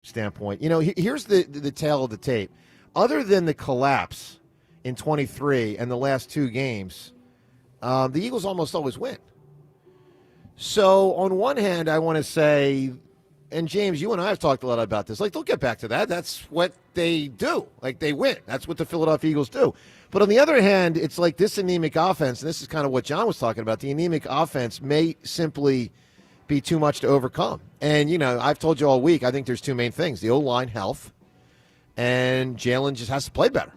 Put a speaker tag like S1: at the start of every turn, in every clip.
S1: standpoint. Here's the tale of the tape. Other than the collapse in 23 and the last two games, the Eagles almost always win. So on one hand, I want to say, and James, you and I have talked a lot about this. They'll get back to that. That's what they do. They win. That's what the Philadelphia Eagles do. But on the other hand, it's like this anemic offense, and this is kind of what John was talking about. The anemic offense may simply be too much to overcome. And, I've told you all week, I think there's two main things. The O-line health, and Jalen just has to play better.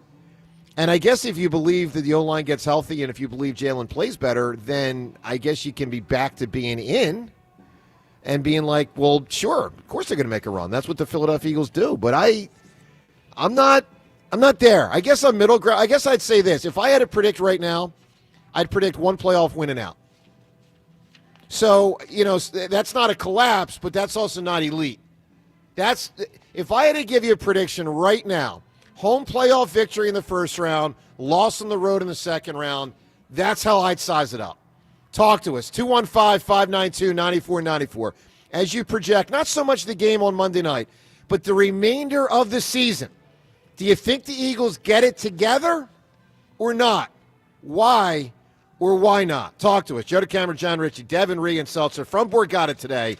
S1: And I guess if you believe that the O-line gets healthy and if you believe Jalen plays better, then I guess you can be back to being in and being like, well, sure, of course they're going to make a run. That's what the Philadelphia Eagles do. But I'm not there. I guess I'm middle ground. I guess I'd say this. If I had to predict right now, I'd predict one playoff win and out. So, that's not a collapse, but that's also not elite. If I had to give you a prediction right now, home playoff victory in the first round, loss on the road in the second round, that's how I'd size it up. Talk to us, 215-592-9494. As you project, not so much the game on Monday night, but the remainder of the season, do you think the Eagles get it together or not? Why or why not? Talk to us. Joe DeCamera, John Ritchie, Devin Ree, and Seltzer from Borgata today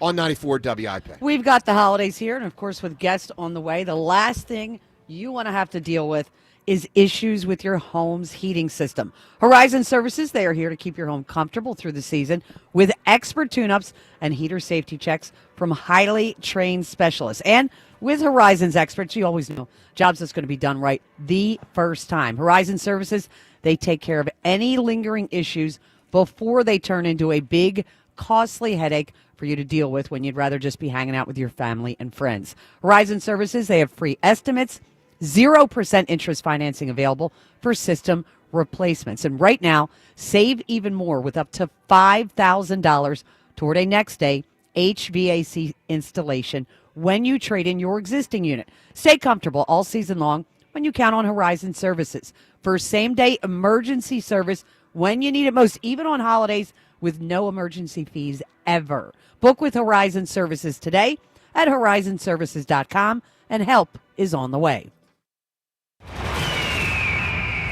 S1: on 94 WIP.
S2: We've got the holidays here, and of course with guests on the way, the last thing you want to have to deal with is issues with your home's heating system. Horizon Services, they are here to keep your home comfortable through the season with expert tune-ups and heater safety checks from highly trained specialists. And with Horizon's experts, you always know jobs that's going to be done right the first time. Horizon Services, they take care of any lingering issues before they turn into a big, costly headache for you to deal with when you'd rather just be hanging out with your family and friends. Horizon Services, they have free estimates, 0% interest financing available for system replacements. And right now, save even more with up to $5,000 toward a next day HVAC installation when you trade in your existing unit. Stay comfortable all season long when you count on Horizon Services for same-day emergency service when you need it most, even on holidays, with no emergency fees ever. Book with Horizon Services today at horizonservices.com, and help is on the way.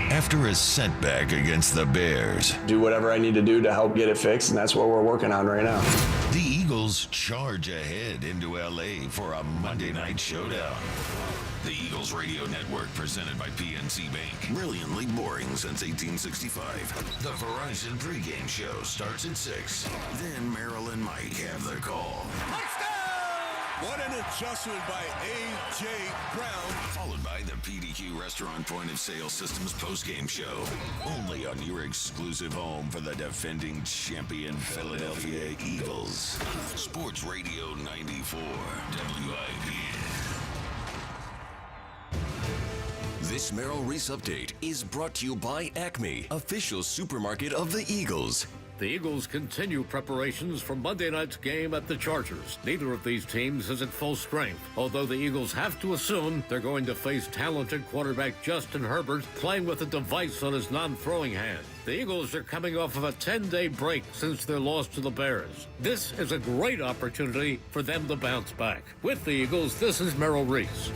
S3: After a setback against the Bears,
S4: do whatever I need to do to help get it fixed, and that's what we're working on right now.
S3: The Eagles charge ahead into L.A. for a Monday night showdown. The Eagles Radio Network, presented by PNC Bank. Brilliantly boring since 1865. The Verizon pregame show starts at 6. Then Merrill and Mike have the call.
S5: Touchdown! What an adjustment by A.J. Brown.
S3: Followed by the PDQ Restaurant Point of Sale Systems postgame show. Only on your exclusive home for the defending champion Philadelphia Eagles. Sports Radio 94 WIP.
S6: This Merrill Reese update is brought to you by Acme, official supermarket of the Eagles.
S7: The Eagles continue preparations for Monday night's game at the Chargers. Neither of these teams is at full strength, although the Eagles have to assume they're going to face talented quarterback Justin Herbert playing with a device on his non-throwing hand. The Eagles are coming off of a 10-day break since their loss to the Bears. This is a great opportunity for them to bounce back. With the Eagles, this is Merrill Reese.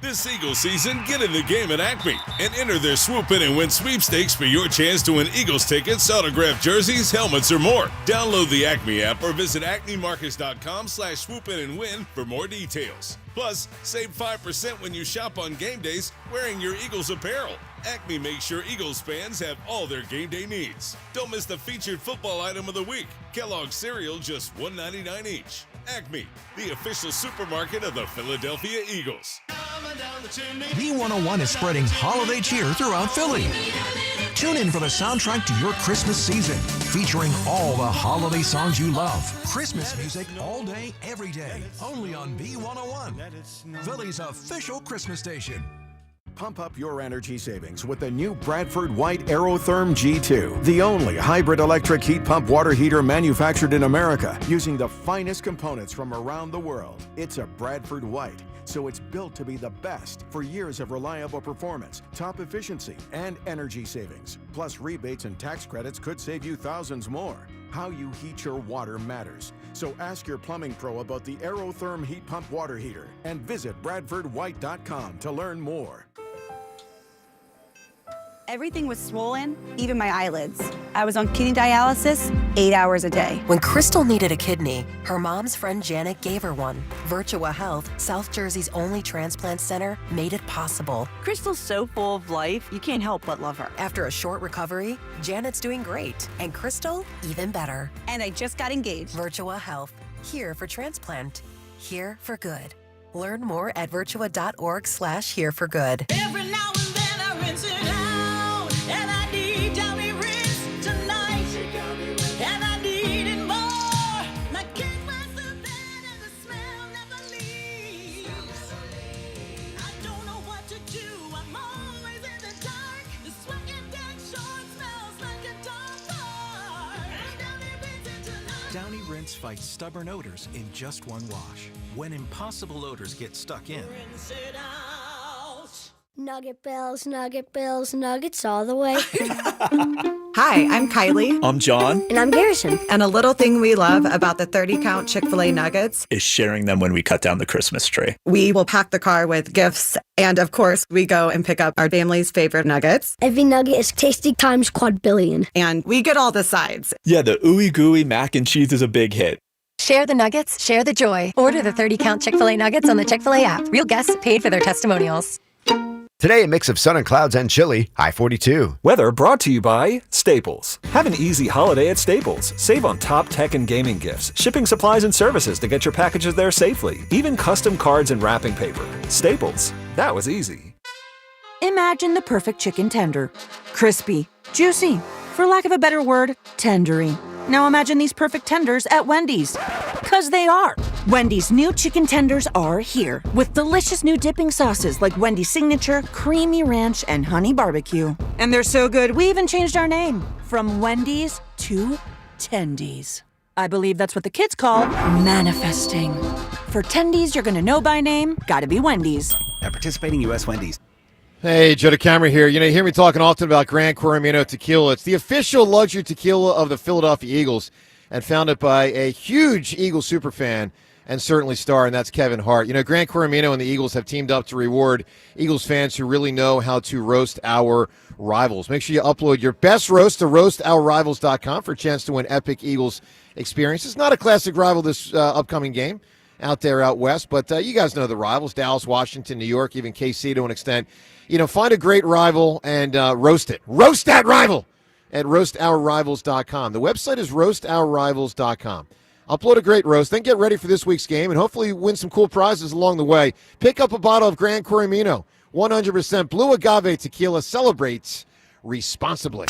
S5: This Eagles season, get in the game at Acme and enter their Swoop In and Win sweepstakes for your chance to win Eagles tickets, autographed jerseys, helmets, or more. Download the Acme app or visit acmemarkets.com/swoopinandwin for more details. Plus, save 5% when you shop on game days wearing your Eagles apparel. Acme makes sure Eagles fans have all their game day needs. Don't miss the featured football item of the week. Kellogg's cereal, just $1.99 each. Acme, the official supermarket of the Philadelphia Eagles.
S8: B101 is spreading holiday cheer throughout Philly. Tune in for the soundtrack to your Christmas season, featuring all the holiday songs you love. Christmas music all day, every day, only on B101, Philly's official Christmas station.
S9: Pump up your energy savings with the new Bradford White Aerotherm G2, the only hybrid electric heat pump water heater manufactured in America using the finest components from around the world. It's a Bradford White, so it's built to be the best for years of reliable performance, top efficiency, and energy savings. Plus, rebates and tax credits could save you thousands more. How you heat your water matters. So ask your plumbing pro about the Aerotherm heat pump water heater and visit bradfordwhite.com to learn more.
S10: Everything was swollen, even my eyelids. I was on kidney dialysis 8 hours a day.
S11: When Crystal needed a kidney, her mom's friend Janet gave her one. Virtua Health, South Jersey's only transplant center, made it possible.
S10: Crystal's so full of life, you can't help but love her.
S11: After a short recovery, Janet's doing great, and Crystal, even better.
S10: And I just got engaged.
S11: Virtua Health, here for transplant, here for good. Learn more at virtua.org/here-for-good.
S12: Every now and then I rinse it out, and I need Downy rinse tonight, and I need it more. My kid was the bed and the smell never leaves. I don't know what to do, I'm always in the dark. The sweating dead short smells like a dog park. Downy rinse it tonight.
S8: Downy Rinse fights stubborn odors in just one wash. When impossible odors get stuck in,
S12: Rinse it out.
S13: Nugget Bells, Nuggets all the way.
S14: Hi, I'm Kylie.
S15: I'm John.
S13: And I'm Garrison.
S14: And a little thing we love about the 30-count Chick-fil-A nuggets
S15: is sharing them when we cut down the Christmas tree.
S14: We will pack the car with gifts. And of course, we go and pick up our family's favorite nuggets.
S13: Every nugget is tasty times quadrillion.
S14: And we get all the sides.
S15: Yeah, the ooey gooey mac and cheese is a big hit.
S16: Share the nuggets, share the joy. Order the 30-count Chick-fil-A nuggets on the Chick-fil-A app. Real guests paid for their testimonials.
S17: Today, a mix of sun and clouds and chilly, high 42.
S18: Weather brought to you by Staples. Have an easy holiday at Staples. Save on top tech and gaming gifts, shipping supplies and services to get your packages there safely, even custom cards and wrapping paper. Staples. That was easy.
S19: Imagine the perfect chicken tender. Crispy, juicy, for lack of a better word, tendery. Now imagine these perfect tenders at Wendy's. 'Cause they are. Wendy's new chicken tenders are here with delicious new dipping sauces like Wendy's Signature, Creamy Ranch, and Honey Barbecue. And they're so good, we even changed our name from Wendy's to Tendies. I believe that's what the kids call manifesting. For Tendies you're gonna know by name, gotta be Wendy's.
S20: At participating U.S. Wendy's.
S1: Hey, Joe DeCamera here. You hear me talking often about Gran Coramino Tequila. It's the official luxury tequila of the Philadelphia Eagles and founded by a huge Eagles superfan and certainly star, and that's Kevin Hart. Gran Coramino and the Eagles have teamed up to reward Eagles fans who really know how to roast our rivals. Make sure you upload your best roast to roastourrivals.com for a chance to win epic Eagles experience. It's not a classic rival this upcoming game out there out west, but you guys know the rivals, Dallas, Washington, New York, even KC to an extent. Find a great rival and roast it. Roast that rival at roastourrivals.com. The website is roastourrivals.com. Upload a great roast, then get ready for this week's game and hopefully win some cool prizes along the way. Pick up a bottle of Gran Coramino, 100% blue agave tequila. Celebrates responsibly.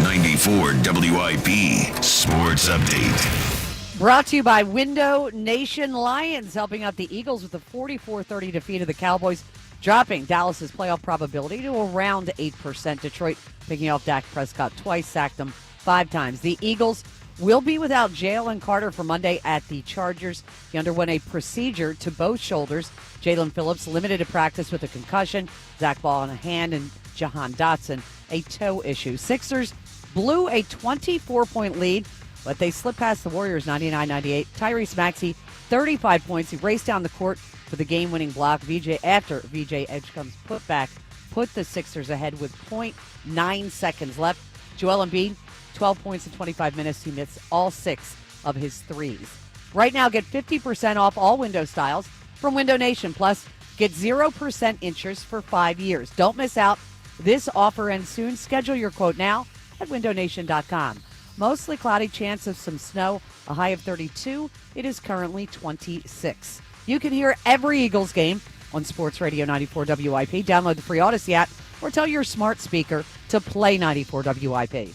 S3: 94 WIP Sports Update.
S2: Brought to you by Window Nation Lions, helping out the Eagles with a 44-30 defeat of the Cowboys, dropping Dallas's playoff probability to around 8%. Detroit picking off Dak Prescott twice, sacked him 5 times. The Eagles will be without Jalen Carter for Monday at the Chargers. He underwent a procedure to both shoulders. Jalen Phillips limited to practice with a concussion. Zach Ball on a hand, and Jahan Dotson a toe issue. Sixers blew a 24-point lead, but they slipped past the Warriors 99-98. Tyrese Maxey, 35 points. He raced down the court for the game-winning block. After VJ Edgecombe's putback put the Sixers ahead with 0.9 seconds left. Joel Embiid, 12 points in 25 minutes. He missed all 6 of his threes. Right now, get 50% off all window styles from Window Nation. Plus, get 0% interest for 5 years. Don't miss out. This offer ends soon. Schedule your quote now at windownation.com. Mostly cloudy, chance of some snow, a high of 32. It is currently 26. You can hear every Eagles game on Sports Radio 94 WIP. Download the free Odyssey app or tell your smart speaker to play 94 WIP.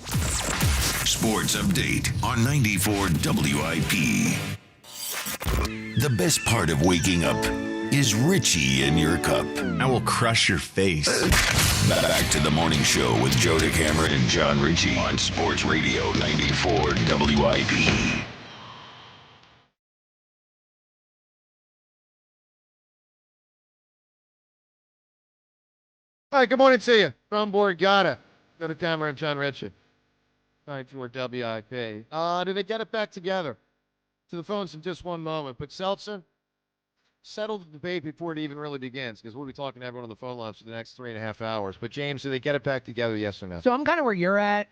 S3: Sports Update on 94 WIP. The best part of waking up is Richie in your cup.
S21: I will crush your face.
S3: Back to the morning show with Joe DeCamera and John Ritchie on Sports Radio 94 WIP.
S1: All right, good morning to you. From Borgata. Go to Tamara and John Richard. 94 WIP. Do they get it back together? To the phones in just one moment. But Seltzer, settle the debate before it even really begins, because we'll be talking to everyone on the phone lines for the next 3.5 hours. But James, do they get it back together, yes or no?
S20: So I'm kind of where you're at.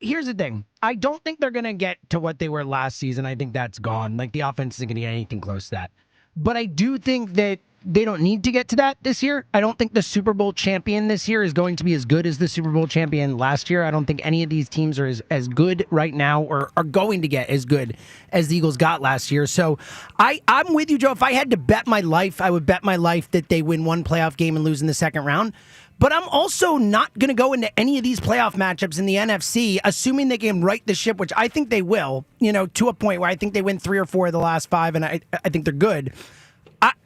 S20: Here's the thing. I don't think they're going to get to what they were last season. I think that's gone. Like, the offense isn't going to get anything close to that. But I do think that they don't need to get to that this year. I don't think the Super Bowl champion this year is going to be as good as the Super Bowl champion last year. I don't think any of these teams are as good right now or are going to get as good as the Eagles got last year. So I'm with you, Joe. If I had to bet my life, I would bet my life that they win one playoff game and lose in the second round. But I'm also not going to go into any of these playoff matchups in the NFC, assuming they can right the ship, which I think they will, to a point where I think they win 3 or 4 of the last 5, and I think they're good.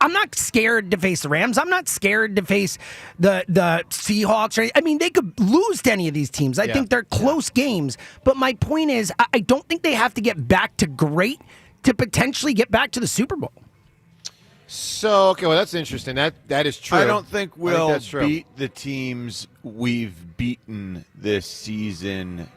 S20: I'm not scared to face the Rams. I'm not scared to face the Seahawks. I mean, they could lose to any of these teams. I think they're close games. But my point is, I don't think they have to get back to great to potentially get back to the Super Bowl.
S1: So, okay, well, that's interesting. That is true.
S22: I don't think we'll
S1: that's true.
S22: beat the teams we've beaten this season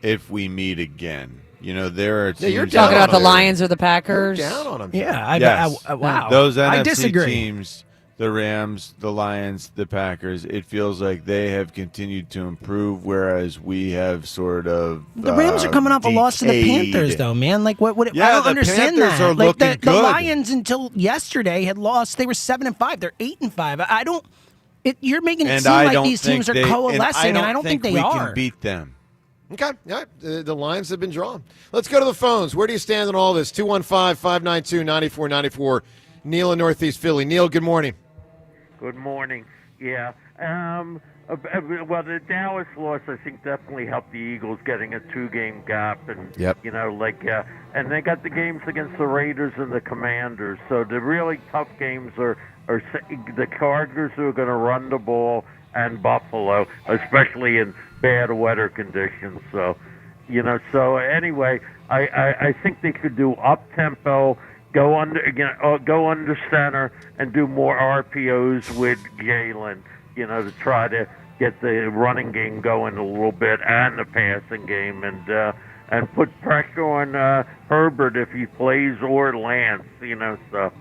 S22: if we meet again. There are teams.
S2: You're talking about the Lions or the Packers.
S1: You're down on them.
S20: Yeah, wow.
S22: Those NFC
S20: I disagree.
S22: teams, the Rams, the Lions, the Packers, it feels like they have continued to improve, whereas we have sort of
S20: The Rams are coming off a loss to the
S22: decayed.
S20: Panthers, though, man. Like, what? I
S22: Yeah,
S20: don't
S22: the
S20: understand
S22: Panthers
S20: that.
S22: are
S20: Like,
S22: looking
S20: the
S22: good.
S20: Lions until yesterday had lost. They were 7-5. They're 8-5. I don't. You're making it
S22: And
S20: seem
S22: I
S20: like
S22: don't
S20: these teams are
S22: think they-
S20: coalescing, and I don't think they
S22: we
S20: are.
S22: can beat them.
S1: Okay, yeah, the lines have been drawn. Let's go to the phones. Where do you stand on all this? 215-592-9494. Neil in Northeast Philly. Neil, good morning.
S23: Good morning. Yeah. Well, the Dallas loss, I think, definitely helped the Eagles getting a 2-game gap, and and they got the games against the Raiders and the Commanders. So the really tough games are the Chargers, who are going to run the ball, and Buffalo, especially in bad weather conditions. So, So anyway, I think they could do up tempo. Go under center and do more RPOs with Galen, to try to get the running game going a little bit and the passing game, and put pressure on Herbert if he plays, or Lance, so.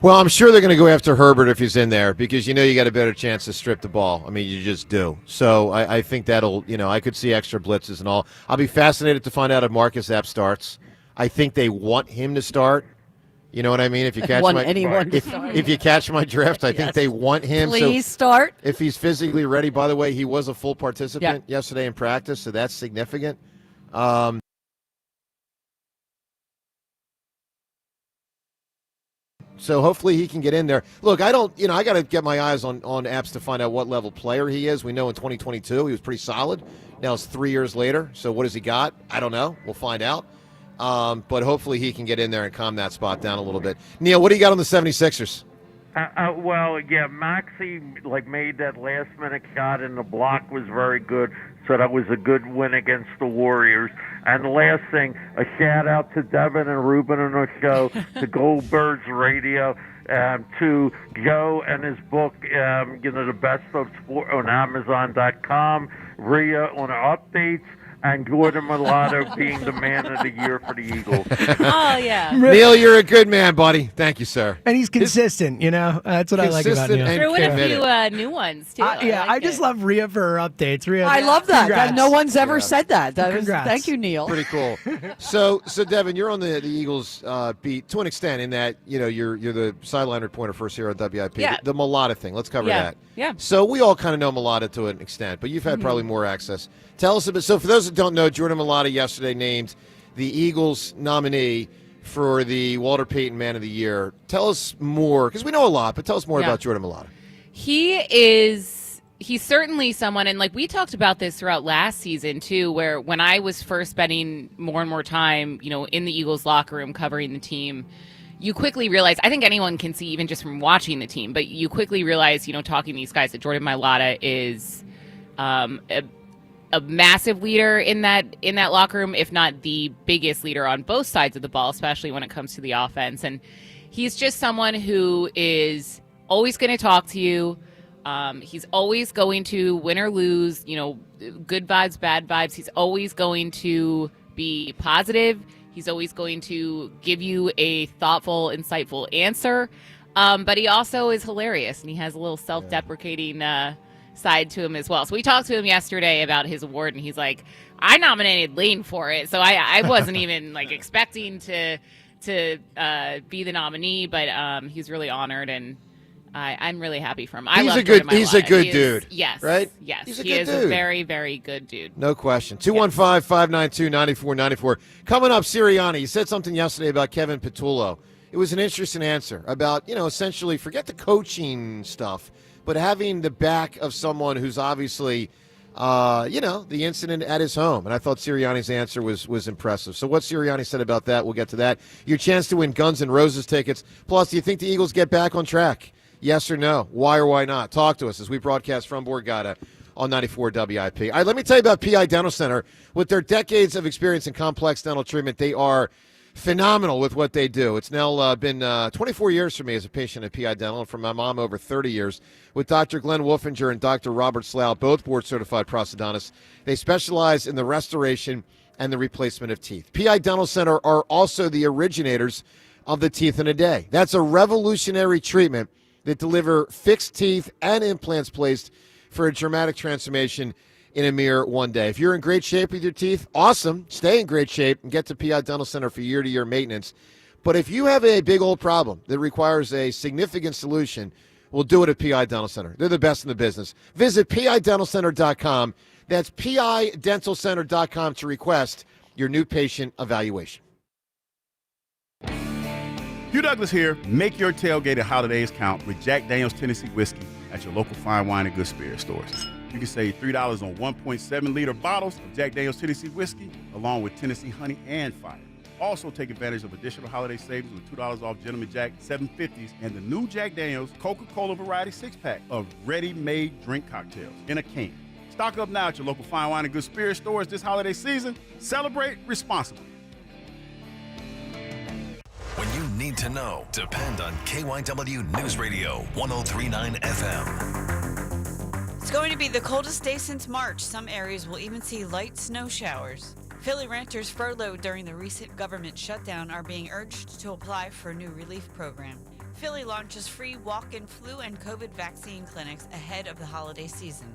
S1: Well, I'm sure they're going to go after Herbert if he's in there, because you got a better chance to strip the ball. I mean, you just do. So I think that'll, I could see extra blitzes and all. I'll be fascinated to find out if Marcus Epps starts. I think they want him to start. You know what I mean? If you catch if you catch my drift, I think they want him.
S2: Please start.
S1: If he's physically ready. By the way, he was a full participant yesterday in practice, so that's significant. So hopefully he can get in there. Look, I got to get my eyes on Epps to find out what level player he is. We know in 2022 he was pretty solid. Now it's 3 years later. So what has he got? I don't know. We'll find out. But hopefully he can get in there and calm that spot down a little bit. Neil, what do you got on the 76ers?
S23: Maxey made that last-minute shot, and the block was very good, so that was a good win against the Warriors. And the last thing, a shout-out to Devin and Ruben on our show, to Goldberg's Radio, to Joe and his book, The Best of Sport on Amazon.com, Rhea on our updates, and Jordan Mailata being the man of the year for the Eagles.
S2: Oh, yeah.
S1: Neil, you're a good man, buddy. Thank you, sir.
S20: And he's consistent, That's what I like about Neil.
S24: Threw in a few new ones, too.
S20: I just love Rhea for her updates. Rhea,
S2: I love that.
S20: congrats.
S2: No one's ever said that.
S20: Congrats.
S2: Thank you, Neil.
S1: Pretty cool. So Devin, you're on the Eagles beat to an extent in that you're the sideline reporter first here on WIP.
S24: Yeah.
S1: The Mailata thing. Let's cover that.
S24: Yeah.
S1: So we all kind of know Mailata to an extent, but you've had probably more access. Tell us a bit. So for those that don't know, Jordan Mailata yesterday named the Eagles nominee for the Walter Payton Man of the Year. Tell us more, because we know a lot, but tell us more about Jordan Mailata.
S24: He's certainly someone, and we talked about this throughout last season too, where when I was first spending more and more time, in the Eagles locker room covering the team, you quickly realize, I think anyone can see even just from watching the team, but you quickly realize, talking to these guys, that Jordan Mailata is a massive leader in that locker room, if not the biggest leader on both sides of the ball, especially when it comes to the offense. And he's just someone who is always going to talk to you, He's always going to win or lose, good vibes, bad vibes. He's always going to be positive. He's always going to give you a thoughtful, insightful answer. But he also is hilarious, and he has a little self-deprecating side to him as well. So we talked to him yesterday about his award, and he's like, I nominated Lane for it, so I wasn't even expecting to be the nominee, but he's really honored, and I'm really happy for him.
S1: He's a good dude.
S24: Yes.
S1: Right?
S24: Yes.
S1: He's a
S24: he
S1: good
S24: is
S1: dude.
S24: a very, very good dude.
S1: No question. 215-592-9494. Coming up, Sirianni. He said something yesterday about Kevin Petullo. It was an interesting answer about, essentially forget the coaching stuff, but having the back of someone who's obviously, the incident at his home. And I thought Sirianni's answer was impressive. So what Sirianni said about that, we'll get to that. Your chance to win Guns N' Roses tickets. Plus, do you think the Eagles get back on track? Yes or no? Why or why not? Talk to us as we broadcast from Borgata on 94 WIP. All right, let me tell you about PI Dental Center. With their decades of experience in complex dental treatment, they are phenomenal with what they do. It's now been 24 years for me as a patient at PI Dental, and for my mom over 30 years with Dr. Glenn Wolfinger and Dr. Robert Slough, both board-certified prosthodontists. They specialize in the restoration and the replacement of teeth. PI Dental Center are also the originators of the Teeth in a Day. That's a revolutionary treatment that deliver fixed teeth and implants placed for a dramatic transformation in a mere one day. If you're in great shape with your teeth, awesome. Stay in great shape and get to PI Dental Center for year-to-year maintenance. But if you have a big old problem that requires a significant solution, we'll do it at PI Dental Center. They're the best in the business. Visit PIDentalCenter.com. That's PIDentalCenter.com to request your new patient evaluation.
S4: Hugh Douglas here. Make your tailgating holidays count with Jack Daniel's Tennessee Whiskey at your local fine wine and good spirit stores. You can save $3 on 1.7-liter bottles of Jack Daniel's Tennessee Whiskey, along with Tennessee Honey and Fire. Also take advantage of additional holiday savings with $2 off Gentleman Jack 750s and the new Jack Daniel's Coca-Cola Variety 6-pack of ready-made drink cocktails in a can. Stock up now at your local fine wine and good spirit stores this holiday season. Celebrate responsibly.
S3: When you need to know, depend on KYW News Radio 103.9 FM.
S5: It's going to be the coldest day since March. Some areas will even see light snow showers. Philly renters furloughed during the recent government shutdown are being urged to apply for a new relief program. Philly launches free walk-in flu and COVID vaccine clinics ahead of the holiday season.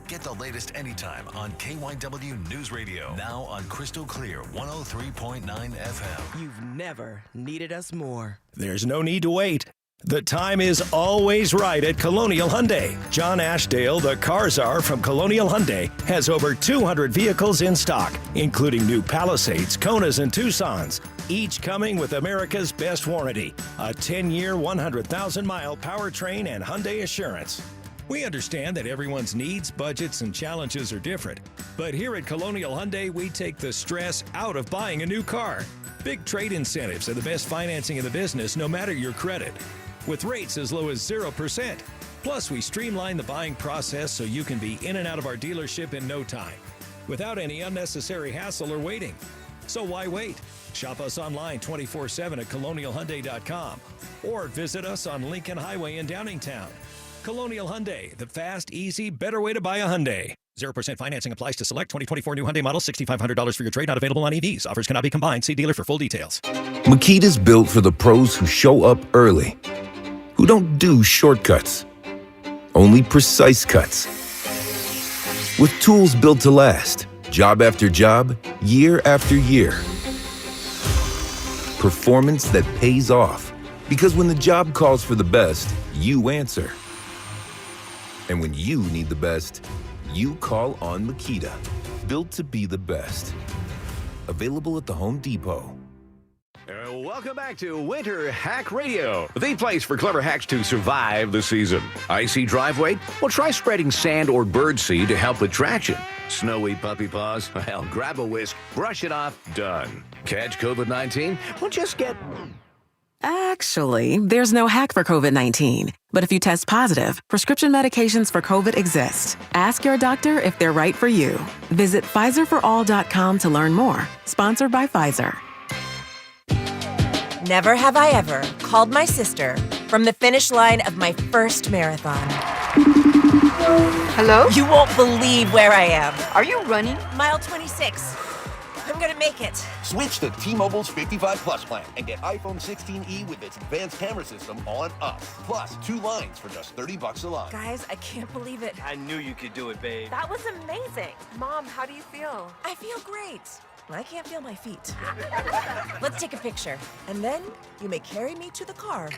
S3: Get the latest anytime on KYW News Radio. Now on Crystal Clear 103.9 FM.
S6: You've never needed us more.
S8: There's no need to wait. The time is always right at Colonial Hyundai. John Ashdale, the car czar from Colonial Hyundai, has over 200 vehicles in stock, including new Palisades, Konas, and Tucsons, each coming with America's best warranty, a 10-year, 100,000-mile powertrain and Hyundai Assurance. We understand that everyone's needs, budgets, and challenges are different, but here at Colonial Hyundai, we take the stress out of buying a new car. Big trade incentives and the best financing in the business, no matter your credit, with rates as low as 0%. Plus, we streamline the buying process so you can be in and out of our dealership in no time, without any unnecessary hassle or waiting. So why wait? Shop us online 24/7 at colonialhyundai.com or visit us on Lincoln Highway in Downingtown. Colonial Hyundai, the fast, easy, better way to buy a Hyundai. 0% financing applies to select 2024 new Hyundai models. $6,500 for your trade, not available on EVs. Offers cannot be combined. See dealer for full details.
S7: Makita's built for the pros who show up early, who don't do shortcuts, only precise cuts. With tools built to last, job after job, year after year. Performance that pays off, because when the job calls for the best, you answer. And when you need the best, you call on Makita. Built to be the best. Available at the Home Depot.
S17: Welcome back to Winter Hack Radio, the place for clever hacks to survive the season. Icy driveway? Well, try spreading sand or birdseed to help with traction. Snowy puppy paws? Well, grab a whisk, brush it off, done. Catch COVID-19? Well, just get...
S14: Actually, there's no hack for COVID-19. But if you test positive, prescription medications for COVID exist. Ask your doctor if they're right for you. Visit PfizerForAll.com to learn more. Sponsored by Pfizer.
S25: Never have I ever called my sister from the finish line of my first marathon.
S9: Hello?
S10: You won't believe where I am.
S9: Are you running?
S10: Mile 26. I'm gonna make it.
S11: Switch to T-Mobile's 55 Plus plan and get iPhone 16e with its advanced camera system on us. Plus, 2 lines for just $30 a line.
S10: Guys, I can't believe it.
S12: I knew you could do it, babe.
S10: That was amazing.
S9: Mom, how do you feel?
S10: I feel great. I can't feel my feet. Let's take a picture. And then you may carry me to the car.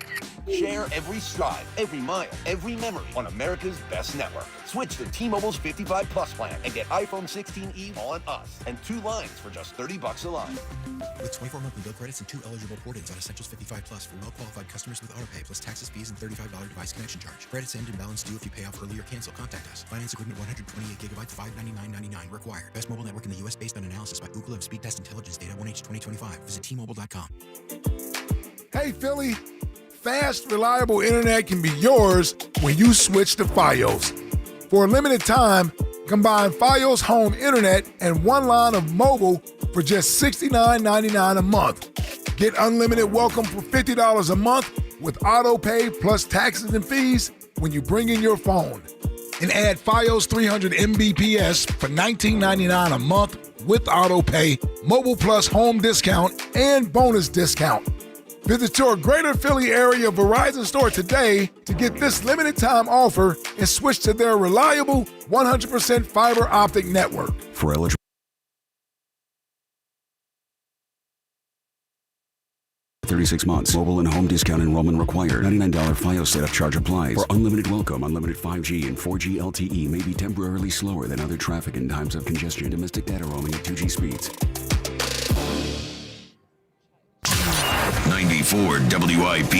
S11: Share every stride, every mile, every memory on America's best network. Switch to T-Mobile's 55 Plus plan and get iPhone 16e on us and 2 lines for just $30 a line.
S25: With 24 monthly bill credits and 2 eligible port-ins on Essentials 55 Plus for well-qualified customers with autopay plus taxes, fees, and $35 device connection charge. Credits end and balance due if you pay off early or cancel. Contact us. Finance agreement 128 gigabytes, $599.99 required. Best mobile network in the U.S. based on analysis by Ookla of Speed Test Intelligence data 1H 2025. Visit T-Mobile.com.
S26: Hey, Philly. Fast, reliable internet can be yours when you switch to Fios. For a limited time, combine Fios home internet and 1 line of mobile for just $69.99 a month. Get unlimited welcome for $50 a month with auto pay plus taxes and fees when you bring in your phone. And add Fios 300 Mbps for $19.99 a month with auto pay, mobile plus home discount, and bonus discount. Visit your greater Philly area Verizon store today to get this limited time offer and switch to their reliable 100% fiber optic network.
S25: For eligible 36 months. Mobile and home discount enrollment required. $99 Fios setup charge applies. For unlimited welcome, unlimited 5G and 4G LTE may be temporarily slower than other traffic in times of congestion. Domestic data roaming at 2G speeds.
S3: 94 WIP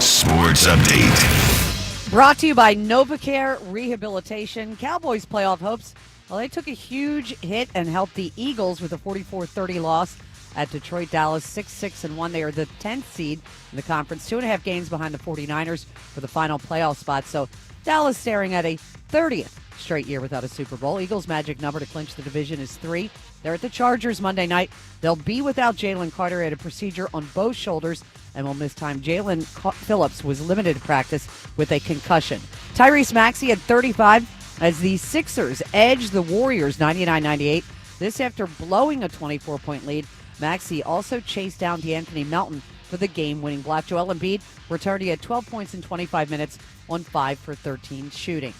S3: Sports Update.
S2: Brought to you by NovaCare Rehabilitation. Cowboys playoff hopes. Well, they took a huge hit and helped the Eagles with a 44-30 loss at Detroit. Dallas 6-1. They are the 10th seed in the conference, 2.5 games behind the 49ers for the final playoff spot. So Dallas staring at a 30th straight year without a Super Bowl. Eagles' magic number to clinch the division is 3. They're at the Chargers Monday night. They'll be without Jalen Carter at a procedure on both shoulders and will miss time. Jalen Phillips was limited to practice with a concussion. Tyrese Maxey had 35 as the Sixers edge the Warriors 99-98. This after blowing a 24-point lead. Maxey also chased down DeAnthony Melton for the game-winning block. Joel Embiid returned. He had 12 points in 25 minutes on 5 for 13 shooting.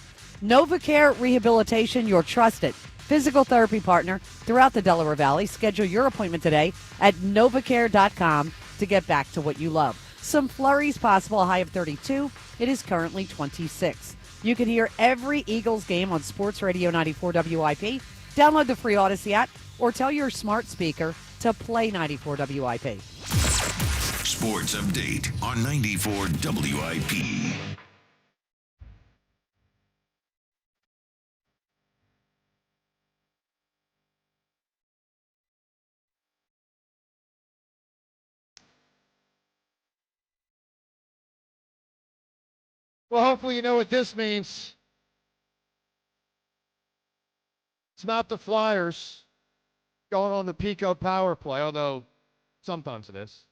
S2: NovaCare Rehabilitation, your trusted physical therapy partner throughout the Delaware Valley. Schedule your appointment today at novacare.com to get back to what you love. Some flurries possible, a high of 32. It is currently 26. You can hear every Eagles game on Sports Radio 94 WIP. Download the free Odyssey app or tell your smart speaker to play 94 WIP.
S3: Sports Update on 94 WIP.
S1: Well, hopefully you know what this means. It's not the Flyers going on the Pico power play, although sometimes it is.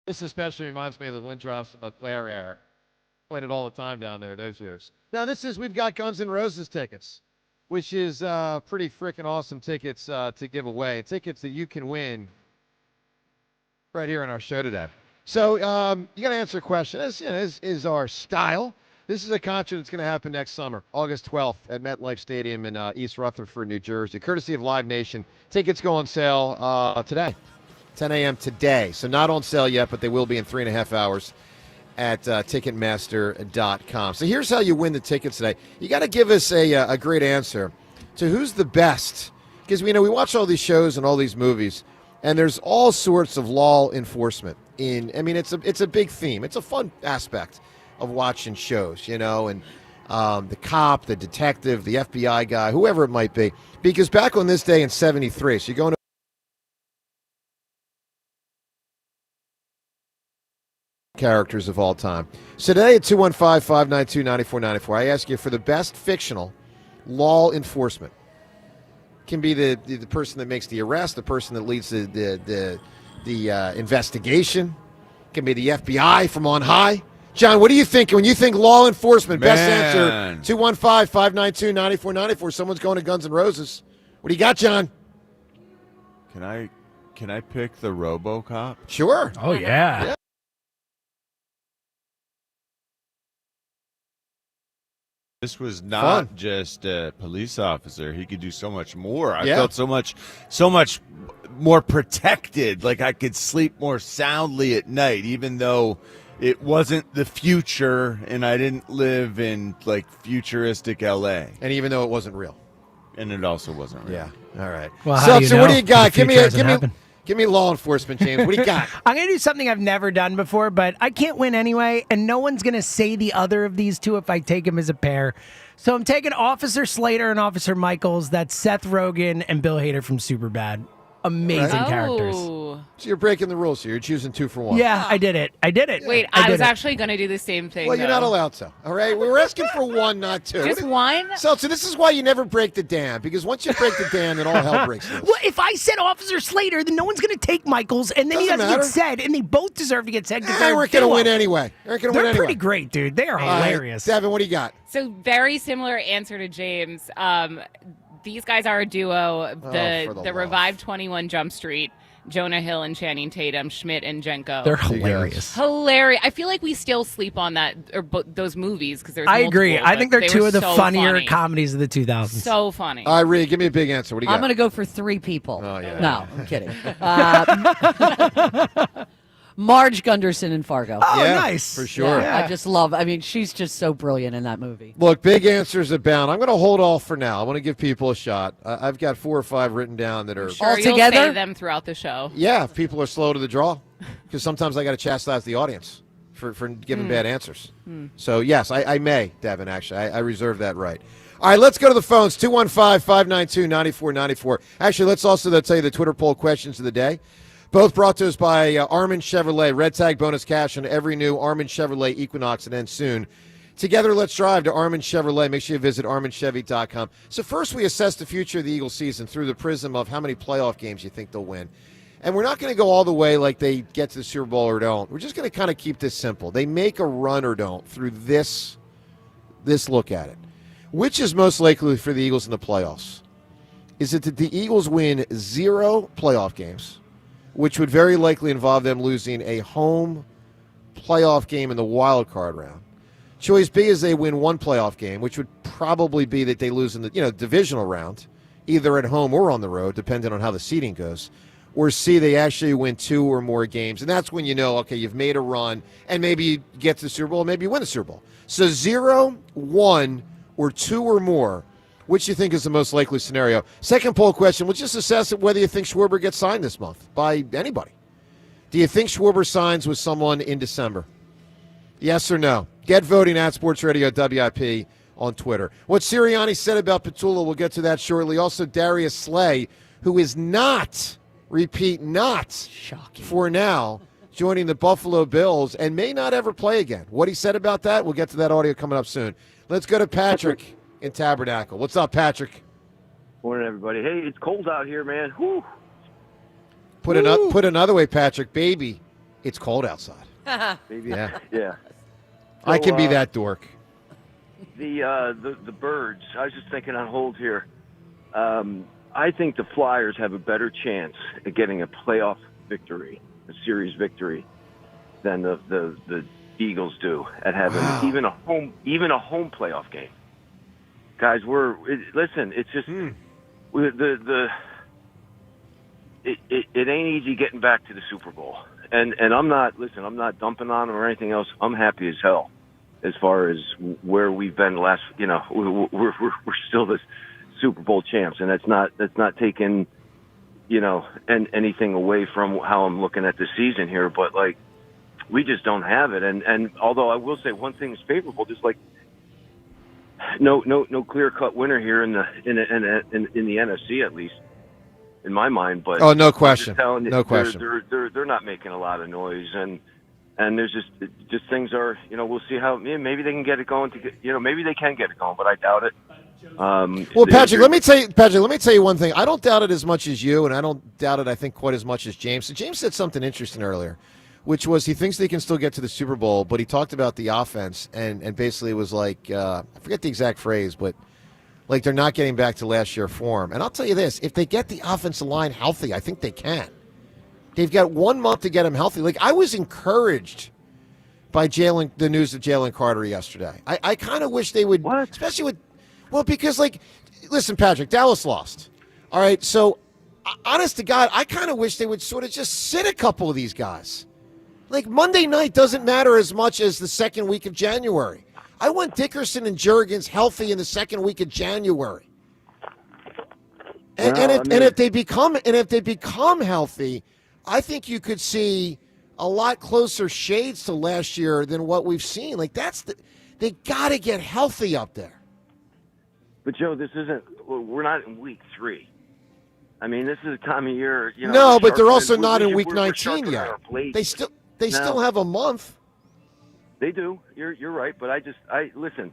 S1: This especially reminds me of the Lindros and Leclerc era. Played it all the time down there those years. Now we've got Guns N' Roses tickets, which is pretty freaking awesome tickets to give away. Tickets that you can win right here on our show today. So you got to answer a question. This is our style. This is a concert that's going to happen next summer, August 12th at MetLife Stadium in East Rutherford, New Jersey, courtesy of Live Nation. Tickets go on sale today, 10 a.m. today. So not on sale yet, but they will be in 3.5 hours at Ticketmaster.com. So here's how you win the tickets today. You got to give us a great answer to who's the best, because we watch all these shows and all these movies, and there's all sorts of law enforcement. It's a big theme. It's a fun aspect of watching shows, and the cop, the detective, the FBI guy, whoever it might be. Because back on this day in 73, so you're going to characters of all time. So today at 215-592-9494, I ask you for the best fictional law enforcement. Can be the person that makes the arrest, the person that leads the investigation. Can be the FBI from on high. John, what do you think when you think law enforcement? Best
S22: Man.
S1: answer 215-592-9494. Someone's going to Guns N' Roses. What do you got, John?
S22: Can I pick the RoboCop?
S1: Sure.
S20: Oh yeah.
S22: This was not
S1: Fun.
S22: just a police officer. He could do so much more. I
S1: Yeah.
S22: felt so much more protected. Like I could sleep more soundly at night, even though it wasn't the future and I didn't live in like futuristic LA.
S1: And even though it wasn't real.
S22: And it also wasn't real.
S1: Yeah. All right.
S20: Well, how
S1: So,
S20: do you
S1: so what
S20: know?
S1: do you got?
S20: The future hasn't happened.
S1: Give me law enforcement, James. What do you got?
S20: I'm going to do something I've never done before, but I can't win anyway, and no one's going to say the other of these two if I take them as a pair. So I'm taking Officer Slater and Officer Michaels. That's Seth Rogen and Bill Hader from Superbad. Amazing characters.
S1: So you're breaking the rules here. You're choosing 2 for 1.
S20: Yeah, I did it.
S24: Wait, I was actually going to do the same thing.
S1: Well, you're
S24: though.
S1: not allowed to. All right? We were asking for 1, not 2.
S24: Just one?
S1: So this is why you never break the dam, because once you break the dam, then all hell breaks loose.
S20: Well, if I said Officer Slater, then no one's going to take Michaels, and then he
S1: Doesn't
S20: doesn't
S1: matter.
S20: get said, and they both deserve to get said.
S1: They weren't going to win anyway. They're
S20: pretty great, dude. They are hilarious.
S1: Devin, what do you got?
S24: So very similar answer to James. These guys are a duo.
S1: for
S24: The
S1: the
S24: revived 21 Jump Street, Jonah Hill and Channing Tatum, Schmidt and Jenko.
S20: They're hilarious.
S24: Hilarious. I feel like we still sleep on that or those movies because there's.
S20: I agree.
S24: multiple,
S20: I think they're
S24: but
S20: two
S24: were
S20: of the
S24: so
S20: funnier
S24: funny.
S20: comedies of the 2000s.
S24: So funny.
S1: All right, Rhea, give me a big answer. What do you got?
S2: I'm going to go for 3 people.
S1: Oh, yeah.
S2: No, I'm kidding. Marge Gunderson in Fargo.
S20: Oh,
S1: Yeah,
S20: nice.
S1: for sure.
S2: Yeah, I just love. I mean, she's just so brilliant in that movie.
S1: Look, big answers abound. I'm going to hold off for now. I want to give people a shot. I've got 4 or 5 written down that are
S24: Sure,
S2: all
S24: you'll
S2: together?
S24: say them throughout the show.
S1: Yeah, if people are slow to the draw, because sometimes I got to chastise the audience for giving bad answers. So, yes, I may, Devin, actually. I reserve that right. All right, let's go to the phones, 215-592-9494. Actually, let's also tell you the Twitter poll questions of the day. Both brought to us by Armin Chevrolet. Red tag bonus cash on every new Armin Chevrolet Equinox and then soon. Together, let's drive to Armin Chevrolet. Make sure you visit arminchevy.com. So first we assess the future of the Eagles season through the prism of how many playoff games you think they'll win. And we're not going to go all the way like they get to the Super Bowl or don't. We're just going to kind of keep this simple. They make a run or don't through this look at it. Which is most likely for the Eagles in the playoffs? Is it that the Eagles win 0 playoff games, which would very likely involve them losing a home playoff game in the wild card round? Choice B is they win 1 playoff game, which would probably be that they lose in the divisional round, either at home or on the road, depending on how the seeding goes. Or C, they actually win 2 or more games, and that's when you know, okay, you've made a run, and maybe you get to the Super Bowl, maybe you win the Super Bowl. So 0, 1, or 2 or more. Which do you think is the most likely scenario? Second poll question, we'll just assess whether you think Schwarber gets signed this month by anybody. Do you think Schwarber signs with someone in December? Yes or no? Get voting at Sports Radio WIP on Twitter. What Sirianni said about Petula, we'll get to that shortly. Also, Darius Slay, who is not, repeat, not,
S2: shocking
S1: for now, joining the Buffalo Bills and may not ever play again. What he said about that, we'll get to that audio coming up soon. Let's go to Patrick in Tabernacle. What's up, Patrick?
S12: Morning, everybody. Hey, it's cold out here, man. Whew.
S1: Put another way, Patrick. Baby, it's cold outside.
S12: Maybe.
S1: Yeah.
S12: Yeah.
S1: I
S12: So,
S1: can be that dork.
S12: The birds. I was just thinking on hold here. I think the Flyers have a better chance at getting a playoff victory, a series victory, than the Eagles do at having even a home playoff game. Guys, listen. It's just it ain't easy getting back to the Super Bowl. And I'm not dumping on them or anything else. I'm happy as hell as far as where we've been the last. We're still the Super Bowl champs, and that's not taking anything away from how I'm looking at the season here. But like, we just don't have it. And although I will say one thing is favorable, just like no clear cut winner here in the NFC, at least in my mind. But
S1: oh, no question,
S12: no question. They're not making a lot of noise, and there's just things are we'll see how maybe they can get it going. Maybe they can get it going, but I doubt it.
S1: Well, Patrick, let me tell you one thing. I don't doubt it as much as you, and I don't doubt it, I think, quite as much as James. So James said something interesting earlier. which was he thinks they can still get to the Super Bowl, but he talked about the offense and basically was like, I forget the exact phrase, but like they're not getting back to last year form. And I'll tell you this, if they get the offensive line healthy, I think they can. They've got 1 month to get them healthy. Like, I was encouraged by the news of Jalen Carter yesterday. I kind of wish they would, especially with, because, like, listen, Patrick, Dallas lost. All right, so honest to God, I kind of wish they would sort of just sit a couple of these guys. Like, Monday night doesn't matter as much as the second week of January. I want Dickerson and Juergens healthy in the second week of January. And if they become healthy, I think you could see a lot closer shades to last year than what we've seen. Like, they got to get healthy up there.
S12: But Joe, we're not in week 3. I mean, this is a time of year.
S1: No, but they're also not in week 19 yet. They still have a month.
S12: They do. You're right, but I listen.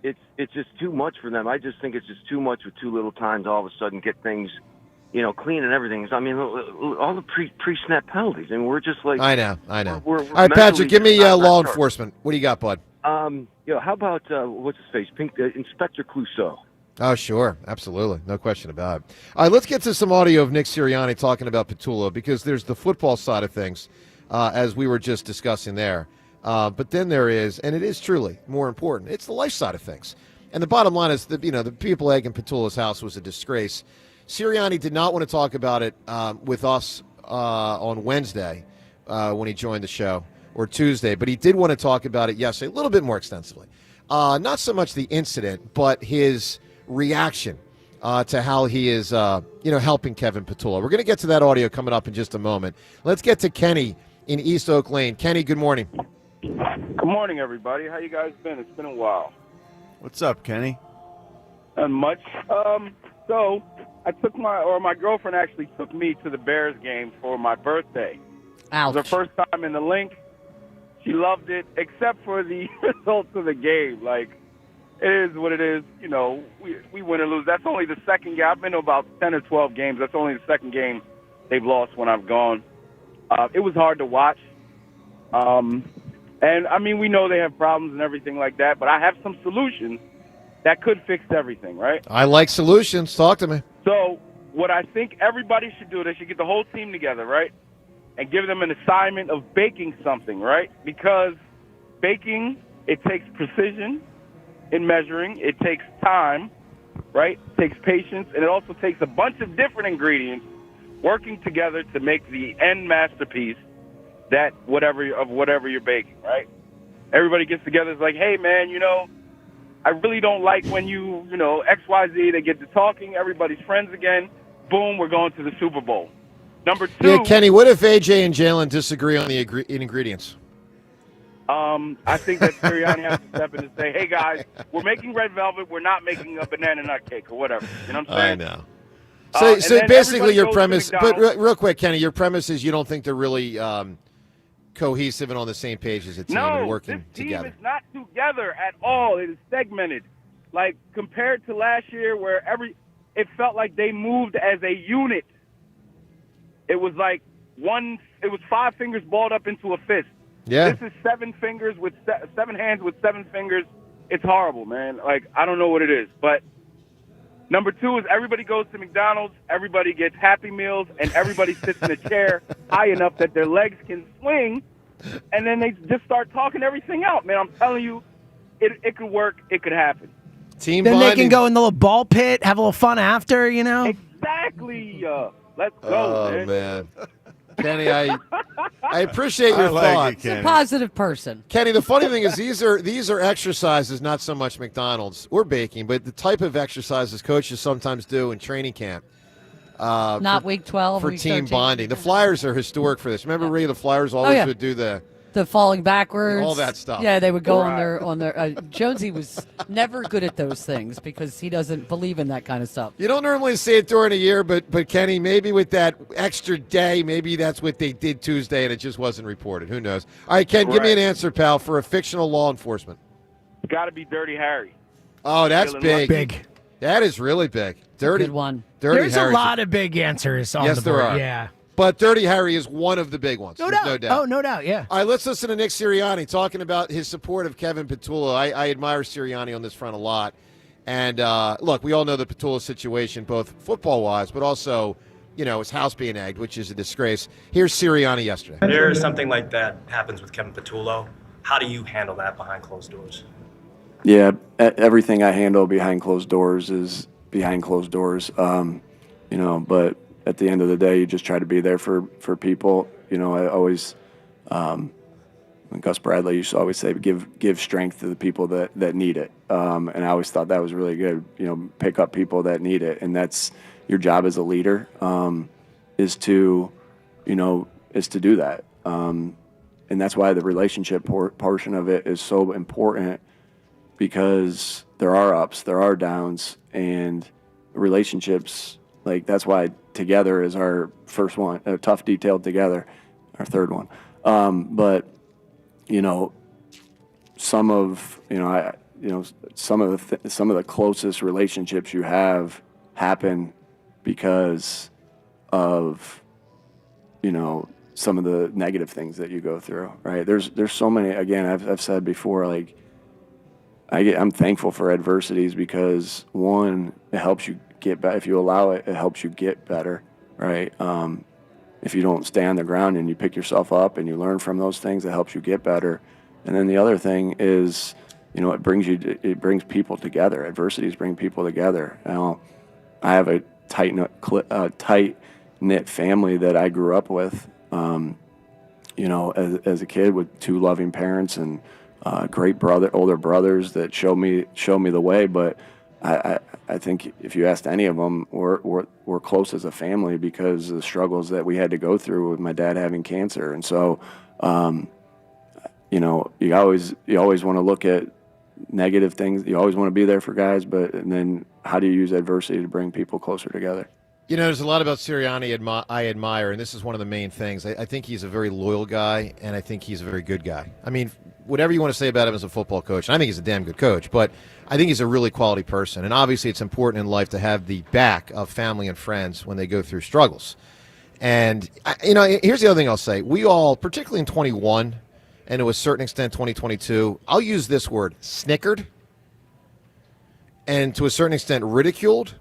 S12: It's just too much for them. I just think it's just too much with too little time to all of a sudden get things, clean and everything. I mean, all the pre-snap penalties, and we're just like.
S1: I know.
S12: We're
S1: all right, Patrick, give me law enforcement. What do you got, bud?
S12: How about what's his face, Inspector Clouseau?
S1: Oh, sure. Absolutely. No question about it. All right, let's get to some audio of Nick Sirianni talking about Petulla, because there's the football side of things, as we were just discussing there. But then there is, and it is truly more important, it's the life side of things. And the bottom line is that, the people egging Petulla's house was a disgrace. Sirianni did not want to talk about it with us on Wednesday when he joined the show, or Tuesday, but he did want to talk about it yesterday a little bit more extensively. Not so much the incident, but his reaction to how he is, helping Kevin Petulla. We're going to get to that audio coming up in just a moment. Let's get to Kenny in East Oak Lane. Kenny, good morning.
S13: Good morning, everybody. How you guys been? It's been a while.
S22: What's up, Kenny?
S13: Not much. So I took my girlfriend actually took me to the Bears game for my birthday.
S2: Ouch.
S13: It was her first time in the Link. She loved it, except for the results of the game. Like, it is what it is. We win or lose. That's only the second game. I've been to about 10 or 12 games. That's only the second game they've lost when I've gone. It was hard to watch. And, I mean, we know they have problems and everything like that, but I have some solutions that could fix everything, right?
S1: I like solutions. Talk to me.
S13: So what I think everybody should do, they should get the whole team together, right, and give them an assignment of baking something, right? Because baking, it takes precision in measuring. It takes time, right? It takes patience, and it also takes a bunch of different ingredients working together to make the end masterpiece that whatever you're baking, right? Everybody gets together. It's like, hey, man, I really don't like when XYZ, they get to talking. Everybody's friends again. Boom, we're going to the Super Bowl. Number 2.
S1: Yeah, Kenny, what if AJ and Jalen disagree on the ingredients?
S13: I think that Sirianni has to step in and say, hey, guys, we're making red velvet. We're not making a banana nut cake or whatever. You know what I'm saying?
S1: I know. So basically your premise, but real quick, Kenny, your premise is you don't think they're really cohesive and on the same page as a team and working together.
S13: This team is not together at all. It is segmented. Like, compared to last year where it felt like they moved as a unit. It was like it was 5 fingers balled up into a fist.
S1: Yeah.
S13: This is 7 fingers with 7 hands with 7 fingers. It's horrible, man. Like, I don't know what it is. But number 2 is everybody goes to McDonald's, everybody gets Happy Meals, and everybody sits in a chair high enough that their legs can swing, and then they just start talking everything out. Man, I'm telling you, it could work. It could happen.
S1: Team
S20: then
S1: bonding.
S20: They can go in the little ball pit, have a little fun after,
S13: Exactly. Let's go,
S1: man. Kenny, I appreciate your thoughts.
S2: He's a positive person.
S1: Kenny, the funny thing is these are exercises, not so much McDonald's or baking, but the type of exercises coaches sometimes do in training camp.
S2: Not week 12
S1: for
S2: week
S1: team
S2: 13.
S1: bonding. The Flyers are historic for this. Remember, Ray, the Flyers always would do the
S2: falling backwards,
S1: all that stuff.
S2: Yeah, they would go on their. Jonesy was never good at those things because he doesn't believe in that kind of stuff.
S1: You don't normally see it during a year, but Kenny, maybe with that extra day, maybe that's what they did Tuesday, and it just wasn't reported. Who knows? All right, Ken, give me an answer, pal, for a fictional law enforcement.
S13: Got to be Dirty Harry.
S1: Oh, that's big.
S20: Big.
S1: That is really big. Dirty
S2: Good one.
S1: Dirty
S20: There's
S1: Harry's
S20: a lot of big answers on the board.
S1: There are.
S20: Yeah.
S1: But Dirty Harry is one of the big ones.
S20: No
S1: There's
S20: doubt.
S1: no doubt.
S20: Oh, no doubt, yeah.
S1: All right, let's listen to Nick Sirianni talking about his support of Kevin Petullo. I admire Sirianni on this front a lot. And, look, we all know the Petullo situation, both football-wise, but also, his house being egged, which is a disgrace. Here's Sirianni yesterday.
S15: There's something like that happens with Kevin Petullo. How do you handle that behind closed doors?
S16: Yeah, everything I handle behind closed doors is behind closed doors. But at the end of the day, you just try to be there for people. I always, Gus Bradley used to always say, give strength to the people that need it. And I always thought that was really good. Pick up people that need it, and that's your job as a leader. Is to do that. And that's why the relationship portion of it is so important, because there are ups, there are downs, and relationships, that's why together is our first one, tough detailed together, our third one. But some of the closest relationships you have happen because of some of the negative things that you go through, right? There's so many. Again, I've said before, I'm thankful for adversities, because one, it helps you get better. If you allow it, it helps you get better, right? If you don't stay on the ground and you pick yourself up and you learn from those things, it helps you get better. And then the other thing is, it brings people together. Adversities bring people together. Now, I have a tight-knit family that I grew up with. As a kid, with two loving parents and great older brothers that show me the way. But I think if you asked any of them, we're close as a family because of the struggles that we had to go through with my dad having cancer. And so, you always want to look at negative things. You always want to be there for guys, and then how do you use adversity to bring people closer together?
S1: There's a lot about Sirianni I admire, and this is one of the main things. I think he's a very loyal guy, and I think he's a very good guy. I mean, whatever you want to say about him as a football coach, and I think he's a damn good coach, but I think he's a really quality person. And obviously it's important in life to have the back of family and friends when they go through struggles. And, here's the other thing I'll say. We all, particularly in 21, and to a certain extent 2022, I'll use this word, snickered, and to a certain extent ridiculed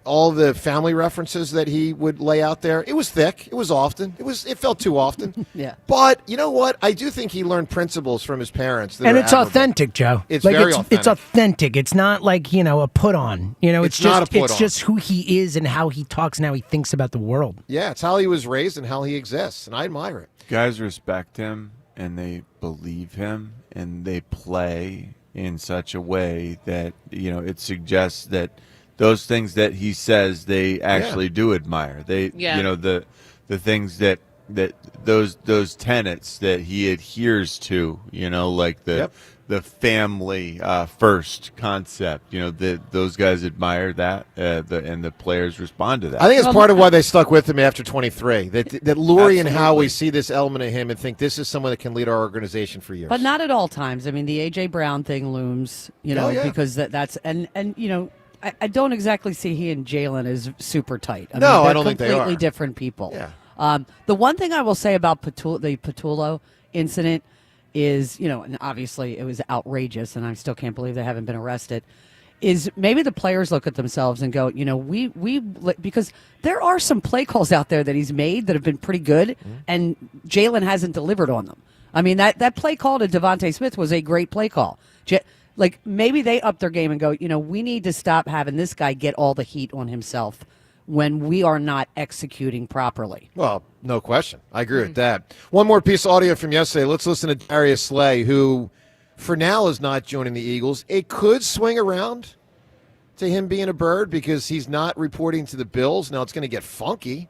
S1: all the family references that he would lay out there. It was thick. It was often. It felt too often.
S2: Yeah.
S1: But you know what? I do think he learned principles from his parents.
S20: And it's authentic, Joe.
S1: It's very authentic.
S20: It's authentic. It's not like, a put on. It's
S1: not a put on.
S20: It's just who he is and how he talks and how he thinks about the world.
S1: Yeah, it's how he was raised and how he exists, and I admire it.
S22: Guys respect him, and they believe him, and they play in such a way that, it suggests that those things that he says they actually do admire. They, the things that those tenets that he adheres to, like the family first concept. Those guys admire that, and the players respond to that.
S1: I think it's part of why they stuck with him after 23. That Lurie and Howie see this element of him and think this is someone that can lead our organization for years.
S2: But not at all times. I mean, the A.J. Brown thing looms, because that's and I don't exactly see he and Jalen as super tight. I don't think they are. Completely different people.
S1: Yeah.
S2: The one thing I will say about the Petullo incident is, and obviously it was outrageous, and I still can't believe they haven't been arrested, is maybe the players look at themselves and go, because there are some play calls out there that he's made that have been pretty good, and Jalen hasn't delivered on them. I mean, that play call to Devontae Smith was a great play call. Maybe they up their game and go, we need to stop having this guy get all the heat on himself when we are not executing properly.
S1: Well, no question. I agree with that. One more piece of audio from yesterday. Let's listen to Darius Slay, who for now is not joining the Eagles. It could swing around to him being a Bird because he's not reporting to the Bills. Now it's going to get funky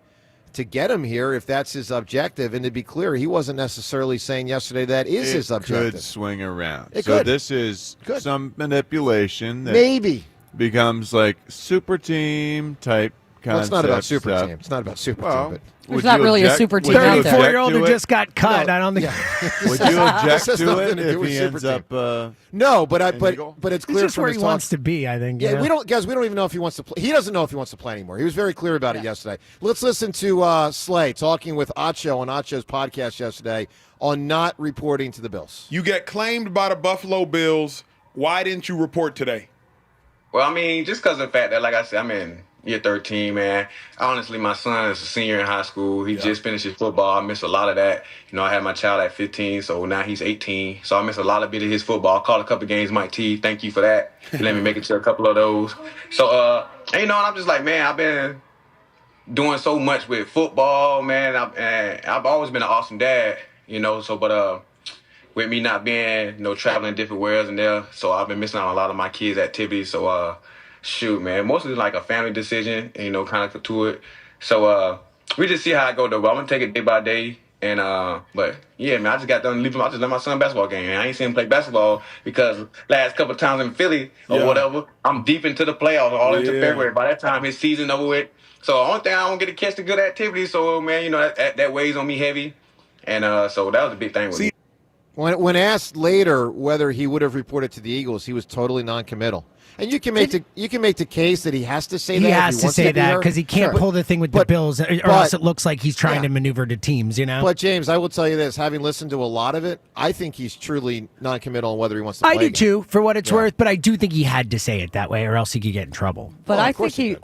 S1: to get him here if that's his objective. And to be clear, he wasn't necessarily saying yesterday that is his objective.
S22: It could swing around.
S1: It
S22: so
S1: could.
S22: This is some manipulation that
S1: maybe
S22: becomes like super team type
S1: Well, it's not about
S22: concept
S1: super
S22: stuff.
S1: team. It's not about super
S22: Well,
S1: team.
S2: There's
S22: would
S2: not
S22: you
S2: really a
S22: object-
S2: super
S22: would
S2: team
S22: you
S2: out there.
S22: object
S20: 34-year-old
S22: to
S20: who
S22: it?
S20: just got cut.
S1: No.
S20: I don't think.
S22: Would you object
S1: This has
S22: to
S1: nothing
S22: it
S1: to do
S22: if
S1: with
S22: he
S1: super
S22: ends
S1: team.
S22: up?
S1: No, but
S22: Illegal?
S1: it's
S20: He's
S1: clear
S20: just
S1: from
S20: where
S1: his
S20: he
S1: talk-
S20: wants to be, I think.
S1: Yeah,
S20: you know?
S1: we don't even know if he wants to play. He doesn't know if he wants to play anymore. He was very clear about it yesterday. Let's listen to Slay talking with Acho on Acho's podcast yesterday on not reporting to the Bills.
S4: You get claimed by the Buffalo Bills. Why didn't you report today?
S5: Well, I mean, just because of the fact that, like I said, I'm in year 13, man. Honestly, my son is a senior in high school. He just finished his football. I missed a lot of that. You know, I had my child at 15, so now he's 18. So I missed a lot of bit of his football. Called a couple games, Mike T. Thank you for that. He let me make it to a couple of those. So, and, you know, and I'm just like, man, I've been doing so much with football, man. I've always been an awesome dad, you know. So, but with me not being, you know, traveling different worlds and there, so I've been missing out on a lot of my kids' activities. So, shoot, man, mostly like a family decision, you know, kind of to it. So, we just see how I go though. But I'm gonna take it day by day. And but yeah, man, I just got done leaving. I just left my son basketball game. Man. I ain't seen him play basketball because last couple of times in Philly or whatever, I'm deep into the playoffs, all into February. By that time, his season over with. So the only thing I don't get to catch the good activity. So man, you know that weighs on me heavy. And so that was a big thing with me.
S1: When asked later whether he would have reported to the Eagles, he was totally non-committal. And you can make the case that he has to say that.
S20: He
S1: if
S20: has to
S1: wants
S20: say
S1: be
S20: that
S1: here.
S20: because he can't
S1: Sure.
S20: pull the thing with the Bills, or else it looks like he's trying to maneuver to teams, you know?
S1: But, James, I will tell you this. Having listened to a lot of it, I think he's truly non-committal on whether he wants to play
S20: I do
S1: again.
S20: too, for what it's worth, but I do think he had to say it that way, or else he could get in trouble.
S2: But I think he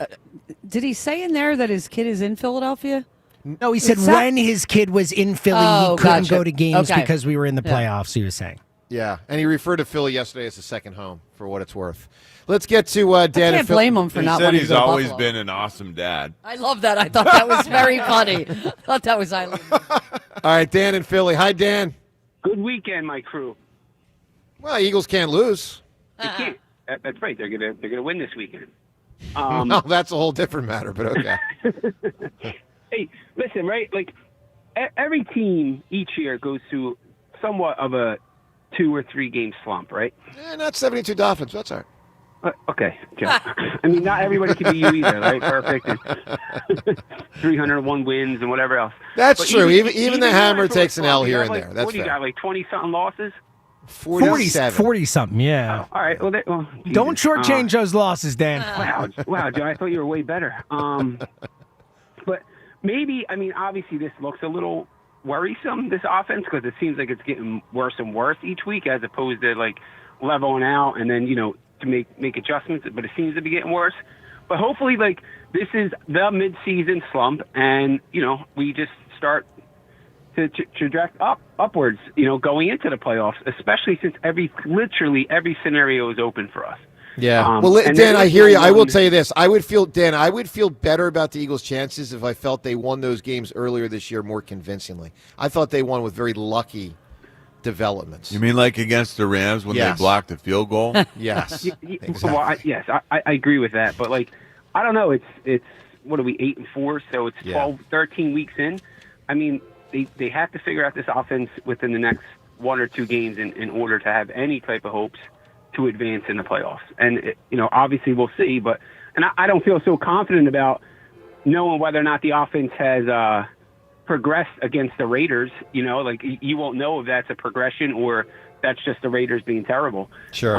S2: did he say in there that his kid is in Philadelphia?
S20: No, he said when his kid was in Philly,
S2: Oh,
S20: he couldn't
S2: gotcha.
S20: go to games
S2: Okay.
S20: because we were in the
S2: Yeah.
S20: playoffs, he was saying.
S1: Yeah, and he referred to Philly yesterday as a second home, for what it's worth. Let's get to Dan.
S2: can't blame him for
S22: He
S2: not
S22: said
S2: wanting to
S22: he's
S2: go to
S22: always
S2: Buffalo.
S22: been an awesome dad.
S2: I love that. I thought that was very funny. I thought that was Eileen.
S1: All right, Dan in Philly. Hi, Dan.
S18: Good weekend, my crew.
S1: Well, Eagles can't lose.
S18: They can't. That's right. They're gonna win this weekend.
S1: No, that's a whole different matter, but okay.
S18: Hey, listen, right? Like every team each year goes through somewhat of a 2 or 3 game slump, right?
S1: Not 72 Dolphins. That's all right.
S18: Okay, Jeff. I mean, not everybody can be you either, right? Perfect. And 301 wins and whatever else.
S1: That's
S18: But
S1: true. Even the
S18: when
S1: hammer
S18: you're
S1: takes an
S18: slump,
S1: L
S18: you
S1: here
S18: have
S1: and
S18: like,
S1: there. That's
S18: what do you
S1: fair.
S18: got, like 20-something losses?
S1: 47.
S20: 40-something, yeah.
S18: All right. Well, Jesus.
S20: Don't shortchange those losses, Dan.
S18: Wow, Joe, I thought you were way better. But maybe, I mean, obviously this looks a little worrisome, this offense, because it seems like it's getting worse and worse each week as opposed to, like, leveling out and then, you know, to make adjustments, but it seems to be getting worse. But hopefully, like, this is the mid-season slump, and, you know, we just start to traject upwards, you know, going into the playoffs, especially since literally every scenario is open for us.
S1: Yeah.
S18: And
S1: Dan, I hear you. I will
S18: one-
S1: tell you this. I would feel better about the Eagles' chances if I felt they won those games earlier this year more convincingly. I thought they won with very lucky developments.
S22: You mean like against the Rams when
S1: Yes.
S22: they blocked the field goal?
S1: Yes.
S18: Well, I agree with that, but like, I don't know. It's what are we 8-4? So it's 12, 13 weeks in. I mean, they have to figure out this offense within the next 1 or 2 games in order to have any type of hopes to advance in the playoffs. And you know, obviously we'll see, but I don't feel so confident about knowing whether or not the offense has progressed against the Raiders. You know, like you won't know if that's a progression or that's just the Raiders being terrible.
S1: Sure.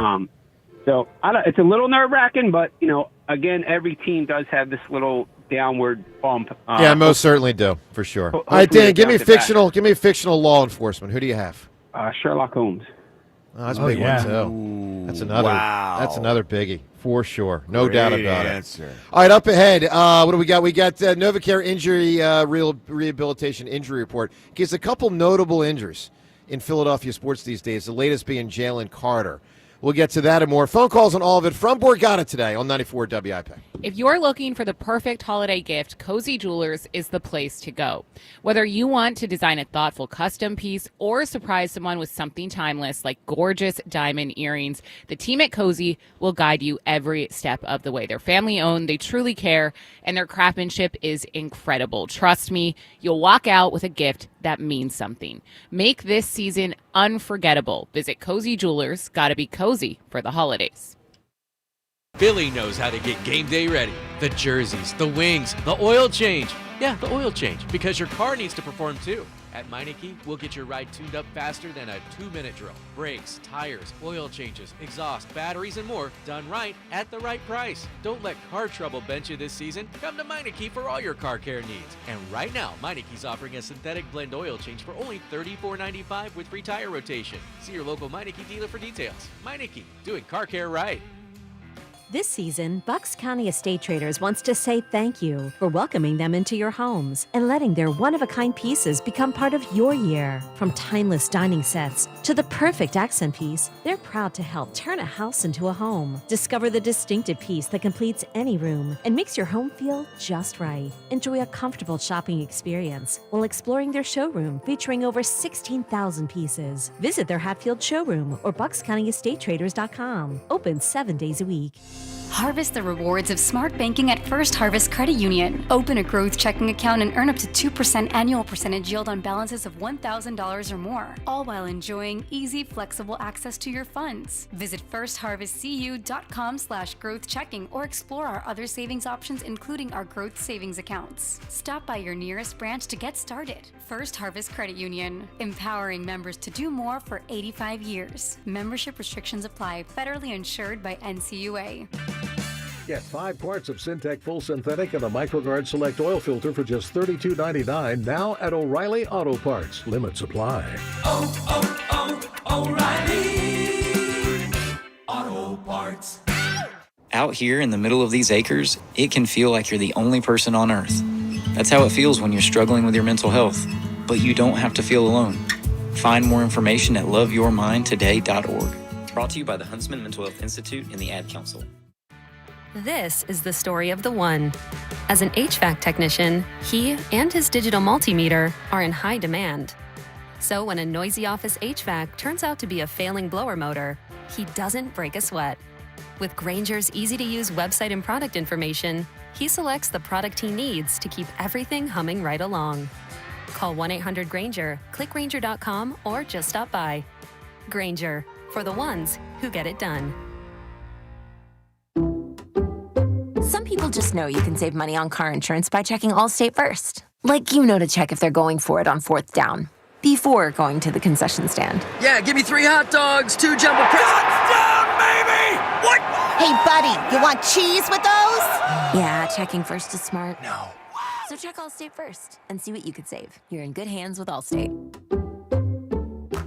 S18: So it's a little nerve-wracking, but, you know, again, every team does have this little downward bump.
S1: Yeah, most certainly do, for sure. All right,
S18: hopefully
S1: Dan,
S18: it
S1: give me
S18: bounces back.
S1: fictional law enforcement. Who do you have?
S18: Sherlock Holmes.
S1: Oh, that's a big one too. That's another.
S22: wow.
S1: That's another biggie for sure. No
S22: Great
S1: doubt about
S22: answer.
S1: it. All right, up ahead. What do we got? We got Novacare injury rehabilitation injury report. Gives a couple notable injuries in Philadelphia sports these days. The latest being Jalen Carter. We'll get to that and more. Phone calls on all of it from Borgata today on 94 WIP.
S24: If you're looking for the perfect holiday gift, Cozy Jewelers is the place to go. Whether you want to design a thoughtful custom piece or surprise someone with something timeless like gorgeous diamond earrings, the team at Cozy will guide you every step of the way. They're family owned, they truly care, and their craftsmanship is incredible. Trust me, you'll walk out with a gift that means something. Make this season unforgettable. Visit Cozy Jewelers. Gotta be cozy for the holidays.
S6: Philly knows how to get game day ready. The jerseys, the wings, the oil change. Yeah, the oil change, because your car needs to perform too. At Meineke, we'll get your ride tuned up faster than a 2-minute drill. Brakes, tires, oil changes, exhaust, batteries, and more done right at the right price. Don't let car trouble bench you this season. Come to Meineke for all your car care needs. And right now, Meineke's offering a synthetic blend oil change for only $34.95 with free tire rotation. See your local Meineke dealer for details. Meineke, doing car care right.
S7: This season, Bucks County Estate Traders wants to say thank you for welcoming them into your homes and letting their one-of-a-kind pieces become part of your year. From timeless dining sets to the perfect accent piece, they're proud to help turn a house into a home. Discover the distinctive piece that completes any room and makes your home feel just right. Enjoy a comfortable shopping experience while exploring their showroom featuring over 16,000 pieces. Visit their Hatfield showroom or buckscountyestatetraders.com. Open 7 days a week.
S8: Harvest the rewards of smart banking at First Harvest Credit Union. Open a growth checking account and earn up to 2% annual percentage yield on balances of $1,000 or more, all while enjoying easy, flexible access to your funds. Visit firstharvestcu.com/growth checking or explore our other savings options, including our growth savings accounts. Stop by your nearest branch to get started. First Harvest Credit Union, empowering members to do more for 85 years. Membership restrictions apply. Federally insured by NCUA.
S19: Get 5 quarts of Syntec Full Synthetic and a MicroGuard Select Oil Filter for just $32.99 now at O'Reilly Auto Parts. Limit supply.
S21: O'Reilly Auto Parts.
S23: Out here in the middle of these acres, it can feel like you're the only person on Earth. That's how it feels when you're struggling with your mental health. But you don't have to feel alone. Find more information at loveyourmindtoday.org. Brought to you by the Huntsman Mental Health Institute and the Ad Council.
S27: This is the story of the one. As an HVAC technician, he and his digital multimeter are in high demand. So when a noisy office HVAC turns out to be a failing blower motor, he doesn't break a sweat. With Grainger's easy-to-use website and product information, he selects the product he needs to keep everything humming right along. Call 1-800-GRAINGER, click Grainger.com, or just stop by. Grainger, for the ones who get it done.
S28: Some people just know you can save money on car insurance by checking Allstate first. Like you know to check if they're going for it on 4th down, before going to the concession stand.
S29: Yeah, give me 3 hot dogs, 2 jumbo Touchdown, baby! What?
S28: Hey, buddy, you want cheese with those? Yeah, checking first is smart.
S29: No.
S28: So check Allstate first and see what you could save. You're in good hands with Allstate.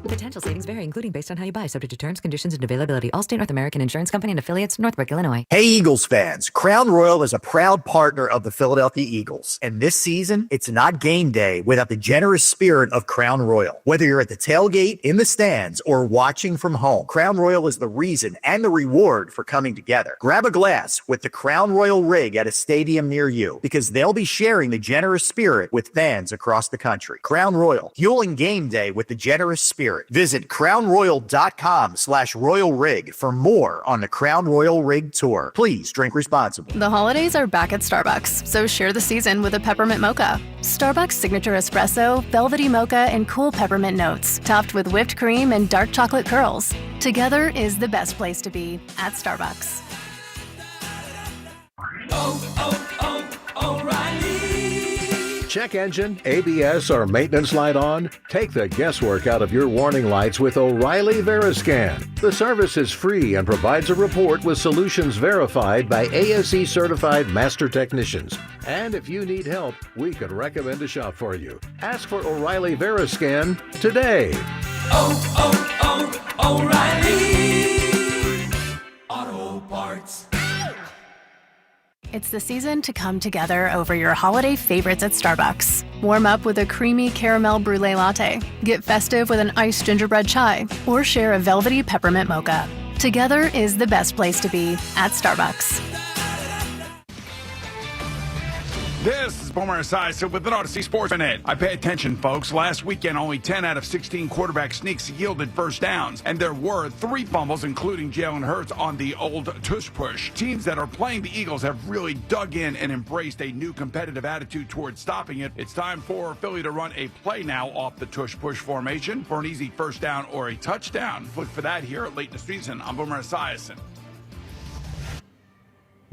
S30: Potential savings vary, including based on how you buy, subject to terms, conditions, and availability. Allstate North American Insurance Company and affiliates, Northbrook, Illinois.
S31: Hey, Eagles fans. Crown Royal is a proud partner of the Philadelphia Eagles. And this season, it's not game day without the generous spirit of Crown Royal. Whether you're at the tailgate, in the stands, or watching from home, Crown Royal is the reason and the reward for coming together. Grab a glass with the Crown Royal rig at a stadium near you, because they'll be sharing the generous spirit with fans across the country. Crown Royal, fueling game day with the generous spirit. Visit crownroyal.com/Royal Rig for more on the Crown Royal Rig Tour. Please drink responsibly.
S32: The holidays are back at Starbucks, so share the season with a peppermint mocha. Starbucks signature espresso, velvety mocha, and cool peppermint notes, topped with whipped cream and dark chocolate curls. Together is the best place to be at Starbucks.
S29: O'Reilly.
S19: Check engine, ABS, or maintenance light on? Take the guesswork out of your warning lights with O'Reilly Veriscan. The service is free and provides a report with solutions verified by ASE certified master technicians. And if you need help, we could recommend a shop for you. Ask for O'Reilly Veriscan today.
S29: O'Reilly Auto Parts.
S32: It's the season to come together over your holiday favorites at Starbucks. Warm up with a creamy caramel brulee latte, get festive with an iced gingerbread chai, or share a velvety peppermint mocha. Together is the best place to be at Starbucks.
S33: This is Boomer Esiason with an Odyssey Sports Minute. I pay attention, folks. Last weekend, only 10 out of 16 quarterback sneaks yielded first downs, and there were 3 fumbles, including Jalen Hurts on the old tush push. Teams that are playing the Eagles have really dug in and embraced a new competitive attitude towards stopping it. It's time for Philly to run a play now off the tush push formation for an easy first down or a touchdown. Look for that here late in the season. I'm Boomer Esiason.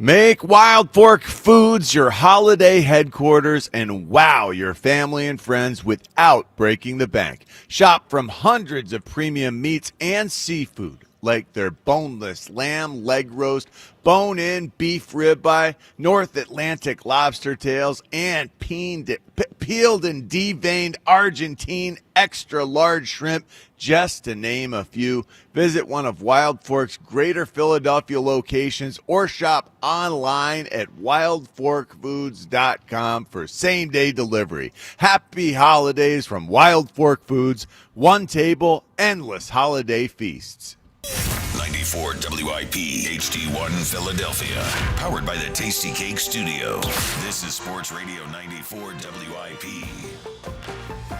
S22: Make Wild Fork Foods your holiday headquarters and wow your family and friends without breaking the bank. Shop from hundreds of premium meats and seafood like their boneless lamb leg roast, bone-in beef ribeye, North Atlantic lobster tails, and peeled and deveined Argentine extra large shrimp, just to name a few. Visit one of Wild Fork's Greater Philadelphia locations or shop online at wildforkfoods.com for same-day delivery. Happy holidays from Wild Fork Foods. One table, endless holiday feasts.
S3: 94 WIP HD1 Philadelphia. Powered by the Tasty Cake Studio. This is Sports Radio 94 WIP.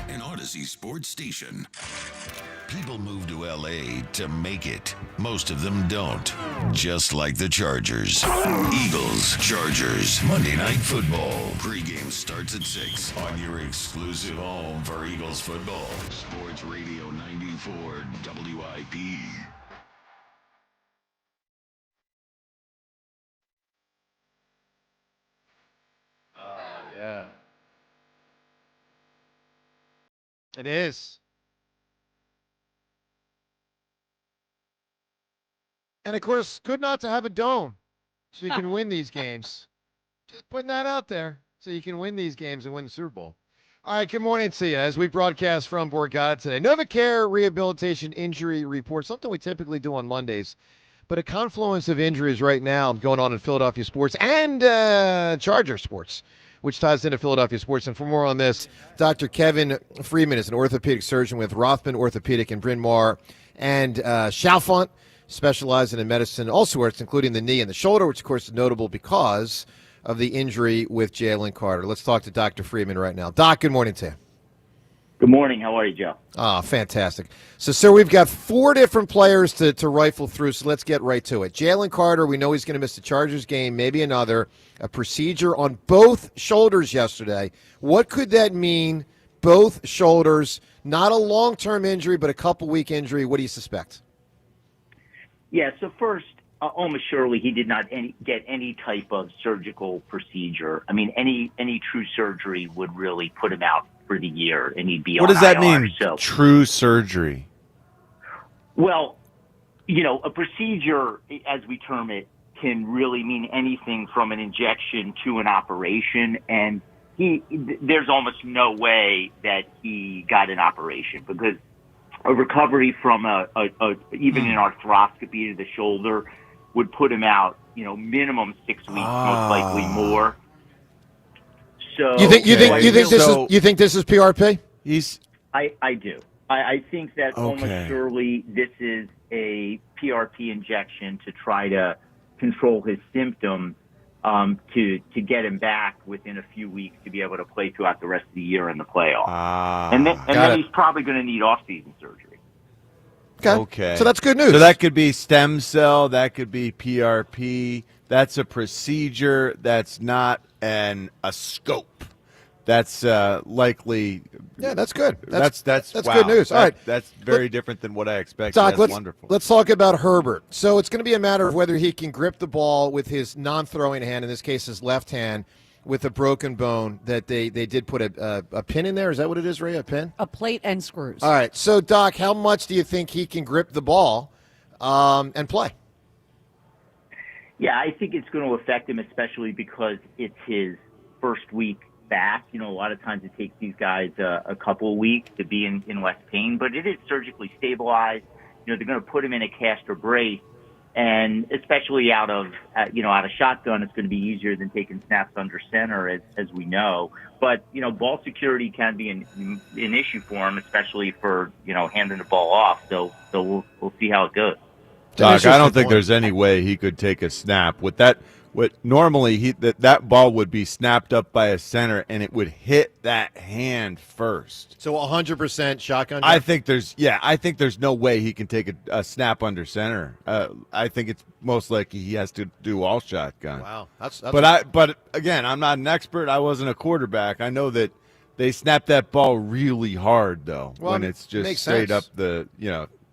S3: An Odyssey sports station. People move to LA to make it. Most of them don't. Just like the Chargers. Eagles, Chargers, Monday Night Football. Pre-game starts at 6 on your exclusive home for Eagles football. Sports Radio 94 WIP.
S1: Yeah. It is. And of course, good not to have a dome so you can win these games. Just putting that out there so you can win these games and win the Super Bowl. All right, good morning to you as we broadcast from Borgata today. NovaCare Rehabilitation Injury Report, something we typically do on Mondays, but a confluence of injuries right now going on in Philadelphia sports and Charger sports, which ties into Philadelphia sports. And for more on this, Dr. Kevin Freeman is an orthopedic surgeon with Rothman Orthopedic in Bryn Mawr and Chalfont, specializing in medicine, all sorts, including the knee and the shoulder, which, of course, is notable because of the injury with Jalen Carter. Let's talk to Dr. Freeman right now. Doc, good morning to you.
S4: Good morning. How are you, Joe?
S1: Ah, fantastic. So, sir, we've got four different players to rifle through, so let's get right to it. Jalen Carter, we know he's going to miss the Chargers game, maybe another. A procedure on both shoulders yesterday. What could that mean, both shoulders? Not a long-term injury, but a couple-week injury. What do you suspect?
S4: Yeah, so first, almost surely he did not get any type of surgical procedure. I mean, any true surgery would really put him out for the year, and he'd be
S22: What
S4: on
S22: does that
S4: IR,
S22: mean,
S4: so.
S22: true surgery?
S4: Well, a procedure, as we term it, can really mean anything from an injection to an operation, and there's almost no way that he got an operation because a recovery from even an arthroscopy to the shoulder would put him out, minimum 6 weeks, most likely more. So
S1: you think this is PRP?
S4: I do. I think that almost surely this is a PRP injection to try to control his symptoms, to get him back within a few weeks to be able to play throughout the rest of the year in the playoffs. And then he's probably going to need off-season surgery.
S22: Okay.
S1: So that's good news.
S22: So that could be stem cell. That could be PRP. That's a procedure. That's not a scope. That's likely.
S1: Yeah, that's good.
S22: That's wow.
S1: Good news. All right.
S22: That's very different than what I expected.
S1: Doc,
S22: that's wonderful.
S1: Let's talk about Herbert. So it's going to be a matter of whether he can grip the ball with his non-throwing hand, in this case his left hand, with a broken bone that they did put a pin in there. Is that what it is, Ray? A pin?
S2: A plate and screws.
S1: All right. So, Doc, how much do you think he can grip the ball and play?
S4: Yeah, I think it's going to affect him, especially because it's his first week back. A lot of times it takes these guys a couple of weeks to be in less pain, but it is surgically stabilized. They're going to put him in a cast or brace, and especially out of shotgun, it's going to be easier than taking snaps under center, as we know. But ball security can be an issue for him, especially for handing the ball off. So we'll see how it goes.
S22: Doc, I don't think there's any way he could take a snap with that. Normally that ball would be snapped up by a center and it would hit that hand first.
S1: So 100% shotgun.
S22: I think there's no way he can take a snap under center. I think it's most likely he has to do all shotgun.
S1: Wow,
S22: but again, I'm not an expert. I wasn't a quarterback. I know that they snap that ball really hard though when it's just straight up the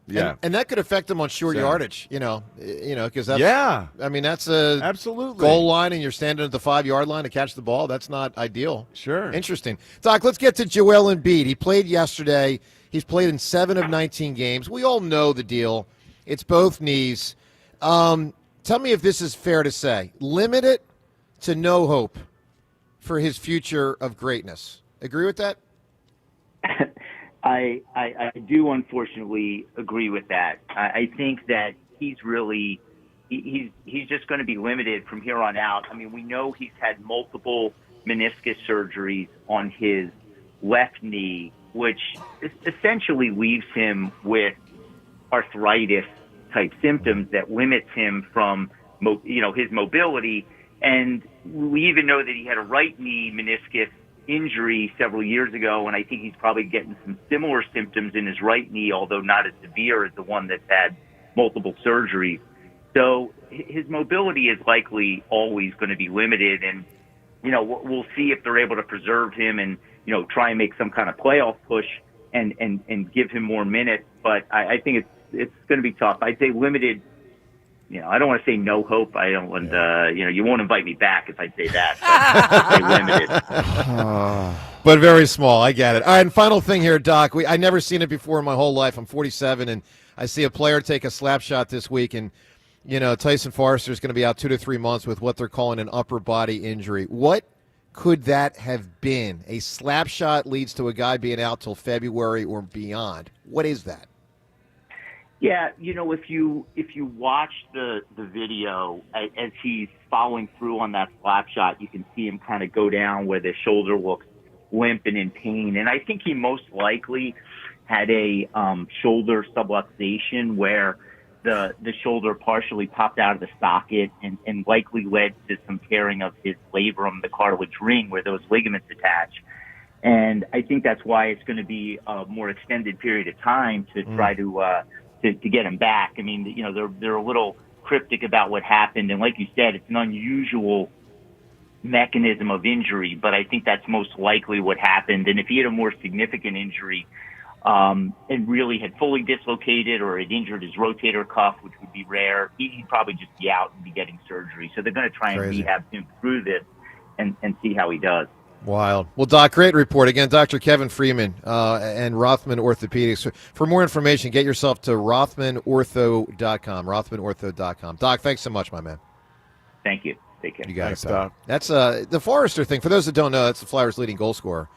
S1: And that could affect him on short yardage, because that's that's a
S22: absolutely
S1: goal line, and you're standing at the 5-yard line to catch the ball. That's not ideal.
S22: Sure.
S1: Interesting. Doc, let's get to Joel Embiid. He played yesterday. He's played in 7 of 19 games. We all know the deal. It's both knees. Tell me if this is fair to say. Limited to no hope for his future of greatness. Agree with that?
S4: I do unfortunately agree with that. I think that he's really he's just going to be limited from here on out. I mean, we know he's had multiple meniscus surgeries on his left knee, which essentially leaves him with arthritis type symptoms that limits him from his mobility. And we even know that he had a right knee meniscus injury several years ago, and I think he's probably getting some similar symptoms in his right knee, although not as severe as the one that's had multiple surgeries. So his mobility is likely always going to be limited, and we'll see if they're able to preserve him and try and make some kind of playoff push and give him more minutes. But I think it's going to be tough. I'd say limited. I don't want to say no hope. I don't want, you won't invite me back if I say that. But I'd say limited.
S1: But very small. I get it. All right, and final thing here, Doc. I never seen it before in my whole life. I'm 47, and I see a player take a slap shot this week, and, Tyson Forrester is going to be out 2 to 3 months with what they're calling an upper body injury. What could that have been? A slap shot leads to a guy being out till February or beyond. What is that?
S4: Yeah, if you watch the video as he's following through on that slap shot, you can see him kind of go down where the shoulder looks limp and in pain. And I think he most likely had a shoulder subluxation where the shoulder partially popped out of the socket and likely led to some tearing of his labrum, the cartilage ring where those ligaments attach. And I think that's why it's going to be a more extended period of time to try to get him back. I mean, they're a little cryptic about what happened, and like you said, it's an unusual mechanism of injury, but I think that's most likely what happened. And if he had a more significant injury and really had fully dislocated or had injured his rotator cuff, which would be rare, he'd probably just be out and be getting surgery. So they're going to try and rehab him through this and see how he does.
S1: Wild. Well, Doc, great report. Again, Dr. Kevin Freeman and Rothman Orthopedics. For more information, get yourself to rothmanortho.com, rothmanortho.com. Doc, thanks so much, my man.
S4: Thank you. Take care.
S1: You got
S22: Thanks,
S1: it,
S22: Doc.
S1: That's the Forrester thing. For those that don't know, that's the Flyers' leading goal scorer.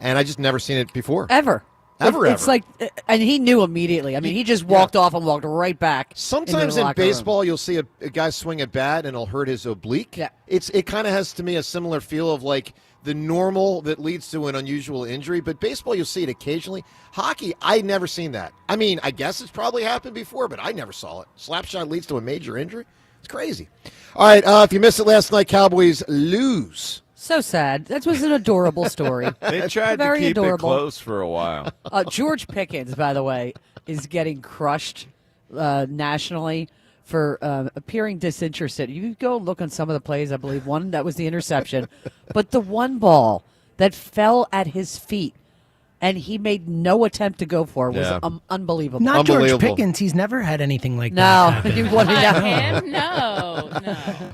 S1: And I just never seen it before.
S2: Ever. It's like, and he knew immediately. I mean, he just walked off and walked right back.
S1: Sometimes in baseball, you'll see a guy swing a bat and it'll hurt his oblique.
S2: Yeah.
S1: It kind of has, to me, a similar feel of like the normal that leads to an unusual injury. But baseball, you'll see it occasionally. Hockey, I never seen that. I mean, I guess it's probably happened before, but I never saw it. Slap shot leads to a major injury. It's crazy. All right, if you missed it last night, Cowboys lose.
S2: So sad. That was an adorable story.
S22: They tried to keep it close for a while.
S2: George Pickens, by the way, is getting crushed nationally for appearing disinterested. You go look on some of the plays. I believe one that was the interception, but the one ball that fell at his feet and he made no attempt to go for was unbelievable.
S5: Not George Pickens. He's never had anything like
S2: that.
S5: No.
S2: You want
S24: him? No.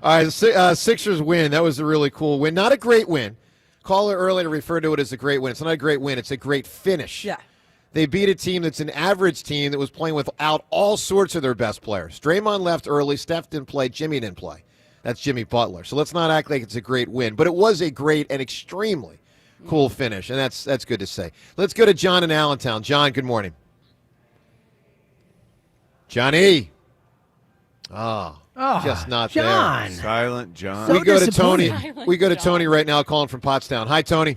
S1: All right, Sixers win. That was a really cool win. Not a great win. Caller earlier referred to it as a great win. It's not a great win. It's a great finish.
S2: Yeah.
S1: They beat a team that's an average team that was playing without all sorts of their best players. Draymond left early. Steph didn't play. Jimmy didn't play. That's Jimmy Butler. So let's not act like it's a great win. But it was a great and extremely cool finish, and that's good to say. Let's go to John in Allentown. John, good morning. Johnny. Just not
S5: John.
S1: there.
S22: Silent John.
S5: So
S1: We go to Tony.
S5: disappointing.
S1: We go to Tony right now, calling from Pottstown. Hi, Tony.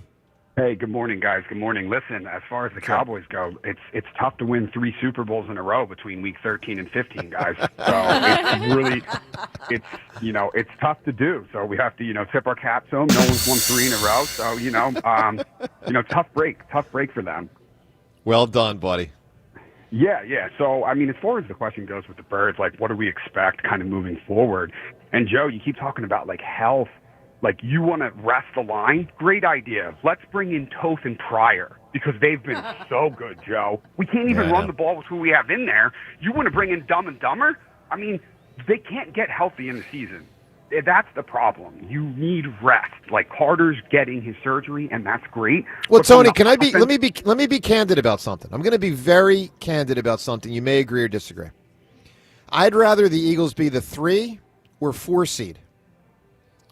S9: Hey, good morning, guys. Good morning. Listen, as far as the Cowboys go, it's tough to win 3 Super Bowls in a row between week 13 and 15, guys. So it's really, it's tough to do. So we have to, tip our caps to them. No one's won 3 in a row. So, tough break for them.
S1: Well done, buddy.
S9: Yeah. So, I mean, as far as the question goes with the Birds, like, what do we expect kind of moving forward? And, Joe, you keep talking about, like, health. Like, you want to rest the line? Great idea. Let's bring in Toth and Pryor because they've been so good, Joe. We can't even run the ball with who we have in there. You want to bring in Dumb and Dumber? I mean, they can't get healthy in the season. That's the problem. You need rest. Like, Carter's getting his surgery, and that's great.
S1: Well,
S9: But from
S1: Tony,
S9: the
S1: can I be?
S9: offense-
S1: Let me be candid about something. I'm going to be very candid about something. You may agree or disagree. I'd rather the Eagles be the 3 or 4 seed,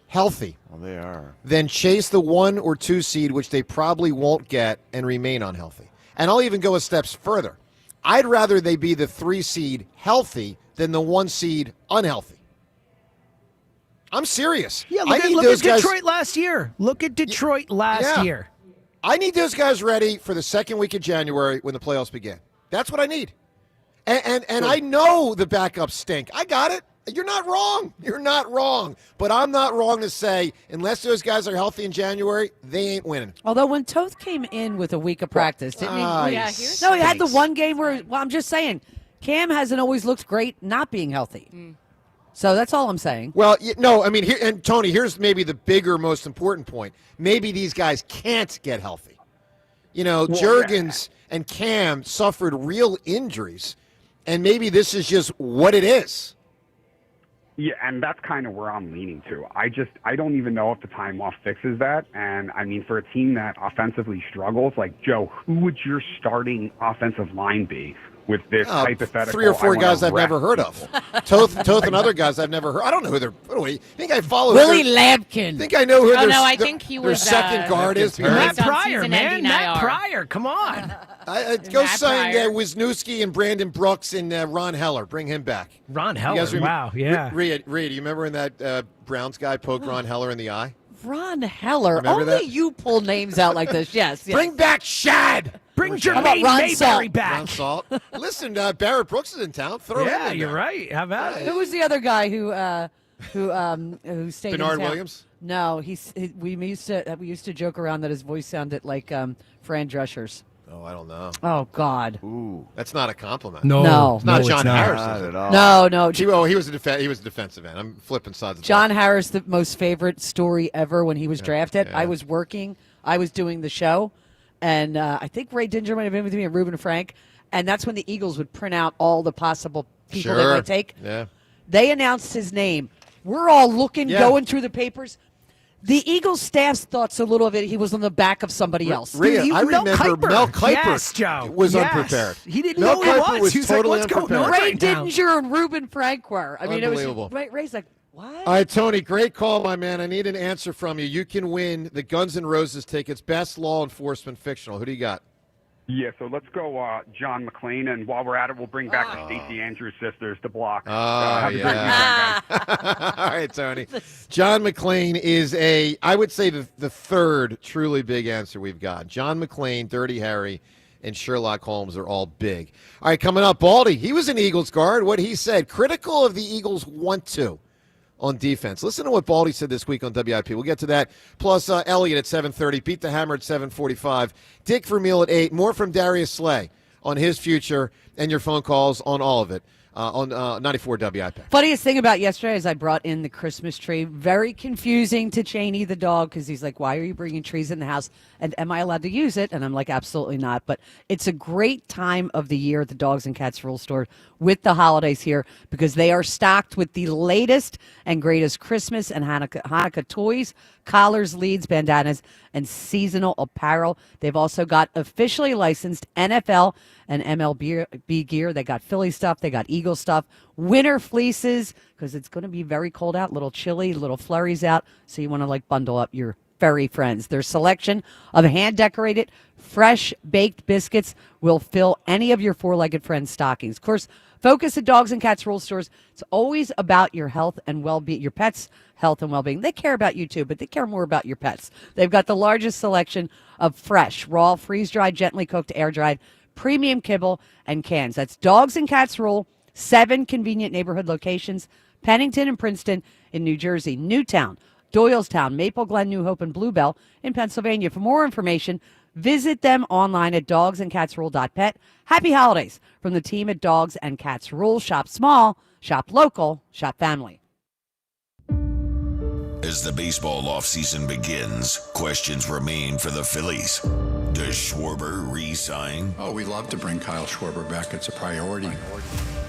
S1: healthy.
S22: Well, they are.
S1: Than chase the 1 or 2 seed, which they probably won't get, and remain unhealthy. And I'll even go a step further. I'd rather they be the 3 seed healthy than the 1 seed unhealthy. I'm serious.
S5: Yeah,
S1: I
S5: look
S1: need
S5: at
S1: those guys.
S5: Detroit last year. Look at Detroit last year.
S1: I need those guys ready for the second week of January when the playoffs begin. That's what I need. And I know the backups stink. I got it. You're not wrong. You're not wrong. But I'm not wrong to say, unless those guys are healthy in January, they ain't winning.
S2: Although when Toth came in with a week of practice, didn't he?
S1: No,
S2: he had the one game where, well, I'm just saying, Cam hasn't always looked great not being healthy. So that's all I'm saying.
S1: Well, no, I mean, here, and Tony, here's maybe the bigger, most important point. Maybe these guys can't get healthy. You know, Juergens and Cam suffered real injuries, and maybe this is just what it is.
S9: Yeah, and that's kind of where I'm leaning to. I don't even know if the time off fixes that. And, I mean, for a team that offensively struggles, like, Joe, who would your starting offensive line be with this hypothetical?
S1: 3 or 4 guys I've never heard of. Toth and other guys I've never heard. I don't know who they're. What do you think I follow?
S2: Willie Lampkin.
S1: Think I know who their,
S24: I think he
S1: their
S24: was
S1: second guard is.
S5: Matt
S24: on
S5: Pryor,
S24: season
S5: man.
S24: ending
S5: Matt
S24: IR.
S5: Pryor, come on.
S1: Go
S24: Matt
S1: sign
S24: Pryor.
S1: Wisniewski and Brandon Brooks and Ron Heller. Bring him back.
S5: Ron
S1: You
S5: Heller,
S1: guys
S5: wow, yeah.
S1: Reed, do you remember when that Browns guy poked Ron Heller in the eye?
S2: Ron Heller.
S1: Remember
S2: Only
S1: that?
S2: you pull names out like this. Yes.
S1: Bring back Shad.
S5: Bring
S2: How about
S5: Jermaine
S2: Ron
S5: Mayberry
S2: Salt?
S5: back.
S1: Ron Salt. Listen, Barrett Brooks is in town. Throw him
S5: Yeah,
S1: in
S5: you're
S1: there.
S5: right. How about it?
S2: Who was the other guy who stayed
S1: Bernard
S2: in town?
S1: Williams?
S2: No, we used to joke around that his voice sounded like Fran Drescher's.
S1: Oh, I don't know.
S2: Oh God.
S1: Ooh, that's not a compliment.
S2: No.
S1: It's not
S2: No,
S1: John
S2: it's not.
S1: Harris.
S22: Not
S1: is it?
S22: at all.
S2: No.
S1: He was a defensive end. I'm flipping sides. Of
S2: John Harris, the most favorite story ever when he was drafted.
S1: yeah.
S2: I was working. I was doing the show, and I think Ray Dinger might have been with me and Reuben Frank, and that's when the Eagles would print out all the possible people they
S1: Sure.
S2: might take.
S1: Yeah.
S2: They announced his name. We're all looking,
S1: Yeah.
S2: going through the papers. The Eagles staff thought so little of it, he was on the back of somebody else.
S1: Rhea, I remember Mel Kiper
S5: Yes, Joe.
S1: was
S5: Yes.
S1: unprepared.
S5: He didn't
S1: Mel
S5: know who he
S1: Kiper
S5: was.
S1: was
S5: He was like,
S1: totally
S5: what's going
S1: unprepared.
S5: on?
S2: Ray
S5: right now.
S2: Dinger and Reuben Frank were. I mean,
S1: Unbelievable.
S2: It was Ray's like, what?
S1: All right, Tony, great call, my man. I need an answer from you. You can win the Guns N' Roses tickets, Best Law Enforcement Fictional. Who do you got?
S9: Yeah, so let's go John McClane, and while we're at it, we'll bring back the Stacey Andrews sisters to block. Have a great weekend, guys.
S1: All right, Tony. John McClane is I would say the third truly big answer we've got. John McClane, Dirty Harry, and Sherlock Holmes are all big. All right, coming up, Baldy. He was an Eagles guard. What he said, critical of the Eagles want to on defense. Listen to what Baldy said this week on WIP. We'll get to that. Plus, Elliot at 7:30. Beat the Hammer at 7:45. Dick Vermeil at 8. More from Darius Slay on his future and your phone calls on all of it on 94 WIP.
S2: Funniest thing about yesterday is I brought in the Christmas tree. Very confusing to Cheney, the dog, because he's like, why are you bringing trees in the house? And am I allowed to use it? And I'm like, absolutely not. But it's a great time of the year at the Dogs and Cats Rule Store with the holidays here because they are stocked with the latest and greatest Christmas and Hanukkah toys, collars, leads, bandanas, and seasonal apparel. They've also got officially licensed NFL and MLB gear. They got Philly stuff. They got Eagle stuff. Winter fleeces because it's going to be very cold out, little chilly, little flurries out. So you want to bundle up your furry friends. Their selection of hand-decorated, fresh baked biscuits will fill any of your four-legged friends' stockings. Of course, focus at Dogs and Cats Rule Stores. It's always about your health and well-being, your pets' health and well-being. They care about you too, but they care more about your pets. They've got the largest selection of fresh, raw, freeze-dried, gently cooked, air-dried, premium kibble and cans. That's Dogs and Cats Rule, 7 convenient neighborhood locations, Pennington and Princeton in New Jersey, Newtown, Doylestown, Maple Glen, New Hope, and Bluebell in Pennsylvania. For more information, visit them online at dogsandcatsrule.pet. Happy holidays from the team at Dogs and Cats Rule. Shop small, shop local, shop family.
S3: As the baseball offseason begins, questions remain for the Phillies. Does Schwarber re-sign?
S6: Oh, we'd love to bring Kyle Schwarber back. It's a priority.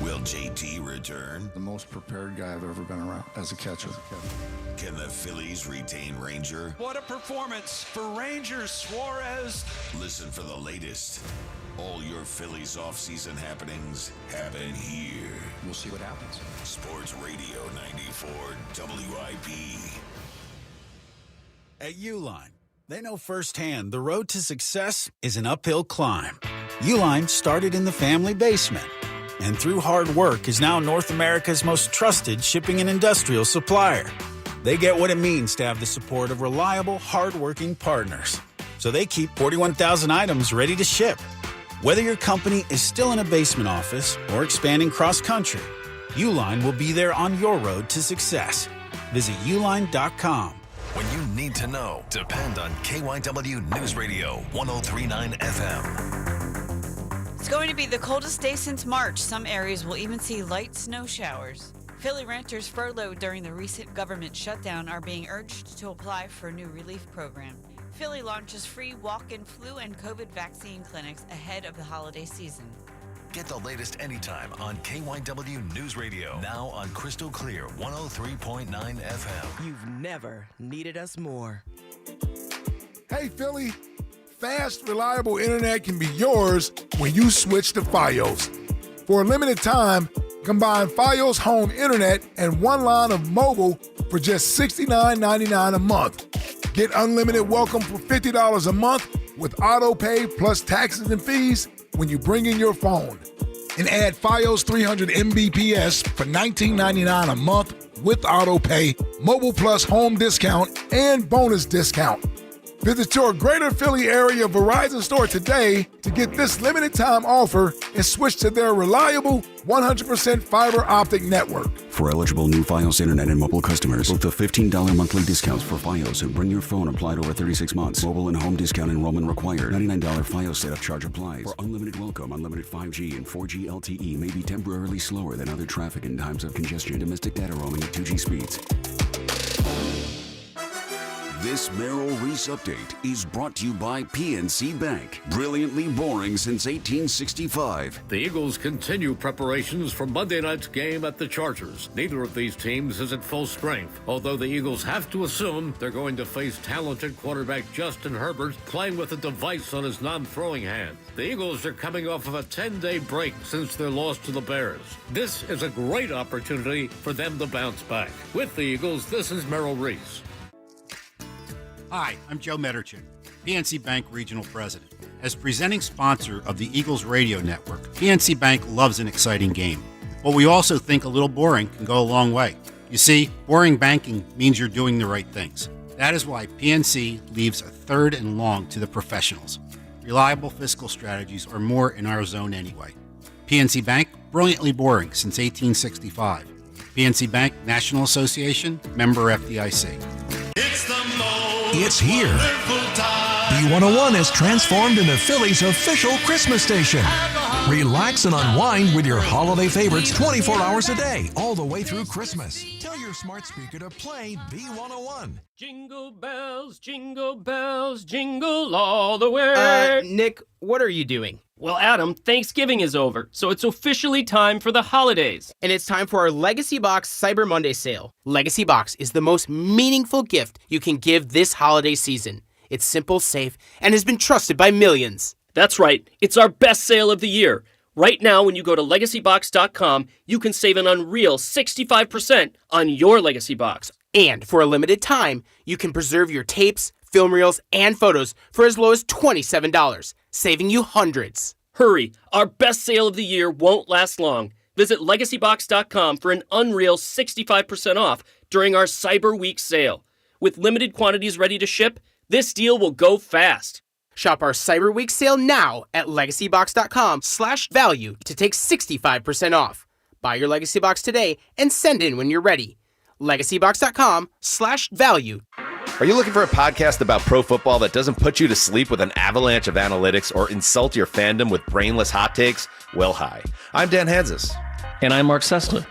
S3: Will JT return?
S6: The most prepared guy I've ever been around as a catcher.
S3: Can the Phillies retain Ranger?
S33: What a performance for Rangers, Suarez.
S3: Listen for the latest. All your Phillies offseason happenings happen here.
S6: We'll see what happens.
S3: Sports Radio 94 WIP.
S10: At Uline, they know firsthand the road to success is an uphill climb. Uline started in the family basement, and through hard work is now North America's most trusted shipping and industrial supplier. They get what it means to have the support of reliable, hard-working partners. So they keep 41,000 items ready to ship. Whether your company is still in a basement office or expanding cross-country, Uline will be there on your road to success. Visit uline.com.
S11: When you need to know, depend on KYW News Radio 103.9 FM.
S12: It's going to be the coldest day since March. Some areas will even see light snow showers. Philly renters furloughed during the recent government shutdown are being urged to apply for a new relief program. Philly launches free walk-in flu and COVID vaccine clinics ahead of the holiday season.
S11: Get the latest anytime on KYW News Radio. Now on Crystal Clear 103.9 FM.
S13: You've never needed us more.
S14: Hey, Philly. Fast, reliable internet can be yours when you switch to Fios. For a limited time, combine Fios home internet and one line of mobile for just $69.99 a month. Get unlimited welcome for $50 a month with auto pay plus taxes and fees when you bring in your phone. And add Fios 300 Mbps for $19.99 a month with auto pay, mobile plus home discount, and bonus discount. Visit your greater Philly area Verizon store today to get this limited time offer and switch to their reliable 100% fiber optic network.
S15: For eligible new Fios internet and mobile customers, book the $15 monthly discounts for Fios and bring your phone applied over 36 months. Mobile and home discount enrollment required. $99 Fios setup charge applies. For unlimited welcome, unlimited 5G and 4G LTE may be temporarily slower than other traffic in times of congestion. Domestic data roaming at 2G speeds.
S16: This Merrill Reese update is brought to you by PNC Bank. Brilliantly boring since 1865.
S17: The Eagles continue preparations for Monday night's game at the Chargers. Neither of these teams is at full strength, although the Eagles have to assume they're going to face talented quarterback Justin Herbert playing with a device on his non-throwing hand. The Eagles are coming off of a 10-day break since their loss to the Bears. This is a great opportunity for them to bounce back. With the Eagles, this is Merrill Reese.
S18: Hi, I'm Joe Mederchin, PNC Bank Regional President. As presenting sponsor of the Eagles Radio Network, PNC Bank loves an exciting game. But we also think a little boring can go a long way. You see, boring banking means you're doing the right things. That is why PNC leaves a third and long to the professionals. Reliable fiscal strategies are more in our zone anyway. PNC Bank, brilliantly boring since 1865. PNC Bank, National Association, member FDIC.
S21: It's here. B101 is transformed into Philly's official Christmas station. Relax and unwind with your holiday favorites 24 hours a day, all the way through Christmas. Tell your smart speaker to play B101.
S20: Jingle bells, jingle all the way.
S25: Nick, what are you doing?
S20: Well, Adam, Thanksgiving is over, so it's officially time for the holidays.
S25: And it's time for our Legacy Box Cyber Monday sale. Legacy Box is the most meaningful gift you can give this holiday season. It's simple, safe, and has been trusted by millions.
S20: That's right. It's our best sale of the year. Right now, when you go to LegacyBox.com, you can save an unreal 65% on your Legacy Box.
S25: And for a limited time, you can preserve your tapes, film reels, and photos for as low as $27, saving you hundreds.
S20: Hurry, our best sale of the year won't last long. Visit LegacyBox.com for an unreal 65% off during our Cyber Week sale. With limited quantities ready to ship, this deal will go fast.
S25: Shop our Cyber Week sale now at LegacyBox.com/value to take 65% off. Buy your Legacy Box today and send in when you're ready. LegacyBox.com/value.
S26: Are you looking for a podcast about pro football that doesn't put you to sleep with an avalanche of analytics or insult your fandom with brainless hot takes? Well, hi. I'm Dan Hansis.
S34: And I'm Mark Sessler.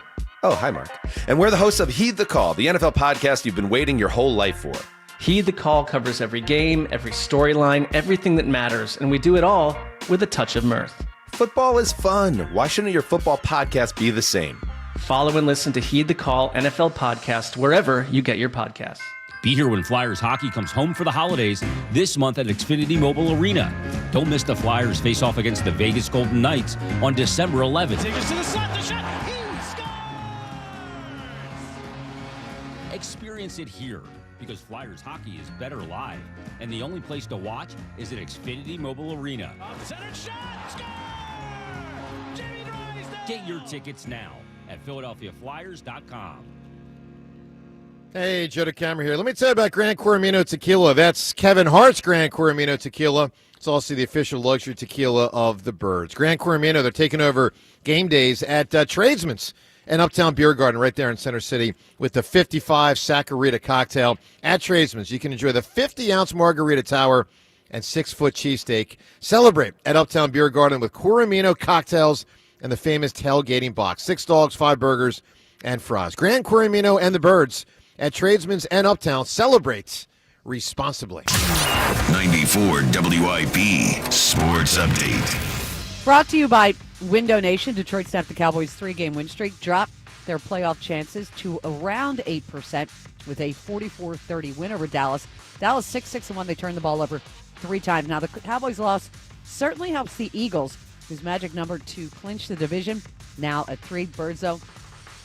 S26: Oh, hi, Mark. And we're the hosts of Heed the Call, the NFL podcast you've been waiting your whole life for.
S4: Heed the Call covers every game, every storyline, everything that matters, and we do it all with a touch of mirth.
S26: Football is fun. Why shouldn't your football podcast be the same?
S4: Follow and listen to Heed the Call NFL podcast wherever you get your podcasts.
S7: Be here when Flyers hockey comes home for the holidays this month at Xfinity Mobile Arena. Don't miss the Flyers face off against the Vegas Golden Knights on December 11th.
S8: Take us to the slot, the shot. He scores!
S7: Experience it here because Flyers hockey is better live, and the only place to watch is at Xfinity Mobile Arena.
S8: Center shot, score! Jamie Drysdale!
S7: Get your tickets now at PhiladelphiaFlyers.com.
S1: Hey, Joe DeCamera here. Let me tell you about Gran Coramino Tequila. That's Kevin Hart's Gran Coramino Tequila. It's also the official luxury tequila of the Birds. Gran Coramino, they're taking over game days at Tradesman's and Uptown Beer Garden right there in Center City with the 55 Saccharita cocktail at Tradesman's. You can enjoy the 50-ounce margarita tower and 6-foot cheesesteak. Celebrate at Uptown Beer Garden with Coramino cocktails and the famous tailgating box. 6 dogs, 5 burgers, and fries. Gran Coramino and the Birds at Tradesman's and Uptown celebrates responsibly.
S3: 94 WIP Sports Update.
S2: Brought to you by Window Nation. Detroit snapped the Cowboys' 3-game win streak, dropped their playoff chances to around 8% with a 44-30 win over Dallas. Dallas 6-6-1. They turned the ball over 3 times. Now, the Cowboys' loss certainly helps the Eagles, whose magic number to clinch the division, now at 3. Birds, though,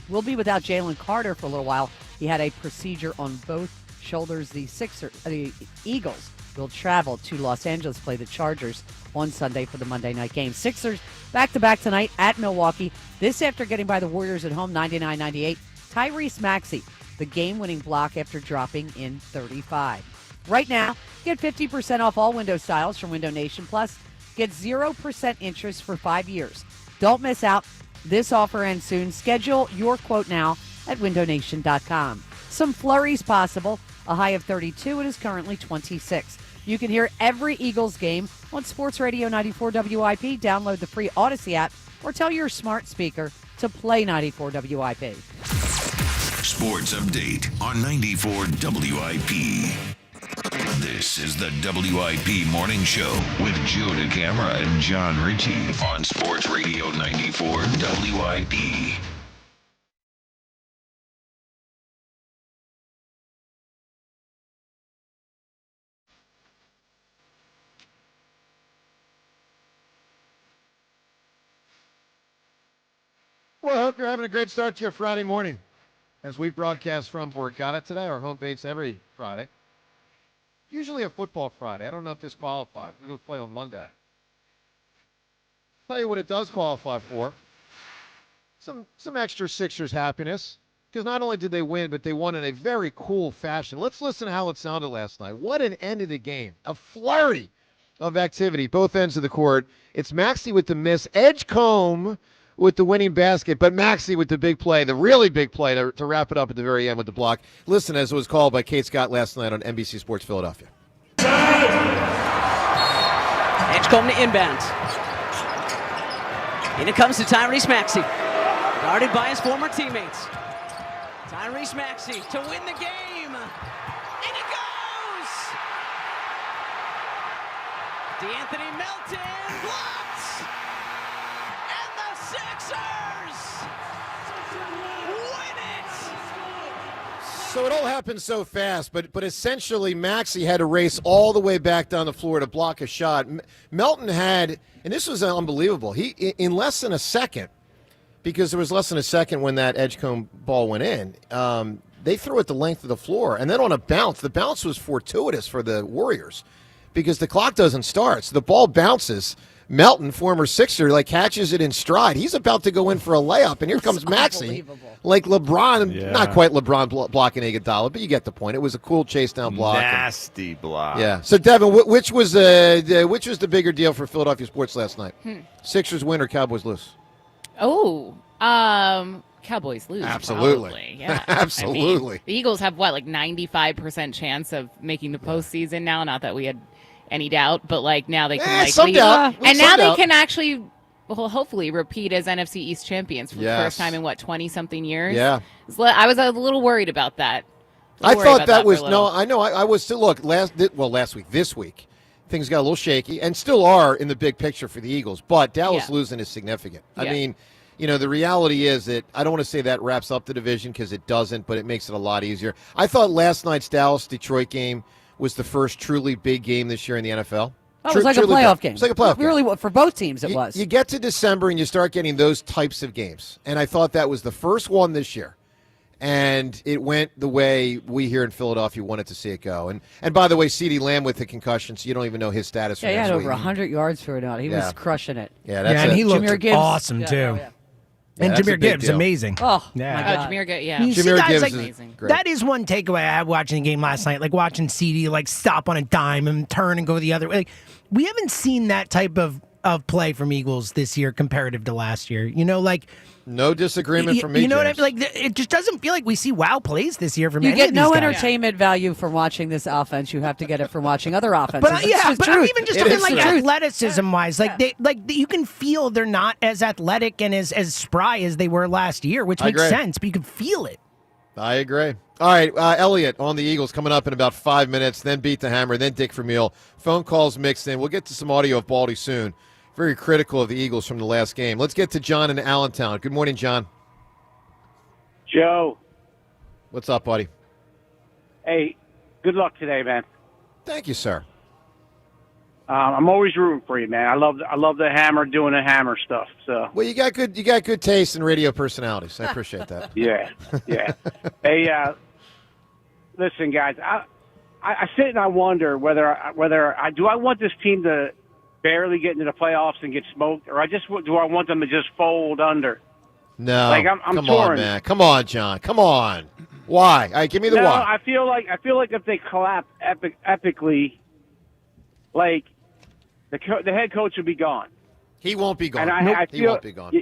S2: will be without Jalen Carter for a little while. He had a procedure on both shoulders. The Eagles will travel to Los Angeles to play the Chargers on Sunday for the Monday night game. Sixers back-to-back tonight at Milwaukee. This after getting by the Warriors at home 99-98. Tyrese Maxey, the game-winning block after dropping in 35. Right now, get 50% off all window styles from Window Nation. Plus, get 0% interest for 5 years. Don't miss out. This offer ends soon. Schedule your quote now at windownation.com. Some flurries possible. A high of 32. It is currently 26. You can hear every Eagles game on Sports Radio 94 WIP. Download the free Odyssey app or tell your smart speaker to play 94 WIP.
S3: Sports Update on 94 WIP. This is the WIP Morning Show with Joe DeCamera and John Ritchie on Sports Radio 94 WIP.
S1: Well, I hope you're having a great start to your Friday morning as we broadcast from Borgata today, our home base every Friday. Usually a football Friday. I don't know if this qualifies. We're going to play on Monday. Tell you what it does qualify for. Some extra Sixers happiness. Because not only did they win, but they won in a very cool fashion. Let's listen to how it sounded last night. What an end of the game. A flurry of activity, both ends of the court. It's Maxey with the miss. Edgecombe with the winning basket, but Maxey with the big play, the really big play to wrap it up at the very end with the block. Listen, as it was called by Kate Scott last night on NBC Sports Philadelphia.
S19: Edgecombe to inbound. In it comes to Tyrese Maxey, guarded by his former teammates. Tyrese Maxey to win the game. And it goes! DeAnthony Melton blocked! And the Sixers win it!
S1: So it all happened so fast, but essentially Maxey had to race all the way back down the floor to block a shot. Melton had, and this was unbelievable, he in less than a second, because there was less than a second when that Edgecombe ball went in, they threw it the length of the floor. And then on a bounce, the bounce was fortuitous for the Warriors because the clock doesn't start. So the ball bounces. Melton, former Sixer, catches it in stride. He's about to go in for a layup, and here comes Maxey. Like LeBron, not quite LeBron blocking Iguodala, but you get the point. It was a cool chase down block.
S26: Nasty block.
S1: Yeah. So Devin, which was the bigger deal for Philadelphia sports last night? Sixers win or Cowboys lose?
S22: Oh, Cowboys lose.
S1: Absolutely.
S22: Probably. Yeah.
S1: Absolutely.
S22: I mean, the Eagles have 95% chance of making the postseason now. Not that we had any doubt, but now they can
S1: some doubt.
S22: and now they can actually hopefully repeat as NFC East champions for the first time in 20-something years.
S1: Yeah.
S22: I was a little worried about that.
S1: I thought that was I was still this week, things got a little shaky and still are in the big picture for the Eagles. But Dallas losing is significant. I mean, the reality is that I don't want to say that wraps up the division because it doesn't, but it makes it a lot easier. I thought last night's Dallas-Detroit game was the first truly big game this year in the NFL.
S2: Oh, it was like a playoff game.
S1: It's like a playoff game.
S2: Really, for both teams, it was.
S1: You get to December and you start getting those types of games. And I thought that was the first one this year. And it went the way we here in Philadelphia wanted to see it go. And by the way, CeeDee Lamb with the concussion, so you don't even know his status.
S2: Yeah, he had over 100 yards for it out. He was crushing it.
S1: Yeah,
S5: and he looked awesome, too. And Jahmyr Gibbs, amazing.
S2: Oh,
S5: yeah.
S2: my God.
S22: Jahmyr Gibbs, yeah.
S5: You see
S1: Jahmyr
S5: guys,
S1: Gibbs
S5: like,
S1: is great.
S5: that is one takeaway I had watching the game last night, like watching CD stop on a dime and turn and go the other way. Like, we haven't seen that type of play from Eagles this year comparative to last year.
S1: No disagreement from me.
S5: You know
S1: James.
S5: what I mean? Like, it just doesn't feel like we see wow plays this year from
S2: You
S5: any
S2: get
S5: of
S2: no
S5: these guys.
S2: entertainment value from watching this offense. You have to get it from watching other offenses.
S5: But
S2: It's
S5: I'm
S2: truth.
S5: even just
S2: It
S5: talking
S2: is
S5: like
S2: truth.
S5: athleticism wise, you can feel they're not as athletic and as spry as they were last year, which
S1: I
S5: makes
S1: agree.
S5: sense. But you can feel it.
S1: I agree. All right, Elliot on the Eagles coming up in about 5 minutes, then Beat the Hammer, then Dick Vermeil. Phone calls mixed in. We'll get to some audio of Baldy soon. Very critical of the Eagles from the last game. Let's get to John in Allentown. Good morning, John.
S6: Joe.
S1: What's up, buddy?
S6: Hey, good luck today, man.
S1: Thank you, sir.
S6: I'm always rooting for you, man. I love the Hammer doing the Hammer stuff. So
S1: Well, you got good taste in radio personalities. I appreciate that.
S6: yeah. Hey, listen, guys. I sit and I wonder whether do I want this team to barely get into the playoffs and get smoked, or do I want them to just fold under?
S1: No,
S6: Like, I'm
S1: come
S6: torn.
S1: on, man. Come on, John. Come on. Why? All right, give me the
S6: No,
S1: why.
S6: I feel like if they collapse epically, like the head coach would be gone.
S1: He won't be gone.
S6: And I
S1: He
S6: feel
S1: won't be gone.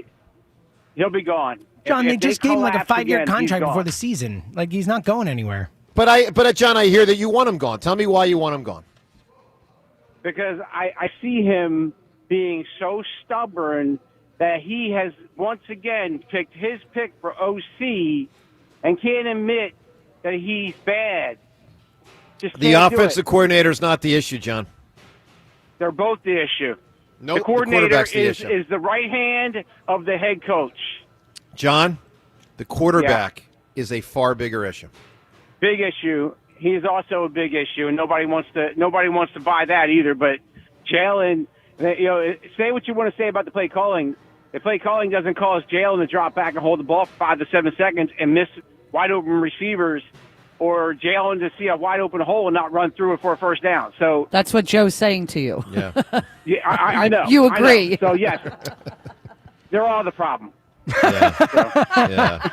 S6: He'll be gone.
S5: John,
S6: If
S5: they just gave him like a
S6: collapse
S5: 5-year
S6: again, he's
S5: contract
S6: gone.
S5: before the season. Like, he's not going anywhere.
S1: But John, I hear that you want him gone. Tell me why you want him gone.
S6: Because I see him being so stubborn that he has once again picked his pick for OC and can't admit that he's bad. Just
S1: The
S6: can't do
S1: offensive
S6: it.
S1: coordinator is not the issue, John.
S6: They're both the issue.
S1: No,
S6: the coordinator
S1: quarterback's the
S6: is
S1: issue.
S6: the right hand of the head coach.
S1: John, the quarterback is a far bigger issue.
S6: Big issue. He's also a big issue, and nobody wants to buy that either. But Jalen, say what you want to say about the play calling. The play calling doesn't cause Jalen to drop back and hold the ball for 5 to 7 seconds and miss wide open receivers, or Jalen to see a wide open hole and not run through it for a first down. So
S2: That's what Joe's saying to you.
S1: Yeah,
S6: yeah, I know.
S2: You
S6: I
S2: agree.
S6: know. So yes, they're all the problem.
S1: Yeah.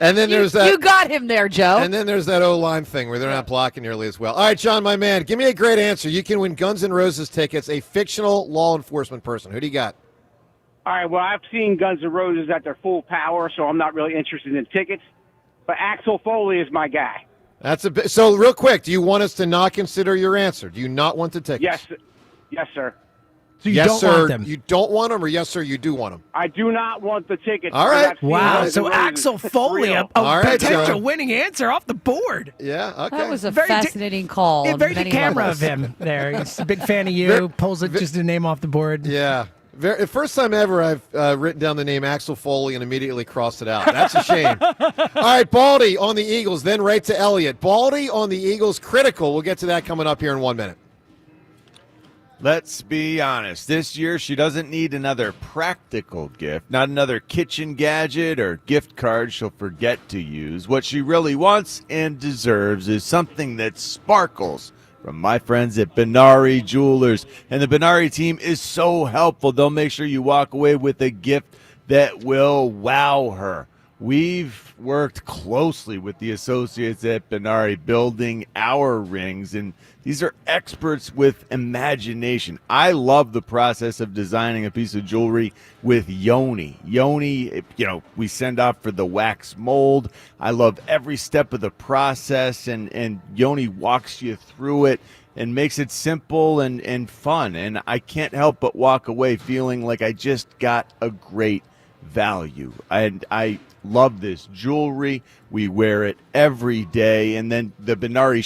S1: And then there's that.
S2: You got him there, Joe.
S1: And then there's that O-line thing where they're not blocking nearly as well. All right, John, my man, give me a great answer. You can win Guns N' Roses tickets, a fictional law enforcement person. Who do you got?
S6: All right, well, I've seen Guns N' Roses at their full power, so I'm not really interested in tickets. But Axel Foley is my guy.
S1: That's a bit. So real quick, do you want us to not consider your answer? Do you not want the tickets?
S6: Yes, sir.
S5: So you
S1: yes,
S5: don't
S1: sir.
S5: want them?
S1: You don't want them, or yes, sir, you do want them?
S6: I do not want the tickets.
S1: All right.
S6: because I've seen
S5: Wow.
S6: Guns N'
S5: So
S6: Roses.
S5: Axel Foley, a
S1: All right,
S5: potential
S1: Joe.
S5: winning answer off the board.
S1: Yeah, okay.
S2: That was a
S5: Very
S2: fascinating call.
S5: Yeah,
S2: on
S5: very
S2: many
S5: good camera
S2: levels.
S5: of him there. He's a big fan of you. Pulls it just a name off the board.
S1: Yeah. First time ever I've written down the name Axel Foley and immediately crossed it out. That's a shame. All right, Baldy on the Eagles, then right to Elliot. Baldy on the Eagles, critical. We'll get to that coming up here in 1 minute.
S9: Let's be honest. This year, she doesn't need another practical gift, not another kitchen gadget or gift card she'll forget to use. What she really wants and deserves is something that sparkles from my friends at Benari Jewelers. And the Benari team is so helpful. They'll make sure you walk away with a gift that will wow her. We've worked closely with the associates at Benari building our rings, and these are experts with imagination. I love the process of designing a piece of jewelry with Yoni. Yoni, we send off for the wax mold. I love every step of the process, and Yoni walks you through it. and makes it simple and fun. And I can't help but walk away feeling like I just got a great value. And I love this jewelry. We wear it every day. And then the Benari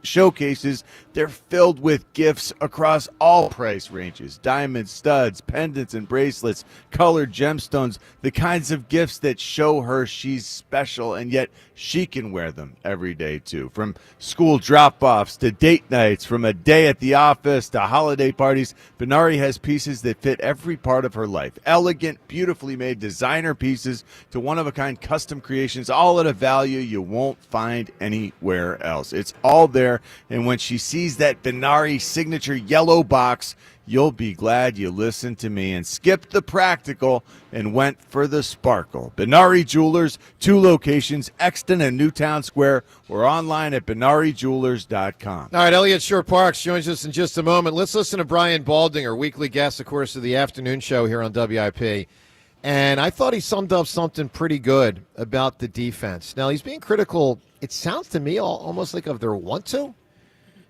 S9: showcases, they're filled with gifts across all price ranges. Diamond studs, pendants and bracelets, colored gemstones, the kinds of gifts that show her she's special, and yet she can wear them every day too. From school drop-offs to date nights, from a day at the office to holiday parties, Benari has pieces that fit every part of her life. Elegant, beautifully made designer pieces to one-of-a-kind custom creations, all at a value you won't find anywhere else. It's all there, and when she sees that Benari signature yellow box, you'll be glad you listened to me and skipped the practical and went for the sparkle. Benari Jewelers, 2 locations, Exton and Newtown Square, or online at BenariJewelers.com.
S1: All right, Elliot Shore Parks joins us in just a moment. Let's listen to Brian Baldinger, weekly guest, of course, of the afternoon show here on WIP. And I thought he summed up something pretty good about the defense. Now, he's being critical, it sounds to me, almost like of their want-to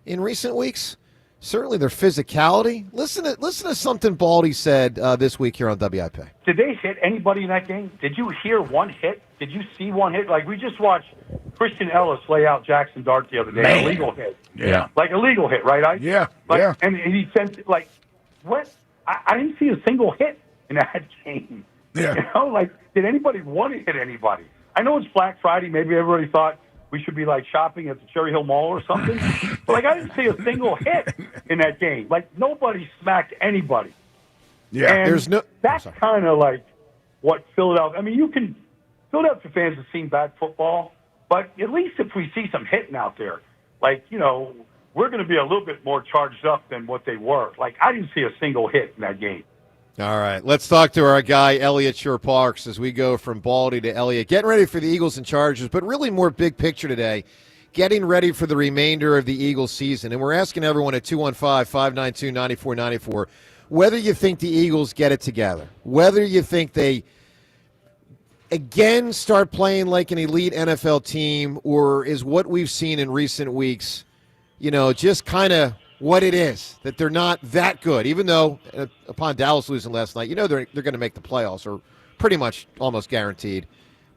S1: in recent weeks. Certainly their physicality. Listen to something Baldy said this week here on WIP.
S10: Did they hit anybody in that game? Did you hear one hit? Did you see one hit? Like, we just watched Christian Ellis lay out Jackson Dart the other day.
S14: Man.
S10: A legal hit.
S14: Yeah.
S10: Like a legal hit, right?
S14: Yeah,
S10: like,
S14: yeah.
S10: And he sent, like, what? I didn't see a single hit in that game.
S14: Yeah.
S10: You know, like, did anybody want to hit anybody? I know it's Black Friday. Maybe everybody thought we should be, like, shopping at the Cherry Hill Mall or something. But, like, I didn't see a single hit in that game. Like, nobody smacked anybody.
S14: Yeah.
S10: And that's kind of like what Philadelphia – I mean, Philadelphia fans have seen bad football, but at least if we see some hitting out there, like, you know, we're going to be a little bit more charged up than what they were. Like, I didn't see a single hit in that game.
S1: All right, let's talk to our guy, Elliot Shore-Parks, as we go from Baldy to Elliot. Getting ready for the Eagles and Chargers, but really more big picture today, getting ready for the remainder of the Eagles season. And we're asking everyone at 215-592-9494 whether you think the Eagles get it together, whether you think they, again, start playing like an elite NFL team, or is what we've seen in recent weeks, you know, just kind of what it is, that they're not that good, even though upon Dallas losing last night, you know they're going to make the playoffs, or pretty much almost guaranteed,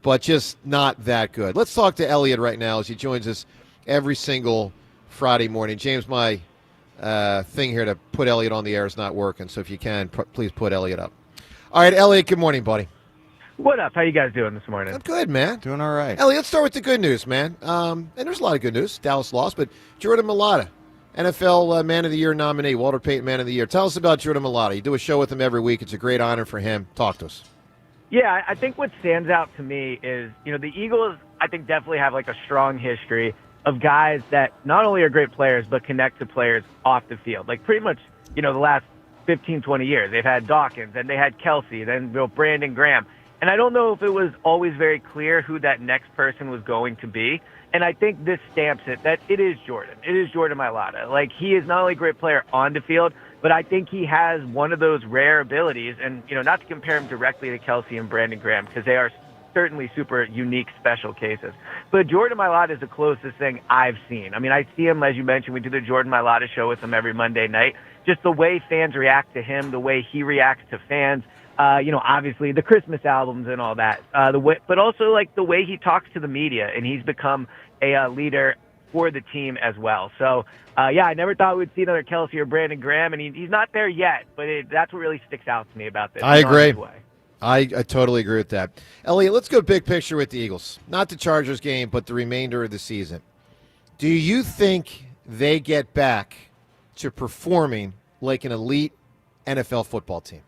S1: but just not that good. Let's talk to Elliot right now as he joins us every single Friday morning. James, my thing here to put Elliot on the air is not working, so if you can, please put Elliot up. All right, Elliot, good morning, buddy.
S11: What up? How you guys doing this morning?
S1: I'm good, man.
S9: Doing all right.
S1: Elliot, let's start with the good news, man. And there's a lot of good news. Dallas lost, but Jordan Mailata, NFL Man of the Year nominee, Walter Payton Man of the Year. Tell us about Jordan Mailata. You do a show with him every week. It's a great honor for him. Talk to us.
S11: Yeah, I think what stands out to me is, you know, the Eagles, I think, definitely have like a strong history of guys that not only are great players, but connect to players off the field. Like pretty much, you know, the last 15, 20 years. They've had Dawkins, and they had Kelsey, then Brandon Graham. And I don't know if it was always very clear who that next person was going to be. And I think this stamps it, that it is Jordan. It is Jordan Mailata. Like, he is not only a great player on the field, but I think he has one of those rare abilities. And, you know, not to compare him directly to Kelsey and Brandon Graham, because they are certainly super unique special cases. But Jordan Mailata is the closest thing I've seen. I mean, I see him, as you mentioned, we do the Jordan Mailata show with him every Monday night. Just the way fans react to him, the way he reacts to fans. You know, obviously the Christmas albums and all that, but also like the way he talks to the media, and he's become a leader for the team as well. So, yeah, I never thought we'd see another Kelsey or Brandon Graham, and he's not there yet, but that's what really sticks out to me about this.
S1: I agree. I totally agree with that. Elliot, let's go big picture with the Eagles. Not the Chargers game, but the remainder of the season. Do you think they get back to performing like an elite NFL football team?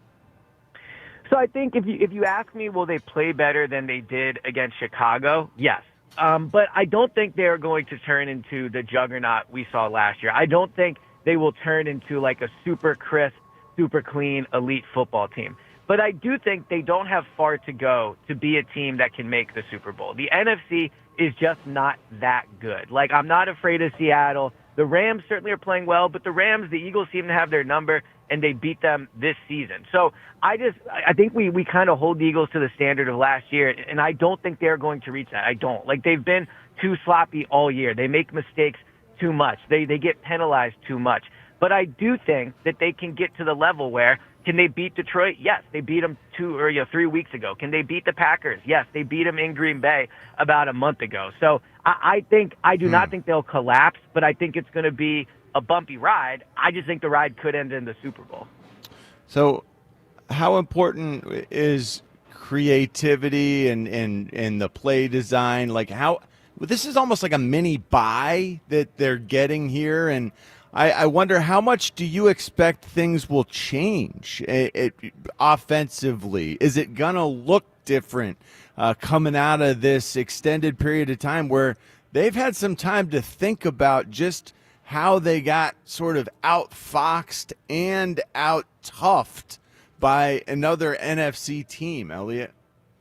S11: So I think if you ask me, will they play better than they did against Chicago? Yes. But I don't think they're going to turn into the juggernaut we saw last year. I don't think they will turn into like a super crisp, super clean, elite football team. But I do think they don't have far to go to be a team that can make the Super Bowl. The NFC is just not that good. Like, I'm not afraid of Seattle. The Rams certainly are playing well, but the Eagles seem to have their number, and they beat them this season. So I think we kind of hold the Eagles to the standard of last year, and I don't think they're going to reach that. I don't. Like, they've been too sloppy all year. They make mistakes too much. They get penalized too much. But I do think that they can get to the level where, can they beat Detroit? Yes, they beat them 3 weeks ago. Can they beat the Packers? Yes, they beat them in Green Bay about a month ago. So I do not think they'll collapse, but I think it's going to be a bumpy ride. I just think the ride could end in the Super Bowl.
S9: So how important is creativity and the play design? Like this is almost like a mini bye that they're getting here, and I wonder how much do you expect things will change offensively? Is it going to look different coming out of this extended period of time where they've had some time to think about just how they got sort of outfoxed and out-toughed by another NFC team, Elliot?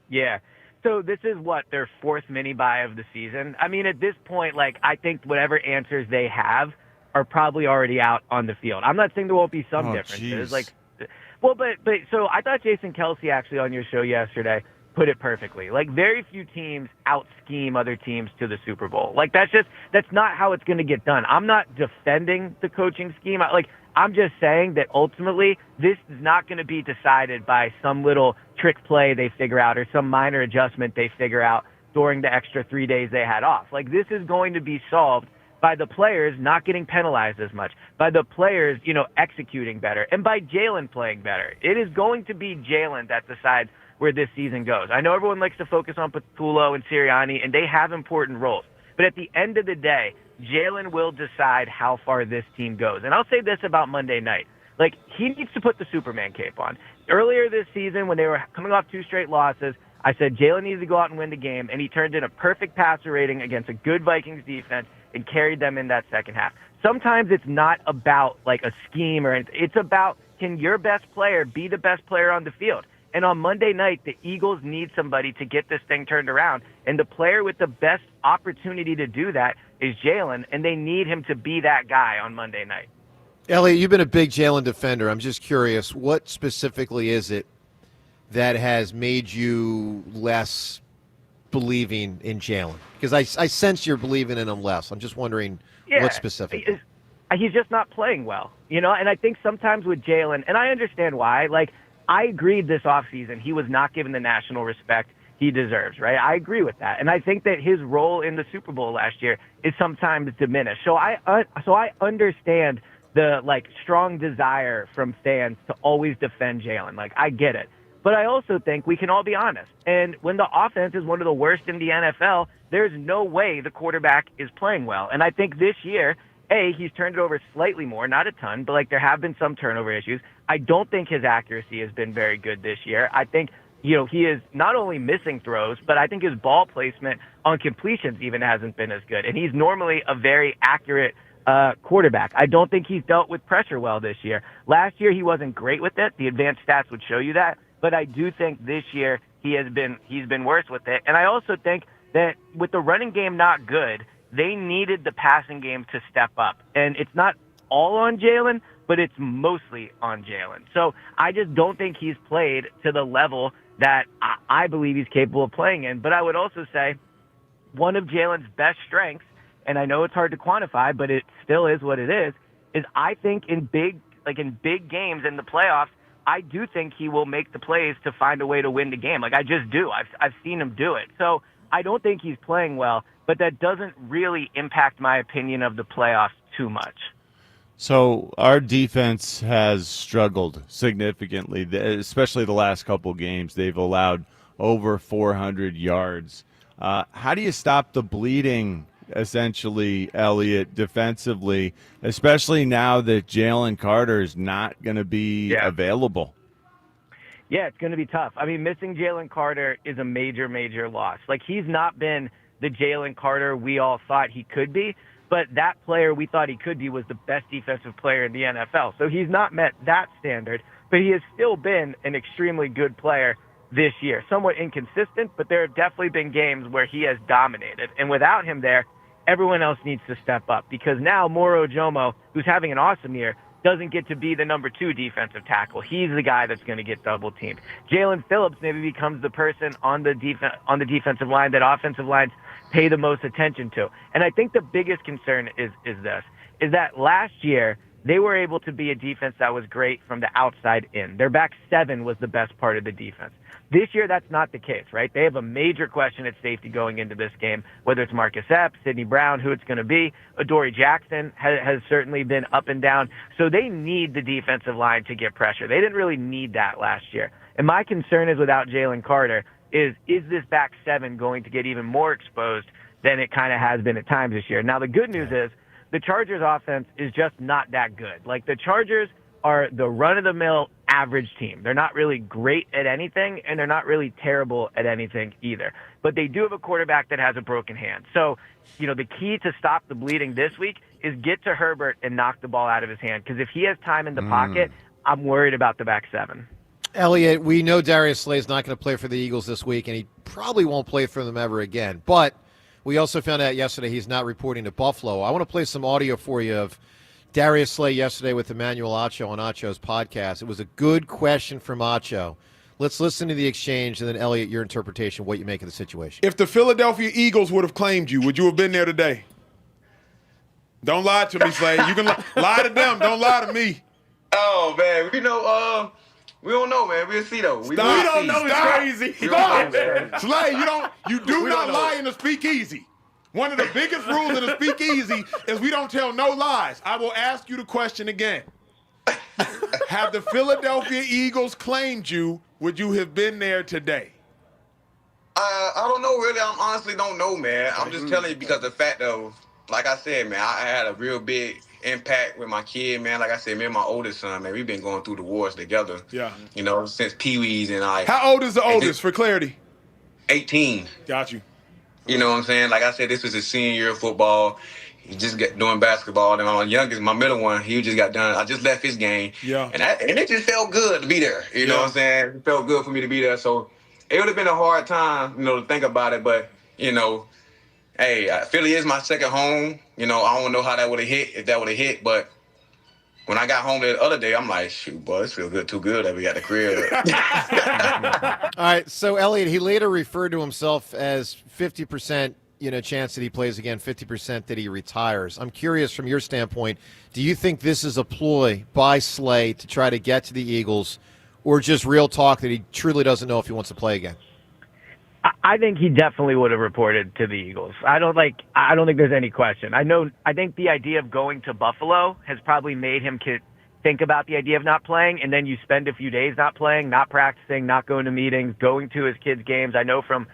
S11: Yeah. So this is their fourth mini bye of the season. I mean, at this point, I think whatever answers they have are probably already out on the field. I'm not saying there won't be some differences.
S9: Geez.
S11: But so I thought Jason Kelsey actually on your show yesterday put it perfectly. Very few teams out-scheme other teams to the Super Bowl. That's not how it's going to get done. I'm not defending the coaching scheme. I'm just saying that ultimately this is not going to be decided by some little trick play they figure out or some minor adjustment they figure out during the extra 3 days they had off. This is going to be solved by the players not getting penalized as much, by the players, executing better, and by Jalen playing better. It is going to be Jalen that decides where this season goes. I know everyone likes to focus on Patullo and Sirianni, and they have important roles. But at the end of the day, Jalen will decide how far this team goes. And I'll say this about Monday night. He needs to put the Superman cape on. Earlier this season, when they were coming off 2 straight losses, I said Jalen needs to go out and win the game, and he turned in a perfect passer rating against a good Vikings defense and carried them in that second half. Sometimes it's not about a scheme or anything. It's about, can your best player be the best player on the field? And on Monday night, the Eagles need somebody to get this thing turned around. And the player with the best opportunity to do that is Jalen, and they need him to be that guy on Monday night.
S1: Elliot, you've been a big Jalen defender. I'm just curious, what specifically is it that has made you less believing in Jalen? Because I sense you're believing in him less. I'm just wondering what specifically.
S11: He's just not playing well, and I think sometimes with Jalen, and I understand why, I agreed this offseason he was not given the national respect he deserves, right? I agree with that. And I think that his role in the Super Bowl last year is sometimes diminished. So I understand the strong desire from fans to always defend Jalen. I get it. But I also think we can all be honest. And when the offense is one of the worst in the NFL, there's no way the quarterback is playing well. And I think this year, he's turned it over slightly more, not a ton, but there have been some turnover issues. I don't think his accuracy has been very good this year. I think, he is not only missing throws, but I think his ball placement on completions even hasn't been as good. And he's normally a very accurate quarterback. I don't think he's dealt with pressure well this year. Last year, he wasn't great with it. The advanced stats would show you that. But I do think this year he's been worse with it. And I also think that with the running game not good, they needed the passing game to step up. And it's not all on Jalen, but it's mostly on Jalen. So I just don't think he's played to the level that I believe he's capable of playing in. But I would also say one of Jalen's best strengths, and I know it's hard to quantify, but it still is what it is I think in big games in the playoffs, I do think he will make the plays to find a way to win the game. I just do. I've seen him do it. So I don't think he's playing well, but that doesn't really impact my opinion of the playoffs too much.
S9: So our defense has struggled significantly, especially the last couple games. They've allowed over 400 yards. How do you stop the bleeding, essentially, Elliot, defensively, especially now that Jalen Carter is not going to be available?
S11: Yeah, it's going to be tough. I mean, missing Jalen Carter is a major, major loss. He's not been the Jalen Carter we all thought he could be, but that player we thought he could be was the best defensive player in the NFL. So he's not met that standard, but he has still been an extremely good player this year. Somewhat inconsistent, but there have definitely been games where he has dominated. And without him there, everyone else needs to step up, because now Moro Ojomo, who's having an awesome year, doesn't get to be the number 2 defensive tackle. He's the guy that's going to get double teamed. Jalen Phillips maybe becomes the person on the defensive line that offensive lines pay the most attention to. And I think the biggest concern is that last year they were able to be a defense that was great from the outside in. Their back 7 was the best part of the defense. This year, that's not the case, right? They have a major question at safety going into this game, whether it's Marcus Epps, Sidney Brown, who it's going to be. Adoree Jackson has certainly been up and down. So they need the defensive line to get pressure. They didn't really need that last year. And my concern is without Jalen Carter is this back 7 going to get even more exposed than it kind of has been at times this year? Now, the good news is the Chargers offense is just not that good. Like, the Chargers are the run-of-the-mill average team. They're not really great at anything, and they're not really terrible at anything either. But they do have a quarterback that has a broken hand. So, the key to stop the bleeding this week is get to Herbert and knock the ball out of his hand. Because if he has time in the pocket, I'm worried about the back 7.
S1: Elliot, we know Darius Slay is not going to play for the Eagles this week, and he probably won't play for them ever again. But we also found out yesterday he's not reporting to Buffalo. I want to play some audio for you of Darius Slay yesterday with Emmanuel Acho on Acho's podcast. It was a good question from Acho. Let's listen to the exchange, and then, Elliot, your interpretation, what you make of the situation.
S12: If the Philadelphia Eagles would have claimed you, would you have been there today? Don't lie to me, Slay. You can lie to them. Don't lie to me.
S13: Oh, man. We don't know, man. We'll see, though.
S12: We don't know. It's crazy.
S13: Stop.
S12: Slay, you do not lie in the speakeasy. One of the biggest rules in the speakeasy is we don't tell no lies. I will ask you the question again. Have the Philadelphia Eagles claimed you, would you have been there today?
S13: I don't know, really. I honestly don't know, man. I'm just telling you because the fact of, like I said, man, I had a real big impact with my kid, man. Like I said, me and my oldest son, man, we've been going through the wars together.
S12: Yeah.
S13: Since Pee-wees and I.
S12: How old is the oldest, for clarity?
S13: 18.
S12: Got you.
S13: You know what I'm saying? Like I said, this was his senior year of football. He just got doing basketball. Then my youngest, my middle one, he just got done. I just left his game.
S12: Yeah.
S13: And it just felt good to be there. You know what I'm saying? It felt good for me to be there. So it would have been a hard time, to think about it. But, hey, Philly is my second home. I don't know how that would have hit, if that would have hit. But when I got home the other day, I'm like, shoot, boy, this feels good, too good that we got the crib.
S1: All right, so, Elliot, he later referred to himself as 50%, chance that he plays again, 50% that he retires. I'm curious from your standpoint, do you think this is a ploy by Slay to try to get to the Eagles, or just real talk that he truly doesn't know if he wants to play again?
S11: I think he definitely would have reported to the Eagles. I don't think there's any question. I think the idea of going to Buffalo has probably made him think about the idea of not playing, and then you spend a few days not playing, not practicing, not going to meetings, going to his kids' games. I know from,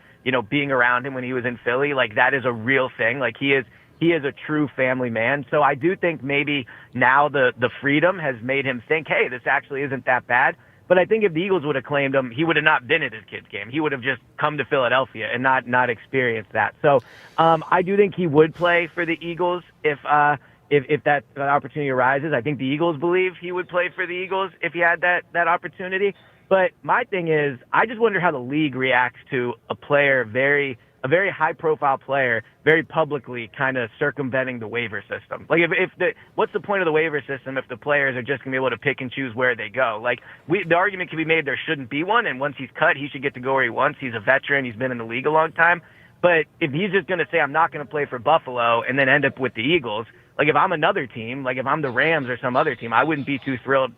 S11: being around him when he was in Philly, like that is a real thing. Like he is a true family man. So I do think maybe now the freedom has made him think, hey, this actually isn't that bad. But I think if the Eagles would have claimed him, he would have not been at his kid's game. He would have just come to Philadelphia and not experienced that. So I do think he would play for the Eagles if that opportunity arises. I think the Eagles believe he would play for the Eagles if he had that opportunity. But my thing is, I just wonder how the league reacts to a player, a very high-profile player, very publicly kind of circumventing the waiver system. Like, what's the point of the waiver system if the players are just going to be able to pick and choose where they go? Like, the argument can be made there shouldn't be one, and once he's cut, he should get to go where he wants. He's a veteran. He's been in the league a long time. But if he's just going to say, I'm not going to play for Buffalo, and then end up with the Eagles, like if I'm another team, like if I'm the Rams or some other team, I wouldn't be too thrilled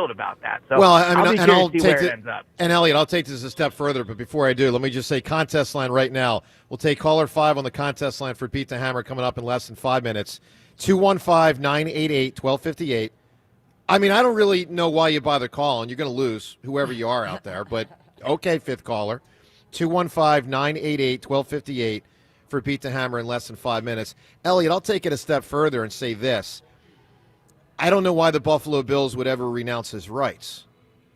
S11: about that. So I'll be curious to see where it ends up.
S1: And Elliot, I'll take this a step further, but before I do, let me just say contest line right now. We'll take caller 5 on the contest line for Beat the Hammer coming up in less than 5 minutes. 215-988-1258. I mean, I don't really know why you bother calling. You're going to lose, whoever you are out there. But, okay, fifth caller. 215-988-1258 for Beat the Hammer in less than 5 minutes. Elliot, I'll take it a step further and say this. I don't know why the Buffalo Bills would ever renounce his rights.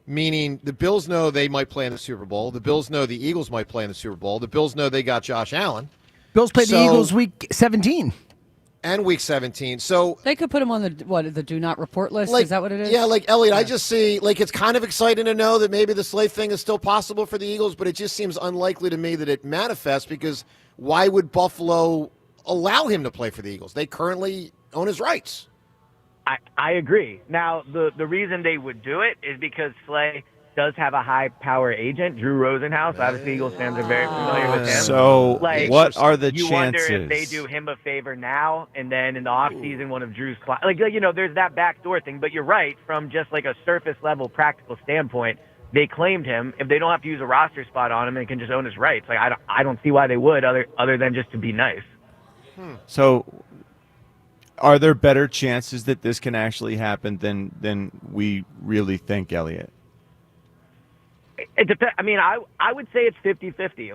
S1: Meaning the Bills know they might play in the Super Bowl. The Bills know the Eagles might play in the Super Bowl. The Bills know they got Josh Allen.
S5: Bills played the Eagles week 17.
S1: And week 17. So
S2: they could put him on the do not report list.
S1: Like,
S2: is that what it is?
S1: Yeah, like Elliot, I just see it's kind of exciting to know that maybe the Slay thing is still possible for the Eagles, but it just seems unlikely to me that it manifests because why would Buffalo allow him to play for the Eagles? They currently own his rights.
S11: I agree. Now, the reason they would do it is because Slay does have a high-power agent, Drew Rosenhaus. Obviously, Eagles fans are very familiar with him.
S9: So, what are the
S11: you
S9: chances?
S11: wonder if they do him a favor now, and then in the offseason, one of Drew's clients. There's that backdoor thing. But you're right, from just like a surface-level practical standpoint, they claimed him. If they don't have to use a roster spot on him, they can just own his rights. Like I don't see why they would, other than just to be nice.
S9: So, are there better chances that this can actually happen than we really think, Elliot?
S11: It depends. I mean, I would say it's 50-50.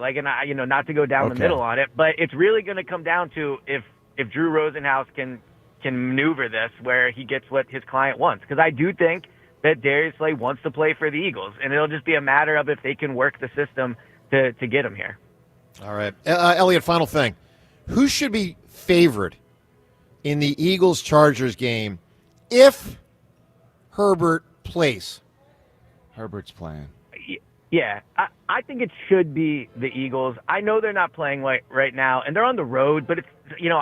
S11: Not to go down the middle on it, but it's really going to come down to if Drew Rosenhaus can maneuver this where he gets what his client wants. Because I do think that Darius Slay wants to play for the Eagles, and it'll just be a matter of if they can work the system to get him here.
S1: All right, Elliot. Final thing: who should be favored in the Eagles-Chargers game if Herbert plays?
S9: Herbert's playing.
S11: Yeah, I think it should be the Eagles. I know they're not playing right now, and they're on the road, but it's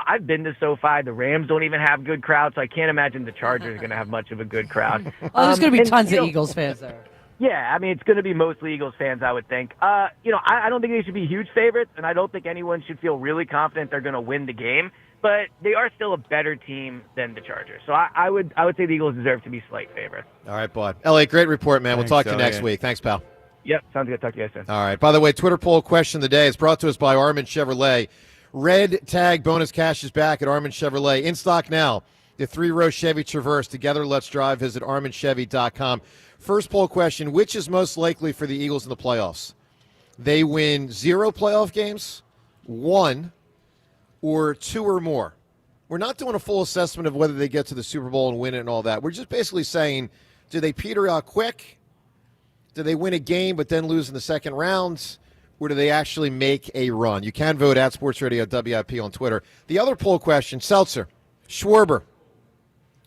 S11: I've been to SoFi. The Rams don't even have good crowds, so I can't imagine the Chargers are going to have much of a good crowd.
S2: There's going to be tons of Eagles fans there.
S11: Yeah, I mean, it's going to be mostly Eagles fans, I would think. I don't think they should be huge favorites, and I don't think anyone should feel really confident they're going to win the game, but they are still a better team than the Chargers. So I would say the Eagles deserve to be slight favorites.
S1: All right, bud. Elliot, great report, man.
S9: Thanks,
S1: we'll talk to you
S9: Elliot.
S1: next week. Thanks, pal.
S11: Yep, sounds good. Talk to you guys soon.
S1: All right. By the way, Twitter poll question of the day is brought to us by Armin Chevrolet. Red tag bonus cash is back at Armin Chevrolet. In stock now. The 3-row Chevy Traverse. Together, let's drive. Visit arminchevy.com. First poll question, which is most likely for the Eagles in the playoffs? They win 0 playoff games, 1, or 2 or more. We're not doing a full assessment of whether they get to the Super Bowl and win it and all that. We're just basically saying, do they peter out quick? Do they win a game but then lose in the second round? Or do they actually make a run? You can vote at Sports Radio WIP on Twitter. The other poll question, Seltzer, Schwarber,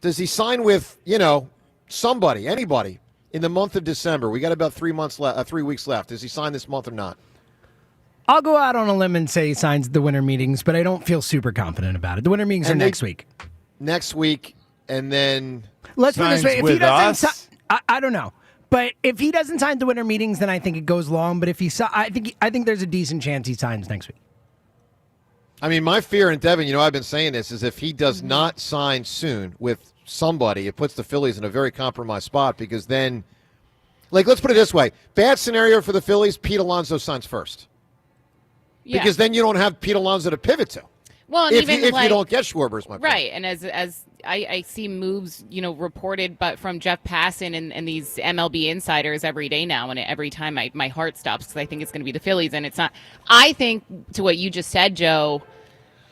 S1: does he sign with, somebody, anybody, in the month of December? We got about 3 weeks left. Does he sign this month or not?
S5: I'll go out on a limb and say he signs the winter meetings, but I don't feel super confident about it. The winter meetings are next week.
S1: Next week, and then
S5: let's put it this way: if he doesn't,
S1: us?
S5: I don't know. But if he doesn't sign the winter meetings, then I think it goes long. But if I think there's a decent chance he signs next week.
S1: I mean, my fear, and Devin, I've been saying this, is if he does not sign soon with somebody, it puts the Phillies in a very compromised spot because then, let's put it this way: bad scenario for the Phillies, Pete Alonso signs first.
S22: Yeah.
S1: Because then you don't have Pete Alonso to pivot to.
S22: Well, and
S1: if
S22: even
S1: you don't get Schwarber's, my point.
S22: Right, and as I see moves, reported, but from Jeff Passan and these MLB insiders every day now, and every time my heart stops because I think it's going to be the Phillies, and it's not. I think to what you just said, Joe,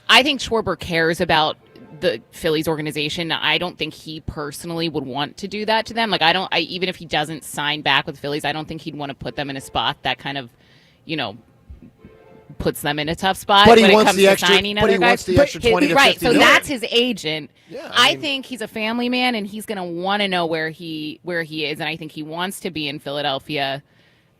S22: I think Schwarber cares about the Phillies organization. I don't think he personally would want to do that to them. Even if he doesn't sign back with the Phillies, I don't think he'd want to put them in a spot that kind of, puts them in a tough spot
S1: but
S22: when
S1: he
S22: it
S1: wants
S22: comes
S1: the
S22: to
S1: extra,
S22: signing
S1: but
S22: other
S1: he
S22: guys.
S1: wants the extra 20 to 50
S22: right, so
S1: million.
S22: that's his agent.
S1: Yeah,
S22: I think he's a family man, and he's going to want to know where he is, and I think he wants to be in Philadelphia.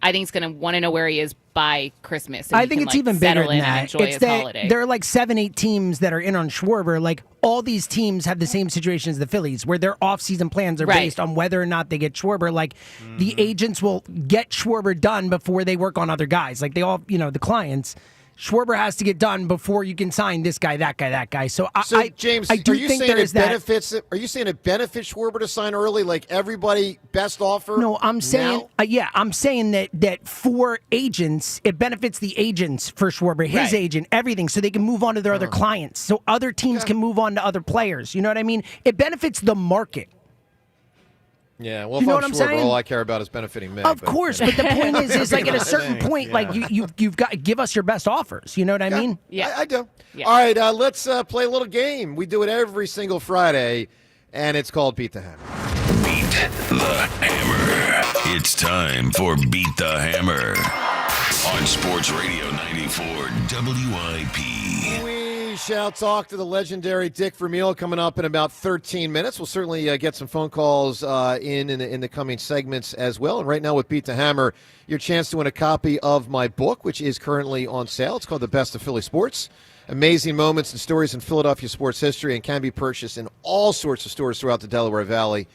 S22: I think he's going to want to know where he is by Christmas. So
S5: I think it's even bigger than that.
S22: Enjoy his holiday.
S5: There are 7-8 teams that are in on Schwarber. All these teams have the same situation as the Phillies, where their off-season plans are based on whether or not they get Schwarber. The agents will get Schwarber done before they work on other guys. They all, the clients. Schwarber has to get done before you can sign this guy, that guy, that guy. So
S1: James,
S5: I do
S1: are you
S5: think
S1: saying
S5: there is
S1: it benefits? Are you saying it benefits Schwarber to sign early? Everybody best offer?
S5: No, I'm saying I'm saying that for agents, it benefits the agents for Schwarber, his agent, everything, so they can move on to their other clients, so other teams can move on to other players. You know what I mean? It benefits the market.
S1: Yeah, well,
S5: you know
S1: if
S5: what I'm
S1: Schwarber,
S5: saying?
S1: all I care about is benefiting me.
S5: Of course, but the point is at a certain point, you've got to give us your best offers. You know what I mean?
S1: Yeah, I do. Yeah. All right, let's play a little game. We do it every single Friday, and it's called Beat the Hammer.
S3: Beat the Hammer. It's time for Beat the Hammer on Sports Radio 94 WIP.
S1: We shall talk to the legendary Dick Vermeil coming up in about 13 minutes. We'll certainly get some phone calls in the coming segments as well. And right now with Beat the Hammer, your chance to win a copy of my book, which is currently on sale. It's called The Best of Philly Sports. amazing moments and stories in Philadelphia sports history and can be purchased in all sorts of stores throughout the Delaware Valley,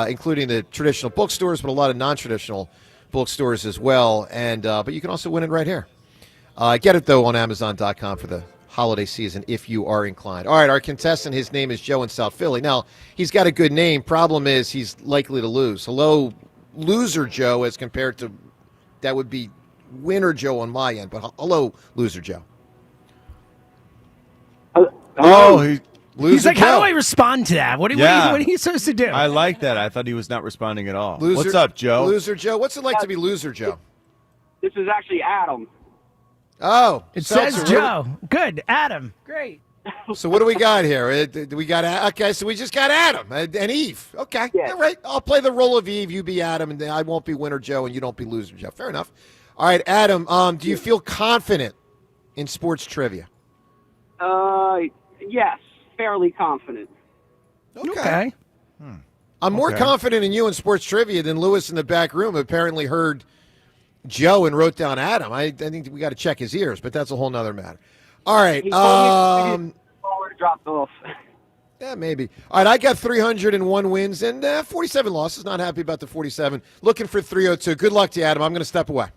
S1: including the traditional bookstores, but a lot of non-traditional bookstores as well. And but you can also win it right here. Get it, though, on Amazon.com for the holiday season if you are inclined. All right, our contestant, his name is Joe in South Philly. Now, he's got a good name. Problem is he's likely to lose. Hello, loser Joe, as compared to that would be winner Joe on my end. But hello, loser Joe.
S5: He's like, how do I respond to that? What are you supposed to do?
S9: I like that. I thought he was not responding at all.
S1: Loser,
S9: What's up, Joe?
S1: Loser Joe. What's it like to be loser Joe?
S6: This is actually Adam.
S1: Oh,
S5: it says Joe. Good, Adam. Great.
S1: So what do we got here? We got so we just got Adam and Eve. Okay, all right. I'll play the role of Eve. You be Adam, and I won't be winner Joe, and you don't be loser Joe. Fair enough. All right, Adam. Do you feel confident in sports trivia?
S6: Yes, fairly confident.
S5: Okay.
S1: I'm more confident in you in sports trivia than Lewis in the back room apparently heard Joe and wrote down Adam. I think we got to check his ears, but that's a whole nother matter. All right.
S6: Dropped off.
S1: Yeah, maybe. All right, I got 301 wins and 47 losses. Not happy about the 47. Looking for 302. Good luck to you, Adam. I'm going to step away.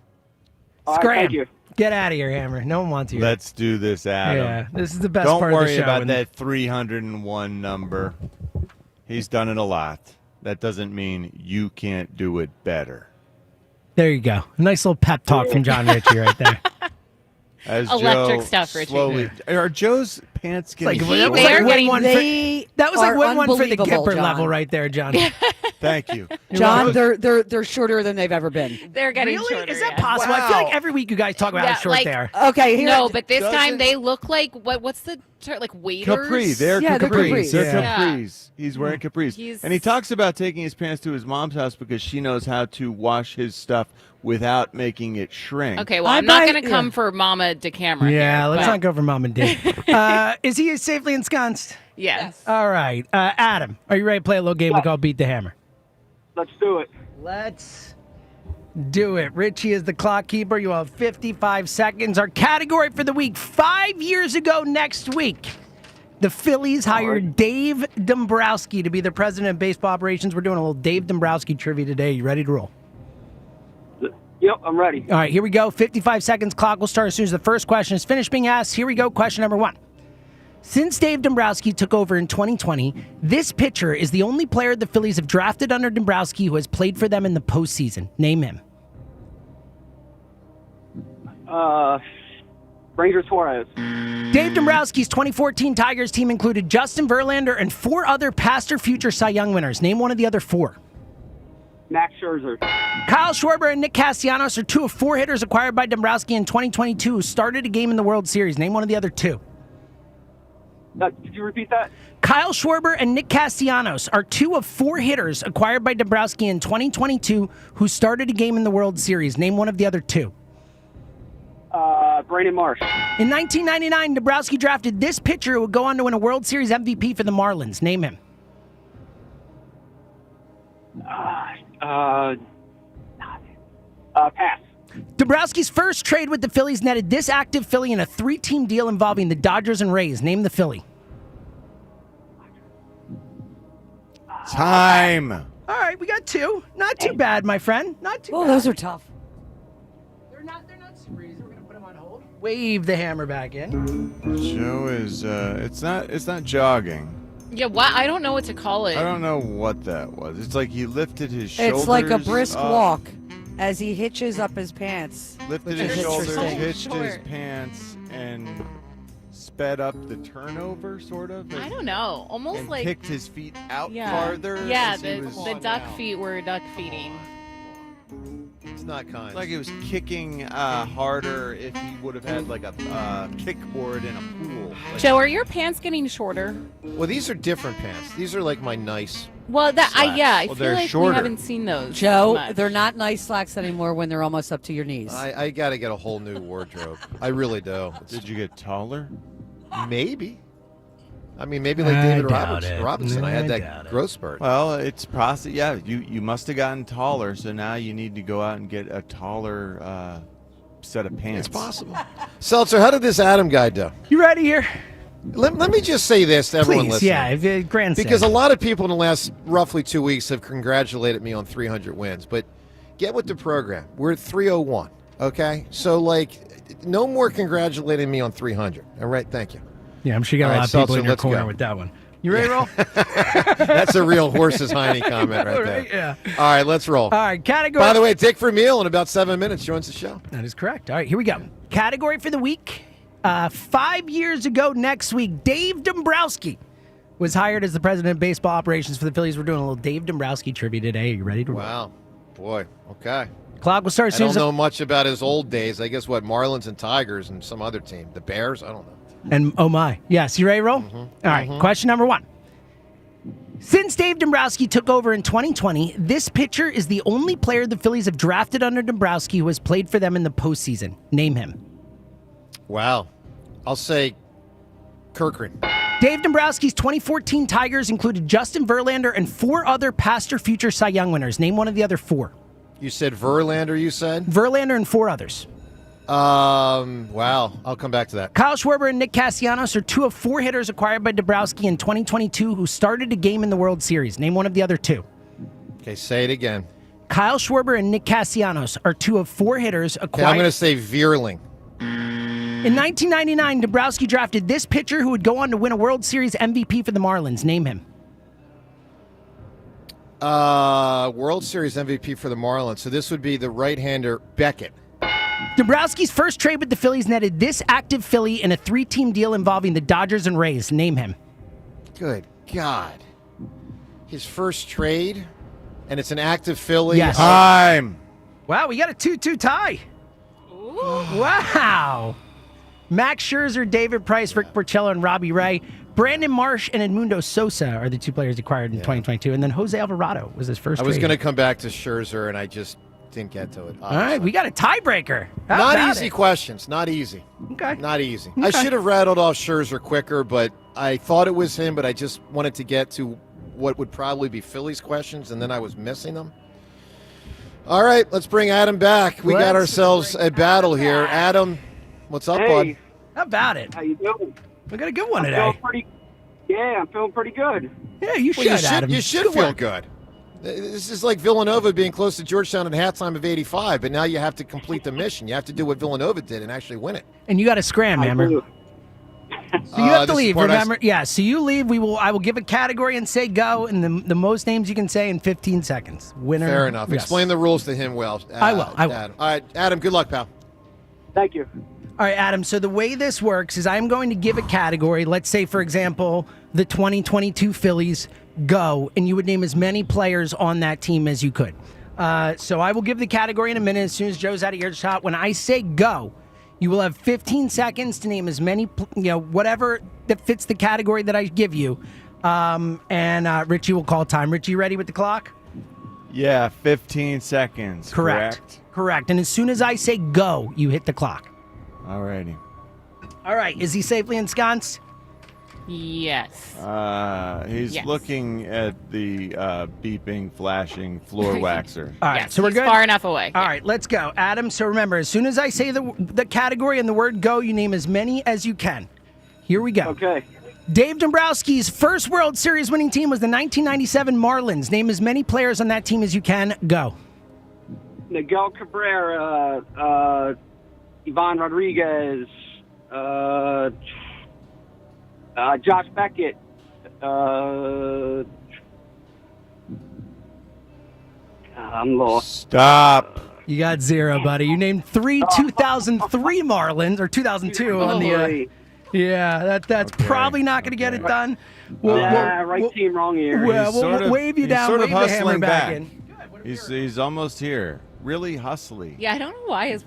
S5: Scram.
S6: Thank you.
S5: Get out of here, Hammer. No one wants you.
S9: Let's do this, Adam.
S5: Yeah, this is the best
S9: Don't
S5: part of the
S9: worry
S5: show.
S9: about that 301 number. He's done it a lot. That doesn't mean you can't do it better.
S5: There you go. A nice little pep talk from John Ritchie right there.
S9: As
S22: Electric
S9: Joe
S22: stuff, Richie.
S9: slowly, are Joe's pants getting
S5: that was like win one for the Kipper level right there, John.
S9: Thank you.
S2: John, they're shorter than they've ever been.
S22: They're getting
S5: Really?
S22: shorter.
S5: Is that
S22: yes.
S5: possible? I feel like every week you guys talk about how short they are.
S2: Okay,
S22: No, but this time they look like what's the like waiters?
S9: Capri. They're capris. They're
S22: Yeah.
S9: capris. He's wearing capris. And he talks about taking his pants to his mom's house because she knows how to wash his stuff without making it shrink.
S22: Okay, well, I'm not going to come for Mama DeCamera.
S5: Yeah,
S22: here,
S5: let's
S22: but-
S5: not go for Mom and Dad. Is he safely ensconced?
S22: Yes.
S5: All right. Adam, are you ready to play a little game we call Beat the Hammer?
S6: Let's do it.
S5: Let's do it. Richie is the clock keeper. You have 55 seconds. Our category for the week, 5 years ago next week, the Phillies hired Dave Dombrowski to be their president of baseball operations. We're doing a little Dave Dombrowski trivia today. You ready to roll?
S6: Yep, I'm ready.
S5: All right, here we go. 55 seconds. Clock will start as soon as the first question is finished being asked. Here we go. Question number 1. Since Dave Dombrowski took over in 2020, this pitcher is the only player the Phillies have drafted under Dombrowski who has played for them in the postseason. Name him.
S6: Ranger Suarez.
S5: Dave Dombrowski's 2014 Tigers team included Justin Verlander and 4 other past or future Cy Young winners. Name one of the other 4.
S6: Max Scherzer.
S5: Kyle Schwarber and Nick Castellanos are 2 of 4 hitters acquired by Dombrowski in 2022 who started a game in the World Series. Name one of the other 2.
S6: Could you repeat that?
S5: Kyle Schwarber and Nick Castellanos are 2 of 4 hitters acquired by Dombrowski in 2022 who started a game in the World Series. Name one of the other 2.
S6: Brandon Marsh.
S5: In 1999, Dombrowski drafted this pitcher who would go on to win a World Series MVP for the Marlins. Name him.
S6: Pass.
S5: Dombrowski's first trade with the Phillies netted this active Philly in a 3-team deal involving the Dodgers and Rays. Name the Philly.
S9: Time.
S5: All right, we got 2. Not too bad, my friend. Not too bad.
S2: Those are tough.
S5: They're not super easy. We're going to put them on hold. Wave the hammer back in.
S9: Joe is it's not jogging.
S22: Yeah, what? I don't know what to call it.
S9: I don't know what that was. It's like he lifted his shoulders.
S2: It's like a brisk
S9: up,
S2: walk as he hitches up his pants.
S9: Lifted
S2: which
S9: his
S2: is
S9: shoulders,
S2: interesting.
S9: hitched his pants, and sped up the turnover, sort of.
S22: I don't know. Almost
S9: and
S22: like
S9: kicked his feet out
S22: yeah.
S9: farther.
S22: Yeah,
S9: as he was-
S22: the duck feet were duck feeding.
S1: It's not kind.
S9: It's like he was kicking harder if he would have had like a kickboard in a pool. Like,
S22: Joe, are your pants getting shorter?
S1: Well, these are different pants. These are like my nice.
S22: Well, I
S1: Well,
S22: feel
S1: they're
S22: like
S1: shorter.
S22: we haven't seen those.
S2: Joe,
S22: much.
S2: they're not nice slacks anymore when they're almost up to your knees.
S1: I got to get a whole new wardrobe. I really do.
S9: Did you get taller?
S1: Maybe. I mean, maybe like
S5: I
S1: David
S5: doubt it.
S1: Robinson. I had
S5: I doubt
S1: that
S5: it.
S1: growth spurt.
S9: Well, it's process. Yeah, you must have gotten taller, so now you need to go out and get a taller set of pants.
S1: It's possible. Seltzer, how did this Adam guy do?
S5: You ready here?
S1: Let me just say this to everyone
S5: Please,
S1: listening.
S5: yeah, grandstand.
S1: Because a lot of people in the last roughly 2 weeks have congratulated me on 300 wins. But get with the program. We're at 301, okay? So, no more congratulating me on 300. All right, thank you.
S5: Yeah, I'm sure you got a lot of people in your corner with that one. You ready to roll?
S1: That's a real horse's hiney comment right there.
S5: Yeah.
S1: All right, let's roll.
S5: All right, category.
S1: By the way, Dick Vermeil in about 7 minutes joins the show.
S5: That is correct. All right, here we go. Category for the week. 5 years ago next week, Dave Dombrowski was hired as the president of baseball operations for the Phillies. We're doing a little Dave Dombrowski trivia today. Are you ready to roll?
S1: Wow. Boy, okay.
S5: Clock will start as
S1: I
S5: soon
S1: don't
S5: as
S1: know much about his old days. I guess Marlins and Tigers and some other team. The Bears? I don't know.
S5: And oh my. Yes, you ready to roll?
S1: Mm-hmm.
S5: All right, question number 1. Since Dave Dombrowski took over in 2020, this pitcher is the only player the Phillies have drafted under Dombrowski who has played for them in the postseason. Name him.
S1: Wow. I'll say Kirkran.
S5: Dave Dombrowski's 2014 Tigers included Justin Verlander and 4 other past or future Cy Young winners. Name one of the other 4.
S1: You said Verlander, you said?
S5: Verlander and 4 others.
S1: Wow. I'll come back to that.
S5: Kyle Schwarber and Nick Castellanos are 2 of 4 hitters acquired by Dombrowski in 2022 who started a game in the World Series. Name one of the other 2.
S1: Okay, say it again.
S5: Kyle Schwarber and Nick Castellanos are 2 of 4 hitters acquired.
S1: Okay, I'm going to say Veerling.
S5: In 1999, Dombrowski drafted this pitcher who would go on to win a World Series MVP for the Marlins. Name him.
S1: World Series MVP for the Marlins. So this would be the right-hander Beckett.
S5: Dombrowski's first trade with the Phillies netted this active Philly in a 3-team deal involving the Dodgers and Rays. Name him.
S1: Good God. His first trade, and it's an active Philly.
S5: Yes.
S9: Time.
S5: Wow, we got a 2-2 tie. Wow. Max Scherzer, David Price, Rick Porcello, and Robbie Ray. Brandon Marsh and Edmundo Sosa are the 2 players acquired in 2022. And then Jose Alvarado was his first
S1: I was
S5: trade.
S1: going to come back to Scherzer, and I just didn't get to it.
S5: All right, we got a tiebreaker. How
S1: Not
S5: about
S1: easy
S5: it?
S1: questions. Not easy.
S5: Okay.
S1: Not easy.
S5: Okay.
S1: I should have rattled off Scherzer quicker, but I thought it was him, but I just wanted to get to what would probably be Phillies questions, and then I was missing them. All right, let's bring Adam back. We got ourselves a battle here. Adam, what's up, bud?
S5: How about it?
S15: How you doing?
S5: We got a good one
S15: I'm
S5: today.
S15: feeling pretty good.
S5: Yeah, you should,
S1: Well,
S5: Adam.
S1: You should feel good. This is like Villanova being close to Georgetown at halftime of '85, but now you have to complete the mission. You have to do what Villanova did and actually win it.
S5: And you got to scram, remember? So you have to leave, remember? Yeah, so you leave. I will give a category and say go, and the most names you can say in 15 seconds. Winner.
S1: Fair enough.
S5: Yes.
S1: Explain the rules to him well.
S5: I will.
S1: Adam. All right, Adam, good luck, pal.
S15: Thank you.
S5: All right, Adam. So the way this works is I'm going to give a category. Let's say, for example, the 2022 Phillies go, and you would name as many players on that team as you could. So I will give the category in a minute as soon as Joe's out of earshot. When I say go, you will have 15 seconds to name as many, whatever that fits the category that I give you. And Richie will call time. Richie, you ready with the clock?
S9: Yeah, 15 seconds.
S5: Correct. And as soon as I say go, you hit the clock.
S9: Alrighty.
S5: All right. Is he safely ensconced?
S22: Yes.
S9: He's
S22: Yes.
S9: looking at the beeping, flashing floor waxer.
S5: All right, so we're
S22: he's
S5: good?
S22: far enough away.
S5: All right, let's go. Adam, so remember, as soon as I say the category and the word go, you name as many as you can. Here we go.
S15: Okay.
S5: Dave Dombrowski's first World Series winning team was the 1997 Marlins. Name as many players on that team as you can. Go.
S15: Miguel Cabrera, Ivan Rodriguez, Josh Beckett, I'm lost.
S9: Stop.
S5: You got 0, buddy. You named 3 2003 Marlins, or 2002 on the... yeah, that's probably not going to get it done.
S15: Right team, wrong year.
S5: We'll wave you down, wave the hammer back in.
S9: He's almost here. Really hustly.
S22: Yeah, I don't know why he's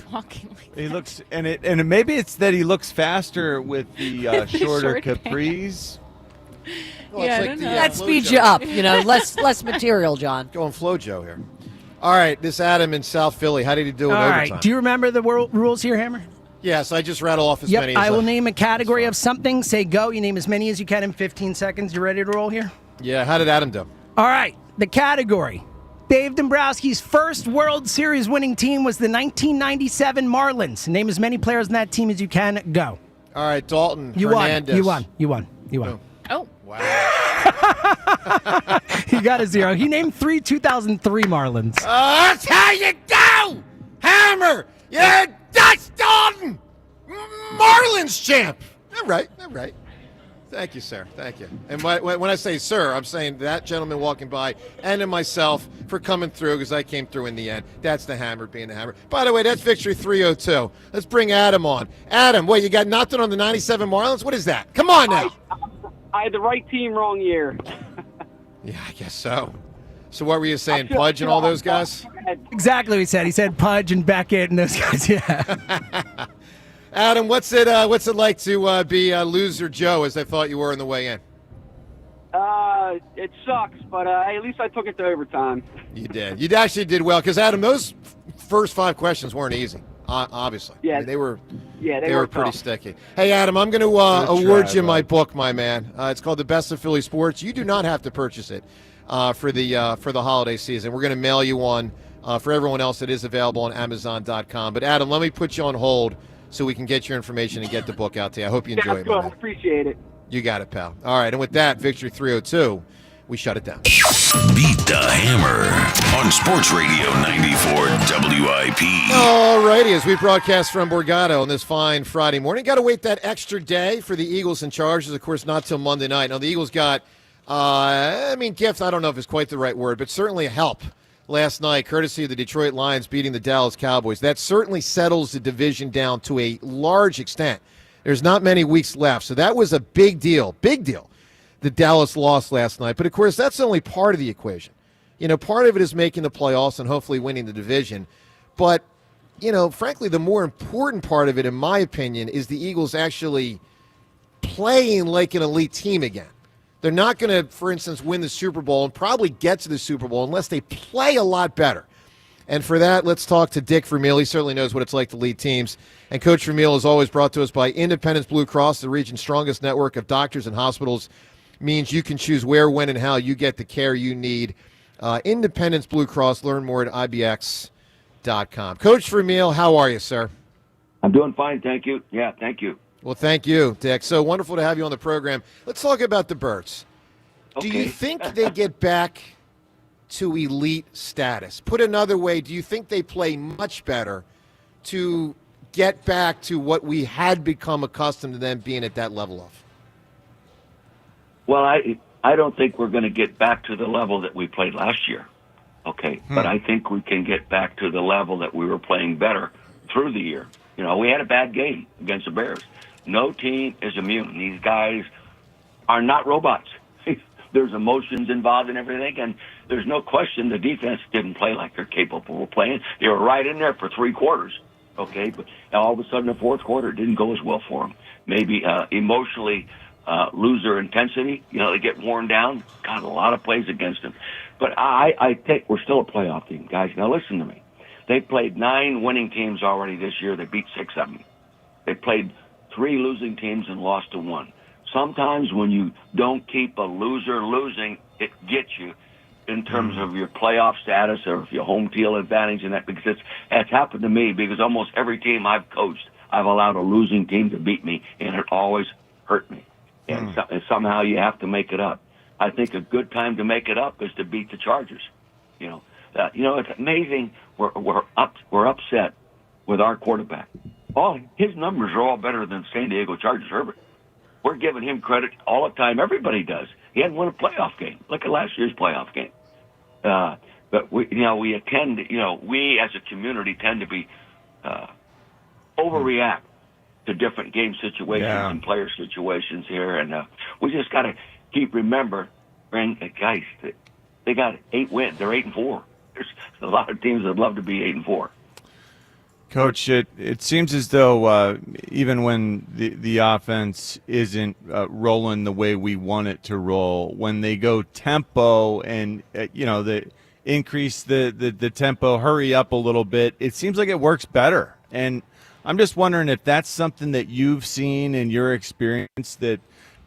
S22: walking like
S9: He looks, and maybe it's that he looks faster with the shorter
S22: short
S9: capris.
S1: Well,
S22: Yeah,
S1: it's
S22: I don't know.
S2: That speeds you up, less material, John.
S1: Going FloJo here. All right, this Adam in South Philly. How did he do in
S5: All
S1: overtime?
S5: right, do you remember the rules here, Hammer?
S1: Yes, I just rattle off as
S5: Yep,
S1: many as
S5: I will name a category of something. Say go. You name as many as you can in 15 seconds. You ready to roll here?
S1: Yeah, how did Adam do?
S5: All right, the category Dave Dombrowski's first World Series winning team was the 1997 Marlins. Name as many players in that team as you can. Go.
S1: All right, Dalton
S5: You
S1: Hernandez.
S5: won. You won.
S22: Oh.
S1: Wow.
S5: He got a 0. He named 3 2003 Marlins.
S1: That's how you go! Hammer! You're Dutch Dalton! Marlins champ! All right. Thank you, sir. Thank you. And when I say sir, I'm saying that gentleman walking by and to myself for coming through because I came through in the end. That's the Hammer being the Hammer. By the way, that's Victory 302. Let's bring Adam on. Adam, what, you got nothing on the 97 Marlins? What is that? Come on now.
S15: I had the right team wrong year.
S1: Yeah, I guess so. So what were you saying, Pudge and all those guys?
S5: Exactly what he said. He said Pudge and Beckett and those guys, yeah.
S1: Adam, what's it like to be loser Joe, as I thought you were on the way in?
S15: It sucks, but at least I took it to overtime.
S1: You did. You actually did well, because Adam, those first 5 questions weren't easy. Obviously,
S15: yeah,
S1: I mean, they were pretty
S15: tough.
S1: sticky. Hey, Adam, I'm going to award you my book, my man. It's called The Best of Philly Sports. You do not have to purchase it for the holiday season. We're going to mail you one. For everyone else, it is available on Amazon.com. But Adam, let me put you on hold so we can get your information and get the book out to you. I hope you enjoy it.
S15: Good. I appreciate it.
S1: You got it, pal. All right, and with that, Victory 302, we shut it down.
S3: Beat the Hammer on Sports Radio 94 WIP.
S1: All righty, as we broadcast from Borgata on this fine Friday morning, got to wait that extra day for the Eagles in Chargers. Of course, not till Monday night. Now, the Eagles got, gift, I don't know if it's quite the right word, but certainly a help last night, courtesy of the Detroit Lions beating the Dallas Cowboys. That certainly settles the division down to a large extent. There's not many weeks left, so that was a big deal. The Dallas lost last night. But, of course, that's only part of the equation. You know, part of it is making the playoffs and hopefully winning the division. But, you know, frankly, the more important part of it, in my opinion, is the Eagles actually playing like an elite team again. They're not going to, for instance, win the Super Bowl and probably get to the Super Bowl unless they play a lot better. And for that, let's talk to Dick Vermeil. He certainly knows what it's like to lead teams. And Coach Vermeil is always brought to us by Independence Blue Cross, the region's strongest network of doctors and hospitals. Means you can choose where, when, and how you get the care you need. Independence Blue Cross. Learn more at ibx.com. Coach Vermeil, how are you, sir?
S16: I'm doing fine, thank you. Yeah, thank you.
S1: Well, thank you, Dick. So wonderful to have you on the program. Let's talk about the Birds.
S16: Okay.
S1: Do you think they get back to elite status? Put another way, do you think they play much better to get back to what we had become accustomed to them being at that level of?
S16: Well, I don't think we're going to get back to the level that we played last year, okay? But I think we can get back to the level that we were playing better through the year. You know, we had a bad game against the Bears. No team is immune. These guys are not robots. There's emotions involved in everything, and there's no question the defense didn't play like they're capable of playing. They were right in there for 3 quarters, okay? But all of a sudden, the 4th quarter, it didn't go as well for them. Maybe emotionally lose their intensity. You know, they get worn down. Got a lot of plays against them. But I think we're still a playoff team, guys. Now, listen to me. They played 9 winning teams already this year. They beat 6 of them. They played 3 losing teams and lost to 1. Sometimes when you don't keep a loser losing, it gets you in terms of your playoff status or your home field advantage and that, because it's happened to me, because almost every team I've coached, I've allowed a losing team to beat me, and it always hurt me. And somehow you have to make it up. I think a good time to make it up is to beat the Chargers. You know, it's amazing. We're upset with our quarterback. His numbers are all better than San Diego Chargers Herbert. We're giving him credit all the time. Everybody does. He hadn't won a playoff game. Look at last year's playoff game. But we as a community tend to be overreact to different game situations and player situations here, and we just got to keep remembering, guys, they got 8 wins. They're 8-4. There's a lot of teams that love to be 8-4.
S9: Coach, it seems as though even when the offense isn't rolling the way we want it to roll, when they go tempo and they increase the tempo, hurry up a little bit, it seems like it works better. And I'm just wondering if that's something that you've seen in your experience, that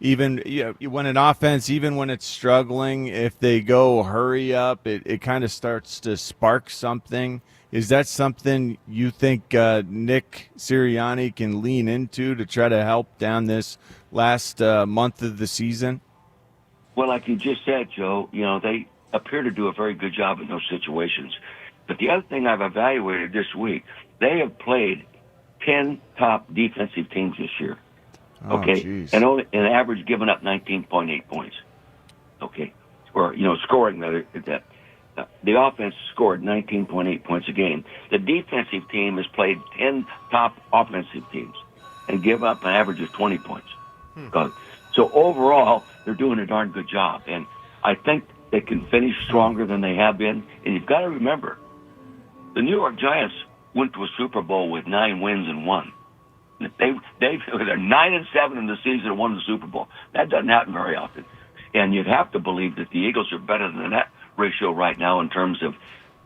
S9: even when an offense, even when it's struggling, if they go hurry up, it kind of starts to spark something. Is that something you think Nick Sirianni can lean into to try to help down this last month of the season?
S16: Well, like you just said, Joe, they appear to do a very good job in those situations. But the other thing I've evaluated this week, they have played 10 top defensive teams this year. Okay, and only an average giving up 19.8 points. Okay, or scoring that. The offense scored 19.8 points a game. The defensive team has played 10 top offensive teams and give up an average of 20 points. So overall, they're doing a darn good job, and I think they can finish stronger than they have been. And you've got to remember, the New York Giants went to a Super Bowl with 9 wins and 1. They're 9-7 in the season and won the Super Bowl. That doesn't happen very often. And you'd have to believe that the Eagles are better than that ratio right now in terms of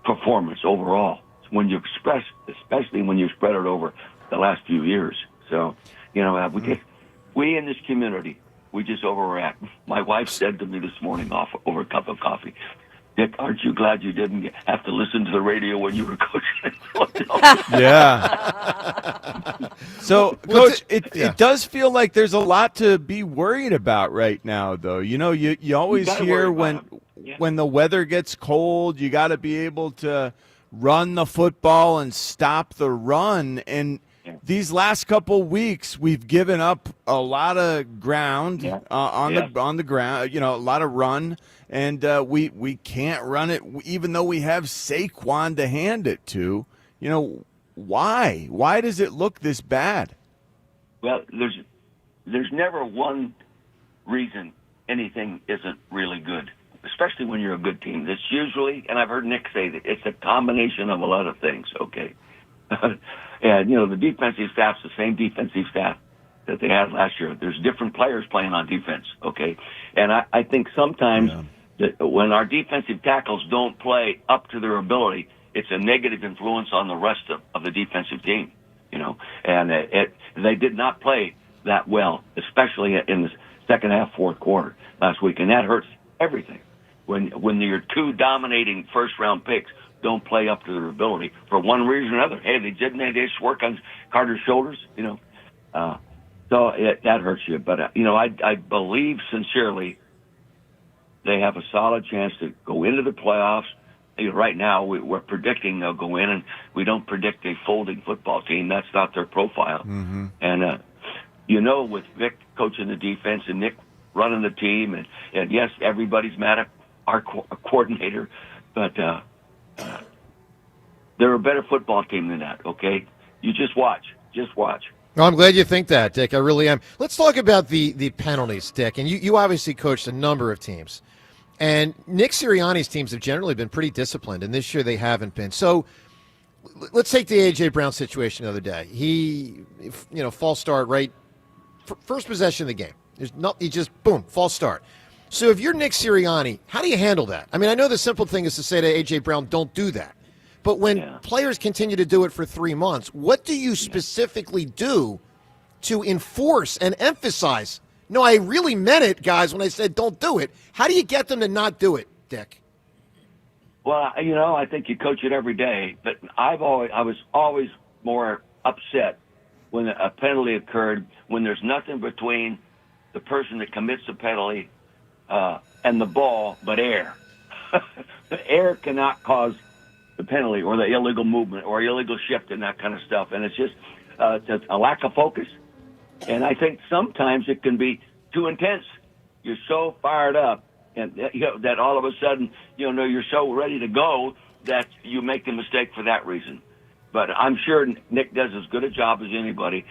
S16: performance overall, especially when you spread it over the last few years. So, we in this community, we just overreact. My wife said to me this morning over a cup of coffee, Dick, aren't you glad you didn't have to listen to the radio when you were coaching?
S9: Yeah. So, Coach, it does feel like there's a lot to be worried about right now, though. You always hear when the weather gets cold, you got to be able to run the football and stop the run. And these last couple weeks, we've given up a lot of ground on the ground. A lot of run. And we can't run it, even though we have Saquon to hand it to. Why? Why does it look this bad?
S16: Well, there's never one reason anything isn't really good, especially when you're a good team. It's usually, and I've heard Nick say that, it's a combination of a lot of things, okay? And, the defensive staff's the same defensive staff that they had last year. There's different players playing on defense, okay? And I think sometimes that when our defensive tackles don't play up to their ability, it's a negative influence on the rest of the defensive team, And they did not play that well, especially in the second half, fourth quarter last week, and that hurts everything. When your two dominating first-round picks don't play up to their ability for one reason or another. Hey, they just work on Carter's shoulders, so that hurts you. But, I believe sincerely they have a solid chance to go into the playoffs. Right now, we're predicting they'll go in, and we don't predict a folding football team. That's not their profile. Mm-hmm. And, with Vic coaching the defense and Nick running the team, and yes, everybody's mad at our coordinator, but they're a better football team than that, okay? You just watch. Just watch.
S1: Well, I'm glad you think that, Dick. I really am. Let's talk about the penalties, Dick. And you obviously coached a number of teams. And Nick Sirianni's teams have generally been pretty disciplined, and this year they haven't been. So let's take the A.J. Brown situation the other day. He, false start, right? First possession of the game. He just, boom, false start. So if you're Nick Sirianni, how do you handle that? I mean, I know the simple thing is to say to A.J. Brown, don't do that. But when players continue to do it for 3 months, what do you specifically do to enforce and emphasize, no, I really meant it, guys, when I said don't do it? How do you get them to not do it, Dick?
S16: Well, I think you coach it every day, but I was always more upset when a penalty occurred when there's nothing between the person that commits the penalty and the ball but air. The air cannot cause the penalty or the illegal movement or illegal shift and that kind of stuff. And it's just a lack of focus. And I think sometimes it can be too intense. You're so fired up and that all of a sudden, you're so ready to go that you make the mistake for that reason. But I'm sure Nick does as good a job as anybody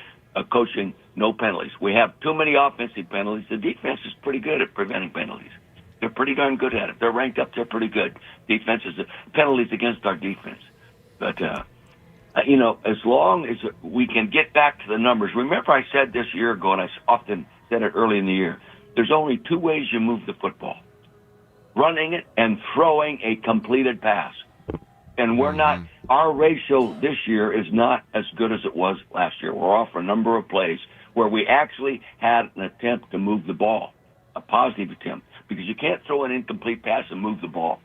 S16: coaching no penalties. We have too many offensive penalties. The defense is pretty good at preventing penalties. They're pretty darn good at it. They're ranked up there pretty good. Penalties against our defense. But, as long as we can get back to the numbers. Remember I said this a year ago, and I often said it early in the year, there's only 2 ways you move the football. Running it and throwing a completed pass. And we're not our ratio this year is not as good as it was last year. We're off a number of plays where we actually had an attempt to move the ball, a positive attempt, because you can't throw an incomplete pass and move the ball.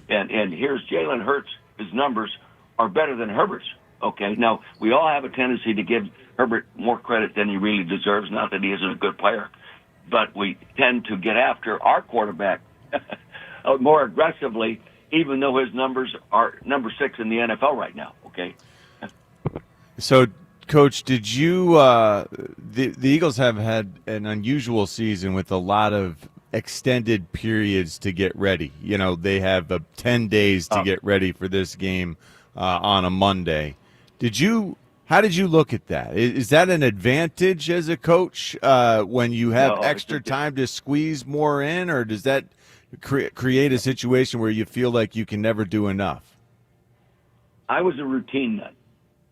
S16: And here's Jalen Hurts. His numbers are better than Herbert's. Okay, now we all have a tendency to give Herbert more credit than he really deserves, not that he isn't a good player, but we tend to get after our quarterback more aggressively, even though his numbers are number 6 in the NFL right now, okay?
S9: So, Coach, did you the Eagles have had an unusual season with a lot of extended periods to get ready. You know, they have 10 days to get ready for this game on a Monday. How did you look at that? Is that an advantage as a coach when you have extra time to squeeze more in, or does that create a situation where you feel like you can never do enough?
S16: I was a routine nut.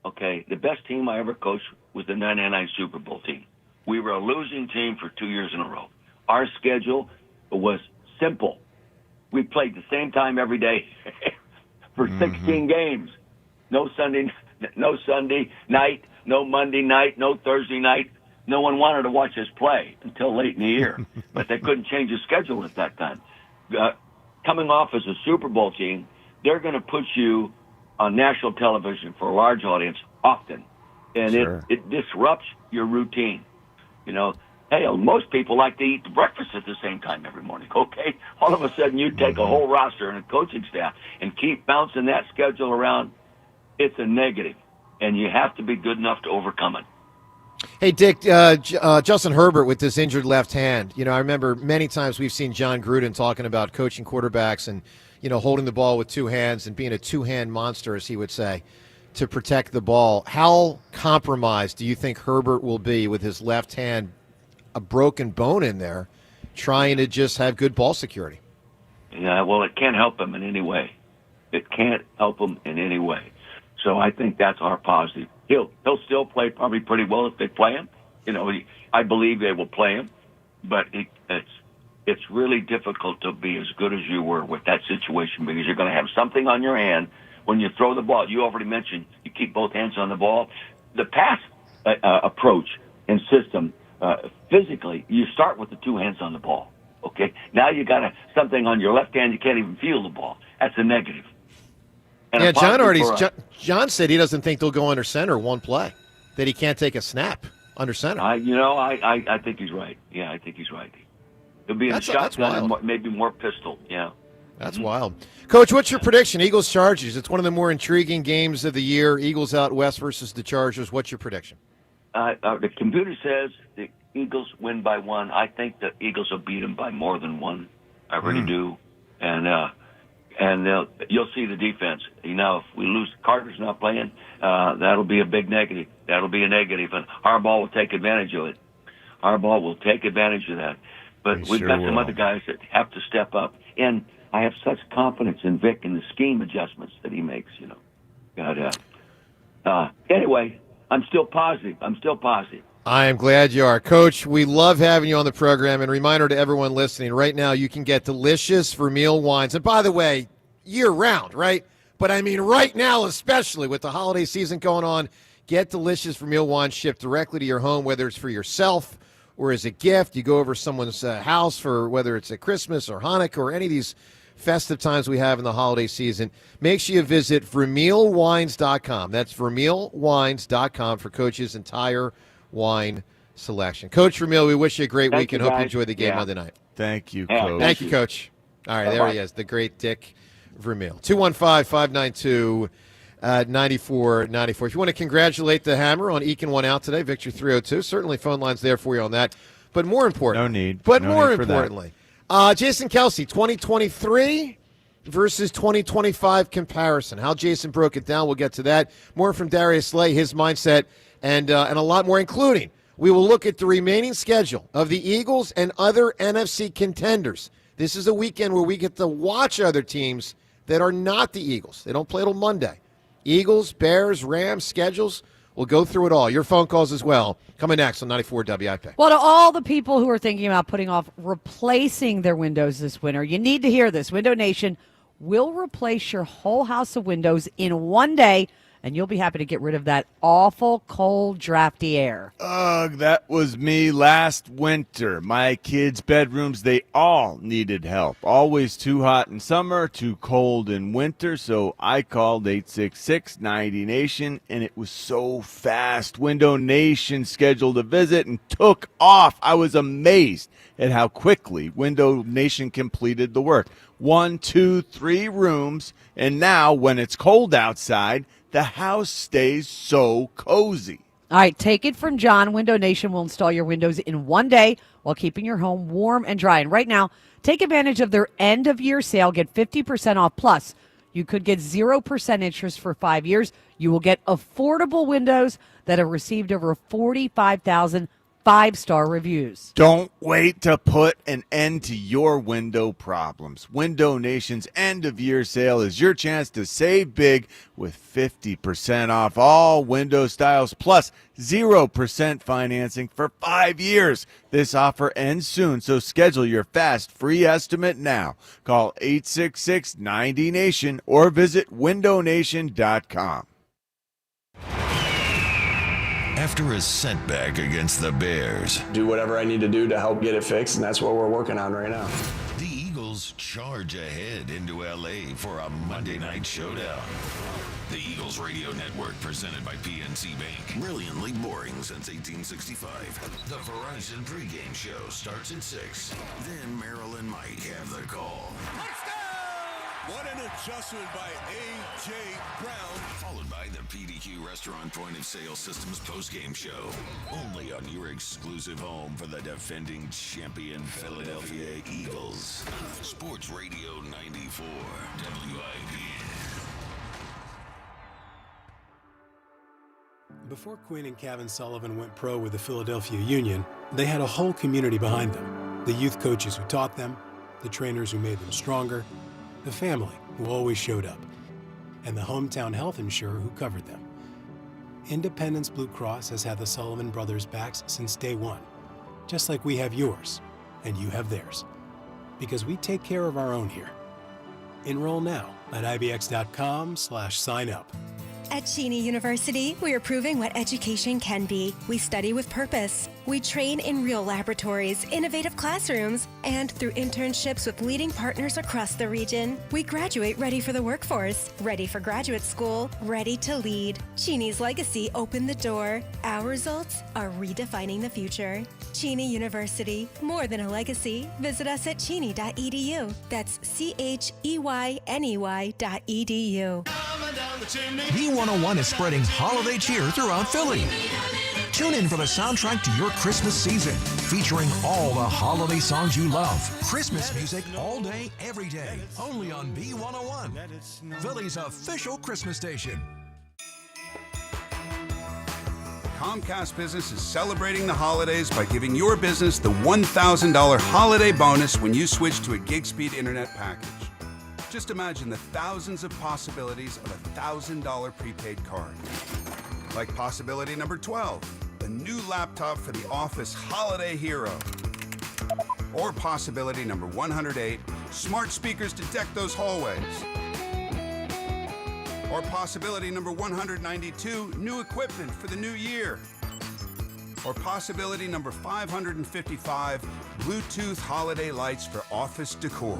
S16: Okay, the best team I ever coached was the 99 Super Bowl team. We were a losing team for 2 years in a row. Our schedule was simple. We played the same time every day for 16 games. No Sunday night, no Monday night, no Thursday night. No one wanted to watch us play until late in the year, but they couldn't change the schedule at that time. Coming off as a Super Bowl team, they're going to put you on national television for a large audience often, and it disrupts your routine. You know, hey, most people like to eat breakfast at the same time every morning, okay? All of a sudden you take a whole roster and a coaching staff and keep bouncing that schedule around. It's a negative, and you have to be good enough to overcome it.
S1: Hey, Dick, Justin Herbert with this injured left hand. You know, I remember many times we've seen John Gruden talking about coaching quarterbacks and, you know, holding the ball with two hands and being a two-hand monster, as he would say, to protect the ball. How compromised do you think Herbert will be with his left hand, a broken bone in there, trying to just have good ball security?
S16: Yeah, well, it can't help him in any way. It can't help him in any way. So I think that's our positive. He'll still play probably pretty well if they play him. You know, I believe they will play him, but it's really difficult to be as good as you were with that situation because you're going to have something on your hand when you throw the ball. You already mentioned you keep both hands on the ball. The pass approach and system, physically, you start with the two hands on the ball. Okay, now you got something on your left hand. You can't even feel the ball. That's a negative. And
S1: yeah, John said he doesn't think they'll go under center one play, that he can't take a snap under center.
S16: I think he's right. Yeah, I think he's right. It'll be in a shotgun and maybe more pistol. Yeah.
S1: That's wild. Coach, what's your prediction? Eagles-Chargers. It's one of the more intriguing games of the year. Eagles out west versus the Chargers. What's your prediction?
S16: The computer says the Eagles win by 1. I think the Eagles will beat them by more than 1. I really do. And you'll see the defense. You know, if we lose, Carter's not playing, that'll be a big negative. That'll be a negative, and Harbaugh will take advantage of it. Harbaugh will take advantage of that. But we've got some other guys that have to step up. And I have such confidence in Vic and the scheme adjustments that he makes, you know. But, anyway, I'm still positive.
S1: I am glad you are. Coach, we love having you on the program. And reminder to everyone listening, right now you can get delicious Vermeil wines. And by the way, year-round, right? But I mean right now especially with the holiday season going on, get delicious Vermeil wines shipped directly to your home, whether it's for yourself or as a gift. You go over someone's house for whether it's at Christmas or Hanukkah or any of these festive times we have in the holiday season. Make sure you visit VermeilWines.com. That's VermeilWines.com for Coach's entire wine selection. Coach Vermeil, we wish you a great week and hope you enjoy the game Monday night.
S9: Thank you, Coach.
S1: Thank you, Coach. All right, there he is, the great Dick Vermeil. 215-592-9494. If you want to congratulate the Hammer on eking one out today, Victory 302, certainly phone line's there for you on that. But more important.
S9: No need.
S1: But
S9: no
S1: more
S9: need
S1: importantly, Jason Kelce, 2023 versus 2025 comparison. How Jason broke it down, we'll get to that. More from Darius Slay, his mindset, and a lot more, including we will look at the remaining schedule of the Eagles and other NFC contenders. This is a weekend where we get to watch other teams that are not the Eagles. They don't play till Monday. Eagles, Bears, Rams, schedules. We'll go through it all. Your phone calls as well. Coming next on 94 WIP.
S2: Well, to all the people who are thinking about putting off replacing their windows this winter, you need to hear this. Window Nation, We'll replace your whole house of windows in one day, and you'll be happy to get rid of that awful, cold, drafty air.
S9: Ugh, that was me last winter. My kids' bedrooms, they all needed help. Always too hot in summer, too cold in winter, so I called 866-90-NATION, and it was so fast. Window Nation scheduled a visit and took off. I was amazed at how quickly Window Nation completed the work. 1, 2, 3 rooms, and now when it's cold outside, the house stays so cozy.
S2: All right, take it from John. Window Nation will install your windows in one day while keeping your home warm and dry. And right now, take advantage of their end-of-year sale. Get 50% off. Plus, you could get 0% interest for 5 years. You will get affordable windows that have received over 45,000 5-star reviews.
S9: Don't wait to put an end to your window problems. Window Nation's end-of-year sale is your chance to save big with 50% off all window styles plus 0% financing for 5 years. This offer ends soon, so schedule your fast free estimate now. Call 866-90-NATION or visit windownation.com.
S3: After a setback against the Bears,
S17: do whatever I need to do to help get it fixed, and that's what we're working on right now.
S3: the Eagles charge ahead into L.A. for a Monday night showdown. The Eagles Radio Network, presented by PNC Bank. Brilliantly boring since 1865. The Verizon pregame show starts at 6. Then Marilyn might have the call.
S8: What an adjustment by A.J. Brown.
S3: Followed by the PDQ Restaurant Point of Sale Systems postgame show. Only on your exclusive home for the defending champion Philadelphia Eagles. Sports Radio 94 WIP.
S18: Before Quinn and Kevin Sullivan went pro with the Philadelphia Union, they had a whole community behind them. The youth coaches who taught them, the trainers who made them stronger, the family who always showed up, and the hometown health insurer who covered them. Independence Blue Cross has had the Sullivan brothers' backs since day one, just like we have yours, and you have theirs, because we take care of our own here. Enroll now at ibx.com/sign up.
S19: At Cheney University, we are proving what education can be. We study with purpose. We train in real laboratories, innovative classrooms, and through internships with leading partners across the region. We graduate ready for the workforce, ready for graduate school, ready to lead. Cheney's legacy opened the door. Our results are redefining the future. Cheney University, more than a legacy. Visit us at cheney.edu. That's CHEYNEY.edu.
S20: B101 is spreading holiday cheer throughout Philly. Tune in for the soundtrack to your Christmas season, featuring all the holiday songs you love. Christmas music all day, every day, only on B101, Philly's official Christmas station.
S21: Comcast Business is celebrating the holidays by giving your business the $1,000 holiday bonus when you switch to a gig speed internet package. Just imagine the thousands of possibilities of a $1,000 prepaid card. Like possibility number 12, a new laptop for the office holiday hero. Or possibility number 108, smart speakers to deck those hallways. Or possibility number 192, new equipment for the new year. Or possibility number 555, Bluetooth holiday lights for office decor.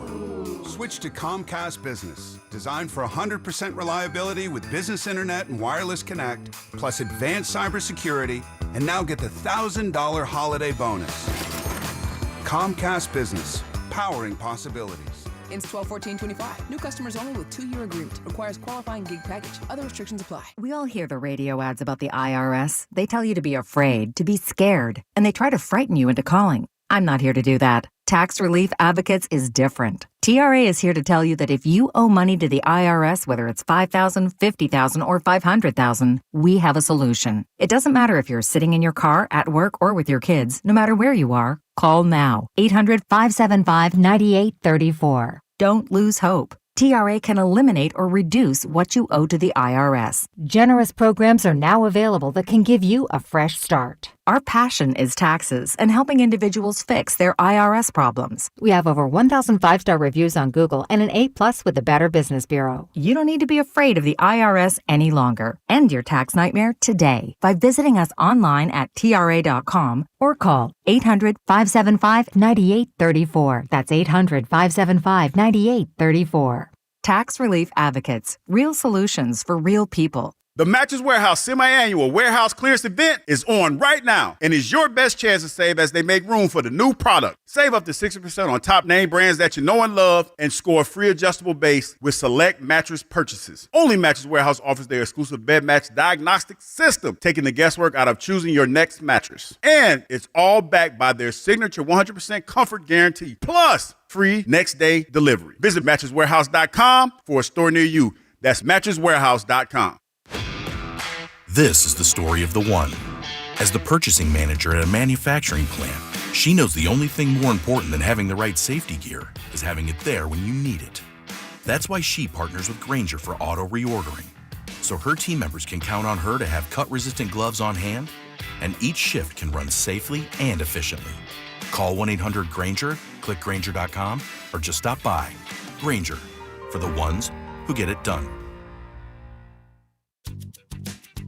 S21: Switch to Comcast Business, designed for 100% reliability with business internet and wireless connect, plus advanced cybersecurity, and now get the $1,000 holiday bonus. Comcast Business, powering possibilities.
S23: Ends 12/14/25. New customers only with 2-year agreement. Requires qualifying gig package. Other restrictions apply.
S24: We all hear the radio ads about the IRS. They tell you to be afraid, to be scared, and they try to frighten you into calling. I'm not here to do that. Tax Relief Advocates is different. TRA is here to tell you that if you owe money to the IRS, whether it's $5,000, $50,000, or $500,000, we have a solution. It doesn't matter if you're sitting in your car, at work, or with your kids. No matter where you are, call now. 800-575-9834. Don't lose hope. TRA can eliminate or reduce what you owe to the IRS. Generous programs are now available that can give you a fresh start. Our passion is taxes and helping individuals fix their IRS problems. We have over 1,000 five-star reviews on Google and an A+ with the Better Business Bureau. You don't need to be afraid of the IRS any longer. End your tax nightmare today by visiting us online at TRA.com or call 800-575-9834. That's 800-575-9834. Tax Relief Advocates. Real solutions for real people.
S4: The Mattress Warehouse semi-annual warehouse clearance event is on right now and is your best chance to save as they make room for the new product. Save up to 60% on top name brands that you know and love and score a free adjustable base with select mattress purchases. Only Mattress Warehouse offers their exclusive bed match diagnostic system, taking the guesswork out of choosing your next mattress. And it's all backed by their signature 100% comfort guarantee, plus free next day delivery. Visit mattresswarehouse.com for a store near you. That's mattresswarehouse.com.
S7: This is the story of the one. As the purchasing manager at a manufacturing plant, she knows the only thing more important than having the right safety gear is having it there when you need it. That's why she partners with Grainger for auto reordering, so her team members can count on her to have cut-resistant gloves on hand, and each shift can run safely and efficiently. Call 1-800-GRAINGER, click Grainger.com, or just stop by. Grainger, for the ones who get it done.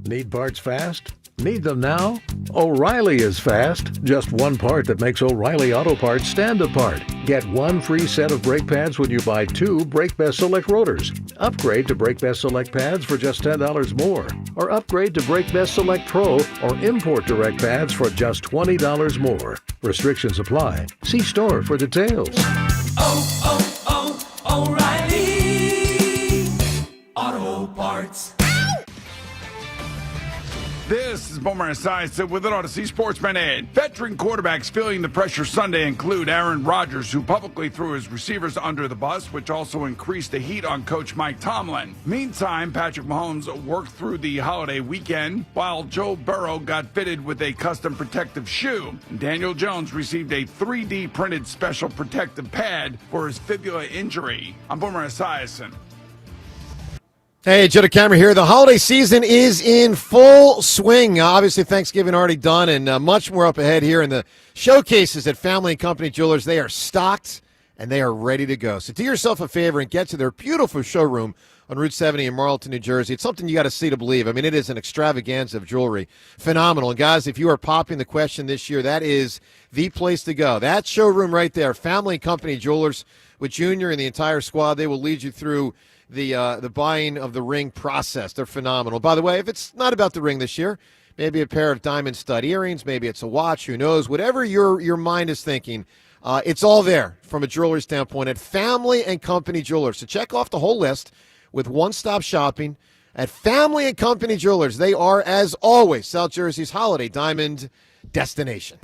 S10: Need parts fast? Need them now? O'Reilly is fast. Just one part that makes O'Reilly Auto Parts stand apart. Get one free set of brake pads when you buy two Brake Best Select rotors. Upgrade to Brake Best Select pads for just $10 more. Or upgrade to Brake Best Select Pro or import direct pads for just $20 more. Restrictions apply. See store for details.
S8: O'Reilly Auto Parts.
S14: This is Boomer Esiason with an Odyssey Sports Minute. Veteran quarterbacks feeling the pressure Sunday include Aaron Rodgers, who publicly threw his receivers under the bus, which also increased the heat on Coach Mike Tomlin. Meantime, Patrick Mahomes worked through the holiday weekend, while Joe Burrow got fitted with a custom protective shoe. Daniel Jones received a 3D printed special protective pad for his fibula injury. I'm Boomer Esiason.
S1: Hey, Joe DeCamera here. The holiday season is in full swing. Obviously, Thanksgiving already done, and much more up ahead here in the showcases at Family and Company Jewelers. They are stocked, and they are ready to go. So do yourself a favor and get to their beautiful showroom on Route 70 in Marlton, New Jersey. It's something you got to see to believe. I mean, it is an extravaganza of jewelry. Phenomenal. And, guys, if you are popping the question this year, that is the place to go. That showroom right there, Family and Company Jewelers, with Junior and the entire squad, they will lead you through the buying of the ring process. They're phenomenal. By the way, if it's not about the ring this year, maybe a pair of diamond stud earrings, maybe it's a watch, who knows, whatever your mind is thinking, it's all there from a jewelry standpoint at Family and Company Jewelers. So check off the whole list with one-stop shopping at Family and Company Jewelers. They are, as always, South Jersey's holiday diamond destination.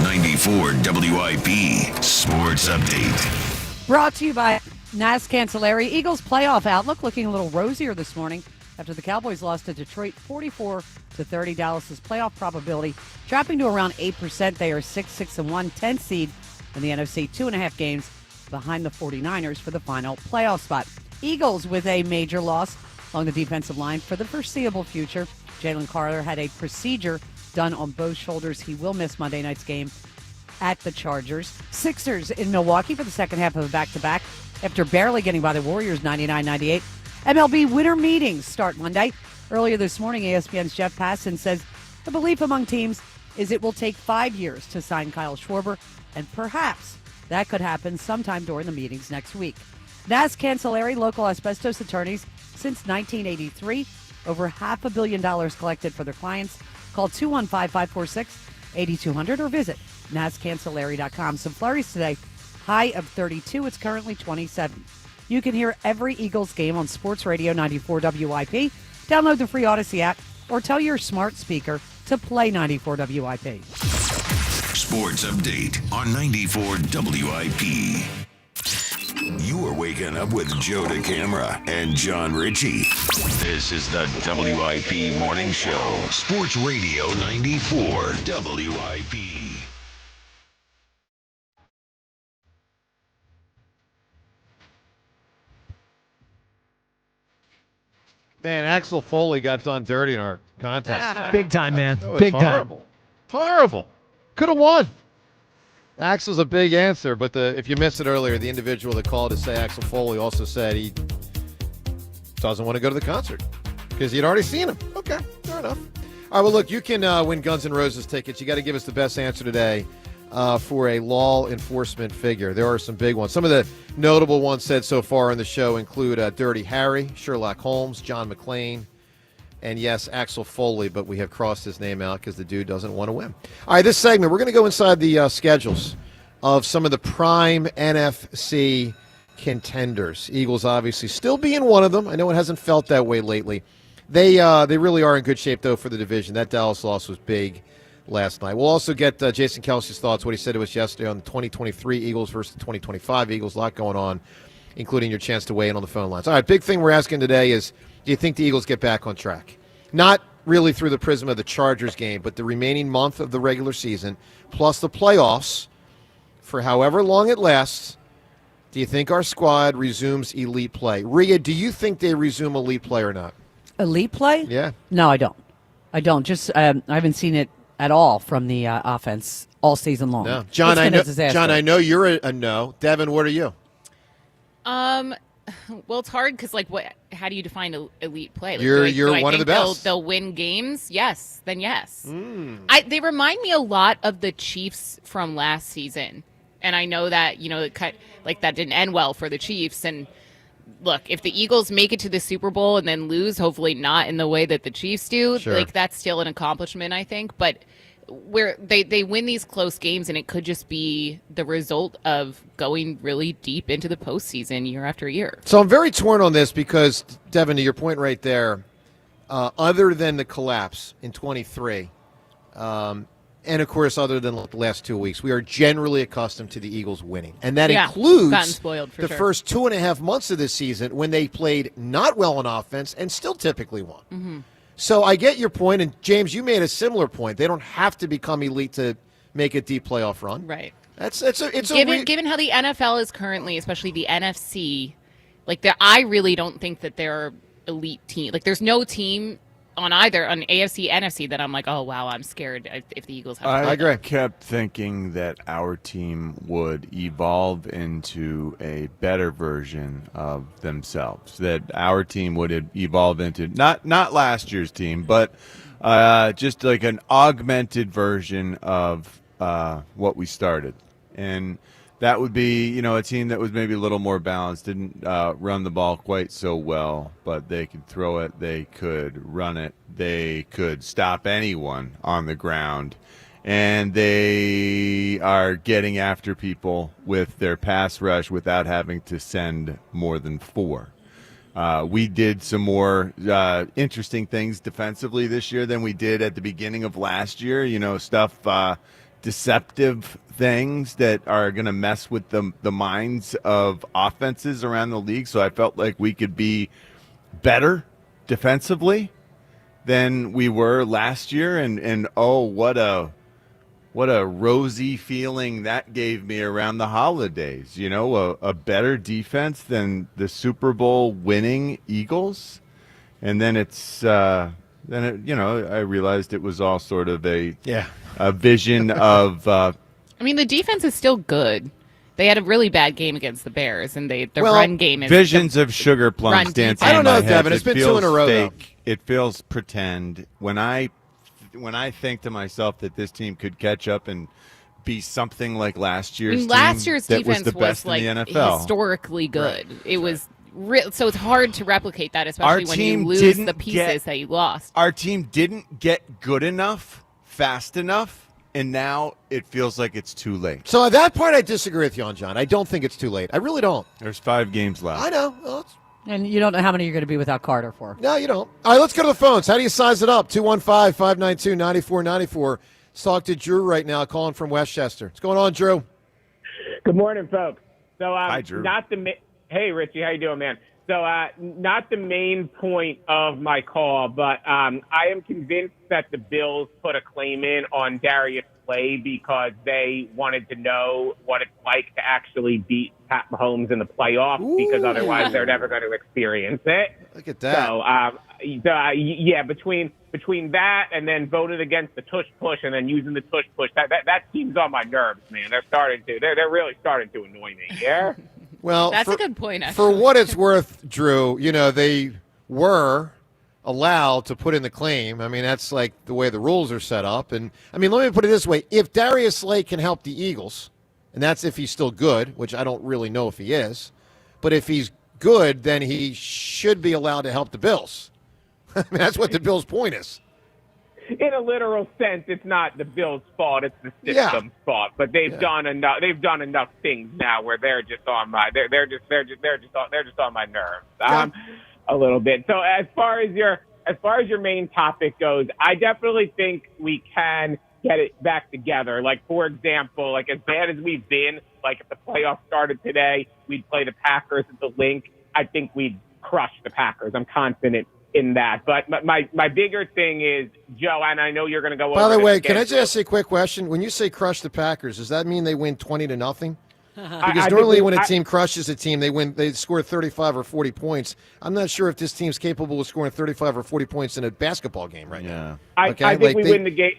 S3: 94 WIP Sports Update.
S2: Brought to you by Nas Cancelleri. Eagles playoff outlook looking a little rosier this morning after the Cowboys lost to Detroit 44-30. Dallas's playoff probability dropping to around 8%. They are 6-1, 10th seed in the NFC, 2.5 games behind the 49ers for the final playoff spot. Eagles with a major loss along the defensive line for the foreseeable future. Jalen Carter had a procedure done on both shoulders. He will miss Monday night's game at the Chargers. Sixers in Milwaukee for the second half of a back-to-back after barely getting by the Warriors 99-98. MLB winter meetings start Monday. Earlier this morning, ESPN's Jeff Passan says the belief among teams is it will take 5 years to sign Kyle Schwarber, and perhaps that could happen sometime during the meetings next week. Nas Cancelleri, local asbestos attorneys since 1983. Over $500 million collected for their clients. Call 215-546-8200 or visit NasCancelleri.com. Some flurries today. High of 32. It's currently 27. You can hear every Eagles game on Sports Radio 94 WIP. Download the free Odyssey app or tell your smart speaker to play 94 WIP.
S3: Sports Update on 94 WIP. You are waking up with Joe DeCamera and John Ritchie. This is the WIP Morning Show. Sports Radio 94 WIP.
S1: Man, Axel Foley got done dirty in our contest.
S5: Big time, man.
S1: That was
S5: Big
S1: horrible.
S5: time.
S1: Horrible. Could have won. Axel's a big answer, but if you missed it earlier, the individual that called to say Axel Foley also said he doesn't want to go to the concert because he'd already seen him. Okay, fair enough. All right, well, look, you can win Guns N' Roses tickets. You got to give us the best answer today for a law enforcement figure. There are some big ones. Some of the notable ones said so far in the show include Dirty Harry, Sherlock Holmes, John McClane, and yes, Axel Foley, but we have crossed his name out because the dude doesn't want to win. All right, this segment, we're going to go inside the schedules of some of the prime NFC contenders. Eagles obviously still being one of them. I know it hasn't felt that way lately. They really are in good shape, though, for the division. That Dallas loss was big last night. We'll also get Jason Kelsey's thoughts, what he said to us yesterday on the 2023 Eagles versus the 2025 Eagles. A lot going on, including your chance to weigh in on the phone lines. All right, big thing we're asking today is, do you think the Eagles get back on track? Not really through the prism of the Chargers game, but the remaining month of the regular season, plus the playoffs, for however long it lasts. Do you think our squad resumes elite play? Rhea, do you think they resume elite play or not?
S2: Elite play?
S1: Yeah.
S2: No, I don't. I don't. Just I haven't seen it at all from the offense all season long.
S1: No. John, I know you're a no. Devin, what are you?
S22: Well, it's hard because, how do you define elite play?
S1: You're one of the best.
S22: They'll win games? Yes, then yes. They remind me a lot of the Chiefs from last season. And I know that, that didn't end well for the Chiefs. And look, if the Eagles make it to the Super Bowl and then lose, hopefully not in the way that the Chiefs do,
S1: sure,
S22: that's still an accomplishment, I think. But where they win these close games, and it could just be the result of going really deep into the postseason year after year.
S1: So I'm very torn on this because, Devin, to your point right there, other than the collapse in 23, and, of course, other than the last 2 weeks, we are generally accustomed to the Eagles winning. And that includes
S22: gotten spoiled for
S1: the
S22: sure.
S1: first 2.5 months of this season when they played not well on offense and still typically won.
S22: Mm-hmm.
S1: So I get your point, and James, you made a similar point. They don't have to become elite to make a deep playoff run.
S22: Right.
S1: Given
S22: how the NFL is currently, especially the NFC, I really don't think that they're elite team. There's no team on AFC, NFC that I'm like, oh wow, I'm scared if the Eagles have.
S1: I agree.
S9: Kept thinking that our team would evolve into a better version of themselves. That our team would evolve into not last year's team, but just like an augmented version of what we started, and that would be, a team that was maybe a little more balanced, didn't run the ball quite so well, but they could throw it, they could run it, they could stop anyone on the ground, and they are getting after people with their pass rush without having to send more than 4. We did some more interesting things defensively this year than we did at the beginning of last year, deceptive things that are going to mess with the minds of offenses around the league. So I felt like we could be better defensively than we were last year. And oh, what a rosy feeling that gave me around the holidays. A better defense than the Super Bowl winning Eagles. And then I realized it was all sort of a vision of.
S22: The defense is still good. They had a really bad game against the Bears, and their run game is
S9: visions of sugar plums dancing.
S1: I don't know,
S9: in my head.
S1: Devin. It's been 2 in a row.
S9: Fake. It feels pretend. When I think to myself that this team could catch up and be something like last year's team,
S22: last year's
S9: that
S22: defense
S9: was the best in the NFL,
S22: historically good.
S1: Right.
S22: It was. So it's hard to replicate that, especially when you lose the pieces that you lost.
S9: Our team didn't get good enough, fast enough, and now it feels like it's too late.
S1: So that part I disagree with you on, John. I don't think it's too late. I really don't.
S9: There's 5 games left.
S1: I know. Well,
S2: and you don't know how many you're going to be without Carter for.
S1: No, you don't. All right, let's go to the phones. How do you size it up? 215-592-9494. Let's talk to Drew right now, calling from Westchester. What's going on, Drew?
S6: Good morning, folks. So,
S9: hi, Drew.
S6: Hey, Richie, how you doing, man? So, not the main point of my call, but I am convinced that the Bills put a claim in on Darius Slay because they wanted to know what it's like to actually beat Pat Mahomes in the playoffs, because otherwise they're never going to experience it.
S1: Look at that.
S6: So, between between that and then voted against the tush push and then using the tush push, that team's on my nerves, man. They're really starting to annoy me. Yeah.
S1: Well,
S22: that's a good point.
S1: For what it's worth, Drew, they were allowed to put in the claim. I mean, that's like the way the rules are set up. And I mean, let me put it this way: if Darius Slay can help the Eagles, and that's if he's still good, which I don't really know if he is, but if he's good, then he should be allowed to help the Bills. I mean, that's what the Bills' point is.
S6: In a literal sense, it's not the Bills' fault; it's the system's fault. But they've done enough. They've done enough things now where they're just on my on my nerves a little bit. So as far as your main topic goes, I definitely think we can get it back together. Like, for example, like as bad as we've been, like if the playoffs started today, we'd play the Packers at the Link. I think we'd crush the Packers. I'm confident in that. But my bigger thing is, Joe, and I know you're going to go over.
S1: By the way, can I just ask you a quick question? When you say crush the Packers, does that mean they win 20-0? Because normally when a team crushes a team, they score 35 or 40 points. I'm not sure if this team's capable of scoring 35 or 40 points in a basketball game right now.
S6: I think we win the game.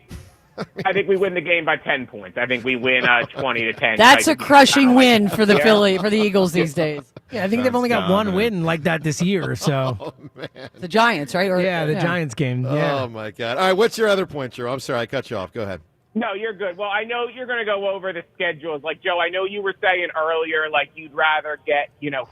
S6: I think we win the game by 10 points. I think we win 20-10.
S2: That's a crushing win for the for the Eagles these days.
S5: Yeah, I think they've only got one win like that this year. So
S1: Oh, man.
S2: The Giants, right?
S5: The Giants game. Yeah.
S1: Oh, my God. All right, what's your other point, Joe? I'm sorry, I cut you off. Go ahead.
S6: No, you're good. Well, I know you're going to go over the schedules. Like, Joe, I know you were saying earlier, like, you'd rather get,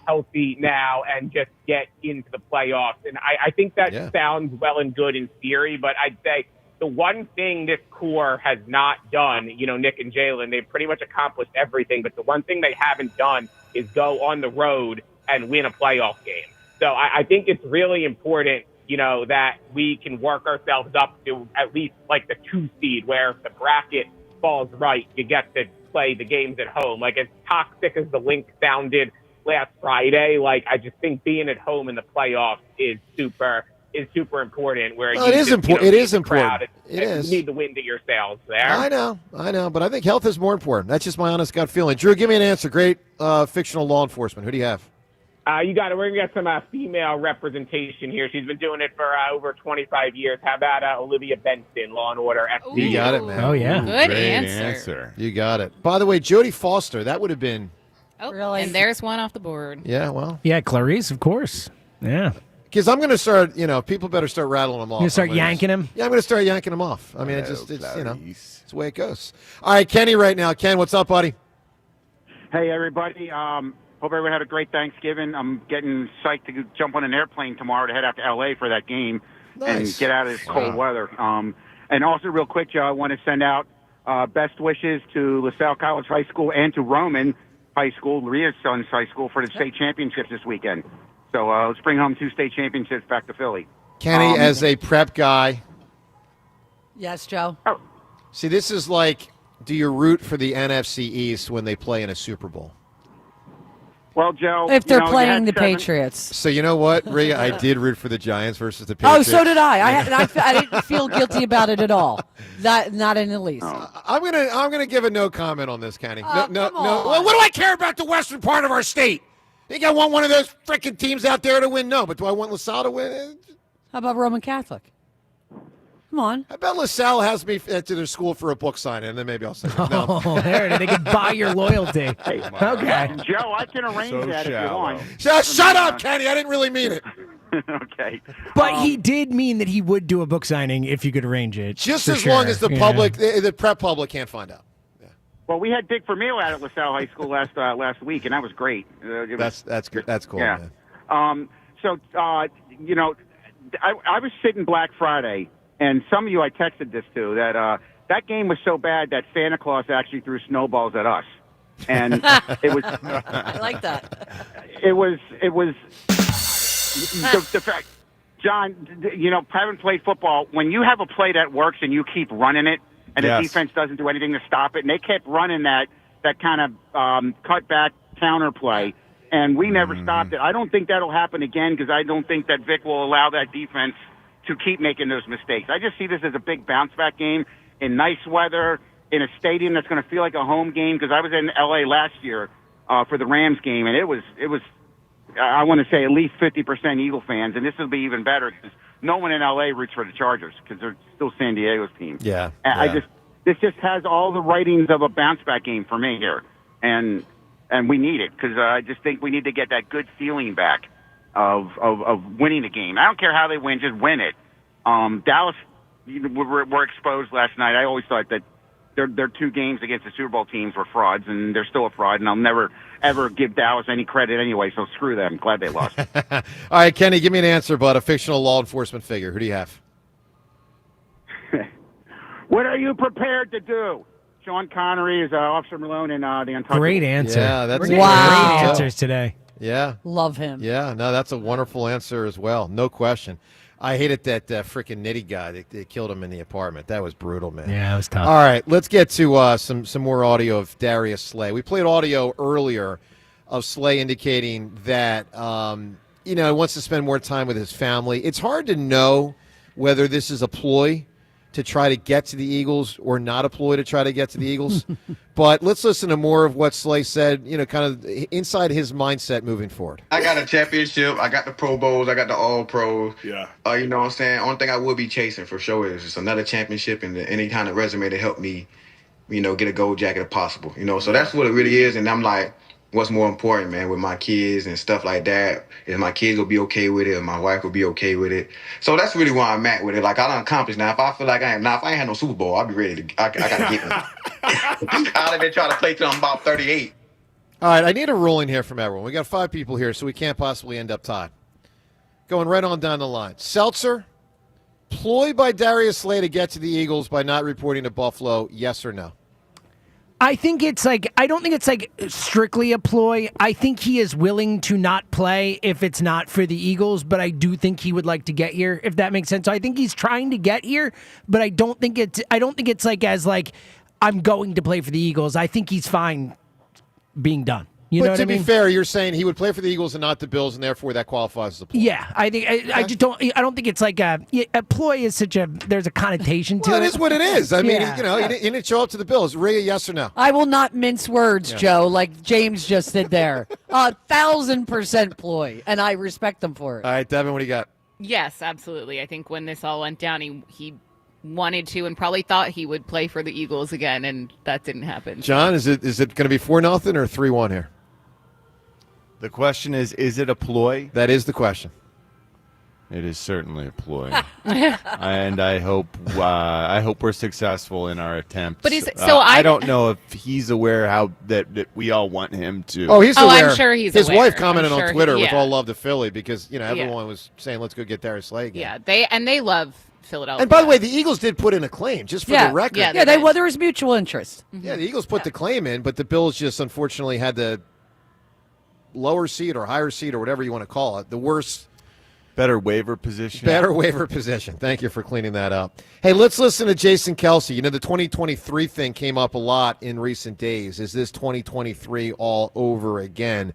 S6: healthy now and just get into the playoffs. And I think that sounds well and good in theory, but I'd say the one thing this core has not done, Nick and Jalen, they've pretty much accomplished everything, but the one thing they haven't done is go on the road and win a playoff game. So I think it's really important, that we can work ourselves up to at least like the 2 seed, where if the bracket falls right, you get to play the games at home. Like, as toxic as the Link sounded last Friday, like, I just think being at home in the playoffs is super important. Where
S1: it is important. It is important.
S6: It is. You need the wind at your sails there.
S1: I know, but I think health is more important. That's just my honest gut feeling. Drew, give me an answer. Great fictional law enforcement. Who do you have?
S6: You got it. We're going to get some female representation here. She's been doing it for over 25 years. How about Olivia Benson, Law and Order?
S1: You got it, man.
S5: Oh, yeah.
S22: Good
S1: Great
S22: answer.
S1: You got it. By the way, Jodie Foster, that would have been.
S22: Oh, really? And there's one off the board.
S1: Yeah, well.
S5: Yeah, Clarice, of course. Yeah.
S1: Because I'm going to start, people better start rattling them off.
S5: You start yanking him?
S1: Yeah, I'm going to start yanking them off. I mean, it's it's the way it goes. All right, Kenny right now. Ken, what's up, buddy?
S11: Hey, everybody. Hope everyone had a great Thanksgiving. I'm getting psyched to jump on an airplane tomorrow to head out to L.A. for that game and get out of this cold weather. And also, real quick, Joe, I want to send out best wishes to LaSalle College High School and to Roman High School, Maria's son's high school, for the state championships this weekend. So let's bring home 2 state championships back to Philly.
S1: Kenny, as a prep guy.
S2: Yes, Joe.
S11: Oh.
S1: See, this is like, do you root for the NFC East when they play in a Super Bowl?
S11: Well, Joe,
S2: if they're playing the Patriots.
S1: So you know what, Rhea? I did root for the Giants versus the Patriots.
S2: Oh, so did I. I didn't feel guilty about it at all. Not in the least.
S1: I'm gonna give a no comment on this, Kenny. No. Well, what do I care about the western part of our state? I think I want one of those freaking teams out there to win. No, but do I want LaSalle to win?
S2: How about Roman Catholic? Come on.
S1: I bet LaSalle has me to their school for a book signing, and then maybe I'll say no.
S5: Oh, there they can buy your loyalty.
S11: Hey,
S5: okay.
S11: Joe, I can arrange that if you want.
S1: Shut up, Kenny. I didn't really mean it.
S11: Okay.
S5: But he did mean that he would do a book signing if you could arrange it.
S1: Just as long as the public, the prep public, can't find out.
S11: Well, we had Dick Vermeil out at LaSalle High School last week, and that was great.
S1: That's good. That's cool.
S11: Yeah.
S1: Man.
S11: I was sitting Black Friday, and some of you I texted this to, that game was so bad that Santa Claus actually threw snowballs at us, and it was.
S2: I like that.
S11: It was the fact, John. Having played football, when you have a play that works and you keep running it, and the defense doesn't do anything to stop it, and they kept running that kind of cutback counter play, and we never stopped it. I don't think that'll happen again, because I don't think that Vic will allow that defense to keep making those mistakes. I just see this as a big bounce-back game in nice weather, in a stadium that's going to feel like a home game, because I was in L.A. last year for the Rams game, and it was I want to say at least 50% Eagle fans, and this will be even better, because no one in LA roots for the Chargers because they're still San Diego's team.
S1: Yeah.
S11: And this just has all the writings of a bounce back game for me here, and we need it because I just think we need to get that good feeling back of winning the game. I don't care how they win, just win it. Dallas were exposed last night. I always thought that their 2 games against the Super Bowl teams were frauds, and they're still a fraud, and I'll never, ever give Dallas any credit anyway, so screw them. Glad they lost.
S1: All right, Kenny, give me an answer, bud. A fictional law enforcement figure. Who do you have?
S11: What are you prepared to do? Sean Connery is Officer Malone in The Untouchables.
S5: Great answer.
S1: Yeah, that's
S5: Great answers today.
S1: Yeah.
S2: Love him.
S1: Yeah, no, that's a wonderful answer as well. No question. I hated that freaking Nitty guy. They killed him in the apartment. That was brutal, man.
S5: Yeah, it was tough.
S1: All right, let's get to some more audio of Darius Slay. We played audio earlier of Slay indicating that, he wants to spend more time with his family. It's hard to know whether this is a ploy to try to get to the Eagles or not a ploy to try to get to the Eagles. But let's listen to more of what Slay said, kind of inside his mindset moving forward.
S12: I got a championship. I got the Pro Bowls. I got the All Pros.
S14: Yeah.
S12: You know what I'm saying? Only thing I will be chasing for sure is just another championship and any kind of resume to help me, get a gold jacket if possible. So that's what it really is. And I'm like, what's more important, man, with my kids and stuff like that, is my kids will be okay with it, and my wife will be okay with it. So that's really where I'm at with it. Like, I done accomplished now. If I feel like if I ain't had no Super Bowl, I'll be ready to, I got to get one. I'd have been trying to play till I'm about 38.
S1: All right, I need a ruling here from everyone. We got 5 people here, so we can't possibly end up tied. Going right on down the line. Seltzer, ploy by Darius Slay to get to the Eagles by not reporting to Buffalo, yes or no?
S5: I think it's I don't think it's strictly a ploy. I think he is willing to not play if it's not for the Eagles, but I do think he would like to get here, if that makes sense. So I think he's trying to get here, but I don't think it's I'm going to play for the Eagles. I think he's fine being done. You know what I mean?
S1: To be fair, you're saying he would play for the Eagles and not the Bills, and therefore that qualifies as a ploy.
S5: Yeah, I think I just don't. I don't think it's a ploy is such a. There's a connotation to it.
S1: Well, it is what it is. I mean,
S5: Yeah.
S1: he didn't show up to the Bills. Ria, yes or no?
S2: I will not mince words,
S1: Yeah.
S2: Joe, like James just did there. 1,000% ploy, and I respect him for it.
S1: All right, Devin, what do you got?
S22: Yes, absolutely. I think when this all went down, he wanted to and probably thought he would play for the Eagles again, and that didn't happen.
S1: John, is it going to be 4-0 or 3-1 here?
S9: The question is it a ploy?
S1: That is the question.
S9: It is certainly a ploy, and I hope we're successful in our attempts.
S22: But
S9: I don't know if he's aware how that we all want him to.
S1: Oh, he's aware.
S22: I'm sure he's
S1: His
S22: aware.
S1: wife commented on Twitter with
S22: yeah.
S1: all love to Philly because everyone was saying let's go get Darius Slay again.
S22: Yeah, they love Philadelphia.
S1: And by the way, the Eagles did put in a claim just for the record.
S2: There was mutual interest.
S1: Yeah, the Eagles put the claim in, but the Bills just unfortunately had the lower seed or higher seed or whatever you want to call it, the worst.
S9: Better waiver position.
S1: Better waiver position. Thank you for cleaning that up. Hey, let's listen to Jason Kelce. The 2023 thing came up a lot in recent days. Is this 2023 all over again?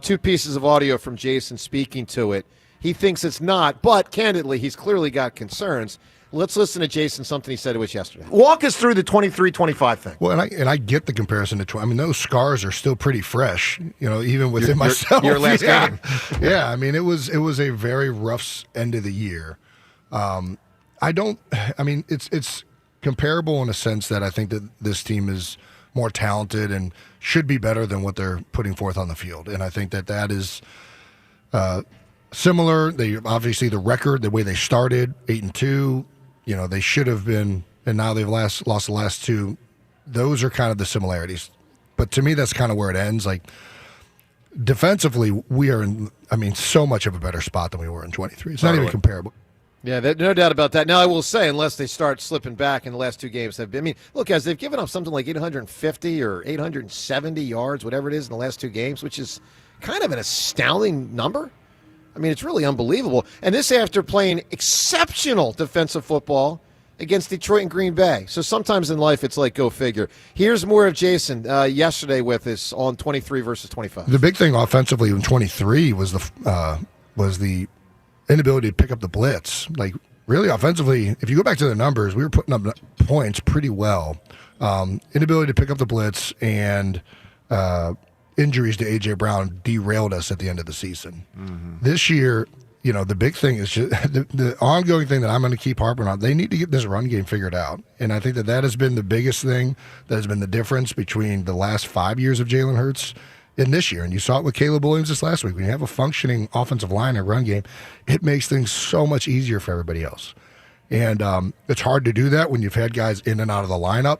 S1: 2 pieces of audio from Jason speaking to it. He thinks it's not, but candidly, he's clearly got concerns. Let's listen to Jason, something he said to us yesterday. Walk us through the 23-25 thing.
S13: Well, and I get the comparison to 20. I mean, those scars are still pretty fresh, even within myself.
S1: Your last game.
S13: Yeah, I mean, it was a very rough end of the year. It's comparable in a sense that I think that this team is more talented and should be better than what they're putting forth on the field. And I think that is similar. They obviously the record, the way they started, 8-2. They should have been, and now they've lost the last 2. Those are kind of the similarities. But to me, that's kind of where it ends. Like, defensively, we are in, so much of a better spot than we were in 23. It's not even comparable.
S1: Yeah, no doubt about that. Now, I will say, unless they start slipping back in the last 2 games, look, guys, they've given up something like 850 or 870 yards, whatever it is, in the last 2 games, which is kind of an astounding number. It's really unbelievable. And this after playing exceptional defensive football against Detroit and Green Bay. So sometimes in life, it's like, go figure. Here's more of Jason yesterday with us on 23 versus 25.
S13: The big thing offensively in 23 was the inability to pick up the blitz. Like, really offensively, if you go back to the numbers, we were putting up points pretty well. Inability to pick up the blitz and injuries to A.J. Brown derailed us at the end of the season. Mm-hmm. This year, the big thing is just the ongoing thing that I'm going to keep harping on. They need to get this run game figured out. And I think that has been the biggest thing that has been the difference between the last 5 years of Jalen Hurts and this year. And you saw it with Caleb Williams this last week. When you have a functioning offensive line and run game, it makes things so much easier for everybody else. And it's hard to do that when you've had guys in and out of the lineup.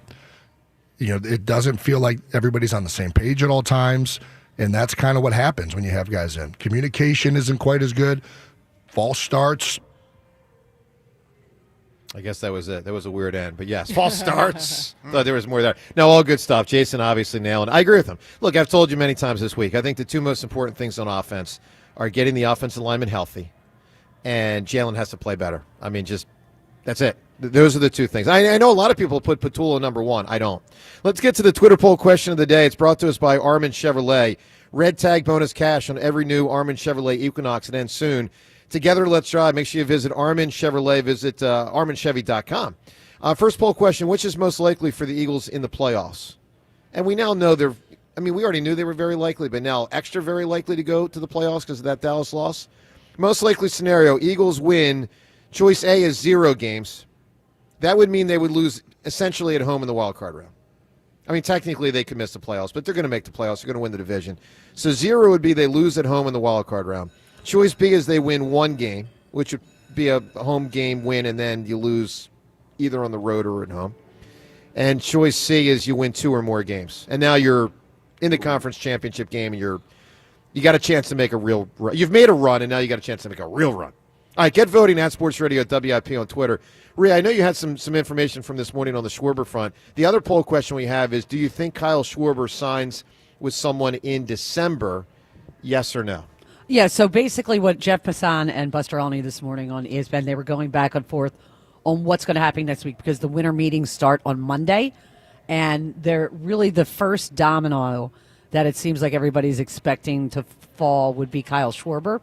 S13: It doesn't feel like everybody's on the same page at all times. And that's kind of what happens when you have guys in. Communication isn't quite as good. False starts.
S1: I guess that was it. That was a weird end. But yes, false starts. Thought there was more there. No, all good stuff. Jason obviously nailing. I agree with him. Look, I've told you many times this week, I think the two most important things on offense are getting the offensive lineman healthy, and Jalen has to play better. I mean, that's it. Those are the two things. I know a lot of people put Patullo number one. I don't. Let's get to the Twitter poll question of the day. It's brought to us by Armin Chevrolet. Red tag bonus cash on every new Armin Chevrolet Equinox. It ends soon. Together, let's drive. Make sure you visit Armin Chevrolet. Visit ArminChevy.com. First poll question, which is most likely for the Eagles in the playoffs? And we now know we already knew they were very likely, but now extra very likely to go to the playoffs because of that Dallas loss. Most likely scenario, Eagles win. Choice A is 0 games. That would mean they would lose essentially at home in the wild card round. I mean, technically they could miss the playoffs, but they're going to make the playoffs. They're going to win the division. So 0 would be they lose at home in the wild card round. Choice B is they win 1 game, which would be a home game win, and then you lose either on the road or at home. And choice C is you win 2 or more games. And now you're in the conference championship game, and you got a chance to make a real run. You've made a run, and now you got a chance to make a real run. All right, get voting at Sports Radio at WIP on Twitter. Rhea, I know you had some information from this morning on the Schwarber front. The other poll question we have is, do you think Kyle Schwarber signs with someone in December, yes or no?
S2: Yeah, so basically what Jeff Passan and Buster Olney this morning on ESPN, they were going back and forth on what's going to happen next week because the winter meetings start on Monday, and they're really the first domino that it seems like everybody's expecting to fall would be Kyle Schwarber.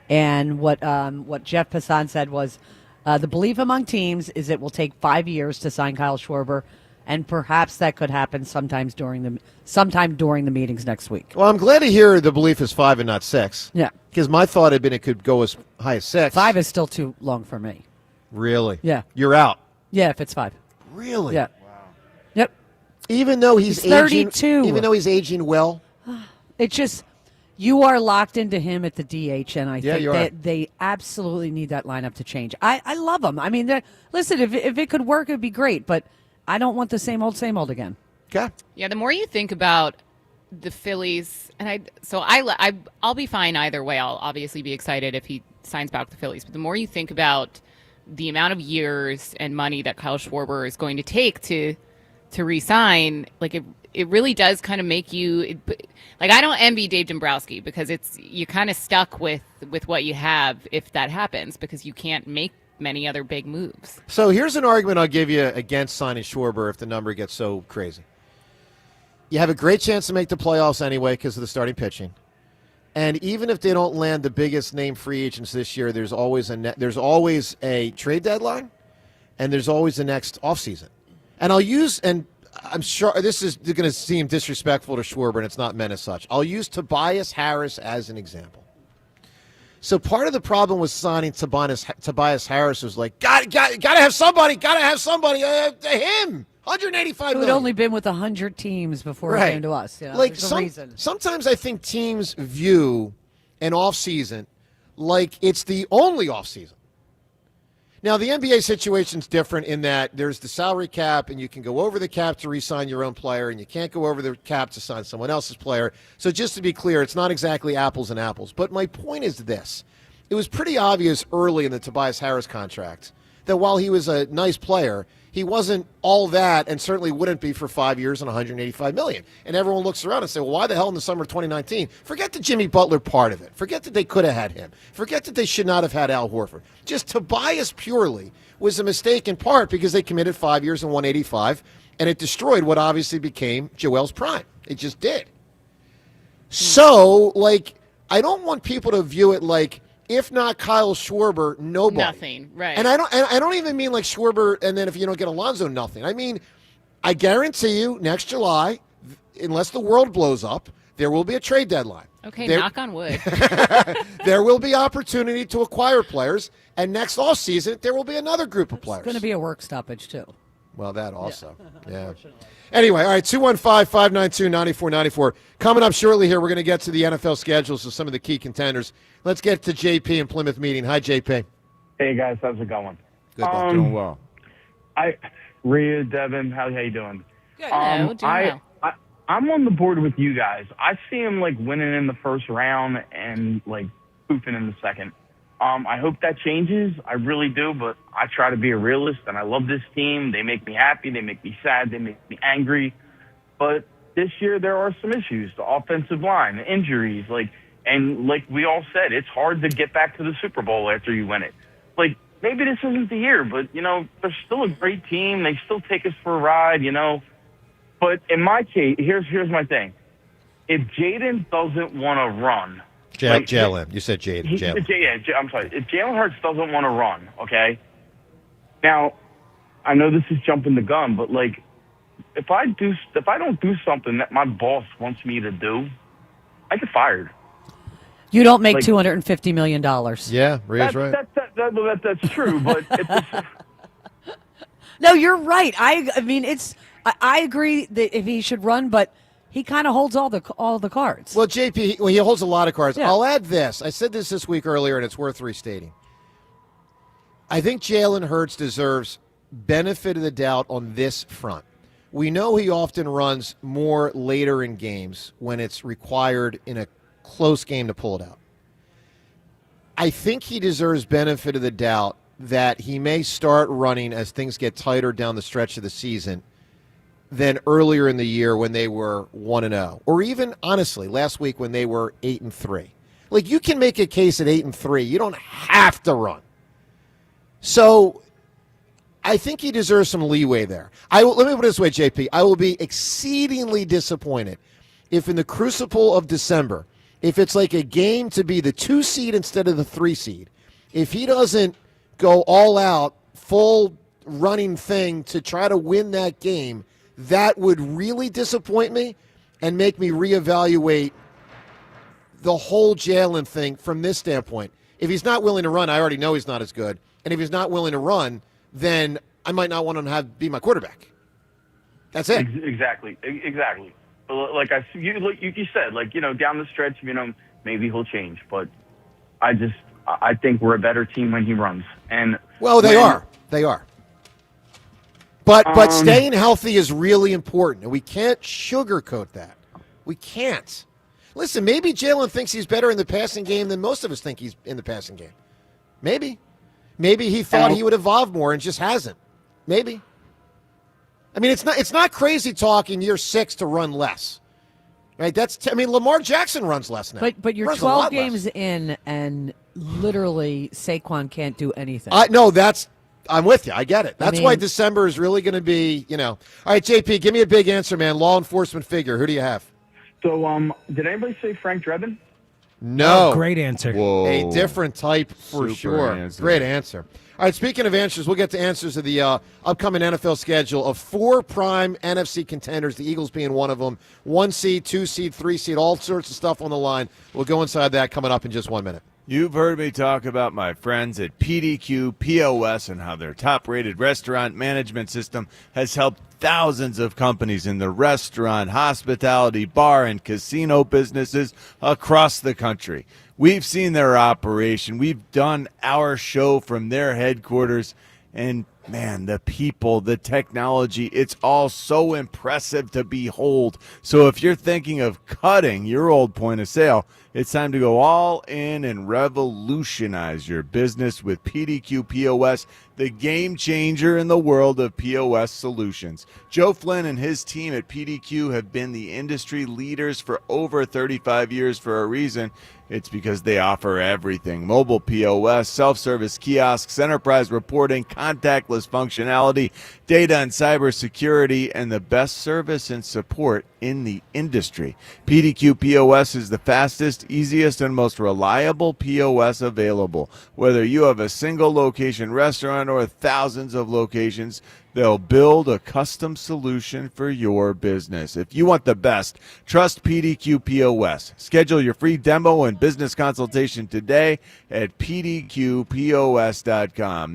S2: And what Jeff Passan said was the belief among teams is it will take 5 years to sign Kyle Schwarber, and perhaps that could happen sometime during the meetings next week.
S1: Well, I'm glad to hear the belief is 5 and not 6.
S2: Yeah.
S1: Because my thought had been it could go as high as 6.
S2: 5 is still too long for me.
S1: Really?
S2: Yeah.
S1: You're out.
S2: Yeah, if it's 5.
S1: Really?
S2: Yeah. Wow. Yep.
S1: Even though he's
S2: 32.
S1: Even though he's aging well?
S2: It's just you are locked into him at the DH, and I think
S1: that
S2: they absolutely need that lineup to change. I love him. I mean, listen, if it could work, it would be great, but I don't want the same old again.
S1: Okay.
S22: Yeah, the more you think about the Phillies, and I'll be fine either way. I'll obviously be excited if he signs back with the Phillies. But the more you think about the amount of years and money that Kyle Schwarber is going to take to re-sign, like it really does kind of make you like, I don't envy Dave Dombrowski because you're kind of stuck with what you have if that happens because you can't make many other big moves.
S1: So here's an argument I'll give you against signing Schwarber if the number gets so crazy. You have a great chance to make the playoffs anyway because of the starting pitching. And even if they don't land the biggest name free agents this year, there's always a trade deadline, and there's always the next offseason. And I'm sure this is going to seem disrespectful to Schwarber, and it's not meant as such. I'll use Tobias Harris as an example. So part of the problem with signing Tobias Harris was like, gotta have somebody, him. $185 million.
S2: Who had only been with 100 teams before it came to us. You know,
S1: like
S2: there's a reason.
S1: Sometimes I think teams view an offseason like it's the only offseason. Now, the NBA situation's different in that there's the salary cap, and you can go over the cap to re-sign your own player, and you can't go over the cap to sign someone else's player. So just to be clear, it's not exactly apples and apples. But my point is this. It was pretty obvious early in the Tobias Harris contract that while he was a nice player, he wasn't all that, and certainly wouldn't be for 5 years and $185 million. And everyone looks around and says, well, why the hell in the summer of 2019? Forget the Jimmy Butler part of it. Forget that they could have had him. Forget that they should not have had Al Horford. Just Tobias purely was a mistake in part because they committed 5 years and $185, and it destroyed what obviously became Joel's prime. It just did. So, I don't want people to view it like, if not Kyle Schwarber, nobody.
S22: Nothing, right.
S1: And I don't even mean like Schwarber, and then if you don't get Alonso, nothing. I mean, I guarantee you, next July, unless the world blows up, there will be a trade deadline.
S22: Okay, knock on wood.
S1: There will be opportunity to acquire players, and next offseason, there will be another group of players.
S2: It's going to be a work stoppage, too.
S1: Well, that also. Yeah. Anyway, all right, 215-592-9494. Coming up shortly here, we're going to get to the NFL schedules of some of the key contenders. Let's get to JP in Plymouth meeting. Hi, JP.
S15: Hey, guys. How's it going?
S1: Good.
S9: Doing well.
S15: Rhea, Devin, how you doing?
S22: Good. Doing well.
S15: I'm on the board with you guys. I see him, winning in the first round and, pooping in the second. I hope that changes. I really do, but I try to be a realist, and I love this team. They make me happy. They make me sad. They make me angry. But this year there are some issues. The offensive line, the injuries, and like we all said, it's hard to get back to the Super Bowl after you win it. Maybe this isn't the year, but, they're still a great team. They still take us for a ride, But in my case, here's my thing. If Jaden doesn't want to run,
S1: Jalen. You said Jaden.
S15: I'm sorry. If Jalen Hurts doesn't want to run, okay? Now, I know this is jumping the gun, but if I don't do something that my boss wants me to do, I get fired.
S2: You don't make $250 million.
S1: Yeah, Rhea's right.
S15: That's true, but
S2: no, you're right. I mean, I agree that if he should run, but he kind of holds all the cards.
S1: Well, JP, he holds a lot of cards.
S2: Yeah.
S1: I'll add this. I said this week earlier, and it's worth restating. I think Jalen Hurts deserves benefit of the doubt on this front. We know he often runs more later in games when it's required in a close game to pull it out. I think he deserves benefit of the doubt that he may start running as things get tighter down the stretch of the season than earlier in the year when they were 1-0, or even honestly last week when they were 8-3. You can make a case at 8-3. You don't have to run. So I think he deserves some leeway there. Let me put it this way, JP. I will be exceedingly disappointed if in the crucible of December, if it's like a game to be the 2 seed instead of the 3 seed, if he doesn't go all out, full running thing to try to win that game, that would really disappoint me and make me reevaluate the whole Jalen thing from this standpoint. If he's not willing to run, I already know he's not as good. And if he's not willing to run, then I might not want him to be my quarterback. That's it.
S15: Exactly. Like you said, down the stretch, maybe he'll change. But I think we're a better team when he runs. And
S1: they are. But staying healthy is really important, and we can't sugarcoat that. We can't. Listen, maybe Jalen thinks he's better in the passing game than most of us think he's in the passing game. Maybe he thought he would evolve more and just hasn't. Maybe. I mean, it's not crazy talk in year 6 to run less, right? Lamar Jackson runs less now.
S2: But you're 12 games in, and literally Saquon can't do anything.
S1: I'm with you. I get it. That's why December is really going to be, All right, JP, give me a big answer, man. Law enforcement figure. Who do you have?
S15: So, did anybody say Frank Drebin?
S1: No.
S5: Oh, great answer.
S9: Whoa.
S1: A different type for sure.
S9: Answer.
S1: Great answer. All right, speaking of answers, we'll get to answers of the upcoming NFL schedule of 4 prime NFC contenders, the Eagles being one of them. 1 seed, 2 seed, 3 seed, all sorts of stuff on the line. We'll go inside that coming up in just 1 minute.
S9: You've heard me talk about my friends at PDQ POS and how their top-rated restaurant management system has helped thousands of companies in the restaurant, hospitality, bar, and casino businesses across the country. We've seen their operation. We've done our show from their headquarters. And, man, the people, the technology, it's all so impressive to behold. So if you're thinking of cutting your old point of sale, it's time to go all in and revolutionize your business with PDQ POS, the game changer in the world of POS solutions. Joe Flynn and his team at PDQ have been the industry leaders for over 35 years for a reason. It's because they offer everything: mobile POS, self-service kiosks, enterprise reporting, contactless functionality, data and cybersecurity, and the best service and support in the industry. PDQ POS is the fastest, easiest, and most reliable POS available. Whether you have a single location restaurant or thousands of locations, they'll build a custom solution for your business. If you want the best, trust PDQ POS. Schedule your free demo and business consultation today at pdqpos.com.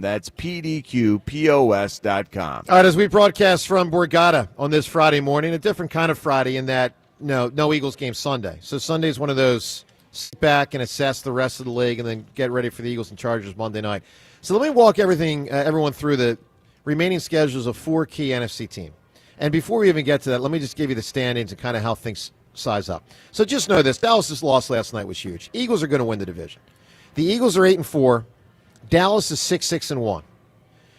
S9: That's pdqpos.com.
S1: All right, as we broadcast from Borgata on this Friday morning, a different kind of Friday in that no Eagles game Sunday. So Sunday is one of those sit back and assess the rest of the league and then get ready for the Eagles and Chargers Monday night. So let me walk everyone through the remaining schedules of 4 key NFC teams. And before we even get to that, let me just give you the standings and kind of how things size up. So just know this. Dallas' loss last night was huge. Eagles are going to win the division. The Eagles are 8-4. Dallas is 6-1.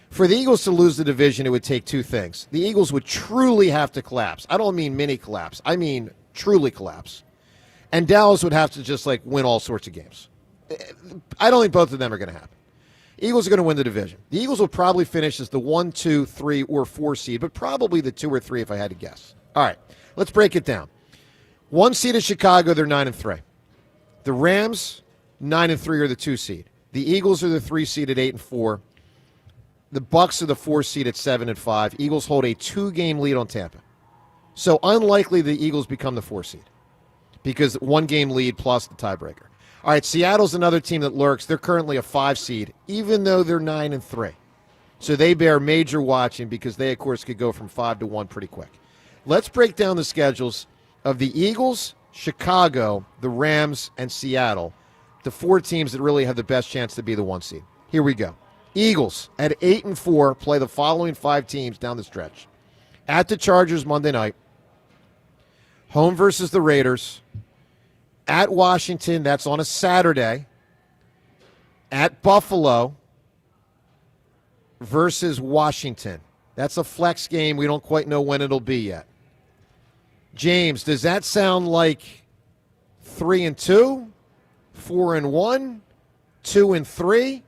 S1: For the Eagles to lose the division, it would take two things. The Eagles would truly have to collapse. I don't mean mini collapse. I mean truly collapse. And Dallas would have to just win all sorts of games. I don't think both of them are going to happen. Eagles are going to win the division. The Eagles will probably finish as the 1, 2, 3, or 4 seed, but probably the 2 or 3 if I had to guess. All right, let's break it down. 1 seed is Chicago, they're 9-3. The Rams, 9-3, are the 2 seed. The Eagles are the 3 seed at 8-4. The Bucs are the 4 seed at 7-5. Eagles hold a 2-game lead on Tampa. So unlikely the Eagles become the 4 seed because 1-game lead plus the tiebreaker. All right, Seattle's another team that lurks. They're currently a 5 seed, even though they're 9-3. So they bear major watching because they, of course, could go from 5-1 pretty quick. Let's break down the schedules of the Eagles, Chicago, the Rams, and Seattle, the 4 teams that really have the best chance to be the 1 seed. Here we go. Eagles at 8-4 play the following 5 teams down the stretch. At the Chargers Monday night. Home versus the Raiders. At Washington, that's on a Saturday. At Buffalo versus Washington. That's a flex game. We don't quite know when it'll be yet. James, does that sound like 3-2, 4-1, 2-3?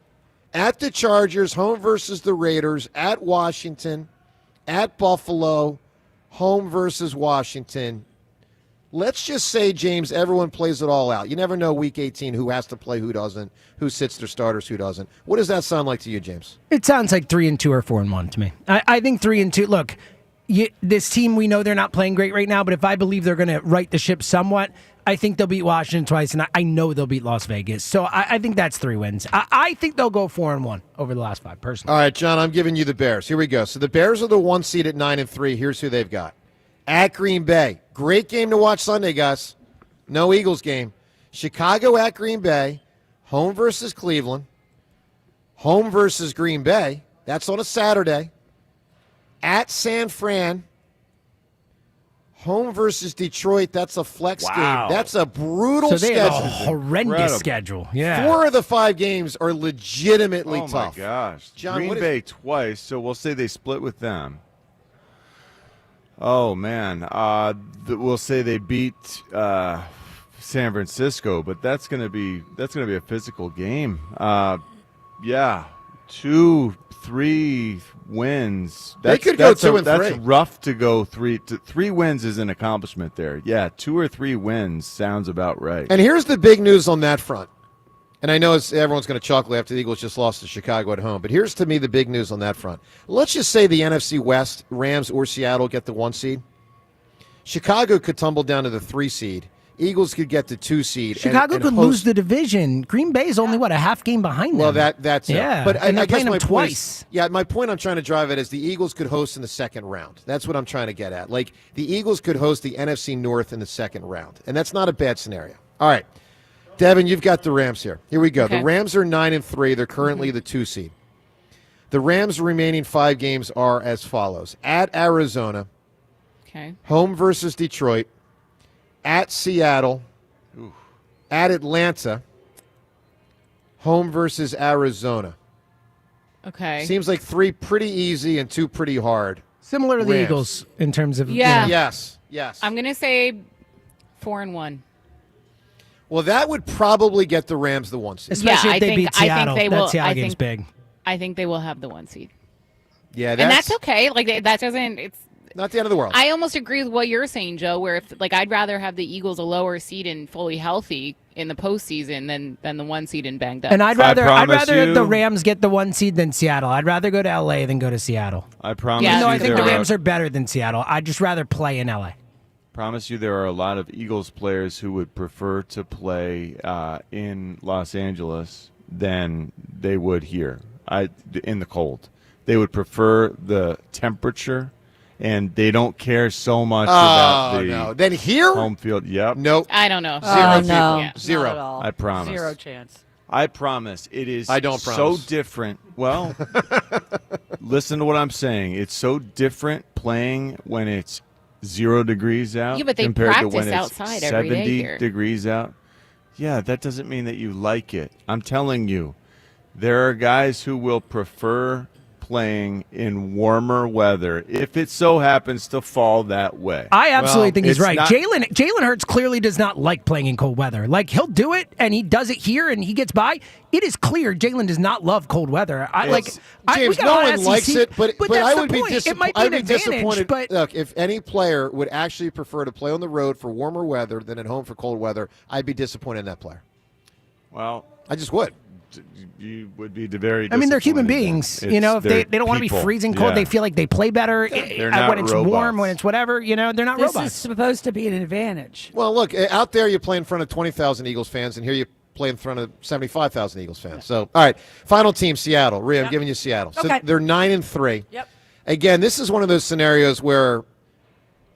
S1: At the Chargers, home versus the Raiders. At Washington, at Buffalo, home versus Washington. Let's just say, James, everyone plays it all out. You never know Week 18 who has to play, who doesn't, who sits their starters, who doesn't. What does that sound like to you, James?
S5: It sounds like 3-2 or 4-1 to me. I think 3-2. Look, this team, we know they're not playing great right now, but if I believe they're going to right the ship somewhat, I think they'll beat Washington twice, and I know they'll beat Las Vegas. So I think that's 3 wins. I think they'll go 4-1 over the last 5, personally.
S1: All right, John, I'm giving you the Bears. Here we go. So the Bears are the 1 seed at 9-3. Here's who they've got. At Green Bay. Great game to watch Sunday, guys. No Eagles game. Chicago at Green Bay. Home versus Cleveland. Home versus Green Bay. That's on a Saturday. At San Fran. Home versus Detroit. That's a flex game. That's a brutal schedule.
S5: So they have a horrendous schedule. Yeah.
S1: 4 of the 5 games are legitimately
S9: tough.
S1: tough.
S9: Oh, my gosh.
S1: John,
S9: Green Bay twice, so we'll say they split with them. Oh, man. We'll say they beat San Francisco, but that's going to be a physical game. 2-3 wins.
S1: They could go 2-3.
S9: That's rough to go 3. 3 wins is an accomplishment there. Yeah, 2 or 3 wins sounds about right.
S1: And here's the big news on that front. And I know everyone's going to chuckle after the Eagles just lost to Chicago at home. But here's, to me, the big news on that front. Let's just say the NFC West, Rams or Seattle, get the 1 seed. Chicago could tumble down to the 3 seed. Eagles could get the 2 seed.
S5: Chicago could lose the division. Green Bay is only, a half game behind them?
S1: Well, that's
S5: yeah.
S1: But
S5: and
S1: I guess
S5: them
S1: my
S5: twice.
S1: My point I'm trying to drive at is the Eagles could host in the second round. That's what I'm trying to get at. The Eagles could host the NFC North in the second round. And that's not a bad scenario. All right. Devin, you've got the Rams here. Here we go. Okay. The Rams are 9-3. They're currently the 2 seed. The Rams' remaining 5 games are as follows. At Arizona.
S22: Okay.
S1: Home versus Detroit. At Seattle.
S9: Ooh.
S1: At Atlanta. Home versus Arizona.
S22: Okay.
S1: Seems like 3 pretty easy and 2 pretty hard.
S5: Similar to the
S1: Rams.
S5: Eagles in terms of...
S22: Yeah.
S1: Yes.
S22: I'm going to say 4-1.
S1: Well, that would probably get the Rams the 1 seed.
S5: Especially if they beat Seattle.
S22: I think they will.
S5: That Seattle game's big.
S22: I think they will have the 1 seed.
S1: Yeah,
S22: and that's okay. That doesn't.
S1: Not the end of the world.
S22: I almost agree with what you're saying, Joe, where if I'd rather have the Eagles a lower seed and fully healthy in the postseason than the 1 seed and banged up.
S5: And I'd rather the Rams get the 1 seed than Seattle. I'd rather go to LA than go to Seattle.
S9: I promise
S5: Even though
S9: you
S5: I think
S9: there
S5: the Rams are better than Seattle, I'd just rather play in LA.
S9: Promise you there are a lot of Eagles players who would prefer to play in Los Angeles than they would here in the cold. They would prefer the temperature, and they don't care so much about the
S1: Then here?
S9: home field. Yep.
S1: Nope.
S22: I don't know.
S1: Zero people.
S22: No. Yeah.
S1: Zero.
S22: Not at all.
S9: I promise.
S2: Zero chance.
S9: I promise. It is
S1: I don't
S9: so
S1: promise.
S9: different. Well, listen to what I'm saying. It's so different playing when it's 0 degrees out
S22: Yeah, but they
S9: compared to
S22: practice
S9: when it's
S22: outside every
S9: 70
S22: day here.
S9: degrees out. Yeah, that doesn't mean that you like it. I'm telling you, there are guys who will prefer playing in warmer weather if it so happens to fall that way.
S5: I absolutely think he's
S9: it's
S5: right.
S9: not-
S5: Jalen Hurts clearly does not like playing in cold weather. Like, he'll do it, and he does it here, and he gets by. It is clear Jalen does not love cold weather.
S1: James, no one likes it, but
S5: that's
S1: I
S5: the
S1: would be
S5: point. It might be
S1: I'd
S5: an
S1: be
S5: advantage,
S1: disappointed.
S5: but
S1: Look, if any player would actually prefer to play on the road for warmer weather than at home for cold weather, I'd be disappointed in that player.
S9: Well,
S1: I just would.
S9: You would be very.
S5: I mean, they're human
S9: disappointed.
S5: beings.
S9: It's-
S5: You know, if they
S9: they're
S5: don't want to be
S9: people.
S5: freezing cold,
S9: Yeah.
S5: they feel like they play better
S9: They're not
S5: when it's warm,
S9: robots.
S5: when it's whatever. You know, they're not
S2: This
S5: robots.
S2: is supposed to be an advantage.
S1: Well, look, out there you play in front of 20,000 Eagles fans, and here you play in front of 75,000 Eagles fans. So, all right, final team, Seattle. Rhea, I'm giving you Seattle. So
S2: Okay.
S1: they're 9-3.
S2: Yep.
S1: Again, this is one of those scenarios where,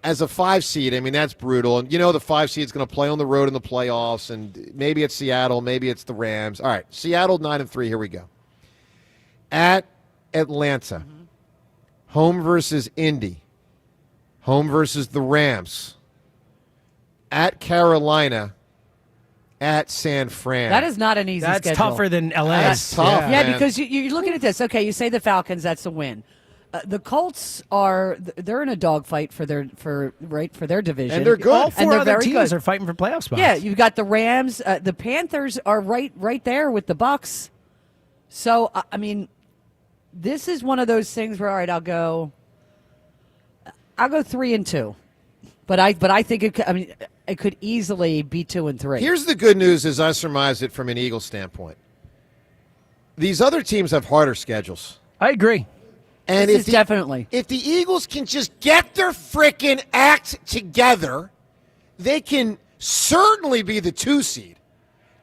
S1: as a 5 seed, I mean, that's brutal. And the 5 seed is going to play on the road in the playoffs, and maybe it's Seattle, maybe it's the Rams. All right, Seattle 9-3. Here we go. At Atlanta, home versus Indy, home versus the Rams, at Carolina, at San Fran.
S2: That is not an easy
S5: That's
S2: schedule.
S5: tougher than LA.
S1: That's tough,
S2: Yeah,
S1: man.
S2: because you're looking at this. Okay, you say the Falcons, that's a win. The Colts they're in a dogfight for their division,
S1: And they're good.
S5: All four
S2: and they're
S5: other
S2: very
S5: teams
S2: good.
S5: are fighting for playoff spots.
S2: Yeah, you've got the Rams. The Panthers are right there with the Bucks. So I mean, this is one of those things where, all right, I'll go 3-2, but I think it could easily be 2-3.
S1: Here's the good news as I surmise it from an Eagles standpoint. These other teams have harder schedules.
S5: I agree.
S1: And
S2: This is definitely.
S1: If the Eagles can just get their frickin' act together, they can certainly be the 2 seed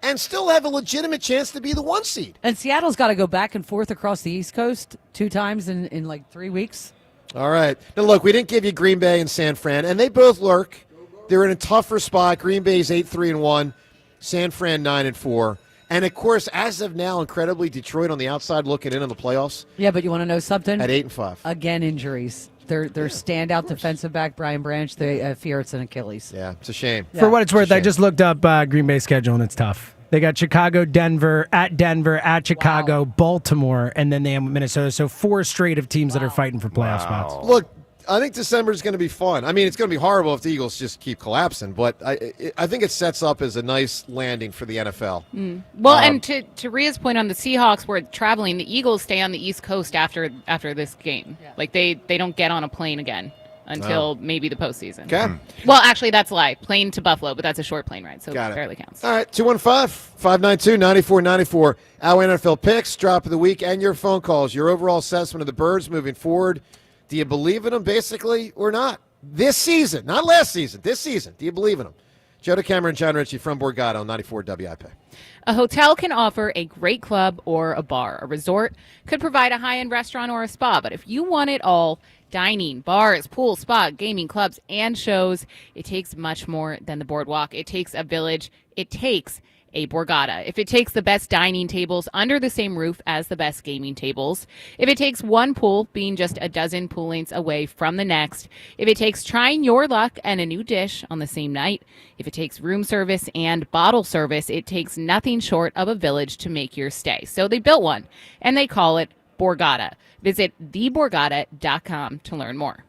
S1: and still have a legitimate chance to be the 1 seed.
S2: And Seattle's got to go back and forth across the East Coast 2 times in like 3 weeks.
S1: All right. Now, look, we didn't give you Green Bay and San Fran, and they both lurk. They're in a tougher spot. Green Bay's 8-3-1, San Fran 9-4. And, of course, as of now, incredibly, Detroit on the outside looking in on the playoffs.
S2: Yeah, but you want to know something?
S1: At 8-5.
S2: Again, injuries. Their standout defensive back, Brian Branch, they fear it's an Achilles.
S1: Yeah, it's a shame.
S5: For what it's worth, I just looked up Green Bay's schedule, and it's tough. They got Chicago, Denver, at Chicago, Baltimore, and then they have Minnesota. So 4 straight of teams that are fighting for playoff spots.
S1: Look, I think December is going to be fun. I mean, it's going to be horrible if the Eagles just keep collapsing, but I think it sets up as a nice landing for the NFL.
S22: Well, and to Rhea's point on the Seahawks, where traveling, the Eagles stay on the East Coast after this game. Like they don't get on a plane again until maybe the postseason.
S1: Okay.
S22: Well, actually, that's a lie. Plane to Buffalo, but that's a short plane ride, so
S1: Got
S22: it
S1: it.
S22: barely counts.
S1: All right, 215-592-9494. Our NFL picks, drop of the week, and your phone calls. Your overall assessment of the Birds moving forward. Do you believe in them, basically, or not? This season, not last season, this season. Do you believe in them? Joe DeCamera and John Ritchie from Borgata on 94 WIP.
S22: A hotel can offer a great club or a bar. A resort could provide a high-end restaurant or a spa. But if you want it all, dining, bars, pool, spa, gaming, clubs, and shows, it takes much more than the boardwalk. It takes a village. It takes a Borgata. If it takes the best dining tables under the same roof as the best gaming tables, if it takes one pool being just a dozen pool lanes away from the next, if it takes trying your luck and a new dish on the same night, if it takes room service and bottle service, it takes nothing short of a village to make your stay. So they built one, and they call it Borgata. Visit theborgata.com to learn more.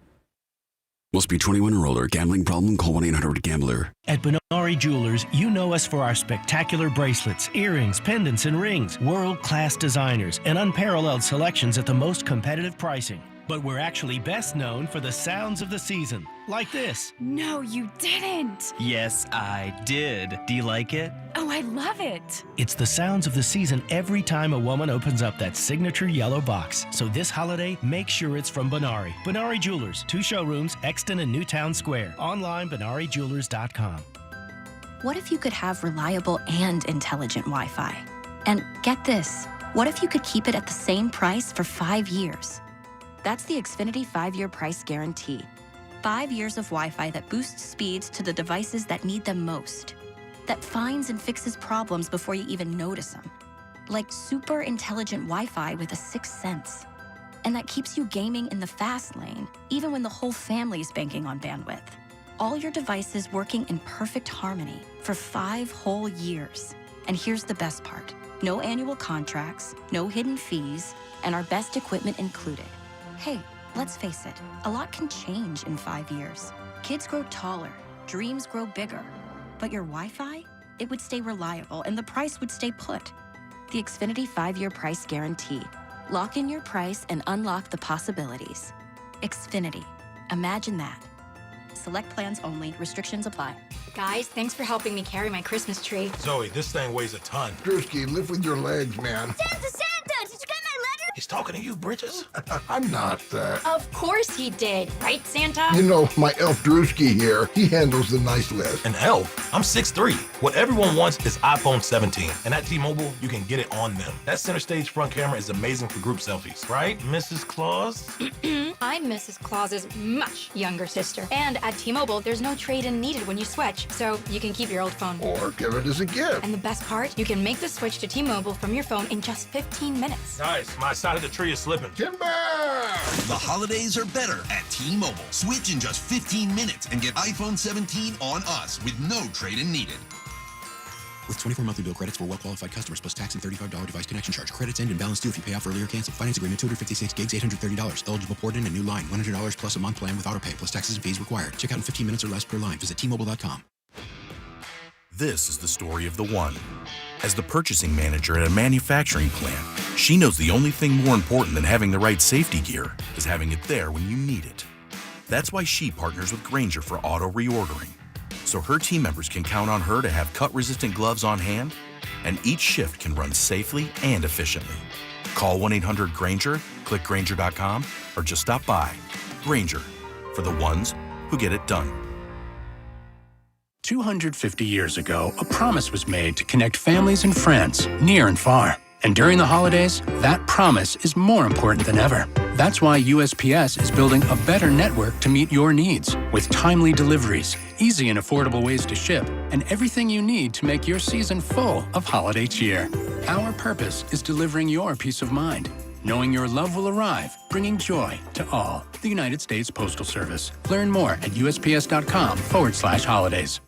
S16: Must be 21 or older. Gambling problem? Call 1-800-GAMBLER.
S17: At Benari Jewelers, you know us for our spectacular bracelets, earrings, pendants, and rings, world-class designers, and unparalleled selections at the most competitive pricing. but we're actually best known for the sounds of the season, like this.
S18: No, you didn't.
S17: Yes, I did. Do you like it?
S18: Oh, I love it.
S17: It's the sounds of the season every time a woman opens up that signature yellow box. So this holiday, make sure it's from Benari. Benari Jewelers, 2 showrooms, Exton and Newtown Square. Online, BenariJewelers.com.
S19: What if you could have reliable and intelligent Wi-Fi? And get this, what if you could keep it at the same price for 5 years? That's the Xfinity 5-year price guarantee. 5 years of Wi-Fi that boosts speeds to the devices that need them most. That finds and fixes problems before you even notice them. Like super intelligent Wi-Fi with a 6th sense. And that keeps you gaming in the fast lane, even when the whole family's banking on bandwidth. All your devices working in perfect harmony for 5 whole years. And here's the best part. No annual contracts, no hidden fees, and our best equipment included. Hey, let's face it, a lot can change in 5 years. Kids grow taller, dreams grow bigger. But your Wi-Fi? It would stay reliable and the price would stay put. The Xfinity 5-year price guarantee. Lock in your price and unlock the possibilities. Xfinity. Imagine that. Select plans only. Restrictions apply.
S20: Guys, thanks for helping me carry my Christmas tree.
S21: Zoe, this thing weighs a ton.
S25: Drewski, lift with your legs, man.
S20: Santa! Did you get my letter?
S21: He's talking to you, Bridges.
S25: I'm not that.
S20: Of course he did, right, Santa?
S25: You know, my elf Drewski here, he handles the nice list.
S21: An elf? I'm 6'3". What everyone wants is iPhone 17. And at T-Mobile, you can get it on them. That center stage front camera is amazing for group selfies. Right, Mrs. Claus?
S20: I'm Mrs. Claus's much younger sister. And at T-Mobile, there's no trade-in needed when you switch, so you can keep your old phone.
S25: Or give it as a gift.
S20: And the best part, you can make the switch to T-Mobile from your phone in just 15 minutes.
S21: Nice. My side of the tree is slipping.
S25: Timber!
S26: The holidays are better at T-Mobile. Switch in just 15 minutes and get iPhone 17 on us with no trade-in needed.
S16: With 24 monthly bill credits for well-qualified customers plus tax and $35 device connection charge. Credits end and balance due if you pay off early or cancel. Finance agreement, 256 gigs, $830. Eligible port in a new line. $100 plus a month plan with auto pay plus taxes and fees required. Check out in 15 minutes or less per line. Visit T-Mobile.com.
S7: This is the story of the one. As the purchasing manager at a manufacturing plant, she knows the only thing more important than having the right safety gear is having it there when you need it. That's why she partners with Grainger for auto reordering, so her team members can count on her to have cut-resistant gloves on hand, and each shift can run safely and efficiently. Call 1-800-GRAINGER, click Grainger.com, or just stop by. Grainger, for the ones who get it done.
S27: 250 years ago, a promise was made to connect families and friends near and far. And during the holidays, that promise is more important than ever. That's why USPS is building a better network to meet your needs, with timely deliveries, easy and affordable ways to ship, and everything you need to make your season full of holiday cheer. Our purpose is delivering your peace of mind, knowing your love will arrive, bringing joy to all. The United States Postal Service. Learn more at USPS.com/holidays.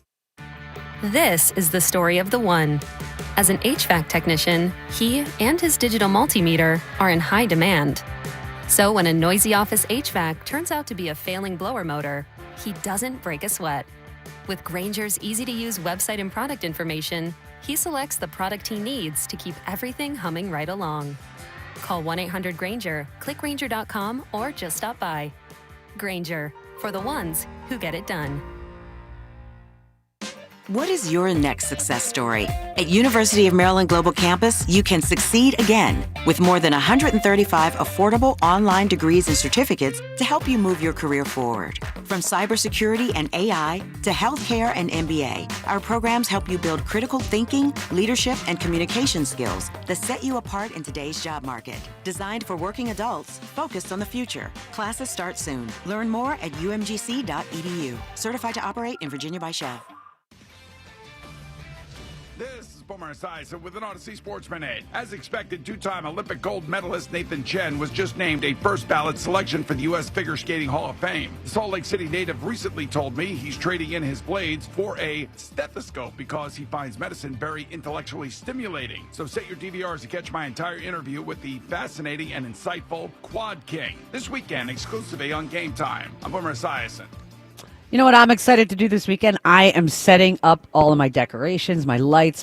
S28: This is the story of the one. As an HVAC technician, he and his digital multimeter are in high demand. So when a noisy office HVAC turns out to be a failing blower motor, he doesn't break a sweat. With Grainger's easy-to-use website and product information, he selects the product he needs to keep everything humming right along. Call 1-800-GRAINGER, click Grainger.com, or just stop by. Grainger, for the ones who get it done.
S29: What is your next success story? At University of Maryland Global Campus, you can succeed again with more than 135 affordable online degrees and certificates to help you move your career forward. From cybersecurity and AI to healthcare and MBA, our programs help you build critical thinking, leadership, and communication skills that set you apart in today's job market. Designed for working adults, focused on the future. Classes start soon. Learn more at umgc.edu. Certified to operate in Virginia by Chef.
S14: This is Boomer Esiason with an Odyssey Sports Minute. As expected, two-time Olympic gold medalist Nathan Chen was just named a first-ballot selection for the U.S. Figure Skating Hall of Fame. The Salt Lake City native recently told me he's trading in his blades for a stethoscope because he finds medicine very intellectually stimulating. So set your DVRs to catch my entire interview with the fascinating and insightful Quad King. This weekend, exclusively on Game Time. I'm Boomer Esiason.
S2: You know what I'm excited to do this weekend? I am setting up all of my decorations, my lights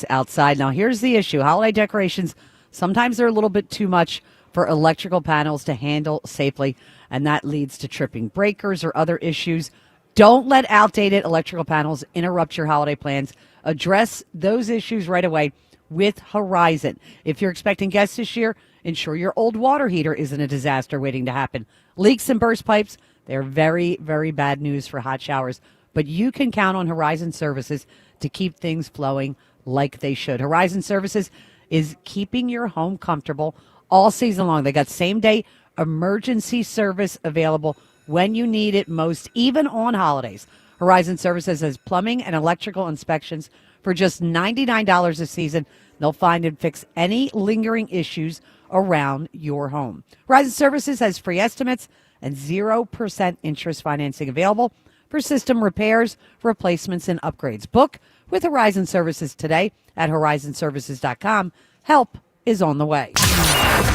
S2: outside. Now, here's the issue. Holiday decorations, sometimes they're a little bit too much for electrical panels to handle safely, and that leads to tripping breakers or other issues. Don't let outdated electrical panels interrupt your holiday plans. Address those issues right away with Horizon. If you're expecting guests this year, ensure your old water heater isn't a disaster waiting to happen. Leaks and burst pipes, they're very, very bad news for hot showers, but you can count on Horizon Services to keep things flowing like they should. Horizon Services is keeping your home comfortable all season long. They got same-day emergency service available when you need it most, even on holidays. Horizon Services has plumbing and electrical inspections for just $99 a season. They'll find and fix any lingering issues around your home. Horizon Services has free estimates and 0% interest financing available for system repairs, replacements, and upgrades. Book with Horizon Services today at horizonservices.com. Help is on the way.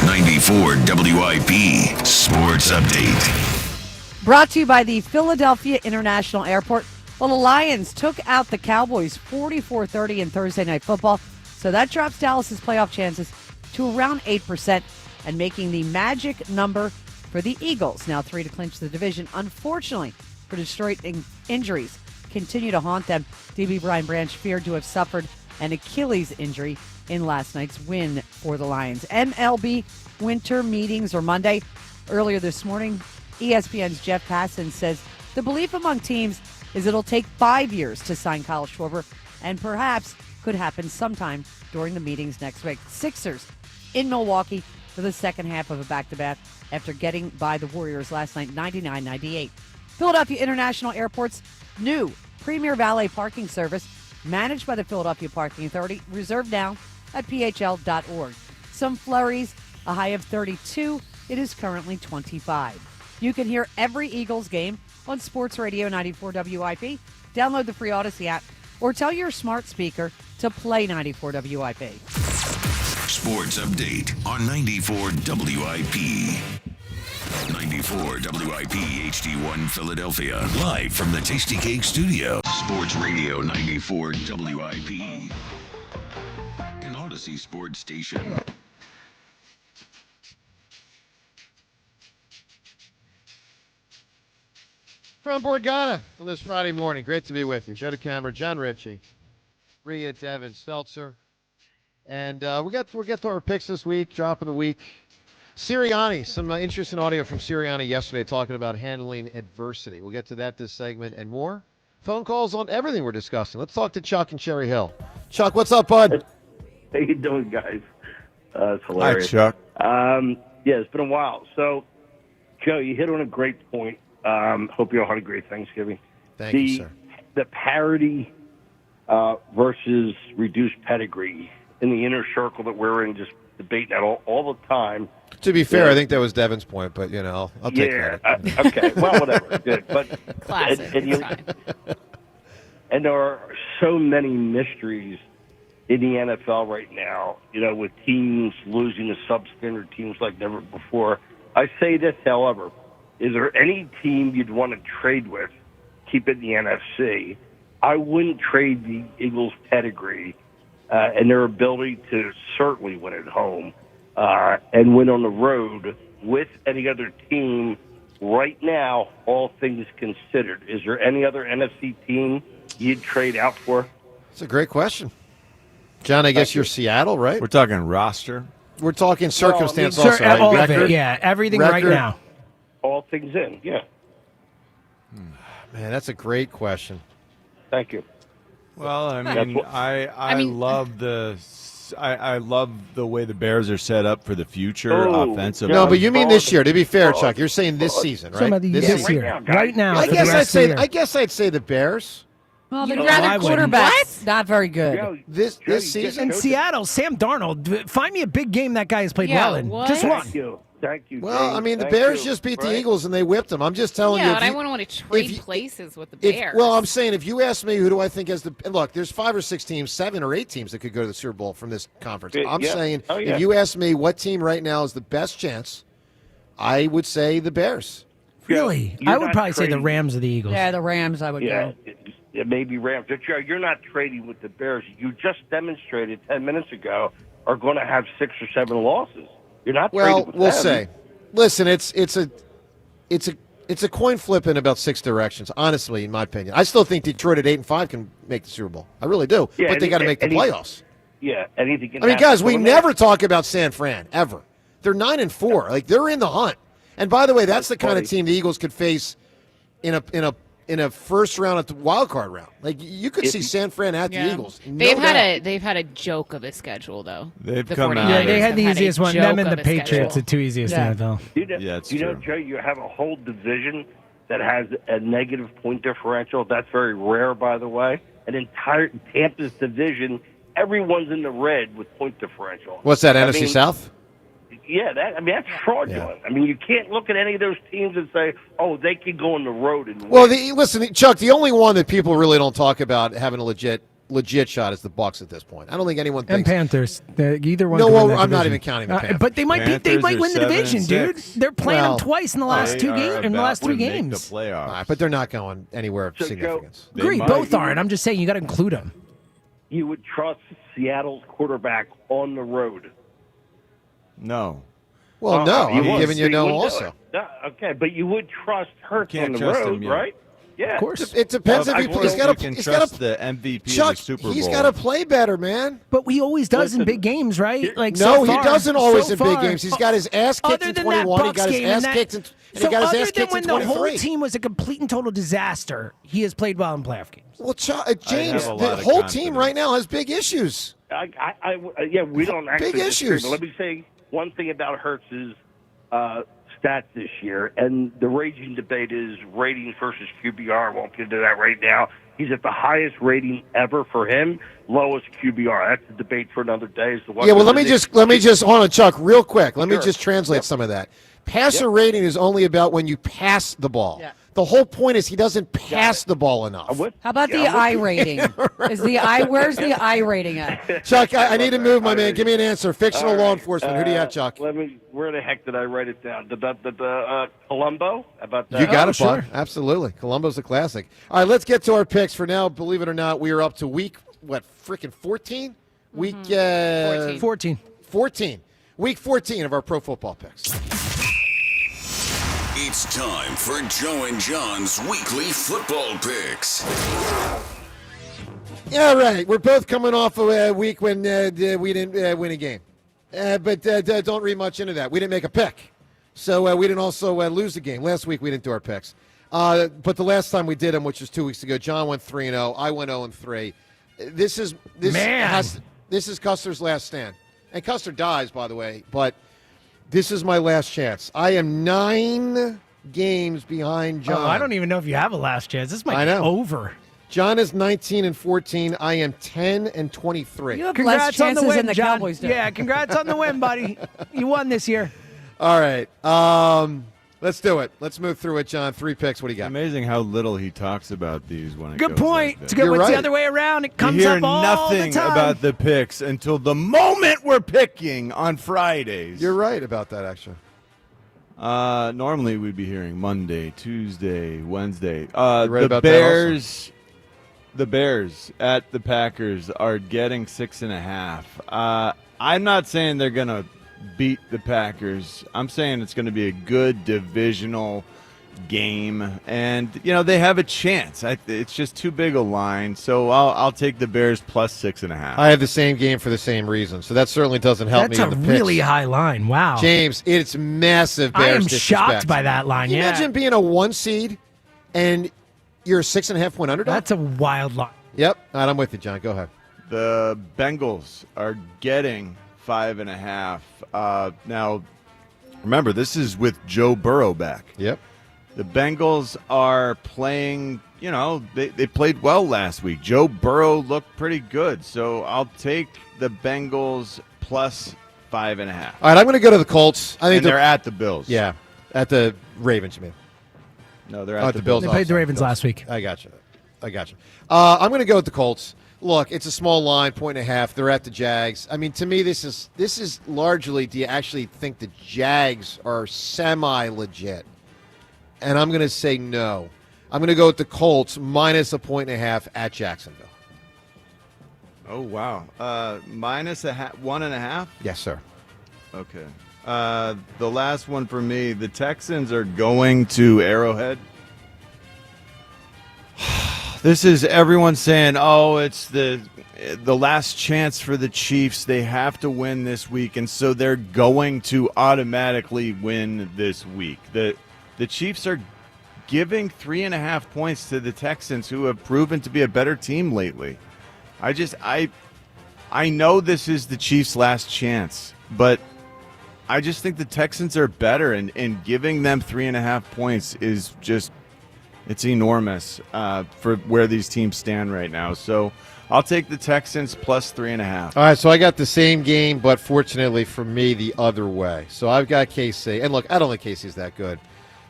S3: 94 WIP Sports Update.
S2: Brought to you by the Philadelphia International Airport. Well, the Lions took out the Cowboys 44-30 in Thursday Night Football, so that drops Dallas's playoff chances to around 8% and making the magic number for the Eagles. Now 3 to clinch the division. Unfortunately, for Detroit, injuries continue to haunt them. DB Brian Branch feared to have suffered an Achilles injury in last night's win for the Lions. MLB winter meetings are Monday. Earlier this morning, ESPN's Jeff Passan says the belief among teams is it'll take 5 years to sign Kyle Schwarber and perhaps could happen sometime during the meetings next week. Sixers in Milwaukee for the second half of a back-to-back after getting by the Warriors last night 99-98. Philadelphia International Airport's new Premier Valet parking service managed by the Philadelphia Parking Authority, reserved now at phl.org. Some flurries, a high of 32. It is currently 25. You can hear every Eagles game on Sports Radio 94 WIP. Download the free Odyssey app or tell your smart speaker to play 94 WIP.
S3: Sports Update on 94 WIP. 94 WIP HD1 Philadelphia. Live from the Tasty Cake Studio. Sports Radio 94 WIP. An Odyssey Sports Station.
S1: From Borgata on this Friday morning. Great to be with you. Joe DeCamera, John Ritchie, Rhea, Devin, Stelzer. And we'll get to our picks this week, drop of the week. Sirianni, some interesting audio from Sirianni yesterday talking about handling adversity. We'll get to that this segment and more. Phone calls on everything we're discussing. Let's talk to Chuck in Cherry Hill. Chuck, what's up, bud?
S4: How you doing, guys? It's hilarious.
S9: Hi, Chuck.
S4: Yeah, it's been a while. So, Joe, you hit on a great point. Hope you all had a great Thanksgiving.
S1: Thank you, sir.
S4: The parity versus reduced pedigree in the inner circle that we're in, just debating that all the time.
S1: To be fair, I think that was Devin's point, but, I'll take credit.
S4: Okay, well, whatever. Good. But,
S22: Classic.
S4: and there are so many mysteries in the NFL right now, with teams losing to substandard teams like never before. I say this, however, is there any team you'd want to trade with, keep it in the NFC? I wouldn't trade the Eagles' pedigree and their ability to certainly win at home and win on the road with any other team right now, all things considered. Is there any other NFC team you'd trade out for?
S1: It's a great question. John, I guess you're Seattle, right?
S9: We're talking roster.
S1: We're talking circumstance
S5: Well,
S1: also, right?
S5: all of
S1: Record?
S5: it, yeah. Everything right
S1: Record?
S5: now.
S4: All things in, yeah.
S1: Man, that's a great question.
S4: Thank you.
S9: Well, I love I love the way the Bears are set up for the future offensively.
S1: No, but you mean this year. To be fair, Chuck, you're saying this season, right?
S5: This year. Right now.
S1: I guess I'd say the Bears.
S2: Well, they'd rather quarterbacks. Not very good.
S1: This season
S5: in Seattle, Sam Darnold. Find me a big game that guy has played well in. Just one.
S4: Thank you.
S1: Well, I mean, the Bears just beat the Eagles and they whipped them. I'm just telling you.
S22: Yeah, but I wouldn't want to trade places with the Bears.
S1: Well, I'm saying if you ask me who do I think has and look, there's 5 or 6 teams, 7 or 8 teams that could go to the Super Bowl from this conference. I'm saying if you ask me what team right now is the best chance, I would say the Bears.
S5: Really? I would probably say the Rams or the Eagles.
S2: Yeah, the Rams, I would go.
S4: It may be Rams. But you're not trading with the Bears. You just demonstrated 10 minutes ago are going to have 6 or 7 losses. You're not
S1: Well,
S4: traded with
S1: we'll
S4: them.
S1: say. Listen, it's a coin flip in about 6 directions. Honestly, in my opinion, I still think Detroit at 8-5 can make the Super Bowl. I really do.
S4: Yeah,
S1: but they got to make the playoffs.
S4: Yeah, anything can
S1: I mean,
S4: happen.
S1: guys,
S4: So
S1: we
S4: when
S1: never talk about San Fran ever. They're 9-4. Like they're in the hunt. And by the way, that's the kind of team the Eagles could face in a first round at the wild card round. Like you could see San Fran at the Eagles.
S22: They've had a joke of a schedule though.
S9: They've
S22: The
S9: come
S22: 49ers
S9: out.
S5: Yeah, they had the
S22: have
S5: easiest
S22: a
S5: one. Them
S22: joke
S5: and the
S22: of a schedule.
S5: Patriots, the two easiest in the NFL.
S4: You know, Joe, you have a whole division that has a negative point differential. That's very rare, by the way. An entire Tampa's division, everyone's in the red with point differential.
S1: What's that,
S4: I
S1: NFC
S4: mean,
S1: South?
S4: Yeah, that's fraudulent. I mean, you can't look at any of those teams and say, "Oh, they can go on the road and win."
S1: Well, listen, Chuck, the only one that people really don't talk about having a legit shot is the Bucs at this point. I don't think anyone
S5: And
S1: thinks.
S5: Panthers. Either one.
S1: No,
S5: could win
S1: well,
S5: that
S1: I'm not
S5: division.
S1: even counting the Panthers.
S5: But they might beat. They
S9: Panthers
S5: might
S9: are
S5: win the division,
S9: 7-6.
S5: dude. They're playing
S1: Well,
S5: them twice in the last
S9: They
S5: two
S9: are
S5: games. In the
S9: about
S5: last three
S9: to make
S5: games.
S9: the playoffs.
S1: All right, but they're not going anywhere of significance.
S9: They
S5: Agree,
S9: might.
S5: both aren't. I'm just saying you got to include them.
S4: You would trust Seattle's quarterback on the road.
S9: No.
S1: Well, no,
S4: you
S1: I'm
S4: would.
S1: giving you
S4: So
S1: no
S4: wouldn't do
S1: also.
S4: it. No, okay, but you would trust Hurts
S9: Can't
S4: on the
S9: trust
S4: road,
S9: him yet.
S4: right? Yeah,
S5: Of course.
S1: It depends
S9: Well,
S1: if
S9: I
S1: he,
S9: don't
S1: he's
S9: think
S1: got
S9: we can
S1: to.
S9: trust the MVP
S1: Chuck,
S9: of the Super Bowl.
S1: he's got to play better, man.
S5: But he always does in
S4: Listen,
S5: big games, right? Like
S1: No,
S5: so
S1: he
S5: far,
S1: doesn't always
S5: so
S1: in big
S5: far.
S1: games. He's got his ass kicked
S5: Other
S1: in
S5: than that
S1: 21. He
S5: Bucks
S1: got his
S5: game
S1: ass
S5: and that-
S1: kicked in. And
S5: So
S1: he got his
S5: other
S1: ass
S5: than
S1: kicked
S5: when
S1: in
S5: the whole
S1: 23.
S5: team was a complete and total disaster, he has played well in playoff games.
S1: Well, James,
S9: have a
S1: the
S9: lot of
S1: whole
S9: confidence.
S1: team right now has big issues.
S4: yeah, we don't actually
S1: Big
S4: disagree,
S1: issues.
S4: but let me say one thing about Hurts' stats this year, and the raging debate is ratings versus QBR. I won't get into that right now. He's at the highest rating ever for him, lowest QBR. That's a debate for another day. Is the one
S1: Yeah, well, let me just hold on, Chuck, real quick. Let me
S4: Sure.
S1: just translate some of that. Passer rating is only about when you pass the ball.
S2: Yeah.
S1: The whole point is he doesn't pass the ball enough.
S2: How about the I rating? Is the I? Where's the I rating at?
S1: Chuck, I need to move, my man. Give me an answer. Fictional
S4: All
S1: law
S4: right.
S1: enforcement. Who do you have, Chuck?
S4: Where the heck did I write it down? The Columbo? About that?
S1: You got it,
S5: sure.
S1: bud. Absolutely. Columbo's a classic. All right, let's get to our picks for now. Believe it or not, we are up to week, 14? Week
S5: 14.
S1: 14. Week 14 of our pro football picks.
S3: It's time for Joe and John's weekly football picks.
S1: Yeah, right. We're both coming off of a week when we didn't win a game. But don't read much into that. We didn't make a pick. So we didn't also lose the game. Last week we didn't do our picks. But the last time we did them, which was 2 weeks ago, John went 3-0. I went 0-3. This is Custer's last stand. And Custer dies, by the way. But this is my last chance. I am 9 games behind John.
S5: Oh, I don't even know if you have a last chance. This might
S1: I
S5: be
S1: know.
S5: over.
S1: John is 19-14. I am 10-23.
S2: You have less
S5: Congrats on
S2: chances
S5: the win,
S2: than the
S5: John.
S2: Cowboys do.
S5: Yeah, congrats on the win, buddy. You won this year.
S1: All right. Let's do it. Let's move through it, John. 3 picks. What do you got?
S9: Amazing how little he talks about these when it
S5: Good
S9: goes
S5: point.
S9: like
S5: It's
S9: that.
S5: good.
S1: You're
S5: What's
S1: right.
S5: the other way around? It comes
S9: you hear
S5: up all
S9: nothing
S5: the time.
S9: about the picks until the moment we're picking on Fridays.
S1: You're right about that, actually.
S9: Normally we'd be hearing Monday, Tuesday, Wednesday.
S1: right
S9: The
S1: about that
S9: Bears, the Bears at the Packers are getting 6.5. I'm not saying they're gonna beat the Packers. I'm saying it's going to be a good divisional game, and they have a chance. It's just too big a line, so I'll take the Bears plus 6.5.
S1: I have the same game for the same reason, so that certainly doesn't help
S5: That's
S1: me
S5: a
S1: in the picks.
S5: really high line. Wow.
S1: James, it's massive Bears
S5: I am
S1: disrespect.
S5: shocked by that line.
S1: Can you
S5: Yeah.
S1: imagine being a 1 seed and you're a 6.5-point underdog?
S5: That's a wild line.
S1: Yep. All right, I'm with you, John. Go ahead.
S9: The Bengals are getting 5.5. Now, remember, this is with Joe Burrow back.
S1: Yep.
S9: The Bengals are playing, they played well last week. Joe Burrow looked pretty good, so I'll take the Bengals plus 5.5.
S1: All right, I'm going to go to the Colts. I think
S9: And they're at the Bills.
S1: Yeah, at the Ravens, you mean?
S9: No, they're at
S1: the
S9: Bills.
S5: They
S1: Oh,
S5: played the
S1: sorry,
S5: Ravens
S1: Bills.
S5: last week.
S1: I got you. I'm going to go with the Colts. Look, it's a small line, 1.5. They're at the Jags. I mean, to me, this is largely, do you actually think the Jags are semi-legit? And I'm going to say no. I'm going to go with the Colts minus 1.5 at Jacksonville.
S9: Oh, wow. Minus 1.5?
S1: Yes, sir.
S9: Okay. The last one for me, the Texans are going to Arrowhead. This is everyone saying, oh, it's the last chance for the Chiefs. They have to win this week, and so they're going to automatically win this week. The Chiefs are giving 3.5 points to the Texans, who have proven to be a better team lately. I know this is the Chiefs' last chance, but I just think the Texans are better, and giving them 3.5 points is just, it's enormous for where these teams stand right now. So I'll take the Texans plus 3.5.
S1: All right, so I got the same game, but fortunately for me, the other way. So I've got KC. And look, I don't think KC's that good.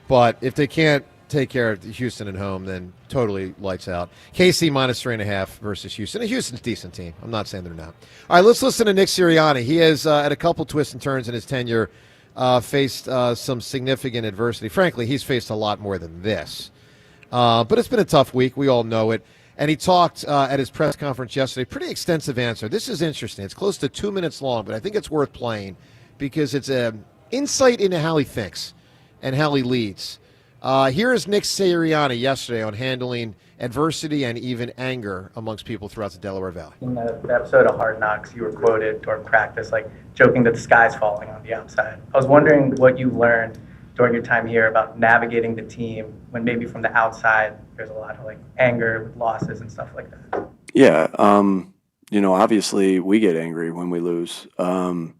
S1: But if they can't take care of Houston at home, then totally lights out. KC minus 3.5 versus Houston. And Houston's a decent team. I'm not saying they're not. All right, let's listen to Nick Sirianni. He has, at a couple twists and turns in his tenure, faced some significant adversity. Frankly, he's faced a lot more than this. But it's been a tough week. We all know it. And he talked at his press conference yesterday. Pretty extensive answer. This is interesting. It's close to 2 minutes long, but I think it's worth playing because it's an insight into how he thinks and how he leads. Here is Nick Sirianni yesterday on handling adversity and even anger amongst people throughout the Delaware Valley.
S6: In the episode of Hard Knocks, you were quoted during practice, like joking that the sky's falling on the outside. I was wondering what you learned during your time here about navigating the team when maybe from the outside there's a lot of like anger with losses and stuff like that.
S8: Yeah, obviously we get angry when we lose, and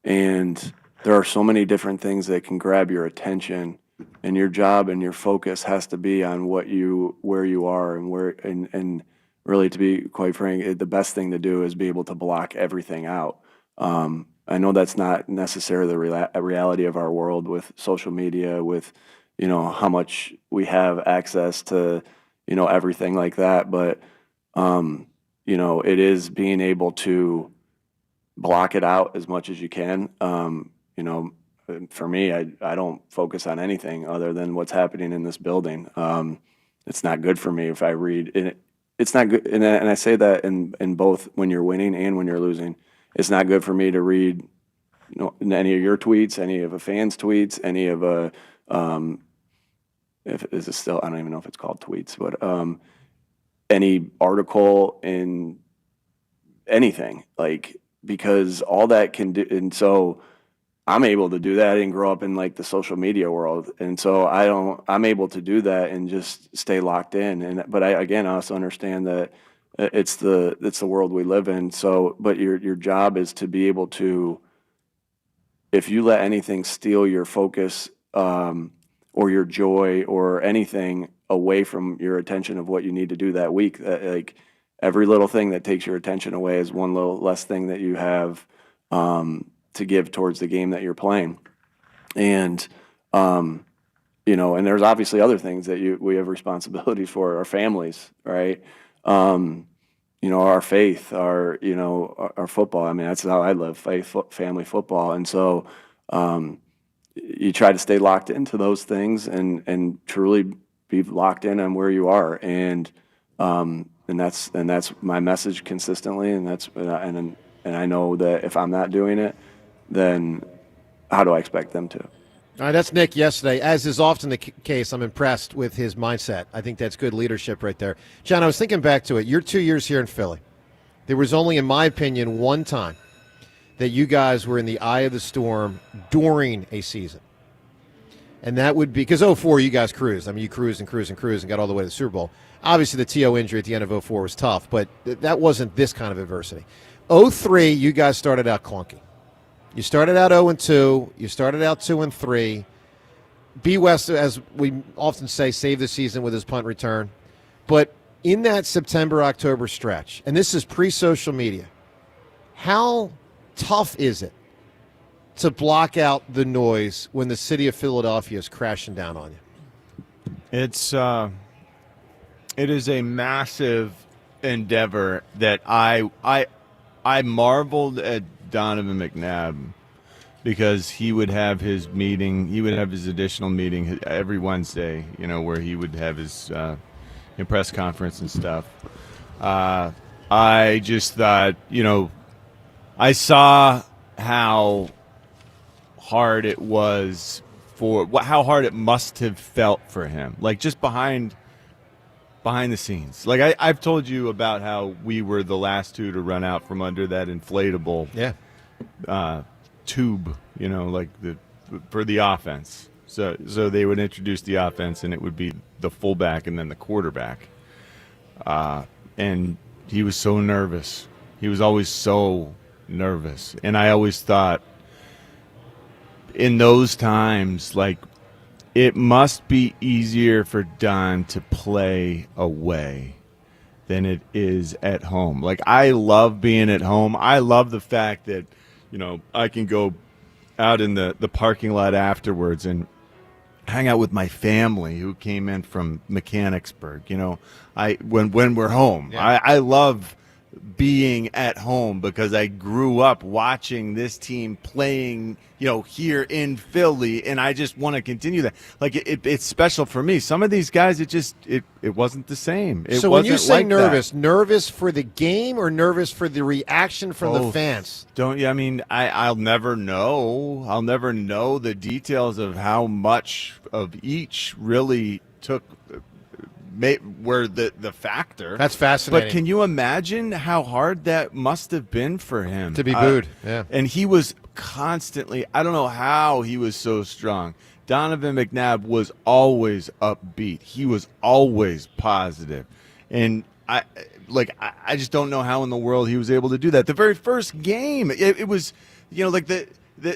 S8: there are so many different things that can grab your attention. And your job and your focus has to be on where you are and really, to be quite frank, the best thing to do is be able to block everything out. I know that's not necessarily the reality of our world with social media, with how much we have access to everything like that, but it is being able to block it out as much as you can. For me, I don't focus on anything other than what's happening in this building. It's not good for me if I read, and it's not good. And I say that in both when you're winning and when you're losing. It's not good for me to read any of your tweets, any of a fan's tweets, any of a if is it still, I don't even know if it's called tweets, but any article in anything, like, because all that can do, and so I'm able to do that. I didn't grow up in like the social media world, and so I'm able to do that and just stay locked in. But I also understand that it's the world we live in. So, but your job is to be able to, if you let anything steal your focus or your joy or anything away from your attention of what you need to do that week, like every little thing that takes your attention away is one little less thing that you have to give towards the game that you're playing. And, and there's obviously other things that we have responsibilities for, our families, right? Our faith, our football. I mean, that's how I live, faith, family, football. And so you try to stay locked into those things and truly be locked in on where you are. And that's my message consistently. And I know that if I'm not doing it, then how do I expect them to?
S1: All right, that's Nick yesterday. As is often the case, I'm impressed with his mindset. I think that's good leadership right there. John, I was thinking back to it. You're 2 years here in Philly. There was only, in my opinion, one time that you guys were in the eye of the storm during a season. And that would be because 2004, you guys cruised. I mean, you cruised and got all the way to the Super Bowl. Obviously, the T.O. injury at the end of 2004 was tough, but that wasn't this kind of adversity. 2003, you guys started out clunky. You started out 0-2. You started out 2-3. B. West, as we often say, saved the season with his punt return. But in that September-October stretch, and this is pre-social media, how tough is it to block out the noise when the city of Philadelphia is crashing down on you?
S9: It is a massive endeavor that I marveled at Donovan McNabb because he would have his meeting, he would have his additional meeting every Wednesday, where he would have his press conference and stuff. I just thought, I saw how hard it was how hard it must have felt for him, like just behind the scenes. Like I've told you about how we were the last two to run out from under that inflatable tube, like for the offense. So they would introduce the offense, and it would be the fullback and then the quarterback. And he was so nervous. He was always so nervous. And I always thought in those times, like, it must be easier for Don to play away than it is at home. Like, I love being at home. I love the fact that, I can go out in the parking lot afterwards and hang out with my family who came in from Mechanicsburg. When we're home, I love being at home because I grew up watching this team playing, here in Philly, and I just want to continue that. Like, it's special for me. Some of these guys, it wasn't the same.
S1: So when you say nervous for the game or nervous for the reaction from the fans?
S9: I'll never know. I'll never know the details of how much of each really were the factor.
S1: That's fascinating.
S9: But can you imagine how hard that must have been for him
S1: to be booed? Yeah,
S9: and he was constantly. I don't know how he was so strong. Donovan McNabb was always upbeat. He was always positive, and I just don't know how in the world he was able to do that. The very first game, it was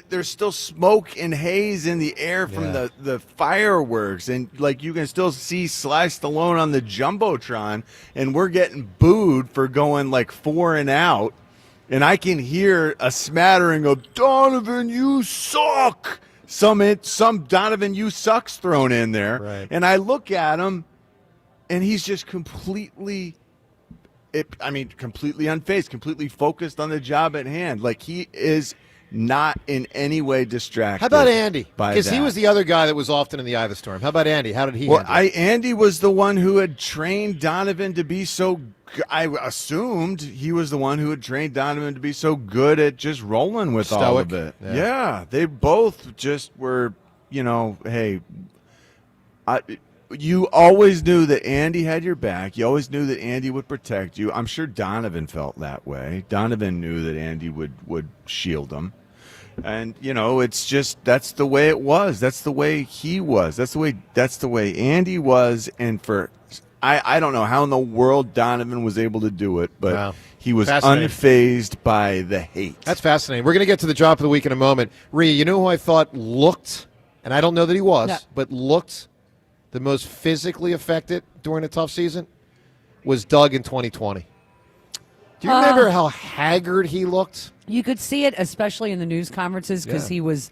S9: there's still smoke and haze in the air from the fireworks, and you can still see Sly Stallone on the Jumbotron, and we're getting booed for going 4 and out, and I can hear a smattering of "Donovan, you suck." Some "Donovan, you sucks" thrown in there,
S1: right.
S9: And I look at him, and he's just completely unfazed, completely focused on the job at hand. Like, he is not in any way distracted.
S1: How about Andy? Because he
S9: that.
S1: was the other guy that was often in the eye of the storm. How about Andy? How did he handle it?
S9: Andy was the one who had trained Donovan to be so I assumed he was the one who had trained Donovan to be so good at just rolling with
S1: Stoic.
S9: all of it. Yeah, they both just were, hey, you always knew that Andy had your back. You always knew that Andy would protect you. I'm sure Donovan felt that way. Donovan knew that Andy would shield him. And, it's just, that's the way it was. That's the way he was. That's the way Andy was. And I don't know how in the world Donovan was able to do it, but he was unfazed by the hate.
S1: That's fascinating. We're going to get to the drop of the week in a moment. Rhea, you know who I thought looked, and I don't know that he was, but looked the most physically affected during a tough season? Was Doug in 2020. Do you remember how haggard he looked?
S2: You could see it, especially in the news conferences, because he was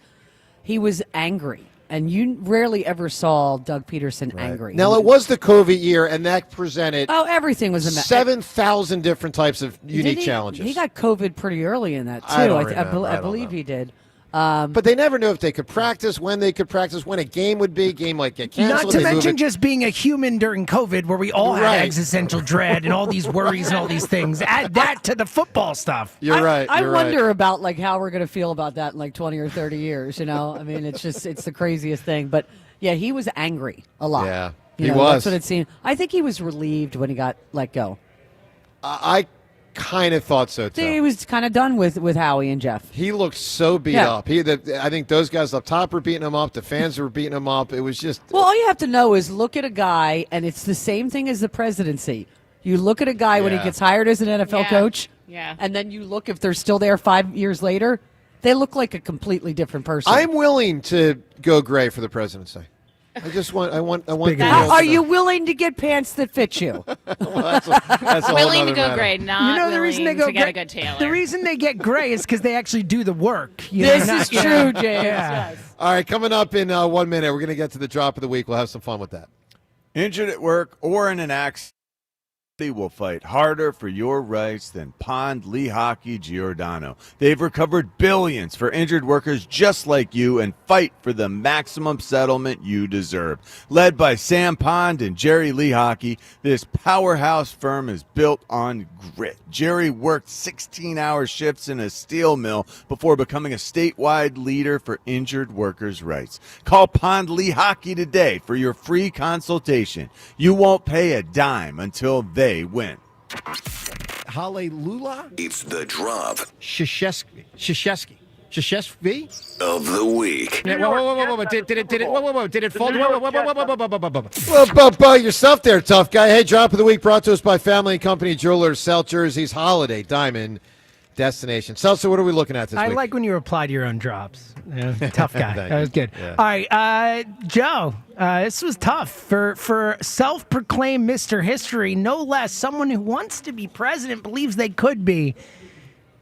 S2: angry. And you rarely ever saw Doug Peterson angry.
S1: Now, it was the COVID year, and that presented
S2: everything was
S1: 7,000 different types of unique challenges.
S2: He got COVID pretty early in that, too. I believe he did.
S1: But they never knew if they could practice, when they could practice, when a game would be. Game might get canceled.
S5: Not to mention just being a human during COVID, where we all had existential dread and all these worries and all these things. Add that to the football stuff.
S1: You're right.
S2: I wonder about how we're going to feel about that in 20 or 30 years. I mean, it's the craziest thing. But yeah, he was angry a lot.
S1: Yeah,
S2: he
S1: was.
S2: That's what it seemed. I think he was relieved when he got let go.
S1: I kind of thought so too.
S2: He was kind of done with Howie and Jeff.
S1: He looked so beat up. I think those guys up top were beating him up. The fans were beating him up. It was just.
S2: Well, all you have to know is look at a guy, and it's the same thing as the presidency. You look at a guy when he gets hired as an NFL coach, and then you look if they're still there 5 years later. They look like a completely different person.
S1: I'm willing to go gray for the presidency. I want.
S2: Are you willing to get pants that fit you?
S1: That's
S22: willing to go gray, not
S5: the reason they
S22: willing
S5: go
S22: to get a good tailor.
S5: The reason they get gray is because they actually do the work.
S2: This is true, James. Yes.
S1: All right, coming up in 1 minute, we're going to get to the drop of the week. We'll have some fun with that.
S9: Injured at work or in an accident. They will fight harder for your rights than Pond Lehocky Giordano. They've recovered billions for injured workers just like you and fight for the maximum settlement you deserve. Led by Sam Pond and Jerry Lehocky, this powerhouse firm is built on grit. Jerry worked 16-hour shifts in a steel mill before becoming a statewide leader for injured workers' rights. Call Pond Lehocky today for your free consultation. You won't pay a dime until they win.
S1: Hallelujah.
S3: It's the drop
S1: Shashesky
S3: of the week.
S1: Did it fall? Whoa, yourself there, tough guy. Hey, drop of the week brought to us by Family and Company Jewelers, South Jersey's holiday diamond destination. Seltzer, what are we looking at this week?
S5: I like when you reply to your own drops. Yeah, tough guy. That was good.
S1: Yeah.
S5: All right, Joe, this was tough for self-proclaimed Mr. History, no less. Someone who wants to be president, believes they could be,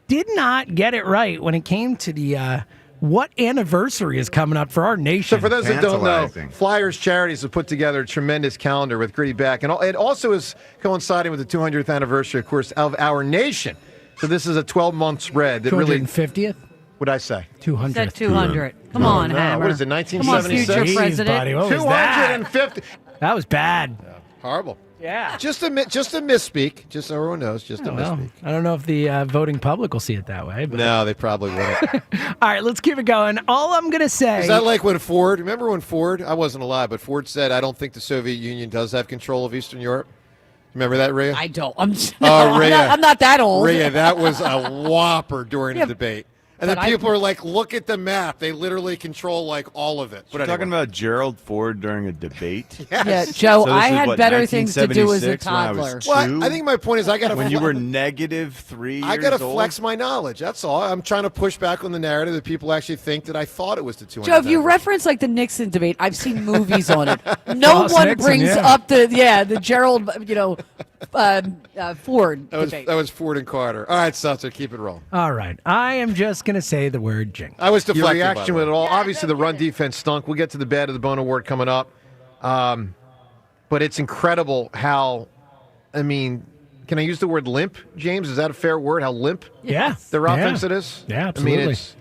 S5: did not get it right when it came to the what anniversary is coming up for our nation.
S1: So for those that don't know, Flyers Charities have put together a tremendous calendar with Gritty Back, and it also is coinciding with the 200th anniversary, of course, of our nation. So this is a 12-month spread that really
S5: 250th.
S1: What'd I say?
S5: 200.
S2: Said 200. Come on,
S1: no.
S2: Hammer.
S1: What is it, 1976?
S2: Come on, future president.
S5: Buddy, what was that?
S1: 250.
S5: That was bad.
S1: Horrible.
S5: Yeah.
S1: Just a misspeak. Just so everyone knows, just a misspeak.
S5: I don't know if the voting public will see it that way. But.
S1: No, they probably won't.
S5: All right, let's keep it going. All I'm going to say...
S1: Is that like when Ford... Remember when Ford... I wasn't alive, but Ford said, I don't think the Soviet Union does have control of Eastern Europe. Remember that, Rhea?
S2: I don't.
S1: Rhea.
S2: I'm not that old.
S1: Rhea, that was a whopper during the debate. And then
S2: but
S1: people are like, look at the map. They literally control, like, all of it. But
S9: You're talking about Gerald Ford during a debate?
S1: Yes.
S2: Yeah, Joe,
S9: So
S2: I
S9: this is,
S2: had better things to do as a
S9: 1976 when I
S2: toddler.
S9: was
S1: Well,
S9: two?
S1: I think my point is I got to...
S9: When you were negative 3 years
S1: I got to
S9: old?
S1: flex my knowledge. That's all. I'm trying to push back on the narrative that people actually think that I thought it was the 200th.
S2: Joe, if you
S1: anniversary.
S2: reference like the Nixon debate, I've seen movies on it. No
S5: Ross
S2: one
S5: Nixon,
S2: brings
S5: yeah.
S2: up the Gerald, Ford debate.
S1: That was Ford and Carter. All right, Seltzer, keep it rolling.
S5: All right, I am just going to say the word jinx.
S1: I was deflecting. Your reaction
S5: by the
S1: with
S5: way.
S1: it all. Obviously, the run defense stunk. We'll get to the Bad of the Bone Award coming up. But it's incredible how, I mean, can I use the word limp, James? Is that a fair word? How limp their offense it is?
S5: Yeah, absolutely.
S1: I mean, it's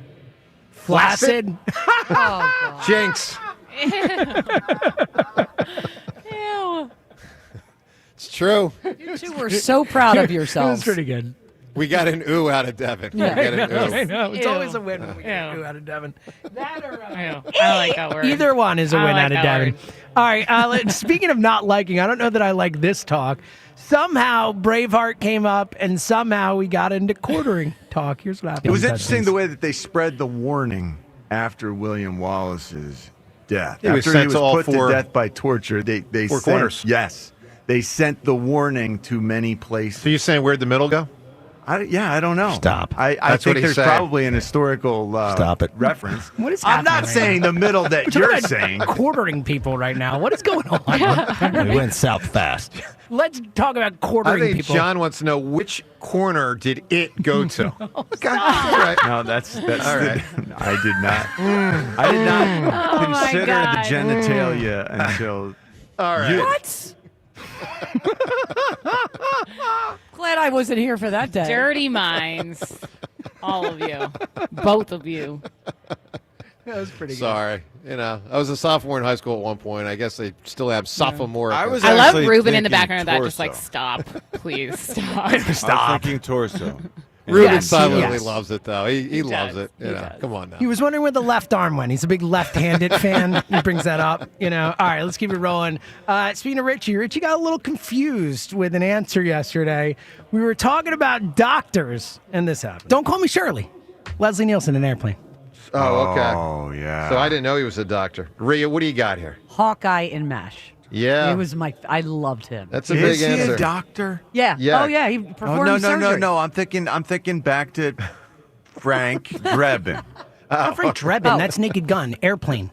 S5: flaccid.
S2: Oh, God.
S1: Jinx.
S2: Ew.
S1: It's true.
S2: You two were so proud of
S5: It
S2: yourselves.
S5: was pretty good.
S1: We got an ooh out of Devin.
S2: Yeah.
S1: We got an ooh.
S5: I know. It's
S2: Ew.
S5: always a win when we get
S22: Ew.
S5: you out of Devin. That or
S22: I like that word.
S5: either one is a
S22: I
S5: win
S22: like
S5: out of
S22: that
S5: Devin.
S22: word.
S5: All right. Speaking of not liking, I don't know that I like this talk. Somehow Braveheart came up, and somehow we got into quartering talk. Here's what happened.
S9: It was interesting the way that they spread the warning after William Wallace's death.
S1: He was
S9: after
S1: sent
S9: he was
S1: to all
S9: put
S1: four-
S9: to death by torture, they
S1: four
S9: sent,
S1: corners.
S9: Yes. They sent the warning to many places.
S1: So you're saying where'd the middle go?
S9: I don't know.
S1: Stop.
S9: I
S1: That's
S9: think
S1: what he's
S9: there's
S1: saying.
S9: probably an historical
S1: Stop it.
S9: reference.
S5: What is
S9: I'm
S5: happening
S9: not
S5: right
S9: saying
S5: now?
S9: the middle that
S5: We're
S9: you're
S5: talking about
S9: saying.
S5: quartering people right now. What is going on?
S10: We went south fast.
S5: Let's talk about
S1: I
S5: quartering
S1: think
S5: people.
S1: John wants to know which corner did it go to. Okay. All right.
S9: No, that's
S1: All right.
S9: I did not. I did not
S22: Oh, my
S9: consider the
S22: God.
S9: genitalia until
S1: All right.
S2: What? Glad I wasn't here for that day.
S22: Dirty minds. All of you. Both of you.
S5: That was pretty
S1: Sorry. You know, I was a sophomore in high school at one point. I guess they still have sophomore.
S9: I was
S22: I love
S9: actually
S22: Ruben in the
S9: thinking
S22: background of that, just like,
S9: torso.
S22: stop. Please stop.
S9: I was thinking torso.
S1: Ruben
S5: Yes,
S1: silently
S5: yes.
S1: loves it, though. He loves
S22: does.
S1: it.
S22: He
S1: You know,
S22: does.
S1: come on now.
S5: He was wondering where the left arm went. He's a big left-handed fan. He brings that up, you know. All right, let's keep it rolling. Speaking of Richie got a little confused with an answer yesterday. We were talking about doctors, and this happened. Don't call me Shirley. Leslie Nielsen in Airplane.
S1: Oh, okay.
S9: Oh, yeah.
S1: So I didn't know he was a doctor. Rhea, what do you got here?
S2: Hawkeye in MASH.
S1: Yeah.
S2: He was I loved him.
S1: That's a
S9: Is
S1: big
S9: he
S1: answer.
S9: a doctor?
S2: Yeah.
S1: Yeah.
S2: Oh, yeah. He
S9: Oh,
S2: performed surgery.
S9: no. I'm thinking back to Frank Drebin.
S5: Not Frank Drebin. That's Naked Gun. Airplane.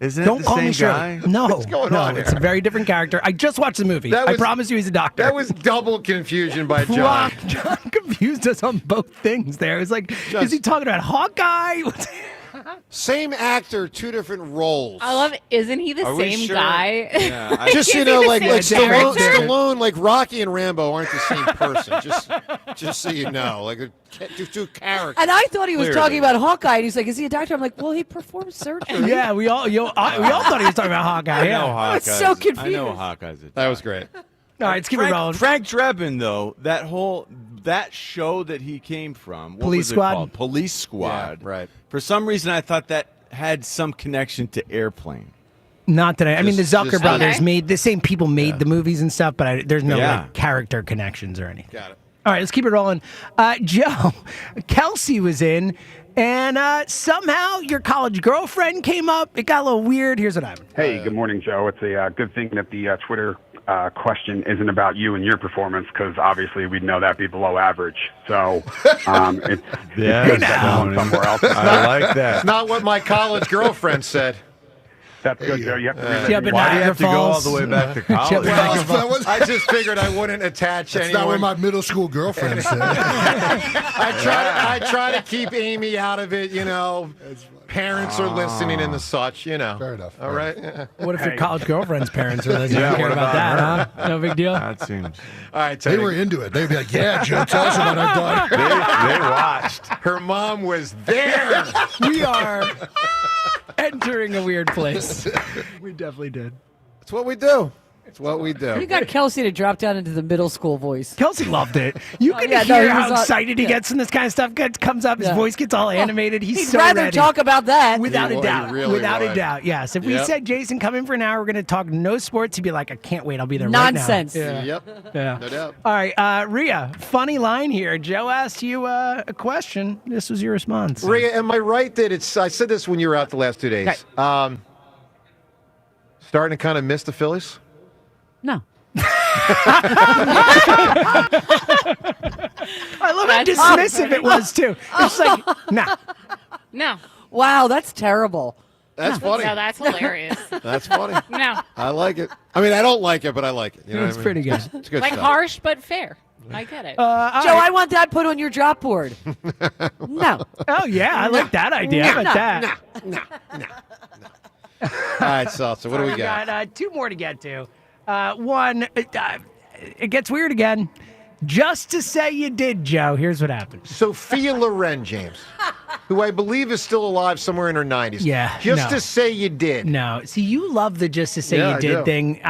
S9: Isn't it
S5: Don't
S9: the
S5: call
S9: same
S5: me
S9: guy?
S5: Shirley. No.
S1: What's going
S5: no,
S1: on
S5: it's
S1: here?
S5: a very different character. I just watched the movie.
S1: That
S5: I
S1: was-
S5: promise you he's a doctor.
S1: That was double confusion by John.
S5: John confused us on both things there. It's like, is he talking about Hawkeye?
S1: Same actor, two different roles.
S22: I love it. Isn't he the
S1: Are we
S22: same
S1: sure?
S22: guy?
S9: Yeah,
S1: Just
S22: Is
S1: you
S22: he
S1: know,
S22: the
S1: like
S22: same character?
S1: Stallone, like Rocky and Rambo aren't the same person. Just so you know, like two characters.
S2: And I thought he was
S1: Clearly.
S2: talking about Hawkeye, and he's like, "Is he a doctor?" I'm like, "Well, he performs surgery."
S5: Yeah, we all thought he was talking about Hawkeye.
S9: I
S5: Yeah.
S9: know Hawkeye.
S2: was so
S9: I
S2: confused.
S9: know Hawkeye's a
S1: That was great.
S5: All right, let's keep it rolling.
S9: Frank Drebin, though, that show that he came from, what
S5: Police
S9: was it
S5: Squad?
S9: called? Police Squad.
S1: Yeah, right.
S9: For some reason, I thought that had some connection to Airplane.
S5: Not that I mean, the Zucker
S9: just-
S5: brothers
S22: Okay.
S5: made the same people made the movies and stuff, but there's no
S9: Yeah.
S5: like character connections or anything.
S1: Got it.
S5: All right, let's keep it rolling. Joe, Kelsey was in, and somehow your college girlfriend came up. It got a little weird. Here's what happened.
S10: Hey, good morning, Joe. It's a good thing that the Twitter question isn't about you and your performance, because obviously we'd know that'd be below average. So it's good that going somewhere else.
S9: I like that.
S1: It's not what my college girlfriend said.
S10: That's good, Joe. You have to read
S5: Yeah, but
S10: that.
S9: Why do you
S5: Niagara
S9: have to go all
S5: Falls.
S9: the way back to college?
S1: Well, I just figured I wouldn't attach
S25: That's
S1: anyone.
S25: not what my middle school girlfriend said.
S1: I try to keep Amy out of it, you know. Parents are listening and the such, you know.
S25: Fair enough.
S1: All right. Yeah.
S5: What if your college girlfriend's parents are listening?
S9: Yeah,
S5: You care
S9: what
S5: about
S9: about
S5: that, huh? No big deal.
S9: That seems.
S1: All right,
S25: They
S1: Teddy.
S25: were into it. They'd be like, "Yeah, Joe, tell us about our daughter."
S9: They watched.
S1: Her mom was there.
S5: We are entering a weird place. We definitely did.
S1: It's what we do. It's what we
S2: You
S1: do.
S2: got Kelsey to drop down into the middle school voice.
S5: Kelsey loved it. You
S2: Oh,
S5: can
S2: yeah, no,
S5: hear
S2: he
S5: how
S2: was,
S5: excited he
S2: yeah.
S5: gets when this kind of stuff comes up. His
S2: Yeah.
S5: voice gets all animated. He's
S2: He'd
S5: so
S2: rather
S5: ready.
S2: talk about that.
S5: Without
S1: He
S5: a
S1: would, he
S5: doubt.
S1: really
S5: Without a
S1: would.
S5: doubt. Yes. If we
S1: Yep.
S5: said, Jason, come in for an hour, we're going to talk no sports, he'd be like, I can't wait. I'll be there right now.
S2: Nonsense.
S5: Yeah.
S1: Yep.
S5: Yeah.
S1: No doubt.
S5: All right, Rhea, funny line here. Joe asked you a question. This was your response.
S1: Rhea, am I right that it's? I said this when you were out the last 2 days.
S2: Okay.
S1: Starting to kind of miss the Phillies.
S2: No.
S5: I love how
S22: That's-
S5: dismissive it was, too. It's like, nah.
S22: No.
S2: Wow, that's terrible.
S1: That's funny.
S22: No, that's hilarious.
S1: That's funny.
S22: No.
S1: I like it. I mean, I don't like it, but I like it. You know
S5: It's
S1: what I mean?
S5: pretty good.
S1: It's good
S22: Like
S1: stuff.
S22: harsh but fair. I get it.
S2: Joe, I want that put on your drop board. No.
S5: Oh, yeah, I like that idea. How about that?
S1: No. All right, Salsa, what do we got?
S5: Two more to get to. One, it gets weird again. Just to say you did, Joe, here's what happened.
S1: Sophia Loren, James, who I believe is still alive somewhere in her 90s.
S5: Yeah,
S1: Just
S5: no.
S1: to say you did.
S5: No. See, you love the just to say
S1: Yeah,
S5: you
S1: I
S5: did
S1: do.
S5: thing.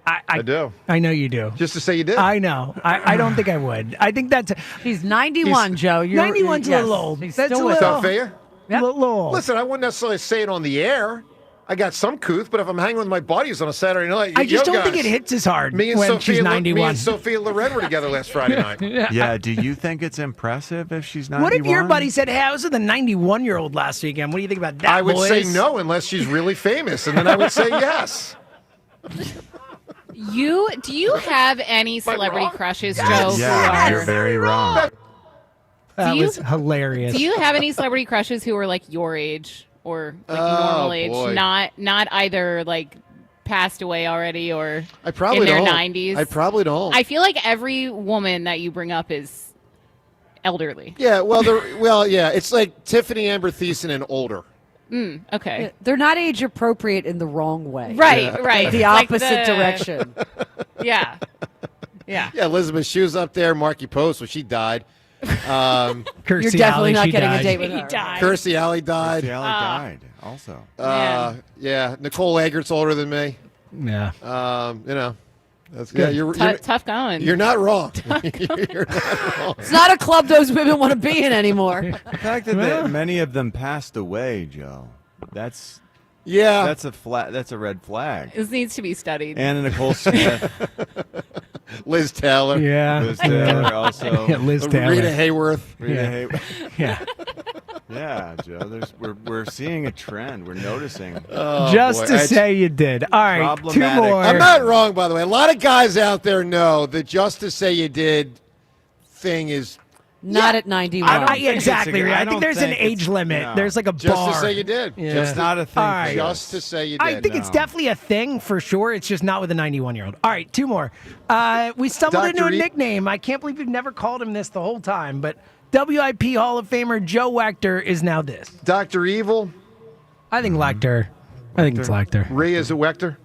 S1: I do.
S5: I know you do.
S1: Just to say you did.
S5: I know. I don't think I would. I think that's.
S2: He's 91,
S1: He's-
S2: Joe.
S5: 91's a
S2: yes,
S5: little old.
S2: he's
S5: That's
S2: still
S5: a
S2: with
S5: little-
S2: us.
S1: Sophia?
S5: Little old.
S1: Listen, I wouldn't necessarily say it on the air. I got some couth, but if I'm hanging with my buddies on a Saturday night,
S5: I just
S1: yo,
S5: don't think
S1: guys,
S5: it hits as hard
S1: me and
S5: when
S1: Sophia,
S5: she's
S1: Me
S5: 91.
S1: and Sophia Loren were together last Friday night.
S9: Yeah, do you think it's impressive if she's 91?
S5: What if your buddy said, "Hey, I was with a 91-year-old last weekend. What do you think about that?"
S1: I would
S5: boys?
S1: say no unless she's really famous, and then I would say yes.
S22: Do you have any celebrity crushes, Joe?
S9: Yeah,
S22: who
S9: you're
S22: are-
S9: very wrong.
S5: That
S22: Do you-
S5: was hilarious.
S22: Do you have any celebrity crushes who are like your age or like
S1: Oh,
S22: normal age?
S1: boy.
S22: Not either like passed away already or
S1: I probably
S22: in their
S1: don't.
S22: 90s.
S1: I probably don't.
S22: I feel like every woman that you bring up is elderly.
S1: Yeah, well, yeah. It's like Tiffany Amber Thiessen and older.
S22: Okay.
S2: They're not age appropriate in the wrong way.
S22: Right, right.
S2: The
S22: Like
S2: opposite direction.
S22: Yeah. Yeah.
S1: Yeah, Elizabeth Shoes up there, Marky Post when she died.
S5: Kirstie
S2: You're definitely
S5: Alley,
S2: not
S5: she
S2: getting
S5: died.
S2: a date with
S22: He
S2: her.
S22: died.
S1: Kirstie Alley died.
S9: Kirstie Alley died also.
S1: Yeah, Nicole Eggert's older than me.
S5: Yeah.
S1: You know, that's
S5: Good.
S1: You're
S22: Tough going.
S1: You're not wrong. You're not wrong.
S2: It's not a club those women want to be in anymore.
S9: The fact that many of them passed away, Joe, that's
S1: Yeah,
S9: a red flag.
S22: This needs to be studied.
S9: Anna Nicole Smith,
S1: Liz Taylor.
S5: Yeah.
S9: Liz Taylor also.
S5: Yeah, Liz Taylor.
S1: Rita Hayworth.
S9: Rita
S5: Yeah.
S9: Hayworth.
S5: Yeah.
S9: Yeah, Joe. We're seeing a trend. We're noticing.
S1: Oh,
S5: Just
S1: boy.
S5: to say you did. All right, two
S9: Problematic.
S5: more.
S1: I'm not wrong, by the way. A lot of guys out there know that just to say you did thing is
S2: Not at 91.
S9: I don't think it's
S5: exactly
S9: a-
S5: right. I
S9: I
S5: think
S9: don't
S5: there's an
S9: think
S5: age
S9: it's-
S5: limit.
S9: no.
S5: There's like a
S1: just
S5: bar.
S1: to say you did.
S5: Yeah.
S9: Just not a thing.
S5: All right.
S1: Just to say you did.
S5: I think it's
S9: No.
S5: definitely a thing for sure. It's just not with a 91-year-old. All right, two more. We stumbled
S1: Dr.
S5: into a
S1: E-
S5: nickname. I can't believe we've never called him this the whole time, but WIP Hall of Famer Joe Wachter is now this.
S1: Dr. Evil,
S5: I think Lecter. I think it's Lecter.
S1: Rhea, is it Wechter?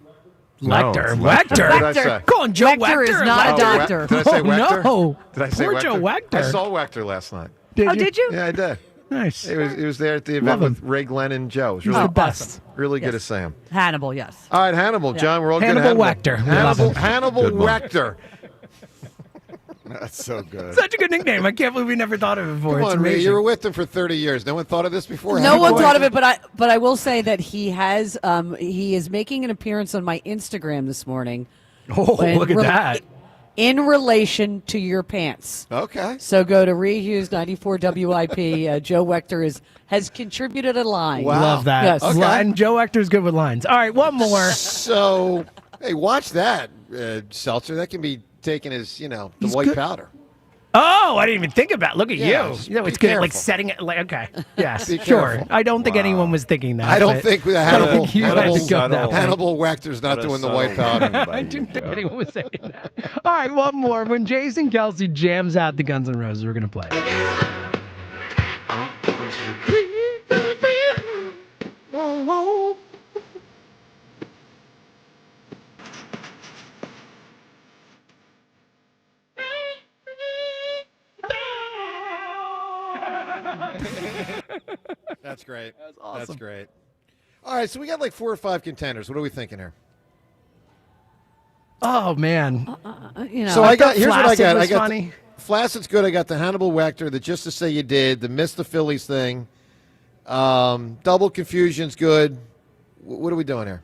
S5: Lecter.
S1: What did I say?
S5: Go on, Joe Wechter.
S2: Is not a doctor.
S1: Did I say Wechter?
S5: No.
S1: Did I say
S5: Poor
S1: Wechter?
S5: Joe Wechter.
S1: I saw Wechter last night.
S2: Did you?
S1: Yeah, I did.
S5: Nice.
S1: He was there at the event
S5: Love
S1: with Ray, Glenn, and Joe. It was
S5: He's
S1: really
S5: the best.
S1: Really good
S2: Yes.
S1: to see him.
S2: Hannibal, yes.
S1: All right, Hannibal, John. We're all
S5: Hannibal
S1: good.
S5: Wechter. We love him.
S1: Hannibal
S5: Good one.
S1: Wechter.
S9: That's so good.
S5: Such a good nickname. I can't believe we never thought of it before.
S1: Come
S5: It's
S1: on, Ray.
S5: amazing.
S1: You were with him for 30 years. No one thought of this before?
S2: No
S1: Hannibal
S2: one thought of
S1: Wechter?
S2: it, but I will say that he has he is making an appearance on my Instagram this morning.
S5: Oh, look at that.
S2: In relation to your pants.
S1: Okay.
S2: So go to Rhea Hughes 94 WIP. Joe Wechter has contributed a line.
S5: Love that.
S2: Yes.
S1: Okay.
S5: And Joe Ector's good with lines. All right, one more.
S1: So, hey, watch that, Seltzer. That can be taken as, the
S5: He's
S1: white
S5: good.
S1: powder.
S5: Oh, I didn't even think about it. Look at
S1: Yeah,
S5: you.
S1: just
S5: You know, it's
S1: be
S5: good at like
S1: careful.
S5: setting it. Like, okay. Yes,
S1: Be
S5: sure.
S1: careful.
S5: I don't think anyone was thinking that.
S1: I don't
S5: but
S1: think
S5: I
S1: Hannibal,
S5: think you had to go that way.
S1: Hannibal Wechter's not doing the white powder.
S5: I didn't think anyone was saying that. All right, one more. When Jason Kelsey jams out the Guns N' Roses, we're going to play.
S1: That's great.
S5: That's awesome.
S1: That's great. All right, so we got like 4 or 5 contenders. What are we thinking here?
S5: Oh, man.
S1: So I got. Here's what I
S5: Flaccid
S1: got. I
S5: was
S1: got
S5: funny.
S1: Flaccid's good. I got the Hannibal Wechter, the Just to Say You Did, the Miss the Phillies thing. Double Confusion's good. What are we doing here?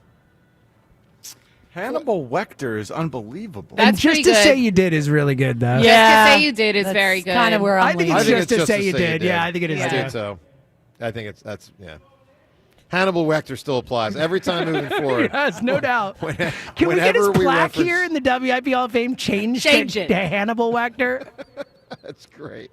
S9: Hannibal Wechter is unbelievable.
S5: And Just to Say You Did is really good, though.
S22: Just to Say You Did is
S2: That's
S22: very good.
S2: kind of where I'm
S5: I think
S2: leaning.
S5: it's Just to Say You Did. Yeah, I think it is.
S1: I
S5: too.
S1: think so. I think that's. Hannibal Wechter still applies every time moving forward.
S5: Yes, no doubt. Can we get his
S1: whenever we
S5: plaque
S1: reference-
S5: here in the WIP Hall of Fame changed
S2: Change
S5: to,
S2: it.
S5: to Hannibal Wechter?
S1: That's great.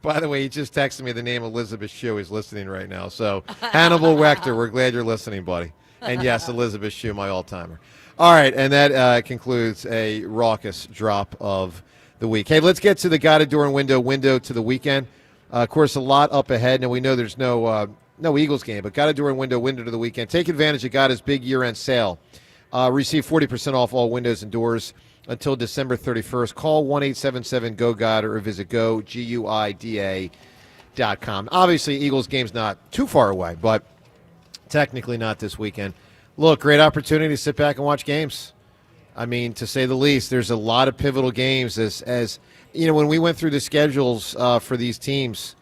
S1: By the way, he just texted me the name Elizabeth Shue. He's listening right now. So, Hannibal Wechter, we're glad you're listening, buddy. And yes, Elizabeth Shue, my all-timer. All right, and that concludes a raucous drop of the week. Hey, let's get to the Guided Door and window to the weekend. Of course, a lot up ahead, and we know there's no Eagles game, but Guided Door and window to the weekend. Take advantage of Guida's big year-end sale. Receive 40% off all windows and doors until December 31st. Call 1-877-GO-GUIDA or visit GoGuida.com. Obviously, Eagles game's not too far away, but technically not this weekend. Look, great opportunity to sit back and watch games. I mean, to say the least, there's a lot of pivotal games. As you know, when we went through the schedules for these teams,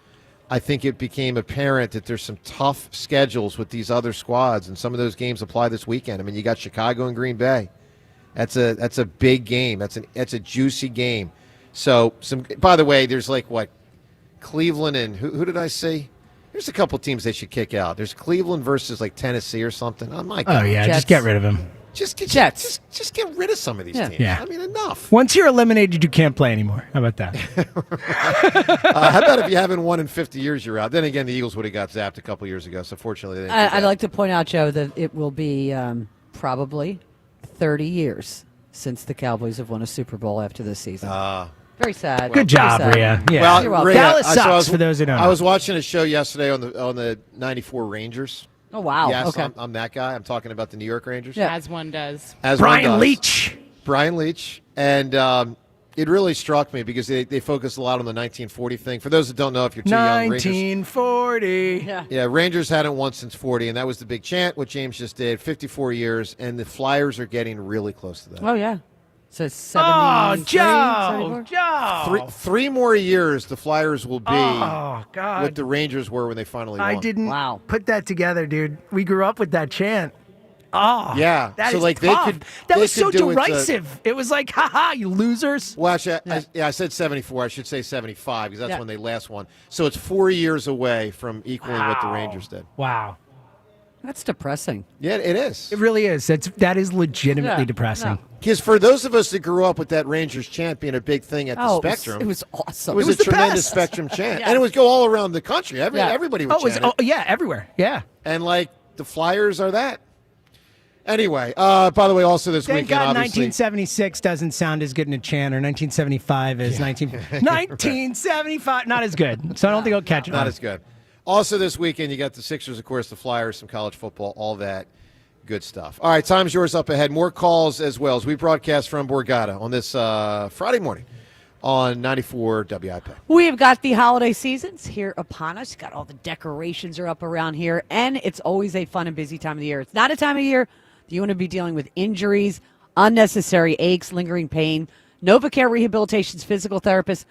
S1: I think it became apparent that there's some tough schedules with these other squads, and some of those games apply this weekend. I mean, you got Chicago and Green Bay. That's a big game. That's a juicy game. So, by the way, there's like what, Cleveland and who did I see? There's a couple teams they should kick out. There's Cleveland versus like Tennessee or something. Oh my God.
S5: Oh, yeah,
S2: Jets.
S5: just get rid of him.
S1: Just get
S2: Jets.
S1: Just get rid of some of these teams.
S5: Yeah.
S1: I mean, enough.
S5: Once you're eliminated, you can't play anymore. How about that?
S1: How about if you haven't won in 50 years, you're out? Then again, the Eagles would have got zapped a couple years ago. So fortunately, they didn't. do
S2: I'd
S1: that.
S2: like to point out, Joe, that it will be probably 30 years since the Cowboys have won a Super Bowl after this season. Very sad.
S5: Good job,
S2: Very sad.
S5: Rhea. Yeah.
S1: Well,
S2: You're welcome.
S1: Rhea,
S5: Dallas
S1: so I
S5: sucks,
S1: was-
S5: for those who don't
S1: I
S5: know.
S1: was watching a show yesterday on the '94 Rangers.
S2: Oh, wow.
S1: Yes,
S2: Okay.
S1: I'm that guy. I'm talking about the New York Rangers.
S2: Yeah.
S22: As one does.
S1: As one
S5: Brian
S1: does.
S5: Leach.
S1: Brian Leach. And it really struck me because they focus a lot on the 1940 thing. For those that don't know, if you're too young, Rangers.
S5: 1940.
S2: Yeah.
S1: Rangers hadn't won since 40, and that was the big chant, what James just did, 54 years, and the Flyers are getting really close to that.
S2: Oh, yeah. So it's 73,
S5: Oh, Joe.
S2: 74?
S5: Joe.
S1: Three more years the Flyers will be
S5: Oh, God.
S1: what the Rangers were when they finally won.
S5: I didn't
S2: Wow.
S5: put that together, dude. We grew up with that chant. Oh,
S1: Yeah,
S5: that
S1: so,
S5: is
S1: like, they
S5: tough.
S1: could-
S5: that
S1: they
S5: was so
S1: could do it to-
S5: derisive. It was like, ha, you losers.
S1: Well, actually, I said 74. I should say 75 because that's
S2: Yeah.
S1: when they last won. So it's 4 years away from equaling what the
S5: Wow.
S1: Rangers did.
S5: Wow.
S2: That's depressing.
S1: Yeah, it is.
S5: It really is. That is legitimately
S2: Yeah,
S5: depressing.
S2: no.
S1: Because for those of us that grew up with that Rangers chant being a big thing at the
S2: Oh,
S1: Spectrum,
S2: it was awesome.
S1: it was
S5: It was
S1: a
S5: the
S1: tremendous
S5: best.
S1: Spectrum chant.
S2: Yeah.
S1: And it would go all around the country.
S2: Yeah.
S1: Everybody would
S5: Oh, it was,
S1: chant it.
S5: yeah, everywhere. Yeah.
S1: And, like, the Flyers are that. Anyway, by the way, also this
S5: Thank
S1: weekend,
S5: God
S1: obviously.
S5: 1976 doesn't sound as good in a chant, or 1975 is 1975, not as good. So I don't think I'll catch it.
S1: Not
S5: on.
S1: as good. Also this weekend, you got the Sixers, of course, the Flyers, some college football, all that good stuff. All right, time's yours up ahead. More calls as well as we broadcast from Borgata on this Friday morning on 94 WIP.
S2: We've got the holiday seasons here upon us. Got all the decorations are up around here, and it's always a fun and busy time of the year. It's not a time of year that you want to be dealing with injuries, unnecessary aches, lingering pain. NovaCare Rehabilitation's physical therapists,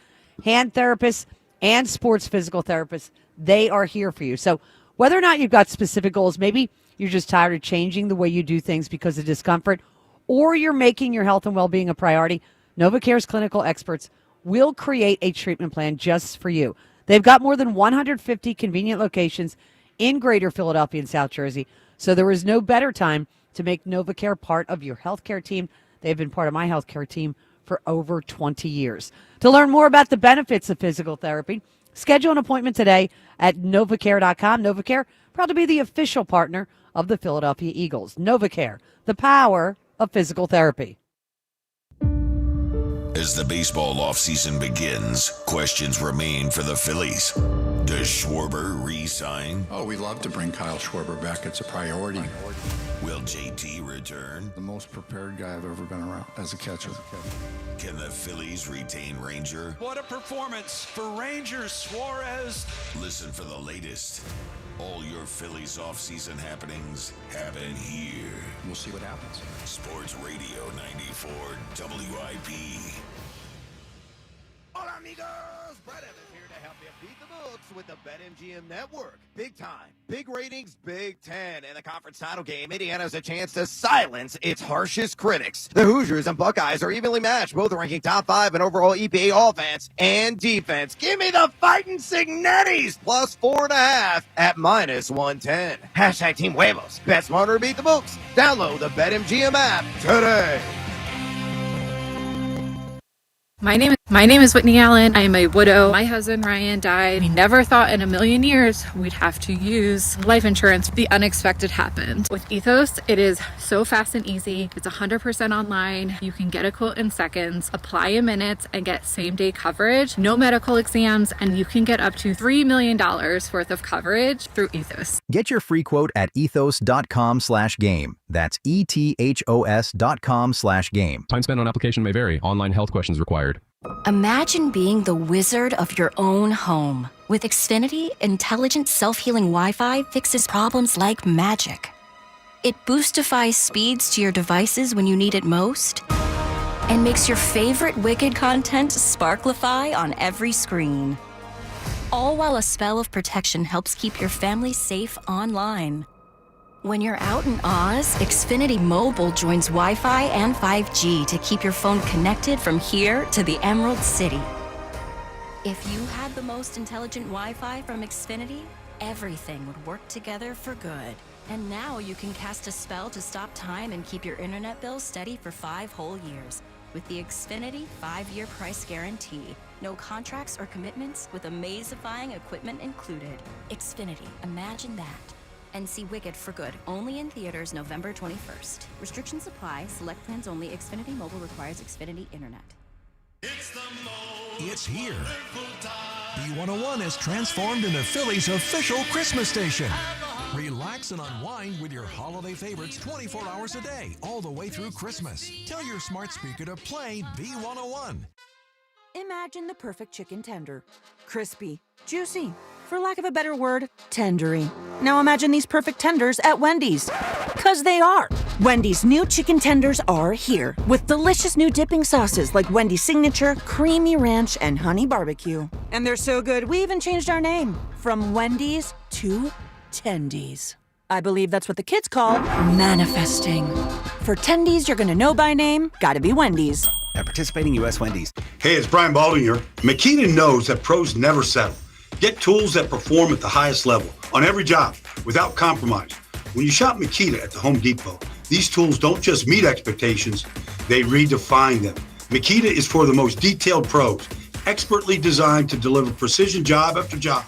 S2: hand therapists, and sports physical therapists, they are here for you. So whether or not you've got specific goals, maybe you're just tired of changing the way you do things because of discomfort, or you're making your health and well-being a priority, NovaCare's clinical experts will create a treatment plan just for you. They've got more than 150 convenient locations in Greater Philadelphia and South Jersey, so there is no better time to make NovaCare part of your healthcare team. They've been part of my healthcare team for over 20 years. To learn more about the benefits of physical therapy, schedule an appointment today at NovaCare.com. NovaCare, proud to be the official partner of the Philadelphia Eagles. NovaCare, the power of physical therapy.
S3: As the baseball offseason begins, questions remain for the Phillies. Does Schwarber re-sign?
S11: Oh, we love to bring Kyle Schwarber back. It's a priority.
S3: Will JT return?
S11: The most prepared guy I've ever been around as a catcher.
S3: Can the Phillies retain Ranger?
S12: What a performance for Rangers, Suarez.
S3: Listen for the latest. All your Phillies offseason happenings happen here.
S11: We'll see what happens.
S3: Sports Radio 94 WIP.
S13: Hola, amigos. Brett Evans here to help you beat the books with the BetMGM Network. Big time, big ratings, Big Ten. In the conference title game, Indiana has a chance to silence its harshest critics. The Hoosiers and Buckeyes are evenly matched, both ranking top 5 in overall EPA offense and defense. Give me the fighting Cignettis, plus 4.5 at minus 110. Hashtag Team Huevos. Bet smarter to beat the books. Download the BetMGM app today.
S15: My name is Whitney Allen. I am a widow. My husband Ryan died. We never thought in a million years we'd have to use life insurance. The unexpected happened. With Ethos, it is so fast and easy. It's 100% online. You can get a quote in seconds, apply in minutes, and get same-day coverage. No medical exams, and you can get up to $3 million worth of coverage through Ethos.
S17: Get your free quote at ethos.com/game. That's ETHOS.com/game.
S18: Time spent on application may vary. Online health questions required.
S19: Imagine being the wizard of your own home. With Xfinity, intelligent self-healing Wi-Fi fixes problems like magic. It boostifies speeds to your devices when you need it most, and makes your favorite Wicked content sparklify on every screen. All while a spell of protection helps keep your family safe online. When you're out in Oz, Xfinity Mobile joins Wi-Fi and 5G to keep your phone connected from here to the Emerald City. If you had the most intelligent Wi-Fi from Xfinity, everything would work together for good. And now you can cast a spell to stop time and keep your internet bill steady for 5 whole years. With the Xfinity 5-year price guarantee. No contracts or commitments with amazifying equipment included. Xfinity, imagine that. And see Wicked for good, only in theaters November 21st. Restrictions apply, select plans only. Xfinity Mobile requires Xfinity Internet.
S26: It's here. B101 has transformed into Philly's official Christmas station. Relax and unwind with your holiday favorites 24 hours a day, all the way through Christmas. Tell your smart speaker to play B101.
S23: Imagine the perfect chicken tender. Crispy, juicy, for lack of a better word, tendery. Now imagine these perfect tenders at Wendy's. 'Cause they are. Wendy's new chicken tenders are here with delicious new dipping sauces like Wendy's Signature, Creamy Ranch, and Honey Barbecue. And they're so good, we even changed our name from Wendy's to Tendies. I believe that's what the kids call manifesting. For Tendies you're gonna know by name, gotta be Wendy's.
S24: At participating U.S. Wendy's.
S30: Hey, it's Brian Baldwin here. Makita knows that pros never settle. Get tools that perform at the highest level on every job without compromise. When you shop Makita at the Home Depot, these tools don't just meet expectations, they redefine them. Makita is for the most detailed pros, expertly designed to deliver precision job after job.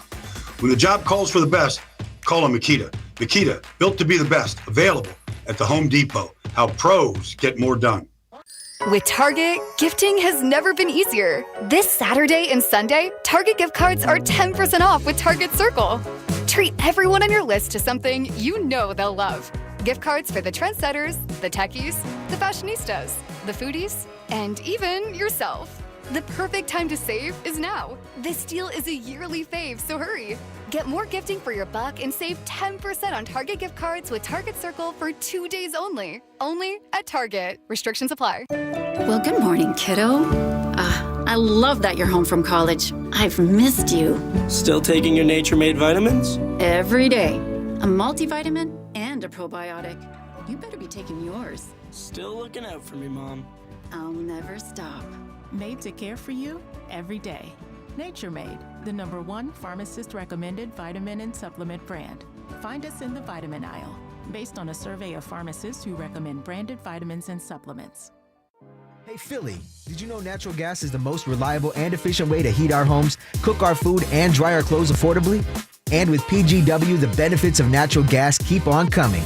S30: When the job calls for the best, call on Makita. Makita, built to be the best, available at the Home Depot. How pros get more done.
S31: With Target, gifting has never been easier. This Saturday and Sunday, Target gift cards are 10% off with Target Circle. Treat everyone on your list to something you know they'll love. Gift cards for the trendsetters, the techies, the fashionistas, the foodies, and even yourself. The perfect time to save is now. This deal is a yearly fave, so hurry. Get more gifting for your buck and save 10% on Target gift cards with Target Circle for 2 days only. Only at Target. Restrictions apply.
S4: Well, good morning, kiddo. I love that you're home from college. I've missed you.
S6: Still taking your Nature Made vitamins?
S4: Every day. A multivitamin and a probiotic. You better be taking yours.
S6: Still looking out for me, Mom.
S4: I'll never stop.
S7: Made to care for you every day. Nature Made, the #1 pharmacist-recommended vitamin and supplement brand. Find us in the vitamin aisle, based on a survey of pharmacists who recommend branded vitamins and supplements.
S8: Hey Philly, did you know natural gas is the most reliable and efficient way to heat our homes, cook our food, and dry our clothes affordably? And with PGW, the benefits of natural gas keep on coming.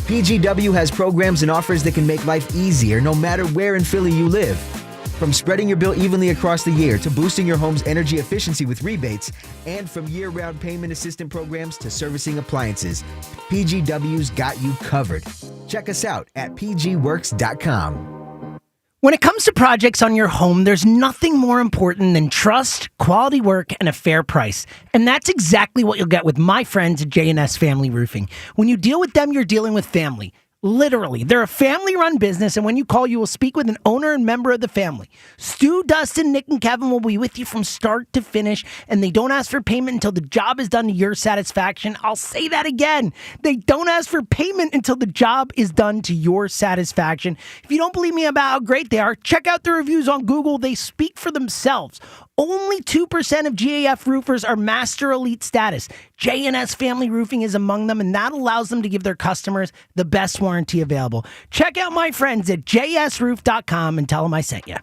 S8: PGW has programs and offers that can make life easier no matter where in Philly you live. From spreading your bill evenly across the year to boosting your home's energy efficiency with rebates, and from year-round payment assistance programs to servicing appliances, PGW's got you covered. Check us out at pgworks.com.
S5: When it comes to projects on your home, there's nothing more important than trust, quality work, and a fair price. And that's exactly what you'll get with my friends at J&S Family Roofing. When you deal with them, you're dealing with family. Literally, they're a family-run business, and when you call, you will speak with an owner and member of the family. Stu, Dustin, Nick, and Kevin will be with you from start to finish, and they don't ask for payment until the job is done to your satisfaction. I'll say that again. They don't ask for payment until the job is done to your satisfaction. If you don't believe me about how great they are, check out the reviews on Google. They speak for themselves. Only 2% of GAF roofers are Master Elite status. J&S Family Roofing is among them, and that allows them to give their customers the best warranty available. Check out my friends at jsroof.com and tell them I sent you.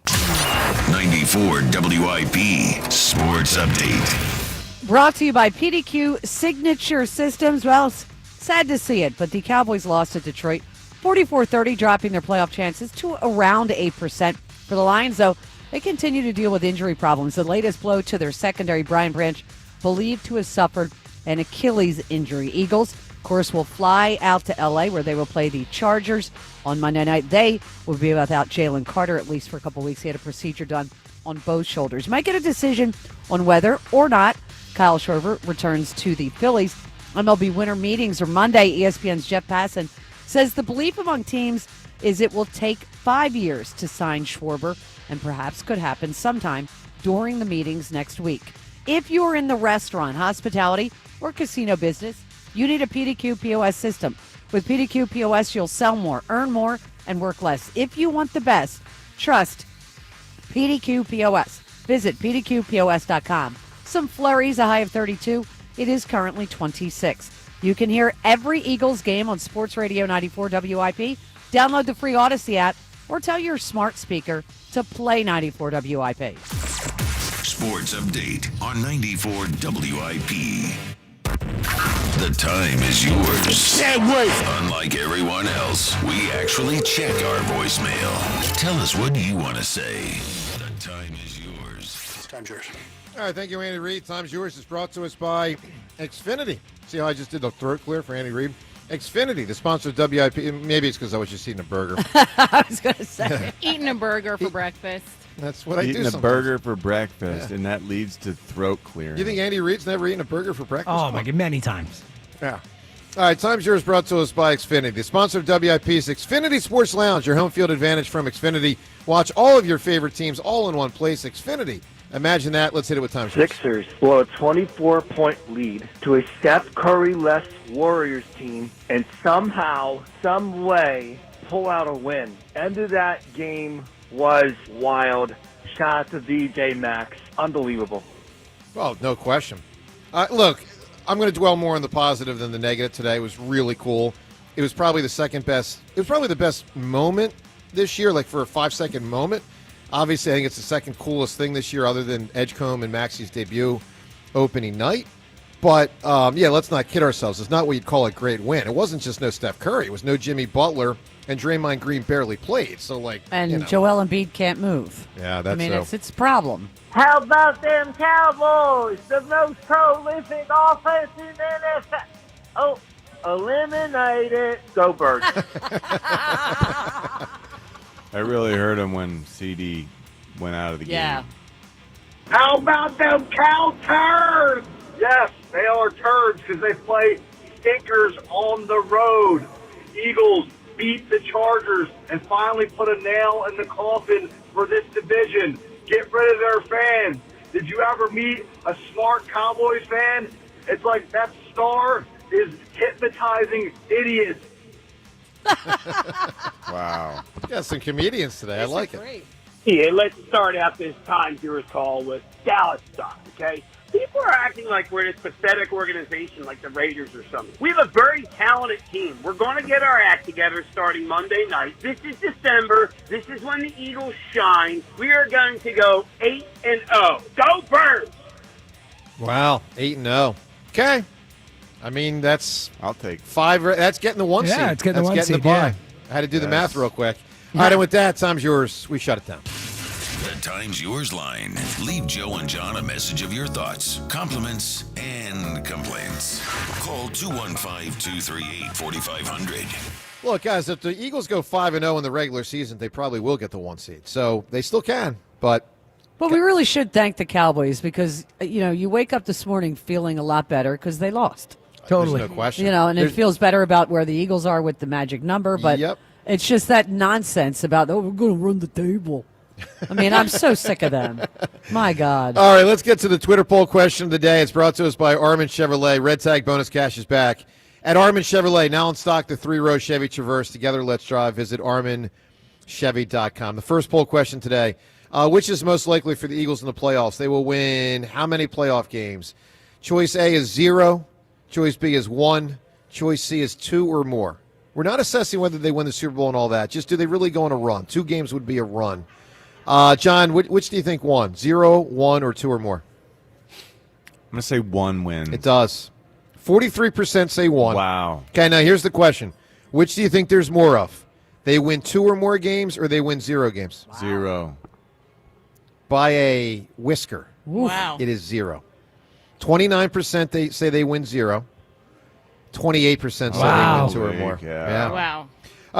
S3: 94 WIP Sports Update.
S2: Brought to you by PDQ Signature Systems. Well, it's sad to see it, but the Cowboys lost to Detroit 44-30, dropping their playoff chances to around 8%. For the Lions, though, they continue to deal with injury problems. The latest blow to their secondary, Brian Branch, believed to have suffered an Achilles injury. Eagles, of course, will fly out to L.A., where they will play the Chargers on Monday night. They will be without Jalen Carter, at least for a couple weeks. He had a procedure done on both shoulders. Might get a decision on whether or not Kyle Schwarber returns to the Phillies. MLB winter meetings are Monday. ESPN's Jeff Passan says the belief among teams is it will take 5 years to sign Schwarber, and perhaps could happen sometime during the meetings next week. If you're in the restaurant, hospitality, or casino business, you need a PDQ POS system. With PDQ POS, you'll sell more, earn more, and work less. If you want the best, trust PDQ POS. Visit pdqpos.com. Some flurries, a high of 32. It is currently 26. You can hear every Eagles game on Sports Radio 94 WIP. Download the free Odyssey app or tell your smart speaker to play 94 WIP.
S3: Sports Update on 94 WIP. The time is yours.
S25: Can't wait.
S3: Unlike everyone else, we actually check our voicemail. Tell us what you want to say. The time is yours.
S1: Time's yours. All right, thank you, Andy Reid. Time's yours is brought to us by Xfinity. See how I just did the throat clear for Andy Reid? Xfinity, the sponsor of WIP. Maybe it's because I was just eating a burger.
S2: I was going to say.
S22: Eating a burger for breakfast.
S1: That's what I do sometimes.
S9: Eating a burger for breakfast, and that leads to throat clearing.
S1: You think Andy Reid's never eaten a burger for breakfast?
S5: Oh, my God, many times.
S1: Yeah. All right, time's yours brought to us by Xfinity. The sponsor of WIP is Xfinity Sports Lounge, your home field advantage from Xfinity. Watch all of your favorite teams all in one place. Xfinity. Imagine that. Let's hit it with time.
S14: Sixers blow a 24-point lead to a Steph Curry-less Warriors team and somehow, some way, pull out a win. End of that game was wild. Shout out to VJ Max. Unbelievable.
S1: Well, no question. Look, I'm going to dwell more on the positive than the negative today. It was really cool. It was probably the second best. It was probably the best moment this year, like for a 5-second moment. Obviously, I think it's the second coolest thing this year other than Edgecombe and Maxi's debut opening night. But, let's not kid ourselves. It's not what you'd call a great win. It wasn't just no Steph Curry. It was no Jimmy Butler, and Draymond Green barely played. So,
S2: Joel Embiid can't move.
S1: Yeah, that's
S2: it's a problem.
S10: How about them Cowboys, the most prolific offense in NFL? Oh, eliminated. Go Birds.
S9: I really heard him when CD went out of the game.
S10: How about them Cow Turds? Yes, they are turds because they play stinkers on the road. Eagles beat the Chargers and finally put a nail in the coffin for this division. Get rid of their fans. Did you ever meet a smart Cowboys fan? It's like that star is hypnotizing idiots.
S1: Wow. Got some comedians today. I like it.
S10: Yeah, let's start out this Time Viewers call with Dallas stuff, okay? People are acting like we're this pathetic organization like the Raiders or something. We have a very talented team. We're going to get our act together starting Monday night. This is December. This is when the Eagles shine. We are going to go 8-0. Go Birds!
S1: Wow, 8-0. Okay. I mean,
S9: I'll take
S1: 5. That's getting the 1 seed.
S5: Yeah, it's getting the 1
S1: That's
S5: seed.
S1: getting the bye.
S5: Yeah.
S1: I had to do the math real quick. All right, and with that, time's yours. We shut it down.
S3: The Time's Yours line. Leave Joe and John a message of your thoughts, compliments, and complaints. Call 215-238-4500.
S1: Look, guys, if the Eagles go 5-0 in the regular season, they probably will get the 1 seed. So they still can, but...
S2: Well, we really should thank the Cowboys because, you wake up this morning feeling a lot better because they lost.
S5: Totally.
S1: There's no question.
S2: It feels better about where the Eagles are with the magic number, but it's just that nonsense about, we're going to run the table. I mean, I'm so sick of them. My God.
S1: All right, let's get to the Twitter poll question of the day. It's brought to us by Armin Chevrolet. Red Tag bonus cash is back. At Armin Chevrolet, now in stock, the 3-row Chevy Traverse. Together, let's drive. Visit ArminChevy.com. The first poll question today, which is most likely for the Eagles in the playoffs? They will win how many playoff games? Choice A is 0. Choice B is 1. Choice C is 2 or more. We're not assessing whether they win the Super Bowl and all that. Just do they really go on a run? 2 games would be a run. John, which do you think won? 0, 1, or 2 or more?
S9: I'm going to say 1 wins.
S1: It does. 43% say 1.
S9: Wow.
S1: Okay, now here's the question. Which do you think there's more of? They win 2 or more games, or they win 0 games?
S9: Wow. 0.
S1: By a whisker.
S22: Wow.
S1: It is 0. 29% they say they win 0. 28% say they win 2 or more.
S22: Yeah. Wow.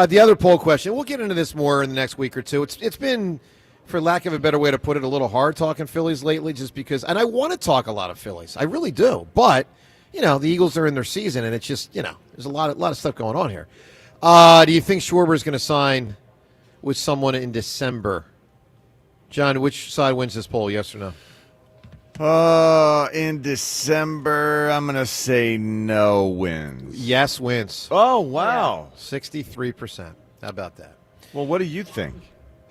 S1: The other poll question, we'll get into this more in the next week or two. It's been, for lack of a better way to put it, a little hard talking Phillies lately just because, and I want to talk a lot of Phillies. I really do. But, the Eagles are in their season, and it's just, there's a lot of stuff going on here. Do you think Schwarber's going to sign with someone in December? John, which side wins this poll, yes or no?
S9: In December, I'm going to say no wins.
S1: Yes wins.
S9: Oh, wow.
S1: 63%. How about that?
S9: Well, what do you think?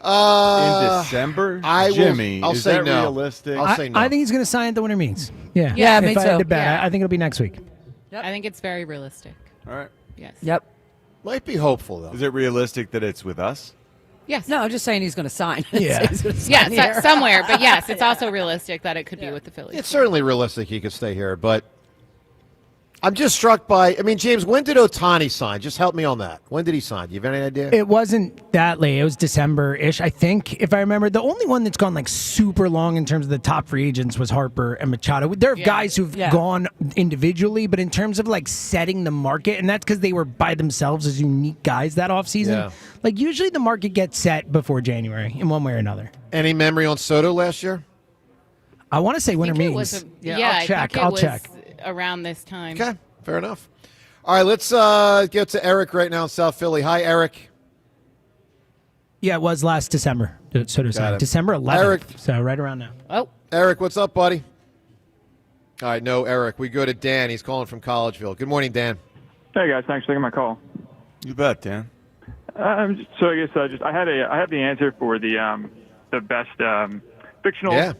S9: In December? Jimmy,
S1: I'll
S9: is
S1: say
S9: that
S1: no.
S9: realistic?
S1: I'll say no.
S5: I think he's going to sign at the winter meetings. Yeah.
S2: Yeah, me
S5: if I had
S2: too.
S5: to bet,
S2: Yeah.
S5: I think it'll be next week.
S22: Yep. I think it's very realistic.
S9: All right.
S22: Yes.
S2: Yep.
S1: Might be hopeful, though.
S9: Is it realistic that it's with us?
S22: Yes.
S2: No, I'm just saying he's going to sign.
S5: Yeah.
S2: He's gonna sign
S22: Yes,
S2: here.
S22: somewhere. But yes, it's also realistic that it could be with the Phillies.
S1: It's certainly realistic he could stay here, but I'm just struck by, James, when did Ohtani sign? Just help me on that. When did he sign? Do you have any idea?
S5: It wasn't that late. It was December-ish, I think, if I remember. The only one that's gone super long in terms of the top free agents was Harper and Machado. There are guys who've gone individually, but in terms of setting the market, and that's because they were by themselves as unique guys that offseason.
S1: Yeah.
S5: Usually the market gets set before January in one way or another.
S1: Any memory on Soto last year?
S5: I want to say winter
S22: It
S5: meetings.
S22: was I'll check.
S5: I'll check.
S22: Around this time.
S1: Okay, fair enough. All right, let's get to Eric right now in South Philly. Hi, Eric.
S5: Yeah, it was last December. December 11th.
S1: Eric.
S5: So right around now.
S22: Oh.
S1: Eric, what's up, buddy? All right, no, Eric. We go to Dan. He's calling from Collegeville. Good morning, Dan.
S11: Hey, guys. Thanks for taking my call.
S9: You bet, Dan.
S11: So I guess I have the answer for the best fictional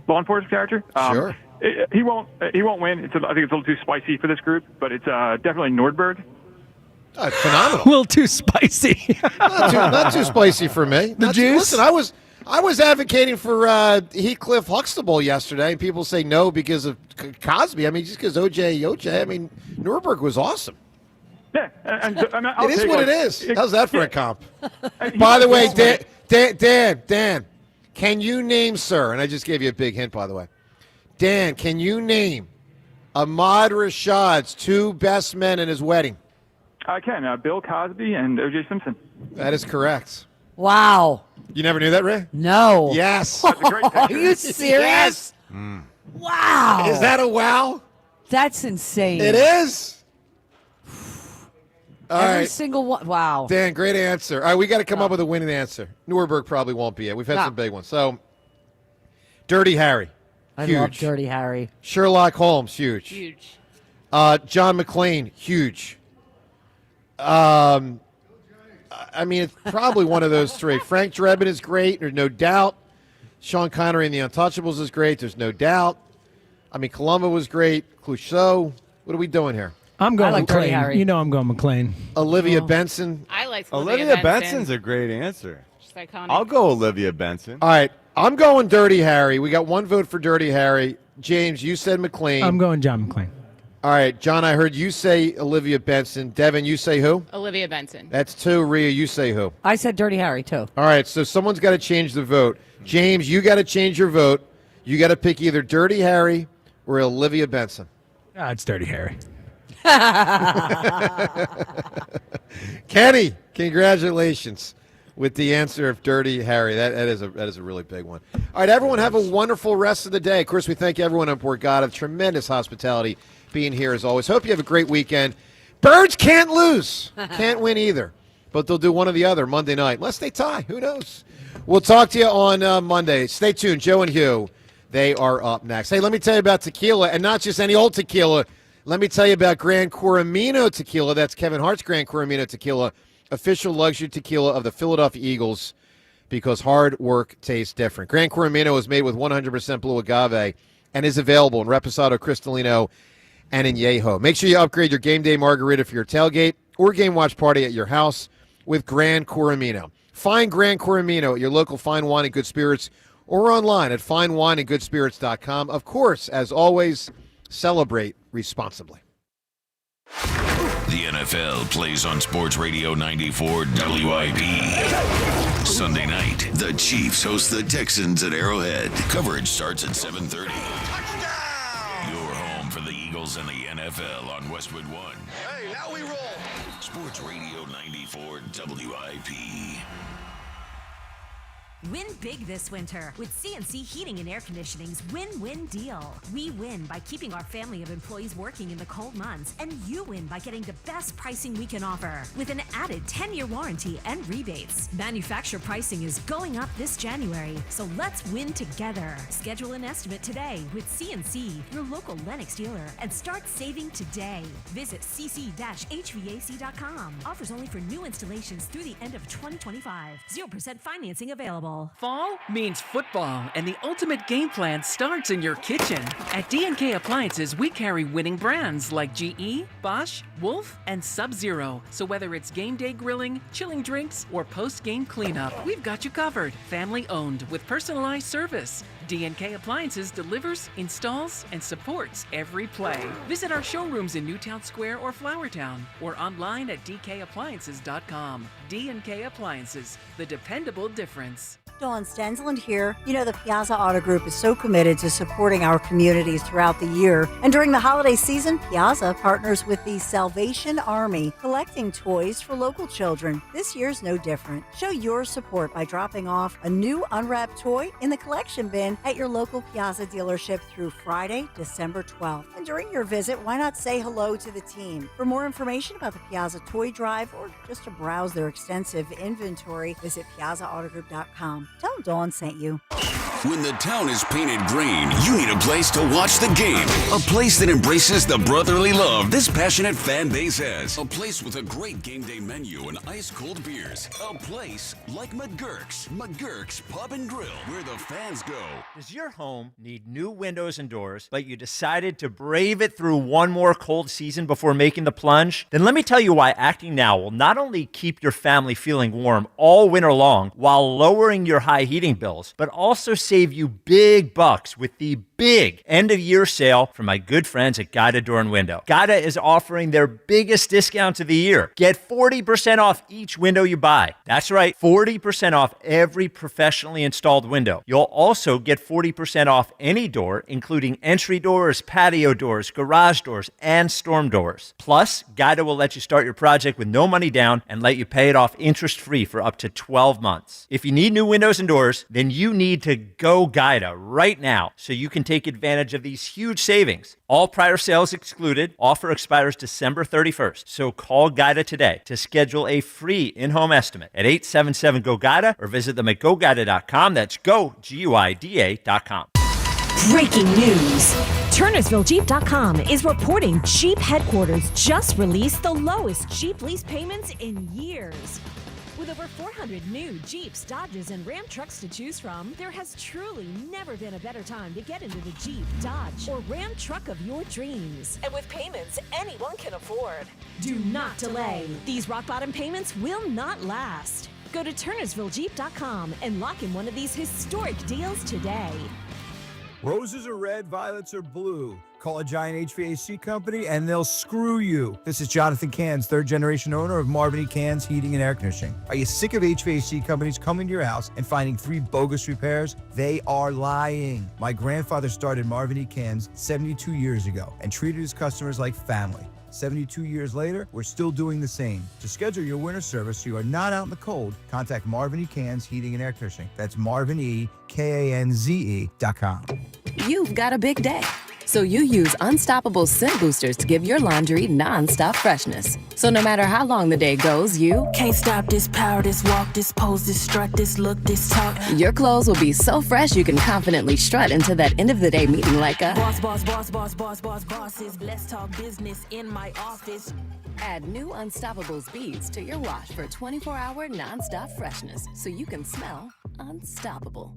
S11: law enforcement character.
S1: Sure.
S11: He won't win. I think it's a little too spicy for this group, but it's definitely Nordberg.
S1: Phenomenal.
S5: A little too spicy.
S1: not too spicy for me.
S5: The juice?
S1: Listen, I was advocating for Heathcliff Huxtable yesterday, and people say no because of Cosby. I mean, just because OJ. I mean, Nuremberg was awesome.
S11: Yeah, and
S1: it is what it is. How's that for a comp? By the way, Dan, can you name, sir, and I just gave you a big hint, by the way. Dan, can you name Ahmad Rashad's two best men in his wedding?
S11: I can. Bill Cosby and O.J. Simpson.
S1: That is correct.
S2: Wow.
S1: You never knew that, Ray?
S2: No.
S1: Yes.
S2: Are you serious?
S1: Yes.
S2: Wow.
S1: Is that a wow?
S2: That's insane.
S1: It is. All
S2: Every
S1: right.
S2: single one. Wow.
S1: Dan, great answer. All right, we got to come up with a winning answer. Nuremberg probably won't be it. We've had some big ones. So, Dirty Harry.
S2: I
S1: huge.
S2: love Dirty Harry.
S1: Sherlock Holmes, huge.
S22: Huge.
S1: John McClane, huge. I mean, it's probably one of those three. Frank Drebin is great. There's no doubt. Sean Connery in The Untouchables is great. There's no doubt. I mean, Columbo was great. Clouseau. What are we doing here?
S5: I'm going
S2: like Dirty
S5: McClane.
S2: Harry.
S5: You know I'm going McClane.
S1: Olivia Benson.
S22: I like
S9: Olivia Benson's a great answer.
S22: She's iconic.
S9: I'll go Olivia Benson.
S1: All right, I'm going Dirty Harry. We got one vote for Dirty Harry. James, you said McClane.
S5: I'm going John McClane.
S1: All right, John, I heard you say Olivia Benson. Devin, you say who?
S22: Olivia Benson.
S1: That's two. Rhea, you say who?
S2: I said Dirty Harry, too.
S1: All right, so someone's got to change the vote. James, you got to change your vote. You got to pick either Dirty Harry or Olivia Benson.
S5: It's Dirty Harry.
S1: Kenny, congratulations with the answer of Dirty Harry. That is a really big one. All right, everyone have a wonderful rest of the day. Of course, we thank everyone on Borgata. Tremendous hospitality being here as always. Hope you have a great weekend. Birds can't lose. Can't win either. But they'll do one or the other Monday night. Unless they tie. Who knows? We'll talk to you on Monday. Stay tuned. Joe and Hugh, they are up next. Hey, let me tell you about tequila, and not just any old tequila. Let me tell you about Gran Coramino Tequila. That's Kevin Hart's Gran Coramino Tequila, official luxury tequila of the Philadelphia Eagles, because hard work tastes different. Gran Coramino is made with 100% blue agave and is available in Reposado, Cristalino, and in Yeho. Make sure you upgrade your game day margarita for your tailgate or game watch party at your house with Gran Coramino. Find Gran Coramino at your local Fine Wine and Good Spirits or online at finewineandgoodspirits.com. Of course, as always, celebrate responsibly.
S3: The NFL plays on Sports Radio 94 WIP. Sunday night, the Chiefs host the Texans at Arrowhead. Coverage starts at 7:30. Your home for the Eagles and the NFL on Westwood One.
S25: Hey, now we roll.
S3: Sports Radio 94 WIP.
S12: Win big this winter with CNC Heating and Air Conditioning's win-win deal. We win by keeping our family of employees working in the cold months, and you win by getting the best pricing we can offer with an added 10-year warranty and rebates. Manufacturer pricing is going up this January, so let's win together. Schedule an estimate today with CNC, your local Lennox dealer, and start saving today. Visit cc-hvac.com. Offers only for new installations through the end of 2025. 0% financing available.
S13: Fall means football, and the ultimate game plan starts in your kitchen. At D&K Appliances, we carry winning brands like GE, Bosch, Wolf, and Sub-Zero. So whether it's game day grilling, chilling drinks, or post-game cleanup, we've got you covered. Family-owned with personalized service. D&K Appliances delivers, installs, and supports every play. Visit our showrooms in Newtown Square or Flowertown, or online at dkappliances.com. D&K Appliances, the dependable difference.
S15: Dawn Stensland here. You know, the Piazza Auto Group is so committed to supporting our communities throughout the year. And during the holiday season, Piazza partners with the Salvation Army, collecting toys for local children. This year's no different. Show your support by dropping off a new unwrapped toy in the collection bin at your local Piazza dealership through Friday, December 12th. And during your visit, why not say hello to the team? For more information about the Piazza Toy Drive or just to browse their extensive inventory, visit piazzaautogroup.com. Tell them Dawn sent you.
S3: When the town is painted green, you need a place to watch the game. A place that embraces the brotherly love this passionate fan base has. A place with a great game day menu and ice-cold beers. A place like McGurk's Pub and Grill, where the fans go.
S16: Does your home need new windows and doors, but you decided to brave it through one more cold season before making the plunge? Then let me tell you why acting now will not only keep your family feeling warm all winter long while lowering your high heating bills, but also save you big bucks with the big end-of-year sale from my good friends at Guida Door and Window. Guida is offering their biggest discount of the year. Get 40% off each window you buy. That's right, 40% off every professionally installed window. You'll also get 40% off any door, including entry doors, patio doors, garage doors, and storm doors. Plus, Guida will let you start your project with no money down and let you pay it off interest-free for up to 12 months. If you need new windows and doors, then you need to go Guida right now so you can take advantage of these huge savings. All prior sales excluded. Offer expires December 31st. So call Guida today to schedule a free in-home estimate at 877-GO-GUIDA or visit them at GoGuida.com. That's GoGuida.com.
S12: Breaking news. TurnersvilleJeep.com is reporting Jeep headquarters just released the lowest Jeep lease payments in years. With over 400 new Jeeps, Dodges, and Ram trucks to choose from, there has truly never been a better time to get into the Jeep, Dodge, or Ram truck of your dreams. And with payments anyone can afford. Do not delay. These rock-bottom payments will not last. Go to TurnersvilleJeep.com and lock in one of these historic deals today.
S17: Roses are red, violets are blue. Call a Giant HVAC company and they'll screw you. This is Jonathan Cans, third generation owner of Marvin E. Cans Heating and Air Conditioning. Are you sick of HVAC companies coming to your house and finding 3 bogus repairs? They are lying. My grandfather started Marvin E. Cans 72 years ago and treated his customers like family. 72 years later, we're still doing the same. To schedule your winter service so you are not out in the cold, contact Marvin E. Cans Heating and Air Conditioning. That's MarvinEKanze.com.
S18: You've got a big day, so you use Unstoppable scent boosters to give your laundry non-stop freshness. So no matter how long the day goes, you
S19: can't stop this power, this walk, this pose, this strut, this look, this talk.
S18: Your clothes will be so fresh you can confidently strut into that end of the day meeting like a
S19: bosses. Let's talk business in my office.
S18: Add new Unstoppables beads to your wash for 24-hour non-stop freshness so you can smell unstoppable.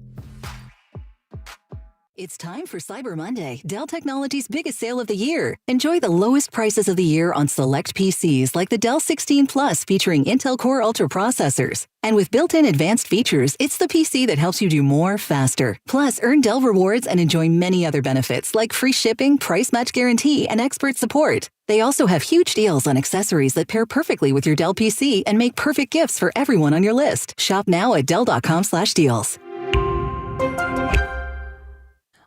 S20: It's time for Cyber Monday, Dell Technologies' biggest sale of the year. Enjoy the lowest prices of the year on select PCs like the Dell 16 Plus featuring Intel Core Ultra processors. And with built-in advanced features, it's the PC that helps you do more faster. Plus, earn Dell rewards and enjoy many other benefits like free shipping, price match guarantee, and expert support. They also have huge deals on accessories that pair perfectly with your Dell PC and make perfect gifts for everyone on your list. Shop now at Dell.com/deals.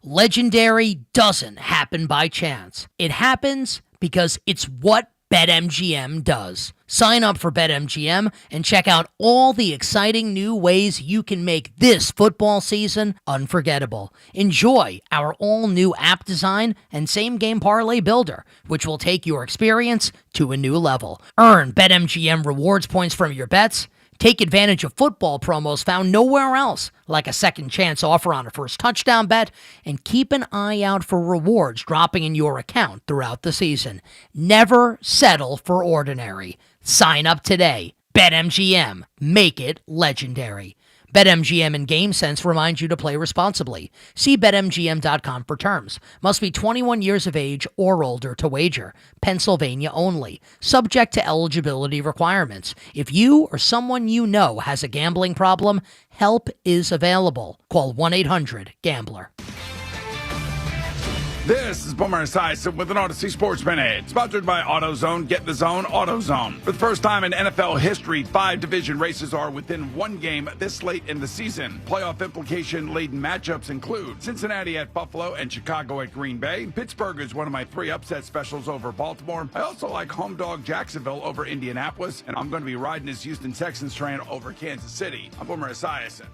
S21: Legendary doesn't happen by chance. It happens because it's what BetMGM does. Sign up for BetMGM and check out all the exciting new ways you can make this football season unforgettable. Enjoy our all-new app design and same-game parlay builder, which will take your experience to a new level. Earn BetMGM rewards points from your bets. Take advantage of football promos found nowhere else, like a second chance offer on a first touchdown bet, and keep an eye out for rewards dropping in your account throughout the season. Never settle for ordinary. Sign up today. BetMGM. Make it legendary. BetMGM and GameSense remind you to play responsibly. See BetMGM.com for terms. Must be 21 years of age or older to wager. Pennsylvania only. Subject to eligibility requirements. If you or someone you know has a gambling problem, help is available. Call 1-800-GAMBLER.
S23: This is Boomer Esiason with an Odyssey Sports Minute, sponsored by AutoZone. Get the zone, AutoZone. For the first time in NFL history, 5 division races are within 1 game this late in the season. Playoff implication-laden matchups include Cincinnati at Buffalo and Chicago at Green Bay. Pittsburgh is one of my 3 upset specials over Baltimore. I also like home dog Jacksonville over Indianapolis, and I'm going to be riding this Houston Texans train over Kansas City. I'm Boomer Esiason.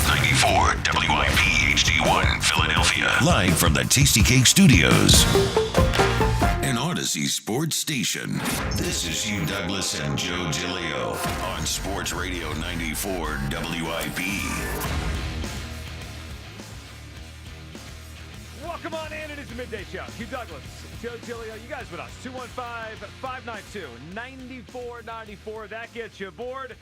S3: 94 WIP HD1 Philadelphia. Live from the Tasty Cake Studios. An Odyssey Odyssey Sports Station. This is Hugh Douglas and Joe Giglio on Sports Radio 94 WIP.
S4: Welcome on in. It is the Midday Show. Hugh Douglas, Joe Giglio, you guys with us. 215-592-9494. That gets you aboard.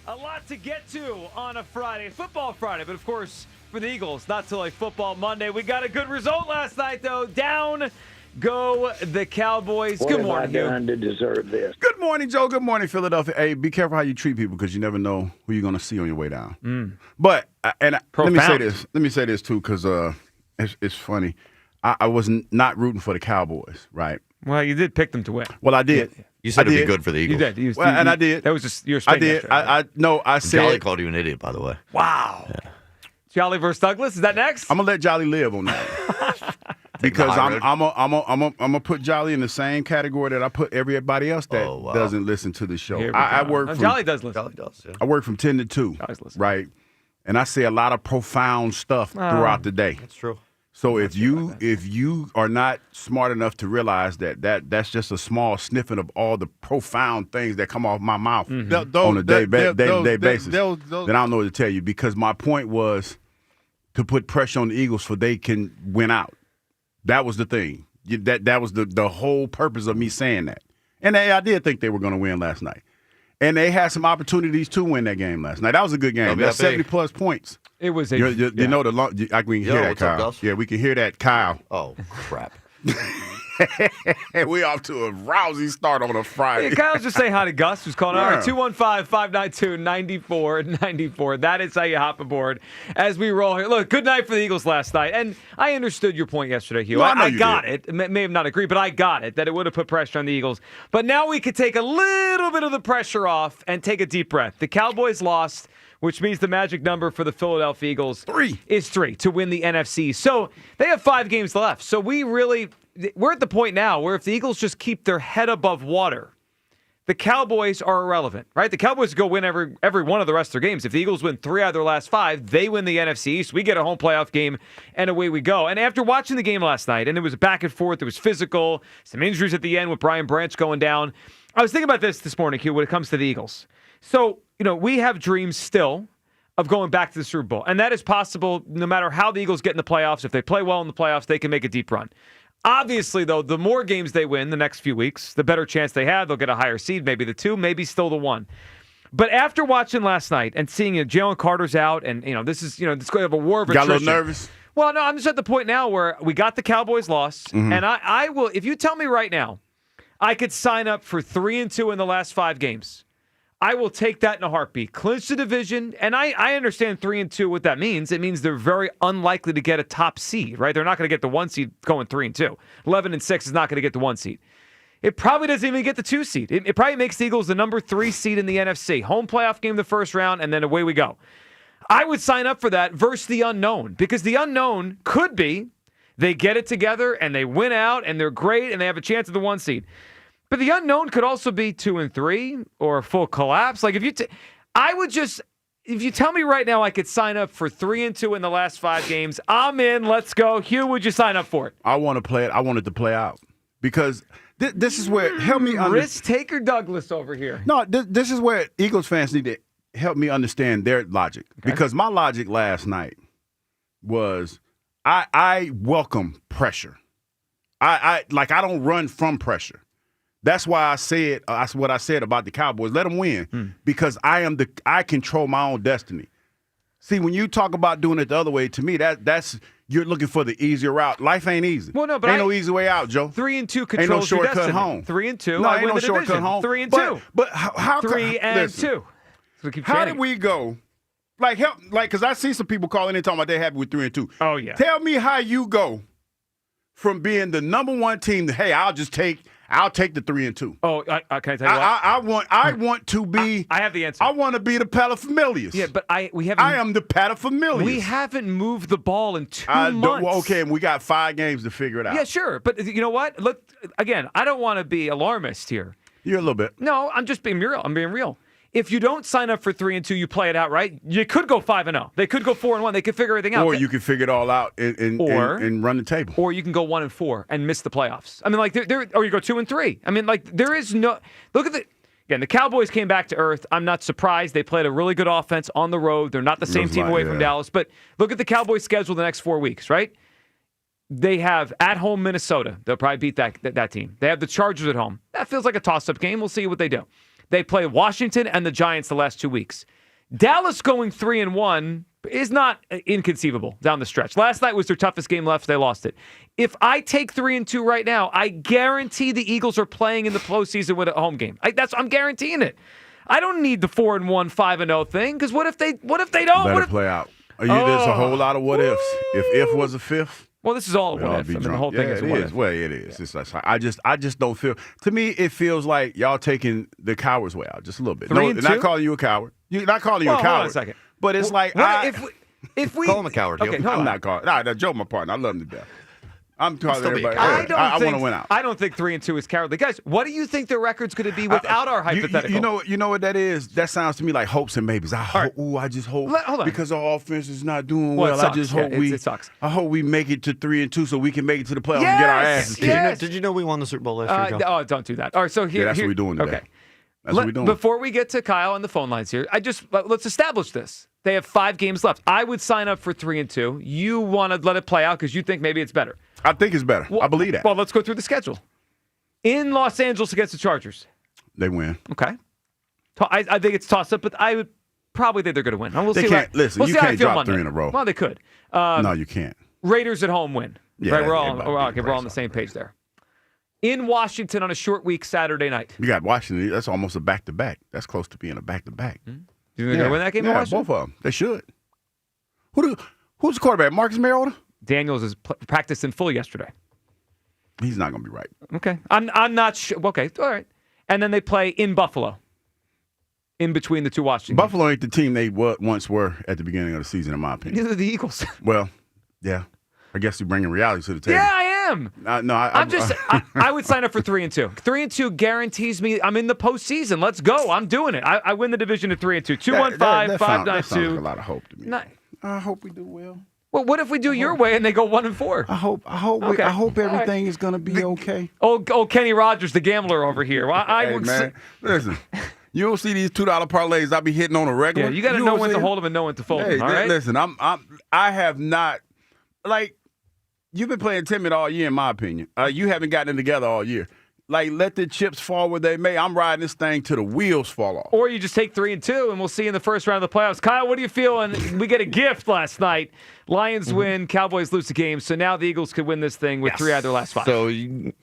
S4: A lot to get to on a Friday, Football Friday, but of course, for the Eagles, not till a Football Monday. We got a good result last night, though. Down go the Cowboys.
S6: What
S4: Good
S6: have
S4: morning,
S6: I
S4: Hugh.
S6: done to deserve this?
S23: Good morning, Joe. Good morning, Philadelphia. Hey, be careful how you treat people because you never know who you're going to see on your way down. But let me say this. Let me say this too, because it's funny. I was not rooting for the Cowboys, right?
S4: Well, you did pick them to win.
S23: Well, I did.
S7: You said
S23: I
S7: it'd
S23: did.
S7: be good for the Eagles.
S4: You did.
S23: And I did.
S4: That was just your
S23: I
S4: spin
S23: did.
S4: yesterday.
S23: I said.
S7: Jolly called you an idiot, by the way.
S4: Wow. Yeah. Jolly versus Douglas. Is that next?
S23: I'm gonna let Jolly live on that. Because I'm gonna put Jolly in the same category that I put everybody else that doesn't listen to the show. I work from
S4: Jolly does listen.
S7: Jolly does. Yeah.
S23: I work from 10 to 2, right? And I say a lot of profound stuff throughout the day.
S7: That's true.
S23: So if you are not smart enough to realize that's just a small snippet of all the profound things that come off my mouth on a day-to-day basis, then I don't know what to tell you. Because my point was to put pressure on the Eagles so they can win out. That was the thing. That was the whole purpose of me saying that. And I did think they were going to win last night. And they had some opportunities to win that game last night. That was a good game. That's 70-plus points.
S4: It was a.
S23: You know the long. We can hear that,
S7: what's up,
S23: Kyle.
S7: Gus?
S23: Yeah, we can hear that, Kyle.
S7: Oh, crap.
S23: We off to a rousing start on a Friday.
S4: Yeah, Kyle's just saying hi to Gus, who's calling. All right, 215-592-9494. That is how you hop aboard as we roll here. Look, good night for the Eagles last night. And I understood your point yesterday, Hugh.
S23: No,
S4: I got it. May have not agreed, but I got it, that it would have put pressure on the Eagles. But now we could take a little bit of the pressure off and take a deep breath. The Cowboys lost, which means the magic number for the Philadelphia Eagles is 3 to win the NFC. So they have 5 games left. So we're at the point now where if the Eagles just keep their head above water, the Cowboys are irrelevant, right? The Cowboys go win every one of the rest of their games. If the Eagles win 3 out of their last 5, they win the NFC East. We get a home playoff game, and away we go. And after watching the game last night, and it was back and forth, it was physical, some injuries at the end with Brian Branch going down, I was thinking about this morning, Hugh, when it comes to the Eagles. So, we have dreams still of going back to the Super Bowl. And that is possible no matter how the Eagles get in the playoffs. If they play well in the playoffs, they can make a deep run. Obviously, though, the more games they win the next few weeks, the better chance they have. They'll get a higher seed, maybe the 2, maybe still the 1. But after watching last night and seeing Jalen Carter's out, and, this is, it's going to have a war of attrition.
S23: Got a little nervous?
S4: Well, no, I'm just at the point now where we got the Cowboys loss.
S23: Mm-hmm.
S4: And I will, if you tell me right now, I could sign up for 3-2 in the last 5 games. I will take that in a heartbeat. Clinch the division, and I understand 3-2 what that means. It means they're very unlikely to get a top seed, right? They're not going to get the 1 seed going 3-2. 11-6 is not going to get the 1 seed. It probably doesn't even get the 2 seed. It probably makes the Eagles the number 3 seed in the NFC. Home playoff game the first round, and then away we go. I would sign up for that versus the unknown, because the unknown could be they get it together and they win out and they're great and they have a chance at the 1 seed. But the unknown could also be 2-3 or a full collapse. Like if you tell me right now I could sign up for 3-2 in the last 5 games, I'm in. Let's go. Hugh, would you sign up for it?
S23: I want to play it. I want it to play out because this is where help me
S4: risk taker Douglas over here.
S23: No, this is where Eagles fans need to help me understand their logic, because my logic last night was I welcome pressure. I don't run from pressure. That's why I said that's what I said about the Cowboys. Let them win because I control my own destiny. See, when you talk about doing it the other way, to me that's you're looking for the easier route. Life ain't easy.
S4: Well, no, but
S23: ain't no easy way out, Joe.
S4: 3-2 controls
S23: ain't no shortcut
S4: your destiny.
S23: home.
S4: 3-2.
S23: No,
S4: I
S23: ain't
S4: win
S23: no
S4: the
S23: shortcut
S4: division.
S23: home.
S4: 3-2.
S23: But how
S4: 3-2. So
S23: how did we go? Because I see some people calling in talking about they're happy with 3-2.
S4: Oh yeah.
S23: Tell me how you go from being the number 1 team to I'll take the 3-2.
S4: Oh, can I tell you what?
S23: I want to be.
S4: I have the answer.
S23: I want to be the paterfamilias.
S4: Yeah, but we haven't.
S23: I am the paterfamilias.
S4: We haven't moved the ball in 2 months.
S23: Okay, and we got 5 games to figure it out.
S4: Yeah, sure, but you know what? Look, again, I don't want to be alarmist here.
S23: You're a little bit.
S4: No, I'm just being real. I'm being real. If you don't sign up for 3-2, you play it out, right? You could go 5-0. They could go 4-1. They could figure everything out.
S6: Or you could figure it all out and run the table.
S4: Or you can go 1-4 and miss the playoffs. I mean, like, or you go 2-3. I mean, like, there is no. Look at the Cowboys came back to earth. I'm not surprised. They played a really good offense on the road. They're not the same team away from Dallas. But look at the Cowboys' schedule the next 4 weeks, right? They have at home Minnesota. They'll probably beat that team. They have the Chargers at home. That feels like a toss-up game. We'll see what they do. They play Washington and the Giants the last 2 weeks. Dallas going 3-1 is not inconceivable down the stretch. Last night was their toughest game left. They lost it. If I take 3-2 right now, I guarantee the Eagles are playing in the postseason with a home game. I'm guaranteeing it. I don't need the 4-1, 5-0 thing because what if they don't?
S6: Let it play out. There's a whole lot of what ifs. If was a fifth.
S4: Well, this is all what if. The whole thing is what if.
S6: Well, it is. It's like, I just don't feel. To me, it feels like y'all taking the coward's way out just a little bit. No, they're not calling you a coward. You're not calling you a coward.
S4: Hold on a second.
S6: But it's like
S4: if we
S7: call him a coward.
S4: Okay,
S6: I'm not calling. Nah, Joe, my partner. I love him to death. I'm calling everybody. I want to win out.
S4: I don't think 3-2 is cowardly. Guys, what do you think the record's going to be without our hypothetical?
S6: You know what that is? That sounds to me like hopes and maybes. I just hope
S4: hold on.
S6: Because our offense is not doing well. I just hope
S4: it sucks.
S6: I hope we make it to 3-2 so we can make it to the playoffs and get our asses kicked.
S7: Did you know we won the Super Bowl last year?
S4: Oh, don't do that. All right, so
S6: that's what we're doing today.
S4: Okay.
S6: That's what we're doing.
S4: Before we get to Kyle on the phone lines here, let's establish this. They have 5 games left. I would sign up for 3-2. You want to let it play out because you think maybe it's better.
S6: I think it's better. I believe that.
S4: Well, let's go through the schedule. In Los Angeles against the Chargers.
S6: They win.
S4: Okay. I think it's toss-up, but I would probably think they're going to win. We'll
S6: they
S4: see
S6: can't. Listen,
S4: we'll
S6: you
S4: see
S6: can't drop 3 in a row.
S4: Well, they could.
S6: No, you can't.
S4: Raiders at home win.
S6: Yeah,
S4: right? We're all on the same page there. In Washington on a short week Saturday night.
S6: You got Washington. That's almost a back-to-back. That's close to being a back-to-back.
S4: Do you think they're going to win that game in Washington?
S6: Both of them. They should. Who's the quarterback? Marcus Mariota?
S4: Daniels is practiced in full yesterday.
S6: He's not going to be right.
S4: Okay. I'm not sure. Okay. All right. And then they play in Buffalo. In between the two Washington
S6: Buffalo ain't the team they once were at the beginning of the season, in my opinion.
S4: Neither are the Eagles.
S6: Well, yeah. I guess you're bringing reality to the table.
S4: Yeah, I am. I would sign up for 3-2. 3-2 guarantees me I'm in the postseason. Let's go. I'm doing it. I win the division at 3-2. 2-1-5, 5-9-2.
S6: That sounds like a lot of hope to me. I hope we do well.
S4: Well, what if we do your way and they go 1-4?
S6: I hope everything is going to be okay.
S4: Old Kenny Rogers, the gambler over here.
S6: Man, listen. You don't see these $2 parlays I be hitting on a regular.
S4: Yeah, you got to know when to hold them and know when to fold them. All right.
S6: Listen, I have not you've been playing timid all year, in my opinion. You haven't gotten it together all year. Let the chips fall where they may. I'm riding this thing till the wheels fall off.
S4: Or you just take 3-2, and we'll see you in the first round of the playoffs. Kyle, what do you feel? And we get a gift last night. Lions win, Cowboys lose the game. So now the Eagles could win this thing with 3 out of their last 5.
S7: So, I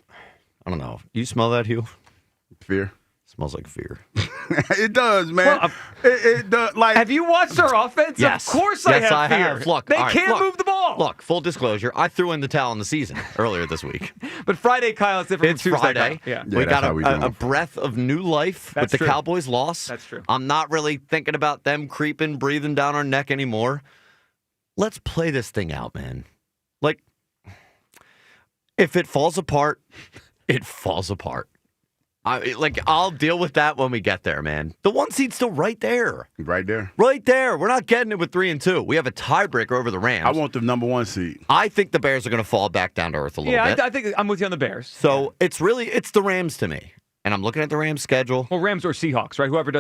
S7: don't know. You smell that, Hugh?
S6: Fear.
S7: Smells like fear.
S6: It does, man.
S4: Well,
S6: it does.
S4: Have you watched our offense?
S7: Yes.
S4: Of course I have fear.
S7: Have. Look,
S4: they can't move the ball.
S7: Look, full disclosure, I threw in the towel in the season earlier this week.
S4: But Friday, Kyle, is different from Tuesday.
S7: Friday.
S4: Yeah.
S7: We got a breath of new life with the Cowboys loss.
S4: That's true.
S7: I'm not really thinking about them creeping, breathing down our neck anymore. Let's play this thing out, man. If it falls apart, it falls apart. I'll deal with that when we get there, man. The 1 seed's still right there.
S6: Right there.
S7: Right there. We're not getting it with 3-2. We have a tiebreaker over the Rams.
S6: I want the number 1 seed.
S7: I think the Bears are going to fall back down to earth a little bit.
S4: Yeah, I think I'm with you on the Bears.
S7: So it's the Rams to me. And I'm looking at the Rams schedule.
S4: Well, Rams or Seahawks, right? Whoever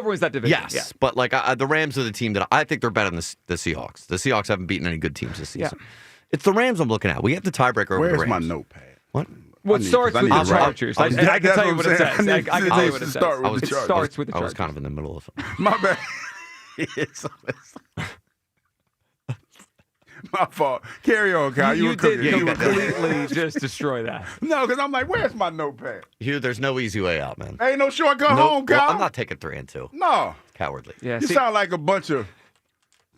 S4: wins that division.
S7: Yes, but the Rams are the team that I think they're better than the Seahawks. The Seahawks haven't beaten any good teams this season. Yeah. It's the Rams I'm looking at. We have the tiebreaker over the Rams.
S6: Where's my notepad?
S7: What?
S4: Well, it starts with the Chargers. I can tell you what it says. I can tell you what it says. It starts with the Chargers.
S7: I was kind of in the middle of it.
S6: My bad. My fault. Carry on, Kyle. You were cooking.
S4: You completely just destroy that.
S6: No, because I'm like, where's my notepad?
S7: Hugh, there's no easy way out, man.
S6: Ain't no shortcut home, Kyle.
S7: Well, I'm not taking 3-2.
S6: No.
S7: Cowardly.
S6: Yeah, you sound like a bunch of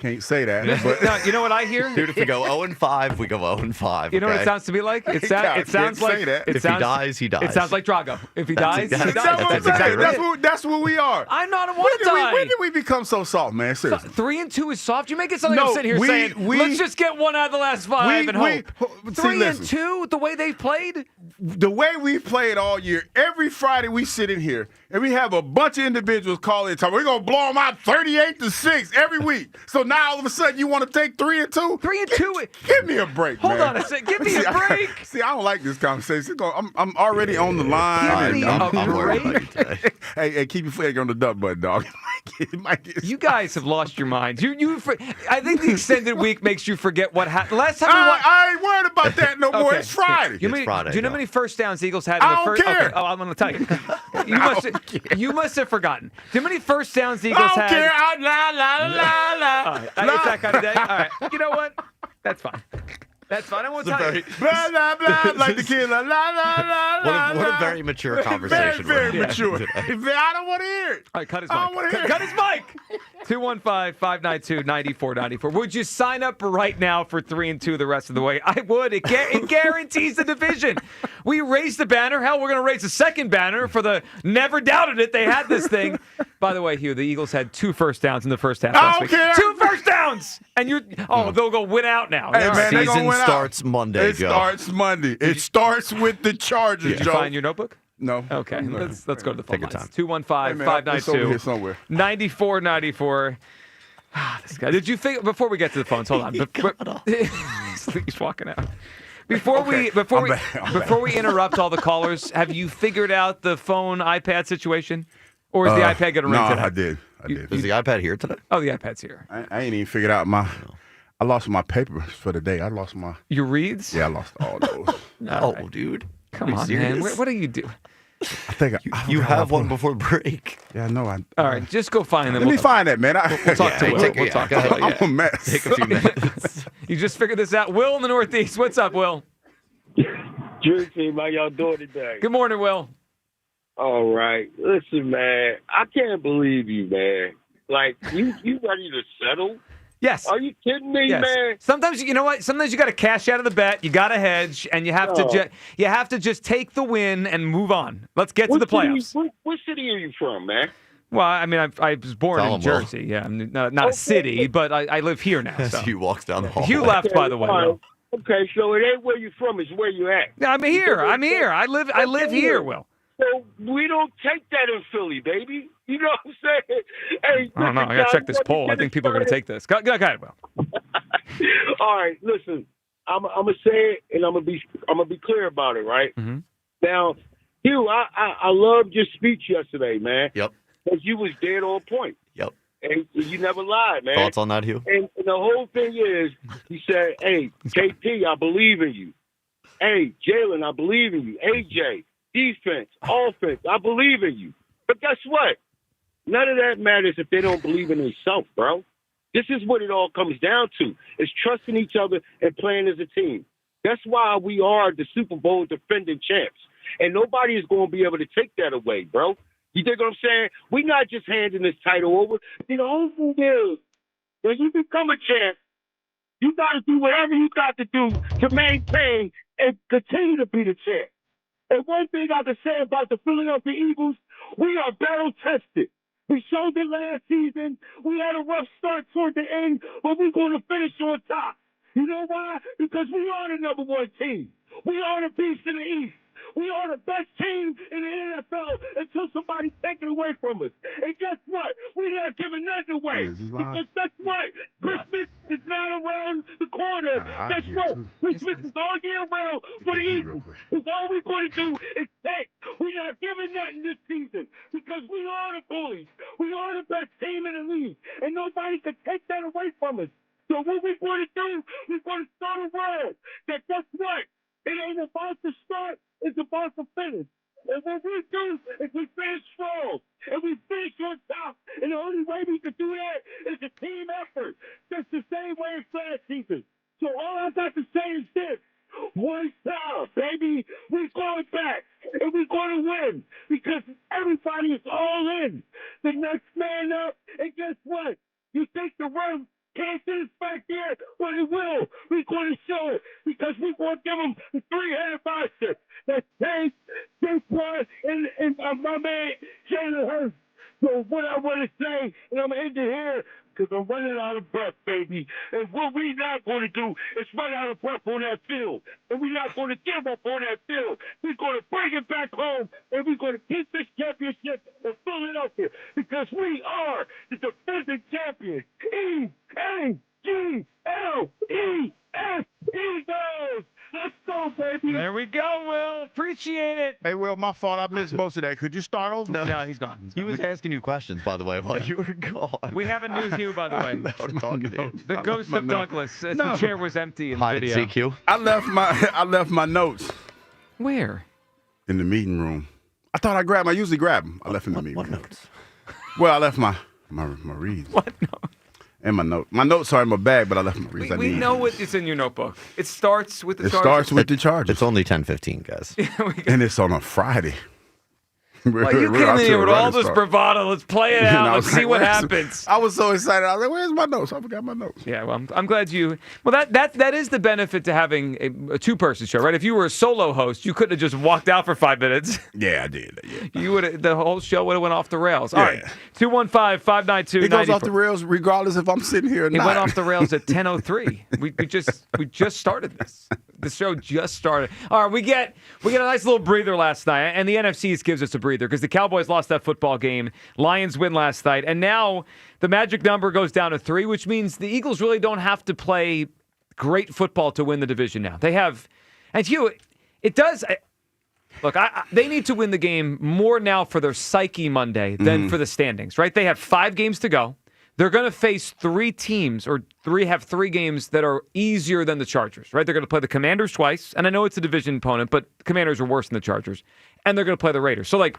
S6: Can't say that. But
S4: No, you know what I hear?
S7: Dude, if we go 0-5, we go 0-5.
S4: You know what it
S7: okay?
S4: sounds to me like? It sounds like
S6: say that.
S7: If he dies, he dies.
S4: It sounds like Drago. If he dies, he dies.
S6: That's
S4: exactly it.
S6: that's what we are.
S4: I'm not a want to die.
S6: When did we become so soft, man? Seriously.
S4: 3-2 is soft. You make it sound like
S6: No,
S4: I'm sitting here saying, let's just get one out of the last 5 and hope. 3-2, the way they've played?
S6: The way we've played all year, every Friday we sit in here and we have a bunch of individuals call in time. We're going to blow them out 38-6 every week. So now all of a sudden you want to take 3-2?
S4: 3-2.
S6: Give me a break,
S4: Hold
S6: man.
S4: on a second. Give me a break.
S6: See, I don't like this conversation. I'm already on the line.
S4: Give me a break.
S6: Hey, keep your flag on the duck button, dog.
S4: You guys have lost your minds. I think the extended week makes you forget what happened. Last time
S6: I ain't worried about that no more.
S4: Okay.
S6: It's Friday.
S4: Do you know how many first downs the Eagles had in the
S6: I don't
S4: first?
S6: care.
S4: Okay. Oh, I'm going to tell you. You must have forgotten. Do you know how many first downs the
S6: I
S4: Eagles
S6: don't
S4: had?
S6: care. La.
S4: It's that kind of day. All right. You know what? That's fine. That's fine. I won't tell you.
S6: Blah, blah, blah, like the kids. La, la, la, la,
S7: What a very mature conversation.
S6: Very mature. I don't want to hear it.
S4: All right, cut his
S6: I don't
S4: mic.
S6: want to hear
S4: Cut
S6: it.
S4: his mic. 215-592-9494. Would you sign up right now for 3-2 the rest of the way? I would. It guarantees the division. We raised the banner. Hell, we're going to raise the second banner for the never doubted it. They had this thing. By the way, Hugh, the Eagles had 2 first downs in the first half last week.
S6: care.
S4: 2 first downs. And they'll go win out now.
S6: Hey, man, they gonna
S7: Season
S6: win out.
S7: starts Monday,
S6: It starts Monday. It starts with the Chargers,
S4: Did you
S6: Joe.
S4: find your notebook?
S6: No.
S4: Okay, let's go to the phone
S7: Take your
S4: lines.
S7: time.
S4: 215-592-9494. This guy. Did you think before we get to the phones? Hold on. He's walking out. Before we interrupt all the callers, have you figured out the phone iPad situation, or is the iPad going to ring today?
S6: I did.
S7: Is the iPad here today?
S4: Oh, the iPad's here.
S6: I ain't even figured out I lost my papers for the day. I lost my.
S4: Your reads?
S6: Yeah, I lost all those.
S7: No, dude.
S4: Come on, man. What do you do?
S6: I think
S7: you have one before break.
S6: Yeah, I know.
S4: All right, just go find them.
S6: Let me find that, man.
S4: We'll talk to Will. We'll talk to Will.
S6: I'm a mess.
S7: Take a few minutes.
S4: You just figured this out. Will in the Northeast. What's up, Will?
S8: Dream team, how y'all doing today?
S4: Good morning, Will.
S8: All right. Listen, man, I can't believe you, man. Like, you ready to settle?
S4: Yes.
S8: Are you kidding me,
S4: Yes.
S8: man?
S4: Sometimes you know what? Sometimes you got to cash out of the bet. You got to hedge, and you have to just take the win and move on. Let's get to the playoffs.
S8: What city are you from, man?
S4: Well, I mean, I was born
S7: Tell
S4: in
S7: him,
S4: Jersey. Yeah, I'm not a city, but I live here now. So.
S7: Hugh walks down the hall.
S4: Hugh left, by the way.
S8: All right.
S4: Will.
S8: Okay, so it ain't where you from, it's where you at.
S4: No, I'm here. I live here, Will.
S8: So we don't take that in Philly, baby. You know what I'm saying? Hey,
S4: I don't know. I got to check this poll. I think people are going to take this. Go ahead, Will.
S8: All right, listen. I'm gonna say it, and I'm gonna be clear about it, right?
S4: Mm-hmm.
S8: Now, Hugh, I loved your speech yesterday, man.
S7: Yep.
S8: Because you was dead on point.
S7: Yep.
S8: And you never lied, man.
S7: Thoughts on that, Hugh?
S8: And the whole thing is, he said, "Hey, KP, I believe in you. Hey, Jalen, I believe in you. AJ, defense, offense, I believe in you." But guess what? None of that matters if they don't believe in themselves, bro. This is what it all comes down to, is trusting each other and playing as a team. That's why we are the Super Bowl defending champs. And nobody is going to be able to take that away, bro. You dig what I'm saying? We're not just handing this title over. The whole thing is, when you become a champ, you got to do whatever you got to do to maintain and continue to be the champ. And one thing I can say about the Philadelphia Eagles, we are battle-tested. We showed it last season. We had a rough start toward the end, but we're going to finish on top. You know why? Because we are the number one team. We are the beast in the East. We are the best team in the NFL until somebody takes it away from us. And guess what? We're not giving nothing away. Because guess what? Christmas is not around the corner. Guess what? Christmas is all year round for the Eagles. Because all we're going to do is take. We're not giving nothing this season because we are the bullies. We are the best team in the league. And nobody can take that away from us. So what we're going to do, we're going to start a word that guess what? It ain't about to start, it's about to finish. And what we do is we finish strong, and we finish on top. And the only way we can do that is a team effort. That's the same way as last season. So all I got to say is this. One time, baby, we're going back, and we're going to win because everybody is all in. The next man up, and guess what? You think the run can't So what I want to say, and I'm going to end it here, because I'm running out of breath, baby. And what we're not going to do is run out of breath on that field. And we're not going to give up on that field. We're going to bring it back home, and we're going to keep this championship in Philadelphia, because we are the defending champions. E-A-G-L-E-S Eagles! Let's go, baby!
S4: There we go, Will. Appreciate it.
S6: Hey, Will, my fault. I missed most of that. Could you start over?
S4: No, he's gone.
S7: He was asking you questions, by the way, while you were gone.
S4: We haven't news you, by the way.
S7: I'm talking to you.
S4: The ghost of Douglas. The chair was empty in the
S7: Hide and
S4: video.
S7: seek you.
S6: I left my notes
S4: Where?
S6: in the meeting room. I thought I grabbed them. I usually grab them. I left in the meeting room.
S7: Notes?
S6: Well, I left my reads.
S4: What notes?
S6: And my notes. My notes are in my bag, but I left my reads.
S4: We know what is in your notebook. It starts with the
S6: It
S4: Chargers.
S6: starts with the Chargers.
S7: It's only 10:15, guys.
S6: And it's on a Friday.
S4: Well, you
S6: We're
S4: came
S6: off
S4: in
S6: to
S4: here
S6: a
S4: with all
S6: running
S4: this
S6: start.
S4: bravado. Let's play it
S6: You
S4: out.
S6: know, I
S4: Let's
S6: was
S4: see
S6: like,
S4: what
S6: where's-
S4: happens.
S6: I was so excited. I was like, "Where's my notes? I forgot my notes."
S4: Yeah, well, I'm glad you. Well, that is the benefit to having a two-person show, right? If you were a solo host, you couldn't have just walked out for 5 minutes.
S6: Yeah, I did. Yeah.
S4: You would. The whole show would have went off the rails. All
S6: Yeah.
S4: right, 215-592.
S6: It goes off the rails regardless if I'm sitting here or
S4: It
S6: not.
S4: went off the rails at 10:03. We just started this. The show just started. All right, we get a nice little breather last night, and the NFC gives us a breather because the Cowboys lost that football game. Lions win last night, and now the magic number goes down to 3, which means the Eagles really don't have to play great football to win the division now. They have, and Hugh, it does. Look, they need to win the game more now for their psyche Monday than for the standings, right? They have 5 games to go. They're going to face 3 teams have 3 games that are easier than the Chargers, right? They're going to play the Commanders twice, and I know it's a division opponent, but the Commanders are worse than the Chargers, and they're going to play the Raiders. So, like,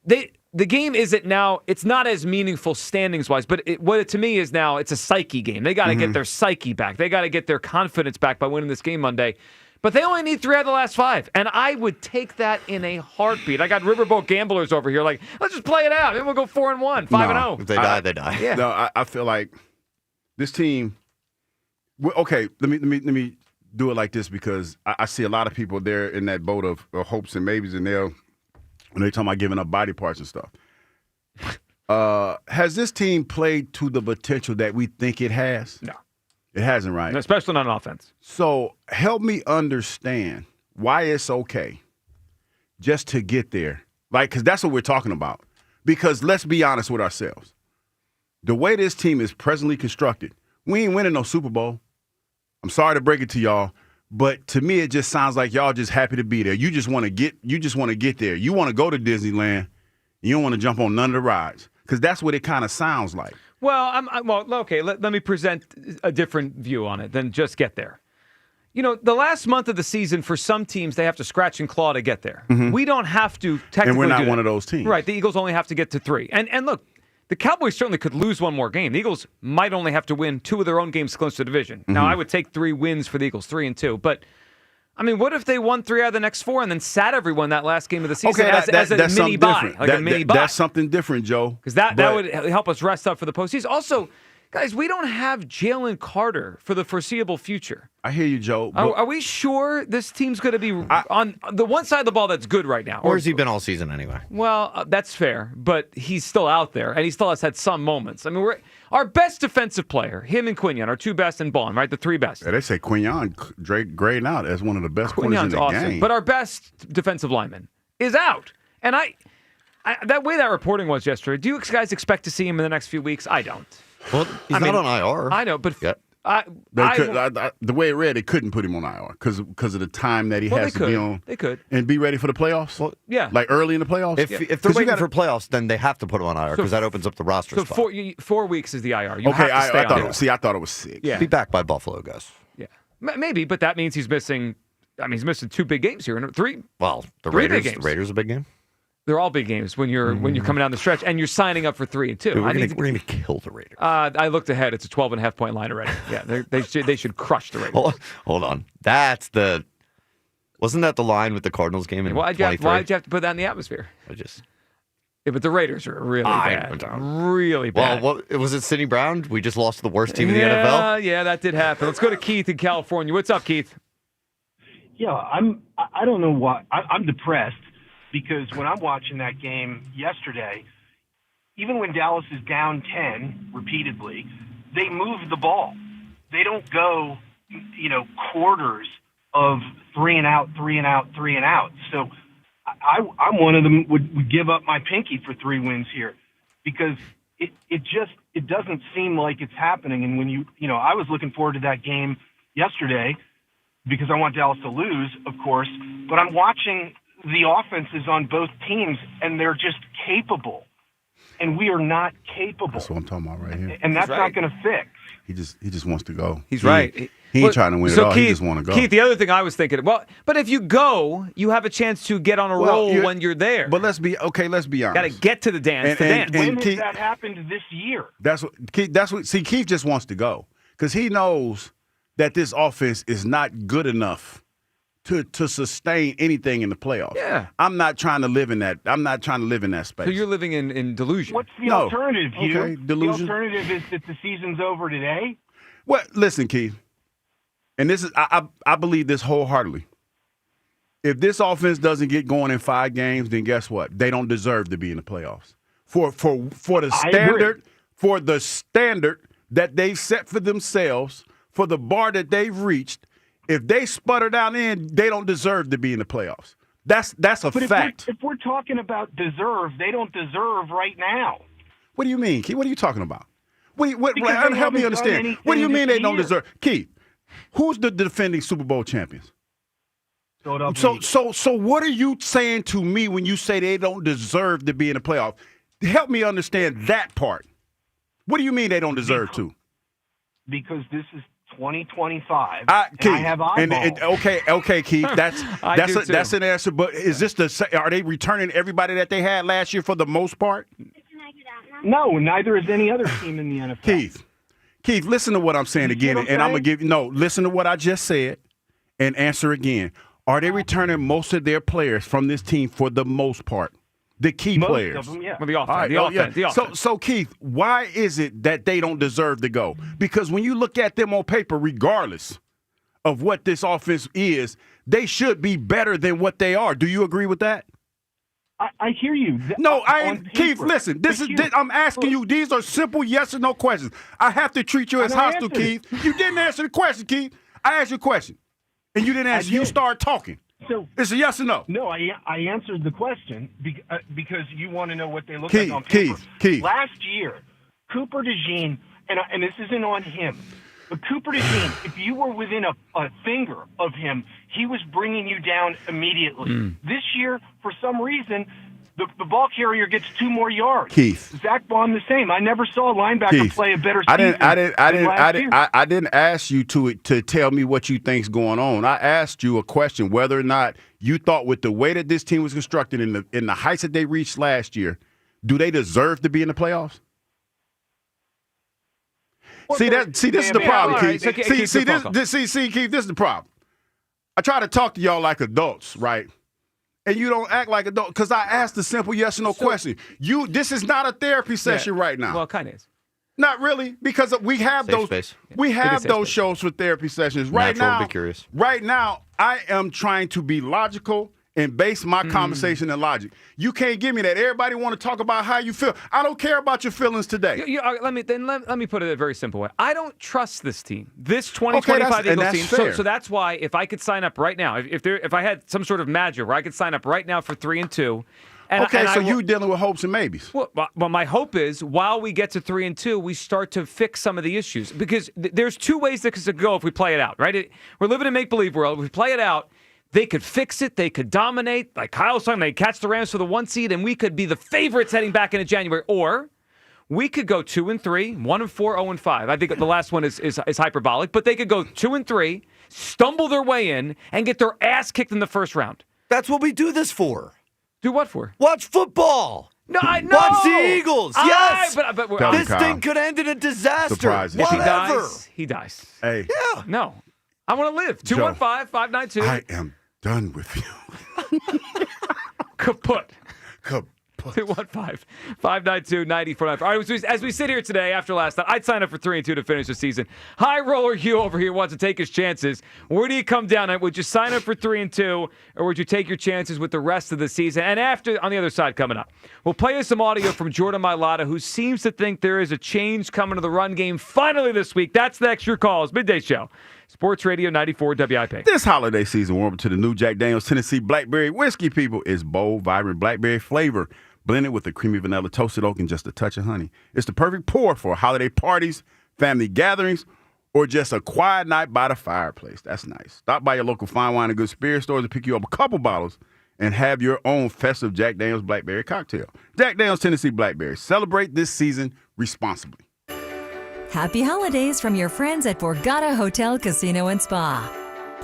S4: the game isn't now, it's not as meaningful standings-wise, but what it to me is now, it's a psyche game. They got to get their psyche back. They got to get their confidence back by winning this game Monday. But they only need 3 out of the last 5, and I would take that in a heartbeat. I got riverboat gamblers over here like, let's just play it out. Then we'll go 4-1, 5-0.
S7: If they die, they die.
S4: Yeah.
S6: No, I feel like this team. Okay, let me do it like this because I see a lot of people there in that boat of hopes and maybes, and when they're talking about giving up body parts and stuff. Has this team played to the potential that we think it has?
S4: No.
S6: It hasn't, right?
S4: Especially not on offense.
S6: So help me understand why it's okay just to get there. Like, because that's what we're talking about. Because let's be honest with ourselves. The way this team is presently constructed, we ain't winning no Super Bowl. I'm sorry to break it to y'all, but to me it just sounds like y'all just happy to be there. You just want to get there. You want to go to Disneyland. You don't want to jump on none of the rides. Because that's what it kind of sounds like.
S4: Well, okay, let me present a different view on it than just get there. You know, the last month of the season, for some teams, they have to scratch and claw to get there. We don't have to technically
S6: And we're not
S4: do that.
S6: one of those teams.
S4: Right, the Eagles only have to get to 3. And look, the Cowboys certainly could lose one more game. The Eagles might only have to win 2 of their own games to clinch the division. Now, I would take 3 wins for the Eagles, 3-2. But, I mean, what if they won 3 out of the next 4 and then sat everyone that last game of the season as a
S6: that's
S4: mini
S6: something
S4: bye?
S6: different.
S4: Like a mini bye.
S6: That's something different, Joe.
S4: Because that would help us rest up for the postseason. Also, guys, we don't have Jalen Carter for the foreseeable future.
S6: I hear you, Joe.
S4: Are we sure this team's going to be on the one side of the ball that's good right now?
S7: Or has he been all season anyway?
S4: Well, that's fair, but he's still out there, and he still has had some moments. I mean, our best defensive player, him and Quinion, our 2 best, and Bond, right? The 3 best.
S6: Yeah, they say Quinion grading out as one of the best corners in
S4: Quinion's
S6: the
S4: awesome,
S6: game.
S4: but our best defensive lineman is out. And that way that reporting was yesterday, do you guys expect to see him in the next few weeks? I don't.
S7: Well, he's not on IR.
S4: I know, but
S7: Yep.
S6: The way it read, they couldn't put him on IR because of the time that he has to be on.
S4: They could.
S6: And be ready for the playoffs?
S7: Well,
S4: yeah.
S6: Like early in the playoffs?
S7: If they're waiting for playoffs, then they have to put him on IR because that opens up the roster
S4: So
S7: spot.
S4: 4 weeks is the IR. You
S6: Okay,
S4: have to stay
S6: I
S4: on it.
S6: I thought it was 6.
S4: Yeah.
S7: Be back by Buffalo, guys.
S4: Yeah. Maybe, but that means he's missing. I mean, he's missing 2 big games here. 3.
S7: Well, the
S4: 3 big
S7: Raiders.
S4: games.
S7: The Raiders a big game.
S4: They're all big games when you're coming down the stretch and you're signing up for 3 and 2.
S7: Dude, we're gonna kill the Raiders.
S4: I looked ahead. It's a 12.5 point line already. Yeah, they should crush the Raiders.
S7: Hold on. Wasn't that the line with the Cardinals game in
S4: Why'd you have to put that in the atmosphere? Yeah, but the Raiders are really bad. Really bad.
S7: Well, was it Sidney Brown? We just lost to the worst team in the NFL?
S4: Yeah, that did happen. Let's go to Keith in California. What's up, Keith?
S9: Yeah, I don't know why. I'm depressed because when I'm watching that game yesterday, even when Dallas is down 10 repeatedly, they move the ball. They don't go, quarters of 3 and out, 3 and out, 3 and out. So I'm one of them would give up my pinky for 3 wins here, because it doesn't seem like it's happening. And when I was looking forward to that game yesterday because I want Dallas to lose, of course, but I'm watching the offenses on both teams, and they're just capable. And we are not capable.
S6: That's what I'm talking about right here.
S9: And that's not going to fix.
S6: He just wants to go.
S4: He's right.
S6: He ain't trying to win it all. He just want to go.
S4: Keith, the other thing I was thinking, but if you go, you have a chance to get on a roll when you're there.
S6: But let's be honest.
S4: Got to get to the dance.
S9: When has that happened this year?
S6: That's what. See, Keith just wants to go because he knows that this offense is not good enough to sustain anything in the playoffs.
S4: Yeah.
S6: I'm not trying to live in that. I'm not trying to live in that space.
S4: So you're living in delusion.
S9: What's the alternative, Hugh?
S6: Okay, delusion.
S9: The alternative is that the season's over today?
S6: Well, listen, Keith, and this is I believe this wholeheartedly. If this offense doesn't get going in 5 games, then guess what? They don't deserve to be in the playoffs. For the standard that they've set for themselves, for the bar that they've reached, if they sputter down in, they don't deserve to be in the playoffs. That's a fact.
S9: If we're talking about deserve, they don't deserve right now.
S6: What do you mean, Keith? What are you talking about? Help me understand. What do you mean they don't deserve? Keith, who's the defending Super Bowl champions? So what are you saying to me when you say they don't deserve to be in the playoffs? Help me understand that part. What do you mean they don't deserve to?
S9: Because this is 2025.
S6: Keith,
S9: I have eyeballs.
S6: Okay, Keith. That's an answer. But is this are they returning everybody that they had last year for the most part?
S9: No, neither is any other team in the NFL.
S6: Keith, listen to what I'm saying again, and I'm gonna listen to what I just said, and answer again. Are they returning most of their players from this team for the most part? The key
S9: Most
S6: players.
S9: of them, yeah.
S4: Well, the offense.
S6: So, Keith, why is it that they don't deserve to go? Because when you look at them on paper, regardless of what this offense is, they should be better than what they are. Do you agree with that?
S9: I hear you.
S6: No, Keith, listen. I'm asking you. These are simple yes or no questions. I have to treat you as hostile, Keith. You didn't answer the question, Keith. I asked you a question, and you didn't answer. You started talking.
S9: So
S6: it's a yes or no.
S9: No, I answered the question because you want to know what they look like on paper.
S6: Keith.
S9: Last year, Cooper DeJean, and this isn't on him, but Cooper DeJean, if you were within a finger of him, he was bringing you down immediately. This year, for some reason, the ball carrier gets 2 more yards.
S6: Keith.
S9: Zach Baum the same. I never saw a linebacker play a better season.
S6: I didn't ask you to tell me what you think's going on. I asked you a question whether or not you thought with the way that this team was constructed in the heights that they reached last year, do they deserve to be in the playoffs? This is the problem, Keith. Keith, this is the problem. I try to talk to y'all like adults, right? And you don't act like adults because I asked a simple yes or no question. This is not a therapy session right now.
S4: Well, it kind of is.
S6: Not really, because we have those shows for therapy sessions. Right now,
S7: be curious.
S6: Right now, I am trying to be logical and base my conversation in logic. You can't give me that. Everybody want to talk about how you feel. I don't care about your feelings today.
S4: Let me put it a very simple way. I don't trust this team, this 2025 Eagles team. So that's why if I could sign up right now, if I had some sort of magic where I could sign up right now for 3-2.
S6: You dealing with hopes and maybes.
S4: Well, my hope is while we get to 3-2, we start to fix some of the issues because there's 2 ways that could go if we play it out. Right? We're living in a make-believe world. If we play it out, they could fix it. They could dominate. Like Kyle's talking, they catch the Rams for the 1 seed, and we could be the favorites heading back into January. Or we could go 2-3, 1-4, 0-5. I think the last one is hyperbolic, but they could go 2-3, stumble their way in, and get their ass kicked in the first round.
S7: That's what we do this for.
S4: Do what for?
S7: Watch football.
S4: No, I know.
S7: Watch the Eagles. Yes.
S4: But
S7: this thing could end in a disaster.
S6: Surprise.
S7: Whatever.
S4: He dies.
S6: Hey.
S4: Yeah. No. I want to live. 215-592.
S6: I am done with you.
S4: Kaput. 215-592-9494. All right, as we sit here today after last night, I'd sign up for 3-2 to finish the season. High roller Hugh over here wants to take his chances. Where do you come down on? Would you sign up for 3-2, or would you take your chances with the rest of the season? And after, on the other side coming up, we'll play you some audio from Jordan Mailata, who seems to think there is a change coming to the run game finally this week. That's next. Your calls. Midday Show. Sports Radio 94 WIP.
S6: This holiday season, warm up to the new Jack Daniel's Tennessee Blackberry Whiskey, people. It's bold, vibrant blackberry flavor, blended with a creamy vanilla, toasted oak, and just a touch of honey. It's the perfect pour for holiday parties, family gatherings, or just a quiet night by the fireplace. That's nice. Stop by your local fine wine and good spirit stores and pick you up a couple bottles and have your own festive Jack Daniel's Blackberry cocktail. Jack Daniel's Tennessee Blackberry. Celebrate this season responsibly.
S10: Happy holidays from your friends at Borgata Hotel, Casino, and Spa.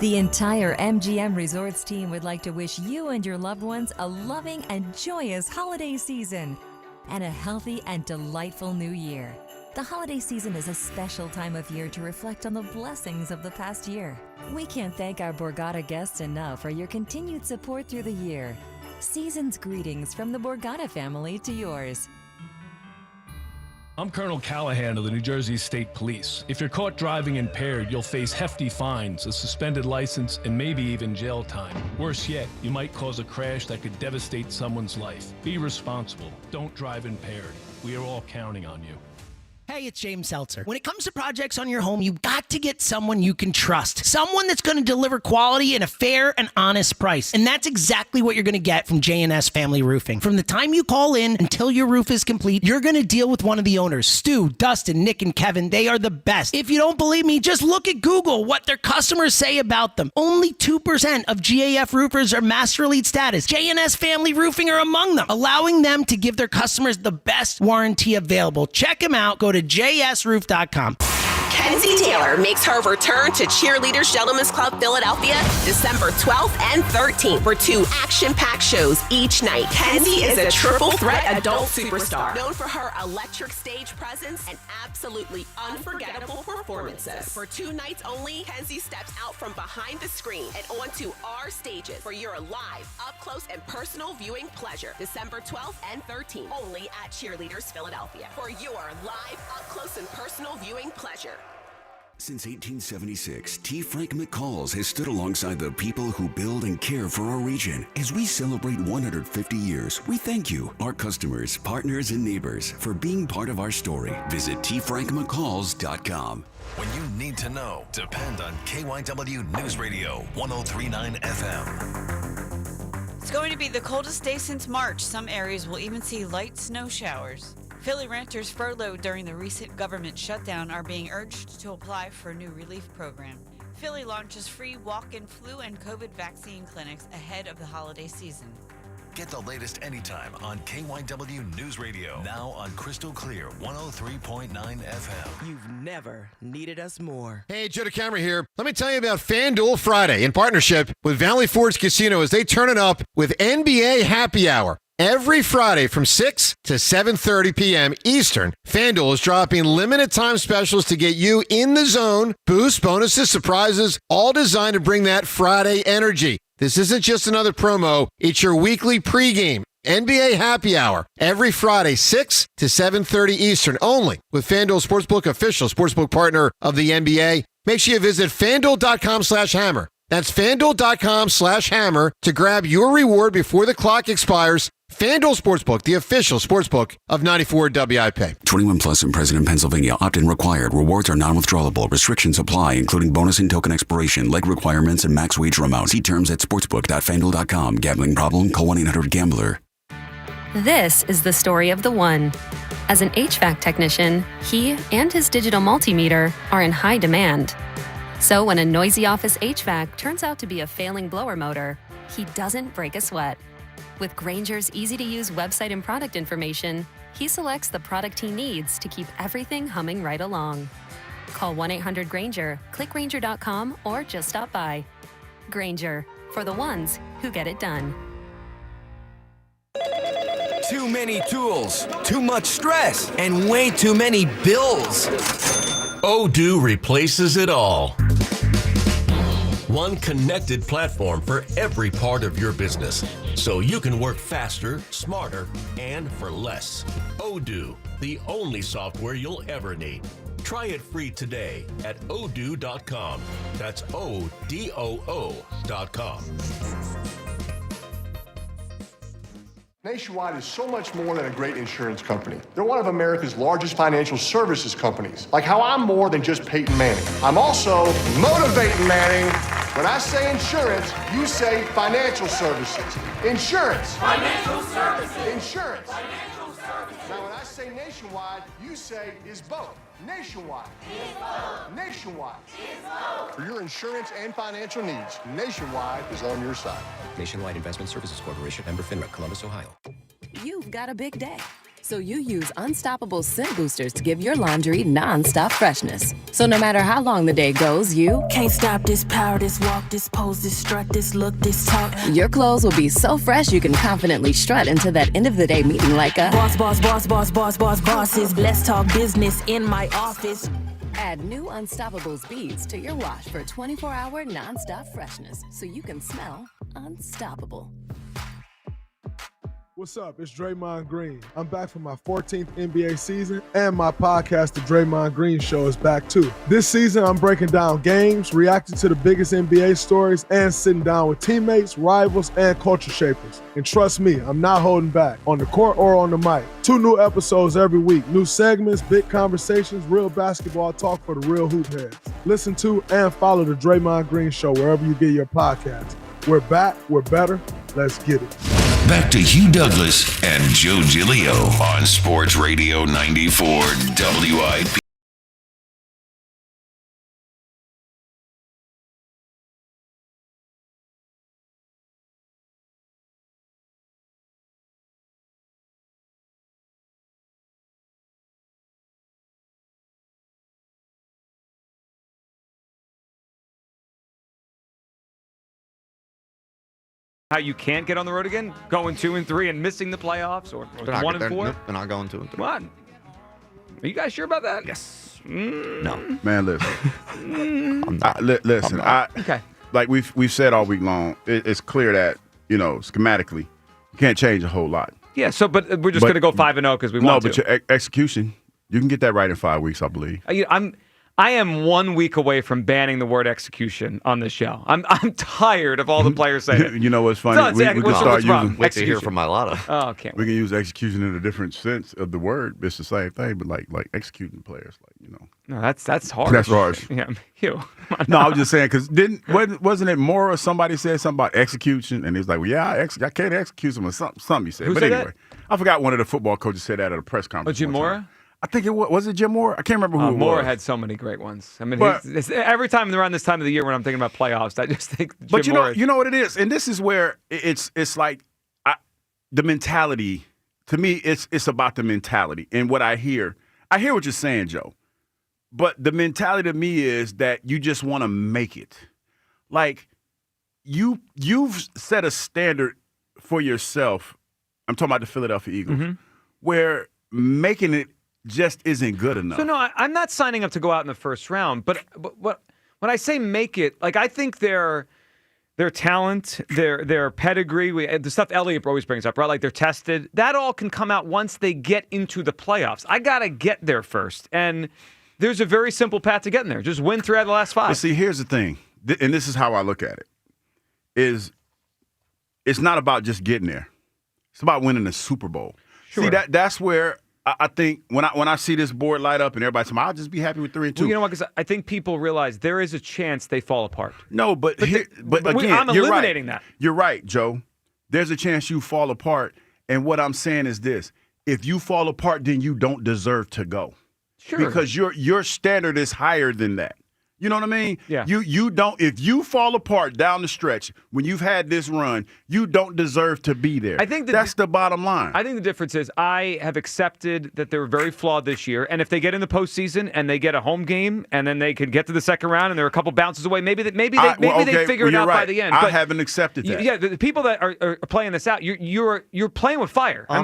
S10: The entire MGM Resorts team would like to wish you and your loved ones a loving and joyous holiday season and a healthy and delightful new year. The holiday season is a special time of year to reflect on the blessings of the past year. We can't thank our Borgata guests enough for your continued support through the year. Season's greetings from the Borgata family to yours.
S11: I'm Colonel Callahan of the New Jersey State Police. If you're caught driving impaired, you'll face hefty fines, a suspended license, and maybe even jail time. Worse yet, you might cause a crash that could devastate someone's life. Be responsible. Don't drive impaired. We are all counting on you.
S5: Hey, it's James Seltzer. When it comes to projects on your home, you've got to get someone you can trust. Someone that's going to deliver quality and a fair and honest price. And that's exactly what you're going to get from J&S Family Roofing. From the time you call in until your roof is complete, you're going to deal with one of the owners. Stu, Dustin, Nick, and Kevin. They are the best. If you don't believe me, just look at Google what their customers say about them. Only 2% of GAF roofers are Master Elite status. J&S Family Roofing are among them, allowing them to give their customers the best warranty available. Check them out. Go to jsroof.com.
S14: Kenzie Taylor makes her return to Cheerleaders Gentlemen's Club Philadelphia December 12th and 13th for 2 action-packed shows each night. Kenzie is a triple threat adult superstar, known for her electric stage presence and absolutely unforgettable performances. For 2 nights only, Kenzie steps out from behind the screen and onto our stages for your live, up-close, and personal viewing pleasure. December 12th and 13th, only at Cheerleaders Philadelphia for your live, up-close, and personal viewing pleasure.
S3: Since 1876, T. Frank McCall's has stood alongside the people who build and care for our region. As we celebrate 150 years, we thank you, our customers, partners, and neighbors, for being part of our story. Visit tfrankmccalls.com.
S22: When you need to know, depend on KYW News Radio 103.9 FM.
S24: It's going to be the coldest day since March. Some areas will even see light snow showers. Philly renters furloughed during the recent government shutdown are being urged to apply for a new relief program. Philly launches free walk-in flu and COVID vaccine clinics ahead of the holiday season.
S22: Get the latest anytime on KYW News Radio. Now on Crystal Clear 103.9 FM.
S26: You've never needed us more.
S1: Hey, Joe DeCamera here. Let me tell you about FanDuel Friday in partnership with Valley Forge Casino as they turn it up with NBA Happy Hour. Every Friday from 6 to 7:30 p.m. Eastern, FanDuel is dropping limited time specials to get you in the zone, boosts, bonuses, surprises, all designed to bring that Friday energy. This isn't just another promo. It's your weekly pregame. NBA Happy Hour every Friday, 6 to 7:30 Eastern, only with FanDuel Sportsbook, official sportsbook partner of the NBA. Make sure you visit FanDuel.com/hammer. That's FanDuel.com/hammer to grab your reward before the clock expires. FanDuel Sportsbook, the official sportsbook of 94 WIP.
S3: 21 plus and present in Pennsylvania. Opt-in required. Rewards are non-withdrawable. Restrictions apply, including bonus and token expiration, leg requirements, and max wager amount. See terms at sportsbook.fanduel.com. Gambling problem? Call 1-800-GAMBLER.
S27: This is the story of the one. As an HVAC technician, he and his digital multimeter are in high demand. So when a noisy office HVAC turns out to be a failing blower motor, he doesn't break a sweat. With Grainger's easy-to-use website and product information, he selects the product he needs to keep everything humming right along. Call 1-800-GRAINGER, click Grainger.com, or just stop by. Grainger, for the ones who get it done.
S28: Too many tools, too much stress, and way too many bills.
S29: Odoo replaces it all.
S2: One connected platform for every part of your business, so you can work faster, smarter, and for less. Odoo, the only software you'll ever need. Try it free today at odoo.com. That's ODOO.com.
S12: Nationwide is so much more than a great insurance company. They're one of America's largest financial services companies. Like how I'm more than just Peyton Manning. I'm also motivating Manning. When I say insurance, you say financial services. Insurance. Financial services. Insurance. Financial services. Now when I say Nationwide, you say is both. Nationwide. Is both. Nationwide. Is both. For your insurance and financial needs, Nationwide is on your side.
S13: Nationwide Investment Services Corporation, member FINRA, Columbus, Ohio.
S18: You've got a big day, so you use Unstoppable Scent Boosters to give your laundry non-stop freshness. So no matter how long the day goes, you
S15: can't stop this power, this walk, this pose, this strut, this look, this talk.
S18: Your clothes will be so fresh you can confidently strut into that end of the day meeting like a
S15: boss, bosses. Let's talk business in my office.
S18: Add new Unstoppables beads to your wash for 24-hour non-stop freshness, so you can smell unstoppable.
S16: What's up? It's Draymond Green. I'm back for my 14th NBA season, and my podcast, The Draymond Green Show, is back too. This season, I'm breaking down games, reacting to the biggest NBA stories, and sitting down with teammates, rivals, and culture shapers. And trust me, I'm not holding back, on the court or on the mic. 2 new episodes every week, new segments, big conversations, real basketball talk for the real hoop heads. Listen to and follow The Draymond Green Show wherever you get your podcasts. We're back, we're better, let's get it.
S3: Back to Hugh Douglas and Joe Giglio on Sports Radio 94 WIP.
S4: How you can't get on the road again? Going 2-3 and missing the playoffs, or 1-4?
S7: Nope, they're not going 2-3.
S4: What? Are you guys sure about that?
S7: Yes.
S6: No, man. Listen,
S7: I'm not.
S6: listen.
S4: Okay.
S6: Like we've said all week long, it's clear that schematically, you can't change a whole lot.
S4: Yeah. So, but we're just going to go 5-0 because we want to.
S6: No, but your execution, you can get that right in 5 weeks, I believe.
S4: I am 1 week away from banning the word execution on this show. I'm tired of all the players saying it.
S6: You know what's funny?
S4: No,
S6: we can start using.
S7: Wait to hear from Mailata.
S4: Oh, okay.
S6: We can use execution in a different sense of the word. It's the same thing, but like executing players,
S4: No, that's harsh.
S6: That's harsh.
S4: Yeah, Hugh.
S6: No, I was just saying because wasn't it more? Somebody said something about execution, and he was like, "Well, yeah, I can't execute them," or something he said.
S4: Who
S6: but
S4: said
S6: anyway,
S4: that?
S6: I forgot one of the football coaches said that at a press conference.
S4: Jim Mora?
S6: I think it was it Jim Mora? I can't remember who it was.
S4: Mora had so many great ones. I mean,
S6: But-
S4: every time around this time of the year when I'm thinking about playoffs, I just think Jim
S6: But
S4: Mora.
S6: you know what it is, and this is where it's like the mentality. To me, it's about the mentality and what I hear. I hear what you're saying, Joe, but the mentality to me is that you just want to make it. Like you've set a standard for yourself. I'm talking about the Philadelphia Eagles, where making it just isn't good enough.
S4: So no, I'm not signing up to go out in the first round. But what when I say make it, like I think their talent, their pedigree, the stuff Elliot always brings up, right? Like they're tested. That all can come out once they get into the playoffs. I gotta get there first, and there's a very simple path to getting there. Just win 3 out of the last 5.
S6: But see, here's the thing, and this is how I look at it: is it's not about just getting there. It's about winning the Super Bowl.
S4: Sure.
S6: See, that's where I think when I see this board light up and everybody's saying, I'll just be happy with 3 and 2.
S4: Well, you know what? Because I think people realize there is a chance they fall apart.
S6: No, but again,
S4: I'm eliminating that.
S6: You're right, Joe. There's a chance you fall apart. And what I'm saying is this: if you fall apart, then you don't deserve to go.
S4: Sure.
S6: Because your standard is higher than that. You know what I mean?
S4: Yeah.
S6: You don't. If you fall apart down the stretch when you've had this run, you don't deserve to be there.
S4: I think
S6: that's the bottom line.
S4: I think the difference is I have accepted that they were very flawed this year, and if they get in the postseason and they get a home game, and then they could get to the second round, and they're a couple bounces away, maybe they figure it out by the end.
S6: I
S4: But
S6: haven't accepted that.
S4: Yeah, the people that are playing this out, you're playing with fire.
S6: I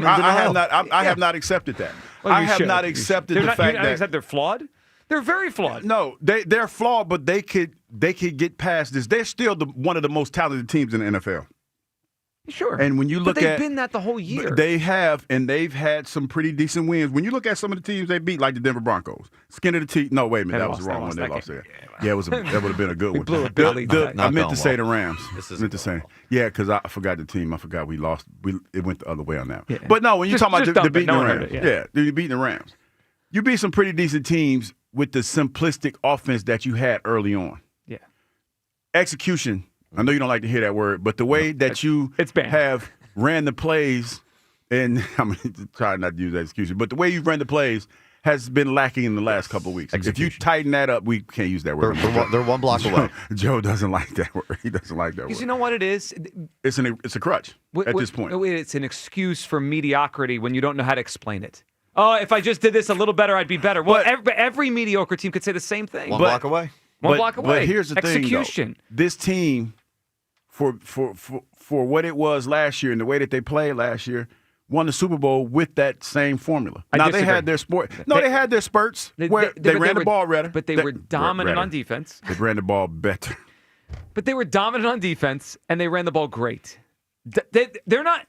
S6: have not accepted that.
S4: Well,
S6: I
S4: you
S6: have
S4: should.
S6: not accepted the
S4: You're
S6: fact
S4: not
S6: that
S4: accept they're flawed. They're very flawed.
S6: No, they're flawed, but they could get past this. They're still one of the most talented teams in the NFL.
S4: Sure.
S6: And when you look
S4: but they've been that the whole year.
S6: They have, and they've had some pretty decent wins. When you look at some of the teams they beat, like the Denver Broncos, skin of the teeth. No, wait a minute, that was the wrong one. They lost there. Yeah, that would have been a good one.
S4: Blew a belly.
S6: I meant to say the Rams. Yeah, because I forgot the team. I forgot we lost. It went the other way on that. Yeah. But no, when you're talking about the beating the Rams, you're beating the Rams. You beat some pretty decent teams with the simplistic offense that you had early on.
S4: Yeah.
S6: Execution. I know you don't like to hear that word, but the way that you have ran the plays, and I'm trying not to use that excuse, but the way you've ran the plays has been lacking in the last couple of weeks. Execution. If you tighten that up, we can't use that word.
S7: They're one block away.
S6: Joe doesn't like that word. He doesn't like that word.
S4: Because you know what it is?
S6: It's a crutch at this point.
S4: It's an excuse for mediocrity when you don't know how to explain it. Oh, if I just did this a little better, I'd be better. Well, every mediocre team could say the same thing.
S7: One block away.
S4: One block away.
S6: But here's the
S4: execution.
S6: Thing, though. This team, for what it was last year and the way that they played last year, won the Super Bowl with that same formula. They had their they had their spurts where they ran the ball better.
S4: But they were dominant on defense.
S6: They ran the ball better.
S4: But they were dominant on defense, and they ran the ball great. They're not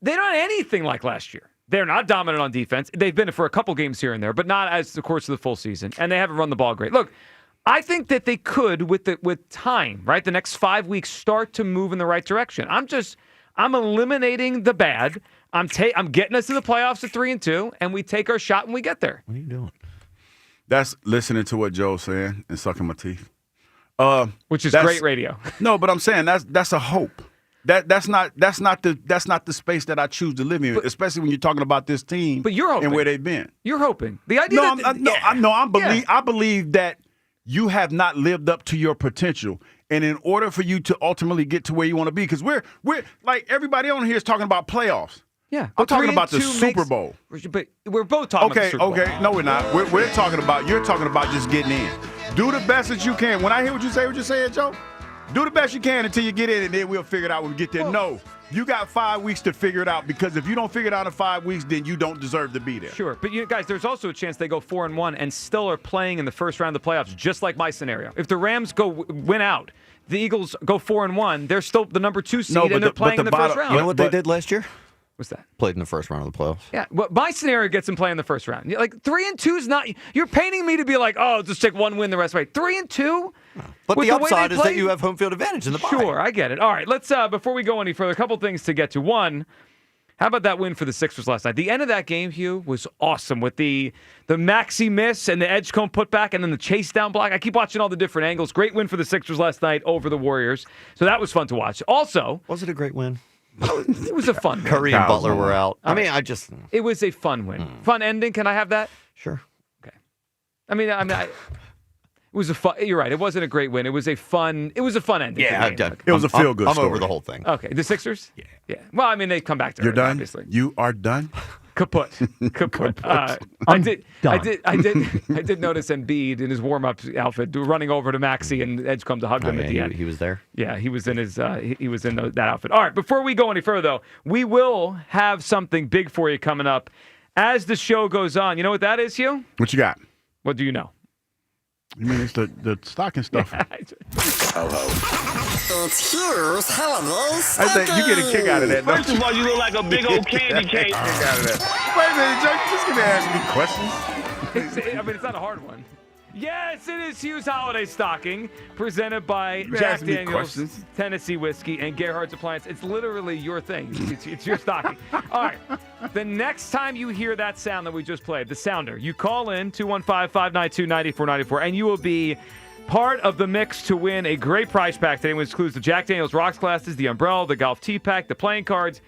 S4: anything like last year. They're not dominant on defense. They've been for a couple games here and there, but not as the course of the full season. And they haven't run the ball great. Look, I think that they could, with time, right, the next 5 weeks, start to move in the right direction. I'm eliminating the bad. I'm getting us to the playoffs at 3-2, and we take our shot when we get there.
S7: What are you doing?
S6: That's listening to what Joe's saying and sucking my teeth.
S4: Which is great radio.
S6: No, but I'm saying that's a hope. That's not the space that I choose to live in, especially when you're talking about this team.
S4: But you're hoping.
S6: And where they've been.
S4: You're hoping. The idea.
S6: I believe that you have not lived up to your potential, and in order for you to ultimately get to where you want to be, because we're like everybody on here is talking about playoffs.
S4: Yeah,
S6: I'm talking about the Super Bowl.
S4: But we're both talking about the Super Bowl.
S6: Okay, no, we're not. We're talking about you're talking about just getting in. Do the best that you can. When I hear what you say, Joe. Do the best you can until you get in, and then we'll figure it out when we get there. No, you got 5 weeks to figure it out, because if you don't figure it out in 5 weeks, then you don't deserve to be there.
S4: Sure, but guys, there's also a chance they go 4-1 and still are playing in the first round of the playoffs, just like my scenario. If the Rams win out, the Eagles go 4-1, they're still the number 2 seed, and they're playing in the first round.
S7: You know what they did last year?
S4: What's that?
S7: Played in the first round of the playoffs.
S4: Yeah, well, my scenario gets them playing the first round. Like 3-2 is not. You're painting me to be like, oh, just take one win the rest of the way. 3-2.
S7: But the upside is that you have home field advantage in the bye.
S4: Sure, I get it. All right, let's before we go any further, a couple things to get to. One, how about that win for the Sixers last night? The end of that game, Hugh, was awesome with the Maxey miss and the Edgecombe putback and then the chase down block. I keep watching all the different angles. Great win for the Sixers last night over the Warriors. So that was fun to watch. Also,
S7: was it a great win?
S4: It was a fun win.
S7: Curry and Butler were out.
S4: It was a fun win. Fun ending. Can I have that?
S7: Sure.
S4: Okay. It was a fun. You're right. It wasn't a great win. It was a fun ending.
S6: Yeah, it was a feel good.
S7: I'm over the whole thing.
S4: Okay, the Sixers. Yeah. Well, they come back to.
S6: You're done.
S4: Obviously.
S6: You are done.
S4: Kaput. I did notice Embiid in his warm-up outfit running over to Maxey and Edgecombe to hug him at the end.
S7: He was there.
S4: Yeah, he was in his that outfit. All right, before we go any further though, we will have something big for you coming up as the show goes on. You know what that is, Hugh?
S6: What you got?
S4: What do you know?
S6: You mean it's the stocking stuff?
S8: It's Hugh's holiday
S6: I think you get a kick out of that.
S8: First of all, you look like a big old candy cane.
S6: Out of that. Wait a minute, Joe. You just gonna ask me questions?
S4: It's not a hard one. Yes, it is Hugh's Holiday Stocking, presented by Jack Daniel's Tennessee Whiskey and Gerhardt's Appliance. It's literally your thing. It's your stocking. All right. The next time you hear that sound that we just played, the sounder, you call in 215-592-9494, and you will be part of the mix to win a great prize pack today, which includes the Jack Daniel's Rocks glasses, the umbrella, the golf tee pack, the playing cards,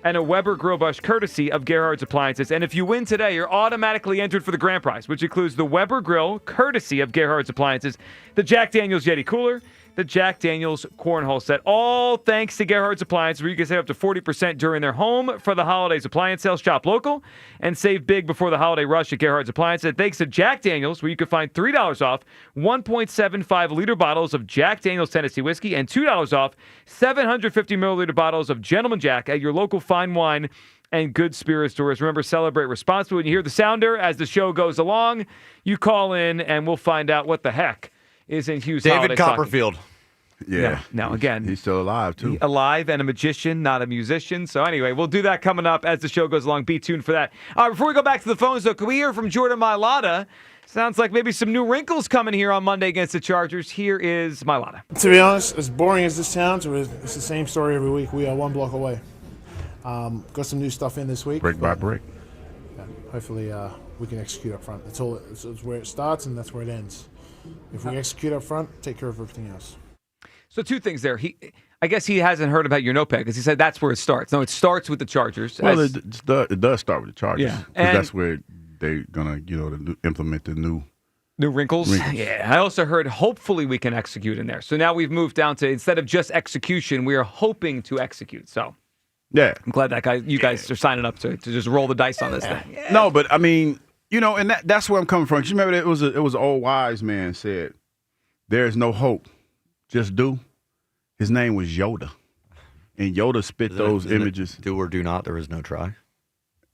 S4: and a Weber grill brush courtesy of Gerhardt's Appliances. And if you win today, you're automatically entered for the grand prize, which includes the Weber grill courtesy of Gerhardt's Appliances, the Jack Daniel's Yeti cooler, the Jack Daniel's cornhole set. All thanks to Gerhardt's Appliances, where you can save up to 40% during their home for the holidays appliance sales. Shop local and save big before the holiday rush at Gerhardt's Appliances. And thanks to Jack Daniel's, where you can find $3 off 1.75-liter bottles of Jack Daniel's Tennessee Whiskey and $2 off 750-milliliter bottles of Gentleman Jack at your local fine wine and good spirits doors. Remember, celebrate responsibly. When you hear the sounder as the show goes along, you call in and we'll find out what the heck is in Hughes
S7: David
S4: Holiday
S7: Copperfield.
S4: Stocking.
S6: Yeah.
S4: Now, again,
S6: he's still alive, too.
S4: Alive and a magician, not a musician. So anyway, we'll do that coming up as the show goes along. Be tuned for that. Before we go back to the phones, though, can we hear from Jordan Mailata? Sounds like maybe some new wrinkles coming here on Monday against the Chargers. Here is Mailata.
S9: To be honest, as boring as this sounds, it's the same story every week. We are one block away. Got some new stuff in this week.
S6: Brick by brick.
S9: Yeah, hopefully we can execute up front. That's all. It's where it starts and that's where it ends. If we execute up front, take care of everything else.
S4: So two things there. I guess he hasn't heard about your notepad because he said that's where it starts. No, it starts with the Chargers.
S6: Well, it does start with the Chargers.
S4: Yeah.
S6: Because that's where they're going to implement the new
S4: wrinkles. Yeah. I also heard hopefully we can execute in there. So now we've moved down to instead of just execution, we are hoping to execute. So
S6: yeah,
S4: I'm glad that you guys are signing up to just roll the dice on this thing. Yeah.
S6: No, but I mean, and that's where I'm coming from. 'Cause you remember it was an old wise man said, "There's no hope, just do." His name was Yoda, and Yoda spit those images.
S7: Do or do not. There is no try.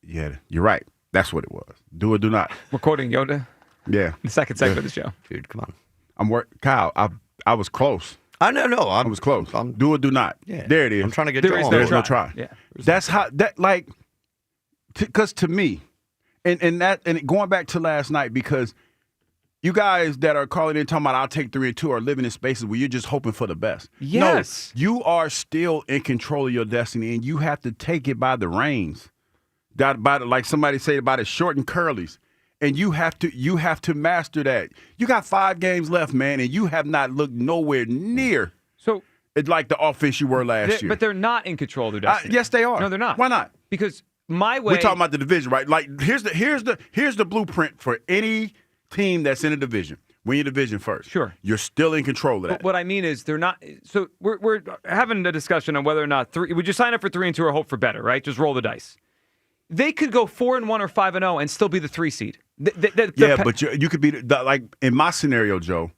S6: Yeah, you're right. That's what it was. Do or do not.
S4: We're quoting Yoda.
S6: Yeah,
S4: the second segment of the show.
S7: Dude, come on.
S6: Kyle. I was close.
S7: I was
S6: close. Do or do not.
S7: Yeah.
S6: There it is.
S7: I'm trying to get
S4: there
S7: you on.
S6: There's no try.
S4: Yeah.
S6: That's how that like. Because to me, and going back to last night, because you guys that are calling in talking about I'll take 3 and 2 are living in spaces where you're just hoping for the best.
S4: Yes.
S6: No, you are still in control of your destiny, and you have to take it by the reins. Like somebody said about it, short and curlies. And you have to master that. You got 5 games left, man, and you have not looked nowhere near it's like the offense you were last year.
S4: But they're not in control of their destiny.
S6: Yes, they are.
S4: No, they're not.
S6: Why not?
S4: Because my way.
S6: We're talking about the division, right? Like here's the blueprint for any team that's in a division. Win your division first.
S4: Sure.
S6: You're still in control of that.
S4: But what I mean is they're not. So we're having a discussion on whether or not would you sign up for 3 and 2 or hope for better, right? Just roll the dice. They could go 4 and 1 or 5 and 0 and still be the 3 seed.
S6: But you could be like in my scenario, Joe.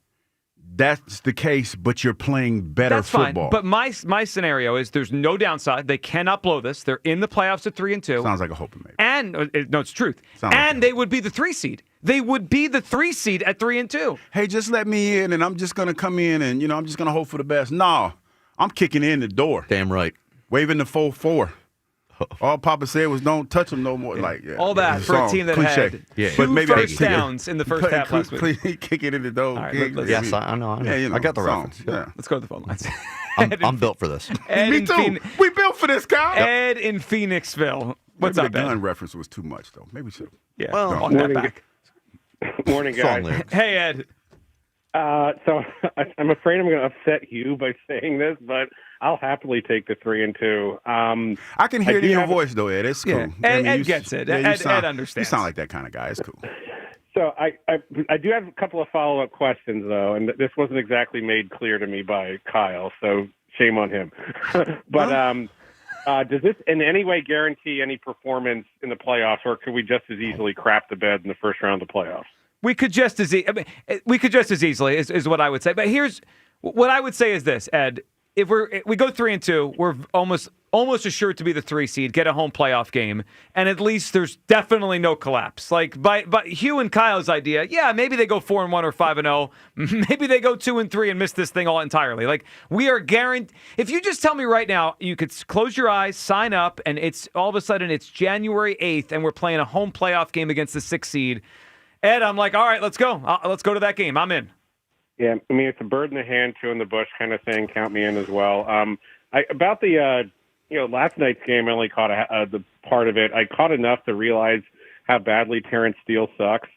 S6: That's the case, but you're playing better football.
S4: Fine. But my scenario is there's no downside. They cannot blow this. They're in the playoffs at 3 and 2.
S6: Sounds like a hope, maybe.
S4: And no, it's truth. And they would be the 3 seed. They would be the 3 seed at 3 and 2.
S6: Hey, just let me in, and I'm just gonna come in, and I'm just gonna hope for the best. No, I'm kicking in the door.
S7: Damn right.
S6: Waving the 4-4. All Papa said was don't touch them no more.
S4: All that for a team that had 2 first downs in the first half last week.
S6: Kick it in the door.
S4: Right,
S7: yes, I know.
S6: Yeah,
S7: I got the reference.
S6: Yeah.
S4: Let's go to the phone lines.
S7: I'm built for this.
S6: Me too. We built for this, Kyle.
S4: Ed in Phoenixville. What's
S6: Maybe
S4: up,
S6: the gun
S4: Ed?
S6: reference was too much, though. Maybe so.
S4: Yeah.
S7: Well,
S4: on that back.
S10: Morning, guys.
S4: Hey, Ed.
S10: So I'm afraid I'm going to upset you by saying this, but I'll happily take the 3 and 2.
S6: I can hear it in your voice, though, Ed. It's cool.
S4: Yeah. Ed gets it. Ed understands.
S6: You sound like that kind of guy. It's cool.
S10: So I do have a couple of follow-up questions, though, and this wasn't exactly made clear to me by Kyle, so shame on him. But does this in any way guarantee any performance in the playoffs, or could we just as easily crap the bed in the first round of the playoffs?
S4: We could just as easily is what I would say. But here's what I would say is this, Ed. If we go 3 and 2, we're almost assured to be the 3 seed, get a home playoff game, and at least there's definitely no collapse. Like by Hugh and Kyle's idea, yeah, maybe they go 4 and 1 or 5 and 0, maybe they go 2 and 3 and miss this thing all entirely. Like we are guaranteed. If you just tell me right now, you could close your eyes, sign up, and it's all of a sudden it's January 8th, and we're playing a home playoff game against the 6th seed. Ed, I'm like, all right, let's go. Let's go to that game. I'm in.
S10: Yeah, I mean, it's a bird in the hand, 2 in the bush kind of thing. Count me in as well. About the, last night's game, I only caught the part of it. I caught enough to realize how badly Terrence Steele sucks.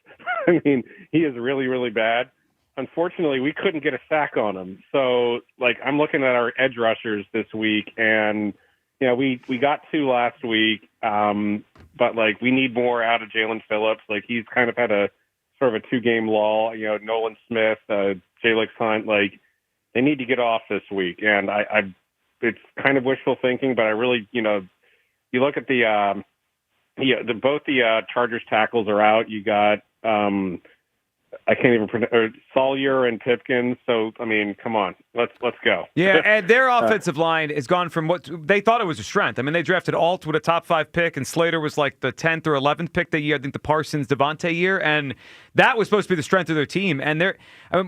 S10: I mean, he is really, really bad. Unfortunately, we couldn't get a sack on him. So, I'm looking at our edge rushers this week, and, we got 2 last week, but, we need more out of Jalen Phillips. He's kind of had a sort of a 2-game lull. Nolan Smith, Jalix Hunt, they need to get off this week. And it's kind of wishful thinking, but I really, you look at both the Chargers tackles are out. You got I can't even pronounce, or Sawyer and Pipkins. So, I mean, come on. Let's go.
S4: Yeah, and their offensive line has gone from what they thought it was a strength. I mean, they drafted Alt with a top 5 pick, and Slater was like the 10th or 11th pick that year, I think the Parsons Devontae year, and that was supposed to be the strength of their team. And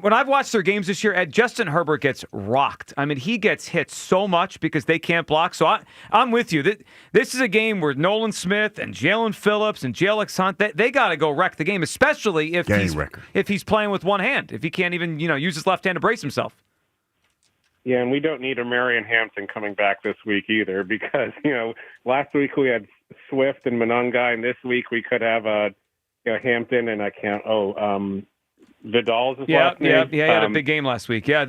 S4: when I've watched their games this year, Justin Herbert gets rocked. I mean, he gets hit so much because they can't block. So I'm with you. This is a game where Nolan Smith and Jalen Phillips and J.L.X. Hunt, they got to go wreck the game, especially if he's playing with one hand, if he can't even use his left hand to brace himself.
S10: Yeah, and we don't need a Marion Hampton coming back this week either because, last week we had Swift and Mononga, and this week we could have Hampton and Vidal's his last name.
S4: Yeah, he had a big game last week. Yeah,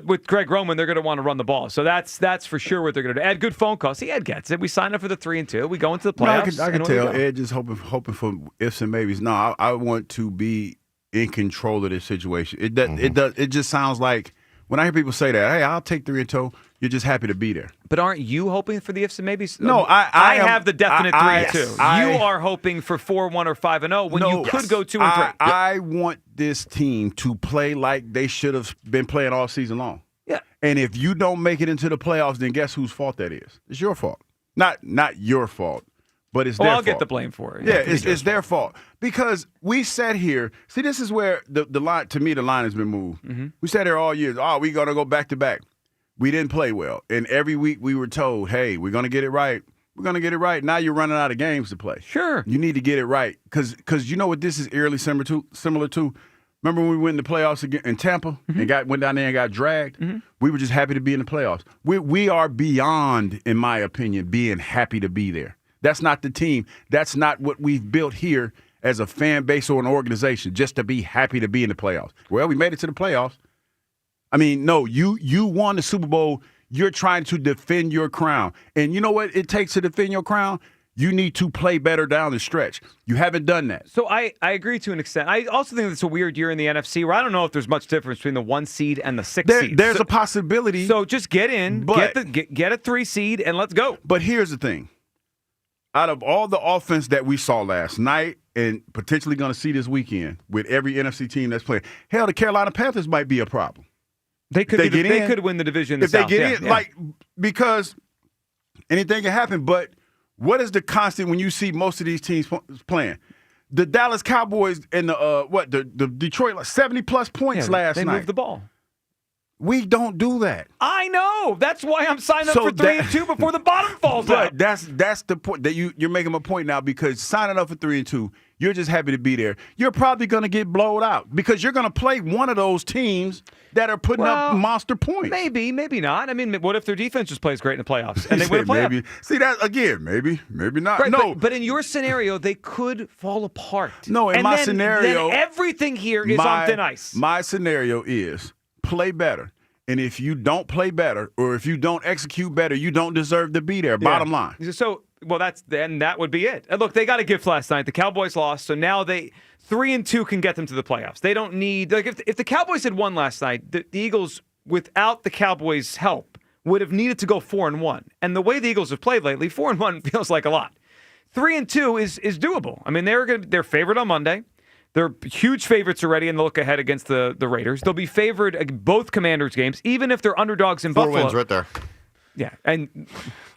S4: with Greg Roman, they're going to want to run the ball. So that's for sure what they're going to do. Ed, good phone call. See, Ed gets it. We signed up for the 3-2. We go into the playoffs.
S6: I can tell Ed just hoping for ifs and maybes. No, I want to be in control of this situation. It just sounds like when I hear people say that, hey, I'll take 3-2, you're just happy to be there.
S4: But aren't you hoping for the ifs and maybes?
S6: No, I
S4: have the definite 3-2. You are hoping for 4-1 or 5-0 when you could go 2-3.
S6: I want this team to play like they should have been playing all season long.
S4: Yeah.
S6: And if you don't make it into the playoffs, then guess whose fault that is? It's your fault. Not your fault. But it's their fault.
S4: I'll get the blame for it.
S6: Yeah, it's their fault. Because we sat here. See, this is where the line, to me, the line has been moved. Mm-hmm. We sat here all year. Oh, we're going to go back to back. We didn't play well. And every week we were told, hey, we're going to get it right. We're going to get it right. Now you're running out of games to play.
S4: Sure.
S6: You need to get it right. Because you know what this is eerily similar to? Remember when we went in the playoffs again in Tampa and went down there and got dragged? Mm-hmm. We were just happy to be in the playoffs. We are beyond, in my opinion, being happy to be there. That's not the team. That's not what we've built here as a fan base or an organization, just to be happy to be in the playoffs. Well, we made it to the playoffs. I mean, no, you won the Super Bowl. You're trying to defend your crown. And you know what it takes to defend your crown? You need to play better down the stretch. You haven't done that.
S4: So I agree to an extent. I also think it's a weird year in the NFC where I don't know if there's much difference between the 1 seed and the 6 seed.
S6: There's a possibility.
S4: So just get in, get a 3 seed, and let's go.
S6: But here's the thing. Out of all the offense that we saw last night and potentially going to see this weekend with every NFC team that's playing, hell, the Carolina Panthers might be a problem.
S4: They could win the division
S6: if they get in. Because anything can happen. But what is the constant when you see most of these teams playing? The Dallas Cowboys and the Detroit 70-plus points last night.
S4: They moved the ball.
S6: We don't do that.
S4: I know. That's why I'm signing up for 3-2 before the bottom falls out.
S6: That's the point that you're making a point now, because signing up for 3-2, you're just happy to be there. You're probably going to get blown out because you're going to play one of those teams that are putting up monster points.
S4: Maybe not. I mean, what if their defense just plays great in the playoffs and they win a playoff?
S6: Maybe. See that again? Maybe not.
S4: Right,
S6: no,
S4: but in your scenario, they could fall apart.
S6: No, in my scenario,
S4: then everything here is on thin ice.
S6: My scenario is play better. And if you don't play better or if you don't execute better, you don't deserve to be there. Bottom line.
S4: So, that would be it. And look, they got a gift last night. The Cowboys lost, so now 3-2 can get them to the playoffs. They don't need if the Cowboys had won last night, the Eagles, without the Cowboys' help, would have needed to go 4-1. And the way the Eagles have played lately, 4-1 feels like a lot. 3-2 is doable. I mean, they're favored on Monday. They're huge favorites already in the look ahead against the Raiders. They'll be favored both Commanders games, even if they're underdogs in Buffalo.
S7: 4 wins right there.
S4: Yeah, and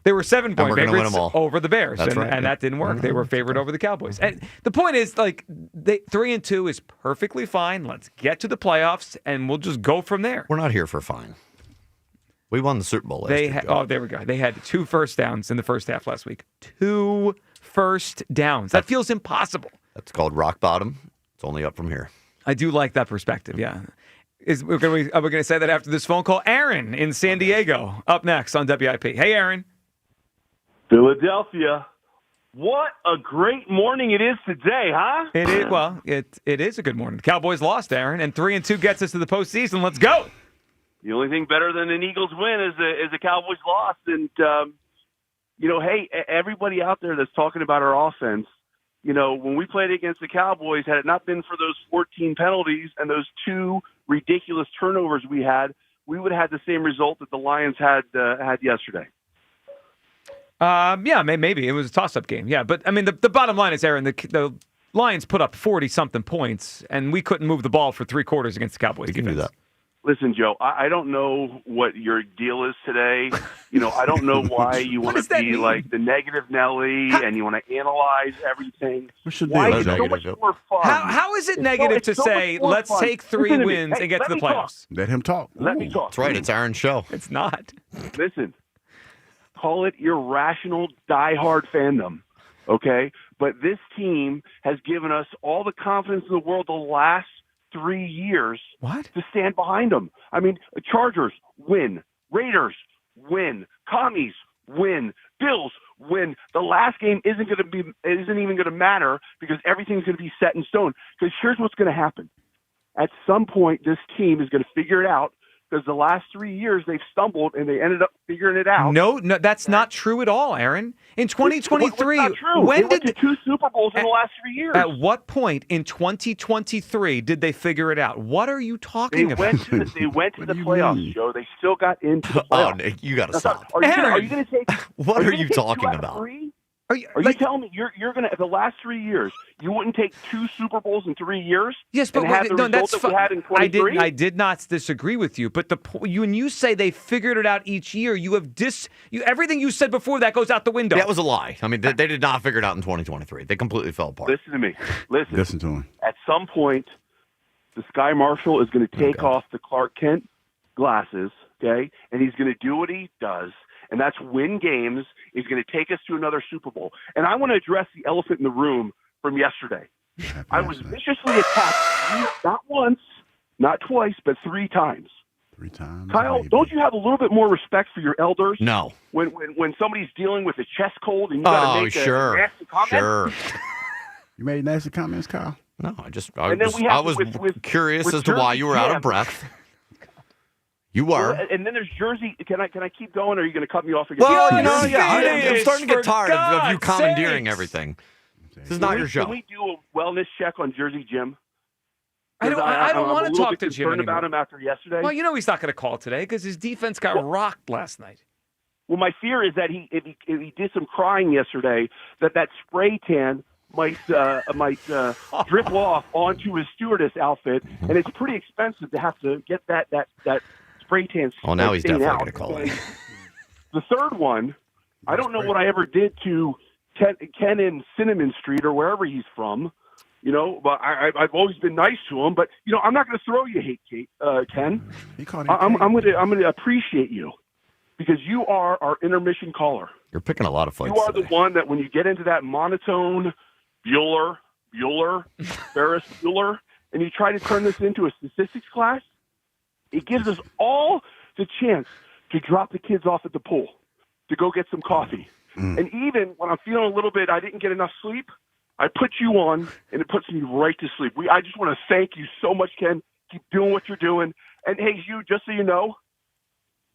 S4: they were 7-point favorites over the Bears, and that didn't work. They were favored over the Cowboys. And the point is, 3-2 is perfectly fine. Let's get to the playoffs, and we'll just go from there.
S7: We're not here for fine. We won the Super Bowl last week.
S4: There we go. They had 2 first downs in the first half last week. 2 first downs. That feels impossible.
S7: That's called rock bottom. It's only up from here.
S4: I do like that perspective, yeah. Are we going to say that after this phone call? Aaron in San Diego, up next on WIP. Hey, Aaron.
S8: Philadelphia. What a great morning it is today, huh?
S4: It is. Well, it is a good morning. The Cowboys lost, Aaron, and 3-2 gets us to the postseason. Let's go.
S8: The only thing better than an Eagles win is a Cowboys loss. And, hey, everybody out there that's talking about our offense, when we played against the Cowboys, had it not been for those 14 penalties and those 2 ridiculous turnovers we had, we would have had the same result that the Lions had yesterday.
S4: Yeah, maybe. It was a toss-up game. Yeah, but, I mean, the bottom line is, Aaron, the Lions put up 40-something points, and we couldn't move the ball for 3 quarters against the Cowboys.
S7: We can do that.
S8: Listen, Joe, I don't know what your deal is today. I don't know why you want to be like the negative Nelly and you want to analyze everything.
S6: What's your
S8: Why
S6: deal?
S8: is it so much more fun?
S4: How is it negative to say, let's take 3 wins and get to the playoffs?
S6: Let him talk.
S8: Let me talk.
S7: That's right. It's Aaron's show.
S4: It's not.
S8: Listen, call it irrational, diehard fandom, okay? But this team has given us all the confidence in the world the last 3 years to stand behind them. I mean, Chargers win, Raiders win, Commies win, Bills win. The last game isn't even going to matter because everything's going to be set in stone. Because here's what's going to happen: at some point, this team is going to figure it out. Because the last 3 years they've stumbled and they ended up figuring it out.
S4: No, that's not true at all, Aaron. In 2023,
S8: not true?
S4: when
S8: they went
S4: did
S8: to 2 Super Bowls in the last 3 years?
S4: At what point in 2023 did they figure it out? What are you talking about?
S8: They went to the playoffs, Joe. They still got into the playoffs.
S7: Oh, Nick, you got to stop.
S8: Are you going to take?
S7: What are you talking about?
S8: Are you telling me you're going to the last 3 years you wouldn't take 2 Super Bowls in 3 years?
S4: Yes, but
S8: and have the result that we had in 23?
S4: I did not disagree with you. But when you say they figured it out each year, you have everything you said before that goes out the window.
S7: That was a lie. I mean, they did not figure it out in 2023. They completely fell apart.
S8: Listen to me.
S6: Listen to him.
S8: At some point, the Sky Marshal is going to take off the Clark Kent glasses, okay, and he's going to do what he does. And that's win games. He's going to take us to another Super Bowl. And I want to address the elephant in the room from yesterday. I was viciously attacked, not once, not twice, but 3 times.
S6: 3 times.
S8: Kyle,
S6: maybe.
S8: don't you have a little bit more respect for your elders?
S7: No.
S8: When somebody's dealing with a chest cold and you got to make a nasty comment?
S7: Sure.
S6: You made nasty comments, Kyle?
S7: No, I was curious as to why you were out of breath. You were.
S8: Well, and then there's Jersey. Can I keep going, or are you going to cut me off again?
S7: Well, I'm starting to get tired of you commandeering everything. This is not your show.
S8: Can we do a wellness check on Jersey Jim?
S4: I don't want to talk to Jim anymore.
S8: About him after yesterday.
S4: Well, he's not going to call today because his defense got rocked last night.
S8: Well, my fear is that if he did some crying yesterday, that spray tan might drip off onto his stewardess outfit, and it's pretty expensive to have to get that spray tan.
S7: Oh, now he's definitely going
S8: out.
S7: to call it.
S8: The third one, I don't know what I ever did to Ken in Cinnamon Street or wherever he's from, but I've always been nice to him. But I'm not going to throw you hate, Ken. I'm going to appreciate you because you are our intermission caller.
S7: You're picking a lot of fights.
S8: You are
S7: today.
S8: the one that when you get into that monotone Bueller, Ferris Bueller, and you try to turn this into a statistics class, it gives us all the chance to drop the kids off at the pool, to go get some coffee. And even when I'm feeling a little bit, I didn't get enough sleep, I put you on, and it puts me right to sleep. I just want to thank you so much, Ken. Keep doing what you're doing. And, hey, just so you know,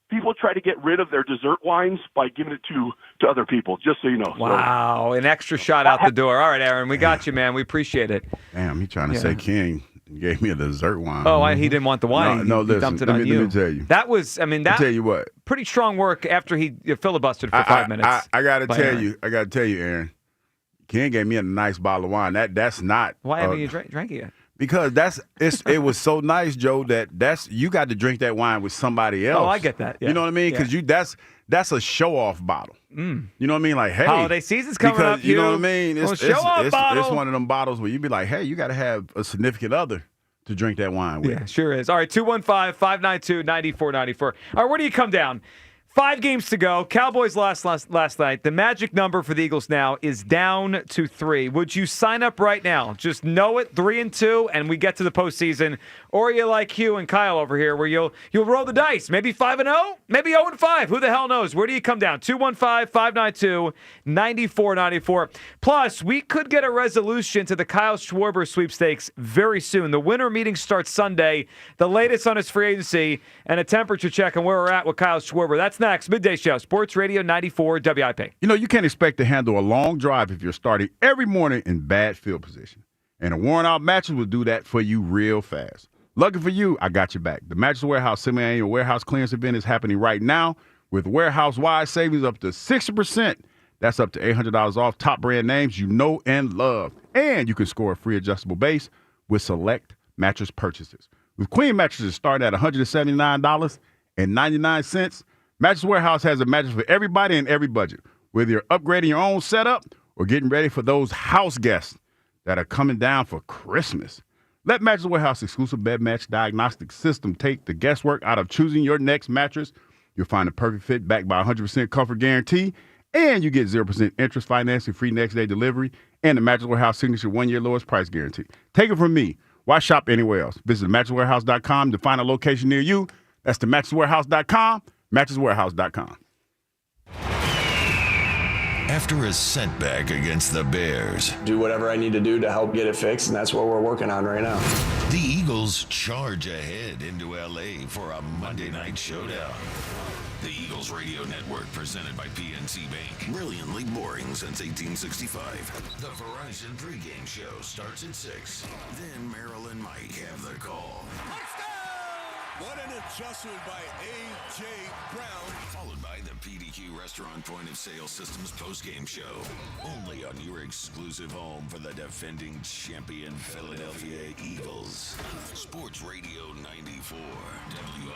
S8: people try to get rid of their dessert wines by giving it to other people, just so you know.
S4: Wow, an extra shot out the door. All right, Aaron, we got you, man. We appreciate it.
S6: Damn, he trying to say King gave me a dessert wine.
S4: Oh, he didn't want the wine.
S6: No,
S4: he
S6: listen,
S4: dumped it on you.
S6: Let me tell you.
S4: That was,
S6: I'll tell you what.
S4: Pretty strong work after he filibustered for 5 minutes.
S6: I got to tell you, Aaron. King gave me a nice bottle of wine. That's not.
S4: Why haven't you drank it yet?
S6: Because it was so nice, Joe, that's you got to drink that wine with somebody else.
S4: Oh, I get that. Yeah.
S6: You know what I mean? Because that's a show-off bottle. You know what I mean? Like, hey.
S4: Holiday season's coming up.
S6: You know what I mean? It's
S4: bottle.
S6: It's one of them bottles where you be like, hey, you got to have a significant other to drink that wine with.
S4: Yeah, sure is. All right, 215-592-9494. All right, where do you come down? 5 games to go. Cowboys lost last night. The magic number for the Eagles now is down to 3. Would you sign up right now? Just know it, 3-2, and we get to the postseason. Or are you like Hugh and Kyle over here, where you'll roll the dice? Maybe 5-0, maybe 0-5. Who the hell knows? Where do you come down? 215-592-9494. Plus, we could get a resolution to the Kyle Schwarber sweepstakes very soon. The winter meeting starts Sunday. The latest on his free agency and a temperature check on where we're at with Kyle Schwarber. That's next. Midday Show, Sports Radio 94 WIP.
S6: You can't expect to handle a long drive if you're starting every morning in bad field position. And a worn-out mattress will do that for you real fast. Lucky for you, I got your back. The Mattress Warehouse semi-annual warehouse clearance event is happening right now with warehouse-wide savings up to 60%. That's up to $800 off top brand names you know and love. And you can score a free adjustable base with select mattress purchases. With queen mattresses starting at $179.99, Mattress Warehouse has a mattress for everybody and every budget. Whether you're upgrading your own setup or getting ready for those house guests that are coming down for Christmas, let Mattress Warehouse exclusive bed match diagnostic system take the guesswork out of choosing your next mattress. You'll find a perfect fit backed by 100% comfort guarantee, and you get 0% interest financing, free next day delivery, and the Mattress Warehouse signature 1-year lowest price guarantee. Take it from me. Why shop anywhere else? Visit mattresswarehouse.com to find a location near you. That's the mattresswarehouse.com, mattresswarehouse.com.
S3: After a setback against the Bears,
S5: do whatever I need to do to help get it fixed, and that's what we're working on right now.
S3: the Eagles charge ahead into L.A. for a Monday night showdown. The Eagles Radio Network, presented by PNC Bank. Brilliantly boring since 1865. The Verizon pregame show starts at 6. Then Merrill and Mike have the call.
S11: What an adjustment by A.J. Brown.
S3: Followed by the PDQ Restaurant Point of Sale Systems postgame show. Only on your exclusive home for the defending champion Philadelphia Eagles. Sports Radio 94, WIP.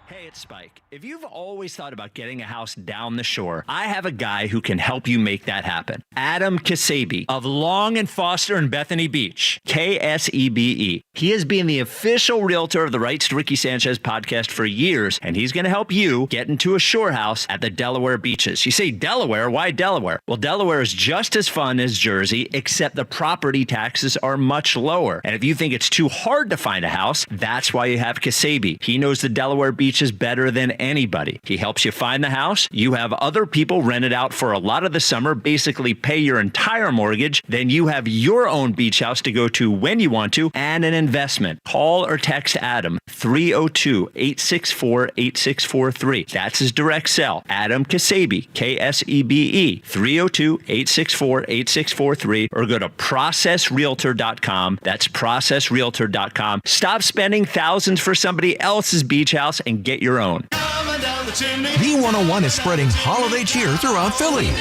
S17: Hey, it's Spike. If you've always thought about getting a house down the shore, I have a guy who can help you make that happen. Adam Kasebe of Long and Foster in Bethany Beach. Ksebe. He has been the official realtor of the Rights to Ricky Sanchez podcast for years, and he's going to help you get into a shore house at the Delaware beaches. You say Delaware? Why Delaware? Well, Delaware is just as fun as Jersey, except the property taxes are much lower. And if you think it's too hard to find a house, that's why you have Kasebe. He knows the Delaware beaches better than anybody. He helps you find the house. You have other people rent it out for a lot of the summer, basically pay your entire mortgage. Then you have your own beach house to go to when you want to, and an investment. Call or text Adam 302-864-8643. That's his direct cell. Adam Kasebe, Ksebe, 302-864-8643, or go to processrealtor.com. That's processrealtor.com. Stop spending thousands for somebody else's beach house and get your own.
S19: B101 is spreading holiday cheer throughout Philly.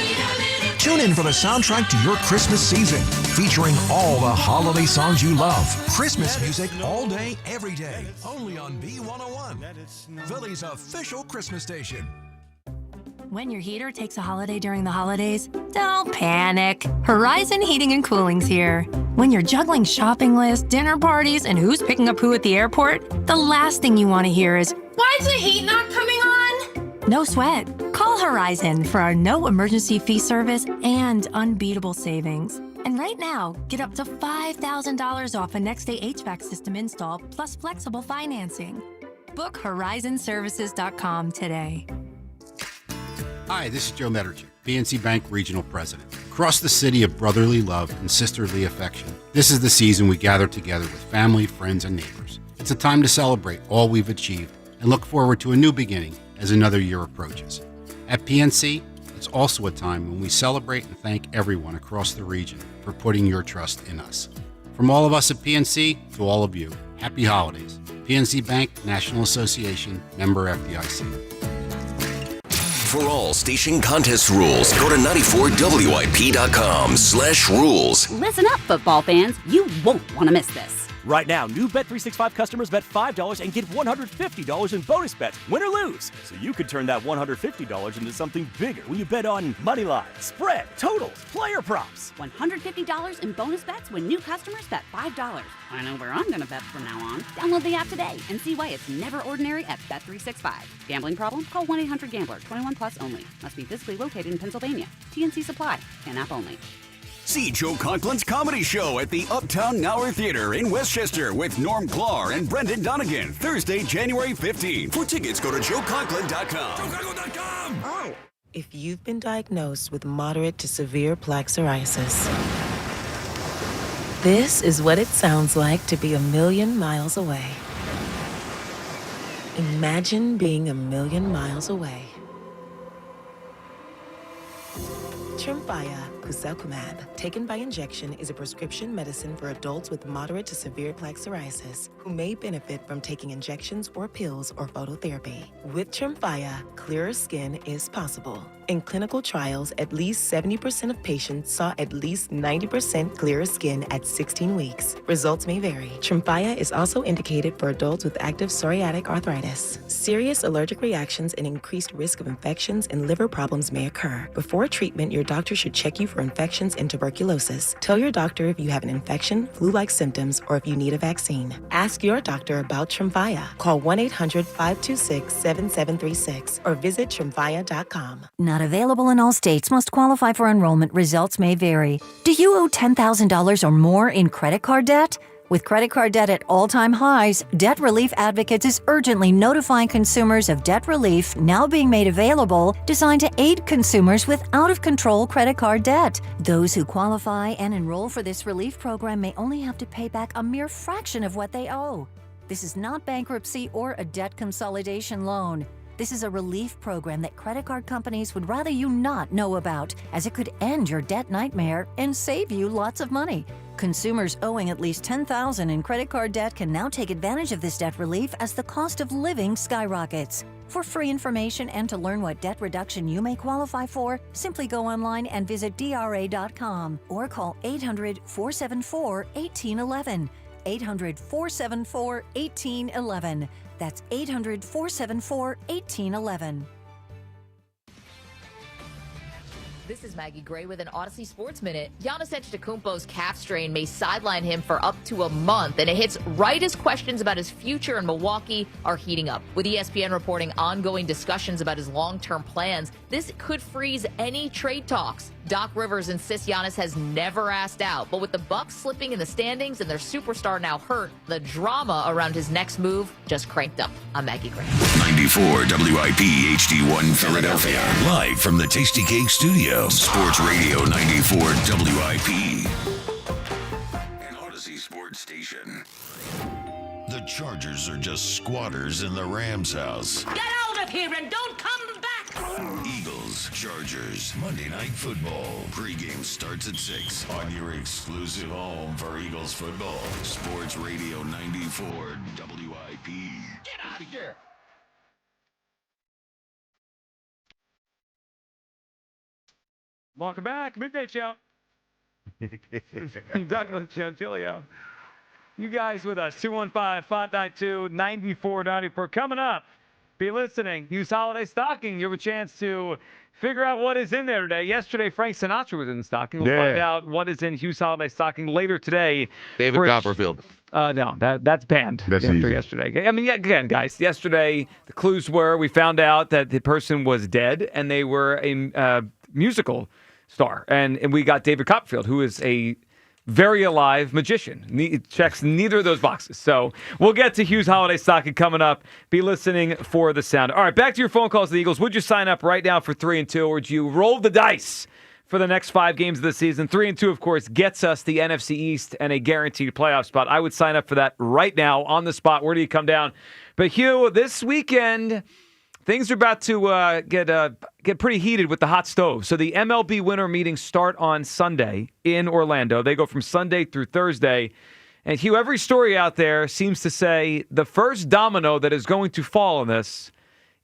S19: Tune in for the soundtrack to your Christmas season, featuring all the holiday songs you love. Christmas music all day, every day. Only on B101, Philly's official Christmas station.
S15: When your heater takes a holiday during the holidays, don't panic. Horizon Heating and Cooling's here. When you're juggling shopping lists, dinner parties, and who's picking up who at the airport, the last thing you want to hear is, "Why is the heat not coming on?" No sweat. Call Horizon for our no emergency fee service and unbeatable savings. And right now, get up to $5,000 off a next-day HVAC system install plus flexible financing. Book horizonservices.com today.
S20: Hi, this is Joe Mederchuk, PNC Bank Regional President. Across the city of brotherly love and sisterly affection, this is the season we gather together with family, friends, and neighbors. It's a time to celebrate all we've achieved and look forward to a new beginning as another year approaches. At PNC, it's also a time when we celebrate and thank everyone across the region for putting your trust in us. From all of us at PNC to all of you, happy holidays. PNC Bank, National Association, member FDIC.
S22: For all station contest rules, go to 94WIP.com/rules.
S21: Listen up, football fans. You won't want to miss this.
S23: Right now, new Bet365 customers bet $5 and get $150 in bonus bets, win or lose. So you could turn that $150 into something bigger when you bet on money line, spread, totals, player props.
S21: $150 in bonus bets when new customers bet $5. I know where I'm going to bet from now on. Download the app today and see why it's never ordinary at Bet365. Gambling problem? Call 1-800-GAMBLER. 21 plus only. Must be physically located in Pennsylvania. TNC Supply. In-app only.
S25: See Joe Conklin's comedy show at the Uptown Nauer Theater in Westchester with Norm Klar and Brendan Donegan, Thursday, January 15th. For tickets, go to joeconklin.com.
S29: Oh, if you've been diagnosed with moderate to severe plaque psoriasis, this is what it sounds like to be 1,000,000 miles away. Imagine being 1,000,000 miles away. Trimpaya guselkumab, taken by injection, is a prescription medicine for adults with moderate to severe plaque psoriasis who may benefit from taking injections or pills or phototherapy. With Tremfya, clearer skin is possible. In clinical trials, at least 70% of patients saw at least 90% clearer skin at 16 weeks. Results may vary. Tremfya is also indicated for adults with active psoriatic arthritis. Serious allergic reactions and increased risk of infections and liver problems may occur. Before treatment, your doctor should check you for infections and tuberculosis. Tell your doctor if you have an infection, flu-like symptoms, or if you need a vaccine. Ask your doctor about Tremfya. Call 1-800-526-7736 or visit tremfya.com.
S1: Not available in all states. Must qualify for enrollment. Results may vary. Do you owe $10,000 or more in credit card debt? With credit card debt at all-time highs, Debt Relief Advocates is urgently notifying consumers of debt relief now being made available, designed to aid consumers with out-of-control credit card debt. Those who qualify and enroll for this relief program may only have to pay back a mere fraction of what they owe. This is not bankruptcy or a debt consolidation loan. This is a relief program that credit card companies would rather you not know about, as it could end your debt nightmare and save you lots of money. Consumers owing at least $10,000 in credit card debt can now take advantage of this debt relief as the cost of living skyrockets. For free information and to learn what debt reduction you may qualify for, simply go online and visit DRA.com or call 800-474-1811. 800-474-1811. That's 800-474-1811.
S2: This is Maggie Gray with an Odyssey Sports Minute. Giannis Antetokounmpo's calf strain may sideline him for up to a month, and it hits right as questions about his future in Milwaukee are heating up. With ESPN reporting ongoing discussions about his long-term plans, this could freeze any trade talks. Doc Rivers insists Giannis has never asked out, but with the Bucks slipping in the standings and their superstar now hurt, the drama around his next move just cranked up. I'm Maggie Gray.
S3: 94 WIP HD1 Philadelphia. Live from the Tasty Cake Studio. Sports Radio 94 WIP. An Odyssey Sports Station. The Chargers are just squatters in the Rams' house.
S12: Get out of here and don't come back!
S3: Eagles, Chargers, Monday Night Football. Pre-game starts at 6 on your exclusive home for Eagles football. Sports Radio 94 WIP.
S12: Get out of here!
S4: Welcome back. Midday Show. Douglas Chantilio. You guys with us. 215-592-9494. Coming up, be listening. Use Holiday Stocking. You have a chance to figure out what is in there today. Yesterday, Frank Sinatra was in the stocking. We'll find out what is in Hughes Holiday Stocking later today.
S7: David Copperfield.
S4: No, that's banned.
S7: That's
S4: after
S7: easy.
S4: Yesterday. I mean, again, guys, yesterday the clues were we found out that the person was dead and they were a musical star. And we got David Copperfield, who is a very alive magician. Checks neither of those boxes. So we'll get to Hughes Holiday Stocking coming up. Be listening for the sound. All right, back to your phone calls to the Eagles. Would you sign up right now for 3-2, or would you roll the dice for the next 5 games of the season? 3-2, of course, gets us the NFC East and a guaranteed playoff spot. I would sign up for that right now on the spot. Where do you come down? But Hugh, this weekend, things are about to get pretty heated with the hot stove. So the MLB winter meetings start on Sunday in Orlando. They go from Sunday through Thursday. And Hugh, every story out there seems to say the first domino that is going to fall on this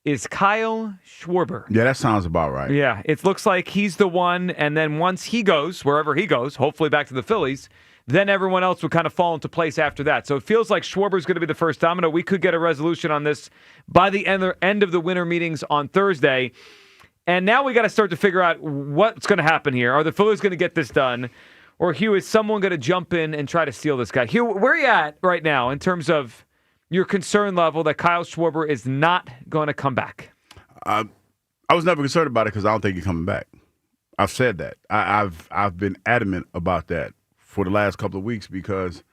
S4: is Kyle Schwarber.
S6: Yeah, that sounds about right.
S4: Yeah, it looks like he's the one. And then once he goes, wherever he goes, hopefully back to the Phillies, then everyone else would kind of fall into place after that. So it feels like Schwarber's going to be the first domino. We could get a resolution on this by the end of the winter meetings on Thursday. And now we got to start to figure out what's going to happen here. Are the Phillies going to get this done? Or, Hugh, is someone going to jump in and try to steal this guy? Hugh, where are you at right now in terms of your concern level that Kyle Schwarber is not going to come back?
S6: I was never concerned about it because I don't think he's coming back. I've said that. I've been adamant about that for the last couple of weeks because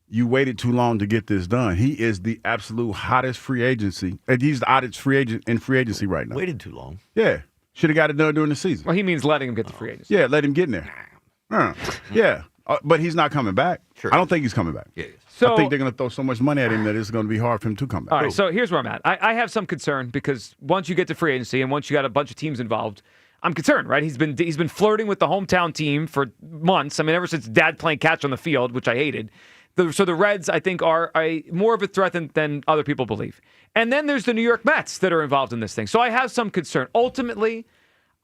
S6: you waited too long to get this done. He is the absolute hottest free agency. And he's the hottest free agent in free agency right now.
S7: Waited too long.
S6: Yeah. Should have got it done during the season.
S4: Well, he means letting him get the free agency.
S6: Yeah, let him get in there. Yeah. But he's not coming back.
S7: Sure.
S6: I don't think he's coming back.
S7: Yeah.
S6: So, I think they're going to throw so much money at him that it's going to be hard for him to come back.
S4: All right, so here's where I'm at. I have some concern because once you get to free agency and once you got a bunch of teams involved, I'm concerned, right? He's been flirting with the hometown team for months. I mean, ever since Dad playing catch on the field, which I hated. So the Reds, I think, are more of a threat than other people believe. And then there's the New York Mets that are involved in this thing. So I have some concern. Ultimately,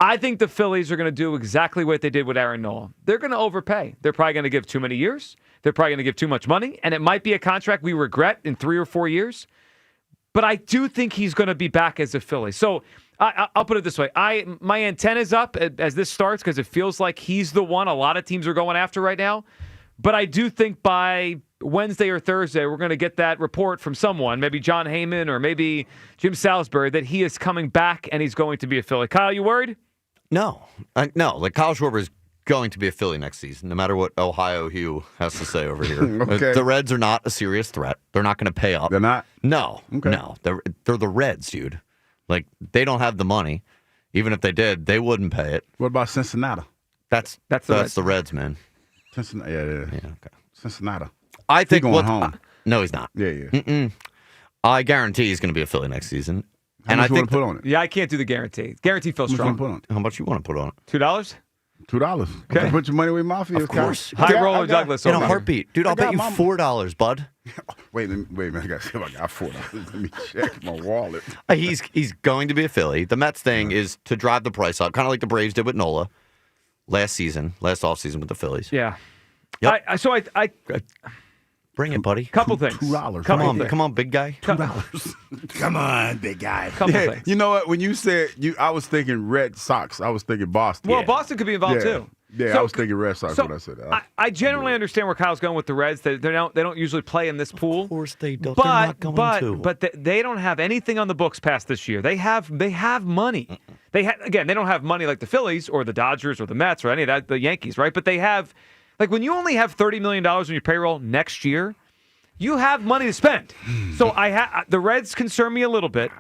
S4: I think the Phillies are going to do exactly what they did with Aaron Nola. They're going to overpay. They're probably going to give too many years. They're probably going to give too much money. And it might be a contract we regret in 3 or 4 years. But I do think he's going to be back as a Philly. So I'll put it this way. My antenna's up as this starts because it feels like he's the one a lot of teams are going after right now. But I do think by Wednesday or Thursday, we're going to get that report from someone, maybe John Heyman or maybe Jim Salisbury, that he is coming back and he's going to be a Philly. Kyle, you worried?
S7: No. No. Like, Kyle Schwarber is going to be a Philly next season, no matter what Ohio Hugh has to say over here.
S6: Okay.
S7: The Reds are not a serious threat. They're not going to pay up.
S6: They're not?
S7: No.
S6: Okay.
S7: No. They're the Reds, dude. Like, they don't have the money. Even if they did, they wouldn't pay it.
S6: What about Cincinnati?
S7: That's the Reds, man.
S6: Cincinnati, yeah.
S7: Okay.
S6: Cincinnati.
S7: I think
S6: going home.
S7: No, he's not.
S6: Yeah.
S7: I guarantee he's going to be a Philly next season.
S6: How much you want to put on it?
S4: Yeah, I can't do the guarantee. Guarantee feels strong.
S7: How much you want to put on it?
S4: $2?
S6: $2. Okay. Put your money with Mafia.
S7: Of course.
S4: High roller Douglas.
S7: In a heartbeat. Dude, I'll bet you $4, bud.
S6: Wait a minute. I got to see if I got $4. Let me check my wallet.
S7: He's going to be a Philly. The Mets thing is to drive the price up, kind of like the Braves did with Nola last offseason with the Phillies.
S4: Yeah.
S7: Yep.
S4: I
S7: bring it, buddy.
S4: Couple things.
S6: $2.
S7: Come on, big guy.
S6: $2. Come on, big guy.
S4: Couple things.
S6: You know what? When you said I was thinking Red Sox. I was thinking Boston.
S4: Well, Boston could be involved too.
S6: Yeah, I was thinking Red Sox when I said that.
S4: I generally understand where Kyle's going with the Reds. They don't usually play in this pool.
S7: Of course they don't. They're not going to.
S4: But they don't have anything on the books past this year. They have money. They don't have money like the Phillies or the Dodgers or the Mets or any of that, the Yankees, right? But they have, like, when you only have $30 million on your payroll next year, you have money to spend. So the Reds concern me a little bit.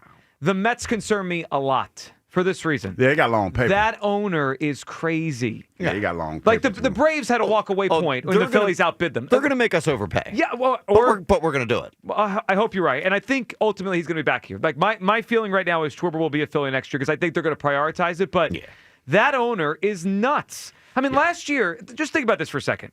S4: The Mets concern me a lot. For this reason.
S6: Yeah, they got long paper.
S4: That owner is crazy.
S6: Yeah, he got long paper.
S4: Like the Braves had a walk-away point when the Phillies outbid them.
S7: They're going to make us overpay.
S4: Yeah, well,
S7: but we're going to do it.
S4: I hope you're right. And I think ultimately he's going to be back here. Like my feeling right now is Schwarber will be a Philly next year because I think they're going to prioritize it. But that owner is nuts. I mean, last year, just think about this for a second.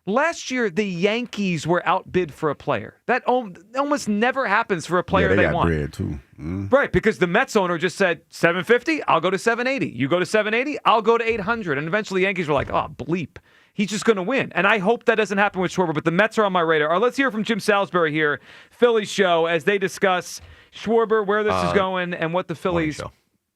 S4: Last year, the Yankees were outbid for a player. That almost never happens for a player
S6: they
S4: want.
S6: Bread too.
S4: Right, because the Mets owner just said $750, I'll go to $780. You go to $780, I'll go to $800. And eventually the Yankees were like, oh, bleep. He's just going to win. And I hope that doesn't happen with Schwarber, but the Mets are on my radar. All right, let's hear from Jim Salisbury here, Philly Show, as they discuss Schwarber, where this is going, and what the Phillies...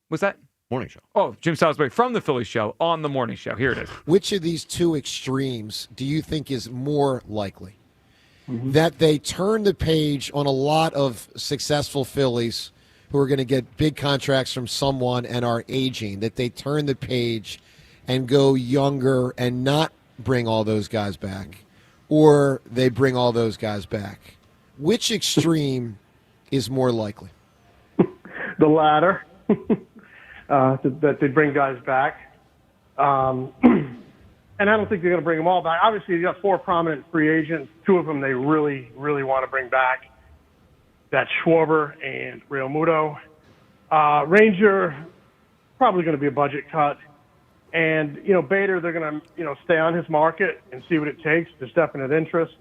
S4: What's that?
S7: Morning Show.
S4: Oh, Jim Salisbury from the Philly Show on the Morning Show. Here it is.
S9: Which of these two extremes do you think is more likely? That they turn the page on a lot of successful Phillies who are going to get big contracts from someone and are aging, that they turn the page and go younger and not bring all those guys back, or they bring all those guys back? Which extreme is more likely?
S13: The latter. That they bring guys back. And I don't think they're going to bring them all back. Obviously, you got 4 prominent free agents. 2 of them they really, really want to bring back. That's Schwarber and Real Muto. Ranger, probably going to be a budget cut. And, Bader, they're going to, stay on his market and see what it takes. There's definite interest.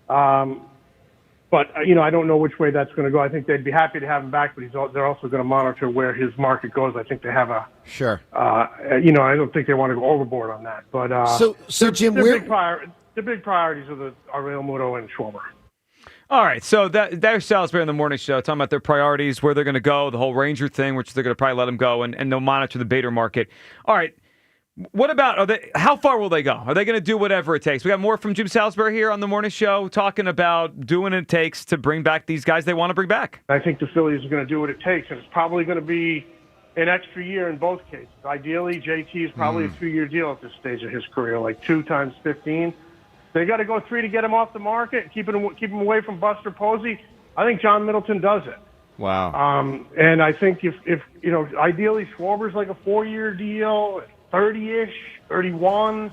S13: But, I don't know which way that's going to go. I think they'd be happy to have him back, but they're also going to monitor where his market goes. I think they have a...
S9: Sure.
S13: I don't think they want to go overboard on that. But
S9: so Jim,
S13: the big priorities are Real Muto and Schwarber.
S4: All right, so there's Salisbury on the Morning Show talking about their priorities, where they're going to go, the whole Ranger thing, which they're going to probably let him go, and they'll monitor the Bader market. All right. What about, how far will they go? Are they going to do whatever it takes? We got more from Jim Salisbury here on the Morning Show talking about doing what it takes to bring back these guys they want to bring back.
S13: I think the Phillies are going to do what it takes, and it's probably going to be an extra year in both cases. Ideally, JT is probably a 2-year deal at this stage of his career, like 2 times 15. They got to go 3 to get him off the market and keep him away from Buster Posey. I think John Middleton does it.
S6: Wow.
S13: And I think if ideally Schwarber's like a 4-year deal, 30-ish, 31,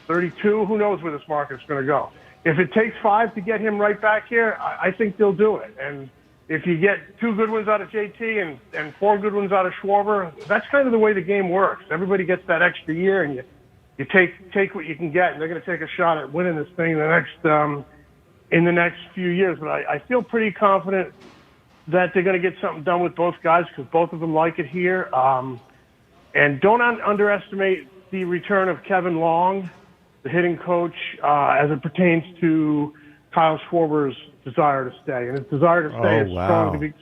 S13: 32, who knows where this market's going to go. If it takes 5 to get him right back here, I think they'll do it. And, if you get 2 good ones out of JT and 4 good ones out of Schwarber, that's kind of the way the game works. Everybody gets that extra year, and you take what you can get, and they're going to take a shot at winning this thing in the next few years. But I feel pretty confident that they're going to get something done with both guys because both of them like it here. And don't underestimate the return of Kevin Long, the hitting coach, as it pertains to Kyle Schwarber's desire to stay. And his desire to stay is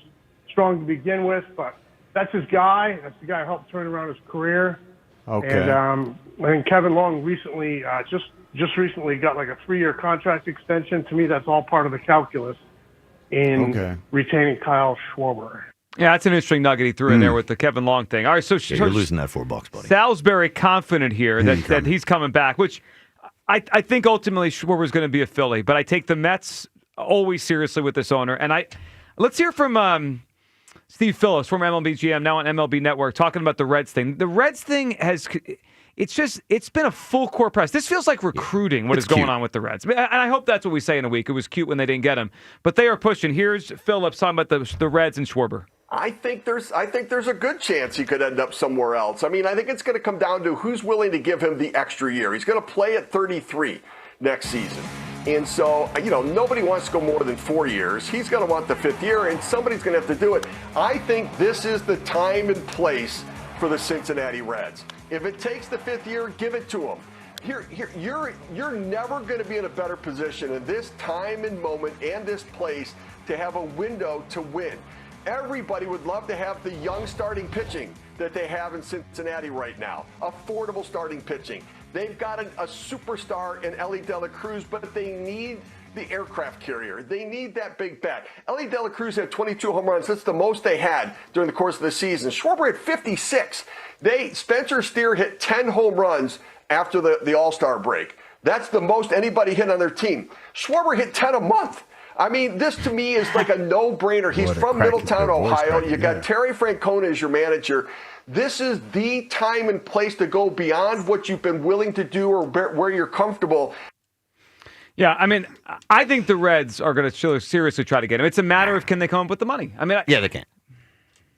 S13: strong to begin with, but that's his guy. That's the guy who helped turn around his career.
S6: Okay.
S13: And I think Kevin Long recently, just recently got like a 3-year contract extension. To me, that's all part of the calculus in retaining Kyle Schwarber.
S4: Yeah, that's an interesting nugget he threw in there with the Kevin Long thing. All right, so
S7: you're losing that $4, buddy.
S4: Salisbury confident here that he's coming back, which I think ultimately Schwarber's going to be a Philly, but I take the Mets always seriously with this owner. And let's hear from Steve Phillips, former MLB GM, now on MLB Network, talking about the Reds thing. The Reds thing it's been a full court press. This feels like recruiting, what is going on with the Reds. And I hope that's what we say in a week. It was cute when they didn't get him. But they are pushing. Here's Phillips talking about the Reds and Schwarber.
S8: I think there's a good chance he could end up somewhere else. I mean, I think it's going to come down to who's willing to give him the extra year. He's going to play at 33 next season. And so, nobody wants to go more than 4 years. He's going to want the 5th year, and somebody's going to have to do it. I think this is the time and place for the Cincinnati Reds. If it takes the 5th year, give it to him. You're never going to be in a better position in this time and moment and this place to have a window to win. Everybody would love to have the young starting pitching that they have in Cincinnati right now. Affordable starting pitching. They've got a superstar in Ellie De La Cruz, but they need the aircraft carrier. They need that big bat. Ellie De La Cruz had 22 home runs. That's the most they had during the course of the season. Schwarber had 56. Spencer Steer hit 10 home runs after the All-Star break. That's the most anybody hit on their team. Schwarber hit 10 a month. I mean, this to me is like a no-brainer. He's from Middletown, Ohio. You got Terry Francona as your manager. This is the time and place to go beyond what you've been willing to do or where you're comfortable.
S4: Yeah, I mean, I think the Reds are going to seriously try to get him. It's a matter of can they come up with the money. I mean,
S7: yeah, they can.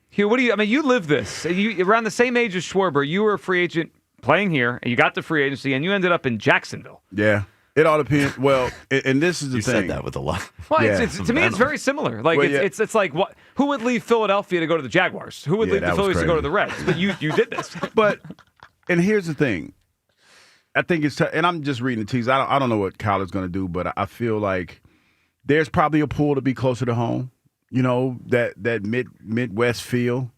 S4: Hugh, you live this. You around the same age as Schwarber. You were a free agent playing here, and you got the free agency, and you ended up in Jacksonville.
S6: Yeah. It all depends. Well, and this is the thing.
S7: You said that with a lot.
S4: Well, to me, it's very similar. Like it's like what? Who would leave Philadelphia to go to the Jaguars? Who would leave the Phillies to go to the Reds? But you did this.
S6: And here's the thing. I think and I'm just reading the teas. I don't know what Kyle is going to do, but I feel like there's probably a pull to be closer to home. That Midwest feel,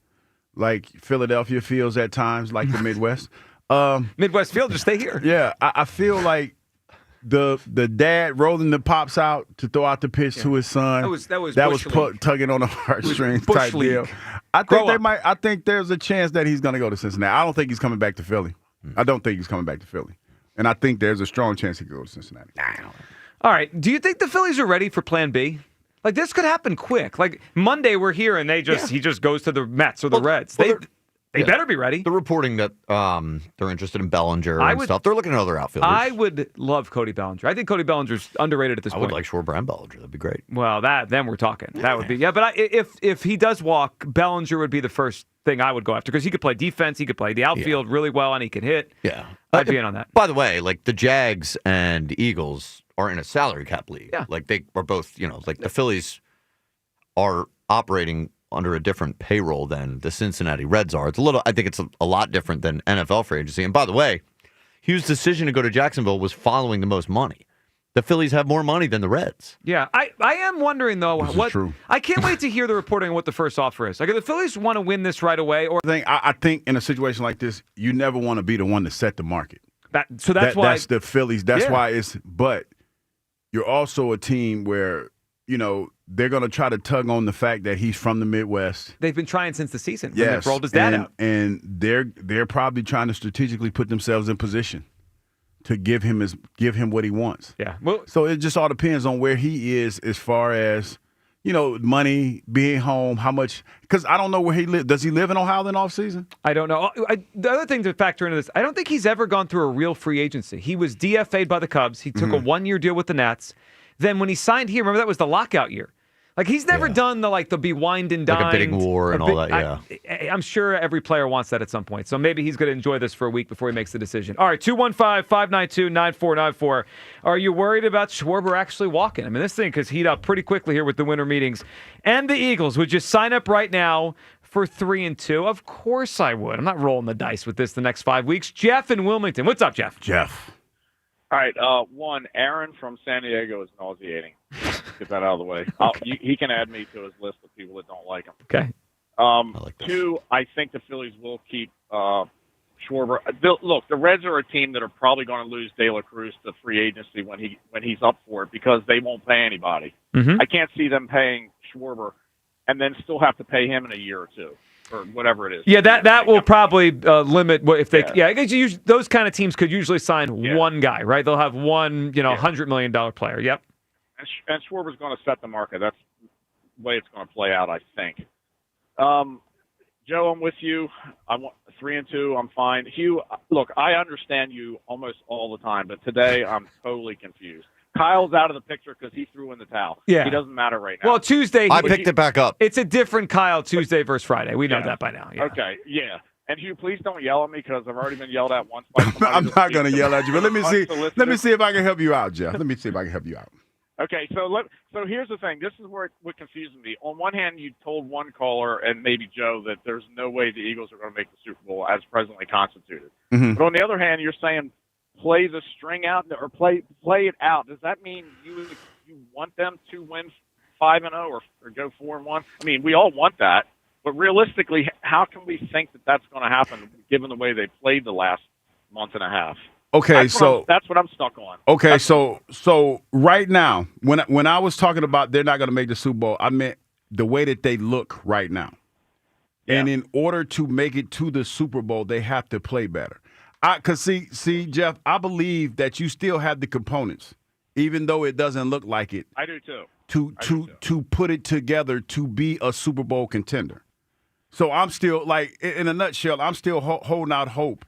S6: like Philadelphia feels at times, like the Midwest.
S4: Midwest feel, just stay here.
S6: Yeah, I feel like the dad rolling the pops out to throw out the pitch to his son.
S4: That was
S6: tugging on the heartstrings type deal. I think there's a chance that he's going to go to Cincinnati. I don't think he's coming back to Philly. I don't think he's coming back to Philly. And I think there's a strong chance he could go to Cincinnati.
S4: All right. Do you think the Phillies are ready for Plan B? Like, this could happen quick. Like, Monday we're here, and he just goes to the Mets or the Reds. They better be ready.
S7: They're reporting that they're interested in Bellinger and stuff. They're looking at other outfielders.
S4: I would love Cody Bellinger. I think Cody Bellinger's underrated at this point.
S7: I would like Schwarber and Bellinger. That'd be great.
S4: Well, then we're talking. That would be But if he does walk, Bellinger would be the first thing I would go after because he could play defense, he could play the outfield really well, and he could hit.
S7: Yeah,
S4: I'd be in on that.
S7: By the way, like the Jags and Eagles are in a salary cap league.
S4: Yeah,
S7: like they are both. Like the Phillies are operating under a different payroll than the Cincinnati Reds are. I think it's a lot different than NFL free agency. And by the way, Hugh's decision to go to Jacksonville was following the most money. The Phillies have more money than the Reds.
S4: Yeah, I am wondering though
S6: This is true.
S4: I can't wait to hear the reporting on what the first offer is. Like, if the Phillies want to win this right away, or
S6: I think in a situation like this, you never want to be the one to set the market.
S4: That's why
S6: that's the Phillies. That's why it's. But you're also a team where they're going to try to tug on the fact that he's from the Midwest.
S4: They've been trying since the season.
S6: Yes,
S4: they've rolled his dad out,
S6: and they're probably trying to strategically put themselves in position to give him what he wants.
S4: Yeah. Well,
S6: so it just all depends on where he is as far as money, being home, how much. Because I don't know where he lives. Does he live in Ohio in off season?
S4: I don't know. The other thing to factor into this, I don't think he's ever gone through a real free agency. He was DFA'd by the Cubs. He took a 1-year deal with the Nats. Then when he signed here, remember that was the lockout year. Like, he's never done the be wined and dined.
S7: Like a bidding war and all that, yeah.
S4: I'm sure every player wants that at some point. So maybe he's going to enjoy this for a week before he makes the decision. All right, 215-592-9494. Are you worried about Schwarber actually walking? I mean, this thing could heat up pretty quickly here with the winter meetings. And the Eagles would just sign up right now for 3-2. Of course I would. I'm not rolling the dice with this the next 5 weeks. Jeff in Wilmington. What's up, Jeff?
S6: Jeff.
S5: All right, one, Aaron from San Diego is nauseating. Get that out of the way. He can add me to his list of people that don't like him.
S4: Okay.
S5: Two, I think the Phillies will keep Schwarber. Look, the Reds are a team that are probably going to lose De La Cruz to free agency when he's up for it because they won't pay anybody.
S4: Mm-hmm.
S5: I can't see them paying Schwarber and then still have to pay him in a year or two. Or whatever it is.
S4: Yeah, that will probably limit what if they. Yeah, I guess those kind of teams could usually sign one guy, right? They'll have one, $100 million player. Yep.
S5: And Schwarber's going to set the market. That's the way it's going to play out, I think. Joe, I'm with you. I want 3-2. I'm fine. Hugh, look, I understand you almost all the time, but today I'm totally confused. Kyle's out of the picture because he threw in the towel.
S4: Yeah.
S5: He doesn't matter right now.
S4: Well, Tuesday.
S7: I picked it back up.
S4: It's a different Kyle Tuesday versus Friday. We know that by now. Yeah.
S5: Okay, yeah. And Hugh, please don't yell at me because I've already been yelled at once by somebody.
S6: I'm not going to yell at you, but let me see. Let me see if I can help you out, Jeff. Let me see if I can help you out.
S5: Okay, so here's the thing. This is what confuses me. On one hand, you told one caller and maybe Joe that there's no way the Eagles are going to make the Super Bowl as presently constituted.
S6: Mm-hmm.
S5: But on the other hand, you're saying play the string out or play it out. Does that mean you want them to win 5-0 or go 4-1? I mean, we all want that, but realistically, how can we think that that's going to happen given the way they played the last month and a half?
S6: Okay,
S5: that's what I'm stuck on.
S6: Okay, so right now, when I was talking about they're not going to make the Super Bowl, I meant the way that they look right now. Yeah. And in order to make it to the Super Bowl, they have to play better. Because see, Jeff, I believe that you still have the components, even though it doesn't look like it.
S5: I do too.
S6: To put it together to be a Super Bowl contender. So I'm still, like, in a nutshell, I'm still holding out hope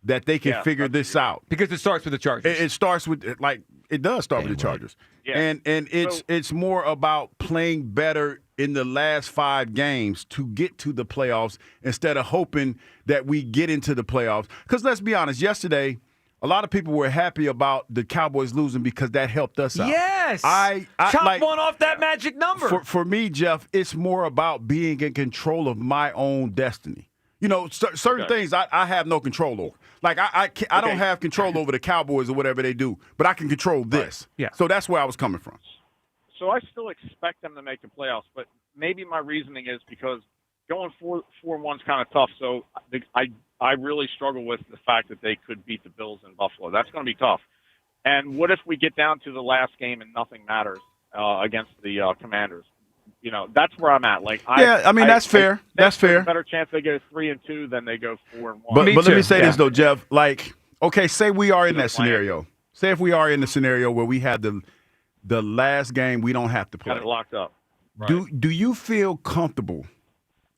S6: that they can figure this out.
S4: Because it starts with the Chargers.
S6: It starts with, it does start with the Chargers.
S5: Yeah.
S6: And it's more about playing better in the last 5 games to get to the playoffs instead of hoping that we get into the playoffs. Because let's be honest, yesterday, a lot of people were happy about the Cowboys losing because that helped us out.
S4: Yes.
S6: I
S4: Chop one off that magic number.
S6: For me, Jeff, it's more about being in control of my own destiny. Certain things I have no control over. Like, I don't have control over the Cowboys or whatever they do, but I can control this.
S4: Yeah.
S6: So that's where I was coming from.
S5: So I still expect them to make the playoffs, but maybe my reasoning is because going 4-1 is kind of tough. So I really struggle with the fact that they could beat the Bills in Buffalo. That's going to be tough. And what if we get down to the last game and nothing matters against the Commanders? That's where I'm at.
S6: That's fair. That's fair.
S5: Better chance they go 3-2 than they go 4-1.
S6: But let me say this though, Jeff. Like, okay, say we are in that scenario. Say if we are in the scenario where we had the last game we don't have to play.
S5: Got it locked up. Right.
S6: Do you feel comfortable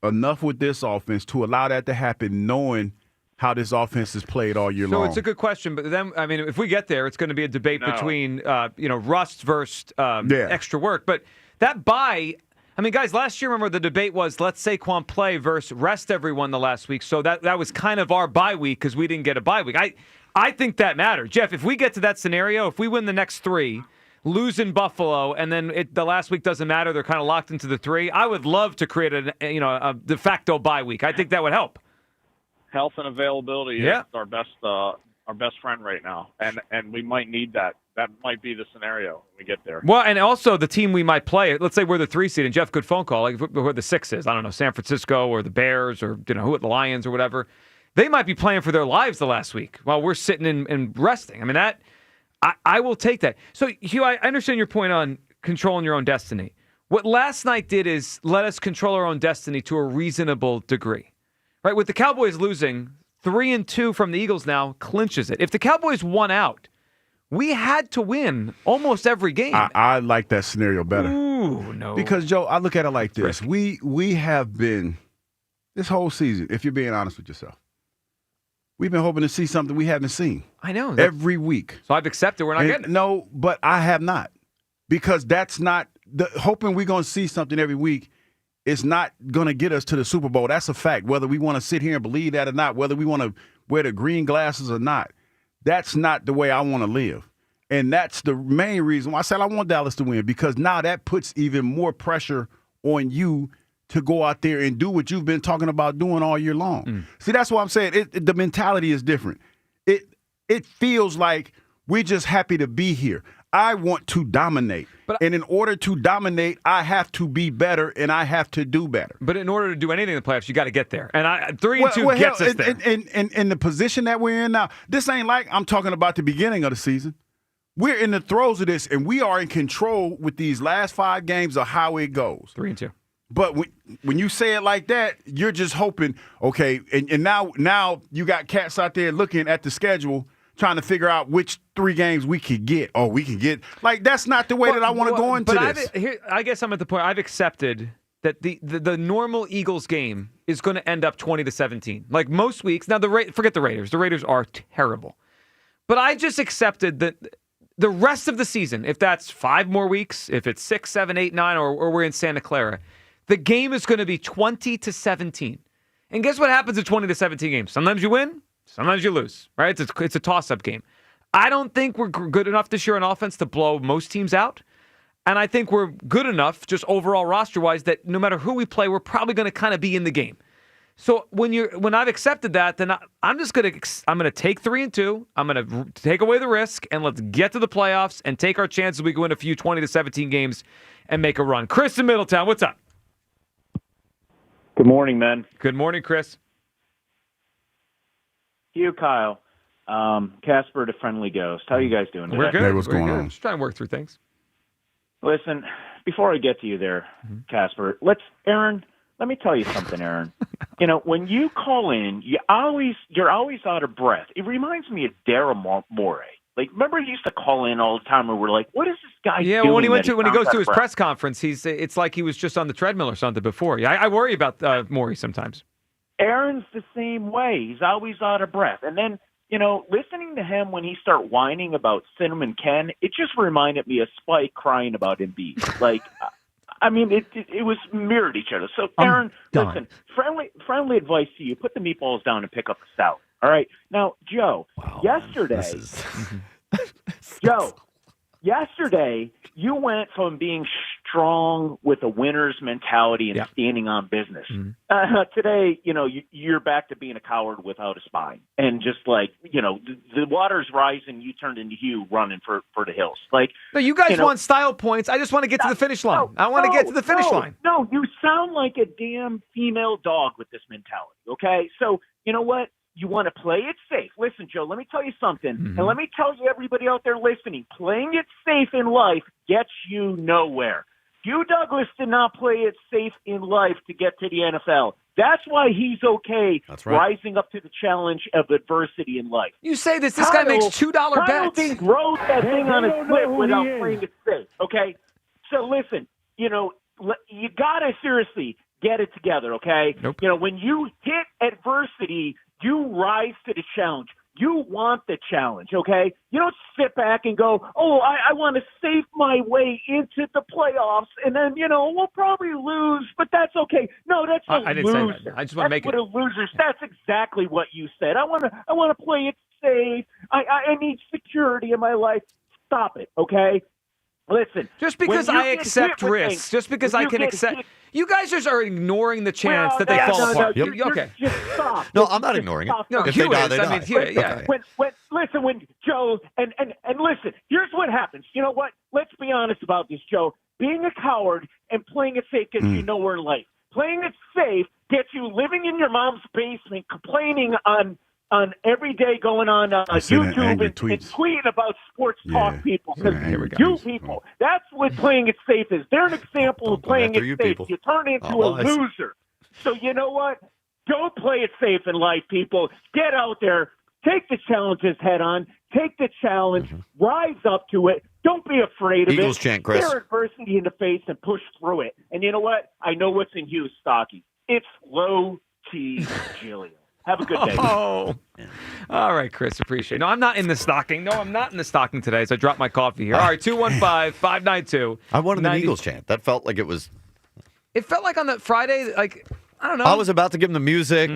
S6: enough with this offense to allow that to happen, knowing how this offense is played all year long?
S4: So it's a good question, but then, I mean, if we get there, it's going to be a debate between, rust versus extra work. But that bye, I mean, guys, last year, remember, the debate was let's Saquon play versus rest everyone the last week. So that was kind of our bye week because we didn't get a bye week. I think that matters. Jeff, if we get to that scenario, if we win the next 3, lose in Buffalo, and then the last week doesn't matter, they're kind of locked into the 3, I would love to create a de facto bye week. I think that would help.
S5: Health and availability is our best friend right now, and we might need that. That might be the scenario when we get there.
S4: Well, and also the team we might play, let's say we're the 3 seed, and Jeff, good phone call, like who the 6 is, I don't know, San Francisco or the Bears or who the Lions or whatever. They might be playing for their lives the last week while we're sitting and resting. I mean, I will take that. So, Hugh, I understand your point on controlling your own destiny. What last night did is let us control our own destiny to a reasonable degree. Right? With the Cowboys losing, 3-2 from the Eagles now clinches it. If the Cowboys won out, we had to win almost every game.
S6: I like that scenario better.
S4: Ooh, no.
S6: Because, Joe, I look at it like this. We have been, this whole season, if you're being honest with yourself, we've been hoping to see something we haven't seen.
S4: I know.
S6: Every week.
S4: So I've accepted we're not getting it.
S6: No, but I have not. Because that's not hoping we're going to see something every week is not going to get us to the Super Bowl. That's a fact. Whether we want to sit here and believe that or not, whether we want to wear the green glasses or not, that's not the way I want to live. And that's the main reason why I said I want Dallas to win, because now that puts even more pressure on you to go out there and do what you've been talking about doing all year long. See, that's what I'm saying. The mentality is different. It feels like we're just happy to be here. I want to dominate. And in order to dominate, I have to be better and I have to do better.
S4: But in order to do anything in the playoffs, you got to get there. And 3-2 gets us there.
S6: In the position that we're in now, this ain't like I'm talking about the beginning of the season. We're in the throes of this, and we are in control with these last 5 games of how it goes.
S4: 3-2.
S6: But when you say it like that, you're just hoping, okay, and now you got cats out there looking at the schedule trying to figure out which 3 games we could get. Oh, we can get. Like, that's not the way that I want to go into this.
S4: I guess I'm at the point I've accepted that the normal Eagles game is going to end up 20-17. Like most weeks. Now, forget the Raiders. The Raiders are terrible. But I just accepted that the rest of the season, if that's 5 more weeks, if it's 6, 7, 8, 9, or we're in Santa Clara, the game is going to be 20-17. And guess what happens in 20-17 games? Sometimes you win, sometimes you lose, right? It's a toss-up game. I don't think we're good enough this year on offense to blow most teams out. And I think we're good enough, just overall roster-wise, that no matter who we play, we're probably going to kind of be in the game. So when I've accepted that, then I'm going to take 3-2. I'm going to take away the risk, and let's get to the playoffs and take our chances. We go win a few 20-17 games and make a run. Chris in Middletown, what's up?
S10: Good morning, man.
S4: Good morning, Chris.
S10: You, Kyle. Casper, the friendly ghost. How are you guys doing today?
S4: We're good.
S6: Hey, what's going on?
S4: Just trying to work through things.
S10: Listen, before I get to you there, Casper, Aaron, let me tell you something, Aaron. When you call in, you're always out of breath. It reminds me of Daryl Morey. Like, remember he used to call in all the time, and we're like, "What is this guy doing?"
S4: Yeah, when he goes to his press conference, it's like he was just on the treadmill or something before. Yeah, I worry about Morey sometimes.
S10: Aaron's the same way. He's always out of breath, and then listening to him when he started whining about Cinnamon Ken, it just reminded me of Spike crying about Embiid. Like. I mean, it was mirrored each other. So, Aaron, listen, friendly advice to you. Put the meatballs down and pick up the stout. All right? Now, Joe, yesterday, you went from being strong with a winner's mentality and standing on business. Today, you're back to being a coward without a spine. And just like, the water's rising, you turned into Hugh running for the hills. Like,
S4: no, you guys want style points. I just want to get to the finish line. I want to get to the finish line.
S10: No, you sound like a damn female dog with this mentality, okay? So, you know what? You want to play it safe. Listen, Joe, let me tell you something, and let me tell you everybody out there listening, playing it safe in life gets you nowhere. Hugh Douglas did not play it safe in life to get to the NFL. That's why he's okay rising up to the challenge of adversity in life.
S4: You say this guy makes $2 bets.
S10: Kyle didn't grow that thing on his lip without playing it safe, okay? So listen, you got to seriously get it together, okay?
S4: Nope.
S10: When you hit adversity, you rise to the challenge. You want the challenge, okay? You don't sit back and go, I want to save my way into the playoffs, and then, we'll probably lose, but that's okay. No, that's a
S4: I didn't
S10: loser.
S4: say that. I just want to make it.
S10: That's what a loser. That's exactly what you said. I want to play it safe. I need security in my life. Stop it, okay? Listen.
S4: Just because I accept risks, just because I can accept. You guys just are ignoring the chance that they fall apart. Okay.
S10: Just stop.
S7: No, I'm not ignoring it.
S4: No,
S7: if they die, they die.
S10: When Joe, and listen, here's what happens. You know what? Let's be honest about this, Joe. Being a coward and playing it safe gets you nowhere in life. Playing it safe gets you living in your mom's basement, complaining on every day, going on YouTube and tweeting about sports talk people. You people, that's what playing it safe is. They're an example of playing it safe. You turn into a loser. So you know what? Don't play it safe in life, people. Get out there. Take the challenges head on. Take the challenge. Rise up to it. Don't be afraid of
S7: Eagles
S10: it.
S7: chant, Chris.
S10: Stare adversity in the face and push through it. And you know what? I know what's in Hugh's stocking. It's low T Gilliam. Have a good day.
S4: Oh, all right, Chris. Appreciate it. No, I'm not in the stocking. No, I'm not in the stocking today, so I dropped my coffee here. All right, 215-592.
S7: I wanted an Eagles chant. That felt like it was.
S4: It felt like on the Friday, like, I don't know.
S7: I was about to give him the music.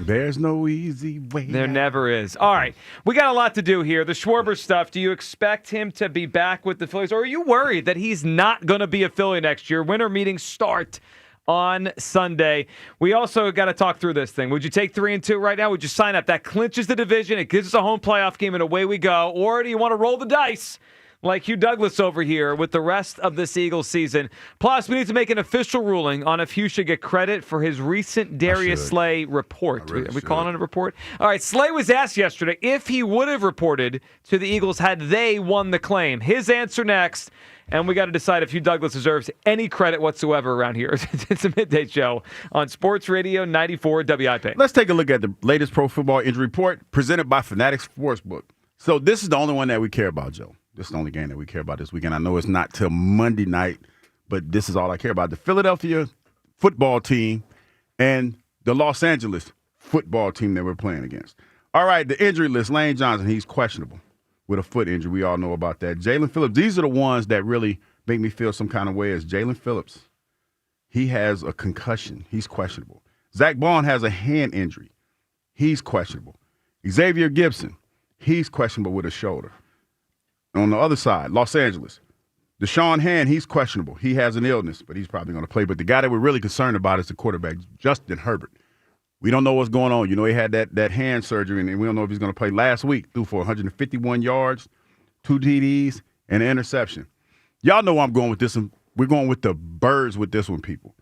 S6: There's no easy way.
S4: There never is. All right. We got a lot to do here. The Schwarber stuff, do you expect him to be back with the Phillies, or are you worried that he's not going to be a Philly next year? Winter meetings start on Sunday. We also got to talk through this thing. Would you take 3-2 right now? Would you sign up? That clinches the division. It gives us a home playoff game, and away we go. Or do you want to roll the dice like Hugh Douglas over here with the rest of this Eagles season? Plus, we need to make an official ruling on if Hugh should get credit for his recent Darius Slay report. Are we calling it a report? All right, Slay was asked yesterday if he would have reported to the Eagles had they won the claim. His answer next. And we got to decide if Hugh Douglas deserves any credit whatsoever around here. It's a midday show on Sports Radio 94 WIP.
S6: Let's take a look at the latest pro football injury report presented by Fanatics Sportsbook. So this is the only one that we care about, Joe. This is the only game that we care about this weekend. I know it's not till Monday night, but this is all I care about. The Philadelphia football team and the Los Angeles football team that we're playing against. All right, the injury list, Lane Johnson, he's questionable with a foot injury. We all know about that. Jalen Phillips, these are the ones that really make me feel some kind of way. Is Jalen Phillips. He has a concussion. He's questionable. Zach Bond has a hand injury. He's questionable. Xavier Gibson, he's questionable with a shoulder. On the other side, Los Angeles, Deshaun Hand, he's questionable. He has an illness, but he's probably going to play. But the guy that we're really concerned about is the quarterback, Justin Herbert. We don't know what's going on. You know, he had that hand surgery, and we don't know if he's going to play. Last week, threw for 151 yards, 2 TDs, and an interception. Y'all know where I'm going with this one. We're going with the birds with this one, people.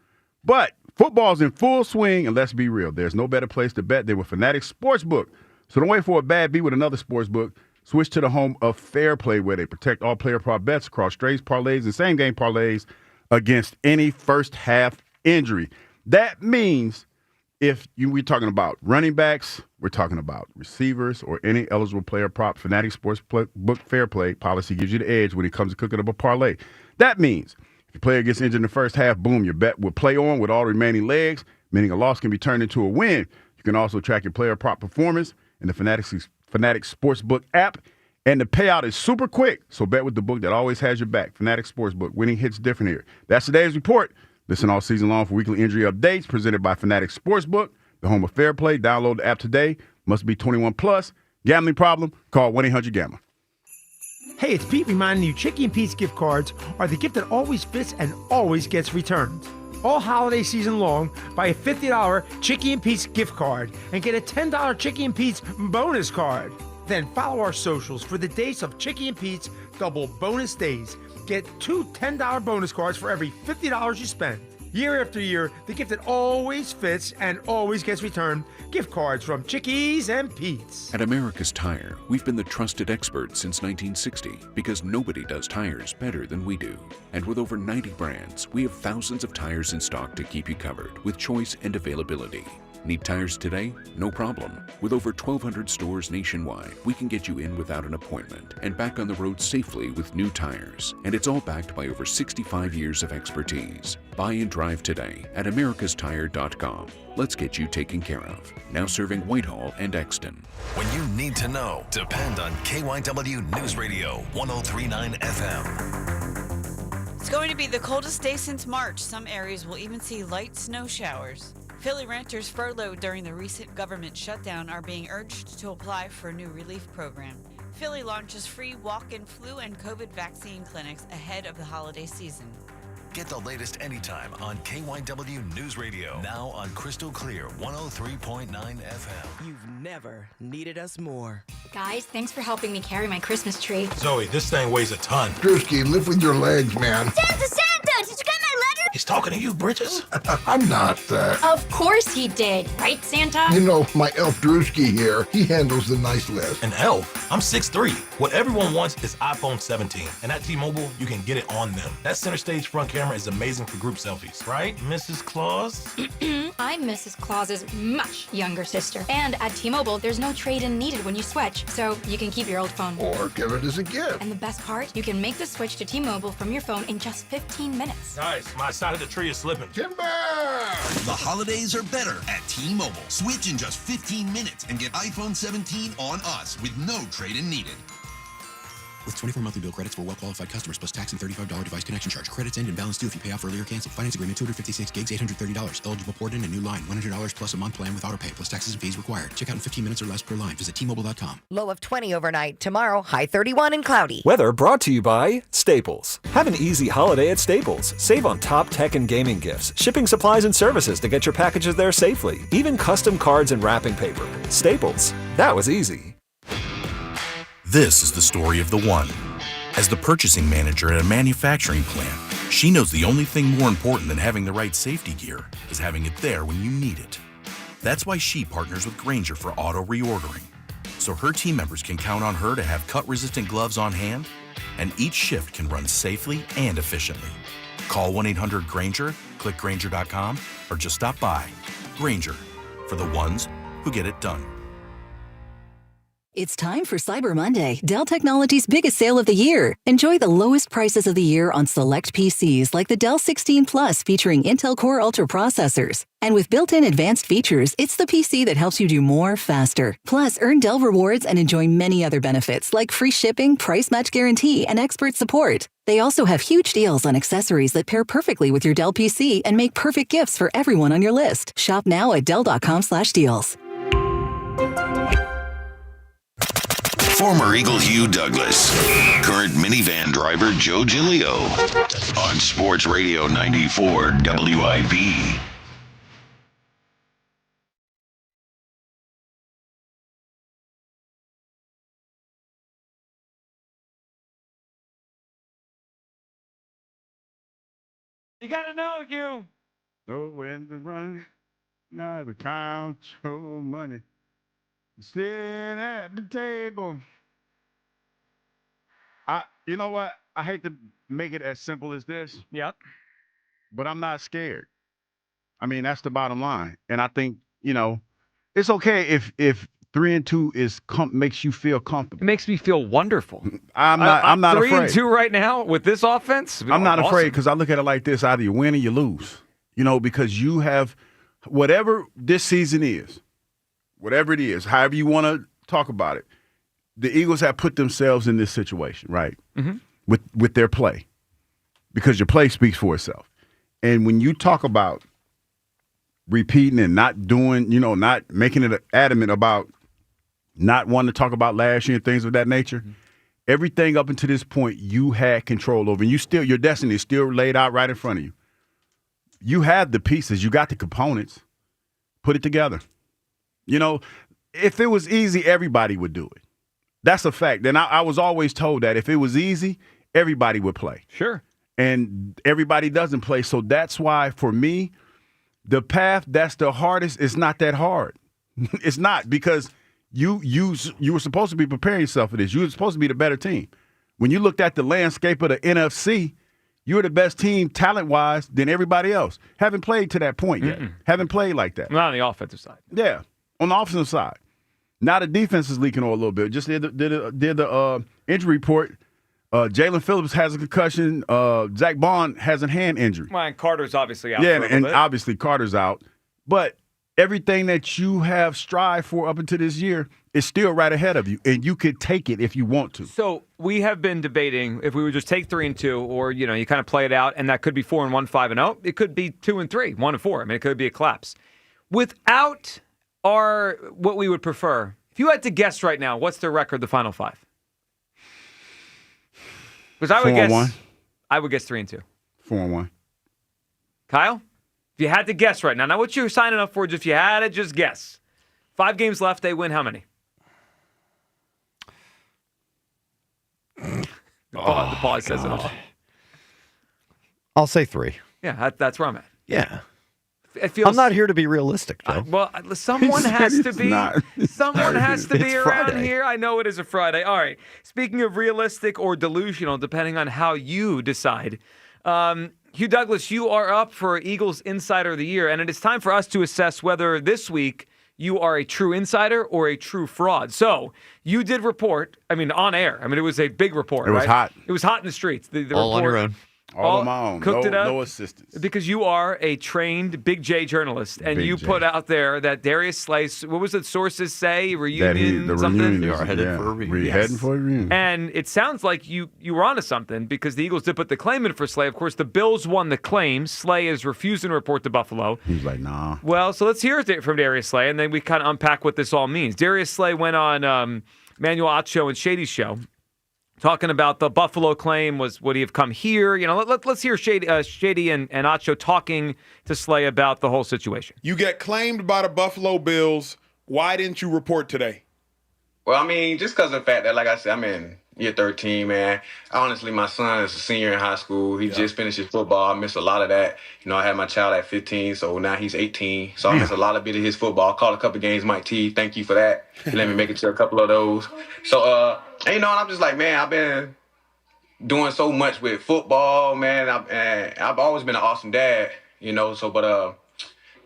S6: But football's in full swing, and let's be real. There's no better place to bet than with Fanatics Sportsbook. So don't wait for a bad beat with another sportsbook. Switch to the home of Fair Play, where they protect all player prop bets across strays, parlays, and same-game parlays against any first-half injury. That means we're talking about running backs, we're talking about receivers, or any eligible player prop, Fanatics Sportsbook Fair Play policy gives you the edge when it comes to cooking up a parlay. That means if your player gets injured in the first half, boom, your bet will play on with all remaining legs, meaning a loss can be turned into a win. You can also track your player prop performance in the Fanatics Sportsbook app, and the payout is super quick. So bet with the book that always has your back. Fanatics Sportsbook. Winning hits different here. That's today's report. Listen all season long for weekly injury updates presented by Fanatics Sportsbook, the home of Fair Play. Download the app today. Must be 21 plus. Gambling problem? Call 1-800-GAMBLER.
S11: Hey, it's Pete reminding you Chicky and Pete's gift cards are the gift that always fits and always gets returned. All holiday season long, buy a $50 Chicky and Pete's gift card and get a $10 Chicky and Pete's bonus card. Then follow our socials for the days of Chicky and Pete's double bonus days. Get 2 $10 bonus cards for every $50 you spend. Year after year, the gift that always fits and always gets returned. Gift cards from Chickies and Pete's.
S14: At America's Tire, we've been the trusted experts since 1960 because nobody does tires better than we do. And with over 90 brands, we have thousands of tires in stock to keep you covered with choice and availability. Need tires today? No problem. With over 1,200 stores nationwide, we can get you in without an appointment and back on the road safely with new tires. And it's all backed by over 65 years of expertise. Buy and drive today at americastire.com. Let's get you taken care of. Now serving Whitehall and Exton.
S22: When you need to know, depend on KYW News Radio 103.9 FM.
S16: It's going to be the coldest day since March. Some areas will even see light snow showers. Philly renters furloughed during the recent government shutdown are being urged to apply for a new relief program. Philly launches free walk-in flu and COVID vaccine clinics ahead of the holiday season.
S22: Get the latest anytime on KYW News Radio. Now on Crystal Clear 103.9 FM.
S17: You've never needed us more.
S18: Guys, thanks for helping me carry my Christmas tree.
S24: Zoe, this thing weighs a ton.
S26: Drewski, lift with your legs, man.
S18: Santa! Did you get my letter?
S24: He's talking to you, Bridges.
S26: I'm not.
S18: Of course he did. Right, Santa?
S26: You know, my elf Drewski here, he handles the nice list.
S24: An elf? I'm 6'3". What everyone wants is iPhone 17. And at T-Mobile, you can get it on them. That center stage front camera is amazing for group selfies. Right, Mrs. Claus?
S18: I'm Mrs. Claus's much younger sister. And at T-Mobile, there's no trade-in needed when you switch. So you can keep your old phone.
S26: Or give it as a gift.
S18: And the best part? You can make the switch to T-Mobile from your phone in just 15 minutes.
S24: Nice. My side of the tree is slipping.
S26: Timber!
S15: The holidays are better at T-Mobile. Switch in just 15 minutes and get iPhone 17 on us with no trade-in needed.
S19: With 24 monthly bill credits for well-qualified customers plus tax and $35 device connection charge. Credits end and balance due if you pay off early or cancel. Finance agreement, 256 gigs, $830. Eligible port in a new line, $100 plus a month plan with autopay plus taxes and fees required. Check out in 15 minutes or less per line. Visit T-Mobile.com.
S20: Low of 20 overnight. Tomorrow, high 31 and cloudy.
S21: Weather brought to you by Staples. Have an easy holiday at Staples. Save on top tech and gaming gifts, shipping supplies and services to get your packages there safely, even custom cards and wrapping paper. Staples. That was easy.
S23: This is the story of the one. As the purchasing manager at a manufacturing plant, she knows the only thing more important than having the right safety gear is having it there when you need it. That's why she partners with Grainger for auto reordering, so her team members can count on her to have cut-resistant gloves on hand, and each shift can run safely and efficiently. Call 1-800-GRAINGER, click Grainger.com, or just stop by. Grainger, for the ones who get it done.
S25: It's time for Cyber Monday, Dell Technologies' biggest sale of the year. Enjoy the lowest prices of the year on select PCs like the Dell 16 Plus featuring Intel Core Ultra processors. And with built-in advanced features, it's the PC that helps you do more faster. Plus, earn Dell rewards and enjoy many other benefits like free shipping, price match guarantee, and expert support. They also have huge deals on accessories that pair perfectly with your Dell PC and make perfect gifts for everyone on your list. Shop now at Dell.com/deals.
S3: Former Eagle Hugh Douglas, current minivan driver Joe Giglio on Sports Radio 94 WIP.
S4: You gotta know, Hugh.
S6: So when the run, now the count your money. Sit at the table. You know what? I hate to make it as simple as this.
S4: Yep.
S6: But I'm not scared. I mean, that's the bottom line. And I think, it's okay if 3-2 makes you feel comfortable.
S4: It makes me feel wonderful.
S6: I'm not afraid.
S4: 3-2 right now with this offense.
S6: I'm not
S4: awesome.
S6: afraid because I look at it like this: either you win or you lose. Because you have whatever this season is. Whatever it is, however you want to talk about it, the Eagles have put themselves in this situation, right?
S4: Mm-hmm.
S6: With their play, because your play speaks for itself. And when you talk about repeating and not doing, not making it adamant about not wanting to talk about last year and things of that nature, mm-hmm. Everything up until this point you had control over, and your destiny is still laid out right in front of you. You have the pieces, you got the components. Put it together. If it was easy, everybody would do it. That's a fact. And I was always told that if it was easy, everybody would play.
S4: Sure.
S6: And everybody doesn't play. So that's why, for me, the path that's the hardest is not that hard. It's not, because you were supposed to be preparing yourself for this. You were supposed to be the better team. When you looked at the landscape of the NFC, you were the best team talent-wise than everybody else. Haven't played to that point yet. Haven't played like that.
S4: Not on the offensive side.
S6: Yeah. On the offensive side. Now the defense is leaking oil a little bit. Just did the injury report. Jalen Phillips has a concussion. Zach Bond has a hand injury.
S4: Well, and Carter's obviously out.
S6: Yeah,
S4: for a
S6: and
S4: bit.
S6: obviously Carter's out. But everything that you have strived for up until this year is still right ahead of you, and you could take it if you want to.
S4: So we have been debating if we would just take 3-2, or you kind of play it out, and that could be 4-1, 5-0. It could be 2-3, 1-4. I mean, it could be a collapse. Without what we would prefer, if you had to guess right now, what's their record, the final five? Because I would guess 3-2.
S6: 4-1.
S4: Kyle, if you had to guess right now, not what you're signing up for, just if you had to just guess. 5 games left, they win how many? The pause says it all.
S7: I'll say 3.
S4: Yeah, that's where I'm at.
S7: Yeah.
S4: It feels,
S7: I'm not here to be realistic, Joe.
S4: Someone has to be. Someone has to be
S7: It's
S4: around
S7: Friday.
S4: here. I know it is a Friday. All right. Speaking of realistic or delusional, depending on how you decide, Hugh Douglas, you are up for Eagles Insider of the Year, and it is time for us to assess whether this week you are a true insider or a true fraud. So you did report, on air. It was a big report.
S6: It was hot.
S4: It was hot in the streets. The
S7: All on
S4: report,
S7: your own.
S6: All on my own.
S4: Cooked it up.
S6: No assistance.
S4: Because you are a trained Big J journalist, and
S6: Big
S4: you
S6: J.
S4: put out there that Darius Slay, what was it, sources say, reunion,
S6: the
S4: something?
S6: reunion
S7: They are headed for a reunion.
S6: Heading for a reunion.
S4: And it sounds like you were onto something because the Eagles did put the claim in for Slay. Of course, the Bills won the claim. Slay is refusing to report to Buffalo.
S6: He's like, nah.
S4: Well, so let's hear it from Darius Slay, and then we kind of unpack what this all means. Darius Slay went on Manuel Acho and Shady's show, talking about the Buffalo claim. Would he have come here? Let's hear Shady and Acho talking to Slay about the whole situation.
S1: You get claimed by the Buffalo Bills. Why didn't you report today?
S2: Well, I mean, just because of the fact that, like I said, I'm in year 13, man. Honestly, my son is a senior in high school. He just finished his football. I missed a lot of that. I had my child at 15, so now he's 18. So I missed a lot of bit of his football. I called a couple games, Mike T. Thank you for that. He let me make it to a couple of those. So, and I'm just like, man, I've been doing so much with football, man. I've always been an awesome dad, but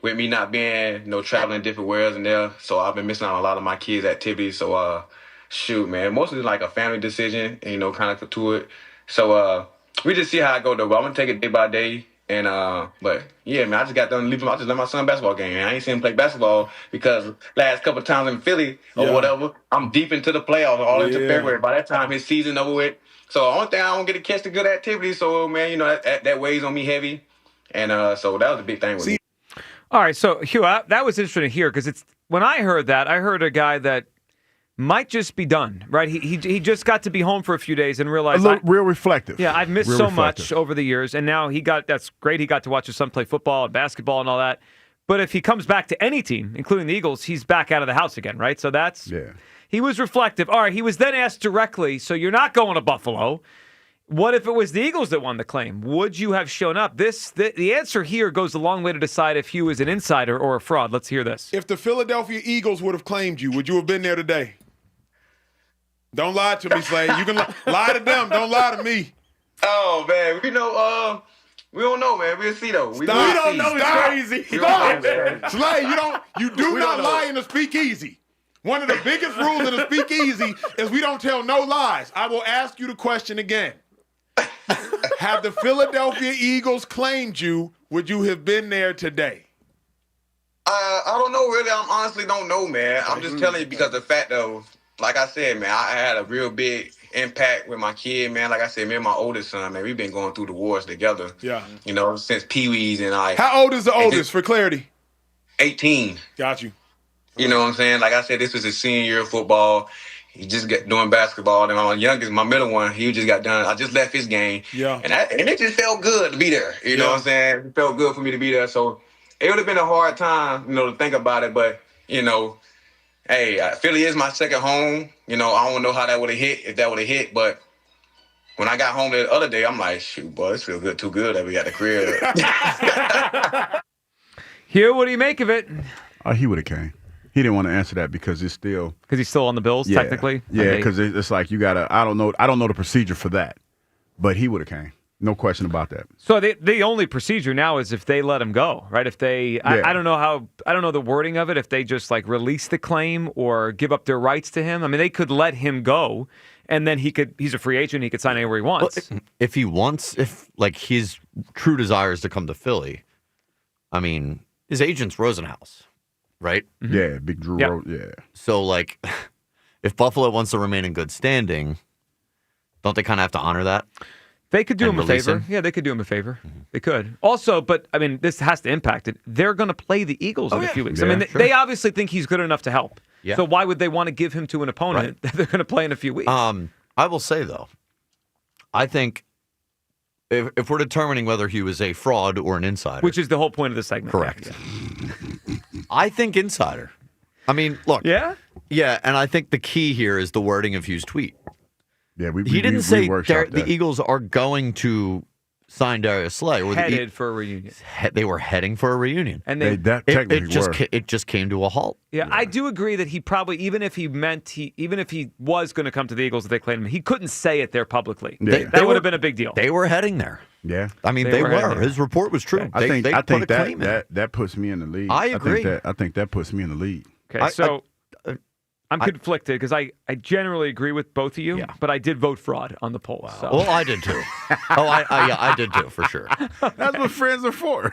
S2: with me not being, traveling different worlds and there, so I've been missing out on a lot of my kids' activities. So, shoot, man, mostly like a family decision, kind of to it. So, we just see how I go, though. But I'm going to take it day by day. And, but yeah, man, I just got done leaving. I just let my son basketball game, man. I ain't seen him play basketball because last couple of times in Philly or whatever, I'm deep into the playoffs all into February. By that time, his season over with. So, the only thing I don't get to catch the good activity. So, man, that weighs on me heavy. And, so that was a big thing with me.
S4: All right, so Hugh, that was interesting to hear because when I heard that, I heard a guy that might just be done, right? He just got to be home for a few days and realized
S6: real reflective.
S4: Yeah, I've missed so much over the years, and now that's great. He got to watch his son play football and basketball and all that. But if he comes back to any team, including the Eagles, he's back out of the house again, right? So he was reflective. All right, he was then asked directly, so you're not going to Buffalo. What if it was the Eagles that won the claim? Would you have shown up? The answer here goes a long way to decide if Hugh is an insider or a fraud. Let's hear this.
S1: If the Philadelphia Eagles would have claimed you, would you have been there today? Don't lie to me, Slay. You can lie to them. Don't lie to me.
S2: Oh, man. We don't know, man. We'll see, though.
S1: We don't know. It's crazy. Stop. Slay, you do not lie in the speakeasy. One of the biggest rules in the speakeasy is we don't tell no lies. I will ask you the question again. Have the Philadelphia Eagles claimed you, would you have been there today?
S2: I don't know, really. I honestly don't know, man. I'm just telling you because the fact of, like I said, man, I had a real big impact with my kid, man. Like I said, me and my oldest son, man, we've been going through the wars together. Yeah. Since Pee-wees and I.
S1: How old is the oldest, for clarity?
S2: 18.
S1: Got you.
S2: You know what I'm saying? Like I said, this was his senior year of football. He just got doing basketball. And my youngest, my middle one, he just got done. I just left his game. Yeah. And it just felt good to be there. You know what I'm saying? It felt good for me to be there. So it would have been a hard time, to think about it. But, hey, Philly is my second home. I don't know how that would have hit, if that would have hit. But when I got home the other day, I'm like, shoot, boy, this feels good, too good that we got the crib.
S4: Hugh, what do you make of it?
S6: He would have came. He didn't want to answer that because it's still
S4: because he's still on the Bills technically.
S6: Yeah, because it's like you gotta. I don't know the procedure for that, but he would have came. No question about that.
S4: So the only procedure now is if they let him go, right? If they, I don't know the wording of it. If they just like release the claim or give up their rights to him. I mean, they could let him go, and then he's a free agent. He could sign anywhere he wants.
S7: Well, if his true desire is to come to Philly, I mean, his agent's Rosenhaus. Right?
S6: Mm-hmm. Yeah, Big Drew.
S7: Yep.
S6: Yeah.
S7: So, if Buffalo wants to remain in good standing, don't they kind of have to honor that?
S4: They could do him a favor. Yeah, they could do him a favor. Mm-hmm. They could. Also, but, I mean, this has to impact it. They're going to play the Eagles in a few weeks.
S6: Yeah,
S4: I mean, they obviously think he's good enough to help.
S7: Yeah.
S4: So why would they want to give him to an opponent that they're going to play in a few weeks?
S7: I will say, though, I think if we're determining whether he was a fraud or an insider.
S4: Which is the whole point of the segment.
S7: Correct. I think insider. I mean, look.
S4: Yeah?
S7: Yeah, and I think the key here is the wording of Hugh's tweet.
S6: Yeah,
S7: he didn't say the Eagles are going to sign Darius Slay. Or
S4: headed for a reunion.
S7: They were heading for a reunion.
S4: And
S7: it just came to a halt.
S4: Yeah, I do agree that he probably, even if he was going to come to the Eagles if they claimed him, he couldn't say it there publicly. Yeah. That would have been a big deal.
S7: They were heading there.
S6: Yeah.
S7: I mean, they were. His report was true.
S6: I think that puts me in the lead.
S7: I agree.
S6: I think that puts me in the lead.
S4: Okay, I'm conflicted because I generally agree with both of you, but I did vote fraud on the poll. Wow. So.
S7: Well, I did too. I did too, for sure.
S6: That's what friends are for.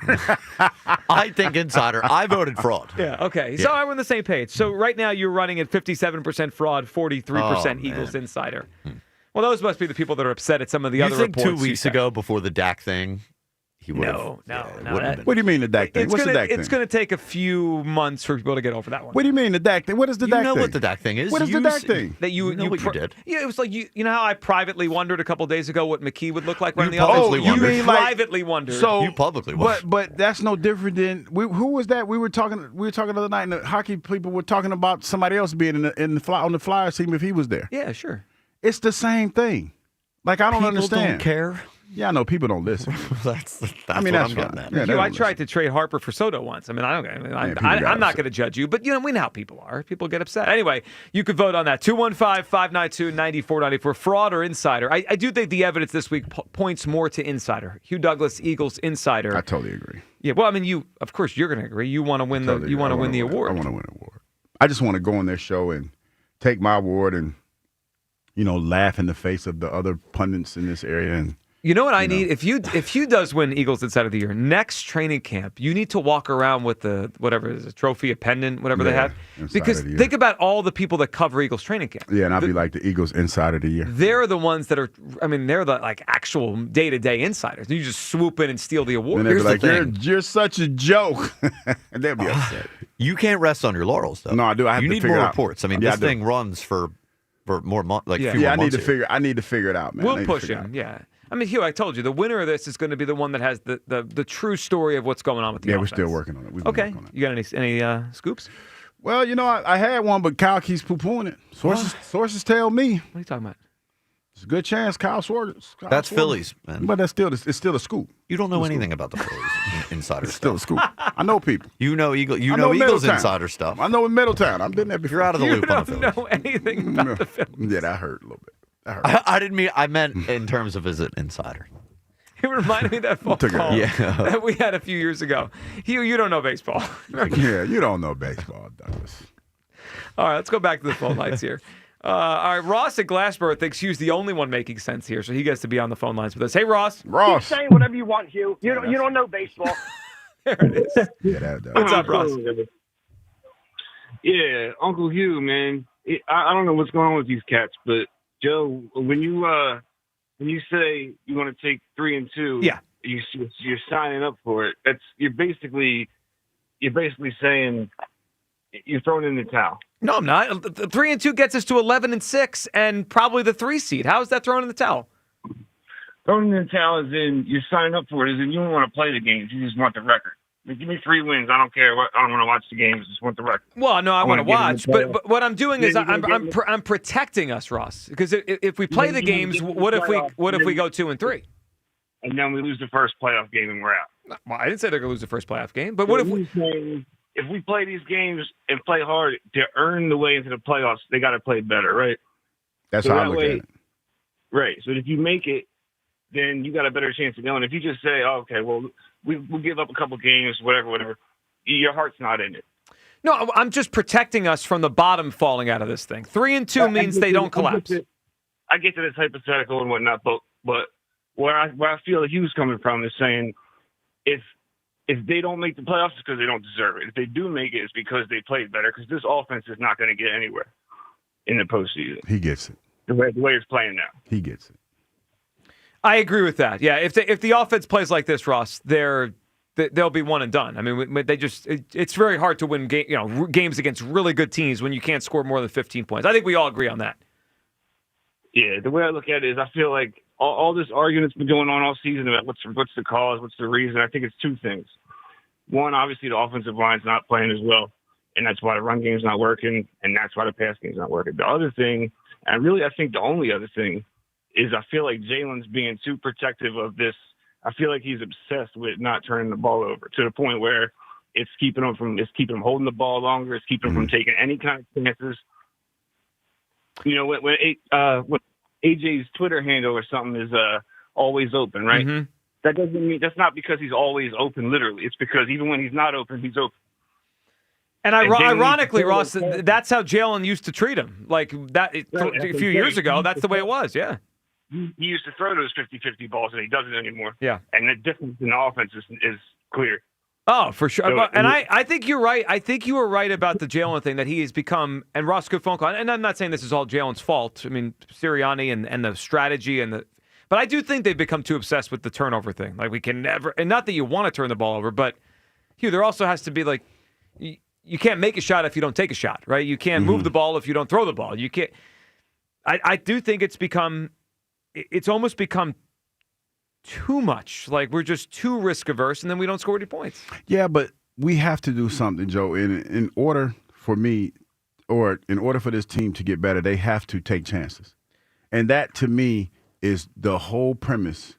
S7: I think insider. I voted fraud.
S4: Yeah, okay. So we're on the same page. So right now you're running at 57% fraud, 43% Eagles insider. Well, those must be the people that are upset at some of the other reports.
S7: You think 2 weeks ago, before the Dak thing, he would have...
S4: No.
S6: What do you mean the Dak thing? What's the Dak thing?
S4: It's going to take a few months for people to get over that one.
S6: What do you mean the Dak thing? What is the Dak thing?
S7: You know what the Dak thing is.
S6: What is the Dak thing?
S4: That you
S7: did.
S4: Yeah, it was like you know how I privately wondered a couple days ago what McKee would look like running the
S7: publicly
S4: offense?
S7: wondered.
S4: You privately wondered.
S6: So
S7: you publicly wondered.
S6: But that's no different than who was that? We were talking the other night, and the hockey people were talking about somebody else being on the Flyers team if he was there.
S4: Yeah, sure.
S6: It's the same thing. Like I don't
S7: people
S6: understand.
S7: Don't care.
S6: Yeah, I know people don't listen.
S7: that's
S6: what
S7: I'm getting at.
S6: Yeah,
S4: I tried to trade Harper for Soto once. I mean, I'm not going to judge you, but we know how people are. People get upset. Anyway, you could vote on that. 215-592-9494. Fraud or insider? I do think the evidence this week points more to insider. Hugh Douglas, Eagles insider.
S6: I totally agree.
S4: Yeah, well, I mean, of course, you're going to agree. You want to win the award.
S6: I want to win an award. I just want to go on their show and take my award and laugh in the face of the other pundits in this area. And
S4: you know what I need? If Hugh does win Eagles Insider of the Year, next training camp, you need to walk around with the whatever it is, a trophy, a pendant, whatever they have. Because think about all the people that cover Eagles training camp.
S6: Yeah, and I'll be like the Eagles Insider of the Year.
S4: They're the ones that are. I mean, they're the actual day-to-day insiders. You just swoop in and steal the award.
S6: And they'll be like, you're such a joke, and they'll be upset.
S7: You can't rest on your laurels, though.
S6: No, I do. I have
S7: you
S6: to
S7: need
S6: figure
S7: more
S6: out.
S7: reports. I mean, this thing runs for more months. I need
S6: to figure it out, man.
S4: We'll push him. Yeah. I mean, Hugh, I told you, the winner of this is going to be the one that has the true story of what's going on with the offense.
S6: We're still working on it.
S4: Okay. You got any scoops?
S6: Well, I had one, but Kyle keeps poo-pooing it. Sources tell me.
S4: What are you talking about?
S6: It's a good chance Kyle Schwartz.
S7: That's Phillies, man.
S6: But it's still a scoop.
S7: You don't know anything about the Phillies insider
S6: it's
S7: stuff.
S6: Still a scoop. I know people.
S7: You know Eagles insider stuff.
S6: I know in Middletown. I've been there before.
S7: You're out of the loop on the Phillies.
S4: You don't know anything about the Phillies.
S6: Yeah, that hurt a little bit.
S7: I didn't mean. I meant in terms of is it insider.
S4: It reminded me of that phone call that we had a few years ago. Hugh, you don't know baseball.
S6: Yeah, you don't know baseball, Douglas.
S4: All right, let's go back to the phone lines here. All right, Ross at Glassboro thinks Hugh's the only one making sense here, so he gets to be on the phone lines with us. Hey, Ross.
S5: Keep saying whatever you want, Hugh. You don't know baseball.
S4: There it is. What's up, Ross?
S8: Yeah, Uncle Hugh, man. I don't know what's going on with these cats, but Joe, when you say you want to take 3 and 2, you're signing up for it. You're basically saying you're throwing in the towel.
S4: No, I'm not. 3 and 2 gets us to 11 and 6, and probably the 3 seed. How is that throwing in the towel?
S8: Throwing in the towel is in you're signing up for it. Is in you don't want to play the games. You just want the record. Give me 3 wins. I don't care. I don't want to watch the games. I just want the record.
S4: Well, no, I want to watch. But what I'm doing is I'm protecting us, Ross. Because if we play the games, what if we go 2 and 3?
S8: And then we lose the first playoff game and we're out.
S4: Well, I didn't say they're going to lose the first playoff game. But what if we
S8: play these games and play hard to earn the way into the playoffs? They got to play better, right?
S6: That's how I look at it.
S8: Right. So if you make it, then you got a better chance of going. If you just say, oh, okay, well, we'll give up a couple games, whatever, your heart's not in it.
S4: No, I'm just protecting us from the bottom falling out of this thing. 3 and 2 means they don't collapse.
S8: I get to this hypothetical and whatnot, but where I feel that Hugh's coming from is saying if they don't make the playoffs, it's because they don't deserve it. If they do make it, it's because they played better, because this offense is not going to get anywhere in the postseason.
S6: He gets it.
S8: The way it's playing now.
S6: He gets it.
S4: I agree with that. Yeah, if the offense plays like this, Ross, they'll be one and done. I mean, it's very hard to win games against really good teams when you can't score more than 15 points. I think we all agree on that.
S8: Yeah, the way I look at it is I feel like all this argument's been going on all season about what's the cause, what's the reason. I think it's 2 things. One, obviously the offensive line's not playing as well, and that's why the run game's not working, and that's why the pass game's not working. The other thing, and really I think the only other thing, is I feel like Jalen's being too protective of this. I feel like he's obsessed with not turning the ball over to the point where it's keeping him holding the ball longer. It's keeping him from taking any kind of chances. You know, when AJ's Twitter handle or something is always open, right?
S4: Mm-hmm.
S8: That doesn't mean that's not because he's always open. Literally, it's because even when he's not open, he's open.
S4: And ironically, Ross, that's how Jalen used to treat him. Like that a few years ago, that's the way it was. Yeah.
S8: He used to throw those 50-50 balls, and he doesn't anymore.
S4: Yeah.
S8: And the difference in the offense is clear.
S4: Oh, for sure.
S8: So,
S4: and I think you're right. I think you were right about the Jalen thing, that he has become, and Ross, good phone call. And I'm not saying this is all Jalen's fault. I mean, Sirianni and the strategy but I do think they've become too obsessed with the turnover thing. Like we can never, and not that you want to turn the ball over, but Hugh, there also has to be like, you can't make a shot if you don't take a shot, right? You can't move the ball if you don't throw the ball. You can't. I do think it's almost become too much. Like we're just too risk averse, and then we don't score any points.
S6: Yeah, but we have to do something, Joe. In order for me, or in order for this team to get better, they have to take chances. And that, to me, is the whole premise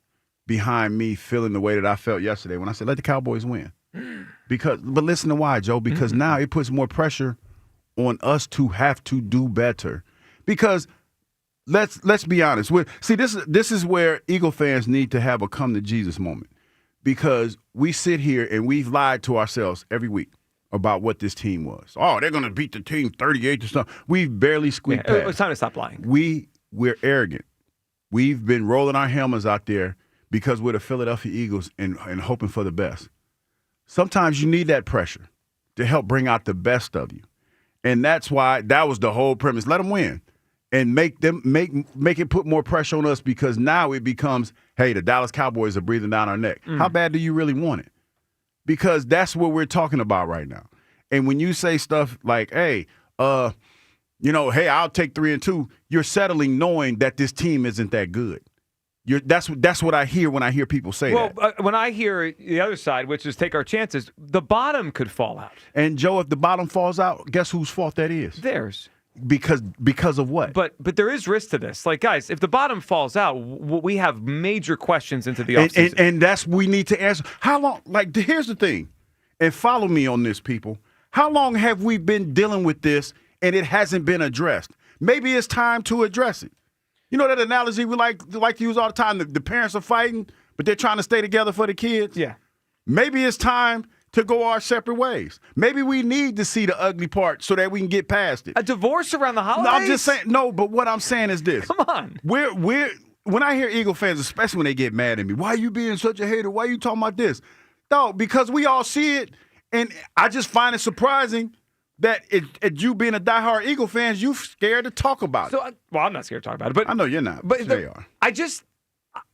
S6: behind me feeling the way that I felt yesterday when I said, let the Cowboys win. But listen to why, Joe, because now it puts more pressure on us to have to do better. Because let's be honest. This is where Eagle fans need to have a come to Jesus moment, because we sit here and we've lied to ourselves every week about what this team was. Oh, they're going to beat the team 38 to something. We've barely squeaked past.
S4: It's time to stop lying.
S6: We're arrogant. We've been rolling our helmets out there because we're the Philadelphia Eagles and hoping for the best. Sometimes you need that pressure to help bring out the best of you. And that's why that was the whole premise. Let them win and make it put more pressure on us, because now it becomes, hey, the Dallas Cowboys are breathing down our neck. How bad do you really want it? Because that's what we're talking about right now. And when you say stuff like, hey, hey, I'll take 3-2, you're settling knowing that this team isn't that good. That's what I hear when I hear people say that.
S4: When I hear the other side, which is take our chances, the bottom could fall out.
S6: And, Joe, if the bottom falls out, guess whose fault that is?
S4: Theirs.
S6: Because of what?
S4: But there is risk to this. Like, guys, if the bottom falls out, we have major questions into the offseason.
S6: And that's we need to answer. How long? Like, here's the thing, and follow me on this, people. How long have we been dealing with this and it hasn't been addressed? Maybe it's time to address it. You know that analogy we like to use all the time? The parents are fighting, but they're trying to stay together for the kids.
S4: Yeah.
S6: Maybe it's time to go our separate ways. Maybe we need to see the ugly part so that we can get past it.
S4: A divorce around the holidays?
S6: No, I'm just saying. No, but what I'm saying is this.
S4: Come on.
S6: When I hear Eagle fans, especially when they get mad at me, why are you being such a hater? Why are you talking about this? No, because we all see it, and I just find it surprising that you being a diehard Eagle fan, you scared to talk about it.
S4: Well, I'm not scared to talk about it, but
S6: I know you're not. But they are.
S4: I guess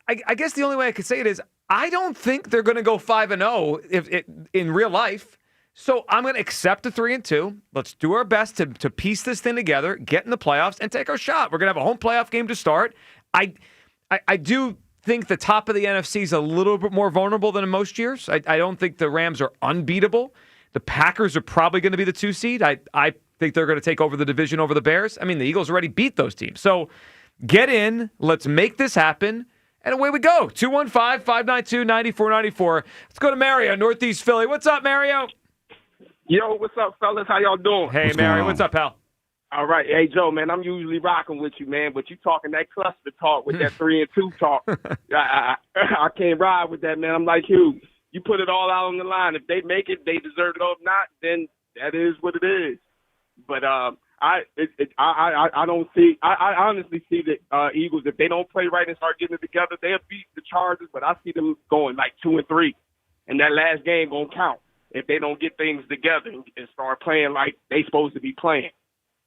S4: the only way I could say it is I don't think they're going to go 5-0 in real life. So I'm going to accept the 3-2. Let's do our best to piece this thing together, get in the playoffs, and take our shot. We're going to have a home playoff game to start. I do think the top of the NFC is a little bit more vulnerable than in most years. I don't think the Rams are unbeatable. The Packers are probably going to be the 2 seed. I think they're going to take over the division over the Bears. I mean, the Eagles already beat those teams. So get in. Let's make this happen. And away we go. 215-592-9494. Let's go to Mario, Northeast Philly. What's up, Mario?
S5: Yo, what's up, fellas? How y'all doing?
S4: Hey, Mario. What's up, pal?
S5: All right. Hey, Joe, man, I'm usually rocking with you, man, but you talking that cluster talk with that 3-2 talk. I can't ride with that, man. I'm like you. You put it all out on the line. If they make it, they deserve it. Or if not, then that is what it is. But I don't see. I honestly see the Eagles, if they don't play right and start getting it together, they'll beat the Chargers. But I see them going like 2-3, and that last game gonna count if they don't get things together and start playing like they supposed to be playing.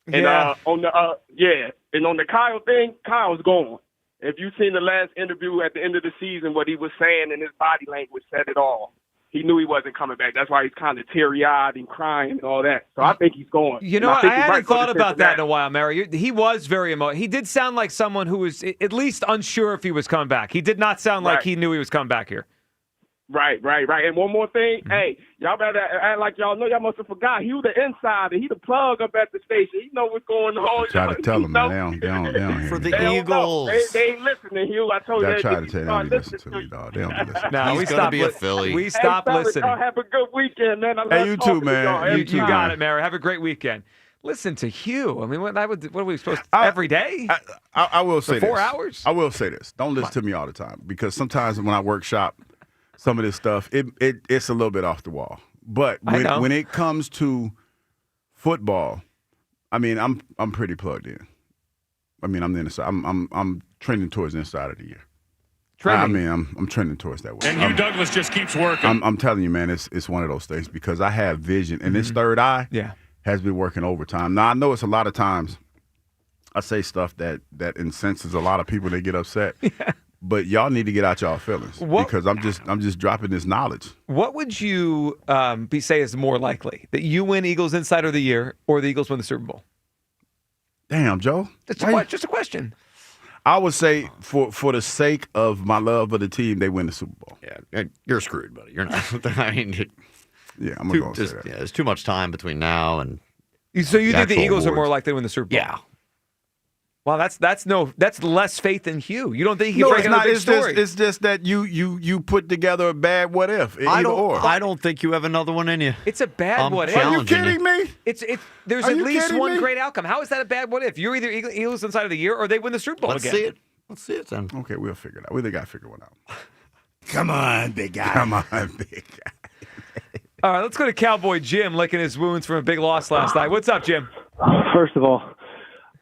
S5: And on the Kyle thing, Kyle's gone. If you've seen the last interview at the end of the season, what he was saying and his body language said it all. He knew he wasn't coming back. That's why he's kind of teary-eyed and crying and all that. So I think he's going.
S4: You know, I hadn't thought about that in a while, Mary. He was very emotional. He did sound like someone who was at least unsure if he was coming back. He did not sound like he knew he was coming back here.
S5: Right. And one more thing. Hey, y'all better act like y'all know. Y'all must have forgot. He was the insider. He the plug up at the station. He know what's going on.
S6: Try to tell them, man. They don't hear
S7: For
S6: me.
S7: the Eagles.
S5: They ain't listening, Hugh. I told you.
S6: I try to tell them to listen to me, dog. They don't be listening.
S4: No,
S7: He's going to be a Philly.
S4: We stopped listening.
S5: Y'all have a good weekend, man.
S6: Hey, you too, man.
S4: You got it, Mary. Have a great weekend. Listen to Hugh. I mean, what are we supposed to every day?
S6: I will say this.
S4: 4 hours?
S6: I will say this. Don't listen to me all the time, because sometimes when I workshop some of this stuff, it's a little bit off the wall. But when it comes to football, I mean, I'm pretty plugged in. I mean, I'm the inside. I'm trending towards the inside of the year. I mean, I'm trending towards that way.
S9: And Hugh Douglas just keeps working.
S6: I'm telling you, man, it's one of those things because I have vision, and this third eye has been working overtime. Now I know it's a lot of times I say stuff that incenses a lot of people. They get upset, but y'all need to get out y'all feelings because I'm just dropping this knowledge.
S4: What would you say is more likely, that you win Eagles Insider of the Year or the Eagles win the Super Bowl?
S6: Damn, Joe.
S4: Just a question.
S6: I would say for the sake of my love of the team, they win the Super Bowl.
S7: Yeah, you're screwed, buddy. You're not. I mean,
S6: I'm going to say that.
S7: Yeah, there's too much time between now and.
S4: So you think the Eagles
S7: awards.
S4: are more likely to win the Super Bowl?
S7: Yeah.
S4: Well, that's less faith than Hugh. You don't think he can break another big story?
S6: It's just that you put together a bad what if.
S7: I don't think you have another one in you.
S4: It's a bad what if.
S6: Are you kidding me?
S4: There's at least one great outcome. How is that a bad what if? You're either Eagles Inside of the Year or they win the Super Bowl again.
S7: Let's see it then.
S6: Okay, we'll figure it out. We got to figure one out.
S1: Come on, big guy.
S6: Come on, big guy.
S4: All right, let's go to Cowboy Jim licking his wounds from a big loss last night. What's up, Jim?
S10: First of all,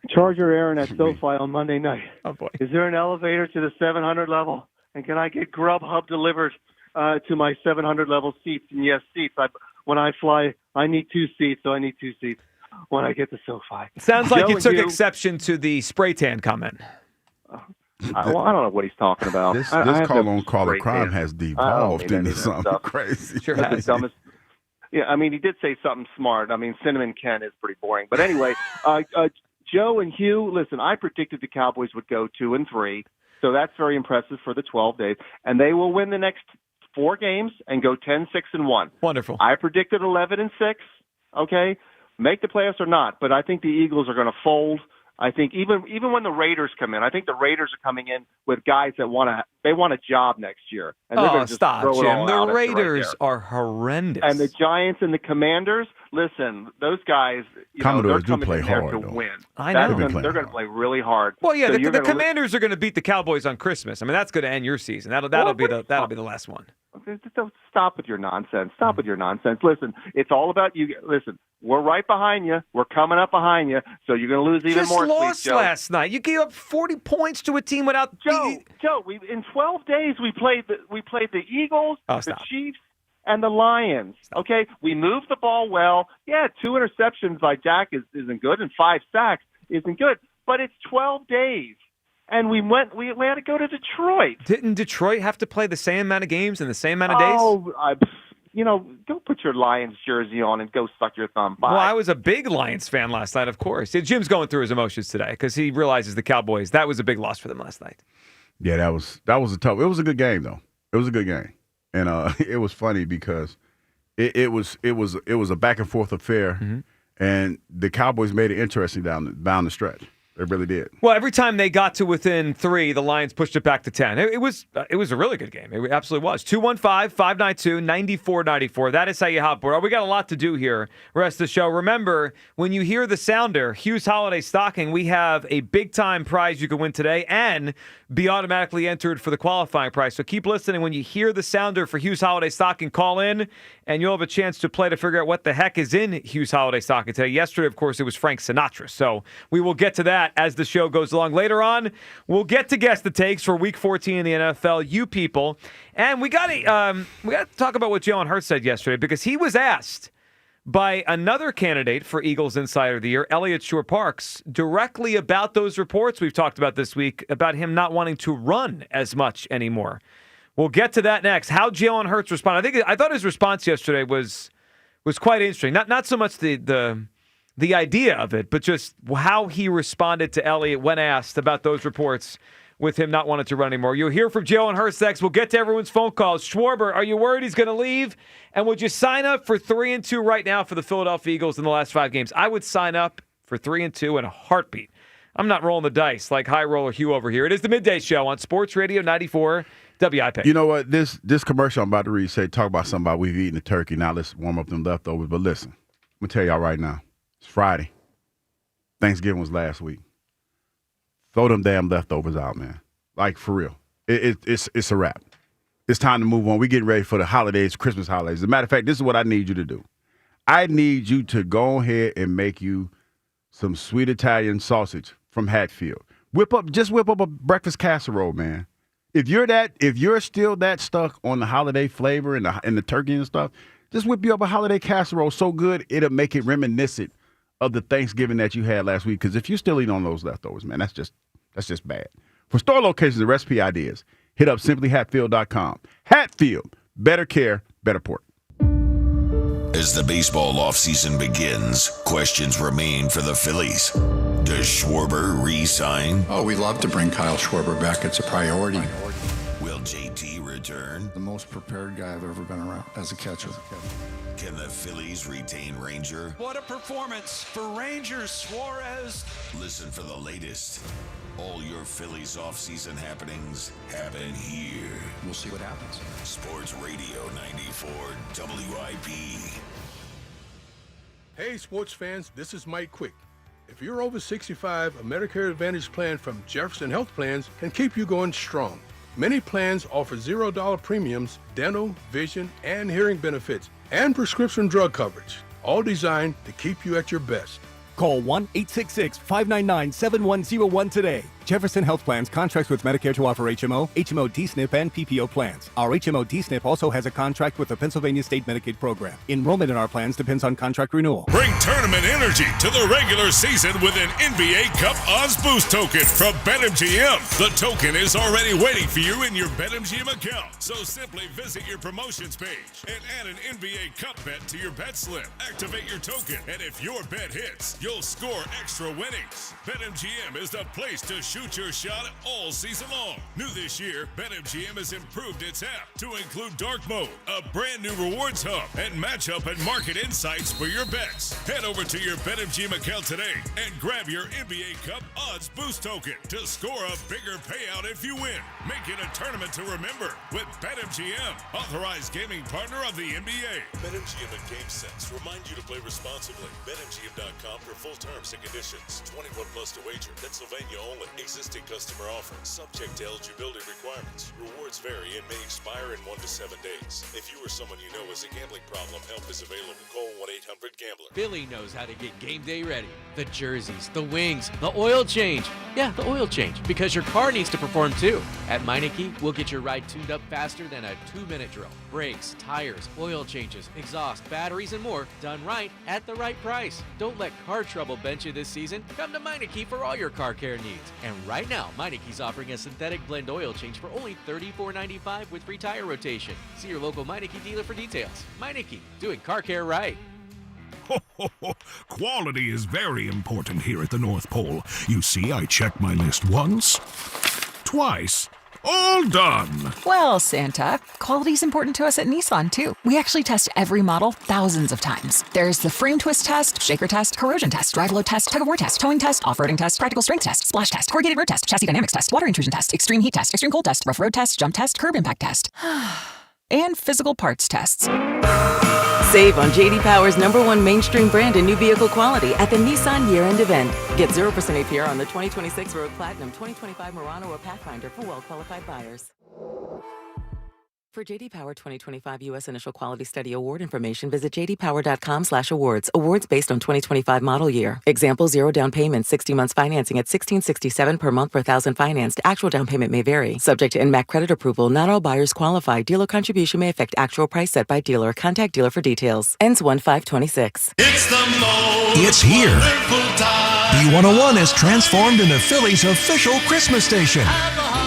S10: Charger Aaron at SoFi on Monday night.
S4: Oh, boy.
S10: Is there an elevator to the 700 level? And can I get Grubhub delivered to my 700 level seats? And yes, seats. When I fly, I need 2 seats, so I need 2 seats when I get to SoFi.
S4: Sounds like you took exception to the spray tan comment.
S10: I don't know what he's talking about.
S6: This call on caller crime has devolved into something crazy.
S4: Sure has.
S10: Yeah, I mean, he did say something smart. I mean, Cinnamon Ken is pretty boring. But anyway, Joe and Hugh, listen, I predicted the Cowboys would go 2-3, so that's very impressive for the 12 days. And they will win the next 4 games and go 10-6-1.
S4: Wonderful.
S10: I predicted 11-6, okay? Make the playoffs or not, but I think the Eagles are going to fold. I think even when the Raiders come in, I think the Raiders are coming in with guys that want a job next year. And they're going to just
S4: stop,
S10: throw it
S4: Jim.
S10: all
S4: The
S10: out at you
S4: Raiders
S10: right
S4: are horrendous.
S10: and the Giants and the Commanders, listen, those guys,
S6: Commodores
S10: they're
S6: do
S10: coming
S6: play
S10: in there
S6: hard,
S10: to
S6: though.
S10: win.
S4: I know.
S10: They're going to play really hard.
S4: Well, yeah,
S10: So
S4: the Commanders are going to beat the Cowboys on Christmas. I mean, that's going to end your season. That'll be the last one.
S10: Don't stop with your nonsense. Stop with your nonsense. Listen, it's all about you. Listen, we're right behind you. We're coming up behind you. So you're going to lose even more.
S4: Just lost
S10: Joe.
S4: last night. You gave up 40 points to a team without
S10: Joe. In 12 days we played the Eagles, the Chiefs, and the Lions. Okay, we moved the ball well. Yeah, 2 interceptions by Dak isn't good, and 5 sacks isn't good. But it's 12 days. And we had to go to Detroit.
S4: Didn't Detroit have to play the same amount of games in the same amount of days?
S10: Go put your Lions jersey on and go suck your thumb. Bye.
S4: Well, I was a big Lions fan last night, of course. Jim's going through his emotions today because he realizes the Cowboys, that was a big loss for them last night.
S6: Yeah, that was a tough. It was a good game though. It was a good game, and it was funny because it was a back and forth affair, and the Cowboys made it interesting down the stretch. They really did.
S4: Well, every time they got to within 3, the Lions pushed it back to 10. It was a really good game. It absolutely was. 215-592-9494. That is how you hot board. We got a lot to do here rest of the show. Remember, when you hear the sounder, Hugh's Holiday Stocking, we have a big-time prize you can win today and be automatically entered for the qualifying prize. So keep listening. When you hear the sounder for Hugh's Holiday Stocking, call in, and you'll have a chance to play to figure out what the heck is in Hugh's Holiday Stocking today. Yesterday, of course, it was Frank Sinatra. So we will get to that as the show goes along. Later on, we'll get to Guess the Takes for Week 14 in the NFL, you people. And we got to talk about what Jalen Hurts said yesterday because he was asked by another candidate for Eagles Insider of the Year, Elliot Shore-Parks, directly about those reports we've talked about this week about him not wanting to run as much anymore. We'll get to that next. How Jalen Hurts responded. I thought his response yesterday was quite interesting. Not so much the idea of it, but just how he responded to Elliot when asked about those reports with him not wanting to run anymore. You'll hear from Jalen Hurts next. We'll get to everyone's phone calls. Schwarber, are you worried he's going to leave? And would you sign up for 3-2 right now for the Philadelphia Eagles in the last 5 games? I would sign up for 3-2 in a heartbeat. I'm not rolling the dice like high roller Hugh over here. It is the Midday Show on Sports Radio 94 WIP.
S6: You know what? This commercial I'm about to read talk about somebody we've eaten the turkey. Now let's warm up them leftovers. But listen, I'm going to tell y'all right now. It's Friday. Thanksgiving was last week. Throw them damn leftovers out, man. Like, for real. It's a wrap. It's time to move on. We're getting ready for the holidays, Christmas holidays. As a matter of fact, this is what I need you to do. I need you to go ahead and make you some sweet Italian sausage from Hatfield. Whip up a breakfast casserole, man. If you're still that stuck on the holiday flavor and the turkey and stuff, just whip you up a holiday casserole so good it'll make it reminiscent of the Thanksgiving that you had last week. Because if you're still eating on those leftovers, man, that's just bad. For store locations and recipe ideas, hit up simplyhatfield.com. Hatfield, better care, better pork.
S3: As the baseball offseason begins, questions remain for the Phillies. Does Schwarber re-sign?
S9: Oh, we'd love to bring Kyle Schwarber back. It's a priority.
S3: Will JT return?
S9: The most prepared guy I've ever been around as a catcher.
S3: Can the Phillies retain Ranger?
S11: What a performance for Rangers, Suarez.
S3: Listen for the latest. All your Phillies offseason happenings happen here.
S9: We'll see what happens.
S3: Sports Radio 94 WIP.
S12: Hey, sports fans, this is Mike Quick. If you're over 65, a Medicare Advantage plan from Jefferson Health Plans can keep you going strong. Many plans offer $0 premiums, dental, vision, and hearing benefits, and prescription drug coverage, all designed to keep you at your best.
S13: Call 1-866-599-7101 today. Jefferson Health Plans contracts with Medicare to offer HMO, HMO D-SNP, and PPO plans. Our HMO D-SNP also has a contract with the Pennsylvania State Medicaid program. Enrollment in our plans depends on contract renewal.
S14: Bring tournament energy to the regular season with an NBA Cup Odds Boost token from BetMGM. The token is already waiting for you in your BetMGM account. So simply visit your promotions page and add an NBA Cup bet to your bet slip. Activate your token, and if your bet hits, you'll score extra winnings. BetMGM is the place to shoot your shot all season long. New this year, BetMGM has improved its app to include dark mode, a brand new rewards hub, and matchup and market insights for your bets. Head over to your BetMGM account today and grab your NBA Cup Odds Boost token to score a bigger payout if you win. Make it a tournament to remember with BetMGM, authorized gaming partner of the NBA.
S16: BetMGM and GameSense remind you to play responsibly. BetMGM.com for full terms and conditions. 21 plus to wager. Pennsylvania only. Existing customer offer. Subject to eligibility requirements. Rewards vary and may expire in 1 to 7 days. If you or someone you know has a gambling problem, help is available. Call 1-800-GAMBLER.
S27: Philly knows how to get game day ready. The jerseys, the wings, the oil change. Yeah, the oil change, because your car needs to perform too. At Meineke, we'll get your ride tuned up faster than a 2-minute drill. Brakes, tires, oil changes, exhaust, batteries, and more done right at the right price. Don't let car trouble bench you this season. Come to Meineke for all your car care needs. And right now, Meineke's offering a synthetic blend oil change for only $34.95 with free tire rotation. See your local Meineke dealer for details. Meineke, doing car care right.
S28: Quality is very important here at the North Pole. You see, I check my list once, twice. All done.
S29: Well, Santa, quality's important to us at Nissan, too. We actually test every model thousands of times. There's the frame twist test, shaker test, corrosion test, drive load test, tug-of-war test, towing test, off-roading test, practical strength test, splash test, corrugated road test, chassis dynamics test, water intrusion test, extreme heat test, extreme cold test, rough road test, jump test, curb impact test. And physical parts tests.
S30: Save on J.D. Power's #1 mainstream brand in new vehicle quality at the Nissan year-end event. Get 0% APR on the 2026 Rogue Platinum, 2025 Murano, or Pathfinder for well-qualified buyers. For J.D. Power 2025 U.S. Initial Quality Study Award information, visit jdpower.com/awards. Awards based on 2025 model year. Example, 0 down payment, 60 months financing at $1,667 per month per $1,000 financed. Actual down payment may vary. Subject to NMAC credit approval. Not all buyers qualify. Dealer contribution may affect actual price set by dealer. Contact dealer for details. Ends 1/5/26.
S22: It's the most
S15: It's here.
S22: wonderful time.
S15: B101 has transformed into Philly's official Christmas station.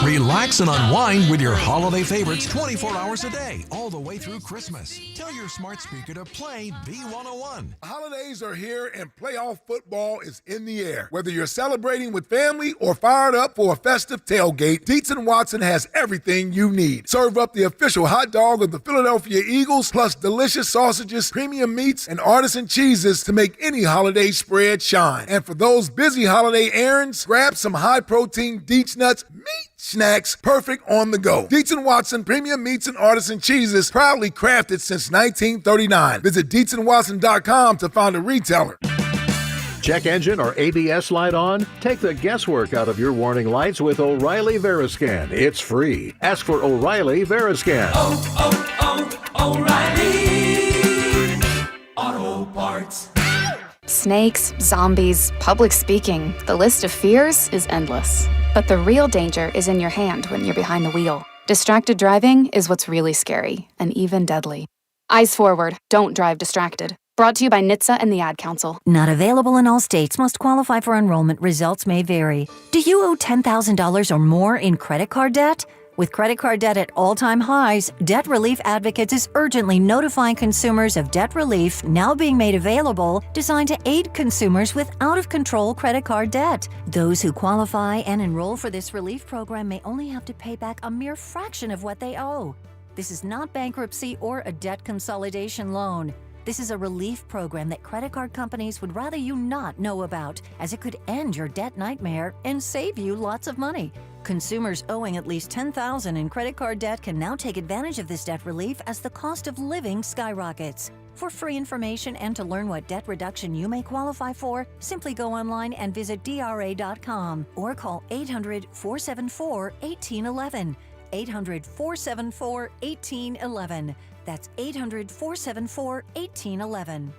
S15: Relax and unwind with your holiday favorites 24 hours a day, all the way through Christmas. Tell your smart speaker to play B101.
S1: Holidays are here and playoff football is in the air. Whether you're celebrating with family or fired up for a festive tailgate, Dietz & Watson has everything you need. Serve up the official hot dog of the Philadelphia Eagles, plus delicious sausages, premium meats, and artisan cheeses to make any holiday spread shine. And for those busy holiday errands, grab some high-protein Dietz Nuts meat snacks, perfect on the go. Dietz & Watson premium meats and artisan cheeses, proudly crafted since 1939. Visit DietzandWatson.com to find a retailer.
S31: Check engine or ABS light on? Take the guesswork out of your warning lights with O'Reilly Veriscan. It's free. Ask for O'Reilly Veriscan.
S22: O'Reilly Auto Parts.
S2: Snakes, zombies, public speaking. The list of fears is endless. But the real danger is in your hand when you're behind the wheel. Distracted driving is what's really scary and even deadly. Eyes forward. Don't drive distracted. Brought to you by NHTSA and the Ad Council.
S8: Not available in all states. Must qualify for enrollment. Results may vary. Do you owe $10,000 or more in credit card debt? With credit card debt at all-time highs, Debt Relief Advocates is urgently notifying consumers of debt relief now being made available, designed to aid consumers with out-of-control credit card debt. Those who qualify and enroll for this relief program may only have to pay back a mere fraction of what they owe. This is not bankruptcy or a debt consolidation loan. This is a relief program that credit card companies would rather you not know about, as it could end your debt nightmare and save you lots of money. Consumers owing at least $10,000 in credit card debt can now take advantage of this debt relief as the cost of living skyrockets. For free information and to learn what debt reduction you may qualify for, simply go online and visit DRA.com or call 800-474-1811. 800-474-1811. That's 800-474-1811.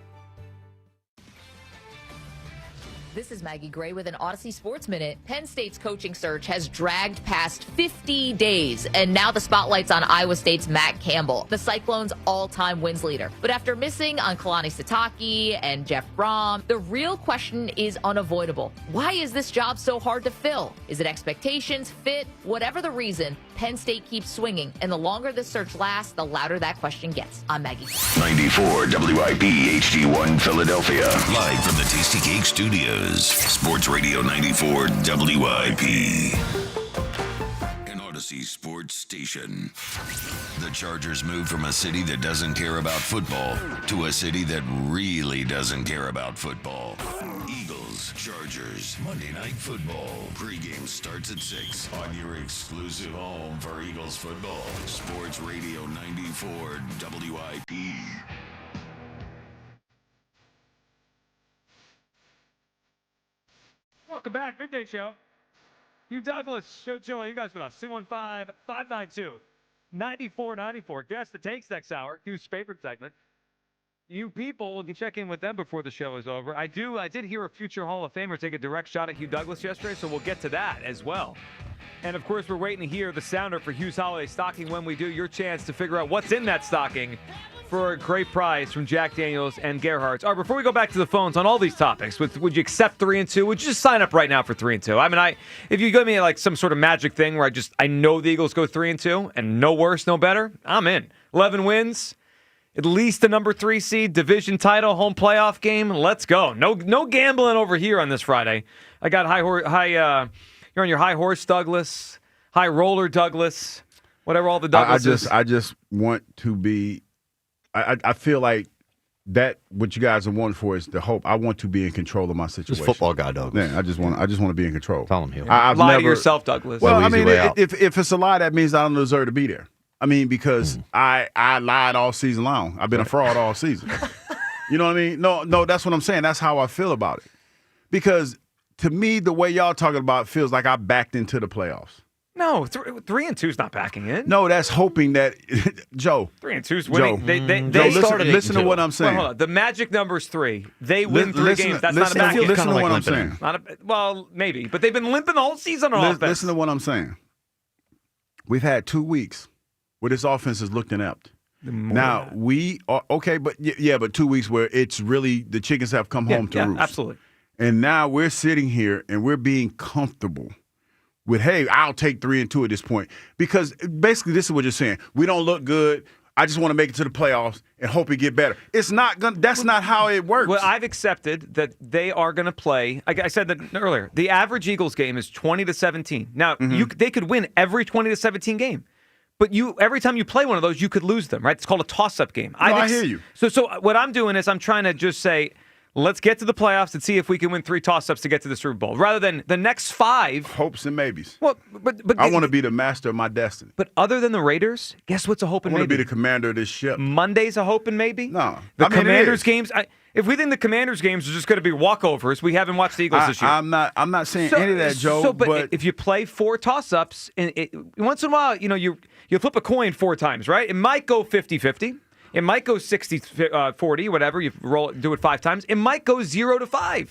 S17: This is Maggie Gray with an Odyssey Sports Minute. Penn State's coaching search has dragged past 50 days, and now the spotlight's on Iowa State's Matt Campbell, the Cyclones' all-time wins leader. But after missing on Kalani Sitake and Jeff Brom, the real question is unavoidable. Why is this job so hard to fill? Is it expectations, fit? Whatever the reason, Penn State keeps swinging, and the longer this search lasts, the louder that question gets. I'm Maggie.
S3: 94 WIP HD1 Philadelphia. Live from the Tasty Cake Studios. Sports Radio 94 WIP. An Odyssey sports station. The Chargers moved from a city that doesn't care about football to a city that really doesn't care about football. Eagles, Chargers, Monday Night Football. Pre-game starts at 6 on your exclusive home for Eagles football. Sports Radio 94 WIP.
S4: Welcome back, Midday Show. Hugh Douglas, Show Joey, you guys with us. 215-592-9494. Guess the takes next hour. Hugh's favorite segment. You people, you check in with them before the show is over. I did hear a future Hall of Famer take a direct shot at Hugh Douglas yesterday, so we'll get to that as well. And of course, we're waiting to hear the sounder for Hugh's holiday stocking. When we do, your chance to figure out what's in that stocking for a great prize from Jack Daniels and Gerhardt's. All right, before we go back to the phones on all these topics, would you accept 3 and 2? Would you just sign up right now for 3 and 2? I mean, if you give me like some sort of magic thing where I know the Eagles go 3 and 2 and no worse, no better, I'm in. 11 wins, at least the number 3 seed, division title, home playoff game. Let's go. No gambling over here on this Friday. I got you're on your high horse, Douglas, high roller, Douglas, whatever all the Douglases.
S6: I just want to be. I feel like that what you guys are wanting for is the hope. I want to be in control of my situation.
S7: Just football guy, Douglas.
S6: Yeah, I just want to be in control.
S7: Tell him, Hugh.
S4: Lie to yourself, Douglas.
S6: Well, I mean, if it's a lie, that means I don't deserve to be there. I mean, because I lied all season long. I've been a fraud all season. You know what I mean? No, that's what I'm saying. That's how I feel about it. Because to me, the way y'all talking about it feels like I backed into the playoffs.
S4: No, 3 and 2's not backing in.
S6: No, that's hoping that Joe.
S4: 3 and 2's winning.
S6: They started. Listen to what I'm saying.
S4: Well, hold on. The magic number's 3. They win 3 games. That's not a back in.
S6: Listen to what I'm saying.
S4: Well, maybe, but they've been limping the whole season on offense.
S6: Listen to what I'm saying. We've had 2 weeks where this offense has looked inept. Now we are okay, but 2 weeks where it's really the chickens have come home to roost.
S4: Absolutely.
S6: And now we're sitting here and we're being comfortable with, hey, I'll take 3 and 2 at this point. Because basically this is what you're saying. We don't look good. I just want to make it to the playoffs and hope it get better. It's not gonna. That's not how it works.
S4: Well, I've accepted that they are going to play. I said that earlier. The average Eagles game is 20-17. Now, they could win every 20-17 game. But every time you play one of those, you could lose them, right? It's called a toss-up game.
S6: I hear you.
S4: So what I'm doing is I'm trying to just say, let's get to the playoffs and see if we can win 3 toss-ups to get to the Super Bowl, rather than the next 5.
S6: Hopes and maybes.
S4: Well, but
S6: I want to be the master of my destiny.
S4: But other than the Raiders, guess what's a hope and maybe?
S6: I want to be the commander of this ship.
S4: Monday's a hope and maybe?
S6: No.
S4: Commanders games, if we think the Commanders games are just going to be walkovers, we haven't watched the Eagles this year.
S6: I'm not saying any of that, Joe.
S4: But if you play 4 toss-ups, once in a while, you flip a coin 4 times, right? It might go 50-50. It might go 60-40, whatever. You do it 5 times. It might go 0-5.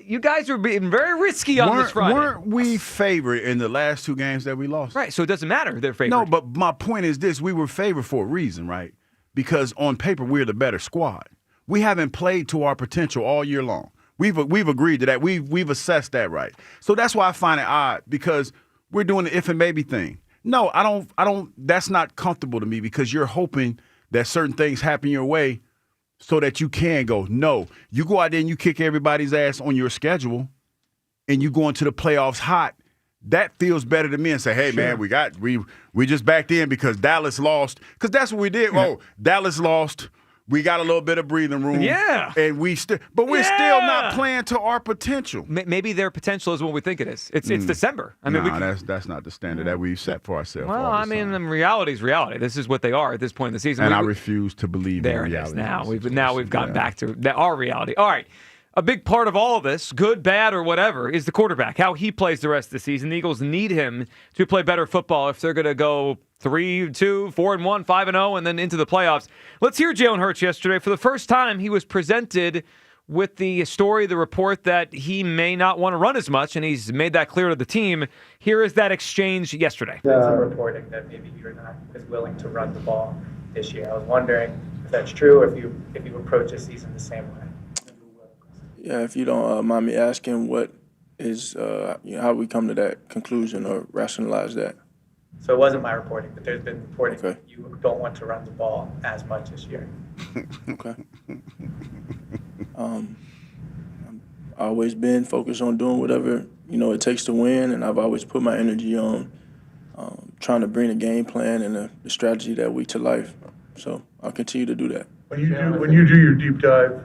S4: You guys are being very risky on this Friday.
S6: Weren't we favored in the last 2 games that we lost?
S4: Right, so it doesn't matter. They're favored.
S6: No, but my point is this. We were favored for a reason, right? Because on paper, we're the better squad. We haven't played to our potential all year long. We've agreed to that. We've assessed that, right? So that's why I find it odd, because we're doing the if and maybe thing. No, I don't. That's not comfortable to me, because you're hoping that certain things happen your way so that you can go. No, you go out there and you kick everybody's ass on your schedule, and you go into the playoffs hot. That feels better to me and say, hey, man, we just backed in because Dallas lost. Because that's what we did. Yeah. Oh, Dallas lost. We got a little bit of breathing room.
S4: Yeah.
S6: And we're still not playing to our potential.
S4: Maybe their potential is what we think it is. It's December. I mean,
S6: that's not the standard that we've set for ourselves.
S4: Well, I mean, reality is reality. This is what they are at this point in the season.
S6: And I refuse to believe in reality.
S4: We've gotten back to our reality. All right. A big part of all of this, good, bad, or whatever, is the quarterback, how he plays the rest of the season. The Eagles need him to play better football if they're going to go 3-2, 4-1, 5-0, and then into the playoffs. Let's hear Jalen Hurts yesterday. For the first time, he was presented with the story, the report that he may not want to run as much, and he's made that clear to the team. Here is that exchange yesterday.
S5: Some reporting that maybe you're not as willing to run the ball this year. I was wondering if that's true, or if you approach the season the same way.
S10: Yeah, if you don't mind me asking, what is how we come to that conclusion or rationalize that?
S5: So it wasn't my reporting, but there's been reporting that you don't want to run the ball as much this year.
S10: Okay. I've always been focused on doing whatever it takes to win, and I've always put my energy on trying to bring a game plan and the strategy that week to life. So I'll continue to do that.
S11: When you do your deep dive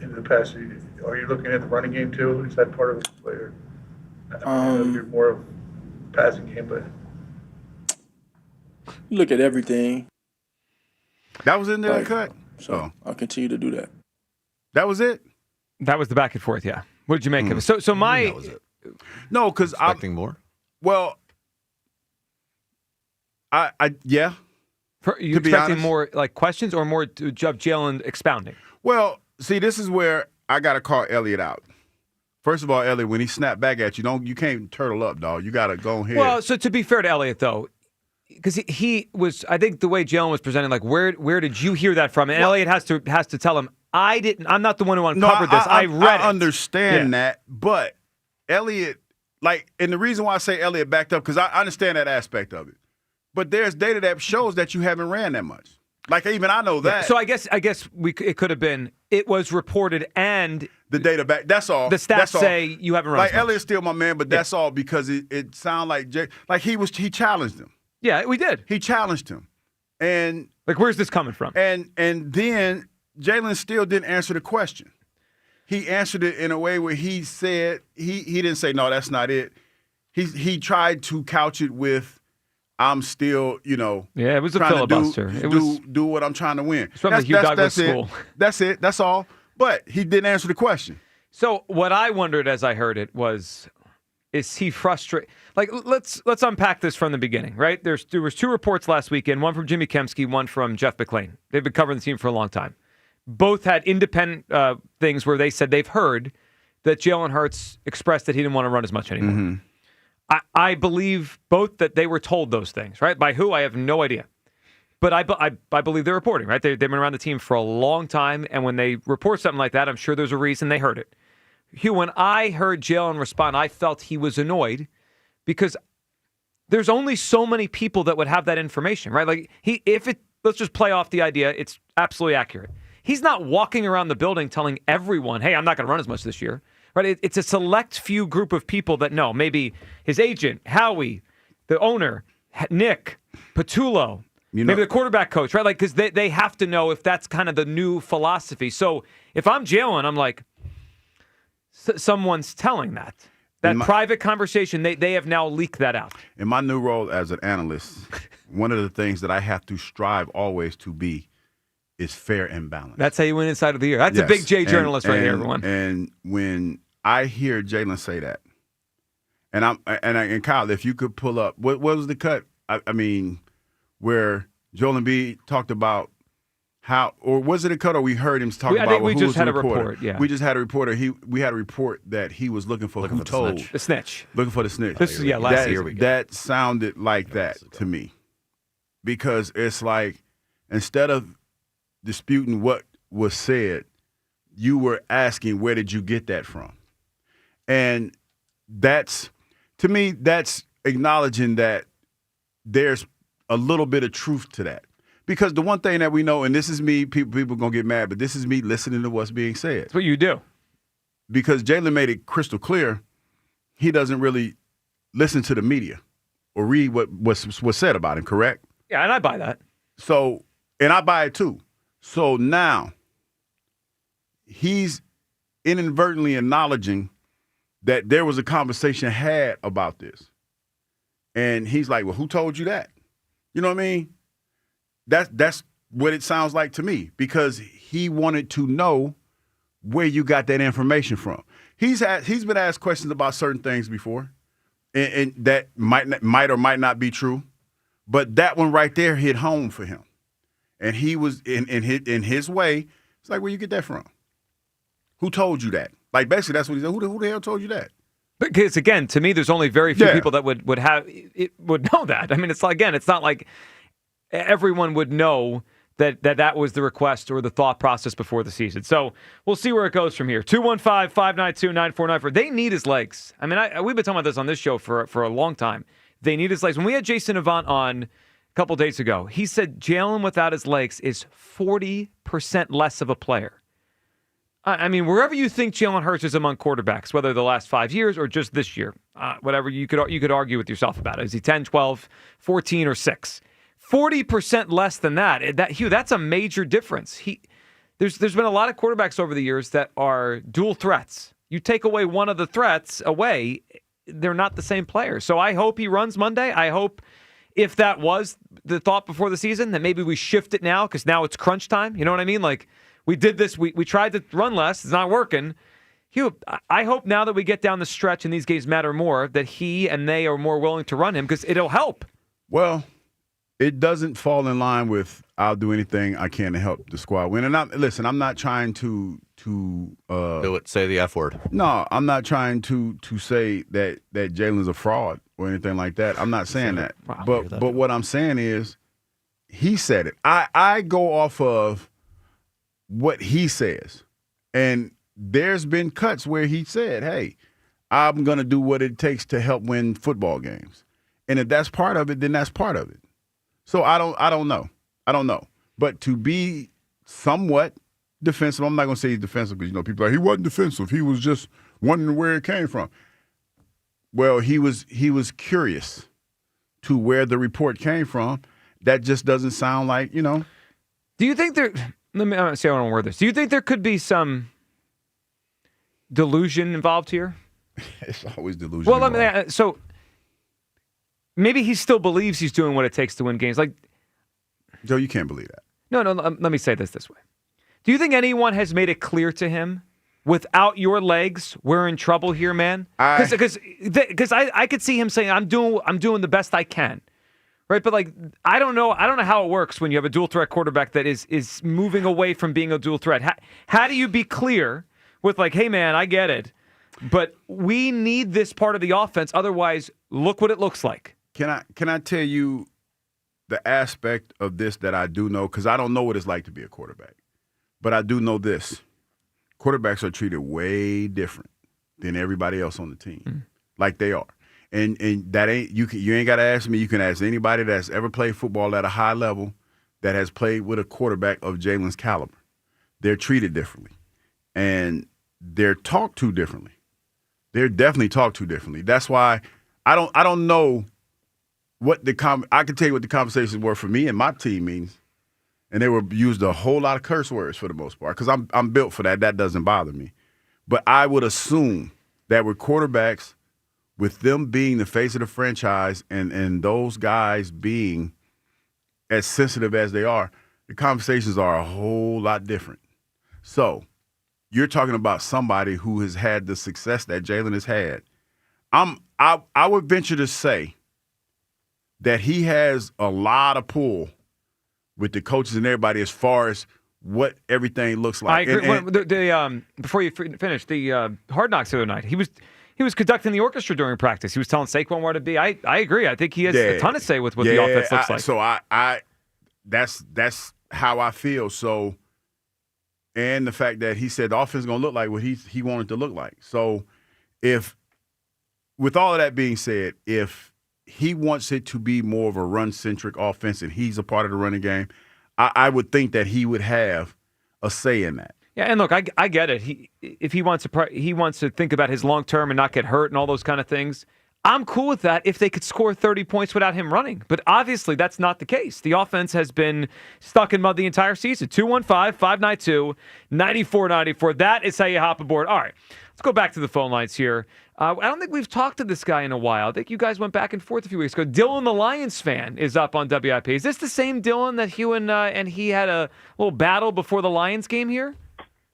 S11: into the past, are you looking at the running game too? Is that part of it? Or you're more of passing game, but
S10: you look at everything.
S6: That was in there cut.
S10: So I'll continue to do that.
S6: That was it?
S4: That was the back and forth, yeah. What did you make of it? So my...
S7: That was it.
S6: No, because I'm...
S7: Expecting more?
S6: Well, yeah.
S4: You expecting more like questions or more of Jalen expounding?
S6: Well, see, this is where I got to call Elliot out. First of all, Elliot, when he snapped back at you, you can't turtle up, dog. You got to go ahead.
S4: Well, so to be fair to Elliot, though, because he was, I think the way Jalen was presenting, like, where did you hear that from? And Elliot has to tell him, I'm not the one who uncovered this. I read it.
S6: I understand that, but Elliot, and the reason why I say Elliot backed up, because I understand that aspect of it. But there's data that shows that you haven't ran that much. Like, even I know that.
S4: So I guess it could have been, it was reported and
S6: the data back. That's all.
S4: The stats say you haven't run.
S6: Like, Elliot's still my man, but that's all because it sounded like he challenged him.
S4: Yeah, we did.
S6: He challenged him. And
S4: where's this coming from?
S6: And then Jalen still didn't answer the question. He answered it in a way where he said he didn't say, no, that's not it. He tried to couch it with, I'm still,
S4: Yeah, it was a filibuster.
S6: Do what I'm trying to win.
S4: It's from the Hugh Douglas school.
S6: That's it. That's all. But he didn't answer the question.
S4: So what I wondered as I heard it was, is he frustrated? Like, let's unpack this from the beginning, right? There was 2 reports last weekend, one from Jimmy Kempski, one from Jeff McClain. They've been covering the team for a long time. Both had independent things where they said they've heard that Jalen Hurts expressed that he didn't want to run as much anymore.
S6: Mm-hmm.
S4: I believe both that they were told those things, right? By who? I have no idea. But I believe they're reporting, right? They've been around the team for a long time, and when they report something like that, I'm sure there's a reason they heard it. Hugh, when I heard Jalen respond, I felt he was annoyed because there's only so many people that would have that information, right? Like, let's just play off the idea, it's absolutely accurate. He's not walking around the building telling everyone, hey, I'm not going to run as much this year. Right? It's a select few group of people that know. Maybe his agent, Howie, the owner, Nick, Patullo, maybe the quarterback coach, right? Like, because they have to know if that's kind of the new philosophy. So if I'm Jalen, I'm like, someone's telling that. That private conversation, they have now leaked that out.
S6: In my new role as an analyst, one of the things that I have to strive always to be is fair and balanced.
S4: That's how you win inside of the year. That's a big J journalist right here, everyone.
S6: And when I hear Jalen say that, and Kyle, if you could pull up, what was the cut? I mean, where Joel Embiid talked about how, or was it a cut, or we heard him talk about?
S4: I think we
S6: who
S4: just
S6: was
S4: had
S6: the
S4: a
S6: reporter?
S4: report. Yeah,
S6: we just had a reporter. We had a report that he was looking for who told
S4: the snitch.
S6: Looking for the snitch.
S4: Last year.
S6: That sounded like that to me, because it's like instead of disputing what was said, you were asking where did you get that from, and that's to me that's acknowledging that there's a little bit of truth to that. Because the one thing that we know, and this is me, people going to get mad, but this is me listening to what's being said.
S4: That's what you do.
S6: Because Jalen made it crystal clear he doesn't really listen to the media or read what was said about him, correct?
S4: Yeah, and I buy that.
S6: So, and I buy it too. So now he's inadvertently acknowledging that there was a conversation had about this. And he's like, well, who told you that? You know what I mean? That's what it sounds like to me, because he wanted to know where you got that information from. He's been asked questions about certain things before, and that might or might not be true, but that one right there hit home for him, and he was in his way. It's like, where you get that from? Who told you that? Like basically, that's what he said. Who the hell told you that?
S4: Because again, to me, there's only very few people that would know that. I mean, it's like, again, it's not like everyone would know that was the request or the thought process before the season. So we'll see where it goes from here. 215-592-9494. They need his legs. I mean, we've been talking about this on this show for a long time. They need his legs. When we had Jason Avant on a couple days ago, he said Jalen without his legs is 40% less of a player. I mean, wherever you think Jalen Hurts is among quarterbacks, whether the last 5 years or just this year, whatever, you could argue with yourself about it. Is he 10, 12, 14, or 6? 40% less than that. Hugh, that's a major difference. There's been a lot of quarterbacks over the years that are dual threats. You take away one of the threats away, they're not the same player. So I hope he runs Monday. I hope, if that was the thought before the season, that maybe we shift it now, because now it's crunch time. You know what I mean? Like, we did this. We tried to run less. It's not working. Hugh, I hope now that we get down the stretch and these games matter more, that he and they are more willing to run him, because it'll help.
S6: Well, it doesn't fall in line with I'll do anything I can to help the squad win. And I'm not trying to do
S7: it. Say the F word.
S6: No, I'm not trying to say that Jalen's a fraud or anything like that. I'm not saying that.
S7: Wow,
S6: but what I'm saying is he said it. I go off of what he says. And there's been cuts where he said, hey, I'm going to do what it takes to help win football games. And if that's part of it, then that's part of it. So I don't know. But to be somewhat defensive, I'm not going to say he's defensive, because, people are like, he wasn't defensive. He was just wondering where it came from. Well, he was curious to where the report came from. That just doesn't sound like,
S4: Do you think there... Let me see how I want to word this. Do you think there could be some delusion involved here?
S6: It's always delusion.
S4: Well, so maybe he still believes he's doing what it takes to win games. Like,
S6: Joe, you can't believe that. No.
S4: Let me say this way. Do you think anyone has made it clear to him, without your legs, we're in trouble here, man? Because I could see him saying, I'm doing the best I can. Right, but I don't know how it works when you have a dual threat quarterback that is moving away from being a dual threat. How do you be clear with hey man, I get it, but we need this part of the offense. Otherwise, look what it looks like.
S6: Can I tell you the aspect of this that I do know, because I don't know what it's like to be a quarterback, but I do know this: quarterbacks are treated way different than everybody else on the team, like they are. And that ain't you ain't got to ask me. You can ask anybody that's ever played football at a high level that has played with a quarterback of Jalen's caliber. They're treated differently, and they're talked to differently. They're definitely talked to differently. That's why I don't know what I can tell you what the conversations were for me and my team meetings, and they were used a whole lot of curse words for the most part, because I'm built for that. That doesn't bother me. But I would assume that with quarterbacks, with them being the face of the franchise and those guys being as sensitive as they are, the conversations are a whole lot different. So you're talking about somebody who has had the success that Jalen has had. I would venture to say that he has a lot of pull with the coaches and everybody as far as what everything looks like.
S4: I agree. Before you finish, the Hard Knocks the other night, he was conducting the orchestra during practice. He was telling Saquon where to be. I agree. I think he has a ton to say with what the offense looks like.
S6: So that's how I feel. So, and the fact that he said the offense is going to look like what he wanted to look like. So, with all of that being said, if he wants it to be more of a run-centric offense and he's a part of the running game, I would think that he would have a say in that.
S4: Yeah, and look, I get it. If he wants to think about his long term and not get hurt and all those kind of things. I'm cool with that if they could score 30 points without him running. But obviously, that's not the case. The offense has been stuck in mud the entire season. 215-592-9494. That is how you hop aboard. All right, let's go back to the phone lines here. I don't think we've talked to this guy in a while. I think you guys went back and forth a few weeks ago. Dylan, the Lions fan, is up on WIP. Is this the same Dylan that Hugh and he had a little battle before the Lions game here?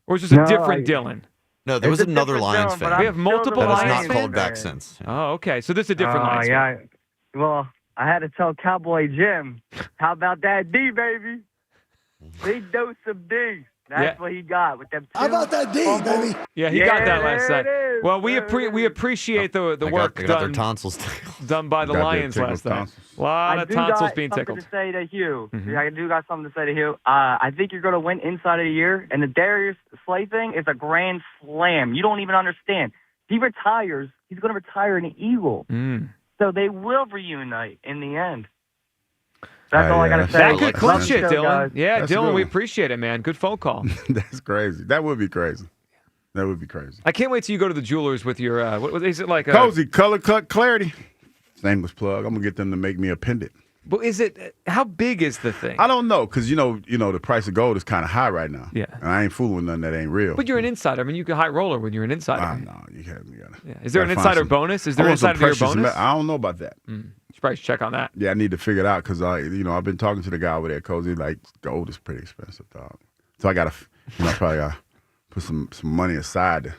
S4: Or is this a different Dylan?
S7: No, there was another Lions fan.
S4: We have multiple Lions fans.
S7: That has not called back since.
S4: Oh, okay. So this is a different Lions fan.
S9: Well, I had to tell Cowboy Jim, how about that D, baby? Big dose of D. That's what he got with them. How about that D, baby?
S4: Yeah, he got that last night. Well, we appreciate the work
S7: their tonsils
S4: done by the Lions last night. A lot of tonsils being tickled.
S9: I do got something to say to Hugh. I do got something to say to Hugh. I think you're going to win inside of the year, and the Darius Slay thing is a grand slam. You don't even understand. He retires. He's going to retire an Eagle. So they will reunite in the end. That's all I got to say.
S4: That could clinch it, Dylan.
S9: Guys.
S4: Yeah,
S6: That's
S4: Dylan,
S6: good.
S4: we appreciate it, man. Good phone call.
S6: That's crazy. That would be crazy. That would be crazy.
S4: I can't wait till you go to the jewelers with your, what is it like?
S6: Cozy, color cut clarity. Shameless plug. I'm going to get them to make me a pendant.
S4: But is it, how big is the thing?
S6: I don't know, because, you know, the price of gold is kind of high right now.
S4: Yeah.
S6: And I ain't fooling with nothing that ain't real.
S4: But you're an insider. I mean, you can high roller when you're an insider.
S6: No, you got to.
S4: Yeah. Is there an insider bonus? Is there an insider bonus?
S6: I don't know about that.
S4: You probably should check on that.
S6: Yeah, I need to figure it out because I've been talking to the guy over there, Cozy. Like, gold is pretty expensive, dog. So I got to, probably got to put some money aside to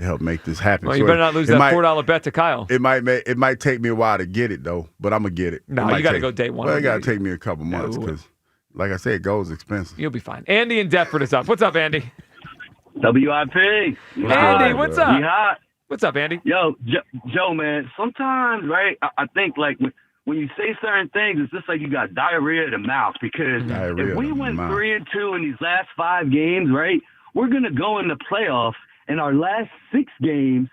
S6: help make this happen.
S4: Well, you better not lose that $4 bet to Kyle.
S6: It might take me a while to get it though, but I'm gonna get it.
S4: No, you got to go day one.
S6: Well, it got to take me a couple months because, like I said, gold's expensive.
S4: You'll be fine. Andy in Deptford is up. What's up, Andy?
S12: WIP.
S4: Andy, what's up? What's up, Andy?
S12: Yo, Joe, man. Sometimes, right? I think like when you say certain things, it's just like you got diarrhea in the mouth because if we went 3-2 in these last 5 games, right, we're gonna go in the playoffs. In our last 6 games,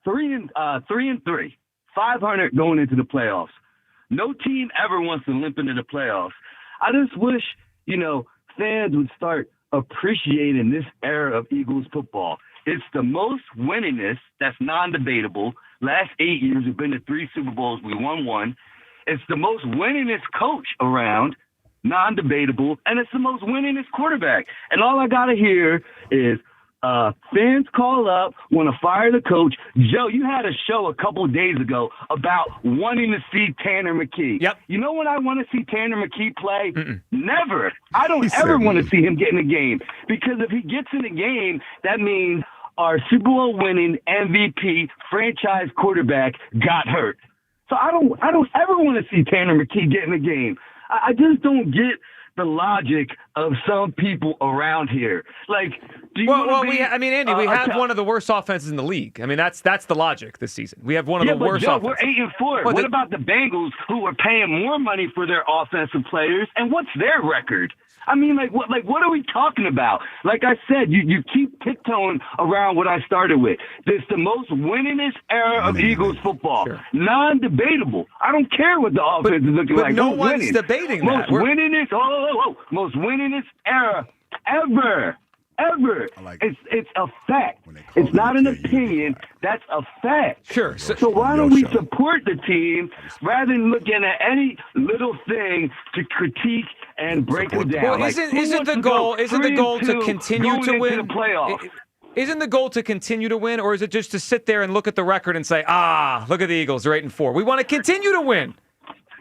S12: 3-3, 500 going into the playoffs. No team ever wants to limp into the playoffs. I just wish, fans would start appreciating this era of Eagles football. It's the most winningest, that's non-debatable. Last 8 years, we've been to 3 Super Bowls. We won 1. It's the most winningest coach around, non-debatable, and it's the most winningest quarterback. And all I got to hear is, fans call up, want to fire the coach. Joe, you had a show a couple of days ago about wanting to see Tanner McKee.
S4: Yep.
S12: You know when I want to see Tanner McKee play? Never. I don't ever want to see him get in a game because if he gets in a game, that means our Super Bowl winning MVP franchise quarterback got hurt. So I don't ever want to see Tanner McKee get in a game. I just don't get the logic of some people around here. Like, do you
S4: Andy, we have one of the worst offenses in the league. I mean, that's the logic this season. We have one of the worst
S12: Joe,
S4: offenses.
S12: we're 8-4. What about the Bengals who are paying more money for their offensive players, and what's their record? I mean, what are we talking about? Like I said, you keep tiptoeing around what I started with. This is the most winningest era of Eagles football. Sure. Non-debatable. I don't care what the offense is looking like.
S4: No one's debating that.
S12: Most winningest era ever. It's a fact. It's not an opinion. That's a fact.
S4: Sure.
S12: So why don't we support the team rather than looking at any little thing to critique and break it down?
S4: Well, isn't the goal to continue to win? Isn't the goal to continue to win, or is it just to sit there and look at the record and say, look at the Eagles, they're 8-4. We want to continue to win.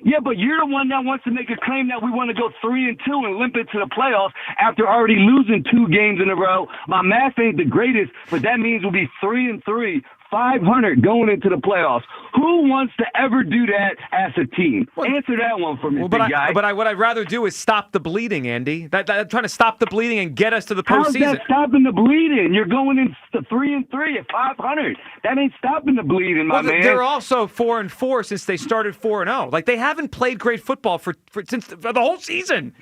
S12: Yeah, but you're the one that wants to make a claim that we want to go 3-2 and limp into the playoffs after already losing 2 games in a row. My math ain't the greatest, but that means we'll be 3-3, 500 going into the playoffs. Who wants to ever do that as a team? Answer that one for me, big guy.
S4: What I'd rather do is stop the bleeding, Andy. I'm trying to stop the bleeding and get us to the postseason.
S12: How's that stopping the bleeding? You're going in 3-3 at 500. That ain't stopping the bleeding, my man.
S4: They're also 4-4 since they started 4-0. Like, they haven't played great football since the whole season.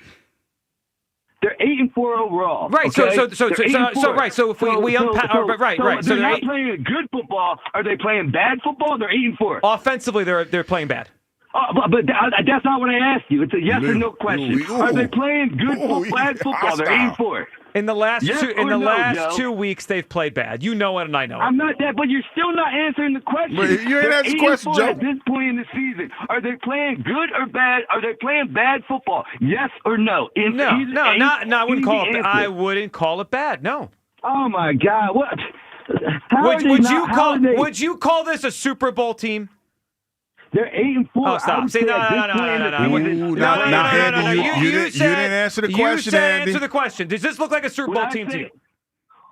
S12: They're 8-4 overall.
S4: Right.
S12: Okay?
S4: So if we unpack, right.
S12: So they're not playing good football. Are they playing bad football? They're 8-4.
S4: Offensively, they're playing bad.
S12: But that's not what I asked you. It's a yes or no question. Are they playing good bad football? They're 8-4.
S4: In the last
S12: Joe?
S4: 2 weeks, they've played bad. You know it, and I know it.
S12: I'm not that, but you're still not answering the question.
S6: But you ain't answering the question, Joe.
S12: At this point in the season, are they playing good or bad? Are they playing bad football? Yes or no?
S4: I wouldn't call it. I wouldn't call it bad. No.
S12: Oh my God! What?
S4: Would you call this a Super Bowl team?
S12: They're 8-4.
S4: Oh, stop! See, no.
S6: You didn't answer the question,
S4: You said
S6: Andy.
S4: answer the question. Does this look like a Super Bowl team to you?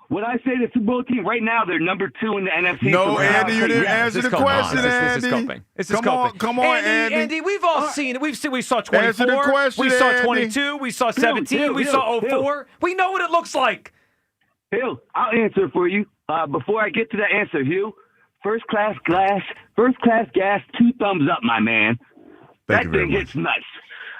S12: When I say the Super Bowl team, right now they're number 2 in the NFC.
S6: No, Andy, you didn't answer the question, Andy.
S4: This is coping.
S6: Come on, Andy.
S4: Andy, we've all seen it. We saw 24.
S6: Answer the question,
S4: we saw
S6: Andy.
S4: 22. We saw 17. We saw 04. We know what it looks like.
S12: Hill, I'll answer for you. Before I get to the answer, Hill, first class gas, 2 thumbs up, my man.
S6: Thank you
S12: that
S6: very
S12: thing
S6: much.
S12: hits nuts.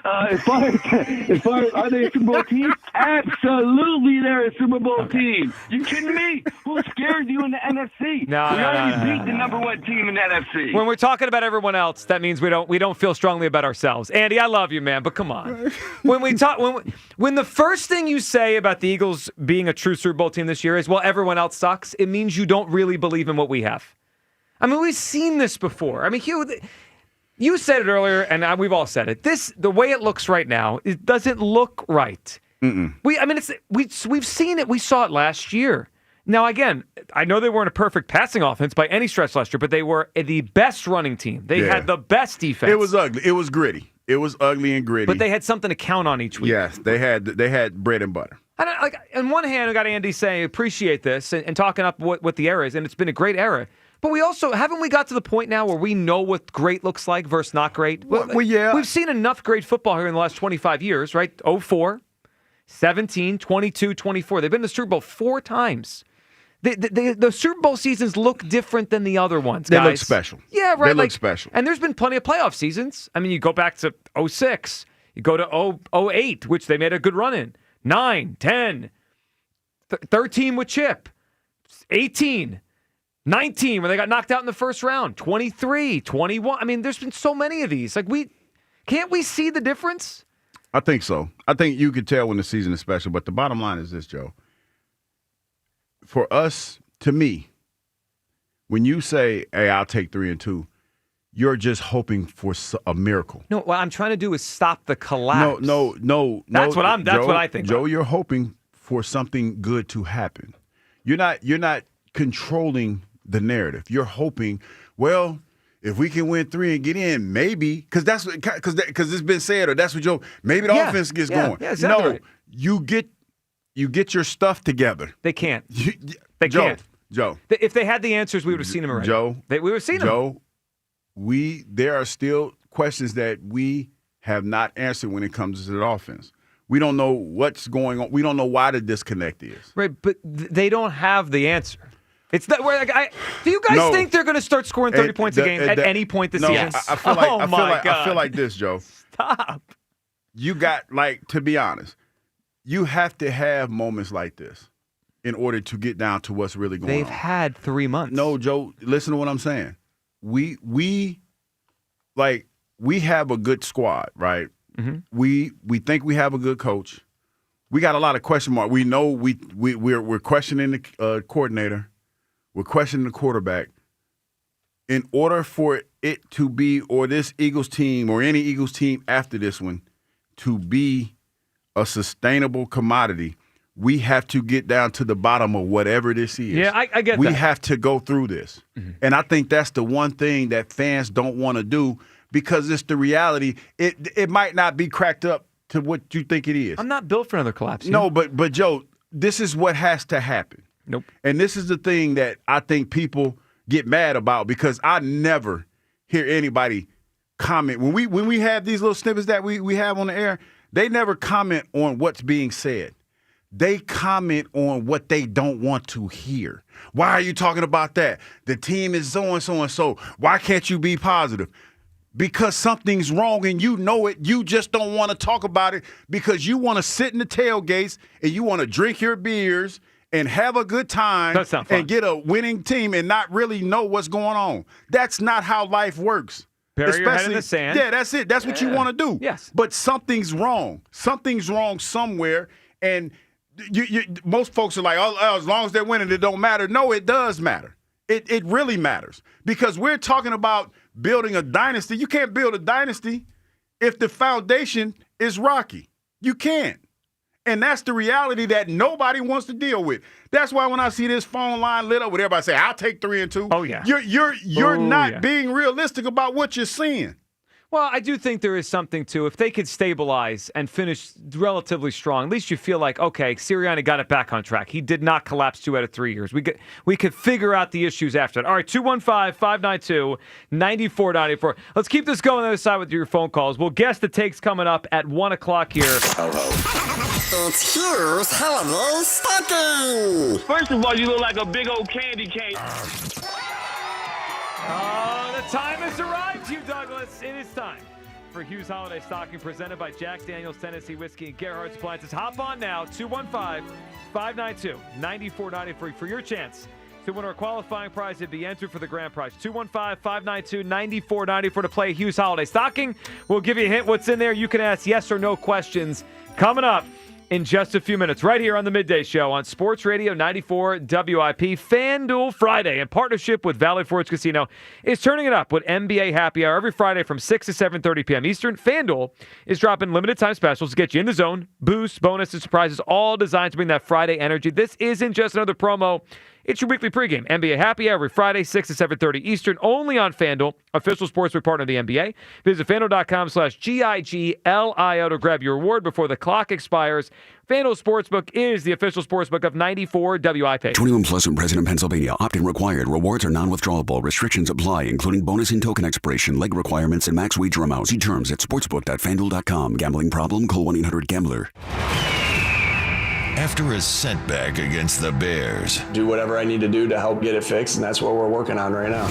S12: As far as are they a Super Bowl team? Absolutely, they're a Super Bowl team. You kidding me? Who scared you in the NFC? We already beat the number 1 team in the NFC.
S4: When we're talking about everyone else, that means we don't feel strongly about ourselves. Andy, I love you, man, but come on. When the first thing you say about the Eagles being a true Super Bowl team this year is, well, everyone else sucks, it means you don't really believe in what we have. I mean, we've seen this before. I mean, Hugh, you said it earlier, and we've all said it. The way it looks right now, it doesn't look right. We've seen it. We saw it last year. Now, again, I know they weren't a perfect passing offense by any stretch last year, but they were the best running team. They had the best defense.
S6: It was ugly. It was gritty. It was ugly and gritty.
S4: But they had something to count on each week.
S6: Yes, they had bread and butter.
S4: On one hand, I got Andy saying, appreciate this, and talking up what the era is, and it's been a great era. But we also, haven't we got to the point now where we know what great looks like versus not great?
S6: Well, yeah.
S4: We've seen enough great football here in the last 25 years, right? 04, 17, 22, 24. They've been to the Super Bowl 4 times. The Super Bowl seasons look different than the other ones, guys.
S6: They look special.
S4: Yeah, right.
S6: They look special.
S4: And there's been plenty of playoff seasons. I mean, you go back to 06. You go to 08, which they made a good run in. 9, 10, 13 with Chip, 18. 19, where they got knocked out in the first round. 23, 21. I mean, there's been so many of these. Can't we see the difference?
S6: I think so. I think you could tell when the season is special. But the bottom line is this, Joe. For us, to me, when you say, hey, I'll take 3-2, you're just hoping for a miracle.
S4: No, what I'm trying to do is stop the collapse.
S6: No.
S4: That's what I think.
S6: Joe, you're hoping for something good to happen. You're not controlling the narrative. You're hoping, well, if we can win 3 and get in, maybe, because it's been said, or that's what Joe. Maybe the offense gets going.
S4: Yeah, exactly right.
S6: You get your stuff together.
S4: They can't.
S6: They
S4: can't.
S6: Joe.
S4: If they had the answers, we would have seen them already. We would have seen them.
S6: Joe, there are still questions that we have not answered when it comes to the offense. We don't know what's going on. We don't know why the disconnect is.
S4: Right, but they don't have the answer. It's that where do you guys think they're going to start scoring 30 points a game at any point this season?
S6: I feel like this, Joe.
S4: Stop.
S6: You got, to be honest, you have to have moments like this in order to get down to what's really going on.
S4: They've had 3 months.
S6: No, Joe, listen to what I'm saying. We have a good squad, right?
S4: Mm-hmm.
S6: We think we have a good coach. We got a lot of question marks. We know we're questioning the coordinator. We're questioning the quarterback. In order for it to be, or this Eagles team, or any Eagles team after this one, to be a sustainable commodity, we have to get down to the bottom of whatever this is.
S4: Yeah, I get that.
S6: We have to go through this. Mm-hmm. And I think that's the one thing that fans don't want to do, because it's the reality. It might not be cracked up to what you think it is.
S4: I'm not built for another collapse.
S6: No, but Joe, this is what has to happen.
S4: Nope.
S6: And this is the thing that I think people get mad about because I never hear anybody comment. When we have these little snippets that we have on the air, they never comment on what's being said. They comment on what they don't want to hear. Why are you talking about that? The team is so and so and so. Why can't you be positive? Because something's wrong and you know it. You just don't want to talk about it because you want to sit in the tailgates and you want to drink your beers and have a good time and get a winning team and not really know what's going on. That's not how life works.
S4: Bury your head in the sand.
S6: Yeah, that's it. That's what you want to do.
S4: Yes.
S6: But something's wrong. Something's wrong somewhere. And most folks are like, oh, as long as they're winning, it don't matter. No, it does matter. It really matters because we're talking about building a dynasty. You can't build a dynasty if the foundation is rocky. You can't. And that's the reality that nobody wants to deal with. That's why when I see this phone line lit up with everybody say, I'll take 3 and 2.
S4: Oh, yeah.
S6: You're not being realistic about what you're seeing.
S4: Well, I do think there is something to if they could stabilize and finish relatively strong. At least you feel like, okay, Sirianni got it back on track. He did not collapse 2 out of 3 years. We could figure out the issues after that. All right, 215-592-9494. Let's keep this going on the other side with your phone calls. We'll guess the takes coming up at 1 o'clock here.
S13: It's Here's Holiday Stocking.
S12: First of all, you look like a big old candy cane.
S4: Oh, the time has arrived, Hugh Douglas. It is time for Hugh's Holiday Stocking presented by Jack Daniel's Tennessee Whiskey and Gerhardt's Appliances. Hop on now, 215-592-9494 for your chance to win our qualifying prize and be entered for the grand prize. 215-592-9494 to play Hugh's Holiday Stocking. We'll give you a hint what's in there. You can ask yes or no questions coming up in just a few minutes, right here on the Midday Show on Sports Radio 94 WIP. FanDuel Friday, in partnership with Valley Forge Casino, is turning it up with NBA Happy Hour every Friday from 6 to 7:30 p.m. Eastern. FanDuel is dropping limited time specials to get you in the zone, boosts, bonuses, surprises, all designed to bring that Friday energy. This isn't just another promo. It's your weekly pregame. NBA Happy Hour every Friday, 6 to 7:30 Eastern, only on FanDuel, official sportsbook partner of the NBA. Visit FanDuel.com/GIGLIO to grab your reward before the clock expires. FanDuel Sportsbook is the official sportsbook of 94 WIP.
S14: 21 plus in President, Pennsylvania. Opt-in required. Rewards are non-withdrawable. Restrictions apply, including bonus and token expiration, leg requirements, and max wager amounts. See terms at sportsbook.fanduel.com. Gambling problem? Call 1-800-GAMBLER.
S3: After a setback against the Bears,
S16: do whatever I need to do to help get it fixed, and that's what we're working on right now.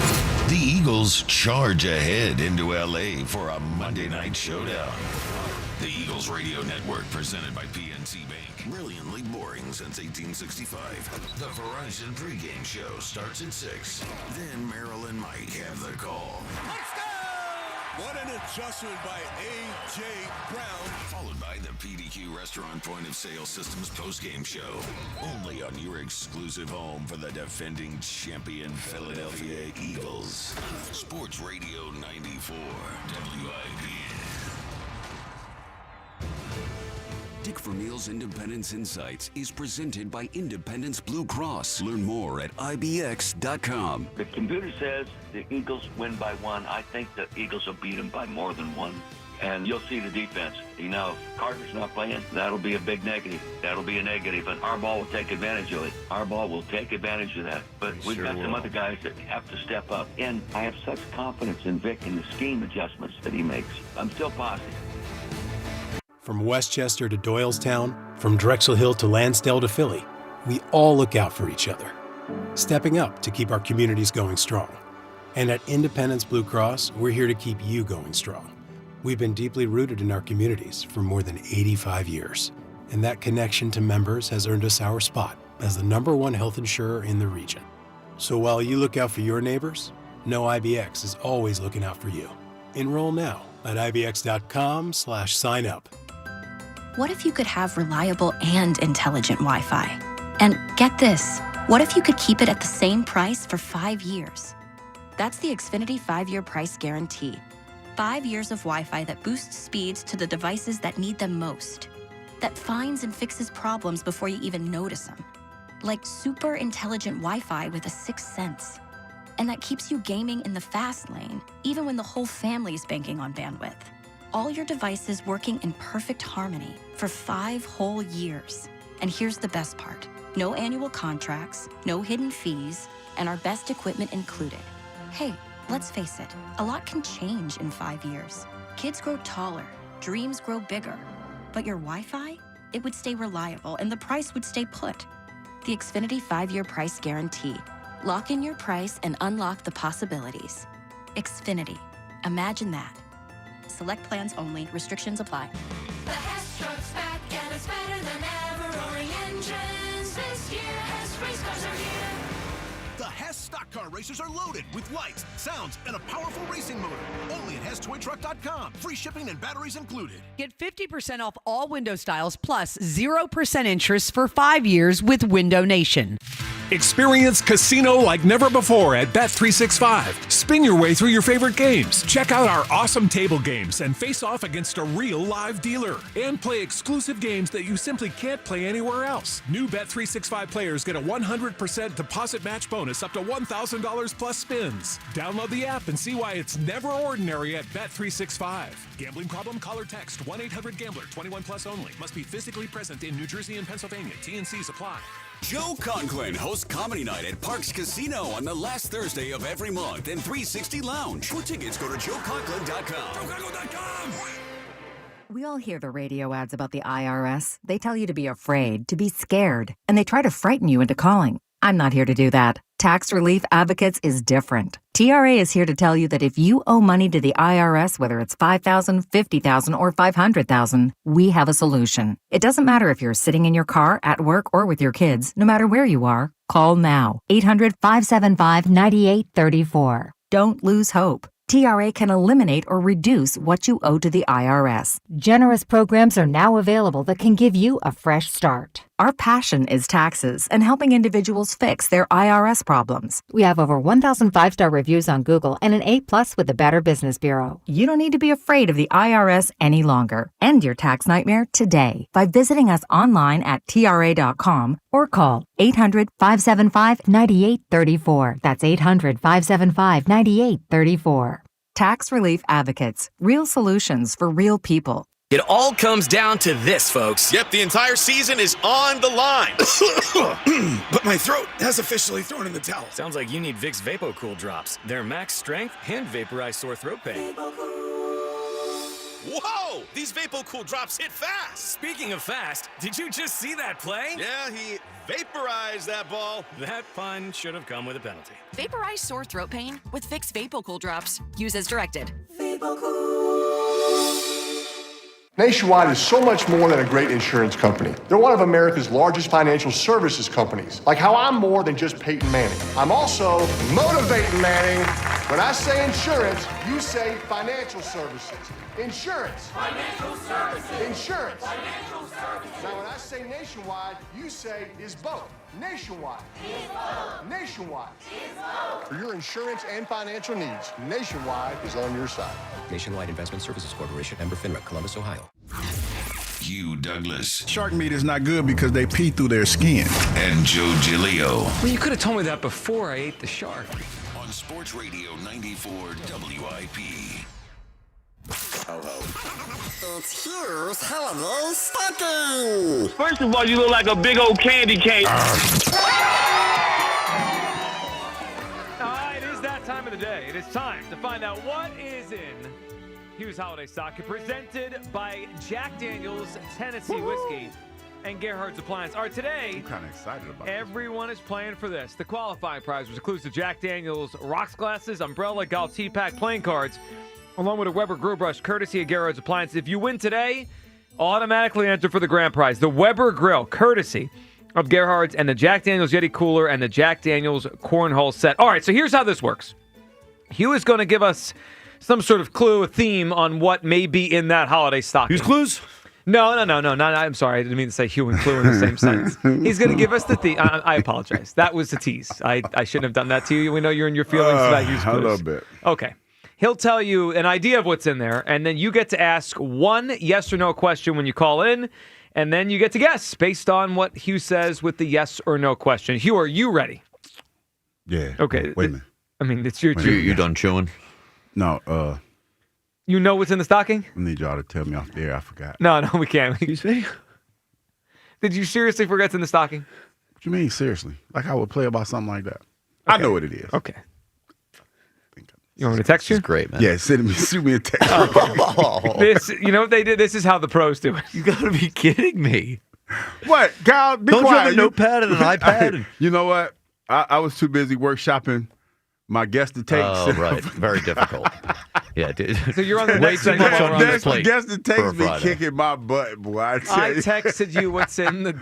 S3: The Eagles charge ahead into L.A. for a Monday night showdown. The Eagles Radio Network, presented by PNC Bank. Brilliantly boring since 1865. The Verizon pregame show starts at 6. Then Merrill and Mike have the call.
S18: What an adjustment by A.J. Brown.
S3: Followed by the PDQ Restaurant Point of Sale Systems postgame show. Only on your exclusive home for the defending champion Philadelphia Eagles. Sports Radio 94 WIP.
S14: Dick Vermeil's Independence Insights is presented by Independence Blue Cross. Learn more at IBX.com.
S19: The computer says the Eagles win by 1. I think the Eagles will beat them by more than 1. And you'll see the defense. You know, if Carter's not playing, that'll be a big negative. That'll be a negative, and our ball will take advantage of it. Our ball will take advantage of that. But we've got some other guys that have to step up. And I have such confidence in Vic and the scheme adjustments that he makes. I'm still positive.
S20: From Westchester to Doylestown, from Drexel Hill to Lansdale to Philly, we all look out for each other, stepping up to keep our communities going strong. And at Independence Blue Cross, we're here to keep you going strong. We've been deeply rooted in our communities for more than 85 years, and that connection to members has earned us our spot as the #1 health insurer in the region. So while you look out for your neighbors, know IBX is always looking out for you. Enroll now at IBX.com/sign up.
S21: What if you could have reliable and intelligent Wi-Fi? And get this, what if you could keep it at the same price for 5 years? That's the Xfinity 5-year price guarantee. 5 years of Wi-Fi that boosts speeds to the devices that need them most. That finds and fixes problems before you even notice them. Like super intelligent Wi-Fi with a 6th sense. And that keeps you gaming in the fast lane, even when the whole family's banking on bandwidth. All your devices working in perfect harmony for 5 whole years. And here's the best part. No annual contracts, no hidden fees, and our best equipment included. Hey, let's face it, a lot can change in 5 years. Kids grow taller, dreams grow bigger. But your Wi-Fi? It would stay reliable and the price would stay put. The Xfinity 5-year price guarantee. Lock in your price and unlock the possibilities. Xfinity. Imagine that. Select plans only. Restrictions apply.
S1: The Hess truck's back and it's better than ever. Roaring engines this year. Hess race cars are here.
S18: The Hess stock car racers are loaded with lights, sounds, and a powerful racing motor. Only at HessToyTruck.com. Free shipping and batteries included.
S15: Get 50% off all window styles plus 0% interest for 5 years with Window Nation.
S23: Experience casino like never before at Bet365. Spin your way through your favorite games. Check out our awesome table games and face off against a real live dealer. And play exclusive games that you simply can't play anywhere else. New Bet365 players get a 100% deposit match bonus up to $1,000 plus spins. Download the app and see why it's never ordinary at Bet365. Gambling problem? Call or text 1-800-GAMBLER. 21 plus only. Must be physically present in New Jersey and Pennsylvania. T&Cs apply.
S14: Joe Conklin hosts Comedy Night at Parks Casino on the last Thursday of every month in 360 Lounge. For tickets, go to joeconklin.com. JoeConklin.com.
S24: We all hear the radio ads about the IRS. They tell you to be afraid, to be scared, and they try to frighten you into calling. I'm not here to do that. Tax Relief Advocates is different. TRA is here to tell you that if you owe money to the IRS, whether it's $5,000, $50,000, or $500,000, we have a solution. It doesn't matter if you're sitting in your car, at work, or with your kids. No matter where you are, call now. 800-575-9834. Don't lose hope. TRA can eliminate or reduce what you owe to the IRS. Generous programs are now available that can give you a fresh start. Our passion is taxes and helping individuals fix their IRS problems. We have over 1,000 5-star reviews on Google and an A+ with the Better Business Bureau. You don't need to be afraid of the IRS any longer. End your tax nightmare today by visiting us online at TRA.com or call 800-575-9834. That's 800-575-9834. Tax Relief Advocates. Real solutions for real people.
S25: It all comes down to this, folks.
S26: Yep, the entire season is on the line. But my throat has officially thrown in the towel.
S25: Sounds like you need Vicks VapoCool drops. They're max strength and vaporize sore throat pain.
S26: Whoa! These VapoCool drops hit fast.
S25: Speaking of fast, did you just see that play?
S26: Yeah, he vaporized that ball.
S25: That pun should have come with a penalty.
S27: Vaporize sore throat pain with Vicks VapoCool drops. Use as directed.
S28: Nationwide is so much more than a great insurance company. They're one of America's largest financial services companies. Like how I'm more than just Peyton Manning. I'm also motivating Manning. When I say insurance, you say financial services. Insurance.
S1: Financial services.
S28: Insurance.
S1: Financial services.
S28: Now when I say nationwide, you say is both. Nationwide.
S1: Is both.
S28: Nationwide.
S1: Is both.
S28: For your insurance and financial needs, Nationwide is on your side.
S29: Nationwide Investment Services Corporation, member FINRA, Columbus, Ohio.
S3: Hugh Douglas.
S6: Shark meat is not good because they pee through their skin.
S3: And Joe Giglio.
S4: Well, you could have told me that before I ate the shark.
S3: On Sports Radio 94 WIP.
S13: It's Hugh's Holiday Stocking.
S12: First of all, you look like a big old candy cane.
S4: It is that time of the day. It is time to find out what is in Hugh's Holiday Stocking, presented by Jack Daniel's Tennessee Whiskey and Gerhardt's Appliance. All right, today,
S6: I'm kind of excited about
S4: everyone is playing for this. The qualifying prize, which includes the Jack Daniel's rocks glasses, umbrella, golf tee pack, playing cards, along with a Weber Grill Brush, courtesy of Gerhardt's Appliance. If you win today, automatically enter for the grand prize. The Weber Grill, courtesy of Gerhardt's, and the Jack Daniel's Yeti Cooler and the Jack Daniel's Cornhole Set. All right, so here's how this works. Hugh is going to give us some sort of clue, a theme on what may be in that holiday stocking.
S6: Hugh's Clues?
S4: No. I'm sorry. I didn't mean to say Hugh and Clue in the same sentence. He's going to give us the theme. I apologize. That was a tease. I shouldn't have done that to you. We know you're in your feelings about Hugh's Clues.
S6: A little bit.
S4: Okay. He'll tell you an idea of what's in there, and then you get to ask one yes or no question when you call in, and then you get to guess based on what Hugh says with the yes or no question. Hugh, are you ready?
S6: Yeah.
S4: Okay.
S6: Wait a minute.
S4: I mean, it's your
S7: You done chewing?
S6: No,
S4: You know what's in the stocking?
S6: I need y'all to tell me off the air. I forgot.
S4: No, we can't.
S6: You see?
S4: Did you seriously forget it's in the stocking?
S6: What you mean, seriously? Like I would play about something like that. I know what it is.
S4: Okay. You want me to text you?
S7: This is great, man.
S6: Yeah, shoot me a text.
S4: This, you know what they did? This is how the pros do it.
S7: You got to be kidding me.
S6: What, Kyle? Be
S7: Don't
S6: quiet.
S7: you have a notepad and an iPad?
S6: You know what? I was too busy workshopping my guest to takes.
S7: Oh, right. Very difficult. Yeah, dude.
S4: So you're on the
S7: Way
S4: next
S7: too much
S4: segment.
S7: on your plate
S6: Guest to
S7: for
S6: takes
S7: a
S6: me
S7: Friday.
S6: kicking my butt, boy. I
S4: I texted you what's in the
S6: No,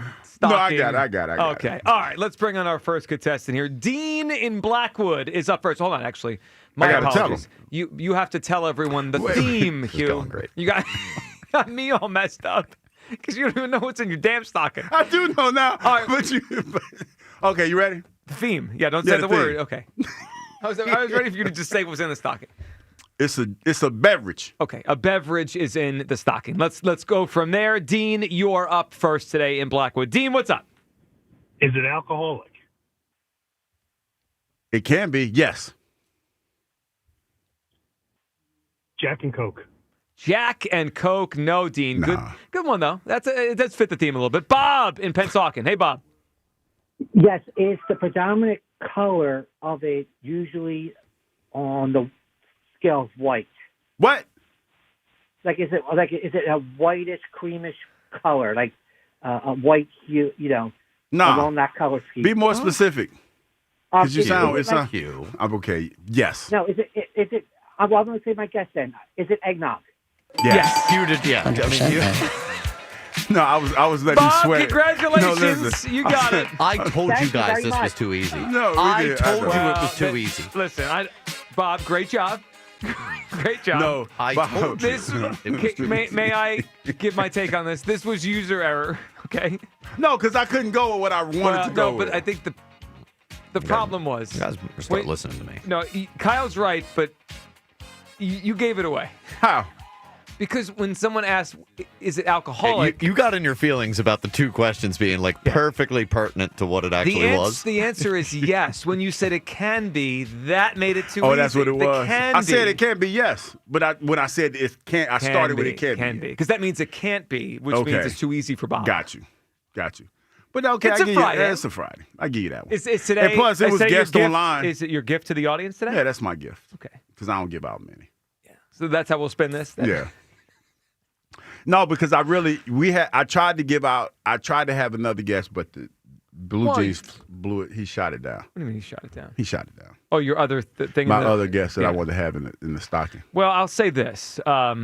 S4: stocking.
S6: I got it.
S4: Okay. All right. Let's bring on our first contestant here. Dean in Blackwood is up first. Hold on, actually. My
S6: I gotta tell
S4: apologies. You have to tell everyone the theme, Hugh.
S7: going great.
S4: You got me all messed up because you don't even know what's in your damn stocking.
S6: I do know now.
S4: All right.
S6: Okay, you ready?
S4: The theme. Yeah, don't
S6: Yeah,
S4: say
S6: the
S4: the word.
S6: theme.
S4: Okay. I was ready for you to just say what was in the stocking.
S6: It's a beverage.
S4: Okay, a beverage is in the stocking. Let's go from there. Dean, you're up first today in Blackwood. Dean, what's up?
S2: Is it alcoholic?
S6: It can be, yes.
S2: Jack and Coke.
S4: Jack and Coke, no, Dean.
S6: Nah.
S4: Good one though. It does fit the theme a little bit. Bob in Pennsauken. Hey, Bob.
S5: Yes, is the predominant color of it usually on the scale of white?
S6: What?
S5: Is it a whitish, creamish color, like a white hue? Along that color scheme.
S6: Be more specific. Because you sound.
S5: is it like-
S6: you. I'm okay. Yes.
S5: No, is it? I'm going to say my guess then. Is it eggnog?
S6: Yes.
S7: You did, yeah. I mean,
S6: No, I was letting
S4: Bob,
S6: you sweat.
S4: congratulations.
S6: No, listen.
S4: You got it.
S7: I told
S5: Thank
S7: you
S5: you
S7: guys
S5: very
S7: this
S5: much.
S7: was too easy.
S6: No, we
S7: I
S6: did.
S7: told you
S6: know.
S7: it was too easy.
S4: Listen, Bob, great job. Great job.
S6: No,
S7: I
S6: Bob,
S7: told you.
S4: This,
S7: It was too easy.
S4: may I give my take on this? This was user error, okay?
S6: No, because I couldn't go with what I wanted to go
S4: no,
S6: with.
S4: but I think the problem was.
S7: You guys start listening to me.
S4: No, Kyle's right, but you gave it away.
S6: How?
S4: Because when someone asks, is it alcoholic?
S7: You got in your feelings about the two questions being perfectly pertinent to what it actually was.
S4: The answer is yes. When you said it can be, that made it too easy.
S6: Oh, that's what it was. I said it
S4: can
S6: can't be yes, but when I said it can't, I started with it can't be.
S4: Because that means it can't be, which means it's too easy for Bob.
S6: Got you. But okay,
S4: It's
S6: I
S4: a
S6: give
S4: Friday.
S6: you. It's a Friday. I give you that one.
S4: Is today?
S6: And plus, it
S4: is
S6: was
S4: today your
S6: guest
S4: gift?
S6: online.
S4: Is it your gift to the audience today?
S6: Yeah, that's my gift.
S4: Okay.
S6: Because I don't give out many.
S4: So that's how we'll spin this. Then?
S6: Yeah. No, because I tried to have another guest, but the Blue Jays blew it. He shot it down.
S4: What do you mean he shot it down?
S6: He shot it down.
S4: Oh, your other thing.
S6: My other guest that I wanted to have in the stocking.
S4: Well, I'll say this.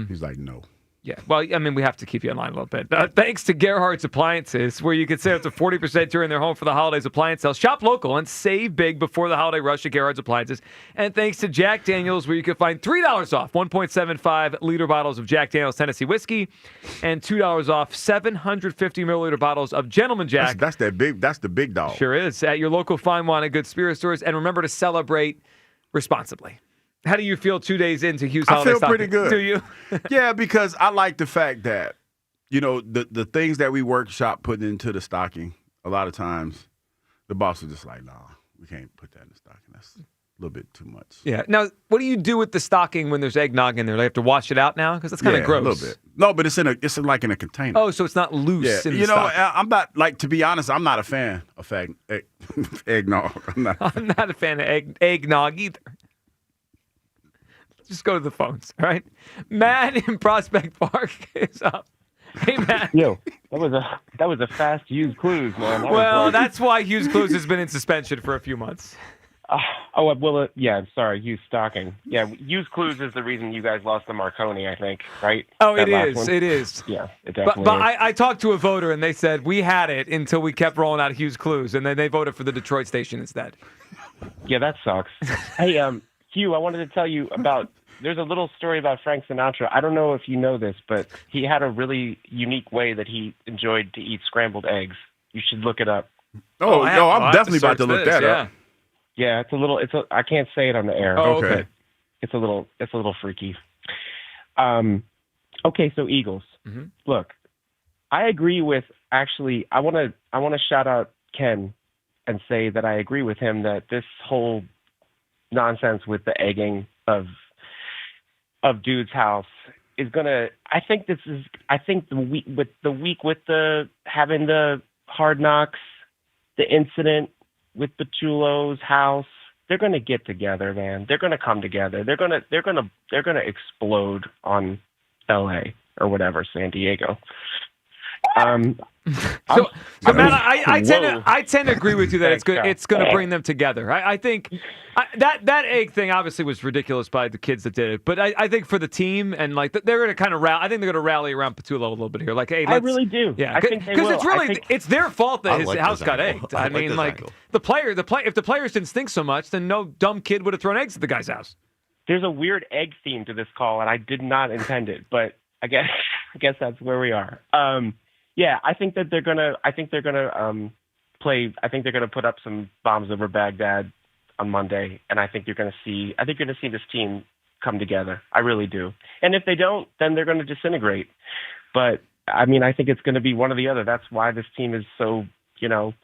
S6: He's like, no.
S4: Yeah, well, I mean, we have to keep you in line a little bit. Thanks to Gerhardt's Appliances, where you can save up to 40% during their home for the holidays appliance sales. Shop local and save big before the holiday rush at Gerhardt's Appliances. And thanks to Jack Daniels, where you can find $3 off 1.75-liter bottles of Jack Daniels Tennessee whiskey and $2 off 750 milliliter bottles of Gentleman Jack.
S6: That's the big dog.
S4: Sure is. At your local fine wine and good spirit stores. And remember to celebrate responsibly. How do you feel 2 days into Hugh's holiday
S6: I feel
S4: stocking?
S6: pretty good.
S4: Do you?
S6: Yeah, because I like the fact that, the things that we workshop putting into the stocking, a lot of times the boss is just like, nah, we can't put that in the stocking. That's a little bit too much.
S4: Yeah. Now, what do you do with the stocking when there's eggnog in there? Do they have to wash it out now? Because that's kind of gross.
S6: A little bit. No, but it's in a container.
S4: Oh, so it's not loose in the
S6: you know,
S4: stocking.
S6: I'm not, to be honest, I'm not a fan of eggnog. I'm
S4: not a fan of eggnog either. Just go to the phones, all right? Matt in Prospect Park is up. Hey, Matt.
S8: Yo, that was a fast Hughes Clues, man.
S4: That's why Hughes Clues has been in suspension for a few months.
S8: I'm sorry, Hughes Stocking. Yeah, Hughes Clues is the reason you guys lost the Marconi, I think, right?
S4: Oh,
S8: That
S4: it
S8: last
S4: is.
S8: one?
S4: It is.
S8: Yeah, it definitely
S4: But
S8: is.
S4: I talked to a voter, and they said we had it until we kept rolling out Hughes Clues, and then they voted for the Detroit station instead.
S8: Yeah, that sucks. Hey, Hugh, I wanted to tell you about. There's a little story about Frank Sinatra. I don't know if you know this, but he had a really unique way that he enjoyed to eat scrambled eggs. You should look it up.
S6: I'm definitely about to look that up.
S8: Yeah, I can't say it on the air.
S6: Oh, okay.
S8: But it's a little freaky. Okay, so Eagles.
S4: Mm-hmm.
S8: Look, I agree with. Actually, I want to shout out Ken and say that I agree with him that this whole nonsense with the egging of Dude's house is gonna. I think the week with the having the Hard Knocks, the incident with Pachulo's house, they're going to get together, man. They're going to come together. They're going to explode on L.A. or whatever, San Diego.
S4: So Matt, I tend to agree with you that it's good. It's going to bring them together. I think that egg thing obviously was ridiculous by the kids that did it, but I think for the team and like they're going to kind of rally. I think they're going to rally around Patullo a little bit here. Like, hey,
S8: I really do.
S4: Yeah,
S8: because
S4: it's really it's their fault that his house got egged. I mean, like
S7: angle.
S4: if the players didn't stink so much, then no dumb kid would have thrown eggs at the guy's house.
S8: There's a weird egg theme to this call, and I did not intend it, but I guess that's where we are. Yeah, I think that they're gonna play. I think they're gonna put up some bombs over Baghdad on Monday, and I think you're gonna see this team come together. I really do. And if they don't, then they're gonna disintegrate. But I mean, I think it's gonna be one or the other. That's why this team is so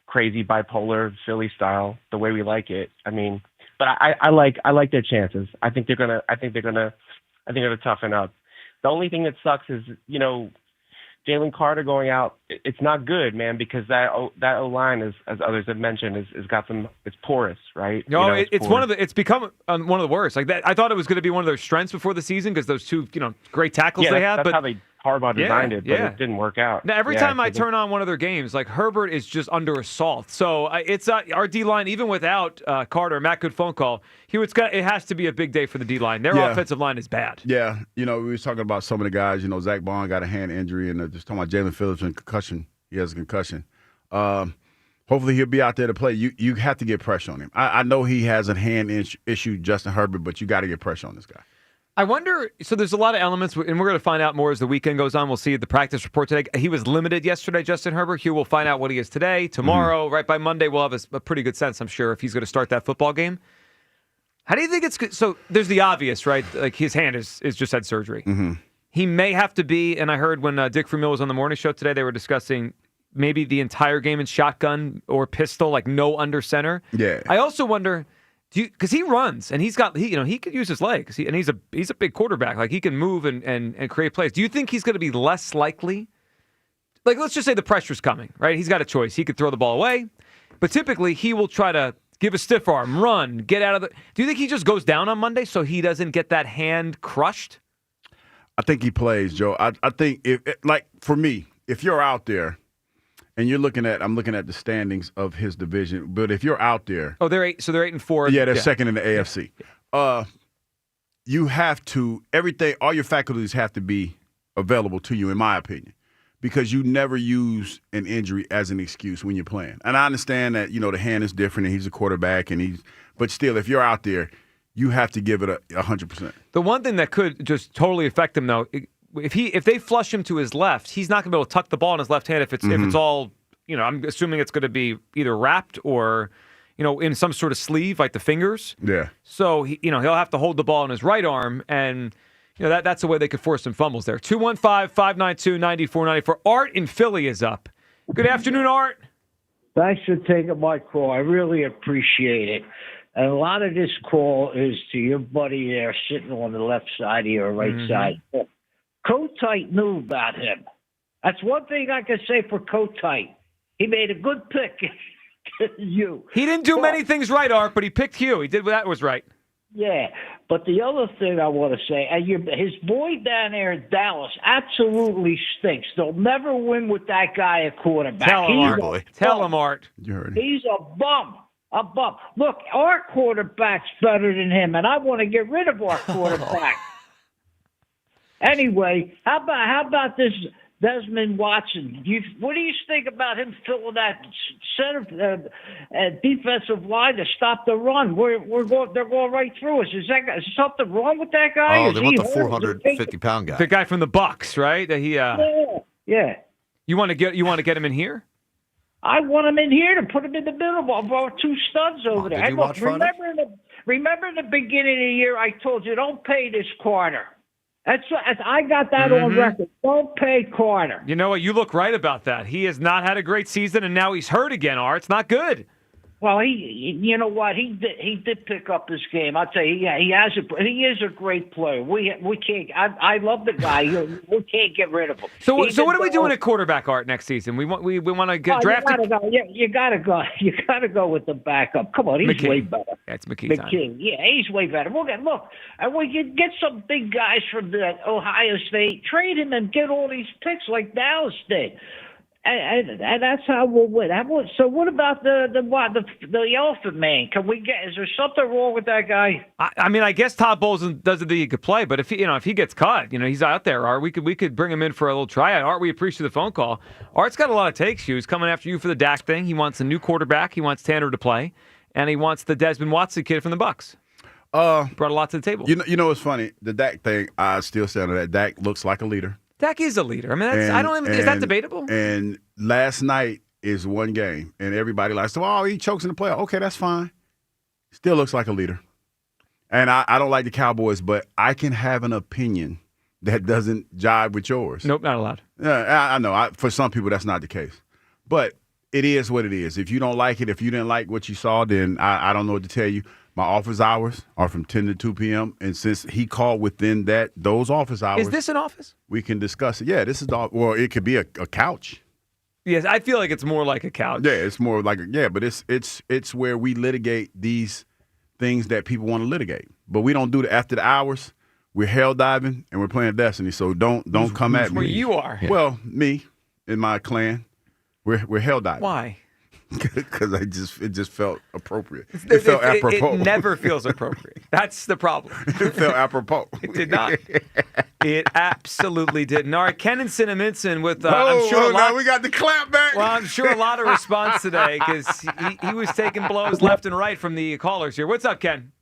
S8: crazy bipolar Philly style, the way we like it. I mean, but I like their chances. I think they're gonna toughen up. The only thing that sucks is Jalen Carter going out, it's not good, man, because that O-line, as others have mentioned, is got some. It's porous, right?
S4: No, it's become one of the worst. Like that, I thought it was going to be one of their strengths before the season because those two, great tackles they had.
S8: That's
S4: but
S8: how Harbaugh designed it, but it didn't work out.
S4: Now, every time I turn on one of their games, like Herbert is just under assault. So it's our D-line, even without Carter. Matt, good phone call. It has to be a big day for the D-line. Their offensive line is bad.
S6: Yeah, we were talking about some of the guys. Zach Bond got a hand injury, and just talking about Jalen Phillips and concussion. He has a concussion. Hopefully he'll be out there to play. You have to get pressure on him. I know he has a hand issue, Justin Herbert, but you got to get pressure on this guy.
S4: I wonder, so there's a lot of elements, and we're going to find out more as the weekend goes on. We'll see the practice report today. He was limited yesterday, Justin Herbert. Here we'll find out what he is today, tomorrow. Right by Monday, we'll have a pretty good sense, I'm sure, if he's going to start that football game. How do you think it's good? So there's the obvious, right? Like his hand is just had surgery.
S6: Mm-hmm.
S4: He may have to be, and I heard when Dick Vermeil was on the morning show today, they were discussing maybe the entire game in shotgun or pistol, like no under center.
S6: Yeah.
S4: I also wonder, because he runs and he could use his legs, and he's a big quarterback. Like he can move and create plays. Do you think he's going to be less likely? Like let's just say the pressure's coming, right? He's got a choice. He could throw the ball away, but typically he will try to give a stiff arm, run, get out of the. Do you think he just goes down on Monday so he doesn't get that hand crushed?
S6: I think he plays, Joe. I think for me, if you're out there. And I'm looking at the standings of his division. But if you're out there,
S4: they're 8-4.
S6: Yeah, they're second in the AFC. You have to all your faculties have to be available to you, in my opinion, because you never use an injury as an excuse when you're playing. And I understand that the hand is different, and he's a quarterback, but still, if you're out there, you have to give it 100%.
S4: The one thing that could just totally affect him, though. If they flush him to his left, he's not going to be able to tuck the ball in his left hand if it's all, I'm assuming it's going to be either wrapped or, in some sort of sleeve like the fingers.
S6: Yeah.
S4: So he'll have to hold the ball in his right arm, and that's a way they could force some fumbles there. 215-592-9494. Art in Philly is up. Good afternoon, Art.
S9: Thanks for taking my call. I really appreciate it. And a lot of this call is to your buddy there sitting on the left side of your right side. Kotite knew about him. That's one thing I can say for Kotite. He made a good pick. You.
S4: He didn't do many things right, Art, but he picked you. He did what that was right.
S9: Yeah, but the other thing I want to say, his boy down there in Dallas absolutely stinks. They'll never win with that guy at quarterback.
S4: Tell him, Art.
S6: You heard him.
S9: He's a bum. A bum. Look, our quarterback's better than him, and I want to get rid of our quarterback. Anyway, how about this Desmond Watson? What do you think about him filling that center defensive line to stop the run? They're going right through us. Is something wrong with that guy?
S7: Oh, they want the 450-pound guy.
S4: The guy from the Bucks, right?
S9: Yeah.
S4: You want to get him in here?
S9: I want him in here to put him in the middle of our two studs over there.
S7: Did you watch
S9: remember in the beginning of the year I told you don't pay this Carter. I got that on record. Don't pay Carter.
S4: You know what? You look right about that. He has not had a great season, and now he's hurt again, Art. It's not good.
S9: Well, you know what? He did pick up his game. I'll tell you, yeah, he is a great player. We can't. I love the guy. We can't get rid of him.
S4: So what are we doing at quarterback, Art, next season? We want to get drafted.
S9: You gotta go with the backup. Come on, he's
S4: McKee.
S9: way better.
S4: That's McKee time.
S9: Yeah, he's way better. And we can get some big guys from the Ohio State, trade him, and get all these picks like Dallas did. And that's how we'll win. So what about the elephant man? Is there something wrong with that guy?
S4: I mean, I guess Todd Bowles doesn't think he could play, but if he gets cut, he's out there. Art, we could bring him in for a little tryout. Art, we appreciate the phone call. Art's got a lot of takes. He was coming after you for the Dak thing. He wants a new quarterback. He wants Tanner to play, and he wants the Desmond Watson kid from the Bucs. Brought a lot to the table.
S6: You know what's funny? The Dak thing. I still stand on that. Dak looks like a leader.
S4: Dak is a leader. I mean, is that debatable?
S6: And last night is one game, and everybody likes to, he chokes in the playoff. Okay, that's fine. Still looks like a leader. And I don't like the Cowboys, but I can have an opinion that doesn't jive with yours.
S4: Nope, not allowed.
S6: I know. For some people, that's not the case. But it is what it is. If you don't like it, if you didn't like what you saw, then I don't know what to tell you. My office hours are from 10 to 2 p.m., and since he called within those office hours.
S4: Is this an office?
S6: We can discuss it. Yeah, this is it could be a couch.
S4: Yes, I feel like it's more like a couch.
S6: Yeah, it's more like but it's where we litigate these things that people want to litigate. But we don't do it after the hours. We're hell diving and we're playing Destiny. So don't come at me.
S4: Where you are.
S6: Well, me and my clan, we're hell diving.
S4: Why?
S6: Because it just felt appropriate. It felt apropos.
S4: It never feels appropriate. That's the problem.
S6: It felt apropos.
S4: It did not. It absolutely didn't. All right, Ken and Cinnaminson with I'm sure
S6: now we got the clap back.
S4: Well, I'm sure a lot of response today because he was taking blows left and right from the callers here. What's up, Ken?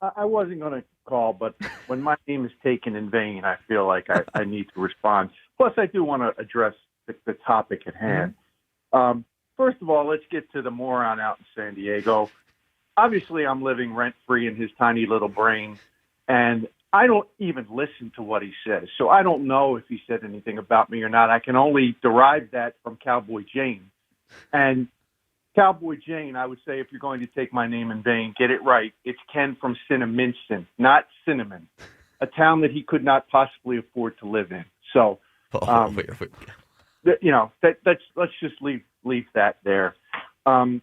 S10: I wasn't going to call, but when my name is taken in vain, I feel like I need to respond. Plus, I do want to address the topic at hand. First of all, let's get to the moron out in San Diego. Obviously, I'm living rent-free in his tiny little brain, and I don't even listen to what he says. So I don't know if he said anything about me or not. I can only derive that from Cowboy Jane. And Cowboy Jane, I would say if you're going to take my name in vain, get it right. It's Ken from Cinnaminson, not Cinnamon, a town that he could not possibly afford to live in. So, let's just leave that there. And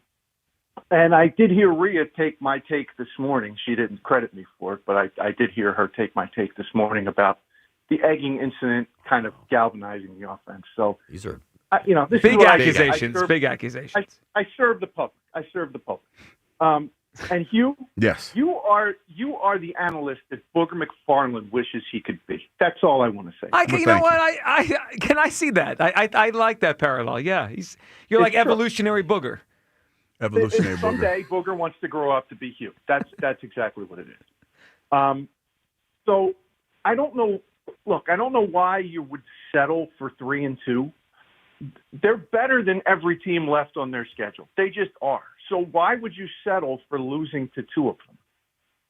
S10: I did hear Rhea take my take this morning. She didn't credit me for it, but I did hear her take my take this morning about the egging incident kind of galvanizing the offense. So
S7: these are
S10: this
S4: big
S10: is
S4: accusations. Big accusations.
S10: I serve the public. And Hugh,
S6: yes,
S10: you are the analyst that Booger McFarland wishes he could be. That's all I want to say.
S4: You know what? I can I see that. I like that parallel. Yeah, you're like evolutionary Booger.
S6: Evolutionary Booger.
S10: Someday Booger wants to grow up to be Hugh. That's exactly what it is. So I don't know. Look, I don't know why you would settle for 3-2. They're better than every team left on their schedule. They just are. So why would you settle for losing to two of them?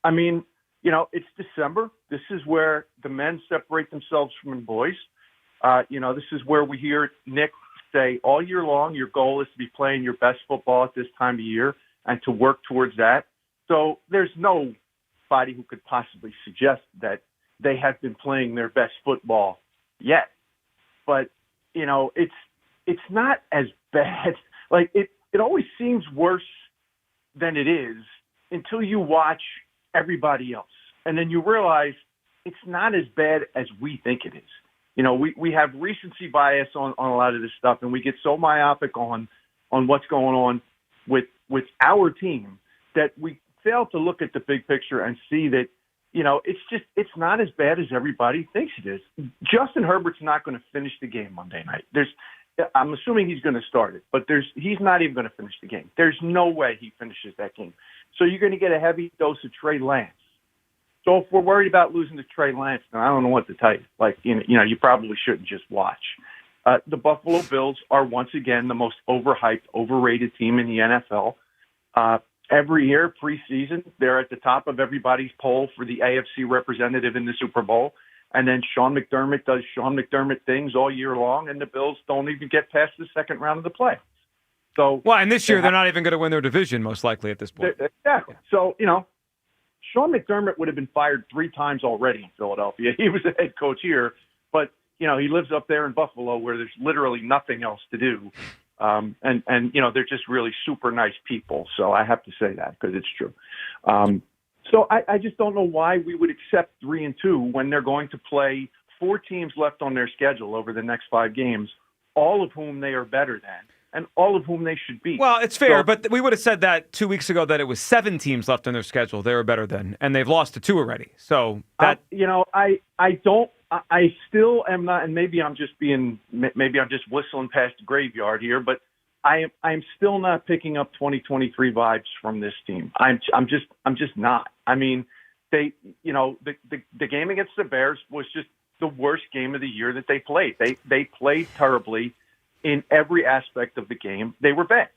S10: I mean, it's December. This is where the men separate themselves from the boys. This is where we hear Nick say all year long, your goal is to be playing your best football at this time of year and to work towards that. So there's nobody who could possibly suggest that they have been playing their best football yet. But, it's not as bad. Like it always seems worse than it is until you watch everybody else. And then you realize it's not as bad as we think it is. We have recency bias on a lot of this stuff, and we get so myopic on what's going on with our team that we fail to look at the big picture and see that, it's not as bad as everybody thinks it is. Justin Herbert's not going to finish the game Monday night. I'm assuming he's going to start it, but he's not even going to finish the game. There's no way he finishes that game. So you're going to get a heavy dose of Trey Lance. So if we're worried about losing to Trey Lance, then I don't know what to tell you. Like, you probably shouldn't just watch. The Buffalo Bills are once again the most overhyped, overrated team in the NFL. Every year, preseason, they're at the top of everybody's poll for the AFC representative in the Super Bowl. And then Sean McDermott does Sean McDermott things all year long, and the Bills don't even get past the second round of the play. So
S4: well, and this year they're not even going to win their division, most likely at this point.
S10: Exactly. So Sean McDermott would have been fired 3 times already in Philadelphia. He was the head coach here, but he lives up there in Buffalo where there's literally nothing else to do. And they're just really super nice people. So I have to say that because it's true. So I just don't know why we would accept 3-2 when they're going to play 4 teams left on their schedule over the next 5 games, all of whom they are better than, and all of whom they should beat.
S4: Well, it's fair, but we would have said that 2 weeks ago that it was 7 teams left on their schedule. They were better than, and they've lost to 2 already. So that
S10: I still am not, and maybe I'm just whistling past the graveyard here, but I'm still not picking up 2023 vibes from this team. I'm just not. I mean, the game against the Bears was just the worst game of the year that they played. They played terribly in every aspect of the game. They were bad.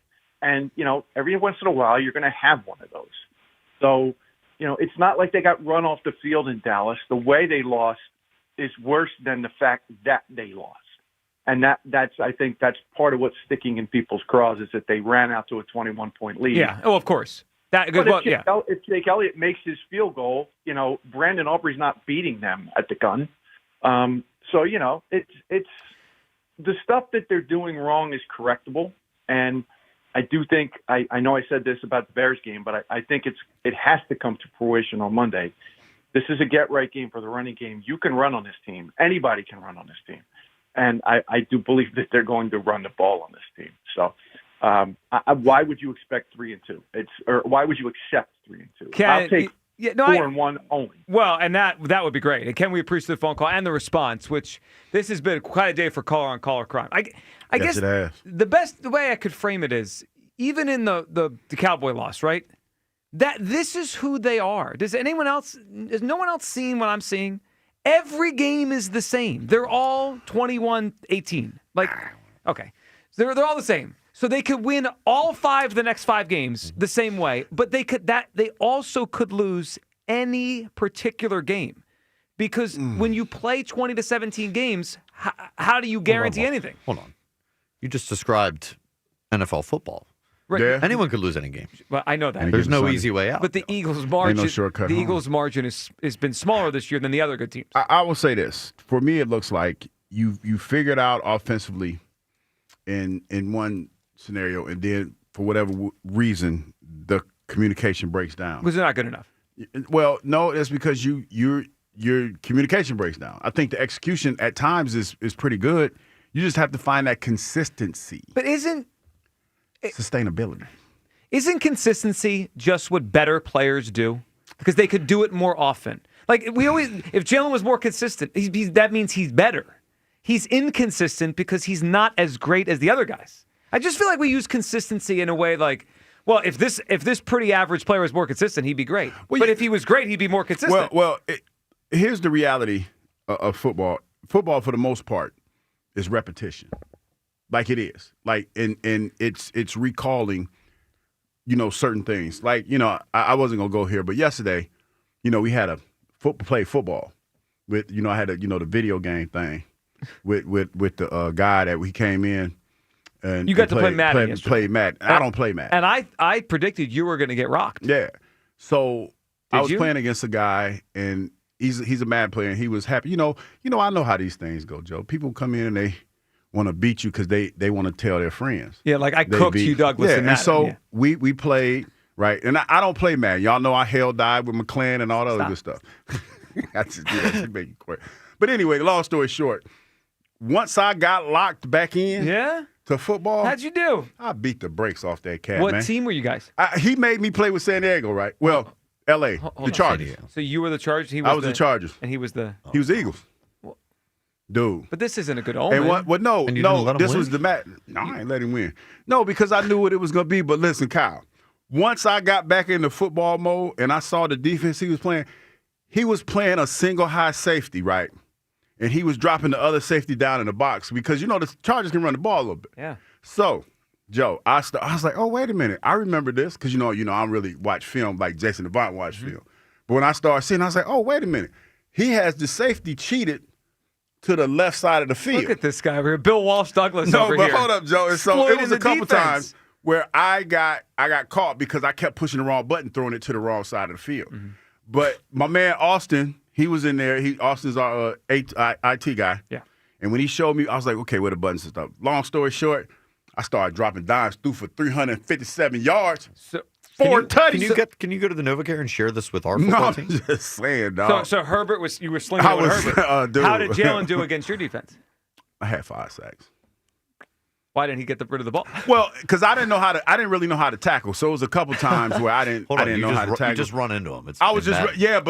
S10: And, every once in a while you're going to have one of those. So, it's not like they got run off the field in Dallas. The way they lost is worse than the fact that they lost. And I think that's part of what's sticking in people's craws is that they ran out to a 21-point lead.
S4: Yeah. Oh, of course.
S10: If Jake Elliott makes his field goal, Brandon Aubrey's not beating them at the gun. So, it's the stuff that they're doing wrong is correctable. And I do think, I know I said this about the Bears game, but I think it has to come to fruition on Monday. This is a get-right game for the running game. You can run on this team. Anybody can run on this team. And I do believe that they're going to run the ball on this team. So why would you expect 3-2? Or why would you accept 3-2? I'll take 4-1 only.
S4: Well, and that would be great. And Ken, we appreciate the phone call and the response, which this has been quite a day for caller-on-caller crime. I guess
S6: it has.
S4: The way I could frame it is, even in the Cowboy loss, right? That this is who they are. Has no one else seen what I'm seeing? Every game is the same. They're all 21-18. Okay. They're all the same. So they could win all 5 of the next 5 games the same way, but they also could lose any particular game. Because when you play 20-17 games, how do you guarantee anything?
S7: Hold on. You just described NFL football.
S4: Right. Yeah.
S7: Anyone could lose any game.
S4: Well, I know that.
S7: There's no easy way out.
S4: But the Eagles' margin,
S6: no shortcut home.
S4: Eagles' margin has been smaller this year than the other good teams.
S6: I will say this: for me, it looks like you figured out offensively in one scenario, and then for whatever reason, the communication breaks down.
S4: Was it not good enough?
S6: Well, no, it's because your communication breaks down. I think the execution at times is pretty good. You just have to find that consistency.
S4: But
S6: sustainability.
S4: Isn't consistency just what better players do? Because they could do it more often. If Jalen was more consistent, that means he's better. He's inconsistent because he's not as great as the other guys. I just feel like we use consistency in a way if this pretty average player was more consistent, he'd be great. But if he was great, he'd be more consistent.
S6: Here's the reality of football. Football, for the most part, is repetition. Like it is. And it's recalling, certain things. I wasn't going to go here, but yesterday, we had a play football with, I had the video game thing with the guy that we came in. And
S4: you got to play Madden.
S6: Play Madden. I don't play Madden.
S4: And I predicted you were going to get rocked.
S6: Yeah. So I was playing against a guy, and he's a Madden player, and he was happy. I know how these things go, Joe. People come in and they want to beat you because they want to tell their friends.
S4: Yeah, I cooked you, Douglas.
S6: Yeah,
S4: in
S6: and so we played, right? And I don't play Madden. Y'all know I died with McClan and all that other good stuff. That's just make it quick. But anyway, long story short, once I got locked back in to football.
S4: How'd you do?
S6: I beat the brakes off that cat,
S4: What
S6: man.
S4: team were you guys?
S6: He made me play with San Diego, right? Well, L.A., the Chargers.
S4: So you were the Chargers?
S6: I was the Chargers.
S4: And he was the
S6: Eagles. Dude.
S4: But this isn't a good omen.
S6: And this was the match. No, I ain't let him win. No, because I knew what it was going to be. But listen, Kyle, once I got back into football mode and I saw the defense he was playing a single high safety, right? And he was dropping the other safety down in the box because, the Chargers can run the ball a little bit.
S4: Yeah.
S6: So, Joe, I was like, oh, wait a minute. I remember this because, I really watch film like Jason Devont watch film. But when I started seeing, I was like, oh, wait a minute. He has the safety cheated to the left side of the field.
S4: Look at this guy over here. Bill Walsh Douglas
S6: No,
S4: over
S6: but
S4: here.
S6: hold up, Joe. So it was a couple times where I got caught because I kept pushing the wrong button, throwing it to the wrong side of the field.
S4: Mm-hmm.
S6: But my man Austin, he was in there. Austin's our IT guy.
S4: Yeah.
S6: And when he showed me, I was like, okay, where the buttons and stuff. Long story short, I started dropping dimes, threw for 357 yards.
S4: So,
S7: Can you go to the NovaCare and share this with our football team?
S6: I'm just saying, dog.
S4: So Herbert you were slinging it with Herbert.
S6: Dude.
S4: How did Jalen do against your defense?
S6: I had 5 sacks.
S4: Why didn't he get rid of the ball?
S6: Well, because I didn't really know how to tackle. So it was a couple times where I didn't know how to tackle.
S7: You just run into him.
S6: But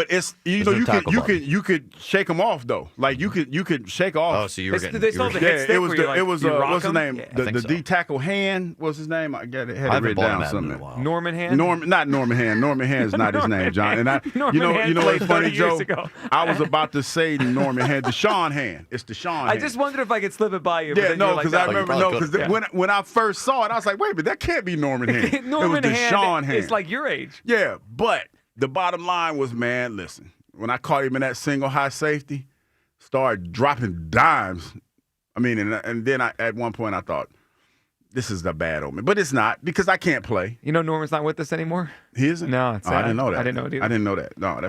S6: it's you could shake them off though. Like you could shake off.
S7: Oh, so you were getting.
S4: They still have the hit stick.
S6: It was what's his name?
S4: Yeah.
S6: The D tackle hand. What's his name? I had it written down something.
S4: Norman Hand.
S6: Not Norman Hand. Norman Hand is not his name, John. And you know what's funny, Joe? I was about to say Norman Hand. Deshaun Hand. It's Deshaun.
S4: I just wondered if I could slip it by you.
S6: Yeah, no, because I remember when I first saw it, I was like, wait a minute, that can't be Norman Hand.
S4: Norman
S6: it was Deshaun Hand.
S4: It's like your age.
S6: Yeah, but the bottom line was, man, listen, when I caught him in that single high safety, started dropping dimes. I mean, and then at one point I thought, this is a bad omen. But it's not, because I can't play.
S4: You know Norman's not with us anymore?
S6: He isn't?
S4: No, it's
S6: I didn't know that.
S4: I didn't know it either.
S6: I didn't know that. No,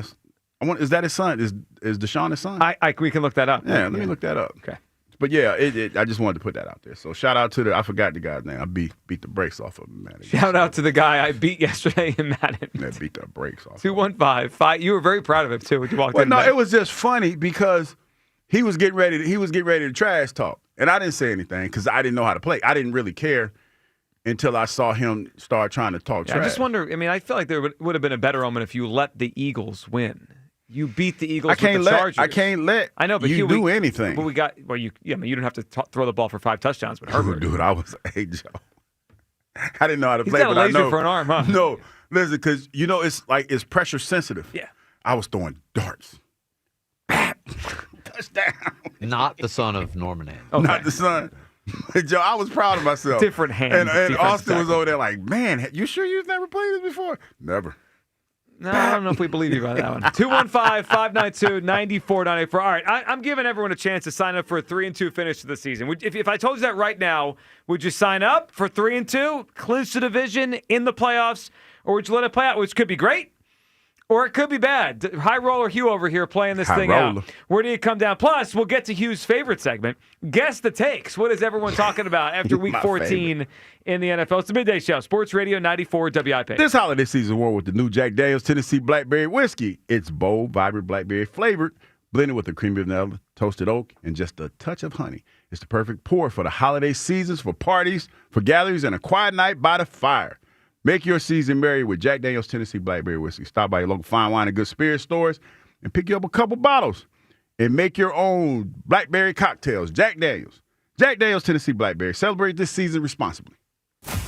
S6: is that his son? Is Deshaun his son?
S4: We can look that up.
S6: Yeah, let me look that up.
S4: Okay.
S6: But yeah, I just wanted to put that out there. So shout out to I forgot the guy's name. I beat the brakes off of him, man.
S4: Shout out to the guy I beat yesterday in Madden.
S6: Yeah, beat the brakes off.
S4: 215. You were very proud of him too when you walked in.
S6: No, it was just funny because he was getting ready to trash talk, and I didn't say anything because I didn't know how to play. I didn't really care until I saw him start trying to talk trash.
S4: I just wonder. I mean, I feel like there would have been a better omen if you let the Eagles win. You beat the Eagles with the Chargers.
S6: I can't let
S4: I know, but
S6: you do anything.
S4: But you didn't have to throw the ball for 5 touchdowns with Herbert.
S6: Dude, I was Joe. I didn't know how to
S4: He's
S6: play,
S4: got a
S6: but
S4: laser
S6: I know.
S4: for an arm, huh?
S6: No, listen, because it's pressure sensitive.
S4: Yeah.
S6: I was throwing darts. Touchdown.
S7: Not the son of Norman Hand.
S4: Okay.
S6: Not the son. Joe, I was proud of myself.
S4: Different hand.
S6: And Austin was over there like, man, you sure you've never played this before? Never.
S4: No, I don't know if we believe you about that one. 215-592-9494. All right, I'm giving everyone a chance to sign up for a 3-2 finish to the season. If I told you that right now, would you sign up for 3-2, clinch the division in the playoffs, or would you let it play out, which could be great? Or it could be bad. High roller Hugh over here playing this thing out. Where do you come down? Plus, we'll get to Hugh's favorite segment. Guess the takes. What is everyone talking about after Week 14 in the NFL? It's the Midday Show. Sports Radio 94 WIP.
S6: This holiday season war with the new Jack Daniel's Tennessee Blackberry Whiskey. It's bold, vibrant blackberry flavored, blended with a creamy vanilla, toasted oak, and just a touch of honey. It's the perfect pour for the holiday seasons, for parties, for gatherings, and a quiet night by the fire. Make your season merry with Jack Daniel's Tennessee Blackberry Whiskey. Stop by your local fine wine and good spirit stores and pick you up a couple bottles and make your own blackberry cocktails. Jack Daniel's. Jack Daniel's Tennessee Blackberry. Celebrate this season responsibly.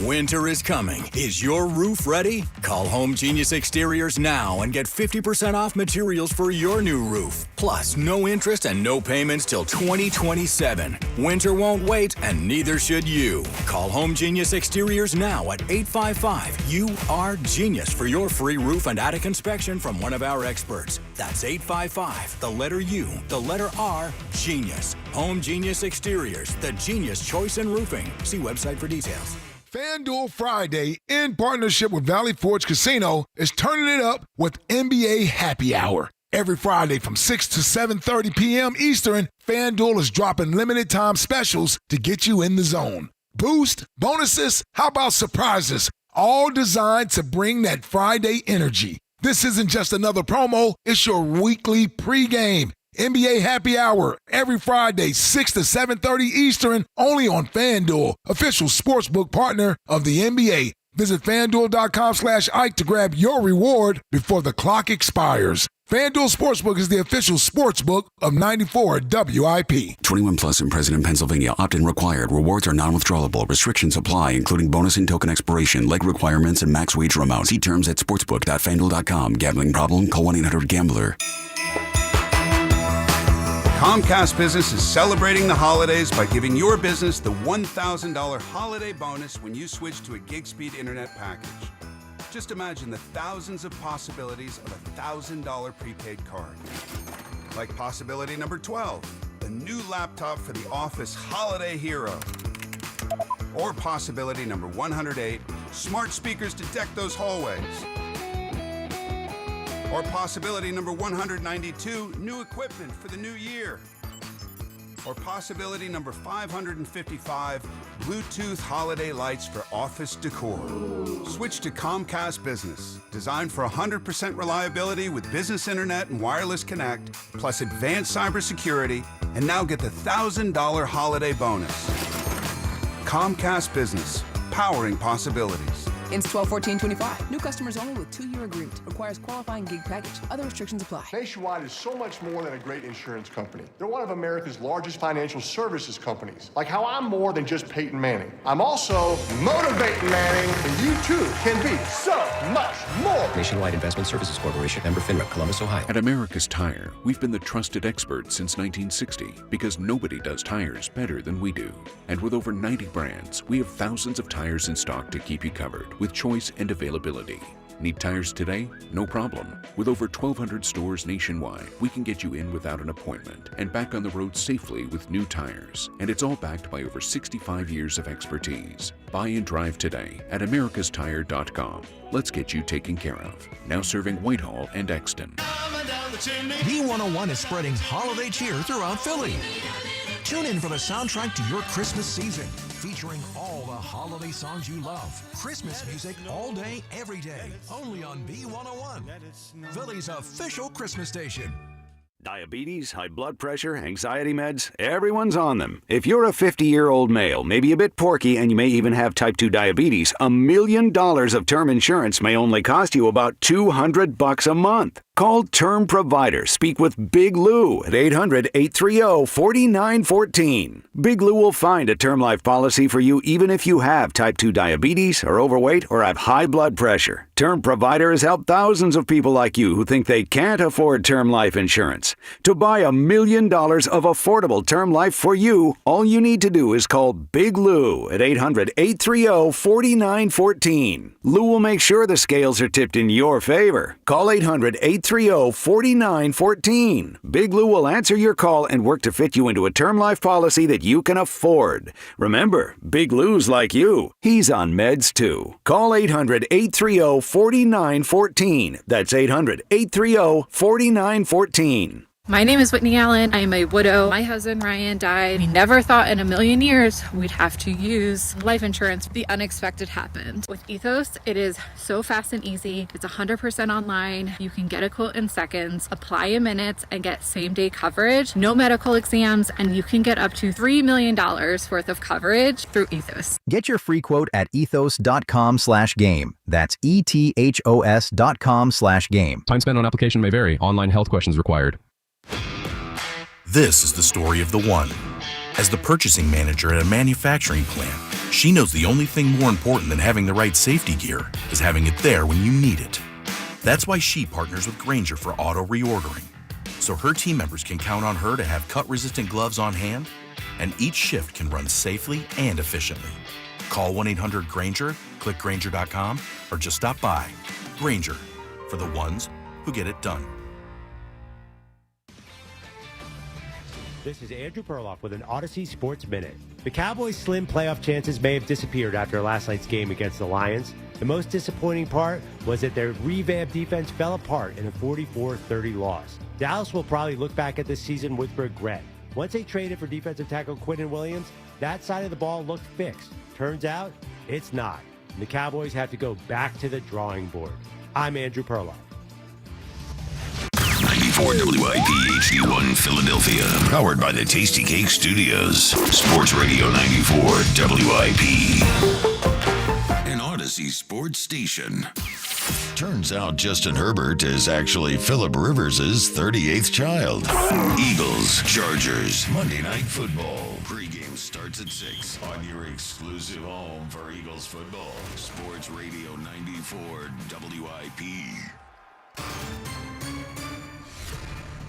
S11: Winter is coming. Is your roof ready? Call Home Genius Exteriors now and get 50% off materials for your new roof. Plus, no interest and no payments till 2027. Winter won't wait, and neither should you. Call Home Genius Exteriors now at 855-U-R-GENIUS for your free roof and attic inspection from one of our experts. That's 855, the letter U, the letter R, Genius. Home Genius Exteriors, the genius choice in roofing. See website for details.
S15: FanDuel Friday, in partnership with Valley Forge Casino, is turning it up with NBA Happy Hour. Every Friday from 6 to 7:30 p.m. Eastern, FanDuel is dropping limited time specials to get you in the zone. Boost, bonuses, how about surprises? All designed to bring that Friday energy. This isn't just another promo, it's your weekly pregame. NBA Happy Hour, every Friday, 6 to 7:30 Eastern, only on FanDuel, official sportsbook partner of the NBA. Visit FanDuel.com/Ike to grab your reward before the clock expires. FanDuel Sportsbook is the official sportsbook of 94 WIP.
S14: 21 plus and present in Pennsylvania. Opt-in required. Rewards are non-withdrawable. Restrictions apply, including bonus and token expiration, leg requirements, and max wager amounts. See terms at sportsbook.fanduel.com. Gambling problem? Call 1-800-GAMBLER.
S16: Comcast Business is celebrating the holidays by giving your business the $1,000 holiday bonus when you switch to a gig speed internet package. Just imagine the thousands of possibilities of a $1,000 prepaid card. Like possibility number 12, the new laptop for the office holiday hero. Or possibility number 108, smart speakers to deck those hallways. Or possibility number 192, new equipment for the new year. Or possibility number 555, Bluetooth holiday lights for office decor. Switch to Comcast Business, designed for 100% reliability with business internet and wireless connect, plus advanced cybersecurity, and now get the $1,000 holiday bonus. Comcast Business, powering possibilities.
S17: Ends 12/14/25. New customers only with 2-year agreement. Requires qualifying gig package. Other restrictions apply.
S28: Nationwide is so much more than a great insurance company. They're one of America's largest financial services companies. Like how I'm more than just Peyton Manning. I'm also motivating Manning, and you too can be so much more.
S29: Nationwide Investment Services Corporation, member FINRA, Columbus, Ohio.
S18: At America's Tire, we've been the trusted experts since 1960 because nobody does tires better than we do. And with over 90 brands, we have thousands of tires in stock to keep you covered with choice and availability. Need tires today? No problem. With over 1,200 stores nationwide, we can get you in without an appointment and back on the road safely with new tires. And it's all backed by over 65 years of expertise. Buy and drive today at americastire.com. Let's get you taken care of. Now serving Whitehall and Exton.
S19: B101 is spreading holiday cheer throughout Philly. Tune in for the soundtrack to your Christmas season, featuring all the holiday songs you love. Christmas music all day, every day, only on B101, Philly's official Christmas station.
S20: Diabetes, high blood pressure, anxiety meds, everyone's on them. If you're a 50-year-old male, maybe a bit porky, and you may even have type 2 diabetes, $1 million of term insurance may only cost you about $200 a month. Call Term Provider. Speak with Big Lou at 800-830-4914. Big Lou will find a term life policy for you even if you have type 2 diabetes, are overweight, or have high blood pressure. Term Provider has helped thousands of people like you who think they can't afford term life insurance. To buy $1 million of affordable term life for you, all you need to do is call Big Lou at 800-830-4914. Lou will make sure the scales are tipped in your favor. Call 800-830-4914. Big Lou will answer your call and work to fit you into a term life policy that you can afford. Remember, Big Lou's like you. He's on meds too. Call 800-830-4914. That's 800-830-4914.
S21: My name is Whitney Allen. I am a widow. My husband Ryan died. We never thought in a million years we'd have to use life insurance. The unexpected happened. With Ethos, it is so fast and easy. It's 100% online. You can get a quote in seconds, apply in minutes, and get same-day coverage. No medical exams, and you can get up to $3 million worth of coverage through Ethos.
S22: Get your free quote at ethos.com/game. That's ethos.com/game.
S23: Time spent on application may vary. Online health questions required.
S24: This is the story of the one. As the purchasing manager at a manufacturing plant, she knows the only thing more important than having the right safety gear is having it there when you need it. That's why she partners with Grainger for auto reordering, so her team members can count on her to have cut-resistant gloves on hand, and each shift can run safely and efficiently. Call 1-800-GRAINGER, click Grainger.com, or just stop by. Grainger, for the ones who get it done.
S26: This is Andrew Perloff with an Odyssey Sports Minute. The Cowboys' slim playoff chances may have disappeared after last night's game against the Lions. The most disappointing part was that their revamped defense fell apart in a 44-30 loss. Dallas will probably look back at this season with regret. Once they traded for defensive tackle Quinton Williams, that side of the ball looked fixed. Turns out, it's not. And the Cowboys have to go back to the drawing board. I'm Andrew Perloff.
S3: 94 WIP HD1 Philadelphia. Powered by the Tasty Cake Studios. Sports Radio 94 WIP. An Odyssey sports station. Turns out Justin Herbert is actually Phillip Rivers' 38th child. Eagles, Chargers, Monday Night Football. Pre-game starts at 6 on your exclusive home for Eagles football. Sports Radio 94 WIP.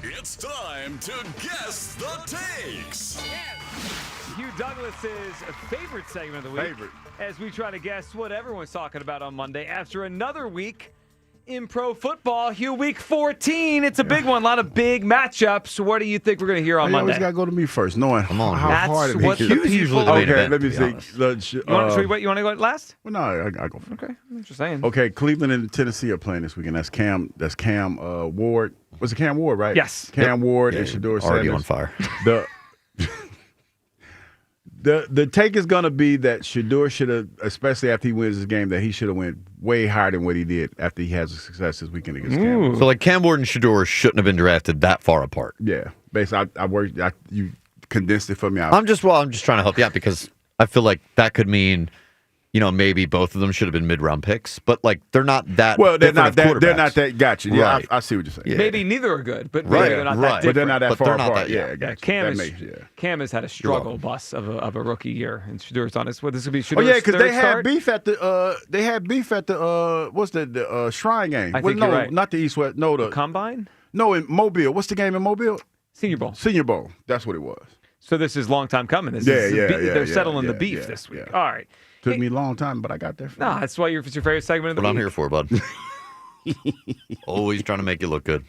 S11: It's time to guess the takes.
S4: Hugh Douglas's favorite segment of the week. As we try to guess what everyone's talking about on Monday after another week In pro football, Hugh, week 14. It's a big one. A lot of big matchups. What do you think we're going to hear on
S6: You always
S4: Monday?
S6: got to go to me first, knowing how hard it
S4: what
S6: is.
S4: the people...
S6: Okay, let me see.
S4: You want to go last?
S6: Well, no, I go first.
S4: Okay, I'm just saying.
S6: Okay, Cleveland and Tennessee are playing this weekend. That's Cam Ward. Was it Cam Ward, right?
S4: Yes.
S6: Cam Ward and Shador Sanders.
S7: Already on fire.
S6: The take is going to be that Shador should have, especially after he wins this game, that he should have went way higher than what he did after he has a success this weekend against Cam.
S7: So, like, Cam Ward and Shador shouldn't have been drafted that far apart.
S6: Yeah. Basically, you condensed it for me.
S7: I'm just trying to help you out because I feel like that could mean, maybe both of them should have been mid-round picks, but like they're not that.
S6: Well, they're not
S7: that.
S6: They're not that. Gotcha. Yeah,
S7: Right.
S6: I see what you're saying.
S7: Yeah.
S4: Maybe neither are good, but
S7: Right,
S4: they're not that
S7: right.
S4: different.
S6: But they're not that far
S7: not
S6: apart.
S7: that-
S6: Yeah, gotcha.
S4: Cam has had a struggle bus of a rookie year, and Shador's on his. Well, this would be
S6: Oh
S4: Shador's
S6: yeah, because
S4: third
S6: they had
S4: start?
S6: beef at the what's the Shrine game?
S4: I think you're right.
S6: Not the East West. No, the
S4: Combine.
S6: No, in Mobile. What's the game in Mobile?
S4: Senior Bowl.
S6: Senior Bowl. That's what it was.
S4: So this is long time coming. They're settling the beef this week.
S6: Yeah.
S4: All right.
S6: Took me a long time, but I got there.
S4: No, that's why it's your favorite segment of the
S7: What I'm
S4: week.
S7: here for, bud. Always trying to make you look good.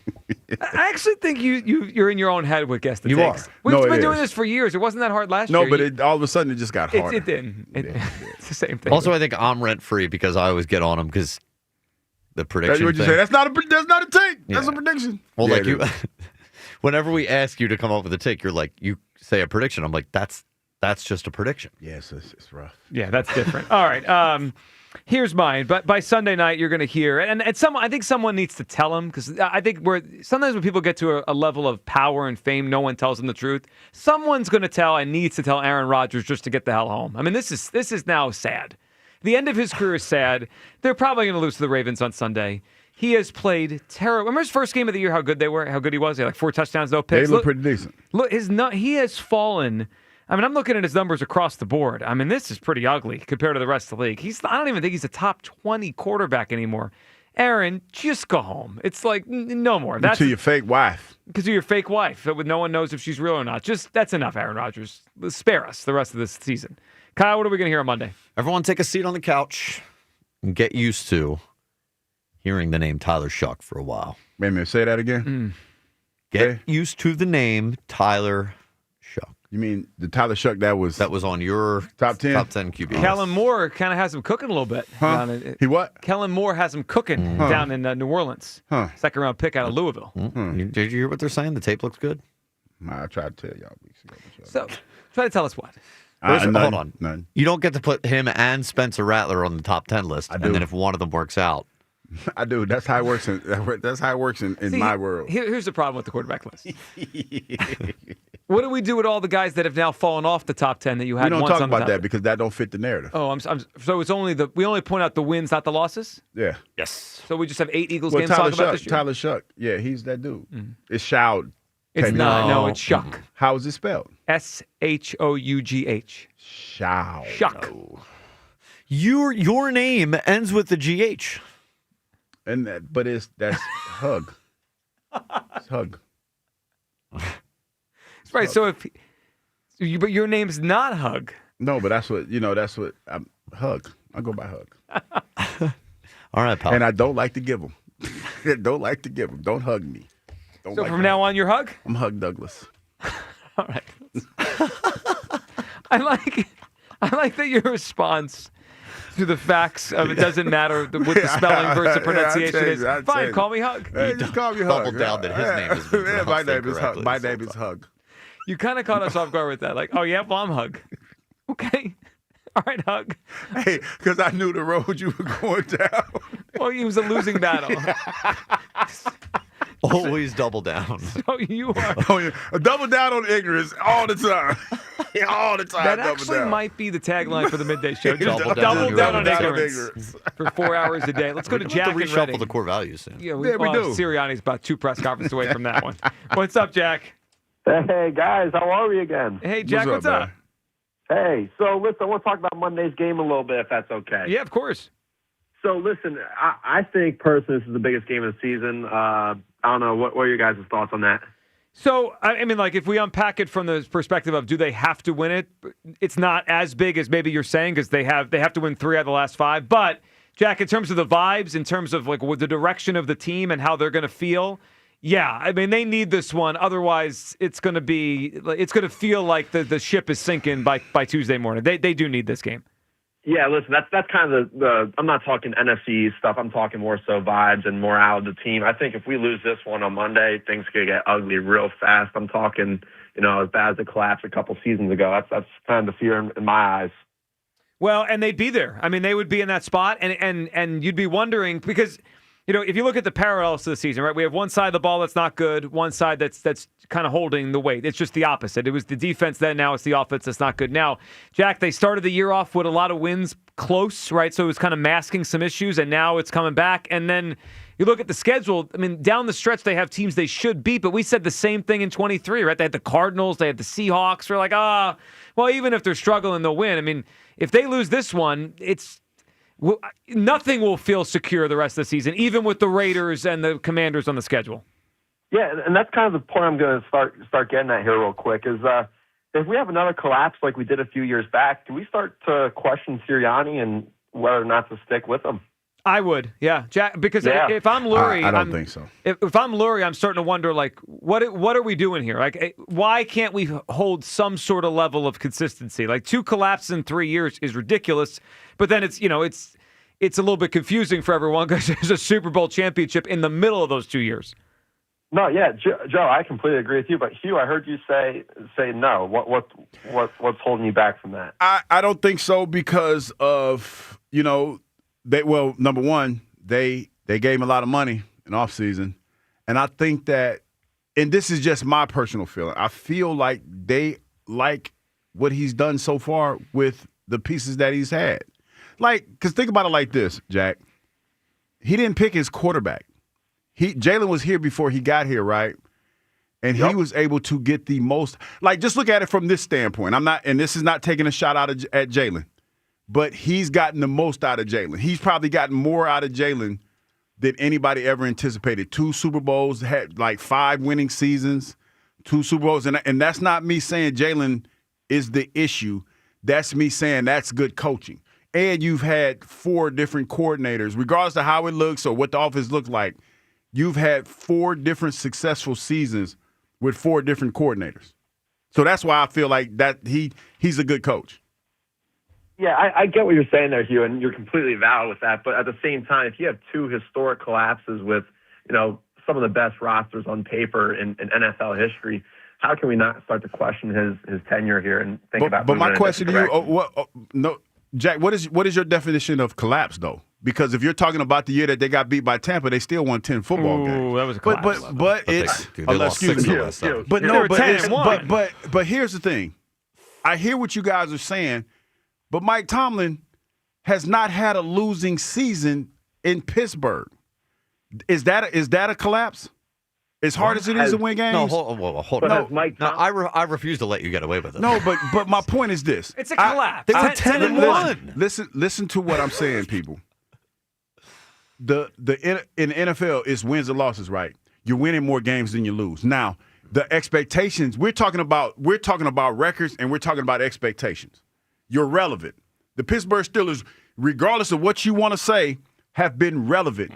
S4: I actually think you're in your own head with guess the
S7: You
S4: takes.
S7: are.
S4: We've
S6: No,
S4: been
S6: it
S4: doing
S6: is.
S4: this for years. It wasn't that hard last
S6: No,
S4: year.
S6: but all of a sudden it just got harder.
S4: It didn't. It's the same thing.
S7: Also, I think I'm rent free because I always get on them because the prediction.
S6: That's what you
S7: thing.
S6: say. That's not a take. That's
S7: Yeah.
S6: a prediction.
S7: Well,
S6: Yeah,
S7: like
S6: it
S7: you,
S6: is.
S7: whenever we ask you to come up with a take, you're like, you say a prediction. I'm like, that's just a prediction.
S6: Yes, it's rough.
S4: Yeah, that's different. All right. Here's mine. But by Sunday night, you're going to hear, and I think someone needs to tell them, because I think sometimes when people get to a level of power and fame, no one tells them the truth. Someone's going to tell and needs to tell Aaron Rodgers just to get the hell home. I mean, this is now sad. The end of his career is sad. They're probably going to lose to the Ravens on Sunday. He has played terrible. Remember his first game of the year, how good they were, how good he was? He had like 4 touchdowns, no picks.
S6: They look pretty decent.
S4: Look, he has fallen. I mean, I'm looking at his numbers across the board. I mean, this is pretty ugly compared to the rest of the league. I don't even think he's a top 20 quarterback anymore. Aaron, just go home. It's like, no more. That's
S6: to your fake wife.
S4: Because of your fake wife. No one knows if she's real or not. That's enough, Aaron Rodgers. Spare us the rest of this season. Kyle, what are we going to hear on Monday?
S7: Everyone take a seat on the couch and get used to hearing the name Tyler Shuck for a while.
S6: Wait a minute, say that again.
S7: Get used to the name Tyler Shuck.
S6: You mean the Tyler Shuck that was
S7: on your
S6: top 10?
S7: Top 10 QB.
S4: Kellen Moore kind of has him cooking a little bit.
S6: Huh? He what?
S4: Kellen Moore has him cooking down in New Orleans.
S6: Huh.
S4: Second round pick out of Louisville.
S7: Did you hear what they're saying? The tape looks good.
S6: I tried to tell y'all weeks ago.
S4: So, try to tell us what.
S7: First,
S6: None,
S7: hold on.
S6: None.
S7: You don't get to put him and Spencer Rattler on the top 10 list, and then if one of them works out.
S6: I do. That's how it works. That's how it works in
S4: See,
S6: my world.
S4: Here's the problem with the quarterback list. What do we do with all the guys that have now fallen off the top 10 that you had?
S6: We don't
S4: once
S6: talk
S4: on the
S6: about
S4: top
S6: that
S4: 10?
S6: because that don't fit the narrative.
S4: Oh, so it's only we only point out the wins, not the losses.
S6: Yeah.
S7: Yes.
S4: So we just have 8 Eagles
S6: Well,
S4: games to
S6: Tyler
S4: talk about
S6: Shuck.
S4: this year.
S6: Tyler Shuck. Yeah, he's that dude. It's Shout.
S4: It's not. No, it's Shuck.
S6: How is it spelled?
S4: SHOUGH.
S6: Shout.
S4: Shuck.
S7: Your name ends with the GH.
S6: And that's Hug. It's Hug.
S4: Right. So but your name's not Hug.
S6: No, but that's what I'm Hug. I go by Hug.
S7: All right, pal.
S6: And I don't like to give them. Don't like to give them. Don't hug me. Don't
S4: So
S6: like
S4: from
S6: to
S4: now
S6: hug.
S4: on, you're Hug?
S6: I'm Hug Douglas.
S4: All right. I like that your response to the facts of it doesn't matter what the spelling versus the pronunciation is. Fine, call me Hug.
S6: Hey, just call me Hug.
S7: Double down that his name is been
S6: Yeah, my
S7: pronounced
S6: name is Hug.
S7: incorrectly
S6: My
S7: this
S6: name
S7: whole
S6: is
S7: time.
S6: Hug.
S4: You kind of caught us off guard with that. Like, oh, yeah, well, I'm Hug. Okay. All right, Hug.
S6: Hey, because I knew the road you were going down.
S4: Well, it was a losing battle.
S7: Always double down.
S4: So you are.
S6: Oh, yeah. Double down on ignorance all the time. All the time.
S4: That
S6: double
S4: actually
S6: down.
S4: might be the tagline for the midday show.
S7: Double
S4: Double down on
S6: Double
S4: ignorance for 4 hours a day. Let's go to
S7: We're
S4: Jack
S7: going to
S4: and
S7: reshuffle
S4: Redding.
S7: the core values soon.
S4: Yeah,
S6: we do.
S4: Sirianni's about 2 press conferences away from that one. What's up, Jack?
S1: Hey, guys, how are we again?
S4: Hey, Jack, what's up?
S1: Hey, so listen, I want to talk about Monday's game a little bit, if that's okay.
S4: Yeah, of course.
S1: So listen, I think personally this is the biggest game of the season. I don't know, what are your guys' thoughts on that?
S4: So, I mean, like, if we unpack it from the perspective of do they have to win it, it's not as big as maybe you're saying because they have to win 3 out of the last 5. But Jack, in terms of the vibes, in terms of like the direction of the team and how they're going to feel, yeah, I mean they need this one. Otherwise, it's going to feel like the ship is sinking by Tuesday morning. They do need this game.
S1: Yeah, listen, that's kind of the I'm not talking NFC stuff. I'm talking more so vibes and morale of the team. I think if we lose this one on Monday, things could get ugly real fast. I'm talking, as bad as the collapse a couple seasons ago. That's kind of the fear in my eyes.
S4: Well, and they'd be there. I mean, they would be in that spot, and you'd be wondering because, if you look at the parallels to the season, right? We have one side of the ball that's not good, one side that's kind of holding the weight. It's just the opposite. It was the defense then, now it's the offense that's not good. Now, Jack, they started the year off with a lot of wins close, right? So it was kind of masking some issues, and now it's coming back. And then you look at the schedule, I mean, down the stretch, they have teams they should beat, but we said the same thing in 23, right? They had the Cardinals, they had the Seahawks. We're like, well, even if they're struggling, they'll win. I mean, if they lose this one, nothing will feel secure the rest of the season, even with the Raiders and the Commanders on the schedule.
S1: Yeah, and that's kind of the point I'm going to start getting at here real quick is if we have another collapse like we did a few years back, do we start to question Sirianni and whether or not to stick with him?
S4: I would, yeah, Jack. Because if I'm Lurie,
S6: I don't think so.
S4: If I'm Lurie, I'm starting to wonder, like, what are we doing here? Like, why can't we hold some sort of level of consistency? Like, 2 collapses in 3 years is ridiculous, but then it's a little bit confusing for everyone because there's a Super Bowl championship in the middle of those 2 years.
S1: No, yeah, Joe, I completely agree with you. But Hugh, I heard you say no. What's holding you back from that?
S6: I don't think so because of number one, they gave him a lot of money in offseason. And I think that, and this is just my personal feeling, I feel like they like what he's done so far with the pieces that he's had. Like, because think about it like this, Jack. He didn't pick his quarterback. Jalen was here before he got here, right? And he was able to get the most. Like, just look at it from this standpoint. And this is not taking a shot at Jalen, but he's gotten the most out of Jalen. He's probably gotten more out of Jalen than anybody ever anticipated. 2 Super Bowls, had like 5 winning seasons, 2 Super Bowls. And that's not me saying Jalen is the issue. That's me saying that's good coaching. And you've had 4 different coordinators, regardless of how it looks or what the offense looks like. You've had 4 different successful seasons with 4 different coordinators. So that's why I feel like that he's a good coach.
S1: Yeah, I get what you're saying there, Hugh, and you're completely valid with that. But at the same time, if you have 2 historic collapses with, some of the best rosters on paper in NFL history, how can we not start to question his tenure here and think about?
S6: But my question to you, Jack, what is your definition of collapse though? Because if you're talking about the year that they got beat by Tampa, they still won 10 football games.
S4: That was a collapse.
S6: But it's excuse me. But here's the thing. I hear what you guys are saying, but Mike Tomlin has not had a losing season in Pittsburgh. Is that a collapse? As hard as it is to win games?
S7: No, hold on. I refuse to let you get away with it.
S6: No, but my point is this.
S4: It's a collapse.
S7: They were 10-1.
S6: Listen to what I'm saying, people. In the NFL, it's wins and losses, right? You're winning more games than you lose. Now, the expectations, we're talking about records and we're talking about expectations. You're relevant. The Pittsburgh Steelers, regardless of what you want to say, have been relevant.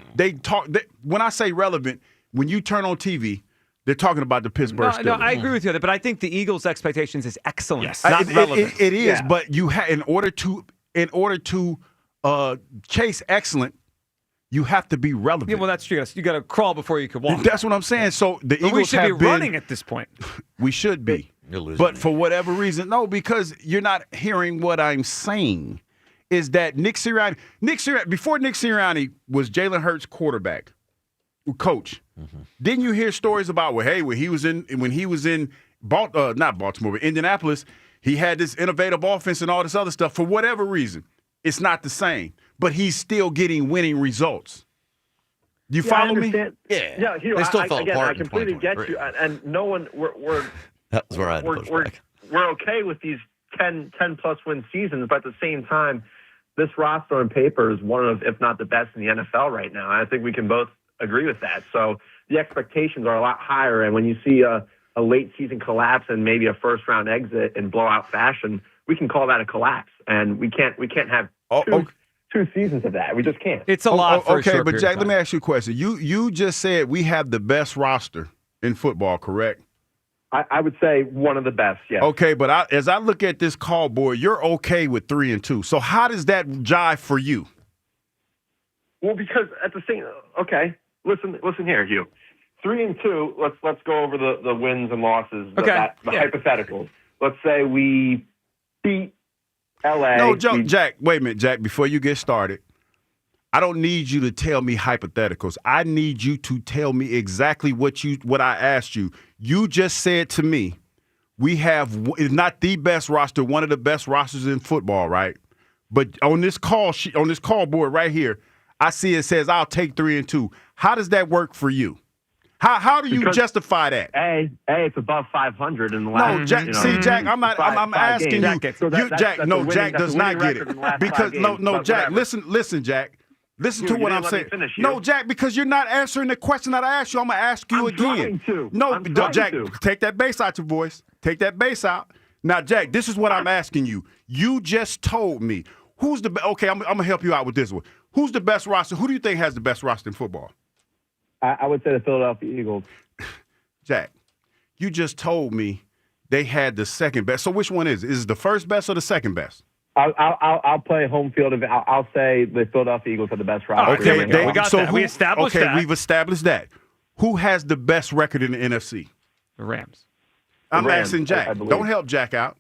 S6: When I say relevant, when you turn on TV, they're talking about the Pittsburgh Steelers.
S4: No, I agree with you, but I think the Eagles' expectations is excellence,
S6: yes.
S4: not relevant.
S6: It is, but you in order to chase excellent, you have to be relevant.
S4: Yeah, well, that's true. You got to crawl before you can walk.
S6: That's what I'm saying. So the Eagles
S4: we should
S6: have
S4: be running at this point.
S6: We should be.
S7: You're losing.
S6: But for whatever reason, no, because you're not hearing what I'm saying. Is that Nick Sirianni, before Nick Sirianni was Jalen Hurts' quarterback, coach. Mm-hmm. Didn't you hear stories about when he was in not Baltimore, but Indianapolis, he had this innovative offense and all this other stuff. For whatever reason, it's not the same, but he's still getting winning results. Do you follow me?
S1: Yeah, Hugh,
S7: they still fell apart.
S1: I completely get you, and no one
S7: that was where I had to push back.
S1: We're okay with these 10 plus win seasons, but at the same time, this roster on paper is one of, if not the best in the NFL right now. And I think we can both agree with that. So the expectations are a lot higher. And when you see a late season collapse and maybe a first round exit in blowout fashion, we can call that a collapse. And we can't have two 2 seasons of that. We just can't.
S4: It's a lot for a
S6: okay,
S4: short
S6: but
S4: period
S6: Jack,
S4: of
S6: let me
S4: time.
S6: ask you a question. You just said we have the best roster in football, correct?
S1: I would say one of the best, yes.
S6: Okay, but as I look at this call board, you're okay with 3-2. So how does that jive for you?
S1: Well, because at the same listen here, Hugh. 3-2. Let's go over the wins and losses. Hypotheticals. Let's say we beat LA.
S6: No, Jack. Wait a minute, Jack. Before you get started, I don't need you to tell me hypotheticals. I need you to tell me exactly what I asked you. You just said to me, we have, if not the best roster, one of the best rosters in football, right? But on this call board right here, I see it says I'll take 3-2. How does that work for you? How do you justify that?
S1: It's above 500 in the last.
S6: No, Jack. See, Jack, I'm asking you. Jack does not get it because Jack. Listen, Jack. Listen to what I'm saying. No, Jack, because you're not answering the question that I asked you. I'm gonna ask you again. No, Jack, take that bass out your voice. Take that bass out. Now, Jack, this is what I'm asking you. You just told me who's the okay. I'm gonna help you out with this one. Who's the best roster? Who do you think has the best roster in football?
S1: I would say the Philadelphia Eagles.
S6: Jack, you just told me they had the second best. So which one is it? Is it the first best or the second best?
S1: I'll play home field. I'll say the Philadelphia Eagles are the best roster.
S6: Okay,
S4: we got that. We established that.
S6: Okay, we've established that. Who has the best record in the NFC?
S4: The Rams.
S6: I'm asking Jack. Don't help Jack out.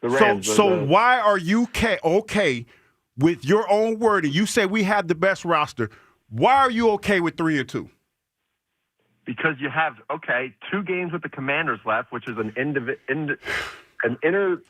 S1: The Rams.
S6: So why are you okay with your own wording? You say we have the best roster. Why are you okay with 3-2?
S1: Because you have 2 games with the Commanders left, which is an inner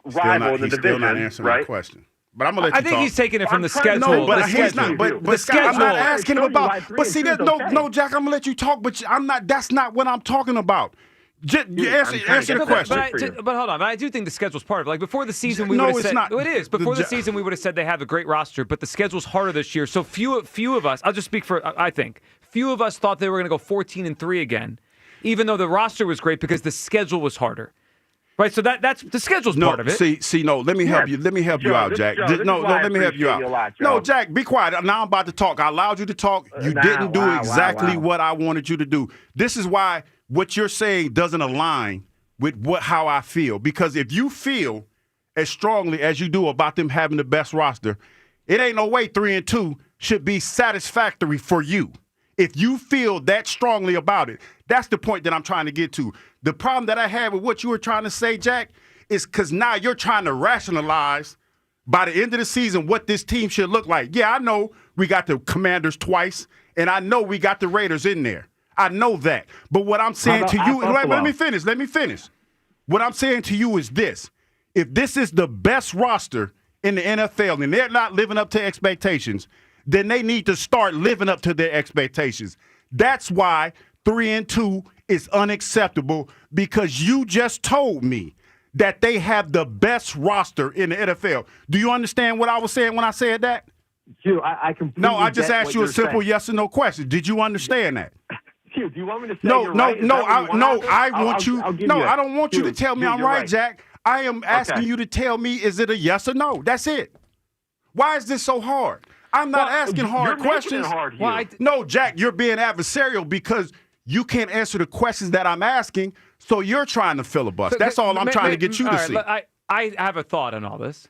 S1: rival in the division. He's still not answering my question. But I'm gonna let you talk.
S4: I think he's taking it from the schedule.
S6: No, but he's not. But Scott, I'm not asking him about. But see, there's no, Jack. I'm gonna let you talk. But I'm not. That's not what I'm talking about. You answer the question.
S4: But hold on. But I do think the schedule's part of it. Like before the season, we would have said
S6: not.
S4: it is. Before the season, we would have said they have a great roster, but the schedule's harder this year. So few of us. I'll just speak for. I think few of us thought they were going to go 14-3 again, even though the roster was great because the schedule was harder. Right, so that's the schedule's part of it.
S6: No. Let me help you. Let me help you out, Jack. Let me help you out. No, Jack, be quiet. Now I'm about to talk. I allowed you to talk. You didn't do exactly what I wanted you to do. This is why what you're saying doesn't align with how I feel. Because if you feel as strongly as you do about them having the best roster, it ain't no way 3-2 should be satisfactory for you. If you feel that strongly about it, that's the point that I'm trying to get to. The problem that I had with what you were trying to say, Jack, is because now you're trying to rationalize by the end of the season what this team should look like. Yeah, I know we got the Commanders twice, and I know we got the Raiders in there. I know that. But what I'm saying to you, let me finish. What I'm saying to you is this. If this is the best roster in the NFL and they're not living up to expectations, then they need to start living up to their expectations. That's why 3-2 is unacceptable, because you just told me that they have the best roster in the NFL. Do you understand what I was saying when I said that?
S1: Hugh, I completely
S6: No, I just asked you a simple
S1: saying.
S6: yes or no question. Did you understand that?
S1: Hugh, do you want me to say
S6: No,
S1: you're right?
S6: I don't want you to tell me I'm right, Jack. I am asking you to tell me, is it a yes or no? That's it. Why is this so hard? I'm not asking hard questions. No, Jack, you're being adversarial because you can't answer the questions that I'm asking, so you're trying to filibuster. That's all I'm trying to get you to see.
S4: I have a thought on all this.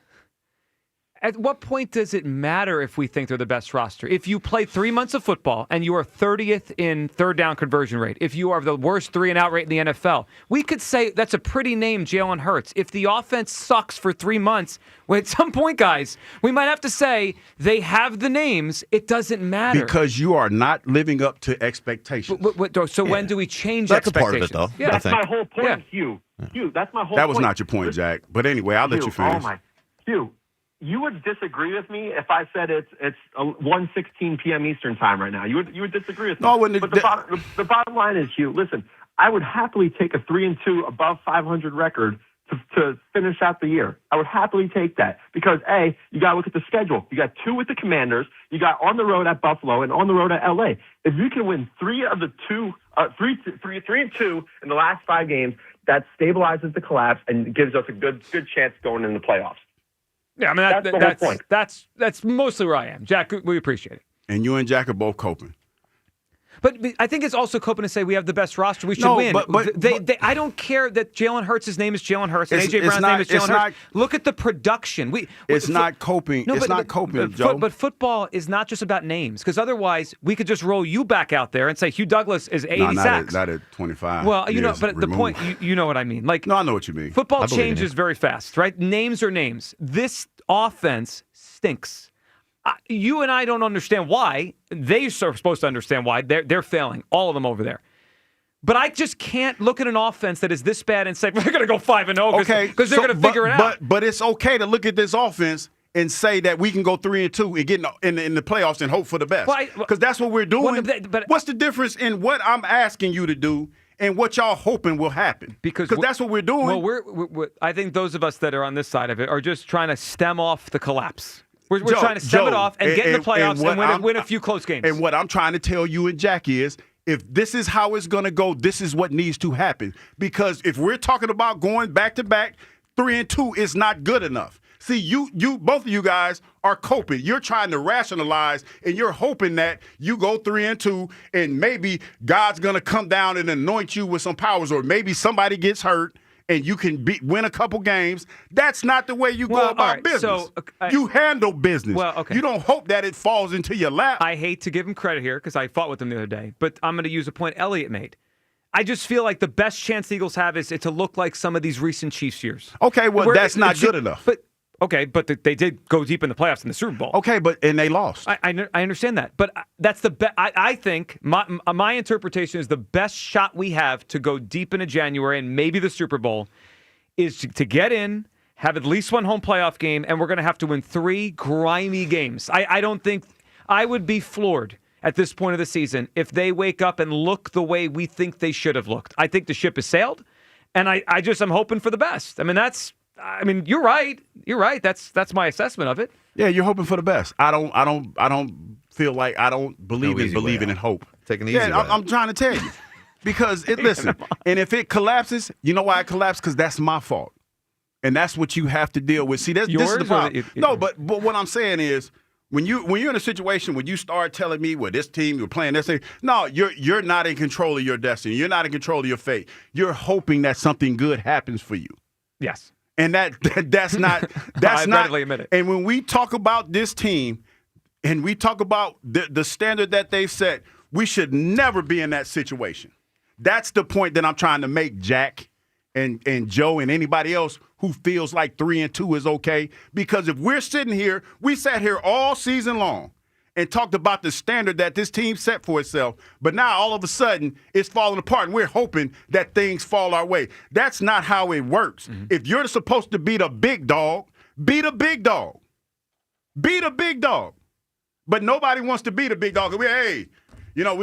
S4: At what point does it matter if we think they're the best roster? If you play 3 months of football and you are 30th in third down conversion rate, if you are the worst 3-and-out rate in the NFL, we could say that's a pretty name, Jalen Hurts. If the offense sucks for 3 months, well, at some point, guys, we might have to say they have the names. It doesn't matter.
S6: Because you are not living up to expectations.
S4: So when do we change
S7: That's
S4: expectations?
S7: That's a part of it, though.
S4: Yeah.
S1: That's my whole point, Hugh. Hugh, that's my whole point.
S6: That was not your point, Jack. But anyway, I'll let you finish.
S1: Hugh, you would disagree with me if I said it's 1:16 p.m. Eastern time right now. You would disagree with me.
S6: No,
S1: but the bottom line is, Hugh, listen, I would happily take a 3-2 above 500 record to finish out the year. I would happily take that because, A, you got to look at the schedule. You got 2 with the Commanders. You got on the road at Buffalo and on the road at L.A. If you can win 3 of the 3-2 in the last 5 games, that stabilizes the collapse and gives us a good chance going in the playoffs.
S4: Yeah, I mean,
S1: That's the whole point.
S4: That's mostly where I am. Jack, we appreciate it.
S6: And you and Jack are both coping.
S4: But I think it's also coping to say we have the best roster. We should win. But I don't care that Jalen Hurts' name is Jalen Hurts and A.J. Brown's name is Jalen Hurts. Look at the production.
S6: It's not coping. It's not coping, Joe.
S4: But football is not just about names, because otherwise we could just roll you back out there and say Hugh Douglas is 80 sacks.
S6: Not at 25.
S4: Well, you know, but the point, you know what I mean. Like,
S6: no, I know what you mean.
S4: Football changes very fast, right? Names are names. This offense stinks. You and I don't understand why. They are supposed to understand why. They're failing, all of them over there. But I just can't look at an offense that is this bad and say, we're going to go 5-0 because they're going to figure it out.
S6: But it's okay to look at this offense and say that we can go 3-2 and get in the playoffs and hope for the best. Because that's what we're doing. What's the difference in what I'm asking you to do and what y'all hoping will happen? Because that's what we're doing.
S4: Well, I think those of us that are on this side of it are just trying to stem off the collapse. We're trying to stem it off and get in the playoffs and win a few close games.
S6: And what I'm trying to tell you and Jack is, if this is how it's going to go, this is what needs to happen. Because if we're talking about going back-to-back, 3-2 is not good enough. See, you both of you guys are coping. You're trying to rationalize, and you're hoping that you go 3-2, and maybe God's going to come down and anoint you with some powers, or maybe somebody gets hurt, and you can win a couple games. That's not the way you go about business. So, you handle business.
S4: Well, okay.
S6: You don't hope that it falls into your lap.
S4: I hate to give him credit here because I fought with him the other day, but I'm going to use a point Elliot made. I just feel like the best chance the Eagles have is to look like some of these recent Chiefs years.
S6: Okay, well, that's not good enough.
S4: But they did go deep in the playoffs in the Super Bowl.
S6: Okay, and they lost.
S4: I understand that, but that's the best. I think my interpretation is the best shot we have to go deep into January and maybe the Super Bowl is to get in, have at least one home playoff game, and we're going to have to win 3 grimy games. I don't think I would be floored at this point of the season if they wake up and look the way we think they should have looked. I think the ship has sailed, and I'm hoping for the best. I mean, you're right. You're right. That's my assessment of it.
S6: Yeah, you're hoping for the best. I don't feel like I don't believe in believing in hope.
S7: Taking the easy way.
S6: I'm trying to tell you. Because listen, and if it collapses, you know why it collapsed? Because that's my fault. And that's what you have to deal with. See, this is the problem. No, but what I'm saying is when you're in a situation when you start telling me, well, this team, you're playing this thing, no, you're not in control of your destiny. You're not in control of your fate. You're hoping that something good happens for you.
S4: Yes.
S6: And that's not
S4: I readily admit it.
S6: And when we talk about this team and we talk about the standard that they've set, we should never be in that situation. That's the point that I'm trying to make, Jack and Joe and anybody else who feels like 3-2 is okay. Because if we're sitting here, we sat here all season long and talked about the standard that this team set for itself. But now all of a sudden it's falling apart and we're hoping that things fall our way. That's not how it works. Mm-hmm. If you're supposed to be the big dog, be the big dog. Be the big dog. But nobody wants to be the big dog. We're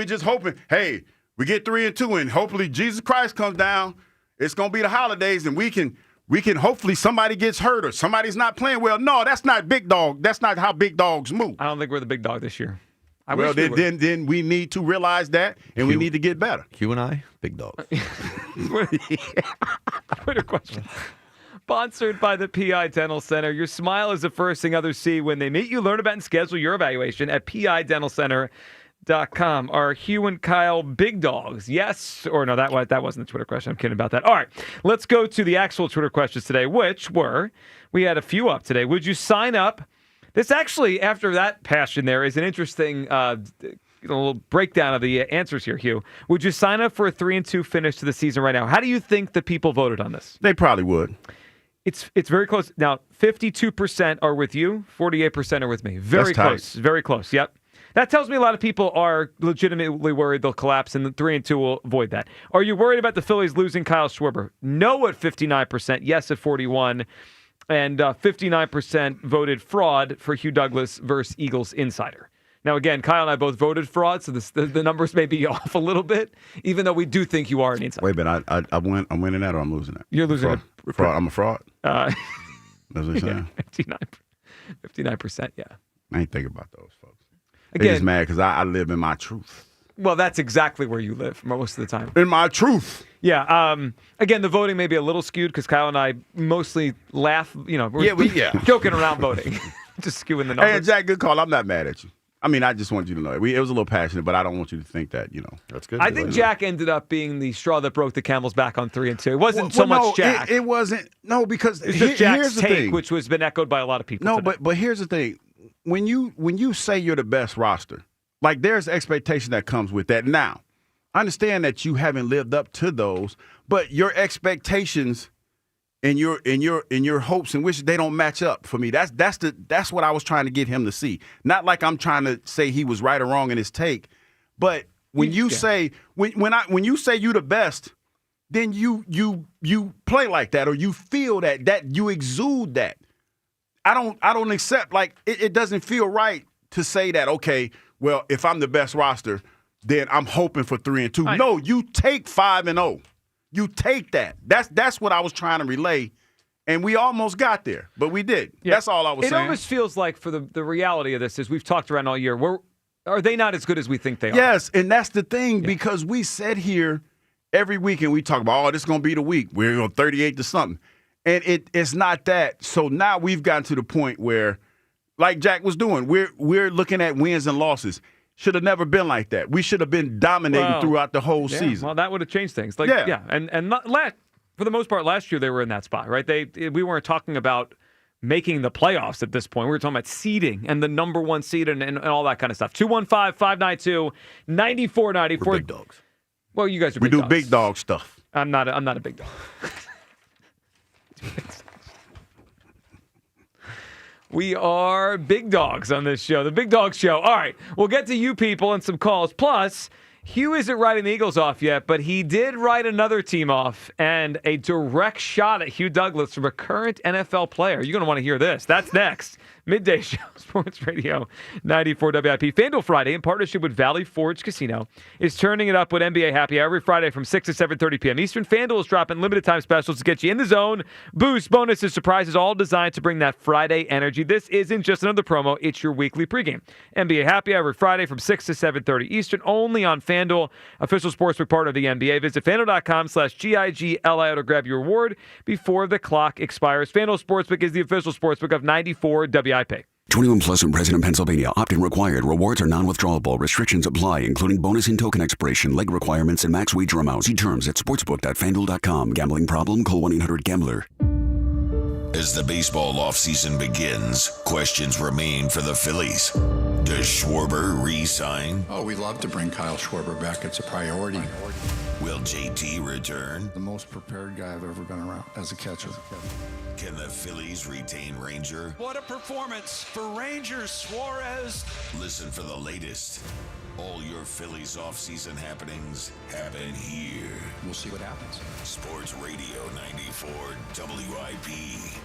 S6: just hoping, we get 3-2 and hopefully Jesus Christ comes down. It's going to be the holidays and we can hopefully somebody gets hurt or somebody's not playing well. No, that's not big dog. That's not how big dogs move.
S4: I don't think we're the big dog this year.
S6: Then we need to realize that and we need to get better.
S7: Q and I, big dogs.
S4: Twitter question. Sponsored by the PI Dental Center. Your smile is the first thing others see when they meet you. Learn about and schedule your evaluation at PIDentalCenter.com. Are Hugh and Kyle big dogs? Yes or no? That wasn't the Twitter question. I'm kidding about that. All right, let's go to the actual Twitter questions today, which were, we had a few up today. Would you sign up? This actually, after that passion there, is an interesting little breakdown of the answers here, Hugh. Would you sign up for a 3-2 finish to the season right now? How do you think the people voted on this?
S6: They probably would.
S4: It's very close. Now, 52% are with you, 48% are with me. Very close. Very close, yep. That tells me a lot of people are legitimately worried they'll collapse, and the 3-2 will avoid that. Are you worried about the Phillies losing Kyle Schwarber? No at 59%, yes at 41%, and 59% voted fraud for Hugh Douglas versus Eagles Insider. Now, again, Kyle and I both voted fraud, so the numbers may be off a little bit, even though we do think you are an insider.
S6: Wait, but I'm winning that or I'm losing that?
S4: You're losing it.
S6: Fraud. I'm a fraud? That's what you're saying?
S4: 59%, yeah.
S6: I ain't thinking about those folks.
S4: Again,
S6: They just mad because I live in my truth.
S4: Well, that's exactly where you live most of the time.
S6: In my truth.
S4: Yeah. Again, the voting may be a little skewed because Kyle and I mostly laugh. We're joking around voting, just skewing the numbers.
S6: Hey, Jack, good call. I'm not mad at you. I mean, I just want you to know it was a little passionate, but I don't want you to think that
S7: that's good.
S4: I think Jack ended up being the straw that broke the camel's back on 3 and 2. It wasn't so much Jack.
S6: It wasn't. No, because
S4: it's just Jack's
S6: here's the
S4: take,
S6: thing.
S4: which has been echoed by a lot of people.
S6: No,
S4: today.
S6: but here's the thing. When you say you're the best roster, like there's expectation that comes with that. Now, I understand that you haven't lived up to those, but your expectations and your hopes and wishes, they don't match up for me. That's what I was trying to get him to see. Not like I'm trying to say he was right or wrong in his take, but when you say when you say you the best, then you play like that or you feel that you exude that. I don't accept, like it doesn't feel right to say that, okay, well, if I'm the best roster, then I'm hoping for 3 and 2. No, you take 5 and 0. You take that. That's what I was trying to relay, and we almost got there, but we did. Yeah. That's all I was saying.
S4: It almost feels like for the reality of this is we've talked around all year. Are they not as good as we think they are?
S6: Yes, and that's the thing because we sit here every week and we talk about, this is going to be the week. We're going 38 to something, and it's not that. So now we've gotten to the point where, like Jack was doing, we're looking at wins and losses. Should have never been like that. We should have been dominating throughout the whole season.
S4: Well, that would have changed things. And not, for the most part, last year they were in that spot, right? We weren't talking about making the playoffs at this point. We were talking about seeding and the number one seed and all that kind of stuff. 215-592-9494.
S7: We're big dogs.
S4: Well, you guys are
S6: big dogs. We do
S4: dogs.
S6: big dog stuff.
S4: I'm not a big dog. We are big dogs on this show, the Big Dog Show. All right, we'll get to you people and some calls. Plus, Hugh isn't writing the Eagles off yet, but he did write another team off and a direct shot at Hugh Douglas from a current NFL player. You're going to want to hear this. That's next. Midday Show, Sports Radio 94 WIP. FanDuel Friday, in partnership with Valley Forge Casino, is turning it up with NBA Happy Hour every Friday from 6 to 7:30 p.m. Eastern. FanDuel is dropping limited time specials to get you in the zone. Boost, bonuses, surprises, all designed to bring that Friday energy. This isn't just another promo. It's your weekly pregame. NBA Happy Hour every Friday from 6 to 7:30 Eastern, only on FanDuel, official sportsbook partner of the NBA. Visit FanDuel.com/GIGLIO to grab your reward before the clock expires. FanDuel Sportsbook is the official sportsbook of 94 WIP.
S14: 21 plus in President, Pennsylvania. Opt-in required. Rewards are non-withdrawable. Restrictions apply, including bonus and token expiration, leg requirements, and max wager amounts. See terms at sportsbook.fanduel.com. Gambling problem? Call 1-800-GAMBLER.
S3: As the baseball offseason begins, questions remain for the Phillies. Does Schwarber re-sign?
S2: Oh, we'd love to bring Kyle Schwarber back. It's a priority.
S3: Will JT return?
S2: The most prepared guy I've ever been around as a catcher.
S3: Can the Phillies retain Ranger?
S5: What a performance for Rangers, Suarez.
S3: Listen for the latest. All your Phillies offseason happenings happen here.
S2: We'll see what happens.
S3: Sports Radio 94 WIP.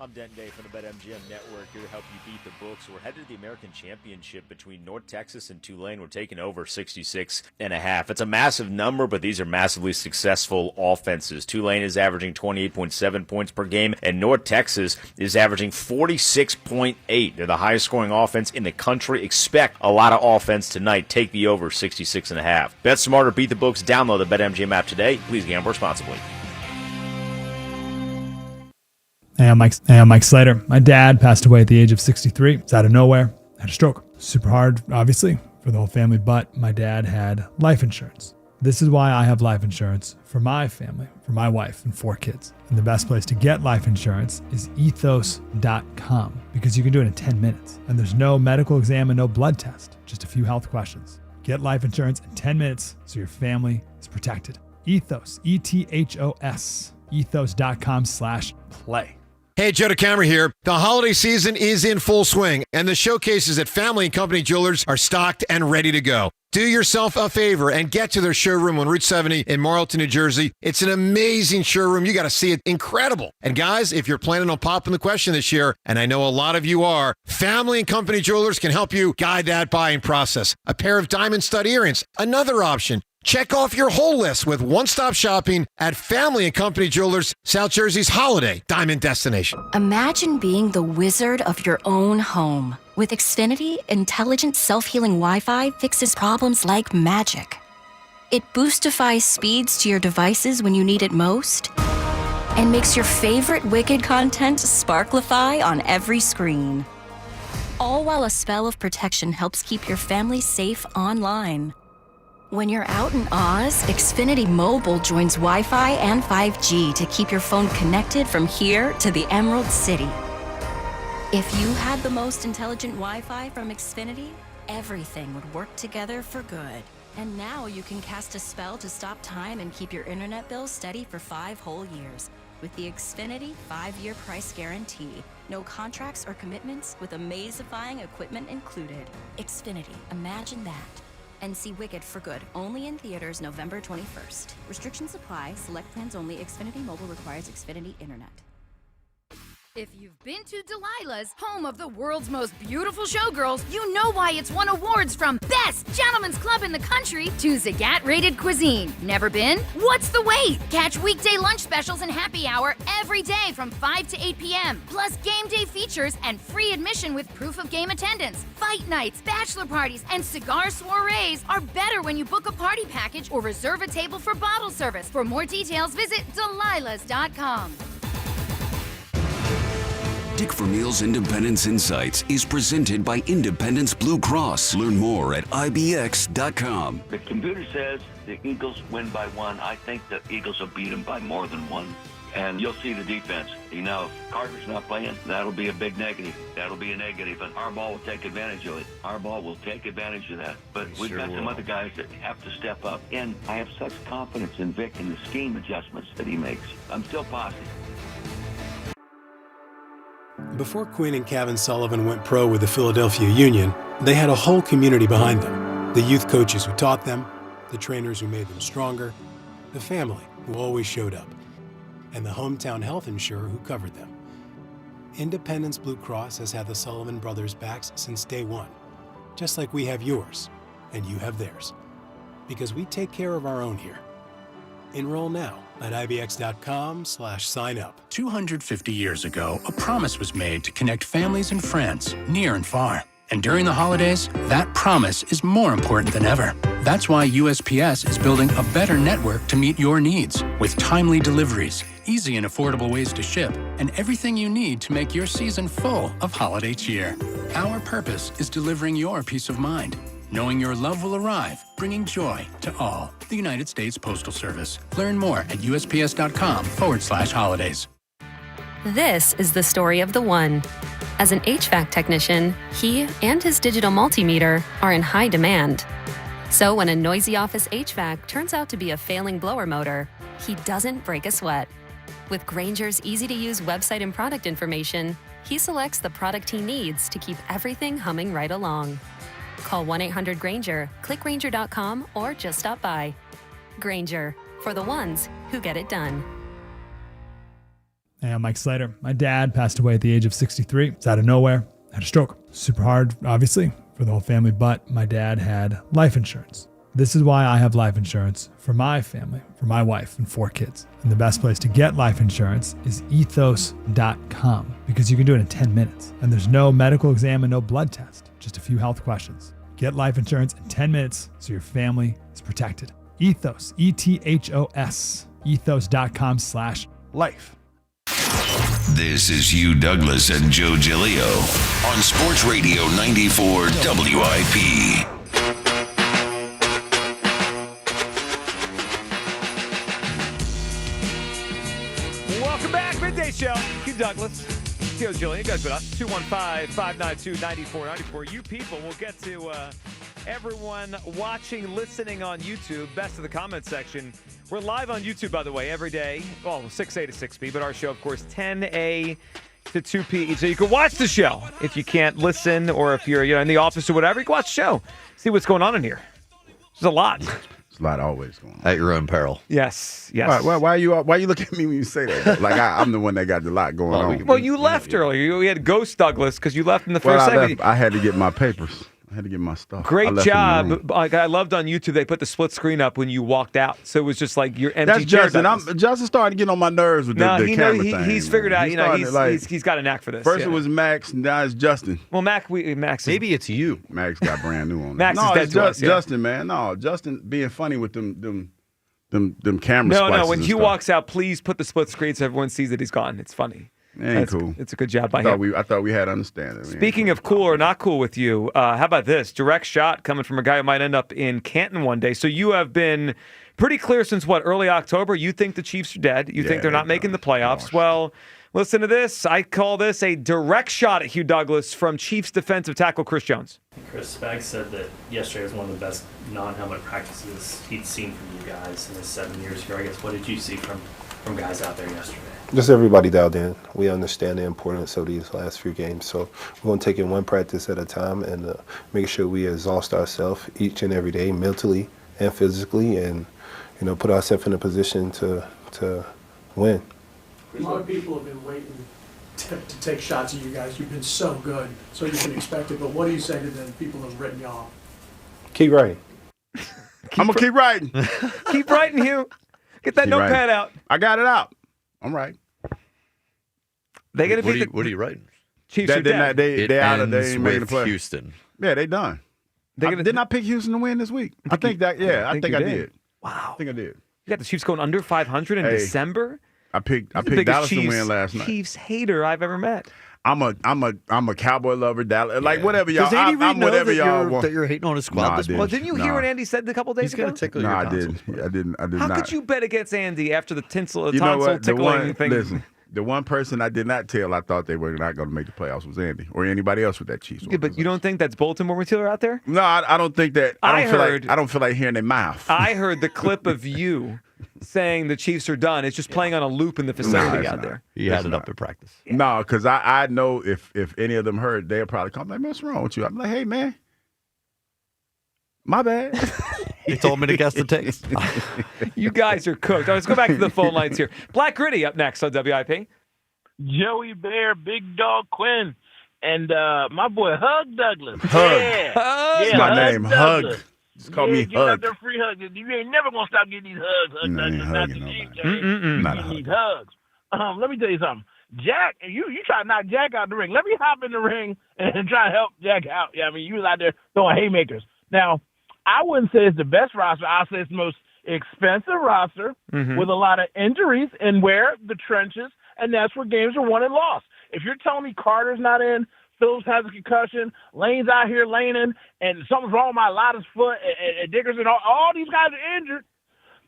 S8: I'm Denton Day from the BetMGM Network, here to help you beat the books. We're headed to the American Championship between North Texas and Tulane. We're taking over 66.5. It's a massive number, but these are massively successful offenses. Tulane is averaging 28.7 points per game, and North Texas is averaging 46.8. They're the highest scoring offense in the country. Expect a lot of offense tonight. Take the over 66.5. Bet smarter, beat the books. Download the BetMGM app today. Please gamble responsibly.
S9: Hey, I'm Mike Slater. My dad passed away at the age of 63. It's out of nowhere. Had a stroke. Super hard, obviously, for the whole family, but my dad had life insurance. This is why I have life insurance for my family, for my wife and 4 kids. And the best place to get life insurance is ethos.com because you can do it in 10 minutes. And there's no medical exam and no blood test, just a few health questions. Get life insurance in 10 minutes so your family is protected. Ethos, ETHOS, ethos.com/play.
S10: Hey, Joe DeCamera here. The holiday season is in full swing, and the showcases at Family & Company Jewelers are stocked and ready to go. Do yourself a favor and get to their showroom on Route 70 in Marlton, New Jersey. It's an amazing showroom. You got to see it. Incredible. And guys, if you're planning on popping the question this year, and I know a lot of you are, Family & Company Jewelers can help you guide that buying process. A pair of diamond stud earrings, another option. Check off your whole list with one-stop shopping at Family & Company Jewelers, South Jersey's holiday diamond destination.
S12: Imagine being the wizard of your own home. With Xfinity, intelligent self-healing Wi-Fi fixes problems like magic. It boostifies speeds to your devices when you need it most, and makes your favorite Wicked content sparklify on every screen. All while a spell of protection helps keep your family safe online. When you're out in Oz, Xfinity Mobile joins Wi-Fi and 5G to keep your phone connected from here to the Emerald City. If you had the most intelligent Wi-Fi from Xfinity, everything would work together for good. And now you can cast a spell to stop time and keep your internet bill steady for 5 whole years. With the Xfinity 5-year price guarantee. No contracts or commitments with amazifying equipment included. Xfinity, imagine that. And see Wicked for good, only in theaters November 21st. Restrictions apply, select plans only. Xfinity Mobile requires Xfinity Internet.
S13: If you've been to Delilah's, home of the world's most beautiful showgirls, you know why it's won awards from Best Gentlemen's Club in the country to Zagat-rated cuisine. Never been? What's the wait? Catch weekday lunch specials and happy hour every day from 5 to 8 p.m. Plus game day features and free admission with proof of game attendance. Fight nights, bachelor parties, and cigar soirees are better when you book a party package or reserve a table for bottle service. For more details, visit delilahs.com.
S14: Dick Vermeil's Independence Insights is presented by Independence Blue Cross. Learn more at IBX.com.
S15: The computer says the Eagles win by 1. I think the Eagles will beat them by more than 1. And you'll see the defense. You know, if Carter's not playing, that'll be a big negative. That'll be a negative, and Harbaugh will take advantage of it. Harbaugh will take advantage of that. But we've got some other guys that have to step up. And I have such confidence in Vic and the scheme adjustments that he makes. I'm still positive.
S16: Before Quinn and Kevin Sullivan went pro with the Philadelphia Union, they had a whole community behind them. The youth coaches who taught them, the trainers who made them stronger, the family who always showed up, and the hometown health insurer who covered them. Independence Blue Cross has had the Sullivan brothers' backs since day one, just like we have yours, and you have theirs. Because we take care of our own here. Enroll now at IBX.com/sign up.
S17: 250 years ago, a promise was made to connect families and friends near and far. And during the holidays, that promise is more important than ever. That's why USPS is building a better network to meet your needs with timely deliveries, easy and affordable ways to ship, and everything you need to make your season full of holiday cheer. Our purpose is delivering your peace of mind, knowing your love will arrive, bringing joy to all. The United States Postal Service. Learn more at USPS.com/holidays.
S25: This is the story of the one. As an HVAC technician, he and his digital multimeter are in high demand. So when a noisy office HVAC turns out to be a failing blower motor, he doesn't break a sweat. With Grainger's easy-to-use website and product information, he selects the product he needs to keep everything humming right along. Call 1-800-GRAINGER, click Grainger.com, or just stop by. Grainger, for the ones who get it done.
S9: Hey, I'm Mike Slater. My dad passed away at the age of 63. It's out of nowhere. Had a stroke. Super hard, obviously, for the whole family, but my dad had life insurance. This is why I have life insurance for my family, for my wife and 4 kids. And the best place to get life insurance is ethos.com, because you can do it in 10 minutes. And there's no medical exam and no blood test, just a few health questions. Get life insurance in 10 minutes so your family is protected. Ethos, ETHOS, ethos.com/life.
S3: This is Hugh Douglas and Joe Giglio on Sports Radio 94 WIP.
S4: Welcome back, Midday Show. Hugh Douglas, Joe Giglio, guys with us. 215-592-9494. You people, we'll get to everyone watching, listening on YouTube. Best of the comment section. We're live on YouTube, by the way, every day. Well, 6A to 6B, but our show, of course, 10A to 2P. So you can watch the show if you can't listen, or if you're in the office or whatever. You can watch the show, see what's going on in here. There's a lot.
S6: There's a lot always going on.
S7: At your own peril.
S4: Yes.
S6: Why you look at me when you say that? Like I'm the one that got a lot going on.
S4: Well, you left earlier. We had Ghost Douglas because you left in the first segment.
S6: I had to get my papers. Had to get my stuff.
S4: Great job. I loved on YouTube they put the split screen up when you walked out, so it was just like your empty chair.
S6: That's Justin. Justin started getting on my nerves with the camera thing.
S4: He's figured out. He's got a knack for this.
S6: First it was Max, now it's Justin.
S4: Well, Max.
S7: Maybe it's you.
S6: Max got brand new on.
S4: Max is dead to us.
S6: Justin, man. No, Justin being funny with them camera.
S4: No. When Hugh walks out, please put the split screen so everyone sees that he's gone. It's funny.
S6: Ain't cool.
S4: It's a good job by him.
S6: I thought we had understanding.
S4: Speaking of cool or not cool with you, how about this? Direct shot coming from a guy who might end up in Canton one day. So you have been pretty clear since, early October? You think the Chiefs are dead. You think they're not making the playoffs. Well, listen to this. I call this a direct shot at Hugh Douglas from Chiefs defensive tackle Chris Jones.
S18: Chris Spags said that yesterday was one of the best non-helmet practices he'd seen from you guys in his 7 years here. I guess, what did you see from guys out there yesterday?
S19: Just everybody dialed in. We understand the importance of these last few games. So we're going to take it one practice at a time and make sure we exhaust ourselves each and every day, mentally and physically, and put ourselves in a position to win.
S20: A lot of people have been waiting to take shots at you guys. You've been so good, so you can expect it. But what do you say to the people who've written you off?
S19: Keep writing.
S6: I'm going to keep writing.
S4: Keep writing, Hugh. Get that notepad out.
S6: I got it out. I'm right.
S4: They got to
S7: What are you writing?
S4: Chiefs are dead.
S6: They out of they ain't making the play.
S7: Houston.
S6: Yeah, they done. Didn't I pick Houston to win this week? I think I did.
S4: Wow.
S6: I think I did.
S4: You got the Chiefs going under 500 in December?
S6: I picked Dallas to win last night.
S4: Chiefs hater I've ever met.
S6: I'm a Cowboy lover. Dallas, like whatever y'all.
S7: Does Andy Reid know
S6: whatever
S7: that
S6: y'all want.
S7: that you're hating on his squad this
S4: Well, didn't you hear what Andy said a couple days ago?
S6: No, I didn't. I did
S4: How
S6: not.
S4: could you bet against Andy after the tonsil
S6: The
S4: tickling thing?
S6: Listen, the one person I did not tell I thought they were not going to make the playoffs was Andy or anybody else with that Chiefs.
S4: Yeah, but you don't think that's bulletin board material out there?
S6: No, I don't think that. I don't feel like hearing their mouth.
S4: I heard the clip of you saying the Chiefs are done. It's just playing on a loop in the facility out there.
S7: He had it up in practice.
S6: No, because I know if any of them heard, they'll probably come like, what's wrong with you? I'm like, hey, man, my bad.
S7: He told me to guess the taste.
S4: You guys are cooked. All right, let's go back to the phone lines here. Black Gritty up next on WIP.
S21: Joey Bear, Big Dog Quinn, and my boy Hug Douglas.
S6: Hug.
S21: Yeah.
S6: That's
S21: Yeah,
S6: my name, Hug.
S21: Douglas.
S6: Just call me
S21: Give out
S6: Hug.
S21: their free hugs. You ain't never going to stop getting these hugs, Hug
S6: No, I ain't
S21: Douglas. Not
S6: hugging
S21: the
S6: nobody.
S21: Chiefs,
S6: Not a
S21: you
S6: hug.
S21: need hugs. Let me tell you something. Jack, you try to knock Jack out the ring. Let me hop in the ring and try to help Jack out. Yeah, I mean, you was out there throwing haymakers. Now, I wouldn't say it's the best roster. I'll say it's the most expensive roster with a lot of injuries and where the trenches, and that's where games are won and lost. If you're telling me Carter's not in, Phillips has a concussion, Lane's out here laning, and something's wrong with Mailata's foot, and Dickerson, all these guys are injured,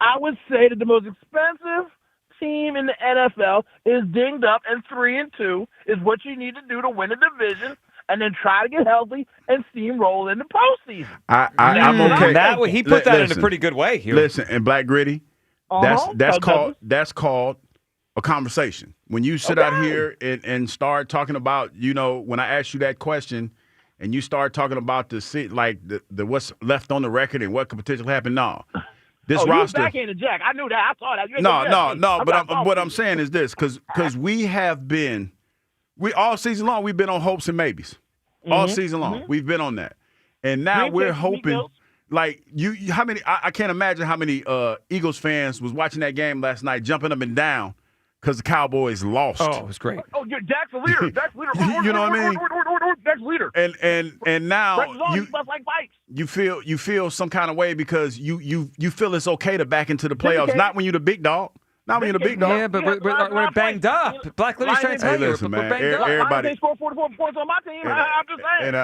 S21: I would say that the most expensive team in the NFL is dinged up, and 3-2 is what you need to do to win a division, and then try to get healthy and steamroll in the postseason.
S6: I'm okay.
S4: He put that in a pretty good way here.
S6: Listen, and Black Gritty, that's called a conversation. When you sit out here and start talking about, when I ask you that question, and you start talking about the what's left on the record and what could potentially happen. No, this roster.
S21: You backhanded Jack. I knew that. I saw that.
S6: No. But what I'm saying is this, because we have been. All season long, we've been on hopes and maybes. All season long, we've been on that, and now we're hoping. Like how many? I can't imagine how many Eagles fans was watching that game last night, jumping up and down because the Cowboys lost.
S4: Oh, it was great.
S21: Oh, Dak's a leader. Dak's leader.
S6: You know what I mean?
S21: Dak's leader.
S6: And now
S21: like bikes.
S6: you feel some kind of way because you feel it's okay to back into the playoffs. Not when you're the big dog. Not when you're the big dog.
S4: Yeah, but we're banged up. Black Lily's trying to tell you,
S6: listen,
S4: we're
S6: man,
S4: banged up.
S21: Everybody scored 44 points on my team. I'm just saying.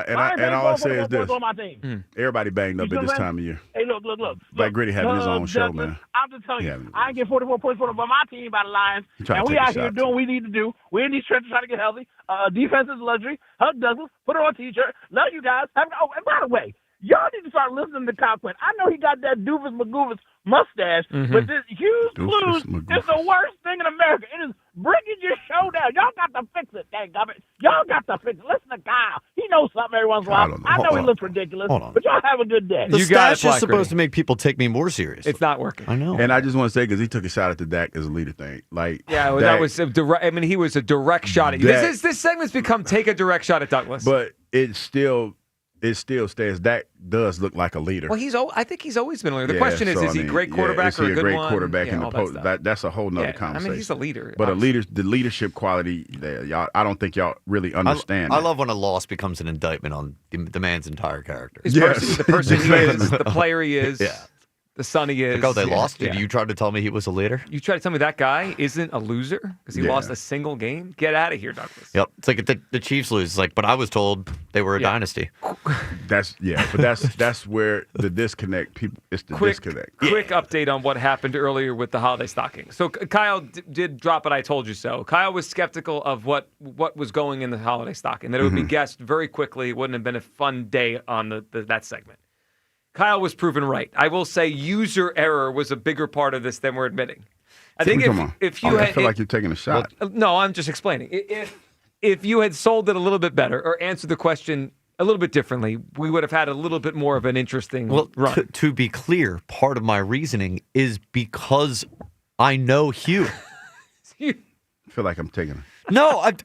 S6: And all I say is this:
S21: on my team.
S6: everybody banged up at this time of year.
S21: Hey, look.
S6: Black Gritty having his own show, man.
S21: I'm just telling you, I ain't get 44 points on my team by the Lions, and we out here doing what we need to do. We're in these trenches trying to get healthy. Defense is luxury. Hug Douglas, put it on a t-shirt. Love you guys. And by the way, y'all need to start listening to Kyle Quinn. I know he got that doofus McGoofus mustache, but this huge blues is the worst thing in America. It is bringing your show down. Y'all got to fix it, dadgummit. Y'all got to fix it. Listen to Kyle. He knows something every once in a while. I know he looks ridiculous, but y'all have a good day.
S7: The stash is supposed to make people take me more serious.
S4: It's not working.
S7: I know.
S6: And I just want to say, because he took a shot at the Dak as a leader thing.
S4: That was a direct. I mean, he was a direct shot at you. This segment's become take a direct shot at Douglas.
S6: But it's still it still stands. Dak does look like a leader.
S4: Well, I think he's always been a leader. The question is he a great quarterback
S6: is he
S4: or a good
S6: great
S4: one?
S6: quarterback in the
S4: all
S6: post?
S4: that stuff.
S6: That's a whole nother conversation.
S4: I mean, he's a leader.
S6: But the leadership quality there, y'all, I don't think y'all really understand.
S7: I love when a loss becomes an indictment on the man's entire character.
S4: The person he is, the player he is.
S7: Yeah.
S4: The son he is.
S7: Like, oh, they lost? Did you try to tell me he was a leader?
S4: You try to tell me that guy isn't a loser because he lost a single game? Get out of here, Douglas.
S7: Yep. It's like the Chiefs lose. It's like, but I was told they were a dynasty.
S6: That's where the disconnect. It's the disconnect.
S4: Quick update on what happened earlier with the holiday stocking. So Kyle did drop it. I told you so. Kyle was skeptical of what was going in the holiday stocking, that it would be guessed very quickly. It wouldn't have been a fun day on that segment. Kyle was proven right. I will say user error was a bigger part of this than we're admitting. I think if you
S6: I feel like you're taking a shot.
S4: No, I'm just explaining. If you had sold it a little bit better or answered the question a little bit differently, we would have had a little bit more of an interesting run.
S7: To be clear, part of my reasoning is because I know Hugh.
S6: I feel like I'm taking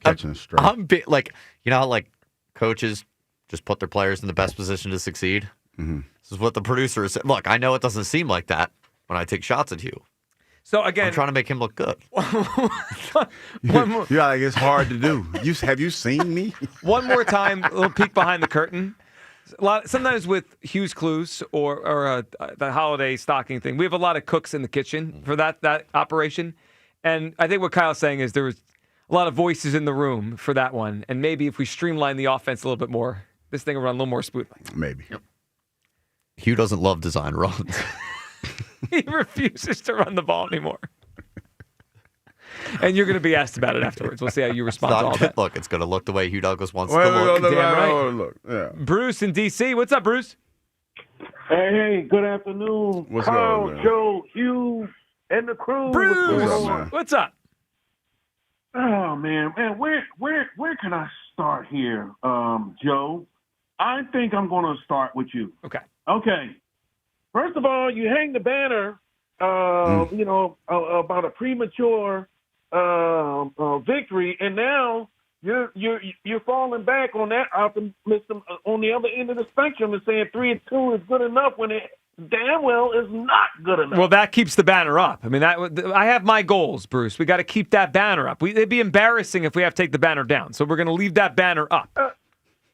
S7: catching
S6: a stray.
S7: I'm like, you know how like coaches just put their players in the best position to succeed?
S6: Mm-hmm.
S7: This is what the producer is saying. Look, I know it doesn't seem like that when I take shots at Hugh.
S4: So again,
S7: I'm trying to make him look good.
S6: You're like, it's hard to do. Have you seen me?
S4: One more time, a little peek behind the curtain. Sometimes with Hugh's Clues or the holiday stocking thing, we have a lot of cooks in the kitchen for that operation. And I think what Kyle's saying is there was a lot of voices in the room for that one. And maybe if we streamline the offense a little bit more, this thing will run a little more smoothly.
S6: Maybe.
S4: Yep.
S7: Hugh doesn't love design runs.
S4: He refuses to run the ball anymore. And you're going to be asked about it afterwards. We'll see how you respond to all that.
S7: Look, it's going to look the way Hugh Douglas wants it to look.
S4: Damn right.
S6: Look. Yeah.
S4: Bruce in D.C. What's up, Bruce?
S1: Hey, good afternoon.
S6: What's
S1: Carl,
S6: up, man?
S1: Joe, Hugh, and the crew.
S4: Bruce, what's up?
S1: Oh man, where can I start here, Joe? I think I'm going to start with you. Okay. First of all, you hang the banner, about a premature victory, and now you're falling back on that optimism on the other end of the spectrum and saying 3-2 is good enough when it damn well is not good enough.
S4: Well, that keeps the banner up. I mean, I have my goals, Bruce. We got to keep that banner up. It'd be embarrassing if we have to take the banner down. So we're going to leave that banner up.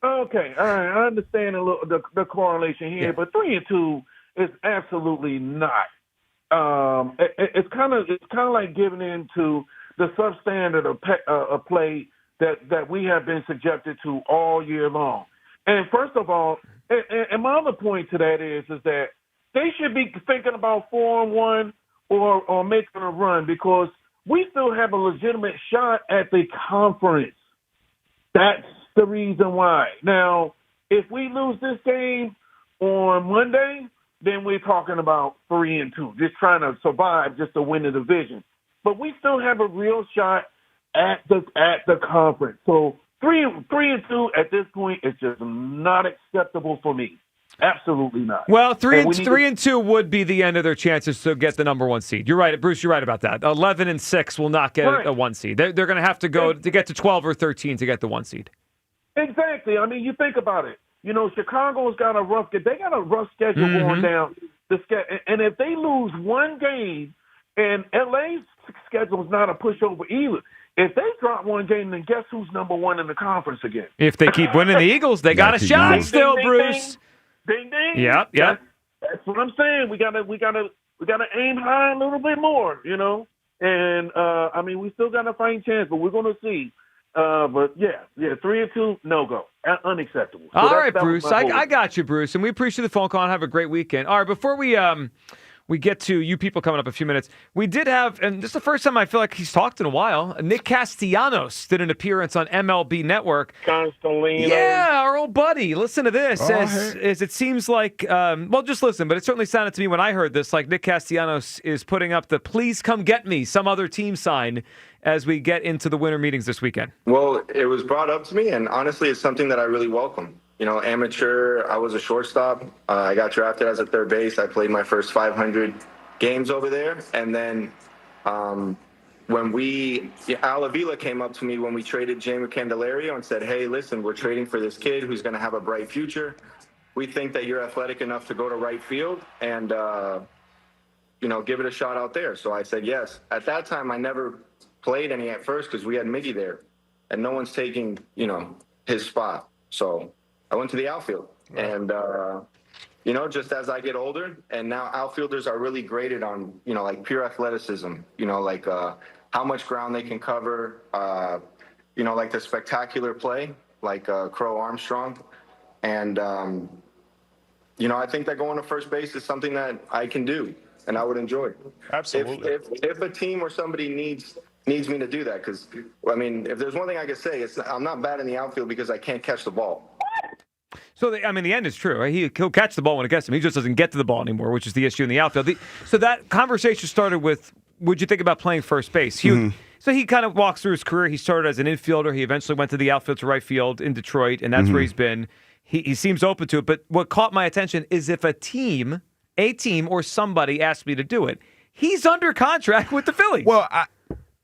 S1: Okay, all right. I understand a little the correlation here, but 3-2 is absolutely not. It's kind of like giving in to the substandard of play that we have been subjected to all year long. And first of all, and my other point to that is that they should be thinking about 4-1 or making a run because we still have a legitimate shot at the conference. That's the reason why. Now, if we lose this game on Monday, then we're talking about 3-2, just trying to survive just to win the division. But we still have a real shot at the conference. So 3-2 at this point is just not acceptable for me. Absolutely not.
S4: Well, 3-2 would be the end of their chances to get the number 1 seed. You're right, Bruce. You're right about that. 11-6 will not get a 1 seed. They're going to have to go to get to 12 or 13 to get the 1 seed.
S1: Exactly. I mean, you think about it. You know, Chicago's got a rough schedule going down the schedule, and if they lose one game, and LA's schedule is not a pushover either. If they drop one game, then guess who's number 1 in the conference again?
S4: If they keep winning the Eagles, they got a shot still, Bruce.
S1: Ding ding.
S4: Yep.
S1: That's what I'm saying. We gotta aim high a little bit more, you know. And I mean, we still got a fighting chance, but we're gonna see. But yeah, 3-2, no go, unacceptable. So
S4: all right, Bruce. I got you, Bruce, and we appreciate the phone call and have a great weekend. All right, before we get to you people coming up in a few minutes, we did have, and this is the first time I feel like he's talked in a while, Nick Castellanos did an appearance on MLB Network.
S1: Constantly.
S4: Yeah, our old buddy. Listen to this. As it seems like, well, just listen, but it certainly sounded to me when I heard this like Nick Castellanos is putting up the please come get me, some other team sign as we get into the winter meetings this weekend.
S11: Well, it was brought up to me, and honestly, it's something that I really welcome. You know, amateur, I was a shortstop. I got drafted as a third base. I played my first 500 games over there. And then when Al Avila came up to me when we traded Jamie Candelario and said, hey, listen, we're trading for this kid who's going to have a bright future. We think that you're athletic enough to go to right field and, give it a shot out there. So I said yes. At that time, I never played any at first because we had Miggy there, and no one's taking, his spot. So I went to the outfield. Right. And, just as I get older, and now outfielders are really graded on, like pure athleticism, how much ground they can cover, like the spectacular play, like Crow Armstrong. And, I think that going to first base is something that I can do and I would enjoy.
S6: Absolutely.
S11: If a team or somebody needs me to do that, because, if there's one thing I can say, I'm not bad in the outfield because I can't catch the ball.
S4: So, the end is true, right? He'll catch the ball when it gets him. He just doesn't get to the ball anymore, which is the issue in the outfield. So that conversation started with, would you think about playing first base? So he kind of walks through his career. He started as an infielder. He eventually went to the outfield to right field in Detroit, and that's where he's been. He seems open to it. But what caught my attention is if a team or somebody asked me to do it, he's under contract with the Phillies.
S6: Well,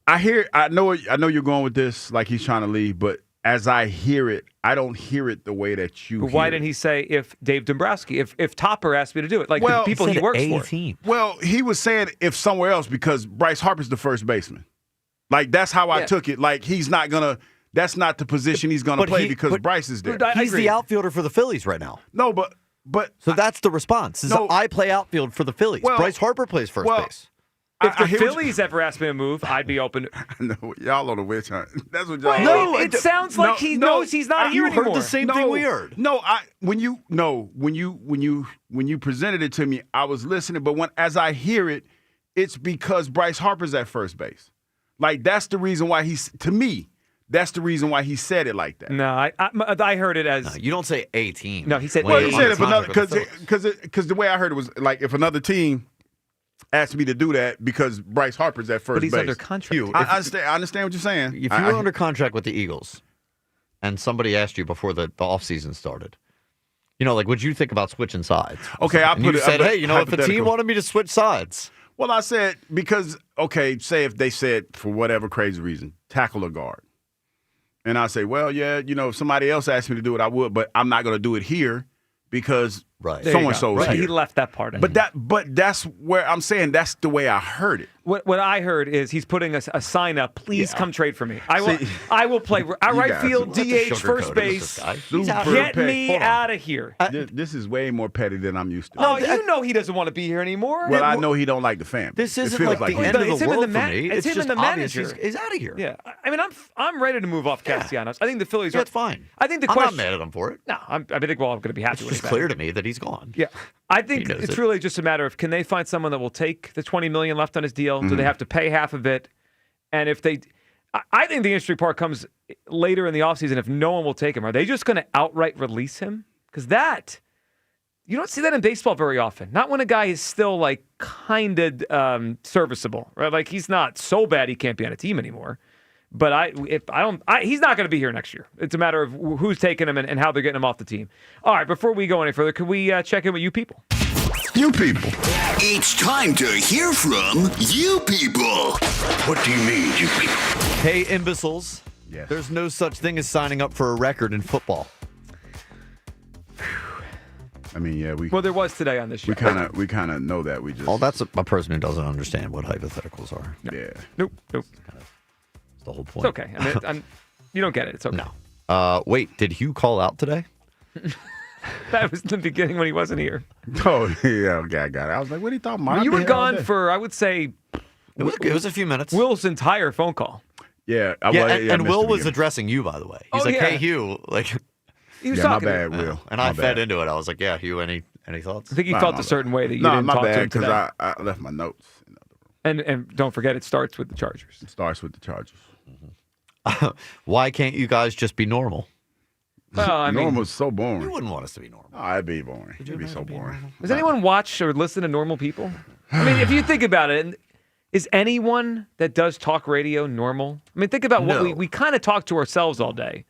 S6: I know you're going with this like he's trying to leave, but as I hear it, I don't hear it the way that you.
S4: But why didn't he say if Dave Dombrowski, if Topper asked me to do it, like the people he works for?
S7: Team.
S6: Well, he was saying if somewhere else because Bryce Harper's the first baseman. Like that's how I took it. Like he's not gonna. That's not the position he's gonna play because Bryce is there.
S7: He's the outfielder for the Phillies right now.
S6: No, but
S7: so that's the response. I play outfield for the Phillies. Bryce Harper plays first base.
S4: If the Phillies ever asked me to move, I'd be open.
S6: No, y'all on the witch hunt. That's what y'all.
S4: No, it sounds like he knows he's not here anymore.
S7: You heard the same thing we heard.
S6: When you presented it to me, I was listening. But as I hear it, it's because Bryce Harper's at first base. Like that's the reason why that's the reason why he said it like that.
S4: No, I heard it as
S7: you don't say a team.
S4: No, he said.
S6: Well, he said it because the way I heard it was like if another team asked me to do that because Bryce Harper's at first base.
S4: But he's under contract.
S6: I understand what you're saying.
S7: If you were under contract with the Eagles and somebody asked you before the offseason started, would you think about switching sides?
S6: Okay,
S7: you said, hey, if a team wanted me to switch sides.
S6: Well, I said, because, say if they said, for whatever crazy reason, tackle a guard. And I say, well, yeah, if somebody else asked me to do it, I would, but I'm not going to do it here because so-and-so is here.
S4: He left that part in.
S6: But that's where I'm saying that's the way I heard it.
S4: What I heard is he's putting a sign up, please come trade for me. I will play right field, DH, first base. Get me out of here.
S6: This is way more petty than I'm used to.
S4: No, he doesn't want to be here anymore.
S6: Well, I know he don't like the family.
S7: This isn't like the end of the world for me.
S4: It's him and the manager.
S7: He's out of here.
S4: Yeah, I'm ready to move off Castellanos. I think the Phillies are.
S7: That's fine.
S4: I think
S7: I'm not mad at him for it.
S4: No, I think we're all going to be happy with it.
S7: It's clear to me that he's gone.
S4: Yeah. I think it's really just a matter of can they find someone that will take the $20 million left on his deal? Do they have to pay half of it? And if they, I think the interesting part comes later in the offseason if no one will take him. Are they just going to outright release him? Because you don't see that in baseball very often. Not when a guy is still kind of serviceable, right? Like he's not so bad he can't be on a team anymore. But he's not going to be here next year. It's a matter of who's taking him and how they're getting him off the team. All right, before we go any further, can we check in with you people?
S3: You people. It's time to hear from you people. What do you mean, you people?
S7: Hey, imbeciles.
S6: Yes.
S7: There's no such thing as signing up for a record in football.
S6: I mean, yeah,
S4: well, there was today on this show.
S6: We kind of know that.
S7: That's a person who doesn't understand what hypotheticals are.
S4: No.
S6: Yeah.
S4: Nope.
S7: That's the whole point.
S4: It's okay. You don't get it. It's okay.
S7: No. Wait, did Hugh call out today?
S4: That was the beginning when he wasn't here.
S6: Oh, yeah. Okay, I got it. I was like, what are you talking about?
S4: You were gone for, I would say...
S7: It was a few minutes.
S4: Will's entire phone call.
S6: Yeah.
S7: And Will was addressing you, by the way. He's hey, Hugh.
S4: He was
S6: talking. My bad, Will.
S7: And I fed into it. I was like, yeah, Hugh, any thoughts?
S4: I think he felt a certain way that you didn't talk to him today.
S6: because I left my notes in the other room.
S4: And don't forget, it starts with the Chargers.
S6: It starts with the Chargers.
S7: Mm-hmm. Why can't you guys just be normal?
S4: Well,
S6: Normal's so boring.
S7: You wouldn't want us to be normal.
S6: Oh, it'd be boring. It'd be so boring.
S4: Does anyone watch or listen to normal people? I mean, if you think about it, is anyone that does talk radio normal? I mean, think about what we kind of talk to ourselves all day.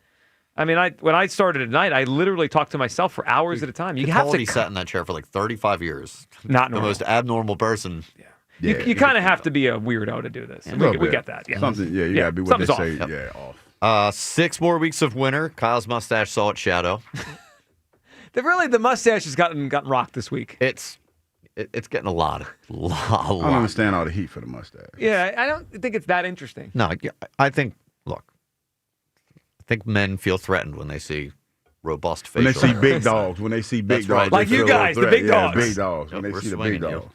S4: I mean, when I started at night, I literally talked to myself for hours at a time. You have to
S7: sat in that chair for 35 years.
S4: Not normal.
S7: The most abnormal person.
S4: Yeah. You kind of have to be a weirdo to do this. And we get that. Yeah.
S6: Something. Yeah, you got to be what they say.
S4: Off.
S6: Yeah, off.
S7: 6 more weeks of winter. Kyle's mustache saw its shadow.
S4: The mustache has gotten rocked this week.
S7: It's getting a lot.
S6: I don't understand all the heat for the mustache.
S4: Yeah, I don't think it's that interesting.
S7: No, I think. Look, I think men feel threatened when they see robust facial.
S6: When they see big dogs. When they see big dogs,
S4: like you guys, the big dogs.
S6: Big dogs. When they see the big dogs.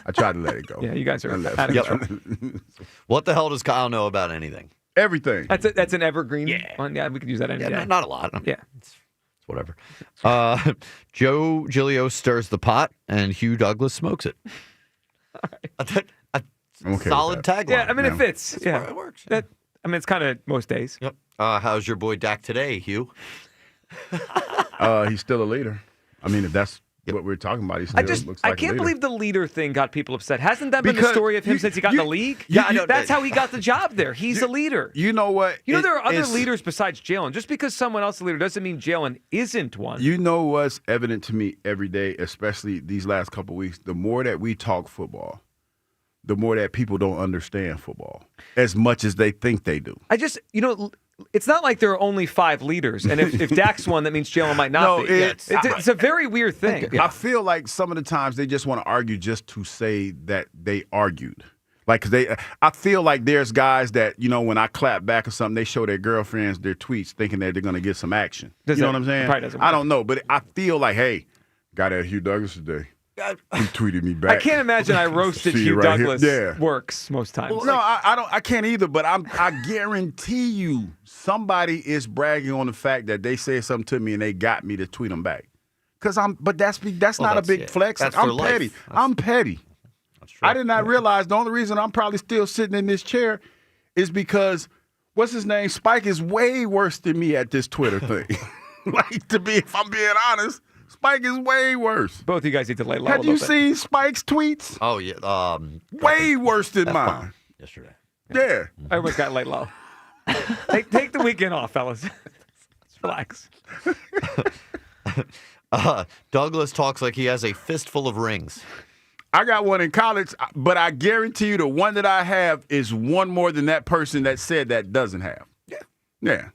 S6: I tried to let it go.
S4: Yeah, you guys are out of control.
S7: What the hell does Kyle know about anything?
S6: Everything.
S4: That's an evergreen one. Yeah, we could use that any day.
S7: Not a lot.
S4: Yeah.
S7: It's whatever. Joe Giglio stirs the pot, and Hugh Douglas smokes it. Solid tagline.
S4: Yeah, I mean, it fits. Yeah,
S7: it works.
S4: It's kind of most days.
S7: Yep. How's your boy Dak today, Hugh?
S6: He's still a leader. I mean, if that's what we're talking about, he still looks like
S4: I can't
S6: a leader.
S4: believe the leader thing got people upset. Hasn't that been the story of him since he got in the league? That's how he got the job there. He's a leader.
S6: You know what?
S4: There are other leaders besides Jalen. Just because someone else is a leader doesn't mean Jalen isn't one.
S6: You know what's evident to me every day, especially these last couple of weeks? The more that we talk football, the more that people don't understand football as much as they think they do.
S4: It's not like there are only 5 leaders, and if Dak's one, that means Jalen might not be. It's a very weird thing.
S6: I feel like some of the times they just want to argue just to say that they argued. Like, I feel like there's guys that, when I clap back or something, they show their girlfriends their tweets thinking that they're going to get some action. You know what I'm saying? I don't know, but I feel like, hey, got at Hugh Douglas today. He tweeted me back.
S4: I can't imagine I roasted Hugh Douglas. Works most times.
S6: Well, no, I can't either. But I guarantee you, somebody is bragging on the fact that they said something to me and they got me to tweet them back. But that's not a big flex. I'm petty. I'm petty. I did not realize the only reason I'm probably still sitting in this chair is because what's his name? Spike is way worse than me at this Twitter thing. If I'm being honest. Spike is way worse.
S4: Both of you guys need to lay low.
S6: Have you seen Spike's tweets?
S7: Oh, yeah.
S6: Way worse than mine.
S7: Yesterday.
S6: Yeah.
S4: Everyone's got to lay low. Take the weekend off, fellas. Let's relax.
S7: Douglas talks like he has a fistful of rings.
S6: I got one in college, but I guarantee you the one that I have is one more than that person that said that doesn't have. Yeah.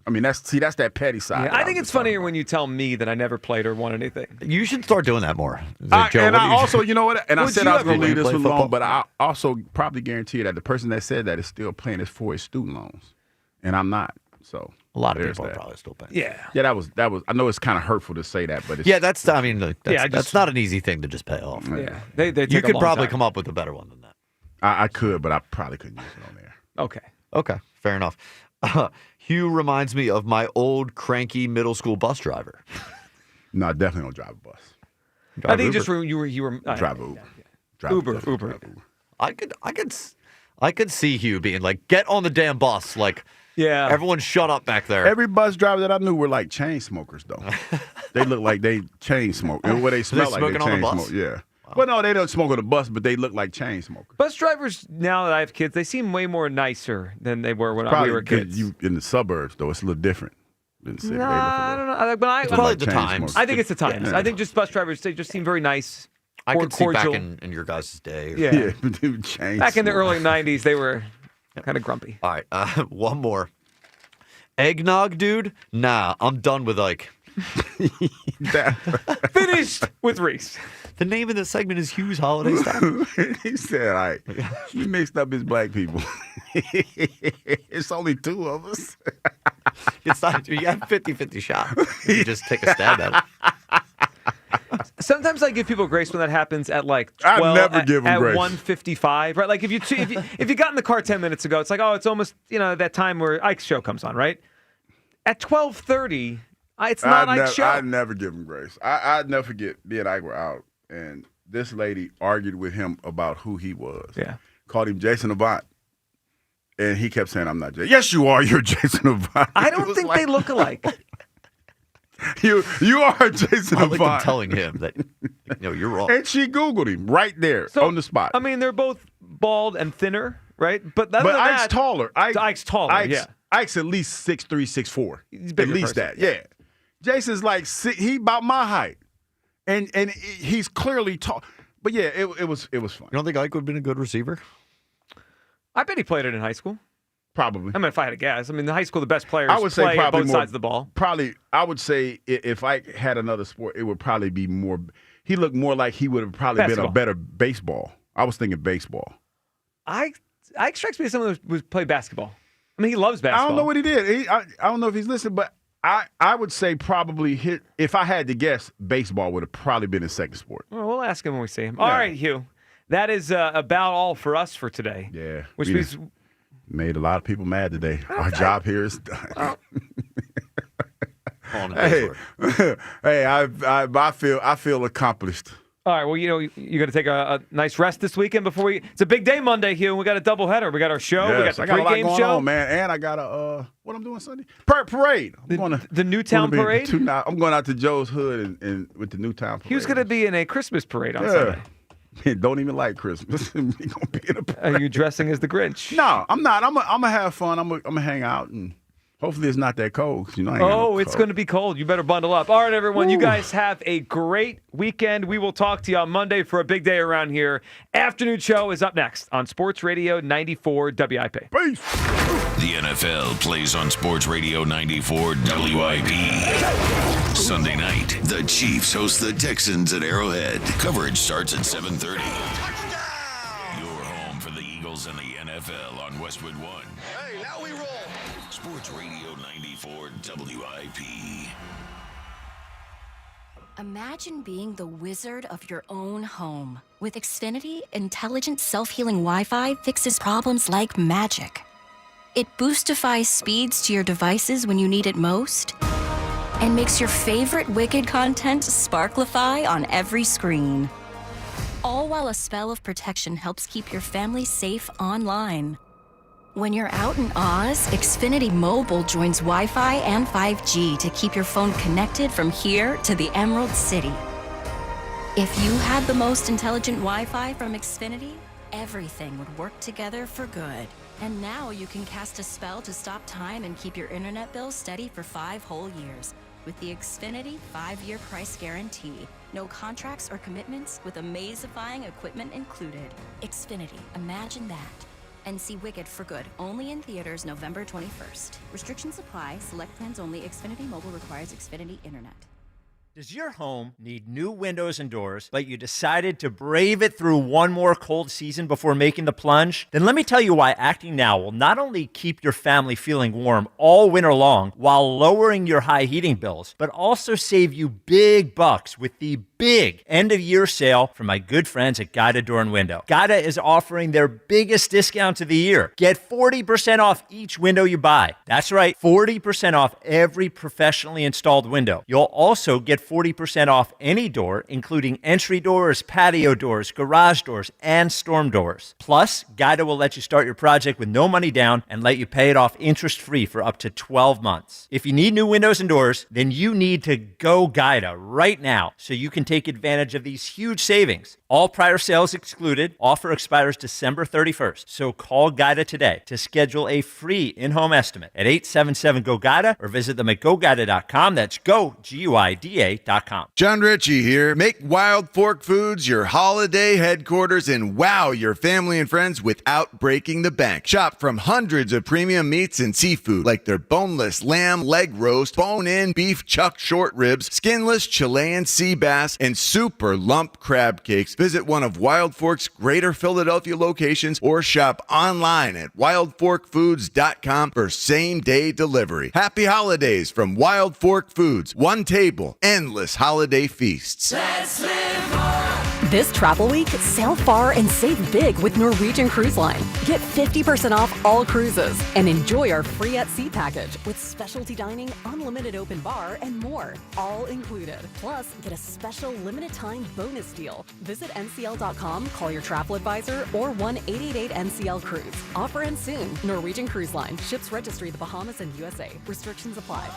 S6: I mean, that's that petty side.
S4: Yeah, I think it's funnier when you tell me that I never played or won anything.
S7: You should start doing that more.
S6: Also, you know what? And I said I was going to leave this alone, but I also probably guarantee you that the person that said that is still paying this for his student loans, and I'm not. So
S7: a lot of people are probably still paying.
S4: Yeah.
S6: That was. I know it's kind of hurtful to say that, but it's,
S7: that's not an easy thing to just pay off.
S4: Yeah, they take
S7: you could probably
S4: time.
S7: come up with a better one than that.
S6: I could, but I probably couldn't use it on there.
S7: Okay, fair enough. Hugh reminds me of my old cranky middle school bus driver.
S6: No, I definitely don't drive a bus.
S4: I think just you were
S6: drive Uber.
S4: Uber.
S7: I could see Hugh being like, get on the damn bus, like.
S4: Yeah.
S7: Everyone shut up back there.
S6: Every bus driver that I knew were like chain smokers, though. They look like they chain smoke. What they smell like they chain smoke. Yeah. Wow. Well, no, they don't smoke on the bus, but they look like chain smokers.
S4: Bus drivers, now that I have kids, they seem way more nicer than they were when we were kids.
S6: You in the suburbs, though, it's a little different than the city.
S4: No, I don't know. But
S7: it's probably the times.
S4: I think it's the times. Yeah. I think just bus drivers, they just seem very nice.
S7: I could see
S4: cordial.
S7: back in your guys' day.
S4: Yeah.
S6: Chain
S4: back in the early 90s, they were kind of grumpy.
S7: All right, one more. Eggnog, dude? Nah, I'm done with Ike.
S4: Finished with Reese.
S7: The name of the segment is Hugh's Holiday Style.
S6: He said, all right, he mixed up his black people. It's only 2 of us.
S7: It's not, you have 50-50 shot. You just take a stab at it.
S4: Sometimes I give people grace when that happens at like 12,
S6: I never give them grace.
S4: 1:55, right? Like if you got in the car 10 minutes ago, it's like, oh, it's almost that time where Ike's show comes on, right? At 12:30, it's not Ike's show.
S6: I never give him grace. I'd never forget me and Ike were out, and this lady argued with him about who he was.
S4: Yeah,
S6: called him Jason Avant, and he kept saying, "I'm not Jason." Yes, you are. You're Jason Avant.
S4: I don't think they look alike.
S6: You are Jason
S7: I like
S6: Avant.
S7: them telling him that you're wrong.
S6: And she Googled him right there on the spot.
S4: I mean, they're both bald and thinner, right? But
S6: Ike's taller.
S4: Ike's taller. Yeah.
S6: Ike's at least 6'3", 6'4".
S4: He's a bigger
S6: at least
S4: person.
S6: that. Yeah. Jason's like he about my height, And he's clearly tall. But yeah, it was fun.
S7: You don't think Ike would have been a good receiver?
S4: I bet he played it in high school.
S6: Probably.
S4: I mean, if I had to guess. I mean, the high school, the best players
S6: I would say
S4: play
S6: probably
S4: both
S6: more,
S4: sides of the ball.
S6: Probably, I would say if Ike had another sport, it would probably be more. He looked more like he would have probably been a better baseball. I was thinking baseball.
S4: Ike strikes me as someone who would play basketball. I mean, he loves basketball.
S6: I don't know what he did. I don't know if he's listening, but I would say probably if I had to guess, baseball would have probably been his second sport.
S4: Well, we'll ask him when we see him. All right, Hugh. That is about all for us for today.
S6: Yeah.
S4: Which means
S6: made a lot of people mad today. Our job here is done. Hey, I feel accomplished.
S4: All right, well, you're going to take a nice rest this weekend before it's a big day Monday, Hugh, and we got a doubleheader. We got our show, we got the
S6: I got a lot
S4: pregame
S6: going
S4: show.
S6: on, man, and I got what I'm doing Sunday? Parade.
S4: The Newtown Parade?
S6: I'm going out to Joe's Hood and with the Newtown Parade.
S4: He was going to be in a Christmas parade on Sunday.
S6: Don't even like Christmas. He gonna be in a parade.
S4: Are you dressing as the Grinch?
S6: No, I'm not. I'm gonna have fun. I'm gonna hang out, and hopefully it's not that cold.
S4: It's going to be cold. You better bundle up. All right, everyone. You guys have a great weekend. We will talk to you on Monday for a big day around here. Afternoon show is up next on Sports Radio 94 WIP.
S6: Peace.
S3: The NFL plays on Sports Radio 94 WIP. Sunday night, the Chiefs host the Texans at Arrowhead. Coverage starts at 7:30. Your home for the Eagles and the NFL on Westwood One.
S2: Hey, now we roll.
S3: Sports Radio 94 WIP.
S12: Imagine being the wizard of your own home. With Xfinity, intelligent self-healing Wi-Fi fixes problems like magic. It boostifies speeds to your devices when you need it most, and makes your favorite Wicked content sparklify on every screen. All while a spell of protection helps keep your family safe online. When you're out in Oz, Xfinity Mobile joins Wi-Fi and 5G to keep your phone connected from here to the Emerald City. If you had the most intelligent Wi-Fi from Xfinity, everything would work together for good. And now you can cast a spell to stop time and keep your internet bill steady for 5 whole years. With the Xfinity 5-year price guarantee. No contracts or commitments with amazifying equipment included. Xfinity, imagine that. And see Wicked for good, only in theaters November 21st. Restrictions apply, select plans only. Xfinity Mobile requires Xfinity Internet.
S5: Does your home need new windows and doors, but you decided to brave it through one more cold season before making the plunge? Then let me tell you why acting now will not only keep your family feeling warm all winter long while lowering your high heating bills, but also save you big bucks with the big end-of-year sale from my good friends at Guida Door and Window. Guida is offering their biggest discount of the year. Get 40% off each window you buy. That's right, 40% off every professionally installed window. You'll also get 40% off any door, including entry doors, patio doors, garage doors, and storm doors. Plus, Guida will let you start your project with no money down and let you pay it off interest-free for up to 12 months. If you need new windows and doors, then you need to go Guida right now so you can take advantage of these huge savings. All prior sales excluded. Offer expires December 31st. So call Guida today to schedule a free in-home estimate at 877-GO-GUIDA or visit them at GoGuida.com. That's go, GUIDA.com.
S22: John Ritchie here. Make Wild Fork Foods your holiday headquarters and wow your family and friends without breaking the bank. Shop from hundreds of premium meats and seafood like their boneless lamb leg roast, bone-in beef chuck short ribs, skinless Chilean sea bass, and super lump crab cakes. Visit one of Wild Fork's Greater Philadelphia locations or shop online at wildforkfoods.com for same-day delivery. Happy holidays from Wild Fork Foods. One table, endless holiday feasts.
S23: Let's live more. This travel week, sail far and save big with Norwegian Cruise Line. Get 50% off all cruises and enjoy our free at sea package with specialty dining, unlimited open bar, and more, all included. Plus, get a special limited time bonus deal. Visit ncl.com, call your travel advisor, or 1-888-NCL-CRUISE. Offer ends soon. Norwegian Cruise Line. Ships registry the Bahamas and USA. Restrictions apply.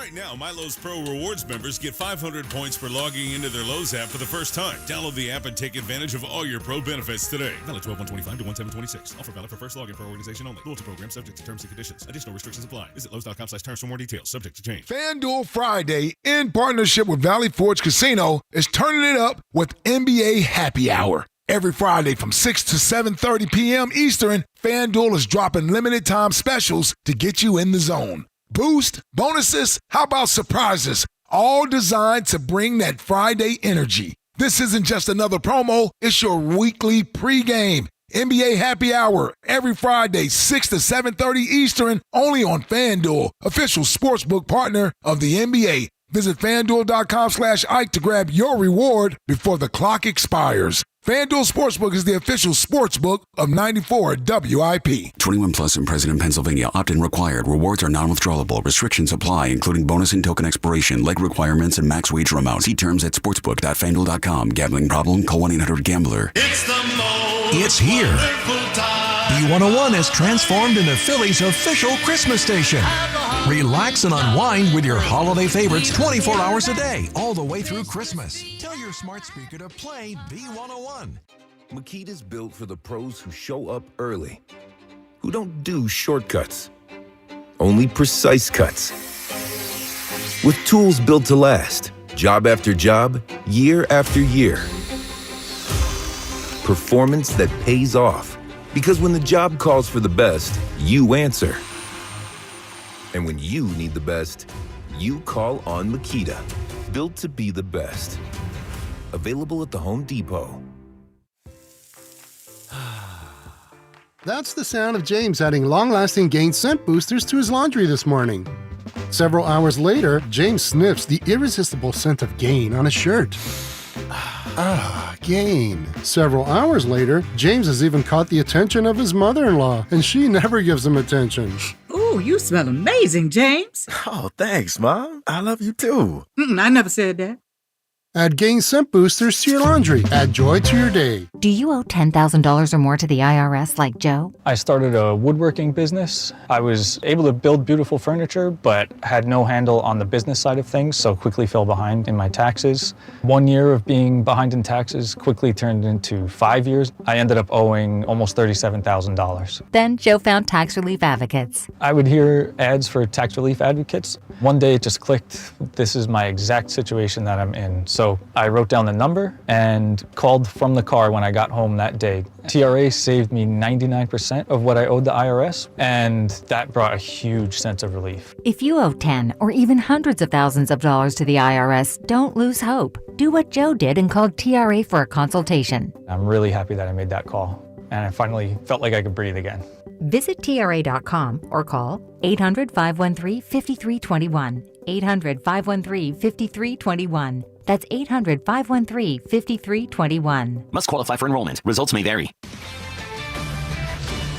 S2: Right now, My Lowe's Pro Rewards members get 500 points for logging into their Lowe's app for the first time. Download the app and take advantage of all your pro benefits today. Valid 12/1/25 to 1/7/26. Offer valid for first login per organization only. Loyalty program subject to terms and conditions. Additional restrictions apply. Visit Lowe's.com/terms for more details. Subject to change.
S8: FanDuel Friday, in partnership with Valley Forge Casino, is turning it up with NBA Happy Hour. Every Friday from 6 to 7:30 p.m. Eastern, FanDuel is dropping limited time specials to get you in the zone. Boost, bonuses, how about surprises? All designed to bring that Friday energy. This isn't just another promo, it's your weekly pregame. NBA Happy Hour, every Friday, 6 to 7:30 Eastern, only on FanDuel, official sportsbook partner of the NBA. Visit FanDuel.com/Ike to grab your reward before the clock expires. FanDuel Sportsbook is the official sportsbook of 94 WIP.
S14: 21 plus and present in Pennsylvania. Opt-in required. Rewards are non-withdrawable. Restrictions apply, including bonus and token expiration, leg requirements, and max wager amount. See terms at sportsbook.fanduel.com. Gambling problem? Call 1-800-GAMBLER.
S10: It's here. B101 is transformed into Philly's official Christmas station. Relax and unwind with your holiday favorites 24 hours a day, all the way through Christmas. Tell your smart speaker to play B101.
S13: Makita's built for the pros who show up early, who don't do shortcuts, only precise cuts. With tools built to last, job after job, year after year. Performance that pays off, because when the job calls for the best, you answer. And when you need the best, you call on Makita. Built to be the best. Available at the Home Depot.
S24: That's the sound of James adding long-lasting Gain scent boosters to his laundry this morning. Several hours later, James sniffs the irresistible scent of Gain on his shirt. Gain. Several hours later, James has even caught the attention of his mother-in-law, and she never gives him attention.
S26: Ooh, you smell amazing, James.
S13: Oh, thanks, Mom. I love you too.
S26: I never said that.
S24: Add Gain scent boosters to your laundry. Add joy to your day.
S27: Do you owe $10,000 or more to the IRS like Joe?
S28: I started a woodworking business. I was able to build beautiful furniture, but had no handle on the business side of things, so quickly fell behind in my taxes. 1 year of being behind in taxes quickly turned into 5 years. I ended up owing almost $37,000.
S27: Then Joe found Tax Relief Advocates.
S28: I would hear ads for Tax Relief Advocates. One day it just clicked. This is my exact situation that I'm in. So I wrote down the number and called from the car when I got home that day. TRA saved me 99% of what I owed the IRS, and that brought a huge sense of relief.
S27: If you owe 10 or even hundreds of thousands of dollars to the IRS, don't lose hope. Do what Joe did and called TRA for a consultation.
S28: I'm really happy that I made that call, and I finally felt like I could breathe again.
S27: Visit TRA.com or call 800-513-5321. 800-513-5321. That's 800-513-5321.
S29: Must qualify for enrollment. Results may vary.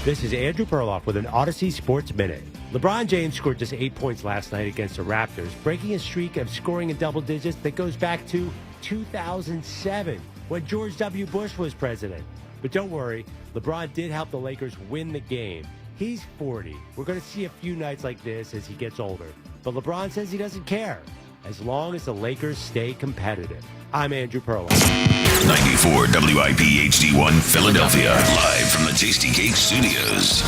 S30: This is Andrew Perloff with an Odyssey Sports Minute. LeBron James scored just 8 points last night against the Raptors, breaking a streak of scoring in double digits that goes back to 2007 when George W. Bush was president. But don't worry, LeBron did help the Lakers win the game. He's 40. We're going to see a few nights like this as he gets older. But LeBron says he doesn't care, as long as the Lakers stay competitive. I'm Andrew Perloff.
S3: 94 WIP HD1 Philadelphia, live from the Tasty Cake Studios.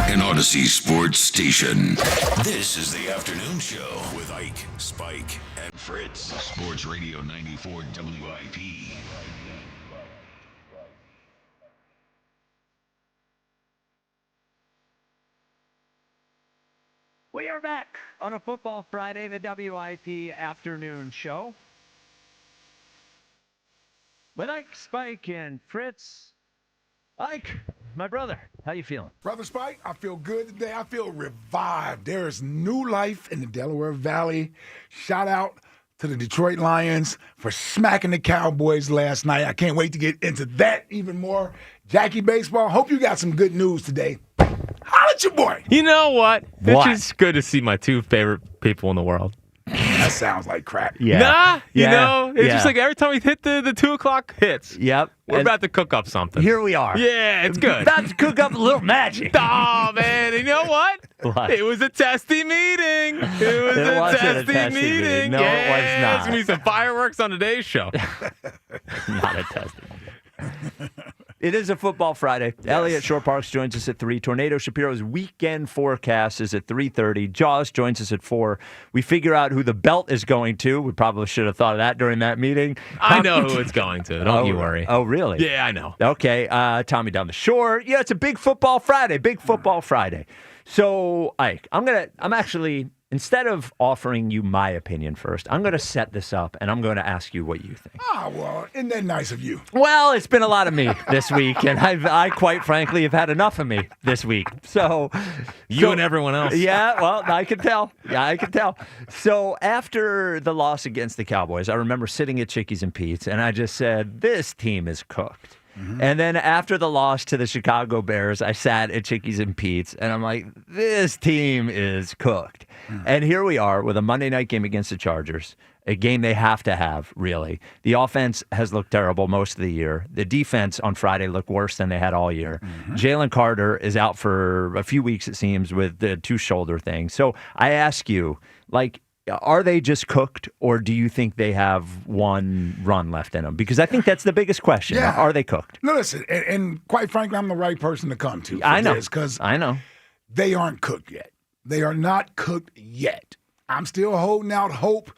S3: An Odyssey Sports Station. This is the afternoon show with Ike, Spike, and Fritz. Sports Radio 94 WIP.
S31: We are back on a Football Friday, the WIP afternoon show. With Ike, Spike, and Fritz. Ike, my brother, how you feeling?
S8: Brother Spike, I feel good today. I feel revived. There is new life in the Delaware Valley. Shout out to the Detroit Lions for smacking the Cowboys last night. I can't wait to get into that even more. Jackie Baseball, hope you got some good news today. Holla at your boy.
S32: You know what? It's just good to see my two favorite people in the world.
S8: That sounds like crap.
S5: Yeah.
S1: Nah, you
S5: Yeah.
S1: know, it's
S5: Yeah.
S1: just like every time we hit the 2 o'clock hits.
S5: Yep.
S1: We're
S5: And
S1: about to cook up something.
S5: here we are.
S1: Yeah, it's good.
S5: About to cook up a little magic.
S1: Oh, man. And you know what?
S5: What?
S1: It was a testy meeting. It was
S5: It
S1: a
S5: wasn't a
S1: testy
S5: testy
S1: meeting.
S5: meeting. No, it was
S1: Yeah,
S5: not.
S1: There's going to be some fireworks on today's show.
S5: Not a testing. It is a football Friday. Elliot Shore-Parks joins us at 3. Tornado Shapiro's weekend forecast is at 3:30. Jaws joins us at 4. We figure out who the belt is going to. We probably should have thought of that during that meeting.
S1: I know who it's going to. Don't you worry.
S5: Oh, really?
S1: Yeah, I know.
S5: Okay. Tommy down the shore. Yeah, it's a big football Friday. Big football Friday. So, Ike, I'm actually, instead of offering you my opinion first, I'm going to set this up and I'm going to ask you what you think.
S8: Well, isn't that nice of you?
S5: Well, it's been a lot of me this week, and I quite frankly have had enough of me this week. So
S1: You and everyone else.
S5: Yeah, well, I can tell. Yeah, I can tell. So after the loss against the Cowboys, I remember sitting at Chickies and Pete's, and I just said, this team is cooked. And then after the loss to the Chicago Bears, I sat at Chickies and Pete's, and I'm like, this team is cooked. And here we are with a Monday night game against the Chargers, a game they have to have, really. The offense has looked terrible most of the year. The defense on Friday looked worse than they had all year. Jalen Carter is out for a few weeks, it seems, with the 2 shoulder thing. So I ask you, like, are they just cooked, or do you think they have one run left in them? Because I think that's the biggest question.
S8: Yeah.
S5: Are they cooked?
S8: No, listen, and quite frankly, I'm the right person to come to.
S5: I know.
S8: Because
S5: I know.
S8: they aren't cooked yet. They are not cooked yet. I'm still holding out hope.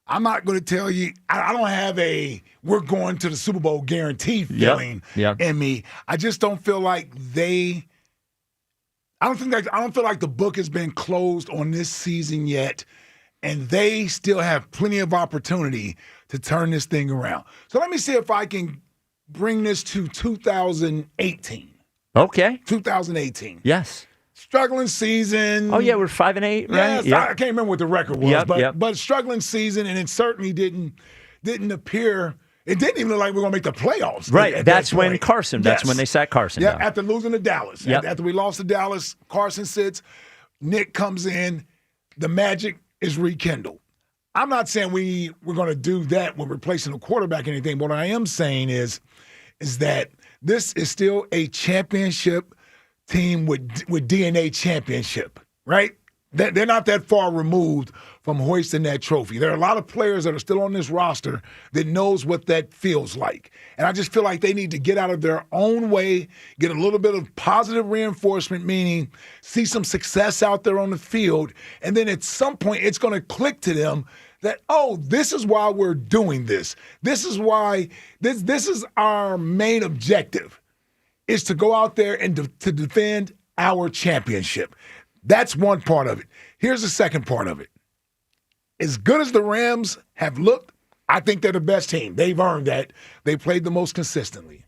S8: I'm not going to tell you, I don't have a we're going to the Super Bowl guarantee feeling in me. I just don't feel like I don't feel like the book has been closed on this season yet. And they still have plenty of opportunity to turn this thing around. So let me see if I can bring this to 2018.
S5: Okay.
S8: 2018.
S5: Yes.
S8: Struggling season.
S5: Oh, yeah, we're 5-8, right?
S8: Yes,
S5: Yep.
S8: I can't remember what the record was,
S5: Yep.
S8: but struggling season, and it certainly didn't appear. It didn't even look like we were going to make the playoffs.
S5: Right.
S8: at
S5: That's
S8: that
S5: when
S8: point.
S5: Carson. That's
S8: Yes.
S5: when they sat Carson down.
S8: After losing to Dallas.
S5: Yep.
S8: After we lost to Dallas, Carson sits. Nick comes in. The magic is rekindled. I'm not saying we're going to do that when replacing a quarterback or anything. But what I am saying is that this is still a championship team with DNA championship, right? They're not that far removed from hoisting that trophy. There are a lot of players that are still on this roster that knows what that feels like. And I just feel like they need to get out of their own way, get a little bit of positive reinforcement, meaning see some success out there on the field, and then at some point it's going to click to them that, oh, this is why we're doing this. This is why this is our main objective, is to go out there and to defend our championship. That's one part of it. Here's the second part of it. As good as the Rams have looked, I think they're the best team. They've earned that. They played the most consistently.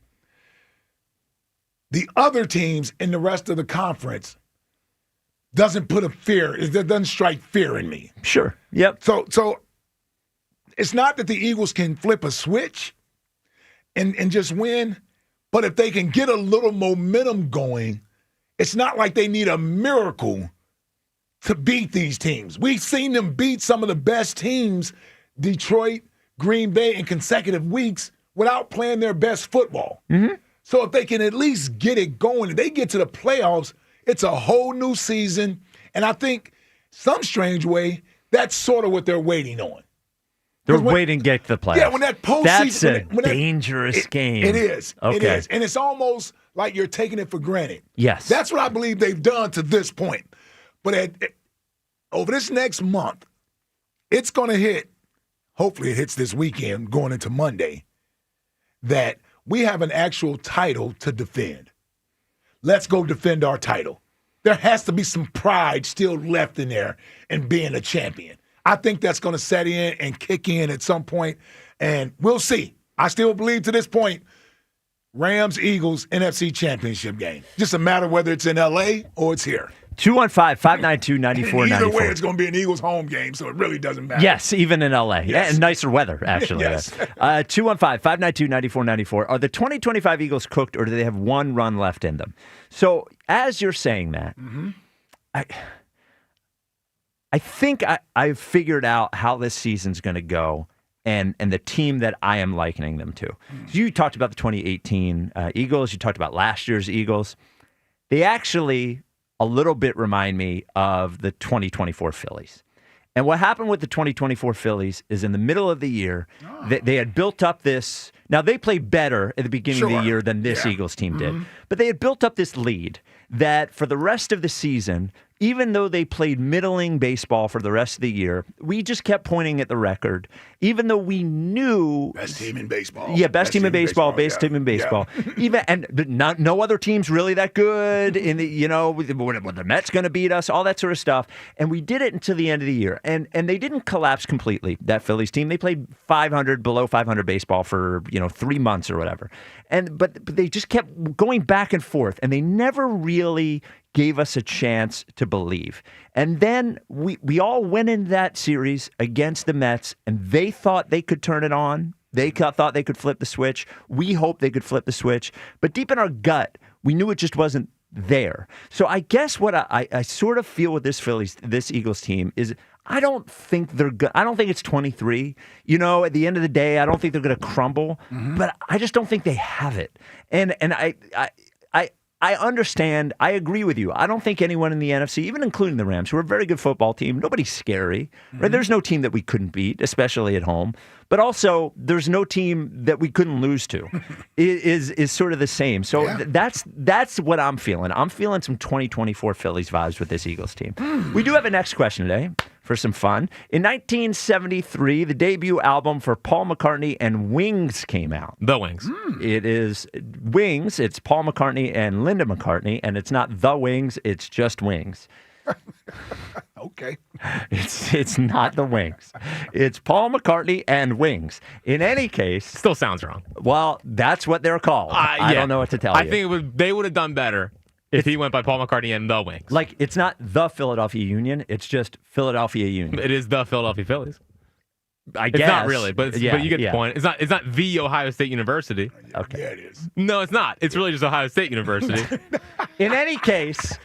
S8: The other teams in the rest of the conference doesn't strike fear in me.
S5: Sure. Yep.
S8: So it's not that the Eagles can flip a switch and just win, but if they can get a little momentum going, it's not like they need a miracle to beat these teams. We've seen them beat some of the best teams, Detroit, Green Bay, in consecutive weeks without playing their best football.
S5: Mm-hmm.
S8: So if they can at least get it going, if they get to the playoffs, it's a whole new season. And I think some strange way, that's sort of what they're waiting on.
S5: They're waiting to get to the playoffs.
S8: Yeah, when that postseason.
S5: That's a
S8: when that-
S5: dangerous game.
S8: It is.
S5: Okay.
S8: It is. And it's almost like you're taking it for granted.
S5: Yes.
S8: That's what I believe they've done to this point. But over this next month, it's going to hit, hopefully it hits this weekend going into Monday, that we have an actual title to defend. Let's go defend our title. There has to be some pride still left in there in being a champion. I think that's going to set in and kick in at some point, and we'll see. I still believe to this point, Rams-Eagles NFC Championship game. Just a matter of whether it's in L.A. or it's here.
S5: 215-592-9494.
S8: Either way, it's going to be an Eagles home game, so it really doesn't matter.
S5: Yes, even in L.A.
S8: Yes.
S5: And nicer weather, actually.
S8: Yes.
S5: 215-592-9494. Are the 2025 Eagles cooked, or do they have one run left in them? So as you're saying that, I I think I've figured out how this season's going to go and the team that I am likening them to. So you talked about the 2018 Eagles. You talked about last year's Eagles. They actually a little bit remind me of the 2024 Phillies. And what happened with the 2024 Phillies is in the middle of the year, they had built up this. Now, they played better at the beginning of the year than this Eagles team did. But they had built up this lead that for the rest of the season, even though they played middling baseball for the rest of the year, we just kept pointing at the record, even though we knew
S8: best team in baseball.
S5: Yeah, best team in baseball, best team in baseball. Even and no other team's really that good. In the when the Mets going to beat us, all that sort of stuff. And we did it until the end of the year, and they didn't collapse completely. That Phillies team, they played 500, below 500 baseball for 3 months or whatever. But they just kept going back and forth, and they never really gave us a chance to believe. And then we all went in that series against the Mets, and they thought they could turn it on. They thought they could flip the switch. We hoped they could flip the switch. But deep in our gut, we knew it just wasn't there. So I guess what I sort of feel with this Eagles team is I don't think they're good. I don't think it's 23. At the end of the day, I don't think they're going to crumble. But I just don't think they have it. And I understand. I agree with you. I don't think anyone in the NFC, even including the Rams, who are a very good football team, nobody's scary. Right? There's no team that we couldn't beat, especially at home. But also, there's no team that we couldn't lose to. is sort of the same. So that's what I'm feeling. I'm feeling some 2024 Phillies vibes with this Eagles team. We do have a next question today for some fun. In 1973, the debut album for Paul McCartney and Wings came out.
S1: The Wings.
S5: It is Wings. It's Paul McCartney and Linda McCartney, and it's not The Wings. It's just Wings.
S8: Okay.
S5: It's not the Wings. It's Paul McCartney and Wings. In any case,
S1: still sounds wrong.
S5: Well, that's what they're called. I don't know what to tell you.
S1: I think they would have done better if he went by Paul McCartney and the Wings.
S5: Like, it's not the Philadelphia Union. It's just Philadelphia Union.
S1: It is the Philadelphia Phillies.
S5: I guess.
S1: It's not really, but you get the point. It's not the Ohio State University.
S5: Okay.
S8: Yeah, it is.
S1: No, it's not. It's really just Ohio State University.
S5: In any case,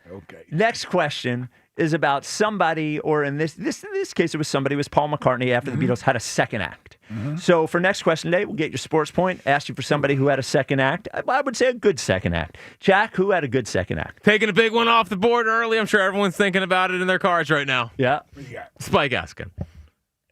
S8: okay.
S5: Next question is about somebody, or in this case, it was somebody. It was Paul McCartney after the Beatles had a second act. So for next question today, we'll get your sports point. Ask you for somebody who had a second act. I would say a good second act. Jack, who had a good second act?
S1: Taking a big one off the board early. I'm sure everyone's thinking about it in their cars right now.
S5: Yeah.
S1: Spike Eskin.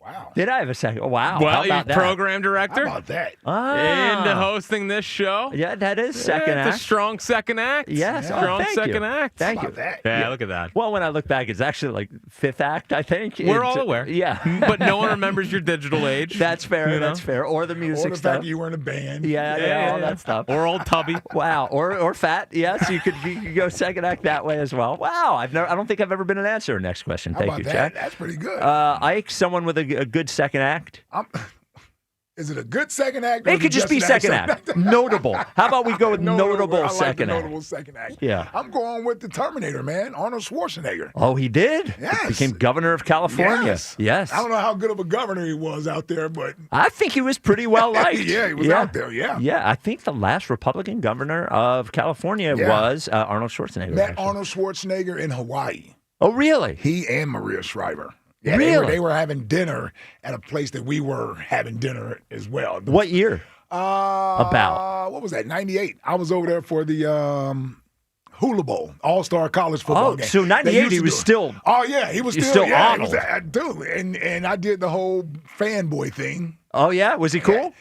S8: Wow.
S5: Did I have a second? Oh, wow.
S1: Well,
S5: How about
S1: he's program director.
S8: How about that?
S1: Into hosting this show.
S5: Yeah, that is second
S1: It's
S5: act.
S1: a strong second act.
S5: Yes.
S1: Strong second act.
S5: Thank you.
S1: Yeah, look at that.
S5: Well, when I look back, it's actually like fifth act, I think.
S1: We're all aware.
S5: Yeah.
S1: But no one remembers your digital age.
S5: That's fair. That's fair. Or the music
S8: Or the
S5: stuff.
S8: fact that you were in a band.
S5: Yeah, all that stuff.
S1: Or old Tubby.
S5: Wow. Or fat. Yes, you could go second act that way as well. Wow. I don't think I've ever been an answer. Next question.
S8: How
S5: Thank
S8: about
S5: you,
S8: that?
S5: Jack.
S8: That's pretty good.
S5: Ike, someone with a good second act.
S8: Is it a good second act? Or
S5: It could just be second act. Notable. How about we go with notable
S8: I like
S5: second
S8: the
S5: act?
S8: notable second act.
S5: Yeah.
S8: I'm going with the Terminator, man. Arnold Schwarzenegger.
S5: Oh, he did?
S8: Yes.
S5: Became governor of California. Yes.
S8: I don't know how good of a governor he was out there, but
S5: I think he was pretty well liked.
S8: Yeah, he was out there, yeah.
S5: Yeah, I think the last Republican governor of California was Arnold Schwarzenegger.
S8: met
S5: actually.
S8: Arnold Schwarzenegger in Hawaii.
S5: Oh, really?
S8: He and Maria Shriver. Yeah,
S5: Really?
S8: they were having dinner at a place that we were having dinner as well.
S5: What year?
S8: About what was that? 98. I was over there for the Hula Bowl, All-Star College football game.
S5: So 98, he was still.
S8: Oh yeah, he was
S5: He's
S8: still
S5: still
S8: Arnold.
S5: Arnold.
S8: Dude, and I did the whole fanboy thing.
S5: Oh yeah, was he cool?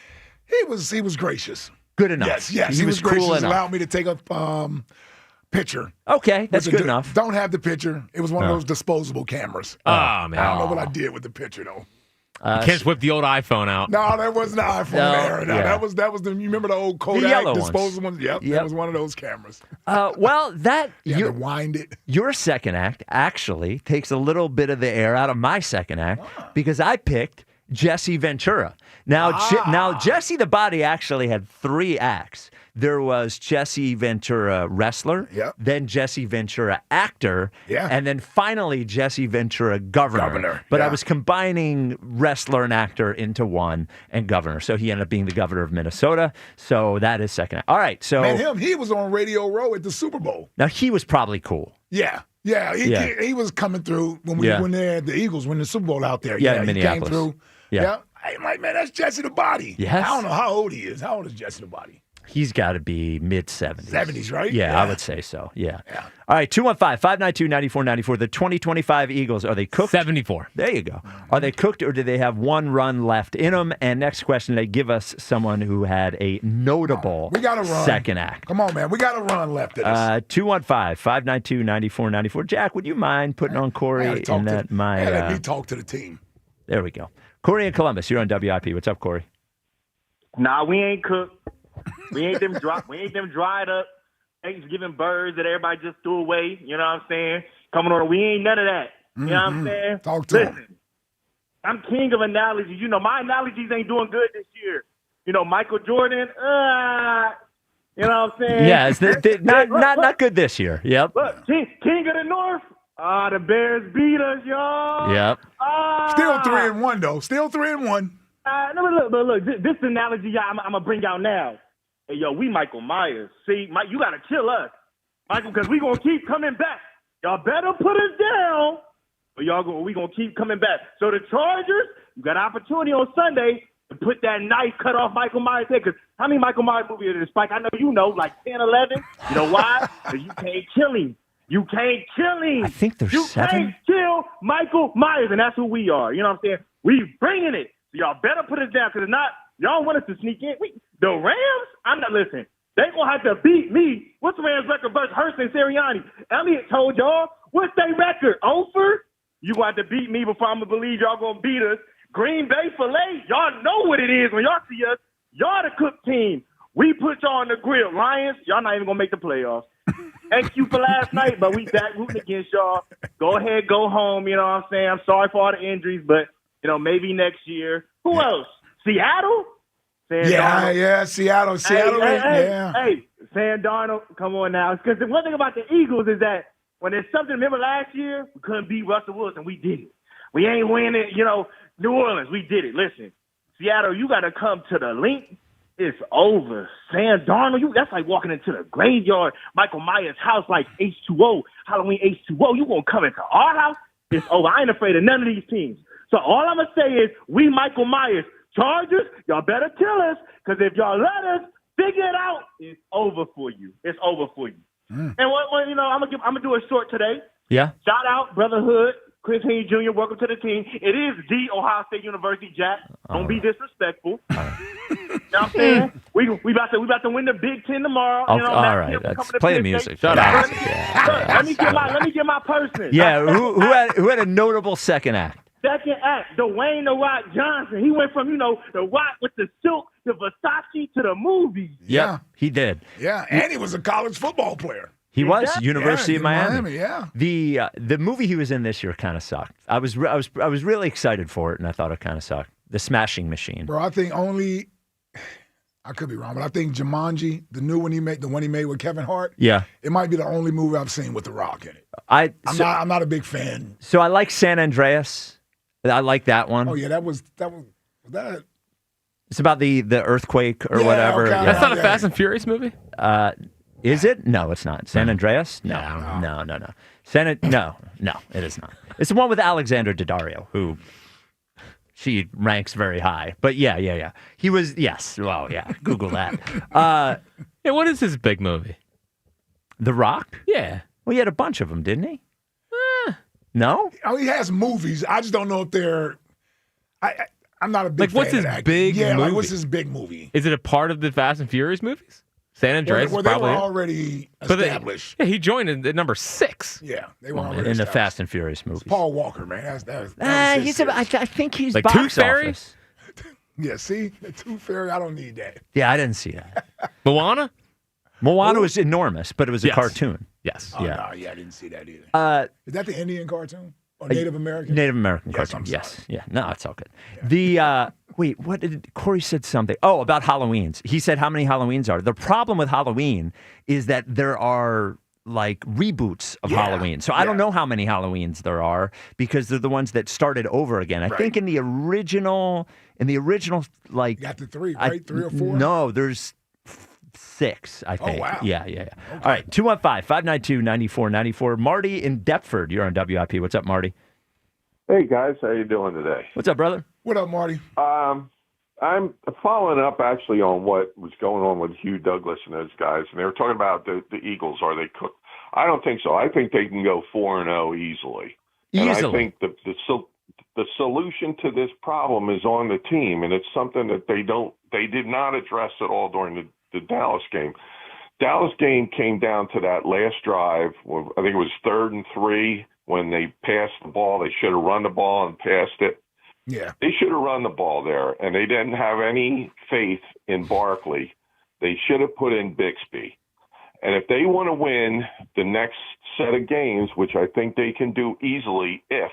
S8: He was gracious.
S5: Good enough.
S8: Yes,
S5: he was cool
S8: gracious.
S5: enough.
S8: Allowed me to take a picture.
S5: Okay, that's good enough.
S8: Don't have the picture. It was one of those disposable cameras.
S1: Oh, man.
S8: I don't know what I did with the picture though.
S1: You can't just whip the old iPhone out.
S8: No, that wasn't the iPhone era. No, that was the. You remember the old Kodak
S5: yellow
S8: disposable
S5: ones.
S8: ones? Yep, that was one of those cameras.
S5: Well,
S8: you had to wind it.
S5: Your second act actually takes a little bit of the air out of my second act because I picked Jesse Ventura. Now Jesse the Body actually had 3 acts. There was Jesse Ventura wrestler, then Jesse Ventura actor, and then finally Jesse Ventura governor. But I was combining wrestler and actor into one and governor. So he ended up being the governor of Minnesota. So that is second act. All right. So
S8: Man, he was on Radio Row at the Super Bowl.
S5: now he was probably cool.
S8: Yeah. Yeah, he was coming through when they had the Eagles win the Super Bowl out there.
S7: Yeah, in
S8: he
S7: Minneapolis.
S8: came through.
S7: Yeah.
S8: I'm like, man, that's Jesse the Body.
S7: Yes.
S8: I don't know how old he is. How old is Jesse the Body?
S7: He's got to be mid-70s.
S8: 70s, right?
S7: Yeah, I would say so. Yeah. All right, 215-592-9494. The 2025 Eagles, are they cooked?
S1: 74.
S7: There you go. Are they cooked, or do they have one run left in them? And next question, they give us someone who had a notable
S8: We got to run.
S7: second act.
S8: Come on, man. We got to run left of this.
S7: 215-592-9494. Jack, would you mind putting on Corey
S8: let me talk to the team.
S7: There we go. Corey in Columbus, you're on WIP. What's up, Corey?
S9: Nah, we ain't cooked. We ain't them dried up Thanksgiving birds that everybody just threw away. You know what I'm saying? Coming on, we ain't none of that. You know what I'm saying?
S8: Talk to him.
S9: I'm king of analogies. You know, my analogies ain't doing good this year. You know, Michael Jordan, you know what I'm saying?
S7: Yeah, it's not good this year. Yep.
S9: Look, king of the North. The Bears beat us, y'all.
S7: Yep.
S8: Still 3-1 though. Still 3-1.
S9: Look, this analogy I'm gonna bring out now. Hey, yo, we Michael Myers. See, Mike, you gotta kill us, Michael, because we gonna keep coming back. Y'all better put us down, but we gonna keep coming back. So the Chargers, you got an opportunity on Sunday to put that knife cut off Michael Myers' head. Because how many Michael Myers movies are there, Spike? I know you know, like 10, 11. You know why? Because you can't kill him. You can't kill him.
S7: I think there's 7.
S9: You can't kill Michael Myers, and that's who we are. You know what I'm saying? We bringing it. So y'all better put us down, because if not, y'all want us to sneak in. The Rams, I'm not listening. They gonna have to beat me. What's the Rams' record versus Hurst and Sirianni? Elliot told y'all, what's their record? Over? You gonna have to beat me before I'm gonna believe y'all gonna beat us. Green Bay Filet, y'all know what it is when y'all see us. Y'all the cook team. We put y'all on the grill. Lions, y'all not even gonna make the playoffs. Thank you for last night, but we back rooting against y'all. Go ahead, go home. You know what I'm saying? I'm sorry for all the injuries, but, you know, maybe next year. Who else? Seattle?
S8: Seattle.
S9: Hey, Sam Darnold, come on now. Because the one thing about the Eagles is that when there's something, remember last year, we couldn't beat Russell Wilson. We did it. We ain't winning, New Orleans. We did it. Listen, Seattle, you got to come to the link. It's over. Sam Darnold, that's like walking into the graveyard. Michael Myers' house like H2O, Halloween H2O. You going to come into our house? It's over. I ain't afraid of none of these teams. So all I'm going to say is we Michael Myers. Chargers, y'all better kill us, because if y'all let us figure it out, it's over for you. It's over for you. And I'm gonna do a short today.
S7: Yeah.
S9: Shout out Brotherhood, Chris Haynes Jr. Welcome to the team. It is the Ohio State University, Jack. Don't be disrespectful. You know what I'm saying? We about to win the Big Ten tomorrow.
S7: All right. Play the music. Shut up.
S9: Let me get my person.
S7: Yeah. Who had a notable second act?
S9: Second act, Dwayne "The Rock" Johnson. He went from, The Rock with the silk to Versace to the movies.
S7: Yeah, he did.
S8: Yeah, and he was a college football player.
S7: He was University of
S8: Miami.
S7: The movie he was in this year kind of sucked. I was really excited for it, and I thought it kind of sucked. The Smashing Machine.
S8: Bro, I think I could be wrong, but I think Jumanji, the new one he made, the one he made with Kevin Hart.
S7: Yeah,
S8: it might be the only movie I've seen with The Rock in it. I'm not a big fan.
S7: So I like San Andreas. I like that one.
S8: Oh yeah, that was.
S7: It's about the earthquake or whatever.
S8: Okay.
S1: That's not a Fast and Furious movie?
S7: Is it? No, it's not. San Andreas? No. No, it is not. It's the one with Alexander Daddario, who she ranks very high. But yeah. He was, yes. Well, yeah. Google that.
S1: What is his big movie?
S7: The Rock?
S1: Yeah.
S7: Well, he had a bunch of them, didn't he? No?
S8: Oh, he has movies. I just don't know if they're. I'm not a big fan
S1: what's his
S8: of that.
S1: big movie?
S8: What's his big movie?
S1: Is it a part of the Fast and Furious movies? San Andreas
S8: Well, they were already established.
S1: He joined at number 6.
S8: Yeah, they were already
S7: in the Fast and Furious movies.
S8: Paul Walker, man.
S7: I think he's
S1: like
S7: box
S1: Tooth Fairy?
S7: office.
S8: Yeah, see? The Tooth Fairy, I don't need that.
S7: Yeah, I didn't see that.
S1: Moana?
S7: Moana was enormous, but it was a cartoon.
S1: Yes.
S8: Oh,
S7: Yeah.
S8: no, I didn't see that either. Is that the Indian cartoon? Or Native American?
S7: Native American cartoon, yes. Yeah, no, it's all good. Yeah. Wait, what did Corey said something? Oh, about Halloweens. He said how many Halloweens are. The problem with Halloween is that there are like reboots of Halloween. So I don't know how many Halloweens there are because they're the ones that started over again. I think in the original like
S8: you got the 3, right? 3 or 4?
S7: No, there's 6, I think.
S8: Oh, wow.
S7: Yeah. Okay. All right, 215-592-9494. Marty in Deptford, you're on WIP. What's up, Marty?
S4: Hey, guys. How you doing today?
S7: What's up, brother?
S8: What up, Marty?
S4: I'm following up actually on what was going on with Hugh Douglas and those guys, and they were talking about the Eagles. Are they cooked? I don't think so. I think they can go 4-0 easily. And I think the solution to this problem is on the team, and it's something that they did not address at all during the Dallas game. Dallas game came down to that last drive. I think it was 3rd and 3 when they passed the ball. They should have run the ball and passed it.
S8: Yeah.
S4: They should have run the ball there, and they didn't have any faith in Barkley. They should have put in Bixby. And if they want to win the next set of games, which I think they can do easily if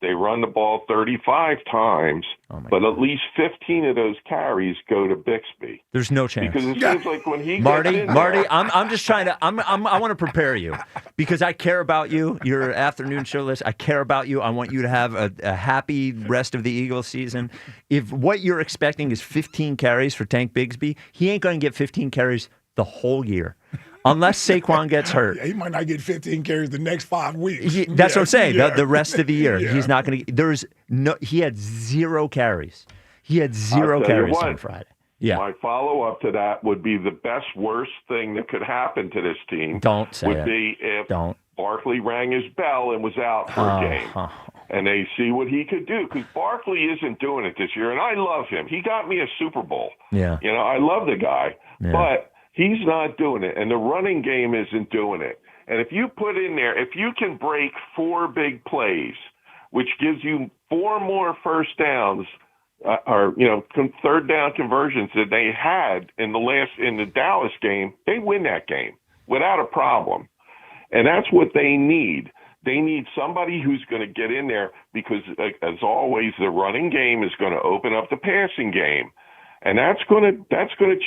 S4: they run the ball 35 times, but at least 15 of those carries go to Bixby.
S7: There's no chance.
S4: Because it seems like when he
S7: Marty,
S4: gets in
S7: Marty,
S4: there,
S7: I'm just trying to. I want to prepare you because I care about you. Your afternoon show list. I care about you. I want you to have a happy rest of the Eagles season. If what you're expecting is 15 carries for Tank Bigsby, he ain't going to get 15 carries the whole year. Unless Saquon gets hurt.
S8: Yeah, he might not get 15 carries the next 5 weeks.
S7: That's what I'm saying. The rest of the year, he's not going to. He had 0 carries. He had 0 carries on Friday. Yeah.
S4: My follow-up to that would be the worst thing that could happen to this team.
S7: Don't say
S4: would
S7: it.
S4: be if Barkley rang his bell and was out for a game. And they see what he could do, because Barkley isn't doing it this year, and I love him. He got me a Super Bowl.
S7: Yeah.
S4: You know, I love the guy, but he's not doing it, and the running game isn't doing it. And if you put in there, if you can break 4 big plays, which gives you 4 more first downs, or third down conversions that they had in the Dallas game, they win that game without a problem. And that's what they need. They need somebody who's going to get in there because, as always, the running game is going to open up the passing game, and that's going to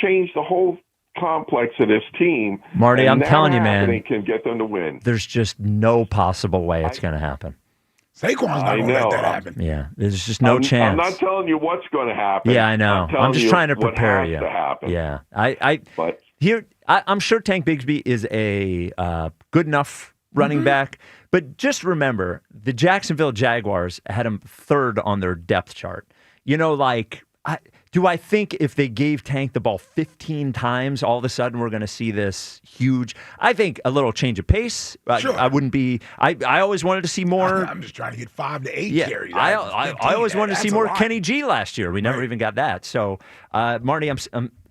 S4: change the whole complex of this team.
S7: Marty, I'm telling you, man,
S4: they can get them to win.
S7: There's just no possible way it's going to happen.
S8: Saquon's not going to let that happen.
S7: Yeah, there's just no chance.
S4: I'm not telling you what's going to happen.
S7: Yeah, I know. I'm just trying to prepare you.
S4: To happen.
S7: Yeah, I'm sure Tank Bigsby is a good enough running back, but just remember the Jacksonville Jaguars had him 3rd on their depth chart. Do I think if they gave Tank the ball 15 times, all of a sudden we're going to see this huge? I think a little change of pace.
S8: Sure.
S7: I wouldn't be. I always wanted to see more.
S8: I'm just trying to get 5 to 8 carries.
S7: I always wanted to see more Kenny G last year. We never even got that. So, Marty,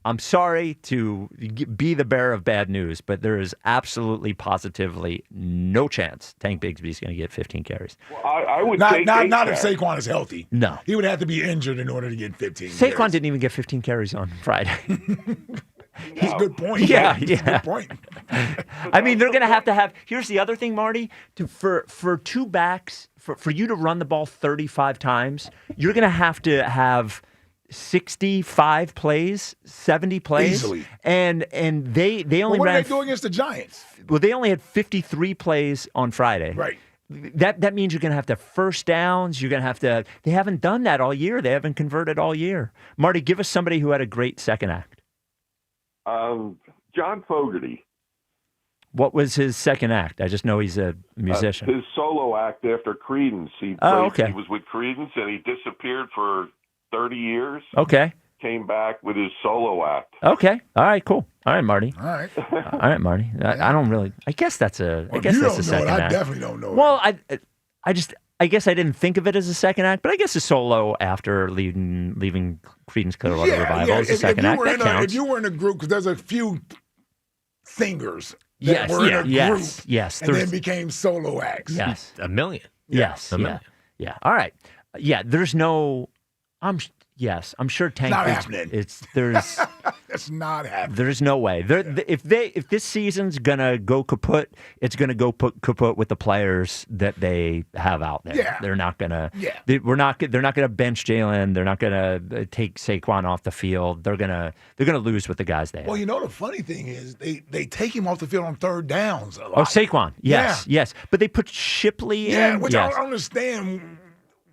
S7: I'm sorry to be the bearer of bad news, but there is absolutely, positively no chance Tank Bigsby's going to get 15 carries.
S4: Well, I would
S8: not
S4: take
S8: if Saquon is healthy.
S7: No.
S8: He would have to be injured in order to get 15
S7: Saquon
S8: carries.
S7: didn't even get 15 carries on Friday.
S8: He's a good point.
S7: Yeah.
S8: Good point.
S7: I mean, they're going to have. Here's the other thing, Marty. For 2 backs, for you to run the ball 35 times, you're going to have 65 plays, 70 plays.
S8: Easily.
S7: And they only
S8: what
S7: ran.
S8: did they do against the Giants?
S7: Well, they only had 53 plays on Friday.
S8: Right.
S7: That means you're going to have to first downs. You're going to have to. They haven't done that all year. They haven't converted all year. Marty, give us somebody who had a great second act.
S4: John Fogerty.
S7: What was his second act? I just know he's a musician.
S4: His solo act after Creedence. He was with Creedence, and he disappeared for 30 years.
S7: Okay.
S4: Came back with his solo act.
S7: Okay. All right. Cool. All right, Marty.
S8: All right.
S7: All right, Marty. I don't really. I guess that's a.
S8: Well,
S7: I guess
S8: you
S7: that's
S8: don't
S7: a
S8: know
S7: second
S8: it.
S7: act.
S8: I definitely don't know.
S7: Well, I guess I didn't think of it as a second act, but I guess a solo after leaving Creedence Clearwater Revival is a second act. That counts.
S8: If you were in a group, because there's a few singers that
S7: Yes,
S8: were in a group,
S7: yes,
S8: and then became solo acts.
S7: Yes,
S1: a million.
S7: Yes,
S1: a million.
S7: Yeah. All right. Yeah. There's no. I'm sure Tank.
S8: Not happening.
S7: There's.
S8: That's not happening.
S7: There's no way. If this season's gonna go kaput, it's gonna go kaput with the players that they have out there.
S8: Yeah.
S7: They're not gonna.
S8: Yeah.
S7: They're not gonna bench Jalen. They're not gonna take Saquon off the field. They're gonna lose with the guys they have.
S8: Well, you know the funny thing is they take him off the field on 3rd downs a lot.
S7: Oh, Saquon. Yes. But they put Shipley in.
S8: Yeah, which I don't understand.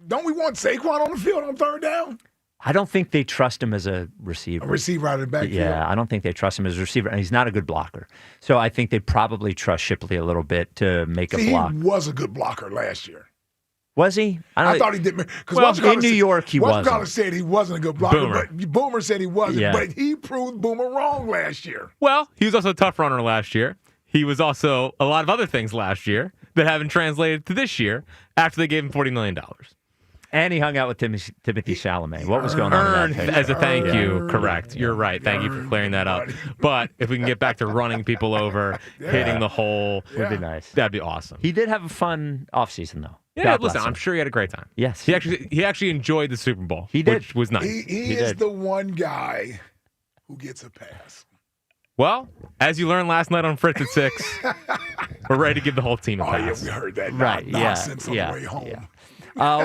S8: Don't we want Saquon on the field on 3rd down?
S7: I don't think they trust him as a receiver.
S8: A receiver out of the backfield.
S7: Yeah, I don't think they trust him as a receiver, and he's not a good blocker. So I think they probably trust Shipley a little bit to make a block.
S8: He was a good blocker last year.
S7: Was he?
S8: I thought he did.
S7: Well, in New York, he wasn't.
S8: One said he wasn't a good blocker,
S1: Boomer.
S8: but Boomer said he wasn't.
S7: Yeah.
S8: But he proved Boomer wrong last year.
S1: Well, he was also a tough runner last year. He was also a lot of other things last year that haven't translated to this year after they gave him $40 million.
S7: And he hung out with Timothy Chalamet. What was going on?
S1: As a thank you, correct. You're right. Thank you for clearing that up. But if we can get back to running people over, hitting the hole,
S7: would be nice.
S1: That'd be awesome.
S7: He did have a fun offseason, though.
S1: Yeah,
S7: God
S1: listen,
S7: bless him.
S1: I'm sure he had a great time.
S7: Yes.
S1: He actually enjoyed the Super Bowl.
S7: He did.
S1: Which was nice.
S8: He is the one guy who gets a pass.
S1: Well, as you learned last night on Fritz at 6, we're ready to give the whole team a pass.
S8: Yeah, we heard that
S7: Right,
S8: nonsense on the way home.
S7: Yeah.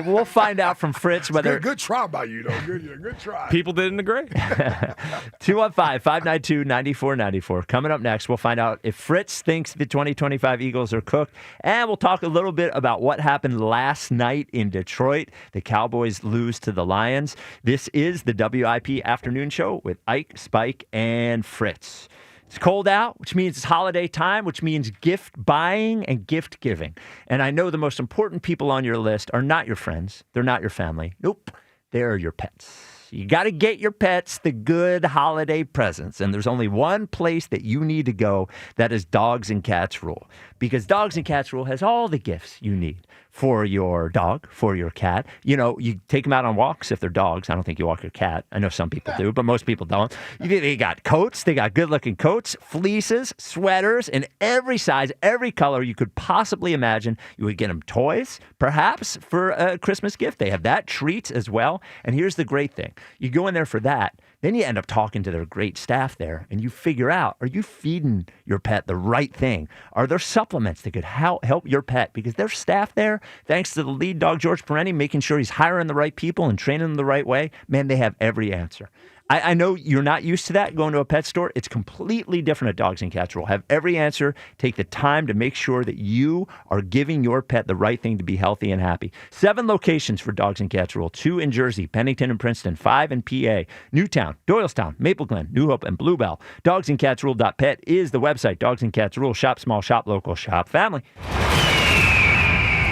S7: We'll find out from Fritz whether
S8: Good try by you, though. Good try.
S1: People didn't agree.
S7: 215-592-9494. Coming up next, we'll find out if Fritz thinks the 2025 Eagles are cooked, and we'll talk a little bit about what happened last night in Detroit. The Cowboys lose to the Lions. This is the WIP Afternoon Show with Ike, Spike, and Fritz. It's cold out, which means it's holiday time, which means gift buying and gift giving. And I know the most important people on your list are not your friends. They're not your family. Nope. They're your pets. You got to get your pets the good holiday presents. And there's only one place that you need to go. That is Dogs and Cats Rule. Because Dogs and Cats Rule has all the gifts you need for your dog, for your cat. You know, you take them out on walks if they're dogs. I don't think you walk your cat. I know some people do, but most people don't. They got coats. They got good-looking coats, fleeces, sweaters in every size, every color you could possibly imagine. You would get them toys, perhaps, for a Christmas gift. They have that, treats as well. And here's the great thing. You go in there for that. Then you end up talking to their great staff there, and you figure out, are you feeding your pet the right thing? Are there supplements that could help your pet? Because their staff there, thanks to the lead dog, George Perenni, making sure he's hiring the right people and training them the right way, man, they have every answer. I know you're not used to that going to a pet store. It's completely different at Dogs and Cats Rule. Have every answer. Take the time to make sure that you are giving your pet the right thing to be healthy and happy. 7 locations for Dogs and Cats Rule. 2 in Jersey, Pennington and Princeton. 5 in PA, Newtown, Doylestown, Maple Glen, New Hope, and Bluebell. Dogsandcatsrule.pet is the website. Dogs and Cats Rule. Shop small, shop local, shop family.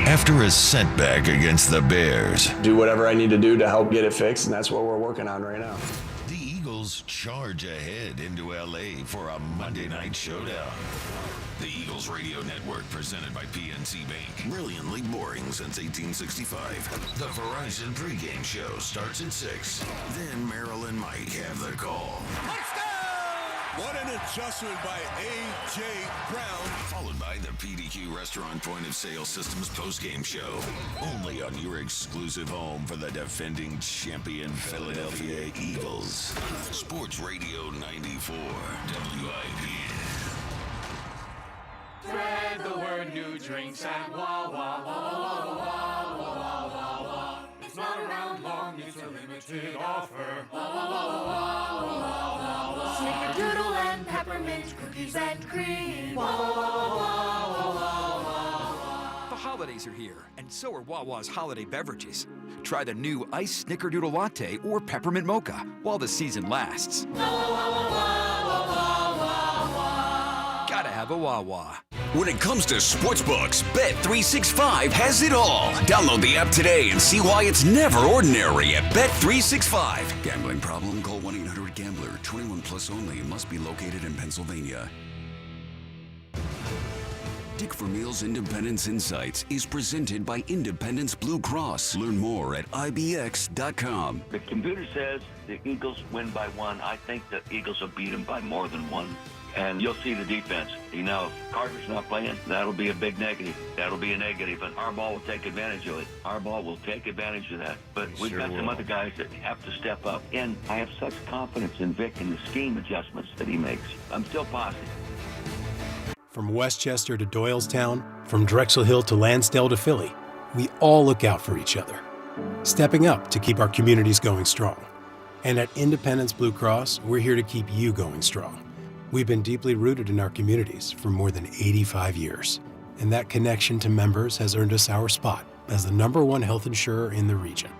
S3: After a setback against the Bears,
S6: do whatever I need to do to help get it fixed, and that's what we're working on right now.
S3: the Eagles charge ahead into L.A. for a Monday night showdown. The Eagles Radio Network, presented by PNC Bank. Brilliantly boring since 1865. The Verizon pregame show starts at 6. Then Merrill and Mike have the call.
S11: What an adjustment by A.J. Brown.
S3: Followed by the PDQ Restaurant Point of Sale Systems postgame show. Only on your exclusive home for the defending champion Philadelphia Eagles. Sports Radio 94 WIP.
S12: Spread the word, new drinks at Wawa. It's not around long, it's a limited offer.
S15: Snickerdoodle and peppermint cookies and cream.
S16: The holidays are here, and so are Wawa's holiday beverages. Try the new iced Snickerdoodle latte or peppermint mocha while the season lasts. Gotta have a Wawa.
S17: When it comes to sportsbooks, Bet365 has it all. Download the app today and see why it's never ordinary at Bet365.
S14: Gambling problem? Call 1-800-GAMBLER. 21 plus only. Must be located in Pennsylvania. Dick Vermeil's Independence Insights is presented by Independence Blue Cross. Learn more at IBX.com.
S18: The computer says the Eagles win by 1. I think the Eagles will beat them by more than 1. And you'll see the defense. You know, if Carter's not playing, that'll be a big negative. That'll be a negative, and Harbaugh will take advantage of it. Harbaugh will take advantage of that. But we've got some other guys that have to step up. And I have such confidence in Vic and the scheme adjustments that he makes. I'm still positive.
S19: From Westchester to Doylestown, from Drexel Hill to Lansdale to Philly, we all look out for each other, stepping up to keep our communities going strong. And at Independence Blue Cross, we're here to keep you going strong. We've been deeply rooted in our communities for more than 85 years, and that connection to members has earned us our spot as the #1 health insurer in the region.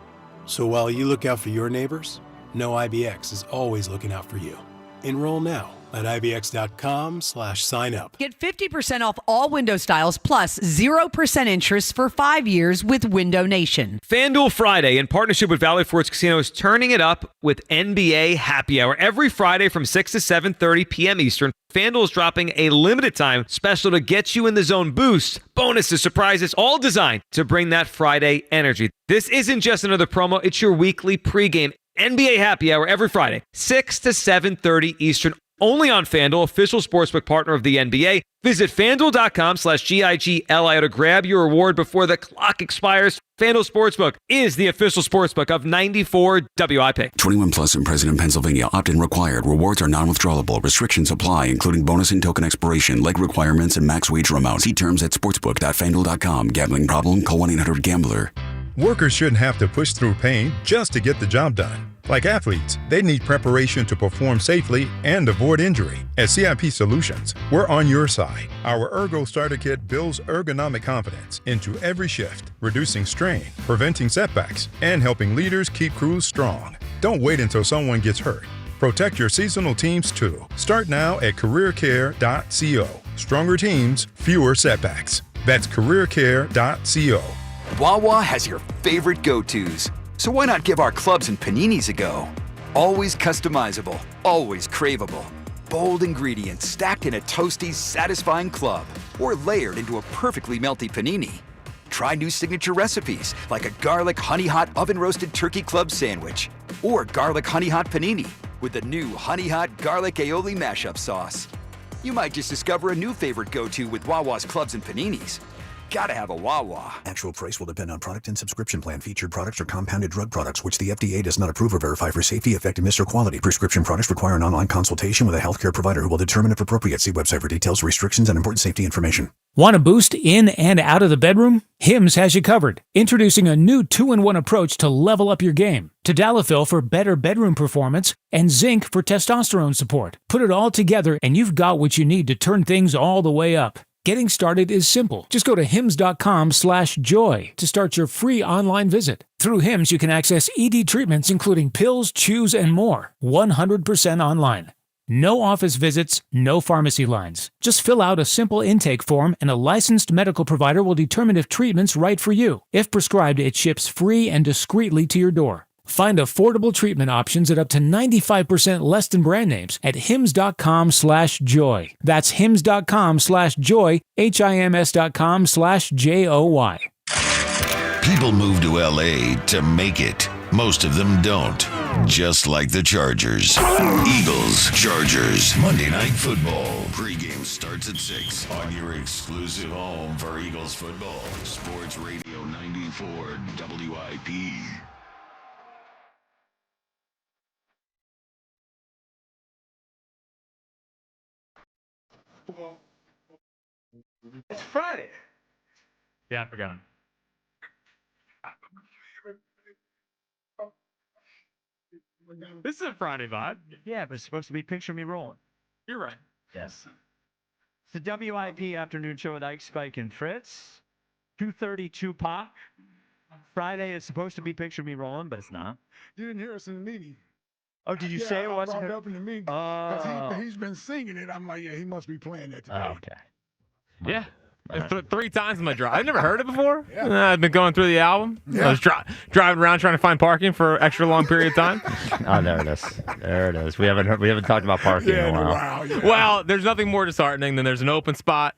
S19: So while you look out for your neighbors, know IBX is always looking out for you. Enroll now at IBX.com/sign up.
S2: Get 50% off all window styles plus 0% interest for 5 years with Window Nation.
S10: FanDuel Friday, in partnership with Valley Forge Casino, is turning it up with NBA Happy Hour. Every Friday from 6 to 7:30 p.m. Eastern, FanDuel is dropping a limited time special to get you in the zone boost, bonuses, surprises, all designed to bring that Friday energy. This isn't just another promo, it's your weekly pregame. NBA Happy Hour every Friday, 6 to 7:30 Eastern. Only on FanDuel, official sportsbook partner of the NBA. Visit FanDuel.com/GIGLIO to grab your reward before the clock expires. FanDuel Sportsbook is the official sportsbook of 94 WIP.
S14: 21 plus in President, Pennsylvania. Opt-in required. Rewards are non-withdrawable. Restrictions apply, including bonus and token expiration, leg requirements, and max wager amount. See terms at sportsbook.fanduel.com. Gambling problem? Call 1-800-GAMBLER.
S13: Workers shouldn't have to push through pain just to get the job done. Like athletes, they need preparation to perform safely and avoid injury. At CIP Solutions, we're on your side. Our Ergo Starter Kit builds ergonomic confidence into every shift, reducing strain, preventing setbacks, and helping leaders keep crews strong. Don't wait until someone gets hurt. Protect your seasonal teams too. Start now at careercare.co. Stronger teams, fewer setbacks. That's careercare.co.
S16: Wawa has your favorite go-tos. So why not give our clubs and paninis a go? Always customizable, always craveable. Bold ingredients stacked in a toasty, satisfying club or layered into a perfectly melty panini. Try new signature recipes like a garlic honey hot oven roasted turkey club sandwich or garlic honey hot panini with the new honey hot garlic aioli mashup sauce. You might just discover a new favorite go-to with Wawa's clubs and paninis. Gotta have a Wawa.
S20: Actual price will depend on product and subscription plan. Featured products are compounded drug products, which the FDA does not approve or verify for safety, effectiveness, or quality. Prescription products require an online consultation with a healthcare provider who will determine if appropriate. See website for details, restrictions, and important safety information.
S13: Want a boost in and out of the bedroom? Hims has you covered. Introducing a new 2-in-1 approach to level up your game. Tadalafil for better bedroom performance and zinc for testosterone support. Put it all together and you've got what you need to turn things all the way up. Getting started is simple. Just go to hims.com/joy to start your free online visit. Through Hims, you can access ED treatments including pills, chews, and more. 100% online. No office visits, no pharmacy lines. Just fill out a simple intake form and a licensed medical provider will determine if treatment's right for you. If prescribed, it ships free and discreetly to your door. Find affordable treatment options at up to 95% less than brand names at hims.com/joy. That's hims.com/joy, HIMS.com/JOY.
S3: People move to LA to make it. Most of them don't. Just like the Chargers. Eagles, Chargers, Monday Night Football. Pre-game starts at 6 on your exclusive home for Eagles football. Sports Radio 94 WIP.
S1: It's Friday. Yeah, I forgot. This is a Friday vibe.
S30: Yeah, but it's supposed to be Picture Me Rolling.
S1: You're right.
S30: Yes. It's the WIP afternoon show with Ike, Spike, and Fritz. 2:32 Pac. Friday is supposed to be Picture Me Rolling, but it's not.
S8: You didn't hear us in the meeting.
S30: Oh, did you say it wasn't?
S8: I brought it up in the meeting. Because he's been singing it. I'm like, yeah, he must be playing that today.
S30: Oh, okay.
S1: Yeah. 3 times in my drive. I've never heard it before. Yeah. I've been going through the album. Yeah. I was driving around trying to find parking for an extra long period of time.
S7: Oh, there it is. There it is. We haven't talked about parking in a while.
S8: Wow, yeah.
S1: Well, there's nothing more disheartening than there's an open spot,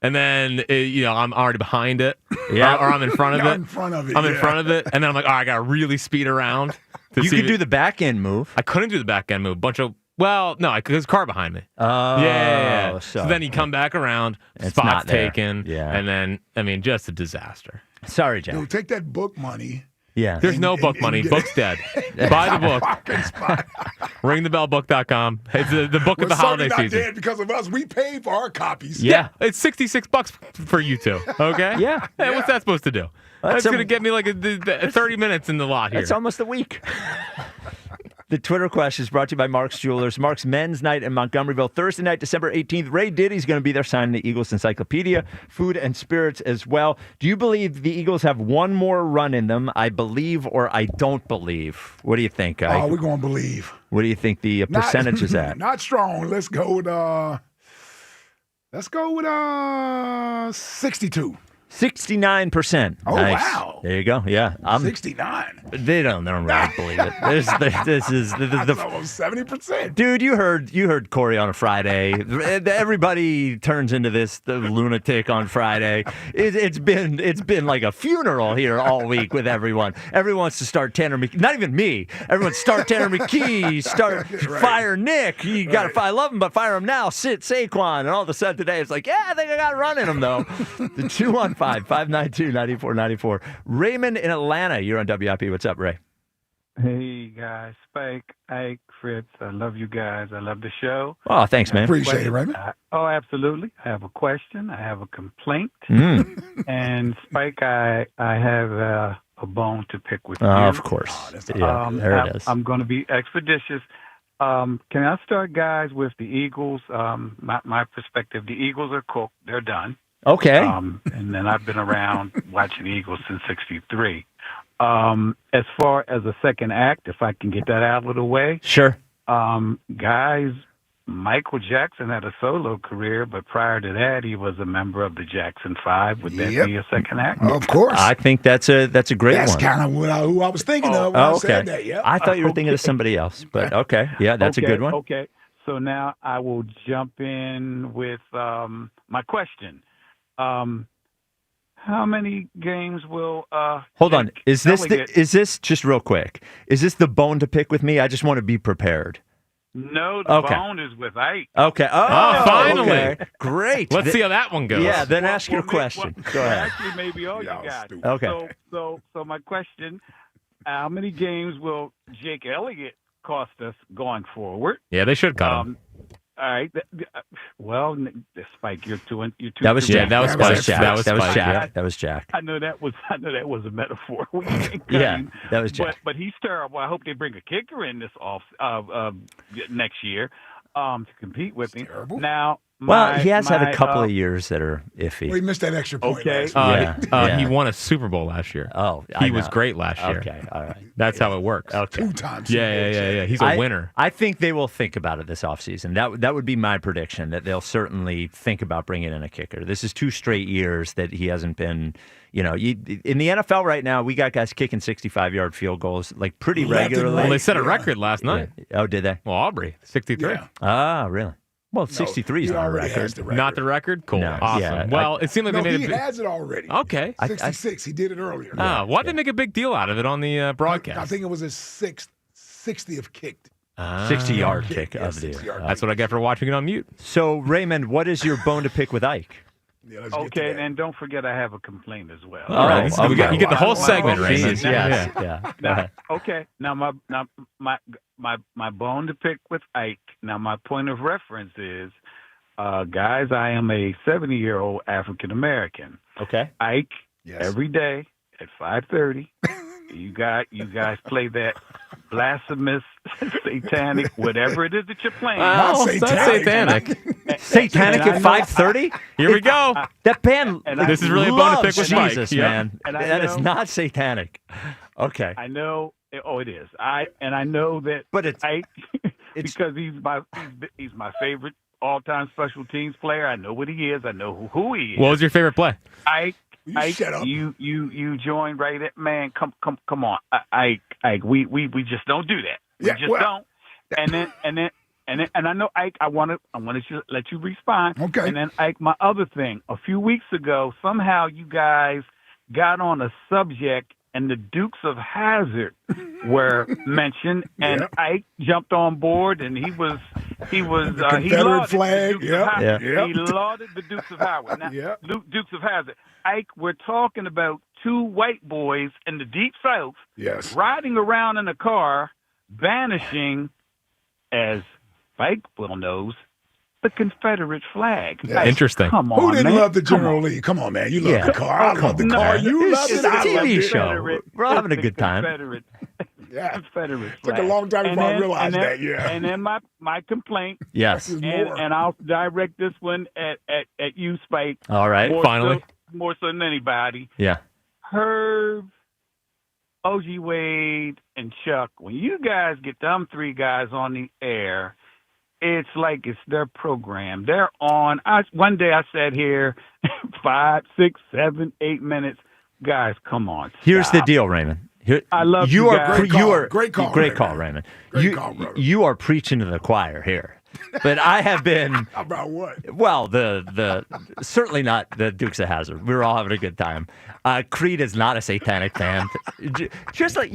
S1: and then I'm already behind it.
S7: Yeah.
S1: Or I'm in front of it.
S8: in front of it.
S1: I'm in front of it, and then I'm like, I gotta really speed around.
S7: You could do the back end move.
S1: I couldn't do the back end move. Well, no, there's a car behind me.
S7: Oh,
S1: yeah. So then you come back around, spot's taken, and then, just a disaster.
S7: Sorry, Jack.
S8: Dude, take that book money.
S7: Yeah.
S1: There's no book money. Book's dead. Buy the book. Ringthebellbook.com. It's the book of the holiday season.
S8: Not dead because of us. We paid for our copies.
S1: Yeah. It's $66 for you two. Okay?
S7: Yeah.
S1: Hey, what's that supposed to do? That's going to get me like 30 minutes in the lot here.
S7: It's almost a week. The Twitter question is brought to you by Mark's Jewelers. Mark's Men's Night in Montgomeryville, Thursday night, December 18th. Ray Diddy's going to be there signing the Eagles Encyclopedia, food and spirits as well. Do you believe the Eagles have one more run in them? I believe or I don't believe. What do you think, Ike?
S8: Oh, we're going to believe.
S7: What do you think the percentage is at?
S8: Not strong. Let's go with 62.
S7: 69%.
S8: Oh,
S7: nice.
S8: wow.
S7: There you go. Yeah.
S8: 69.
S7: They don't really believe it. This is
S8: That's almost 70%.
S7: Dude, you heard Corey on a Friday. Everybody turns into the lunatic on Friday. It's been like a funeral here all week with everyone. Everyone wants to start Tanner McKee. Not even me. Everyone start Tanner McKee. Fire Nick. You got to. I love him, but fire him now. Sit Saquon. And all of a sudden today it's like, yeah, I think I got a run in him though. The 215-592-9494. Raymond in Atlanta. You're on WIP. What's up, Ray?
S5: Hey, guys. Spike, Ike, Fritz. I love you guys. I love the show.
S7: Oh, thanks, man.
S8: Appreciate it, Raymond.
S5: Oh, absolutely. I have a question. I have a complaint. And, Spike, I have a bone to pick with you.
S7: Oh, of course. There it is.
S5: I'm going to be expeditious. Can I start, guys, with the Eagles? My perspective, the Eagles are cooked. They're done.
S7: Okay.
S5: And then I've been around watching the Eagles since '63. As far as a second act, if I can get that out of the way.
S7: Sure.
S5: Guys, Michael Jackson had a solo career, but prior to that, he was a member of the Jackson 5. Would that be a second act?
S8: Of course.
S7: I think that's a great one.
S8: That's kind of who I was thinking of when I said that. Yeah.
S7: I thought you were thinking of somebody else, but okay. Yeah, that's a good one.
S5: Okay. So now I will jump in with my question. How many games will
S7: Hold on. Is this
S5: Elliot-
S7: just real quick? Is this the bone to pick with me? I just want to be prepared.
S5: No, the bone is with Ike.
S7: Okay.
S1: Oh, finally.
S7: Okay. Great.
S1: Let's see how that one goes.
S7: Yeah, then ask your question. Go ahead.
S5: Actually, maybe all you got.
S7: Okay.
S5: So my question, how many games will Jake Elliott cost us going forward?
S1: Yeah, they should cut him.
S5: All right. Well, Spike, you're too.
S7: That was Jack.
S1: That was Jack.
S7: That was Jack.
S5: I know that was a metaphor.
S7: Yeah, that was Jack.
S5: But he's terrible. I hope they bring a kicker in this next year to compete with him.
S8: Terrible.
S5: Now,
S7: he has had a couple of years that are iffy.
S8: We missed that extra point.
S5: Okay.
S1: He won a Super Bowl last year.
S7: Oh,
S1: he was great last year.
S7: Okay, all right.
S1: That's how it works.
S7: Okay.
S8: 2 times.
S1: Yeah. He's a winner.
S7: I think they will think about it this offseason. That would be my prediction, that they'll certainly think about bringing in a kicker. This is 2 straight years that he hasn't been, in the NFL right now, we got guys kicking 65-yard field goals like pretty regularly.
S1: Well, they set a record last night.
S7: Yeah. Oh, did they?
S1: Well, Aubrey, 63.
S8: Yeah.
S7: Ah, really? Well, 63 is not a record.
S1: Not the record? Cool.
S7: No.
S1: Awesome.
S7: Yeah,
S1: well, it seemed like they made
S8: he
S1: a big...
S8: has it already.
S1: Okay.
S8: 66. He did it earlier.
S1: Why'd they make a big deal out of it on the broadcast?
S8: I think it was his 60th kicked.
S7: 60-yard kick of the year.
S1: That's what I get for watching it on mute.
S7: So, Raymond, what is your bone to pick with Ike?
S8: Yeah,
S5: okay, and don't forget I have a complaint as well.
S1: All right. So you get the whole segment, Raymond.
S7: Yeah.
S5: Okay. Now my bone to pick with Ike. Now my point of reference is, guys, I am a 70-year-old African American.
S7: Okay.
S5: Ike, every day at 5:30, you guys play that blasphemous, satanic, whatever it is that you're playing.
S1: Oh, satanic.
S7: Satanic at 5:30?
S1: Here we go.
S7: That band.
S1: This is really a bone to pick with Mike.
S7: Jesus, man. That is not satanic. Okay.
S5: I know. Oh, it is. I know that.
S7: But it's
S5: because he's my favorite all-time special teams player. I know what he is. I know who he is.
S1: What was your favorite play?
S8: Shut up.
S5: You joined right at, man. Come on, Ike. We just don't do that. We don't. And I know, Ike, I want to let you respond.
S8: Okay.
S5: And then, Ike, my other thing. A few weeks ago, somehow you guys got on a subject, and the Dukes of Hazzard were mentioned, and Ike jumped on board, and he was
S8: the Confederate flag.
S5: He lauded the Dukes of Hazzard. Now, Dukes of Hazzard. Ike, we're talking about 2 white boys in the Deep South, riding around in a car, vanishing, as Spike well knows, the Confederate flag.
S8: Yeah.
S1: Interesting.
S5: Come on,
S8: Who didn't
S5: man?
S8: love the General Lee? Come on, man. You love the car. I love the car. You love
S7: It's
S8: it.
S7: a TV show. We're all having a good time.
S5: Confederate
S8: Took
S5: flag.
S8: a long time before I realized
S5: and then,
S8: that, yeah.
S5: And then my complaint.
S7: Yes.
S5: And I'll direct this one at you, Spike.
S7: All right, finally.
S5: More so than anybody.
S7: Yeah.
S5: Herb, OG Wade, and Chuck, when you guys get them three guys on the air, it's like it's their program. They're on. One day I sat here 5, 6, 7, 8 minutes. Guys, come on.
S7: Here's the
S5: stop.
S7: deal, Raymond.
S5: I love you guys.
S8: Great call,
S7: Raymond.
S8: Great call, brother.
S7: You are preaching to the choir here. But I have been.
S8: About what?
S7: Well, the certainly not the Dukes of Hazzard. We were all having a good time. Creed is not a satanic band. Just like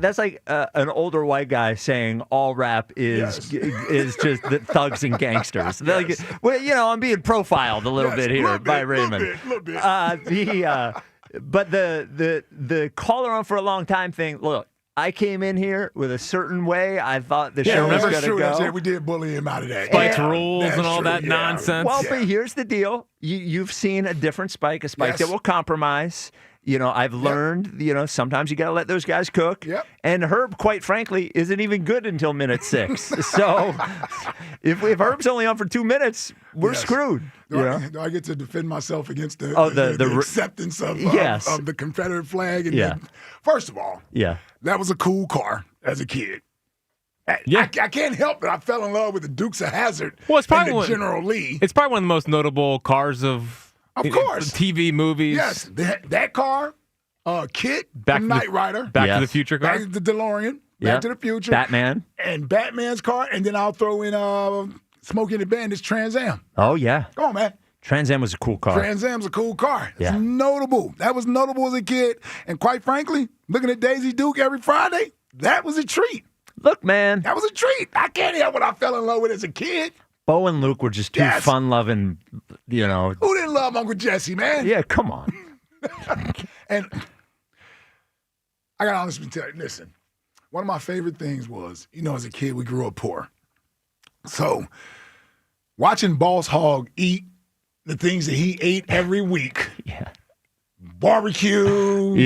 S7: that's like an older white guy saying all rap is just the thugs and gangsters. Like, well, I'm being profiled a little bit here by Raymond.
S8: Little bit.
S7: But the caller on for a long time thing. Look, I came in here with a certain way. I thought the show was going to go.
S8: That's true. We did bully him out of that.
S1: Spike's rules and all that nonsense.
S7: Well, but here's the deal. You've seen a different Spike, a Spike that will compromise. I've learned, sometimes you got to let those guys cook.
S8: Yep.
S7: And Herb, quite frankly, isn't even good until minute 6. So if Herb's only on for 2 minutes, we're screwed.
S8: Do I get to defend myself against the acceptance of the Confederate flag? And first of all, that was a cool car as a kid. I can't help it. I fell in love with the Dukes of Hazzard and General Lee.
S1: It's probably one of the most notable cars of
S8: course.
S1: TV movies.
S8: Yes, that car, Kit, Knight Rider.
S1: Back to the Future car.
S8: Back to the DeLorean. Back to the Future.
S7: Batman.
S8: And Batman's car. And then I'll throw in Smokey and the Bandit's Trans Am.
S7: Oh, yeah.
S8: Come on, man.
S7: Trans Am was a cool car.
S8: Trans Am's a cool car.
S7: Yeah.
S8: It's notable. That was notable as a kid. And quite frankly, looking at Daisy Duke every Friday, that was a treat.
S7: Look, man.
S8: That was a treat. I can't help what I fell in love with as a kid.
S7: Bo and Luke were just too fun-loving,
S8: Who didn't love Uncle Jesse, man?
S7: Yeah, come on.
S8: And I got to honestly tell you, listen, one of my favorite things was, as a kid, we grew up poor. So watching Boss Hogg eat the things that he ate every week. Barbecue,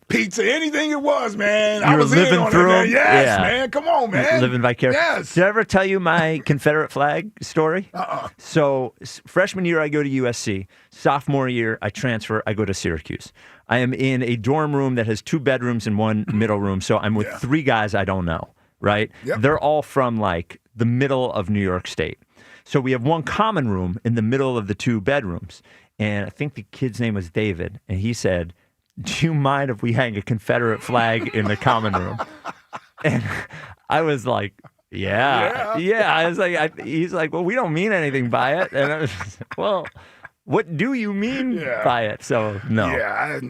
S8: pizza, anything it was, man. I was
S7: living
S8: in on
S7: through
S8: it, man. Yes, man. Come on, man.
S7: Living vicariously.
S8: Yes.
S7: Did I ever tell you my Confederate flag story? So freshman year, I go to USC. Sophomore year, I transfer. I go to Syracuse. I am in a dorm room that has 2 bedrooms and 1 middle room. So I'm with 3 guys I don't know, right?
S8: Yep.
S7: They're all from like the middle of New York State. So we have 1 common room in the middle of the 2 bedrooms. And I think the kid's name was David. And he said, "Do you mind if we hang a Confederate flag in the common room?" And I was like, yeah. I was like, he's like, "Well, we don't mean anything by it." And I was like, "Well, what do you mean by it?" So, no.
S8: I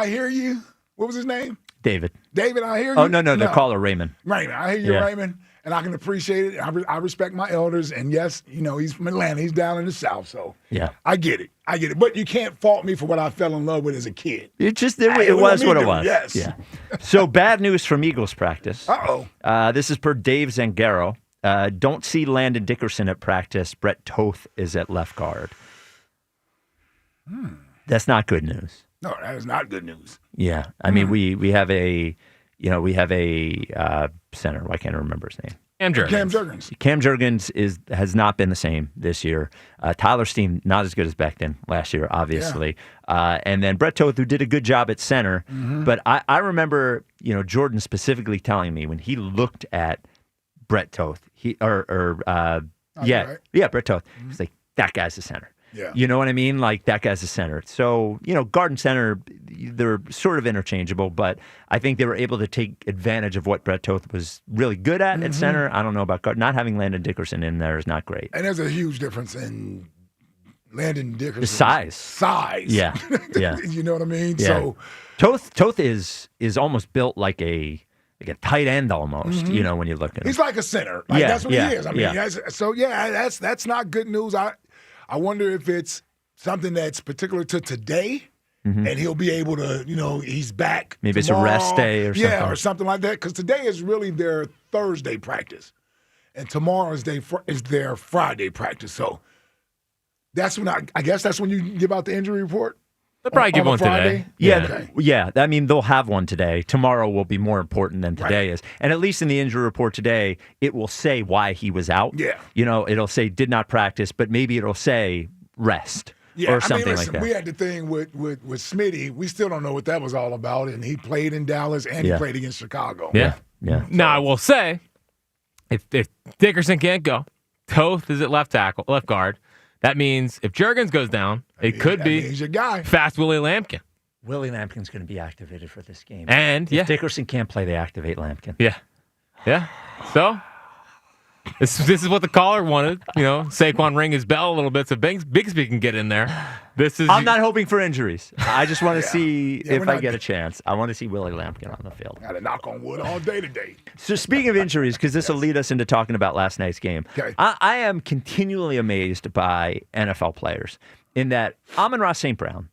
S8: hear you. What was his name?
S7: David.
S8: David, I hear you.
S7: Oh, no. The caller, Raymond.
S8: Raymond. I hear you, Raymond. And I can appreciate it. I respect my elders. And yes, he's from Atlanta. He's down in the South. So I get it. But you can't fault me for what I fell in love with as a kid.
S7: It was what it was.
S8: Yes.
S7: Yeah. So bad news from Eagles practice.
S8: Uh-oh.
S7: This is per Dave Zangaro. Don't see Landon Dickerson at practice. Brett Toth is at left guard. That's not good news.
S8: No, that is not good news.
S7: Yeah. I mean, we have a center. Why can't I remember his name?
S8: Cam Jurgens.
S7: Cam Jurgens has not been the same this year. Tyler Steen, not as good as Becton last year, obviously. And then Brett Toth, who did a good job at center.
S8: Mm-hmm.
S7: But I remember, Jordan specifically telling me when he looked at Brett Toth, Brett Toth.
S8: Mm-hmm.
S7: He's like, that guy's the center.
S8: Yeah.
S7: You know what I mean? Like, that guy's the center. So, guard and center, they're sort of interchangeable, but I think they were able to take advantage of what Brett Toth was really good at center. I don't know about guard. Not having Landon Dickerson in there is not great.
S8: And there's a huge difference in Landon Dickerson's
S7: size. Yeah.
S8: You know what I mean?
S7: Yeah. So Toth is almost built like a tight end almost, when you look at him.
S8: He's like a center. That's what he is. I mean, that's not good news. I wonder if it's something that's particular to today, and he'll be able to, he's back.
S7: Maybe
S8: tomorrow.
S7: It's a rest day or something.
S8: Yeah, or something like that. Because today is really their Thursday practice, and tomorrow is their Friday practice. So that's when I guess that's when you give out the injury report.
S1: They'll probably give one today.
S7: Yeah. I mean, they'll have one today. Tomorrow will be more important than today is. And at least in the injury report today, it will say why he was out.
S8: Yeah.
S7: It'll say did not practice, but maybe it'll say rest or something like that.
S8: We had the thing with Smitty. We still don't know what that was all about. And he played in Dallas and he played against Chicago.
S7: Yeah.
S1: Now, I will say, if Dickerson can't go, Toth is at left guard. That means if Juergens goes down, it could be
S8: your guy.
S1: Fast Willie Lampkin.
S7: Willie Lampkin's going to be activated for this game.
S1: And,
S7: if Dickerson can't play, they activate Lampkin.
S1: Yeah. So, this is what the caller wanted. Saquon ring his bell a little bit so Bigsby can get in there.
S7: I'm not hoping for injuries. I just want to see if I get a chance. I want to see Willie Lampkin on the field.
S8: Got to knock on wood all day today.
S7: So speaking of injuries, because this will lead us into talking about last night's game, I am continually amazed by NFL players in that Amon-Ra St. Brown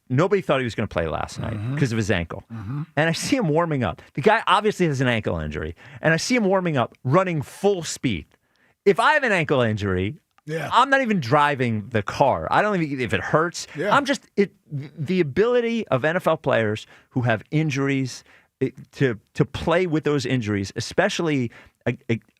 S7: nobody thought he was going to play last night because of his ankle. And I see him warming up. The guy obviously has an ankle injury. And I see him warming up, running full speed. If I have an ankle injury, I'm not even driving the car. I don't even if it hurts. I'm just the ability of NFL players who have injuries to play with those injuries, especially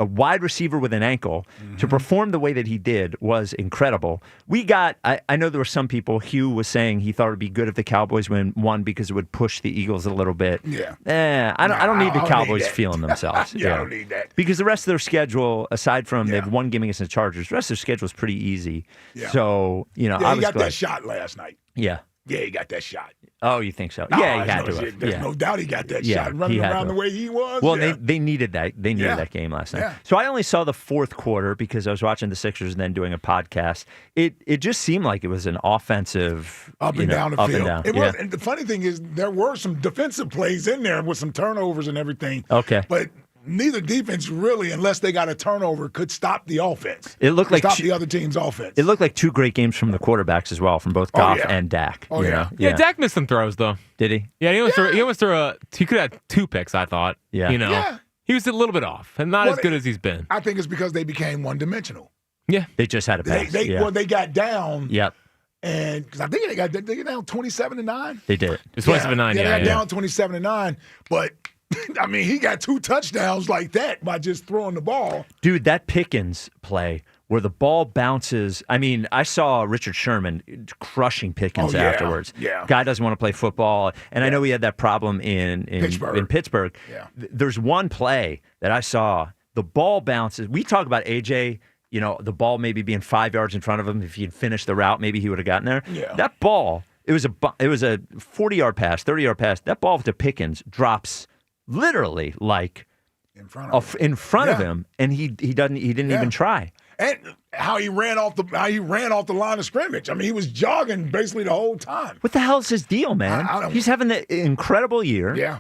S7: a wide receiver with an ankle, to perform the way that he did was incredible. I know there were some people, Hugh was saying he thought it would be good if the Cowboys won because it would push the Eagles a little bit. I don't need the Cowboys feeling themselves.
S8: I don't need that.
S7: Because the rest of their schedule, aside from they have one game against the Chargers, the rest of their schedule is pretty easy. So,
S8: he
S7: I was
S8: got
S7: glad.
S8: that shot last night.
S7: Yeah, he
S8: got that shot.
S7: Oh, you think so?
S8: No,
S7: he had to have.
S8: There's no doubt he got that shot. Running around the way he was.
S7: Well, they needed that. They needed that game last night. So I only saw the fourth quarter because I was watching the Sixers and then doing a podcast. It just seemed like it was an offensive
S8: up and down the field.
S7: And down.
S8: It was, and the funny thing is there were some defensive plays in there with some turnovers and everything.
S7: Okay.
S8: But neither defense really, unless they got a turnover, could stop the offense.
S7: It looked like
S8: stop the other team's offense.
S7: It looked like two great games from the quarterbacks as well, from both Goff and Dak.
S8: Yeah,
S1: Dak missed some throws though.
S7: Did he?
S1: Yeah, he almost threw he could have had 2 picks. I thought.
S8: Yeah.
S1: He was a little bit off and not as good as he's been.
S8: I think it's because they became one-dimensional.
S1: Yeah,
S7: they just had a pass.
S8: They got down.
S7: Yep.
S8: And because I think they got down 27-9.
S7: They did.
S1: It's 27-9.
S8: They got down 27-9, but. I mean, he got 2 touchdowns like that by just throwing the ball.
S7: Dude, that Pickens play where the ball bounces. I mean, I saw Richard Sherman crushing Pickens afterwards. Guy doesn't want to play football. And I know he had that problem in Pittsburgh. There's one play that I saw. The ball bounces. We talk about AJ, the ball maybe being 5 yards in front of him. If he had finished the route, maybe he would have gotten there. That ball, it was a 40-yard pass, 30-yard pass. That ball to Pickens drops literally like in front of him, and he didn't even try.
S8: And how he ran off the line of scrimmage. I mean, he was jogging basically the whole time.
S7: What the hell is his deal, man? He's having an incredible year.
S8: Yeah,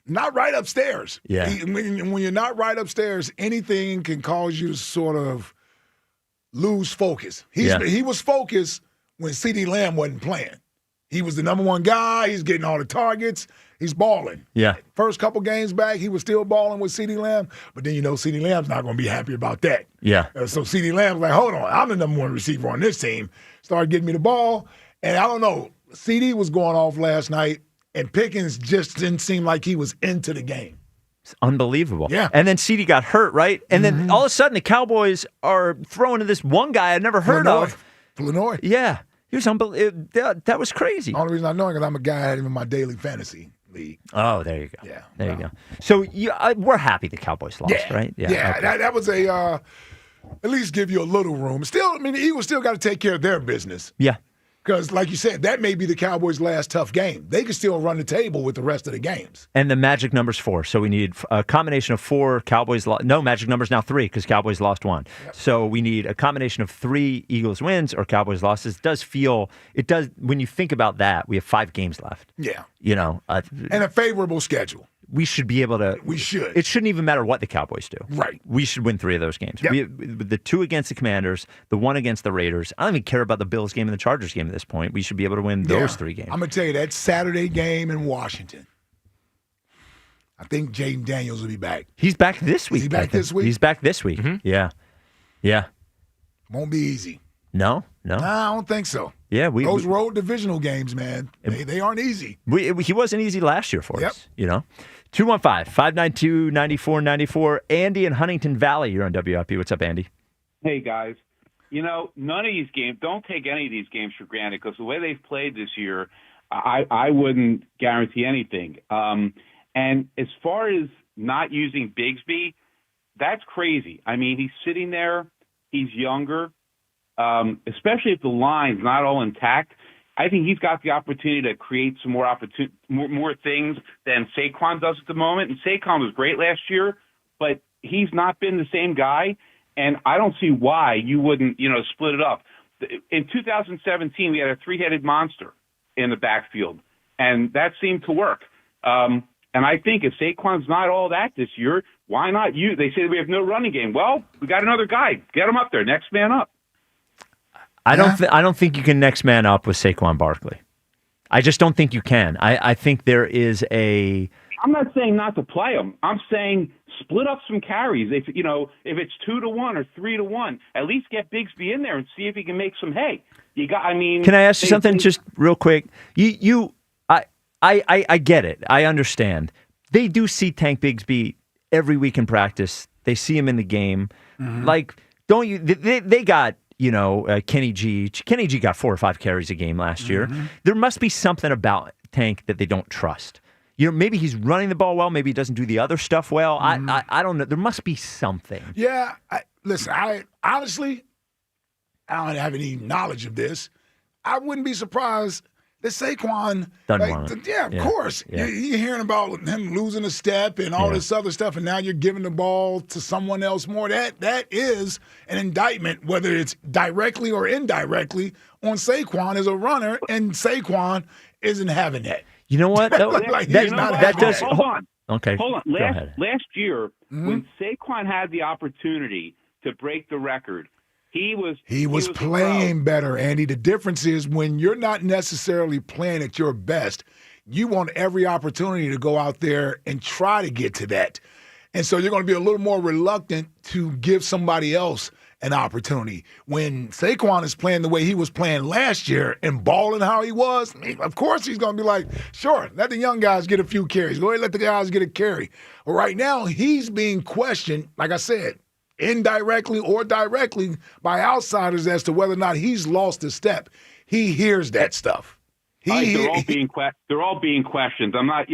S8: not right upstairs.
S7: Yeah,
S8: when you're not right upstairs, anything can cause you to sort of lose focus. He was focused when CeeDee Lamb wasn't playing. He was the number one guy. He's getting all the targets. He's balling.
S7: Yeah.
S8: First couple games back, he was still balling with CeeDee Lamb, but then CeeDee Lamb's not going to be happy about that.
S7: Yeah.
S8: So CeeDee Lamb's like, hold on, I'm the number one receiver on this team. Started getting me the ball, and I don't know, CeeDee was going off last night, and Pickens just didn't seem like he was into the game.
S7: It's unbelievable.
S8: Yeah.
S7: And then CeeDee got hurt, right? And then all of a sudden, the Cowboys are throwing to this one guy I'd never heard of.
S8: Flournoy.
S7: Yeah. He was unbelievable. That was crazy.
S8: The only reason I know it because I'm a guy I had him in my daily fantasy league.
S7: Oh, there you go.
S8: Yeah.
S7: There you go. So we're happy the Cowboys lost, right?
S8: Yeah.
S7: Okay.
S8: That was at least give you a little room. Still, I mean, the Eagles still got to take care of their business.
S7: Yeah.
S8: Because, like you said, that may be the Cowboys' last tough game. They can still run the table with the rest of the games.
S7: And the magic number's 4. So we need a combination of 4 Cowboys. No, magic number's now 3 because Cowboys lost 1. Yep. So we need a combination of 3 Eagles wins or Cowboys losses. It does, when you think about that, we have 5 games left.
S8: Yeah.
S7: And
S8: a favorable schedule.
S7: We should be able to.
S8: We should.
S7: It shouldn't even matter what the Cowboys do.
S8: Right.
S7: We should win 3 of those games.
S8: Yep.
S7: The 2 against the Commanders, the 1 against the Raiders. I don't even care about the Bills game and the Chargers game at this point. We should be able to win those 3 games.
S8: I'm going to tell you, that Saturday game in Washington, I think Jaden Daniels will be back.
S7: He's back this week.
S8: Is he back this week?
S7: He's back this week. Mm-hmm. Yeah.
S8: Won't be easy.
S7: No?
S8: Nah, I don't think so.
S7: Yeah,
S8: those road divisional games, man, they aren't easy.
S7: He wasn't easy last year for us, 215-592-9494. Andy in Huntington Valley, you're on WIP. What's up, Andy?
S9: Hey, guys. None of these games, don't take any of these games for granted because the way they've played this year, I wouldn't guarantee anything. And as far as not using Bigsby, that's crazy. I mean, he's sitting there. He's younger, especially if the line's not all intact. I think he's got the opportunity to create some more things than Saquon does at the moment. And Saquon was great last year, but he's not been the same guy. And I don't see why you wouldn't, split it up. In 2017, we had a three-headed monster in the backfield, and that seemed to work. And I think if Saquon's not all that this year, why not you? They say we have no running game. Well, we got another guy. Get him up there. Next man up.
S7: I don't think you can next man up with Saquon Barkley. I just don't think you can. I think there is a.
S9: I'm not saying not to play him. I'm saying split up some carries. If it's 2-1 or 3-1, at least get Bigsby in there and see if he can make some hay.
S7: Can I ask you something just real quick? I get it. I understand. They do see Tank Bigsby every week in practice. They see him in the game. Mm-hmm. Like, don't you? They got. Kenny G. Kenny G got 4 or 5 carries a game last year. There must be something about Tank that they don't trust. Maybe he's running the ball well. Maybe he doesn't do the other stuff well. I don't know. There must be something.
S8: Yeah. Listen, I honestly, I don't have any knowledge of this. I wouldn't be surprised that Saquon, of course. Yeah. You're hearing about him losing a step and all this other stuff, and now you're giving the ball to someone else more. That is an indictment, whether it's directly or indirectly, on Saquon as a runner, and Saquon isn't having that.
S7: You know what?
S9: Hold on.
S7: Okay.
S9: Hold on. Last year, when Saquon had the opportunity to break the record, He was
S8: playing better, Andy. The difference is when you're not necessarily playing at your best, you want every opportunity to go out there and try to get to that. And so you're going to be a little more reluctant to give somebody else an opportunity. When Saquon is playing the way he was playing last year and balling how he was, of course he's going to be like, sure, let the young guys get a few carries. Go ahead, let the guys get a carry. But right now, he's being questioned, like I said, indirectly or directly by outsiders as to whether or not he's lost a step. He hears that stuff.
S9: They're all being questioned. I'm not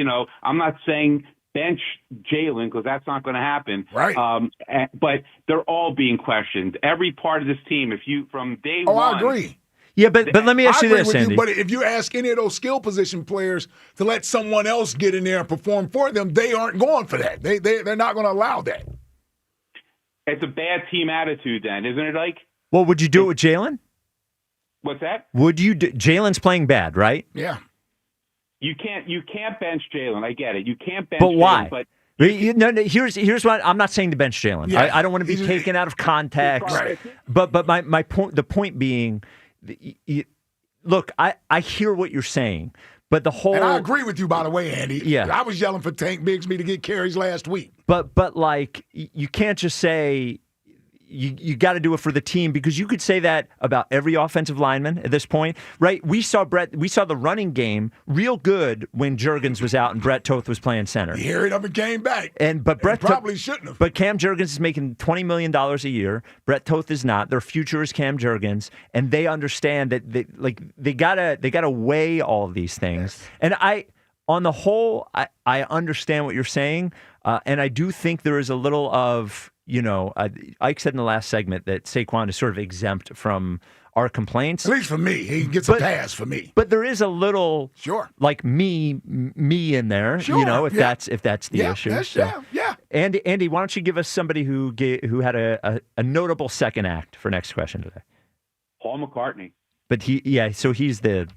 S9: saying bench Jalen because that's not going to happen.
S8: Right.
S9: But they're all being questioned. Every part of this team, from day one.
S8: Oh, I agree.
S7: Yeah, but let me ask you this, Andy.
S8: But if you ask any of those skill position players to let someone else get in there and perform for them, they aren't going for that. They're not going to allow that.
S9: It's a bad team attitude then, isn't it, Ike?
S7: Well, would you do it with Jalen?
S9: What's that?
S7: Would you Jalen's playing bad, right?
S8: Yeah.
S9: You can't bench Jalen. I get it. You can't bench
S7: But why?
S9: Jalen,
S7: no, here's what I'm not saying to bench Jalen.
S8: Yeah.
S7: I don't want to be taken out of context.
S8: Right.
S7: But my point, the point being, look, I hear what you're saying. But the whole,
S8: and I agree with you, by the way, Andy.
S7: Yeah,
S8: I was yelling for Tank Bigsby to get carries last week.
S7: But like, you can't just say you got to do it for the team, because you could say that about every offensive lineman at this point, right? We saw the running game real good when Juergens was out and Brett Toth was playing center.
S8: He hurried up and came back.
S7: But Brett
S8: probably shouldn't have.
S7: But Cam Juergens is making $20 million a year. Brett Toth is not. Their future is Cam Juergens, and they understand that they gotta weigh all of these things. Yes. And on the whole, I understand what you're saying, and I do think there is a little of, Ike said in the last segment that Saquon is sort of exempt from our complaints.
S8: At least for me. He gets a pass for me.
S7: But there is a little, like me in there, if that's the issue.
S8: Yeah.
S7: Andy, why don't you give us somebody who had a notable second act for next question today?
S9: Paul McCartney.
S7: But he's the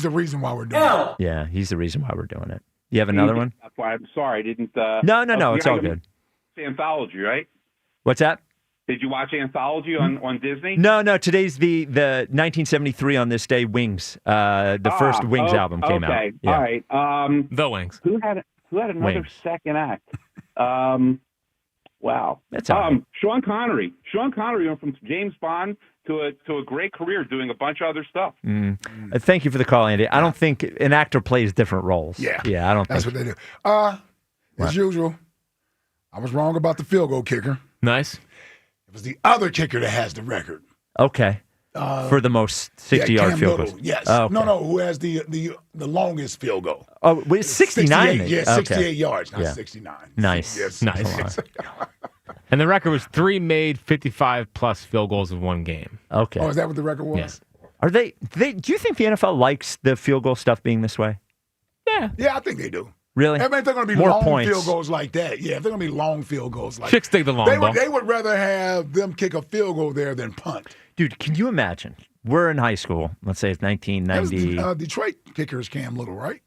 S8: reason why we're doing it.
S7: Yeah, he's the reason why we're doing it. You have another one?
S9: I'm sorry, I didn't.
S7: No, it's all good.
S9: It's Anthology, right?
S7: What's that?
S9: Did you watch Anthology on Disney?
S7: No. Today's the 1973 on this day Wings. The first Wings album came out.
S9: Okay,
S7: Yeah.
S9: all right.
S1: The Wings.
S9: Who had another
S7: Wings.
S9: second act? Wow.
S7: That's all right.
S9: Sean Connery. Sean Connery went from James Bond to a great career doing a bunch of other stuff.
S7: Thank you for the call, Andy. I don't think an actor plays different roles.
S8: Yeah.
S7: I don't
S8: That's
S7: think.
S8: what they do. As usual, I was wrong about the field goal kicker.
S1: Nice.
S8: It was the other kicker that has the record.
S7: Okay. For the most 60-yard
S8: Cam
S7: field
S8: Little,
S7: goals.
S8: yes.
S7: Oh, okay.
S8: No, who has the longest field goal.
S7: Oh, wait, 69.
S8: 68, yeah,
S7: Okay.
S8: 68 yards, not 69.
S7: Nice.
S8: Yes.
S1: Nice. And the record was 3 made 55-plus field goals in one game.
S7: Okay.
S8: Oh, is that what the record was?
S1: Yes.
S7: Are they? Do you think the NFL likes the field goal stuff being this way?
S8: Yeah, I think they do.
S7: Really?
S8: I mean, if they're going to be
S7: More
S8: long
S7: points.
S8: field goals like that, if they're going to be long field goals like
S1: Chicks dig the long ball.
S8: They would rather have them kick a field goal there than punt.
S7: Dude, can you imagine? We're in high school. Let's say it's 1990.
S8: That was Detroit kicker is Cam Little, right?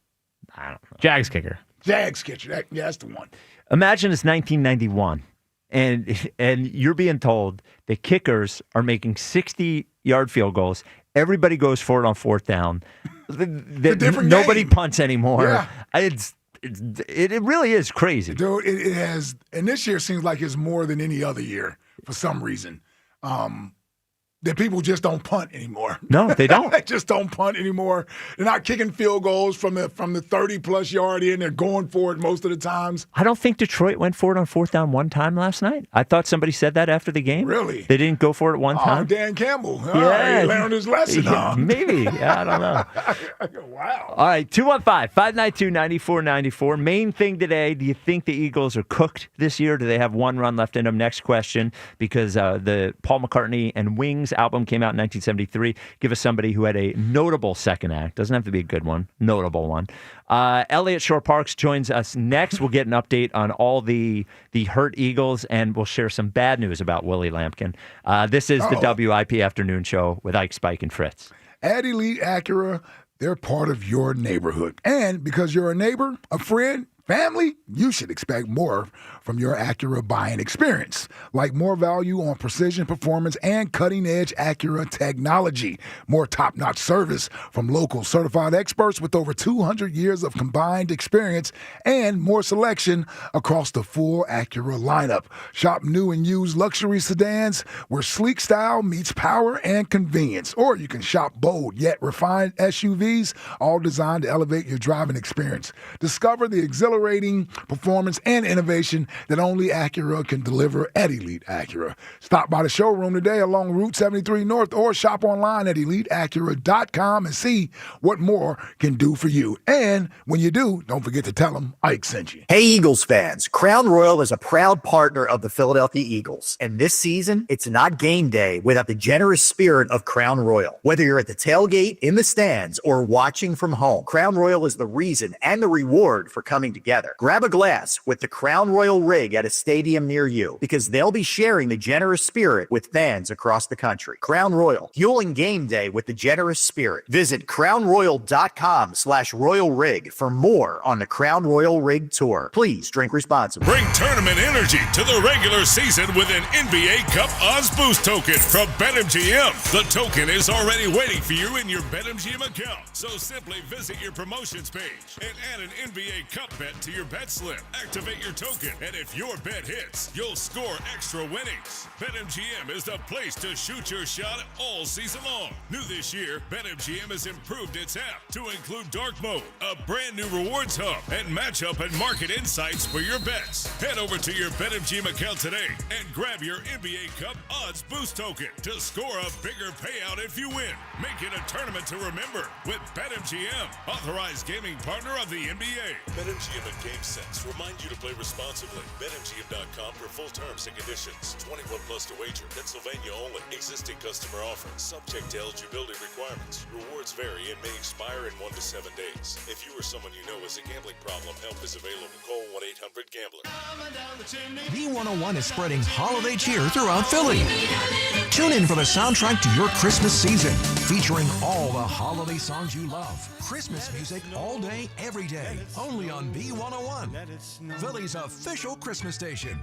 S7: I don't know.
S1: Jags kicker.
S8: Jags kicker. That's the one.
S7: Imagine it's 1991, and you're being told that kickers are making 60-yard field goals. Everybody goes for it on fourth down. Nobody punts anymore.
S8: Yeah.
S7: It really is crazy.
S8: Dude, it has, and this year seems like it's more than any other year for some reason. That people just don't punt anymore.
S7: No, they don't.
S8: They just don't punt anymore. They're not kicking field goals from the 30-plus yard in. They're going for it most of the times.
S7: I don't think Detroit went for it on fourth down one time last night. I thought somebody said that after the game.
S8: Really?
S7: They didn't go for it one time?
S8: Dan Campbell. He
S7: Yeah.
S8: learned his lesson.
S7: Maybe. Yeah, I don't know.
S8: Wow.
S7: All right, 215-592-9494. Main thing today, do you think the Eagles are cooked this year? Do they have one run left in them? Next question, because the Paul McCartney and Wings album came out in 1973. Give us somebody who had a notable second act. Doesn't have to be a good one. Notable one. Elliot Shore-Parks joins us next. We'll get an update on all the hurt Eagles, and we'll share some bad news about Willie Lampkin. This is the WIP Afternoon Show with Ike, Spike, and Fritz.
S8: At Elite Acura, they're part of your neighborhood. And because you're a neighbor, a friend, family, you should expect more from your Acura buying experience, like more value on precision performance and cutting-edge Acura technology, more top-notch service from local certified experts with over 200 years of combined experience, and more selection across the full Acura lineup. Shop new and used luxury sedans where sleek style meets power and convenience. Or you can shop bold yet refined SUVs, all designed to elevate your driving experience. Discover the exhilarating performance and innovation that only Acura can deliver at Elite Acura. Stop by the showroom today along Route 73 North or shop online at EliteAcura.com and see what more can do for you. And when you do, don't forget to tell them Ike sent you.
S4: Hey, Eagles fans. Crown Royal is a proud partner of the Philadelphia Eagles. And this season, it's not game day without the generous spirit of Crown Royal. Whether you're at the tailgate, in the stands, or watching from home, Crown Royal is the reason and the reward for coming together. Grab a glass with the Crown Royal rig at a stadium near you, because they'll be sharing the generous spirit with fans across the country. Crown Royal, fueling game day with the generous spirit. Visit crownroyal.com/Royal Rig for more on the Crown Royal Rig Tour. Please drink responsibly.
S11: Bring tournament energy to the regular season with an NBA Cup odds boost token from BetMGM. The token is already waiting for you in your BetMGM account. So simply visit your promotions page and add an NBA Cup bet to your bet slip. Activate your token, and if your bet hits, you'll score extra winnings. BetMGM is the place to shoot your shot all season long. New this year, BetMGM has improved its app to include dark mode, a brand new rewards hub, and matchup and market insights for your bets. Head over to your BetMGM account today and grab your NBA Cup odds boost token to score a bigger payout if you win. Make it a tournament to remember with BetMGM, authorized gaming partner of the NBA.
S21: BetMGM and GameSense remind you to play responsibly. BetMGM.com for full terms and conditions. 21 plus to wager. Pennsylvania only. Existing customer offer. Subject to eligibility requirements. Rewards vary and may expire in 1 to 7 days. If you or someone you know has a gambling problem, help is available. Call 1-800-GAMBLER.
S22: B101 is spreading holiday cheer throughout Philly. Tune in for the soundtrack to your Christmas season, featuring all the holiday songs you love. Christmas music all day, every day, only on B101, Philly's official Christmas station.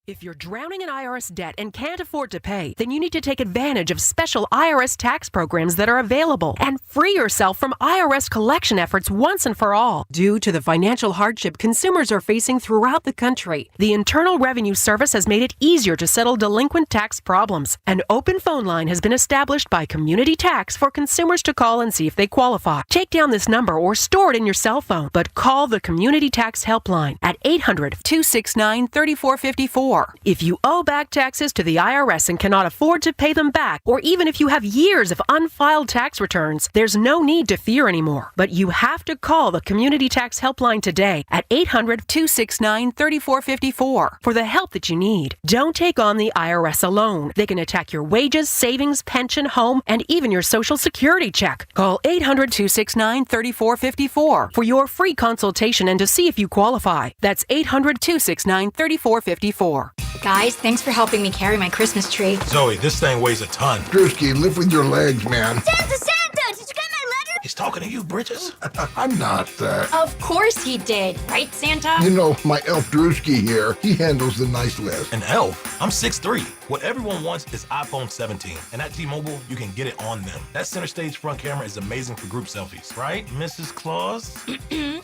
S6: If you're drowning in IRS debt and can't afford to pay, then you need to take advantage of special IRS tax programs that are available and free yourself from IRS collection efforts once and for all. Due to the financial hardship consumers are facing throughout the country, the Internal Revenue Service has made it easier to settle delinquent tax problems. An open phone line has been established by Community Tax for consumers to call and see if they qualify. Take down this number or store it in your cell phone, but call the Community Tax Helpline at 800-269-3454. If you owe back taxes to the IRS and cannot afford to pay them back, or even if you have years of unfiled tax returns, there's no need to fear anymore. But you have to call the Community Tax Helpline today at 800-269-3454 for the help that you need. Don't take on the IRS alone. They can attack your wages, savings, pension, home, and even your Social Security check. Call 800-269-3454 for your free consultation and to see if you qualify. That's 800-269-3454.
S12: Guys, thanks for helping me carry my Christmas tree.
S15: Zoe, this thing weighs a ton.
S23: Drewski, live with your legs, man.
S12: Santa! Did you get my letter?
S15: He's talking to you, Bridges.
S23: I'm not.
S12: Of course he did, right, Santa?
S23: You know, my elf Drewski here, he handles the nice list.
S15: An elf? I'm 6'3". What everyone wants is iPhone 17. And at T-Mobile, you can get it on them. That center stage front camera is amazing for group selfies. Right, Mrs. Claus?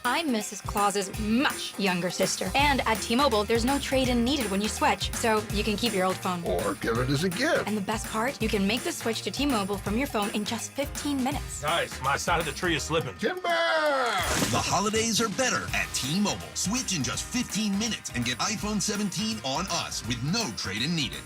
S12: I'm Mrs. Claus's much younger sister. And at T-Mobile, there's no trade-in needed when you switch, so you can keep your old phone.
S23: Or give it as a gift.
S12: And the best part? You can make the switch to T-Mobile from your phone in just 15 minutes.
S15: Nice. My side of the tree is slipping.
S23: Timber!
S17: The holidays are better at T-Mobile. Switch in just 15 minutes and get iPhone 17 on us with no trade-in needed.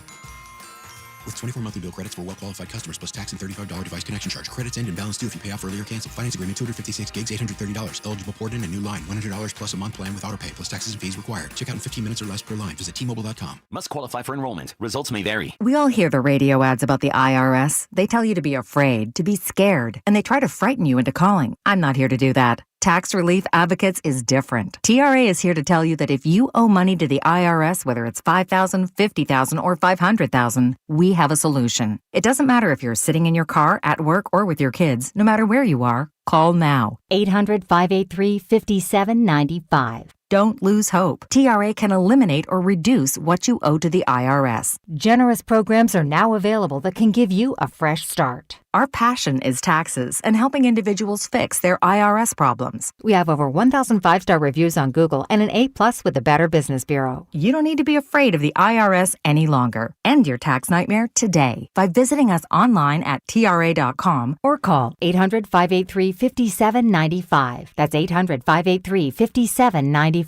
S20: With 24 monthly bill credits for well-qualified customers plus tax and $35 device connection charge. Credits end and balance due if you pay off early or cancel. Finance agreement, 256 gigs, $830. Eligible port in a new line. $100 plus a month plan with auto pay plus taxes and fees required. Check out in 15 minutes or less per line. Visit T-Mobile.com.
S24: Must qualify for enrollment. Results may vary.
S25: We all hear the radio ads about the IRS. They tell you to be afraid, to be scared, and they try to frighten you into calling. I'm not here to do that. Tax Relief Advocates is different. TRA is here to tell you that if you owe money to the IRS, whether it's $5,000, $50,000, or $500,000, we have a solution. It doesn't matter if you're sitting in your car, at work, or with your kids. No matter where you are, call now. 800-583-5795. Don't lose hope. TRA can eliminate or reduce what you owe to the IRS. Generous programs are now available that can give you a fresh start. Our passion is taxes and helping individuals fix their IRS problems. We have over 1,000 5-star reviews on Google and an A+ with the Better Business Bureau. You don't need to be afraid of the IRS any longer. End your tax nightmare today by visiting us online at TRA.com or call 800-583-5795. That's 800-583-5795.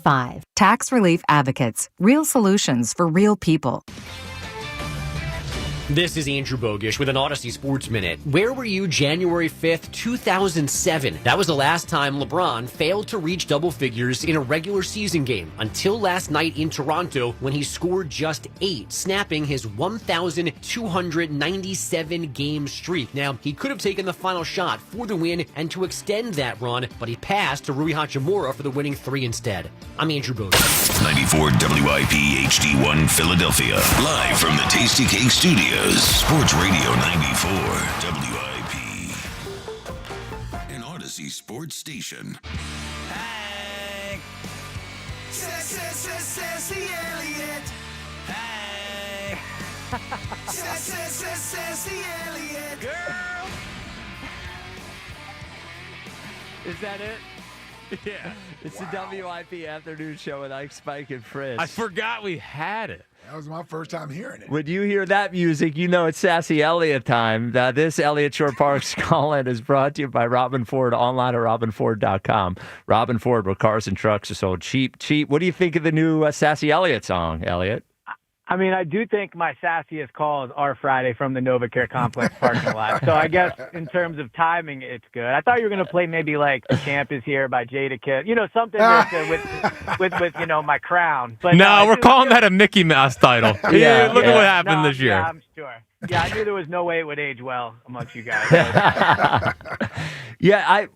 S25: Tax Relief Advocates. Real solutions for real people.
S26: This is Andrew Bogish with an Odyssey Sports Minute. Where were you January 5th, 2007? That was the last time LeBron failed to reach double figures in a regular season game until last night in Toronto when he scored just 8, snapping his 1,297 game streak. Now, he could have taken the final shot for the win and to extend that run, but he passed to Rui Hachimura for the winning 3 instead. I'm Andrew Bogish.
S3: 94 WIP HD1 Philadelphia. Live from the Tasty Cake Studios. Sports Radio 94 WIP. An Odyssey sports station.
S27: Hey. Sassy Elliot. Hey. Sassy Elliot.
S1: Girl. Is that it? Yeah.
S7: It's the WIP afternoon show with Ike, Spike, and Fritz.
S1: I forgot we had it.
S8: That was my first time hearing it.
S7: When you hear that music, you know it's Sassy Elliot time. This Elliot Shore Parks call-in is brought to you by Robin Ford, online at robinford.com. Robin Ford, where cars and trucks are sold cheap. What do you think of the new Sassy Elliot song, Elliot?
S28: I mean, I do think my sassiest calls are Friday from the NovaCare Complex parking lot. So I guess in terms of timing, it's good. I thought you were going to play maybe like "The Champ Is Here" by Jadakiss, something with my crown. But
S1: no, we're calling that a Mickey Mouse title. Look at what happened this year.
S28: Yeah, I'm sure. Yeah, I knew there was no way it would age well amongst you guys.
S7: Yeah,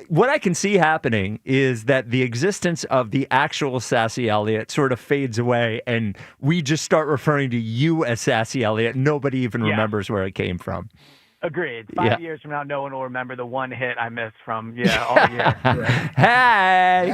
S7: what I can see happening is that the existence of the actual Sassy Elliot sort of fades away, and we just start referring to you as Sassy Elliot. Nobody even remembers where it came from.
S28: Agreed. 5 years from now, no one will remember the one hit I missed from all year.
S7: Hey.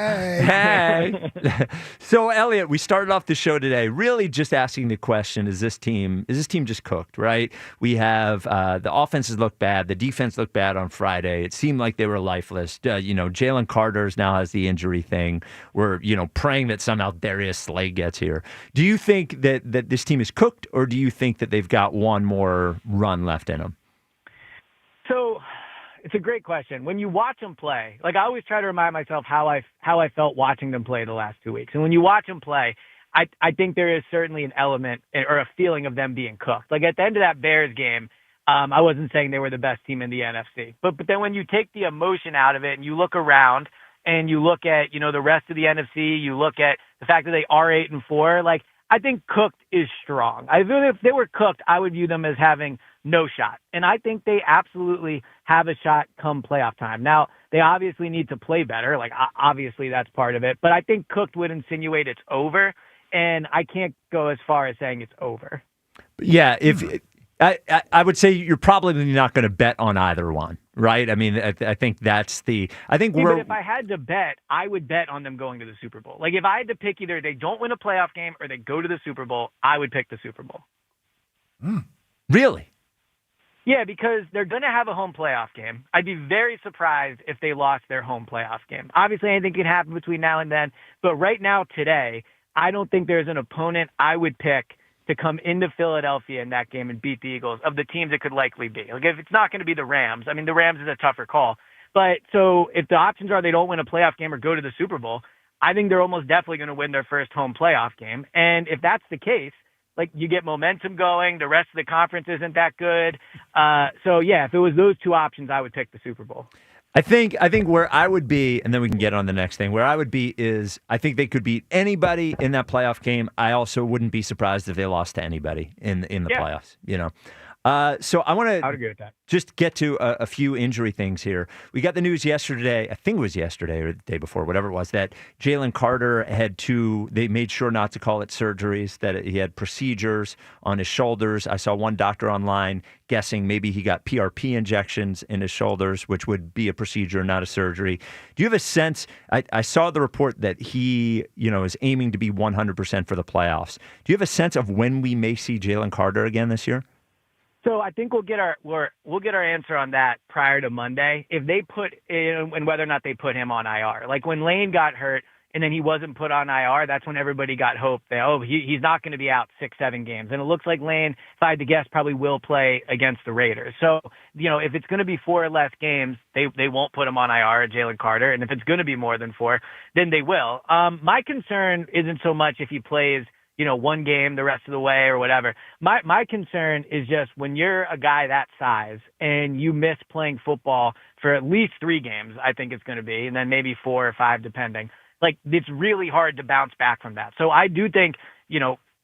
S7: So, Elliot, we started off the show today really just asking the question: Is this team just cooked? Right? We have the offenses look bad, the defense looked bad on Friday. It seemed like they were lifeless. Jalen Carter's now has the injury thing. We're praying that somehow Darius Slay gets here. Do you think that this team is cooked, or do you think that they've got one more run left in them?
S28: So it's a great question. When you watch them play, I always try to remind myself how I felt watching them play the last 2 weeks. And when you watch them play, I think there is certainly an element or a feeling of them being cooked. At the end of that Bears game, I wasn't saying they were the best team in the NFC. But then when you take the emotion out of it and you look around and you look at, the rest of the NFC, you look at the fact that they are 8-4, I think cooked is strong. If they were cooked, I would view them as having no shot. And I think they absolutely have a shot come playoff time. Now, they obviously need to play better. Obviously, that's part of it. But I think cooked would insinuate it's over. And I can't go as far as saying it's over.
S7: Yeah, I would say you're probably not going to bet on either one, right? I mean, I think that's but
S28: if I had to bet, I would bet on them going to the Super Bowl. If I had to pick either they don't win a playoff game or they go to the Super Bowl, I would pick the Super Bowl.
S7: Really?
S28: Yeah, because they're going to have a home playoff game. I'd be very surprised if they lost their home playoff game. Obviously, anything can happen between now and then. But right now, today, I don't think there's an opponent I would pick to come into Philadelphia in that game and beat the Eagles of the teams it could likely be. If it's not going to be the Rams, I mean, the Rams is a tougher call. But so if the options are they don't win a playoff game or go to the Super Bowl, I think they're almost definitely going to win their first home playoff game. And if that's the case, you get momentum going, the rest of the conference isn't that good. So yeah, if it was those two options, I would pick the Super Bowl.
S7: I think where I would be, and then we can get on the next thing, where I would be is I think they could beat anybody in that playoff game. I also wouldn't be surprised if they lost to anybody in the playoffs, So I want to just get to a few injury things here. We got the news yesterday, I think it was yesterday or the day before, whatever it was, that Jalen Carter they made sure not to call it surgeries, that he had procedures on his shoulders. I saw one doctor online guessing maybe he got PRP injections in his shoulders, which would be a procedure, not a surgery. Do you have a sense? I saw the report that he, is aiming to be 100% for the playoffs. Do you have a sense of when we may see Jalen Carter again this year?
S28: So I think we'll get our answer on that prior to Monday. If they put in, and whether or not they put him on IR. When Lane got hurt and then he wasn't put on IR, that's when everybody got hope that he's not going to be out 6-7 games. And it looks like Lane, if I had to guess, probably will play against the Raiders. So if it's going to be 4 or less games, they won't put him on IR at Jalen Carter. And if it's going to be more than 4, then they will. My concern isn't so much if he plays one game the rest of the way or whatever. My concern is just when you're a guy that size and you miss playing football for at least 3 games, I think it's going to be, and then maybe 4 or 5 depending. It's really hard to bounce back from that. So I do think,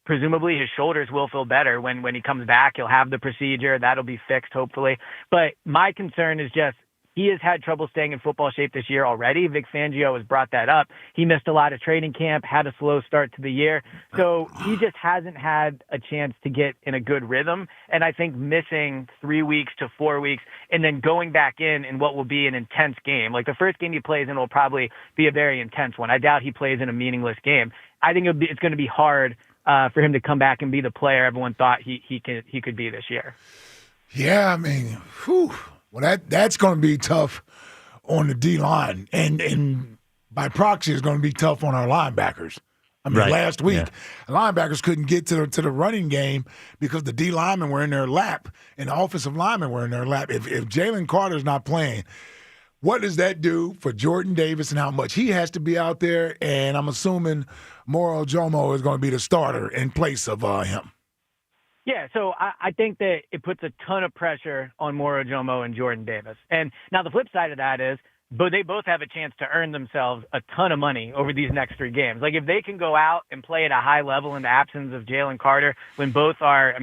S28: presumably his shoulders will feel better when he comes back. He'll have the procedure. That'll be fixed, hopefully. But my concern is just he has had trouble staying in football shape this year already. Vic Fangio has brought that up. He missed a lot of training camp, had a slow start to the year. So he just hasn't had a chance to get in a good rhythm. And I think missing 3 weeks to 4 weeks and then going back in what will be an intense game. The first game he plays in will probably be a very intense one. I doubt he plays in a meaningless game. I think it's going to be hard for him to come back and be the player everyone thought he could be this year.
S8: Yeah, I mean, whew. Well, that's going to be tough on the D-line. And by proxy, it's going to be tough on our linebackers. I mean, last week, linebackers couldn't get to the running game because the D linemen were in their lap and the offensive linemen were in their lap. If Jalen Carter's not playing, what does that do for Jordan Davis and how much he has to be out there? And I'm assuming Moro Jomo is going to be the starter in place of him.
S28: Yeah, so I think that it puts a ton of pressure on Moro Jomo and Jordan Davis. And now the flip side of that is, but they both have a chance to earn themselves a ton of money over these next 3 games. If they can go out and play at a high level in the absence of Jalen Carter, when both are,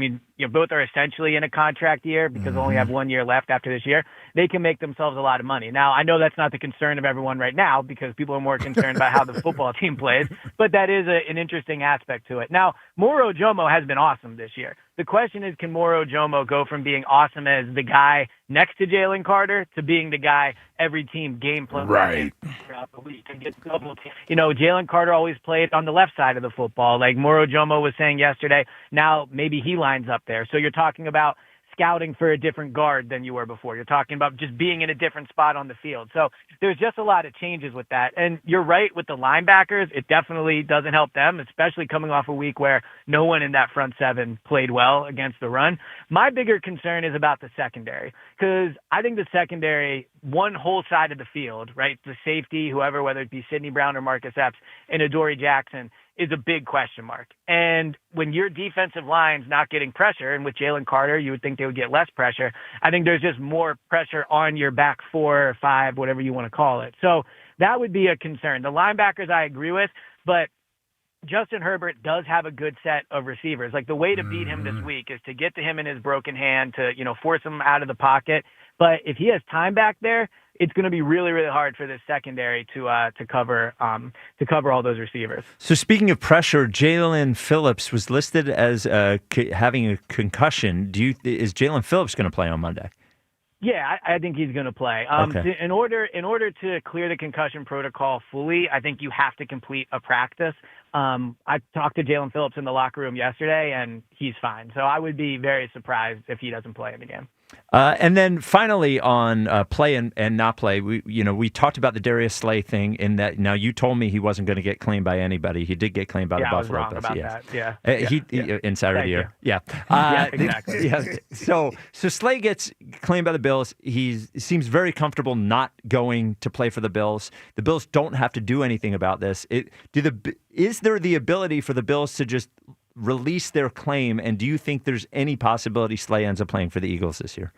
S28: both are essentially in a contract year because they only have 1 year left after this year, they can make themselves a lot of money. Now, I know that's not the concern of everyone right now because people are more concerned about how the football team plays, but that is an interesting aspect to it. Now, Moro Ojomo has been awesome this year. The question is, can Moro Ojomo go from being awesome as the guy next to Jalen Carter to being the guy every team game plan throughout the week and get double team? Jalen Carter always played on the left side of the football. Like Moro Ojomo was saying yesterday, now maybe he lines up there. So you're talking about scouting for a different guard than you were before. You're talking about just being in a different spot on the field. So there's just a lot of changes with that. And you're right with the linebackers. It definitely doesn't help them, especially coming off a week where no one in that front seven played well against the run. My bigger concern is about the secondary because I think the secondary, one whole side of the field, right, the safety, whoever, whether it be Sidney Brown or Marcus Epps and Adoree Jackson, is a big question mark. And when your defensive line's not getting pressure, and with Jalen Carter, you would think they would get less pressure, I think there's just more pressure on your back 4 or 5, whatever you want to call it. So that would be a concern. The linebackers I agree with, but Justin Herbert does have a good set of receivers. Like the way to beat him this week is to get to him in his broken hand, to, force him out of the pocket. But if he has time back there, it's going to be really, really hard for this secondary to cover all those receivers.
S7: So speaking of pressure, Jalen Phillips was listed as having a concussion. Is Jalen Phillips going to play on Monday?
S28: Yeah, I think he's going to play.
S7: Okay.
S28: In order to clear the concussion protocol fully, I think you have to complete a practice. I talked to Jalen Phillips in the locker room yesterday, and he's fine. So I would be very surprised if he doesn't play in the game.
S7: And then finally on play and not play, we talked about the Darius Slay thing in that now you told me he wasn't going to get claimed by anybody. He did get claimed by the Buffalo Bills.
S28: I was wrong about that.
S7: He inside of the year. Yeah.
S28: Exactly.
S7: Yeah. So Slay gets claimed by the Bills. He seems very comfortable not going to play for the Bills. The Bills don't have to do anything about this. Is there the ability for the Bills to just release their claim, and do you think there's any possibility Slay ends up playing for the Eagles this year?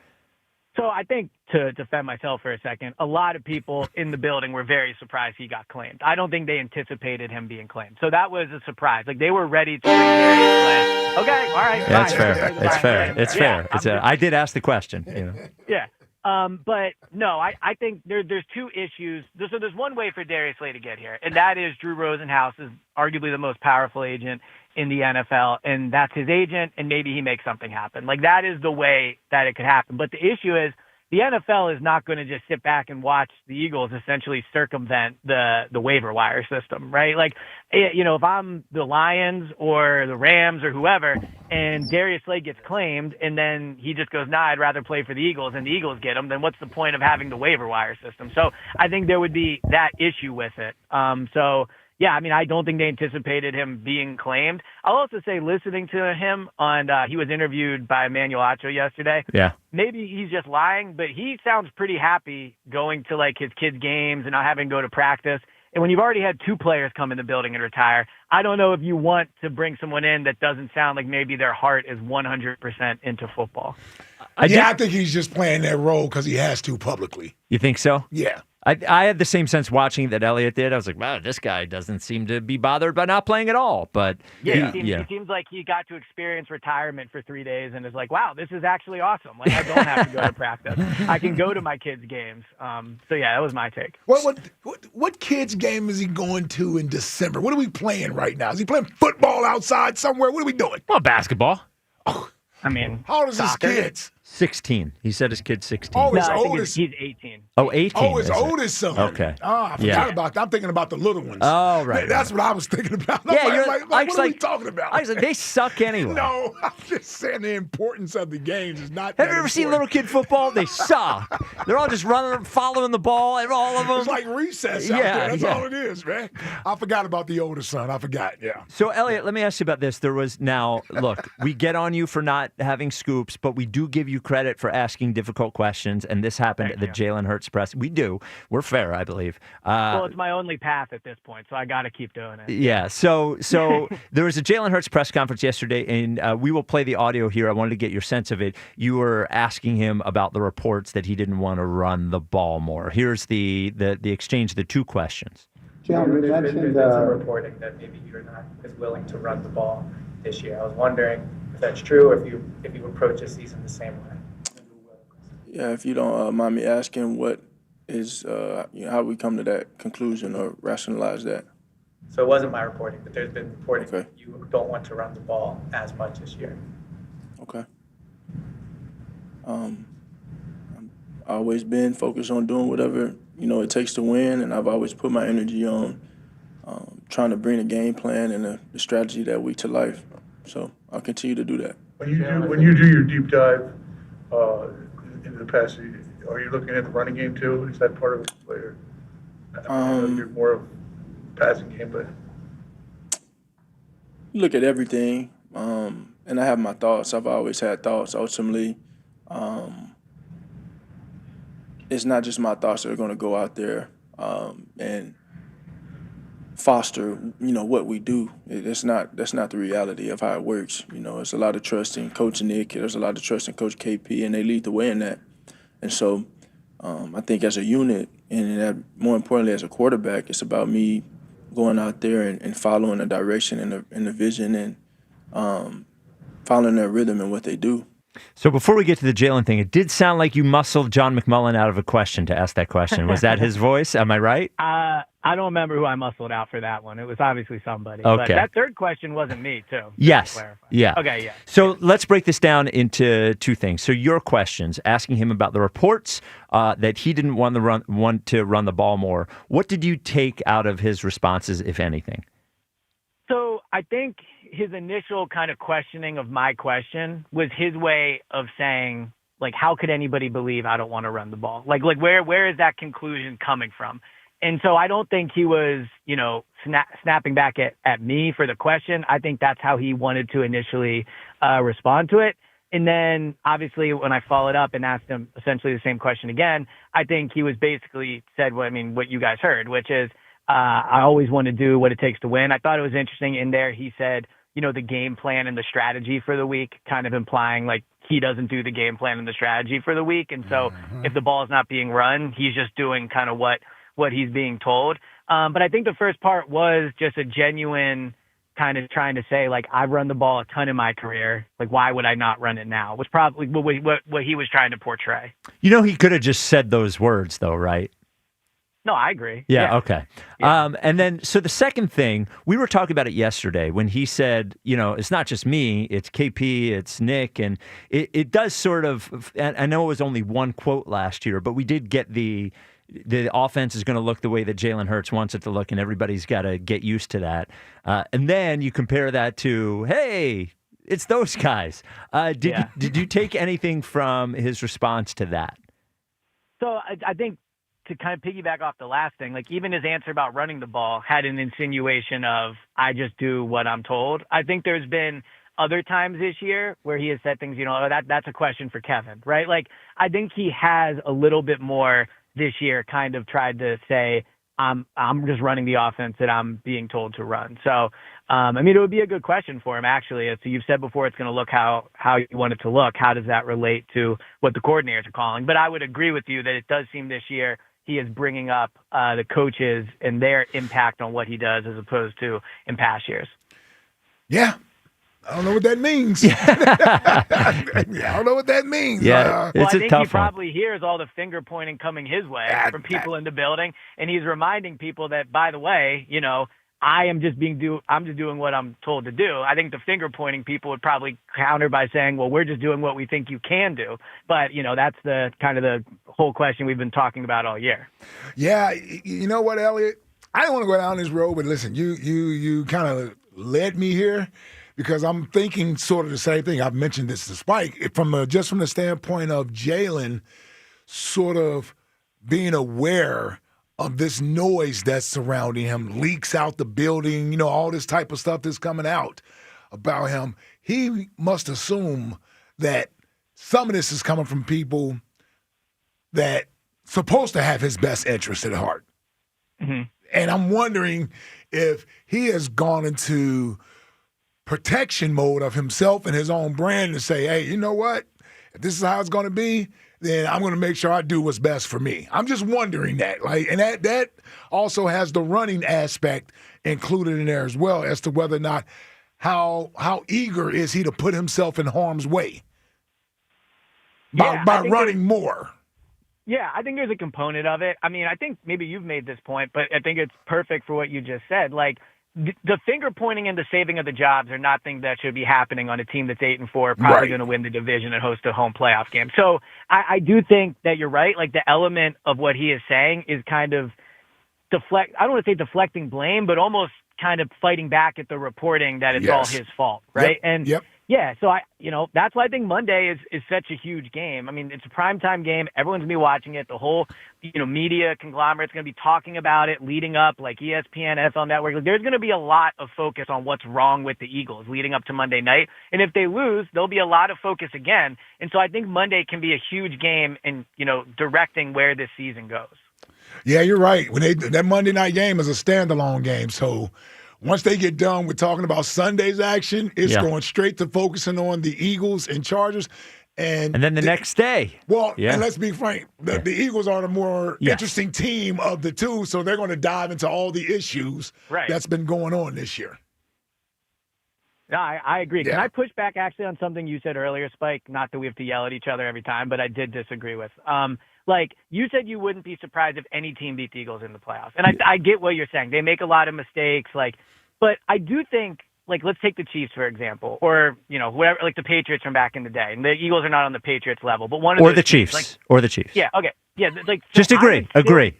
S28: So I think, to defend myself for a second, a lot of people in the building were very surprised he got claimed. I don't think they anticipated him being claimed. So that was a surprise. Like, they were ready to bring Darius Slay. Okay, all right.
S7: Yeah, it's fair. I did ask the question.
S28: Yeah. But no, I think there's two issues. So there's one way for Darius Slay to get here, and that is Drew Rosenhaus is arguably the most powerful agent in the NFL, and that's his agent, and maybe he makes something happen. Like, that is the way that it could happen. But the issue is the NFL is not going to just sit back and watch the Eagles essentially circumvent the waiver wire system, right? Like, if I'm the Lions or the Rams or whoever, and Darius Slay gets claimed, and then he just goes, I'd rather play for the Eagles, and the Eagles get him, then what's the point of having the waiver wire system? So I think there would be that issue with it. Yeah, I don't think they anticipated him being claimed. I'll also say, listening to him he was interviewed by Mailata yesterday.
S7: Yeah.
S28: Maybe he's just lying, but he sounds pretty happy going to his kids' games and not having to go to practice. And when you've already had 2 players come in the building and retire, I don't know if you want to bring someone in that doesn't sound like maybe their heart is 100% into football.
S8: I think he's just playing that role because he has to publicly.
S7: You think so?
S8: Yeah.
S7: I had the same sense watching that Elliot did. I was like, wow, this guy doesn't seem to be bothered by not playing at all. But
S28: it seems like he got to experience retirement for 3 days and is like, wow, this is actually awesome. Like, I don't have to go to practice. I can go to my kids' games. That was my take.
S8: What kids' game is he going to in December? What are we playing right now? Is he playing football outside somewhere? What are we doing?
S1: Well, basketball.
S8: How old is his kids?
S7: 16. He said his kid's 16.
S8: Oh, his oldest.
S28: He's 18.
S7: Oh, 18.
S8: Oh, his oldest son.
S7: Okay.
S8: Oh, I forgot about that. I'm thinking about the little ones.
S7: Oh, right.
S8: That's what I was thinking about.
S7: Yeah,
S8: what are we talking about?
S7: I was like, they suck anyway.
S8: No, I'm just saying the importance of the games is not.
S7: Have you ever seen little kid football? They suck. They're all just running, following the ball, and all of them.
S8: It's like recess out there. That's all it is, man. I forgot about the older son. I forgot, yeah.
S7: So, Elliot, let me ask you about this. Look, we get on you for not having scoops, but we do give you credit for asking difficult questions, and this happened at the Jalen Hurts press. We do. We're fair, I believe.
S28: Well, it's my only path at this point, so I got to keep doing it.
S7: Yeah. So there was a Jalen Hurts press conference yesterday, and we will play the audio here. I wanted to get your sense of it. You were asking him about the reports that he didn't want to run the ball more. Here's the exchange, the 2 questions.
S2: Jalen, there's been some reporting that maybe you're not as willing to run the ball this year. I was wondering, if that's true, or if you approach this season the same way.
S5: Yeah, if you don't mind me asking, what is how we come to that conclusion or rationalize that?
S2: So it wasn't my reporting, but there's been reporting that you don't want to run the ball as much this year.
S5: Okay. I've always been focused on doing whatever it takes to win, and I've always put my energy on trying to bring a game plan and the strategy that week to life. So I'll continue to do that.
S10: When you do your deep dive into the past, are you looking at the running game too? Is that part of it later? You're more of passing game, but
S5: look at everything, and I have my thoughts. I've always had thoughts. Ultimately, it's not just my thoughts that are going to go out there and foster, what we do. That's not the reality of how it works. It's a lot of trust in Coach Nick. There's a lot of trust in Coach KP, and they lead the way in that. And so, I think as a unit, and more importantly as a quarterback, it's about me going out there and following the direction and the vision and following their rhythm and what they do.
S7: So before we get to the Jalen thing, it did sound like you muscled John McMullen out of a question to ask that question. Was that his voice? Am I right?
S28: I don't remember who I muscled out for that one. It was obviously somebody.
S7: Okay.
S28: But that third question wasn't me, too.
S7: Yes. Yeah.
S28: Okay, yeah.
S7: So let's break this down into two things. So your questions, asking him about the reports that he didn't want to run the ball more. What did you take out of his responses, if anything?
S28: So I think his initial kind of questioning of my question was his way of saying, like, how could anybody believe I don't want to run the ball? Like where is that conclusion coming from? And so I don't think he was, snapping back at me for the question. I think that's how he wanted to initially respond to it. And then obviously when I followed up and asked him essentially the same question again, I think he was basically said what you guys heard, which is, I always want to do what it takes to win. I thought it was interesting in there. He said, the game plan and the strategy for the week, kind of implying like he doesn't do the game plan and the strategy for the week. And so if the ball is not being run, he's just doing kind of what he's being told. But I think the first part was just a genuine kind of trying to say, like, I've run the ball a ton in my career. Like, why would I not run it now? Was probably what he was trying to portray.
S7: He could have just said those words, though, right?
S28: No, I agree.
S7: Yeah, okay. Yeah. And then, so the second thing, we were talking about it yesterday when he said, it's not just me, it's KP, it's Nick, and it does sort of, and I know it was only one quote last year, but we did get the offense is going to look the way that Jalen Hurts wants it to look, and everybody's got to get used to that. And then you compare that to, hey, it's those guys. Did you take anything from his response to that?
S28: So I think, to kind of piggyback off the last thing, like even his answer about running the ball had an insinuation of, I just do what I'm told. I think there's been other times this year where he has said things, that's a question for Kevin, right? Like, I think he has a little bit more this year kind of tried to say, I'm just running the offense that I'm being told to run. So, it would be a good question for him, actually. So you've said before it's going to look how you want it to look. How does that relate to what the coordinators are calling? But I would agree with you that it does seem this year he is bringing up the coaches and their impact on what he does as opposed to in past years.
S8: Yeah. I don't know what that means. I don't know what that means.
S7: Yeah,
S28: I
S7: it's
S28: think
S7: a tough
S28: he probably hears all the finger pointing coming his way from people in the building, and he's reminding people that, by the way, I'm just doing what I'm told to do. I think the finger pointing people would probably counter by saying, well, we're just doing what we think you can do. But, that's the kind of the whole question we've been talking about all year.
S8: Yeah. You know what, Elliot? I don't want to go down this road, but listen, you kind of led me here because I'm thinking sort of the same thing. I've mentioned this to Spike from the standpoint of Jalen sort of being aware of this noise that's surrounding him, leaks out the building, all this type of stuff that's coming out about him. He must assume that some of this is coming from people that supposed to have his best interest at heart.
S28: Mm-hmm.
S8: And I'm wondering if he has gone into protection mode of himself and his own brand to say, hey, you know what? If this is how it's going to be, then I'm going to make sure I do what's best for me. I'm just wondering that. And that also has the running aspect included in there as well as to whether or not how eager is he to put himself in harm's way
S28: Yeah,
S8: by
S28: I think
S8: running more?
S28: Yeah, I think there's a component of it. I mean, I think maybe you've made this point, but I think it's perfect for what you just said. Like, the finger pointing and the saving of the jobs are not things that should be happening on a team that's 8-4, probably going to win the division and host a home playoff game. So I do think that you're right. Like, the element of what he is saying is kind of I don't want to say deflecting blame, but almost kind of fighting back at the reporting that it's all his fault, right? Yeah, so that's why I think Monday is such a huge game. I mean, it's a primetime game. Everyone's going to be watching it. The whole, media conglomerate's going to be talking about it leading up, like ESPN, NFL Network. Like, there's going to be a lot of focus on what's wrong with the Eagles leading up to Monday night. And if they lose, there'll be a lot of focus again. And so I think Monday can be a huge game in, directing where this season goes.
S8: Yeah, you're right. That Monday night game is a standalone game. So once they get done with talking about Sunday's action, it's going straight to focusing on the Eagles and Chargers. And
S7: then the next day.
S8: Well, and let's be frank, the Eagles are the more interesting team of the two, so they're going to dive into all the issues that's been going on this year.
S28: No, I agree. Can I push back actually on something you said earlier, Spike? Not that we have to yell at each other every time, but I did disagree with. Like, you said you wouldn't be surprised if any team beat the Eagles in the playoffs. And I get what you're saying. They make a lot of mistakes. But I do think, let's take the Chiefs, for example, or, whatever, like the Patriots from back in the day. And the Eagles are not on the Patriots level, but one of those
S7: the Chiefs. Or the Chiefs.
S28: Yeah, okay. Yeah,
S7: just agree. Agree.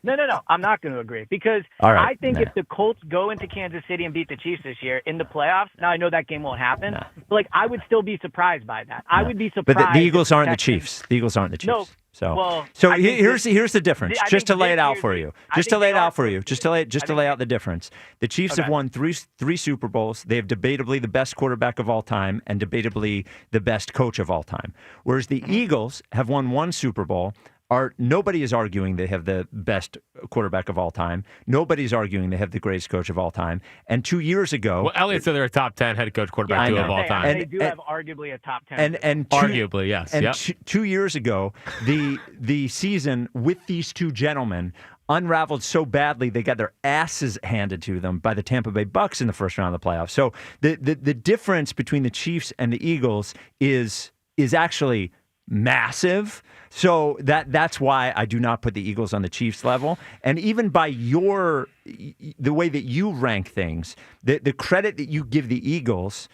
S28: No. I'm not going to agree because I think if the Colts go into Kansas City and beat the Chiefs this year in the playoffs, now I know that game won't happen, but I would still be surprised by that. I would be surprised.
S7: But the Eagles aren't the Chiefs. The Eagles aren't the Chiefs.
S28: No.
S7: So here's the difference. Just to lay it out for you. Just to lay out the difference. The Chiefs have won three Super Bowls. They have debatably the best quarterback of all time and debatably the best coach of all time. Whereas the Eagles have won one Super Bowl. Nobody is arguing they have the best quarterback of all time. Nobody's arguing they have the greatest coach of all time. And 2 years ago,
S1: well, Elliot said they're a top 10 head coach quarterback of all time.
S28: And they do have arguably a top 10.
S1: Arguably, yes.
S7: And 2 years ago, the season with these two gentlemen unraveled so badly they got their asses handed to them by the Tampa Bay Bucks in the first round of the playoffs. So the difference between the Chiefs and the Eagles is actually massive. So that's why I do not put the Eagles on the Chiefs level. And even by the way that you rank things, the credit that you give the Eagles,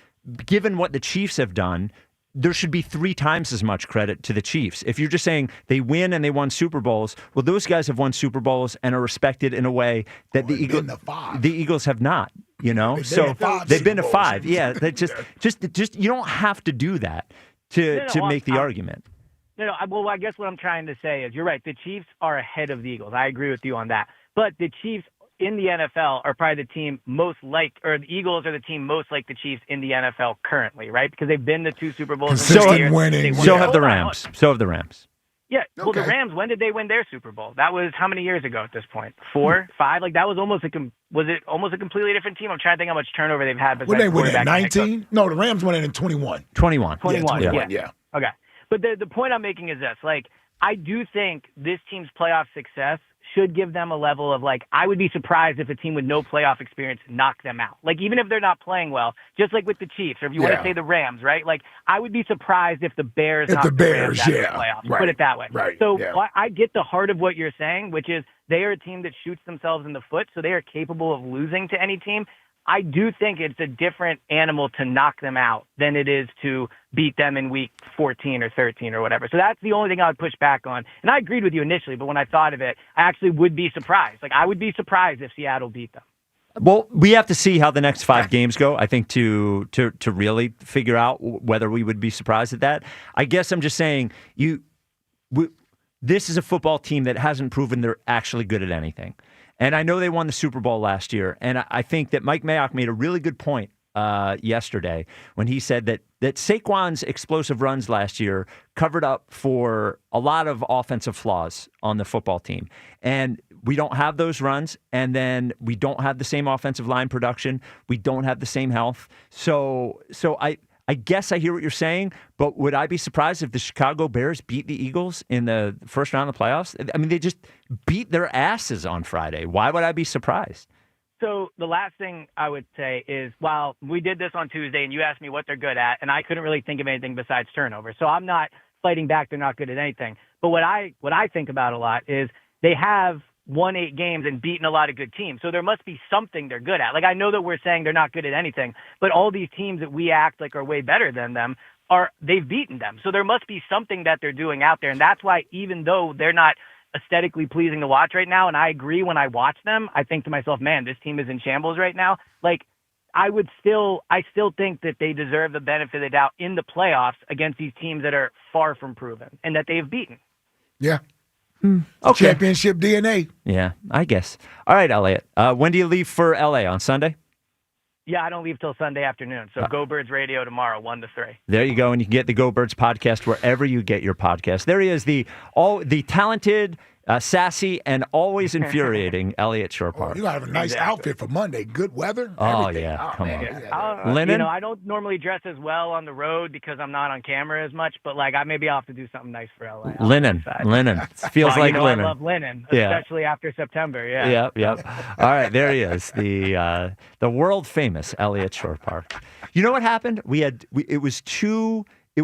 S7: given what the Chiefs have done, there should be 3 times as much credit to the Chiefs. If you're just saying they win and they won Super Bowls, well, those guys have won Super Bowls and are respected in a way that the Eagles have not. They've been to 5. Yeah, they just you don't have to do that to make the argument.
S28: No. Well, I guess what I'm trying to say is you're right. The Chiefs are ahead of the Eagles. I agree with you on that. But the Chiefs in the NFL are probably the team the Eagles are the team most like the Chiefs in the NFL currently, right? Because they've been to 2 Super Bowls.
S8: Consistent winning.
S7: So have the Rams.
S28: Yeah. Well, the Rams, when did they win their Super Bowl? That was how many years ago at this point? 4, 5? That was almost a completely different team? I'm trying to think how much turnover they've had.
S8: When they win at 19? No, the Rams went in 21.
S7: 21.
S28: Yeah. Okay. But the point I'm making is this. I do think this team's playoff success should give them a level of I would be surprised if a team with no playoff experience knocked them out. Even if they're not playing well, just like with the Chiefs, or if you want to say the Rams, right? I would be surprised if the Bears knocked the Rams out of the playoffs.
S8: Right.
S28: Put it that way.
S8: Right.
S28: So I get the heart of what you're saying, which is they are a team that shoots themselves in the foot, so they are capable of losing to any team. I do think it's a different animal to knock them out than it is to beat them in week 14 or 13 or whatever. So that's the only thing I would push back on. And I agreed with you initially, but when I thought of it, I actually would be surprised. I would be surprised if Seattle beat them.
S7: Well, we have to see how the next 5 games go, I think, to really figure out whether we would be surprised at that. I guess I'm just saying this is a football team that hasn't proven they're actually good at anything. And I know they won the Super Bowl last year, and I think that Mike Mayock made a really good point yesterday when he said that Saquon's explosive runs last year covered up for a lot of offensive flaws on the football team. And we don't have those runs, and then we don't have the same offensive line production. We don't have the same health. So I guess I hear what you're saying, but would I be surprised if the Chicago Bears beat the Eagles in the first round of the playoffs? I mean, they just beat their asses on Friday. Why would I be surprised?
S28: So the last thing I would say is, while we did this on Tuesday and you asked me what they're good at, and I couldn't really think of anything besides turnover. So I'm not fighting back. They're not good at anything. But what I think about a lot is they have won 8 games and beaten a lot of good teams. So there must be something they're good at. Like, I know that we're saying they're not good at anything, but all these teams that we act like are way better than them they've beaten them. So there must be something that they're doing out there. And that's why, even though they're not aesthetically pleasing to watch right now, and I agree, when I watch them, I think to myself, man, this team is in shambles right now. Like, I still think that they deserve the benefit of the doubt in the playoffs against these teams that are far from proven and that they have beaten.
S8: Yeah.
S7: Okay.
S8: Championship DNA.
S7: Yeah, I guess. All right, Elliot. When do you leave for L.A.? On Sunday?
S28: Yeah, I don't leave till Sunday afternoon. So Go Birds Radio tomorrow, 1 to 3.
S7: There you go, and you can get the Go Birds podcast wherever you get your podcast. There he is, the talented, sassy, and always infuriating Elliot Shore Parks.
S8: You got to have a nice outfit for Monday. Good weather.
S7: Oh,
S8: everything.
S7: yeah. Come on.
S28: Yeah.
S7: Linen?
S28: I don't normally dress as well on the road because I'm not on camera as much, but maybe I'll have to do something nice for LA.
S7: Linen. Feels like linen.
S28: I love linen,
S7: Yeah.
S28: especially after September. Yeah.
S7: Yep. All right, there he is, the world famous Elliot Shore Parks. You know what happened? It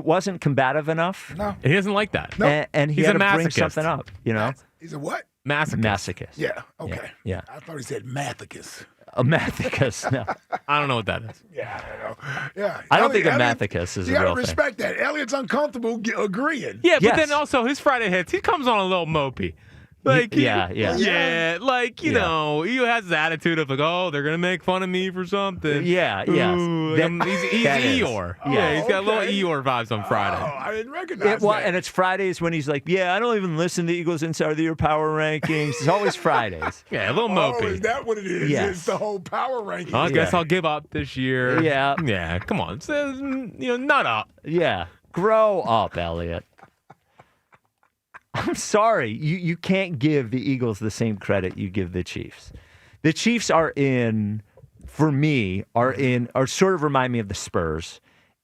S7: wasn't combative enough.
S8: No.
S1: He doesn't like that.
S8: No.
S7: And he
S1: He's
S7: had
S1: a
S7: to bring
S1: masochist.
S7: something up, you know?
S8: He's a what?
S1: Masochist.
S8: Yeah. Okay.
S7: Yeah.
S8: I thought he said mathicus.
S7: A mathicus. No.
S1: I don't know what that is.
S8: Yeah, I know. Yeah.
S7: I don't think a
S8: Elliot,
S7: mathicus is
S8: you
S7: a
S8: gotta
S7: real thing.
S8: respect that. Elliot's uncomfortable agreeing.
S1: Yeah, but
S7: Yes.
S1: then also his Friday hits, he comes on a little mopey.
S7: Yeah.
S1: He has the attitude of oh, they're gonna make fun of me for something.
S7: Yeah, yes.
S1: Ooh, he's
S7: that is.
S1: Eeyore.
S7: Oh,
S1: yeah, he's got
S8: okay.
S1: little Eeyore vibes on Friday.
S8: Oh, I didn't recognize that.
S7: And it's Fridays when he's like, I don't even listen to Eagles Inside the Year Power Rankings. It's always Fridays.
S1: Yeah, a little mopey.
S8: Oh, is that what it is?
S7: Yes.
S8: It's the whole power ranking.
S1: I guess I'll give up this year.
S7: Yeah.
S1: Come on, nut up.
S7: Yeah. Grow up, Elliot. I'm sorry. You can't give the Eagles the same credit you give the Chiefs. The Chiefs are sort of remind me of the Spurs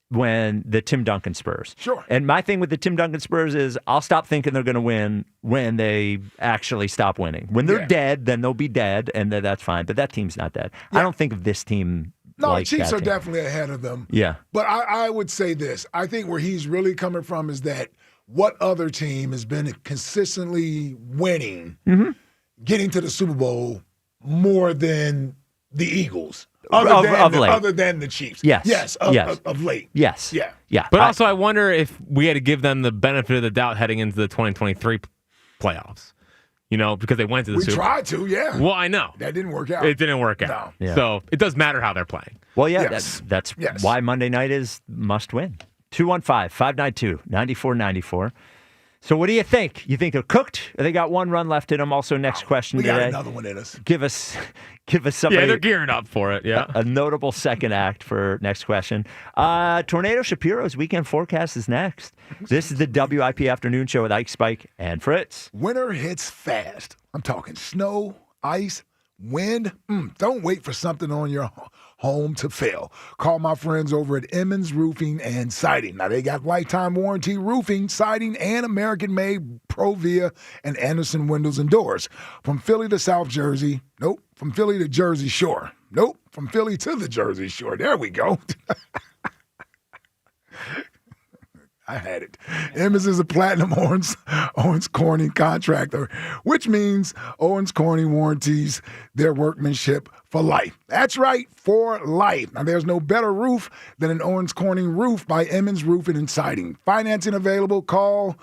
S7: when the Tim Duncan Spurs.
S8: Sure.
S7: And my thing with the Tim Duncan Spurs is I'll stop thinking they're going to win when they actually stop winning. When they're dead, then they'll be dead, and that's fine. But that team's not dead.
S8: Yeah.
S7: I don't think of this team
S8: No,
S7: like
S8: Chiefs
S7: that
S8: are
S7: team.
S8: definitely ahead of them.
S7: Yeah.
S8: But I would say this. I think where he's really coming from is that what other team has been consistently winning, getting to the Super Bowl more than the Eagles? Other than the Chiefs.
S7: Yes.
S8: Of late.
S7: Yes.
S8: Yeah.
S1: But also, I wonder if we had to give them the benefit of the doubt heading into the 2023 playoffs. Because they went to the
S8: We
S1: Super Bowl.
S8: tried to, yeah.
S1: Well, I know.
S8: That didn't work out.
S1: It didn't work out.
S7: No. Yeah.
S1: So it does matter how they're playing.
S7: Well, yeah,
S8: Yes.
S7: that's
S8: Yes.
S7: why Monday night is must win. 215-592-9494. So what do you think? You think they're cooked? Or they got one run left in them? Also, next question
S8: We
S7: today.
S8: got another one in us.
S7: Give us somebody.
S1: Yeah, they're gearing up for it. Yeah.
S7: A notable second act for next question. Tornado Shapiro's weekend forecast is next. This is the WIP Afternoon Show with Ike, Spike, and Fritz.
S8: Winter hits fast. I'm talking snow, ice, wind. Don't wait for something on your home to fail. Call my friends over at Emmons Roofing and Siding. Now, they got lifetime warranty roofing, siding, and American-made Provia and Anderson windows and doors. From Philly to South Jersey. Nope. From Philly to Jersey Shore. Nope. From Philly to the Jersey Shore. There we go. I had it. Emmons is a platinum Owens Corning contractor, which means Owens Corning warranties their workmanship for life. That's right, for life. Now, there's no better roof than an Owens Corning roof by Emmons Roofing and Siding. Financing available. Call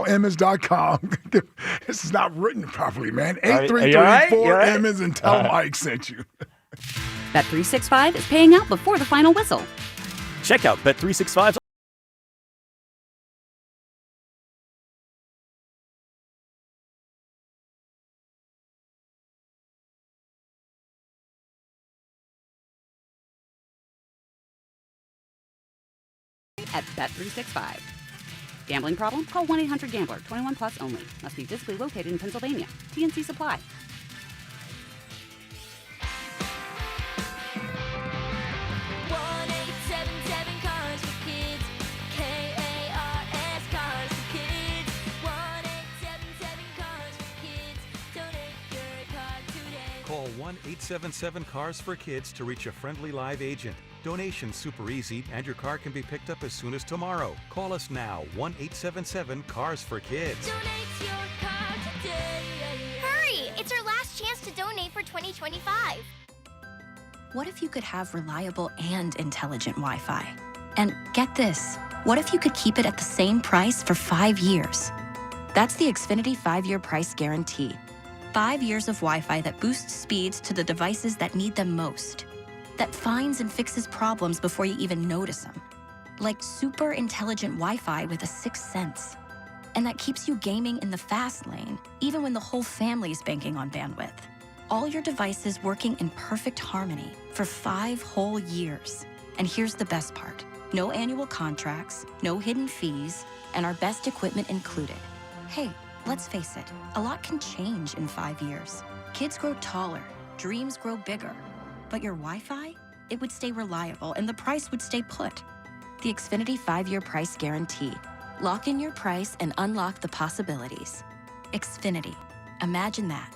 S8: Emmons.com. This is not written properly, man. 833-4-Emmons and tell Mike sent you.
S4: Bet365 is paying out before the final whistle.
S9: Check out Bet365's
S4: at Bet365. Gambling problem? Call 1-800-GAMBLER. 21 plus only. Must be physically located in Pennsylvania. TNC Supply.
S11: Call 1-877-CARS-FOR-KIDS to reach a friendly live agent. Donation's super easy, and your car can be picked up as soon as tomorrow. Call us now, 1-877-CARS-FOR-KIDS.
S13: Hurry! It's our last chance to donate for 2025.
S14: What if you could have reliable and intelligent Wi-Fi? And get this, what if you could keep it at the same price for 5 years? That's the Xfinity 5-year price guarantee. 5 years of Wi-Fi that boosts speeds to the devices that need them most. That finds and fixes problems before you even notice them. Like super intelligent Wi-Fi with a 6th sense. And that keeps you gaming in the fast lane, even when the whole family's banking on bandwidth. All your devices working in perfect harmony for 5 whole years. And here's the best part. No annual contracts, no hidden fees, and our best equipment included. Hey, let's face it, a lot can change in 5 years. Kids grow taller, dreams grow bigger. But your Wi-Fi? It would stay reliable and the price would stay put. The Xfinity 5-year price guarantee. Lock in your price and unlock the possibilities. Xfinity. Imagine that.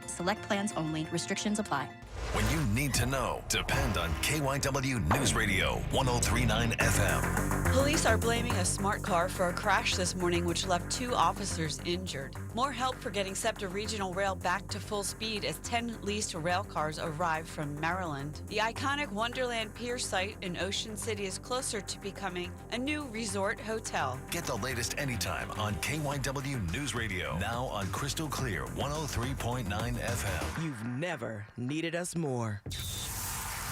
S14: Select plans only. Restrictions apply.
S16: When you need to know, depend on KYW News Radio 103.9 FM.
S18: Police are blaming a smart car for a crash this morning which left 2 officers injured. More help for getting SEPTA Regional Rail back to full speed as 10 leased rail cars arrive from Maryland. The iconic Wonderland Pier site in Ocean City is closer to becoming a new resort hotel.
S16: Get the latest anytime on KYW News Radio. Now on Crystal Clear 103.9 FM.
S19: You've never needed us more.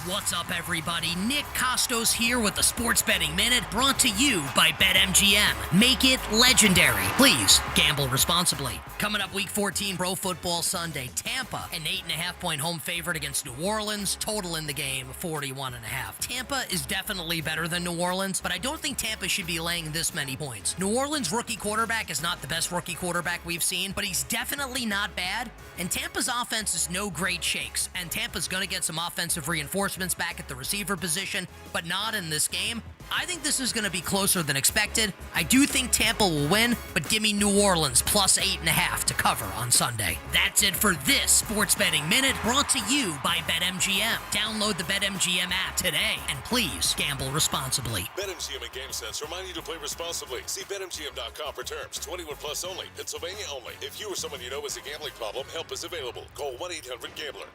S21: What's up, everybody? Nick Kostos here with the Sports Betting Minute, brought to you by BetMGM. Make it legendary. Please gamble responsibly. Coming up week 14 Pro Football Sunday, Tampa, an 8.5-point home favorite against New Orleans. Total in the game, 41.5. Tampa is definitely better than New Orleans, but I don't think Tampa should be laying this many points. New Orleans' rookie quarterback is not the best rookie quarterback we've seen, but he's definitely not bad. And Tampa's offense is no great shakes, and Tampa's going to get some offensive reinforcements back at the receiver position, but not in this game. I think this is going to be closer than expected. I do think Tampa will win, but give me New Orleans plus 8.5 to cover on Sunday. That's it for this Sports Betting Minute, brought to you by BetMGM. Download the BetMGM app today, and please gamble responsibly.
S22: BetMGM and GameSense remind you to play responsibly. See BetMGM.com for terms. 21 plus only. Pennsylvania only. If you or someone you know has a gambling problem, help is available. Call 1-800-GAMBLER.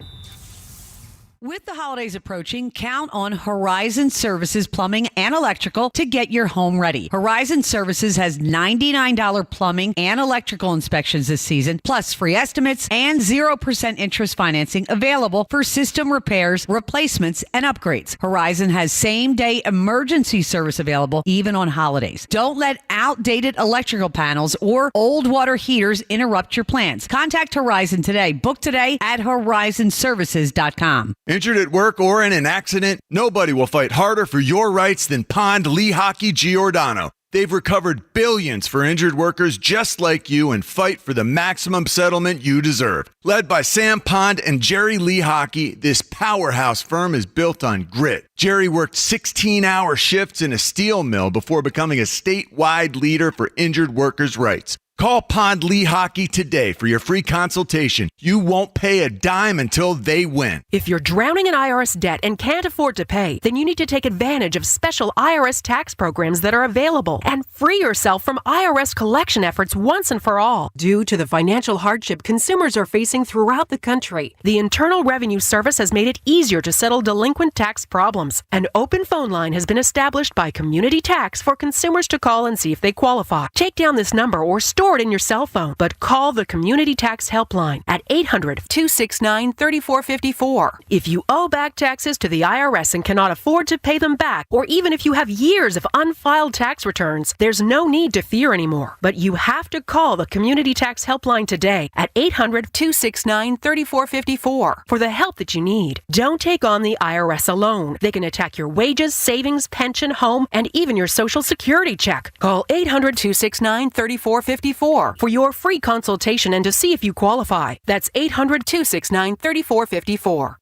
S29: With the holidays approaching, count on Horizon Services Plumbing and Electrical to get your home ready. Horizon Services has $99 plumbing and electrical inspections this season, plus free estimates and 0% interest financing available for system repairs, replacements, and upgrades. Horizon has same-day emergency service available even on holidays. Don't let outdated electrical panels or old water heaters interrupt your plans. Contact Horizon today. Book today at horizonservices.com.
S30: Injured at work or in an accident? Nobody will fight harder for your rights than Pond Lehocky Giordano. They've recovered billions for injured workers just like you and fight for the maximum settlement you deserve. Led by Sam Pond and Jerry Lehocky, this powerhouse firm is built on grit. Jerry worked 16-hour shifts in a steel mill before becoming a statewide leader for injured workers' rights. Call Pond Lehocky today for your free consultation. You won't pay a dime until they win.
S6: If you're drowning in IRS debt and can't afford to pay, then you need to take advantage of special IRS tax programs that are available and free yourself from IRS collection efforts once and for all. Due to the financial hardship consumers are facing throughout the country, the Internal Revenue Service has made it easier to settle delinquent tax problems. An open phone line has been established by Community Tax for consumers to call and see if they qualify. Take down this number or store it in your cell phone, but call the Community Tax Helpline at 800-269-3454. If you owe back taxes to the IRS and cannot afford to pay them back, or even if you have years of unfiled tax returns, there's no need to fear anymore. But you have to call the Community Tax Helpline today at 800-269-3454 for the help that you need. Don't take on the IRS alone. They can attack your wages, savings, pension, home, and even your Social Security check. Call 800-269-3454 for your free consultation and to see if you qualify. That's 800-269-3454.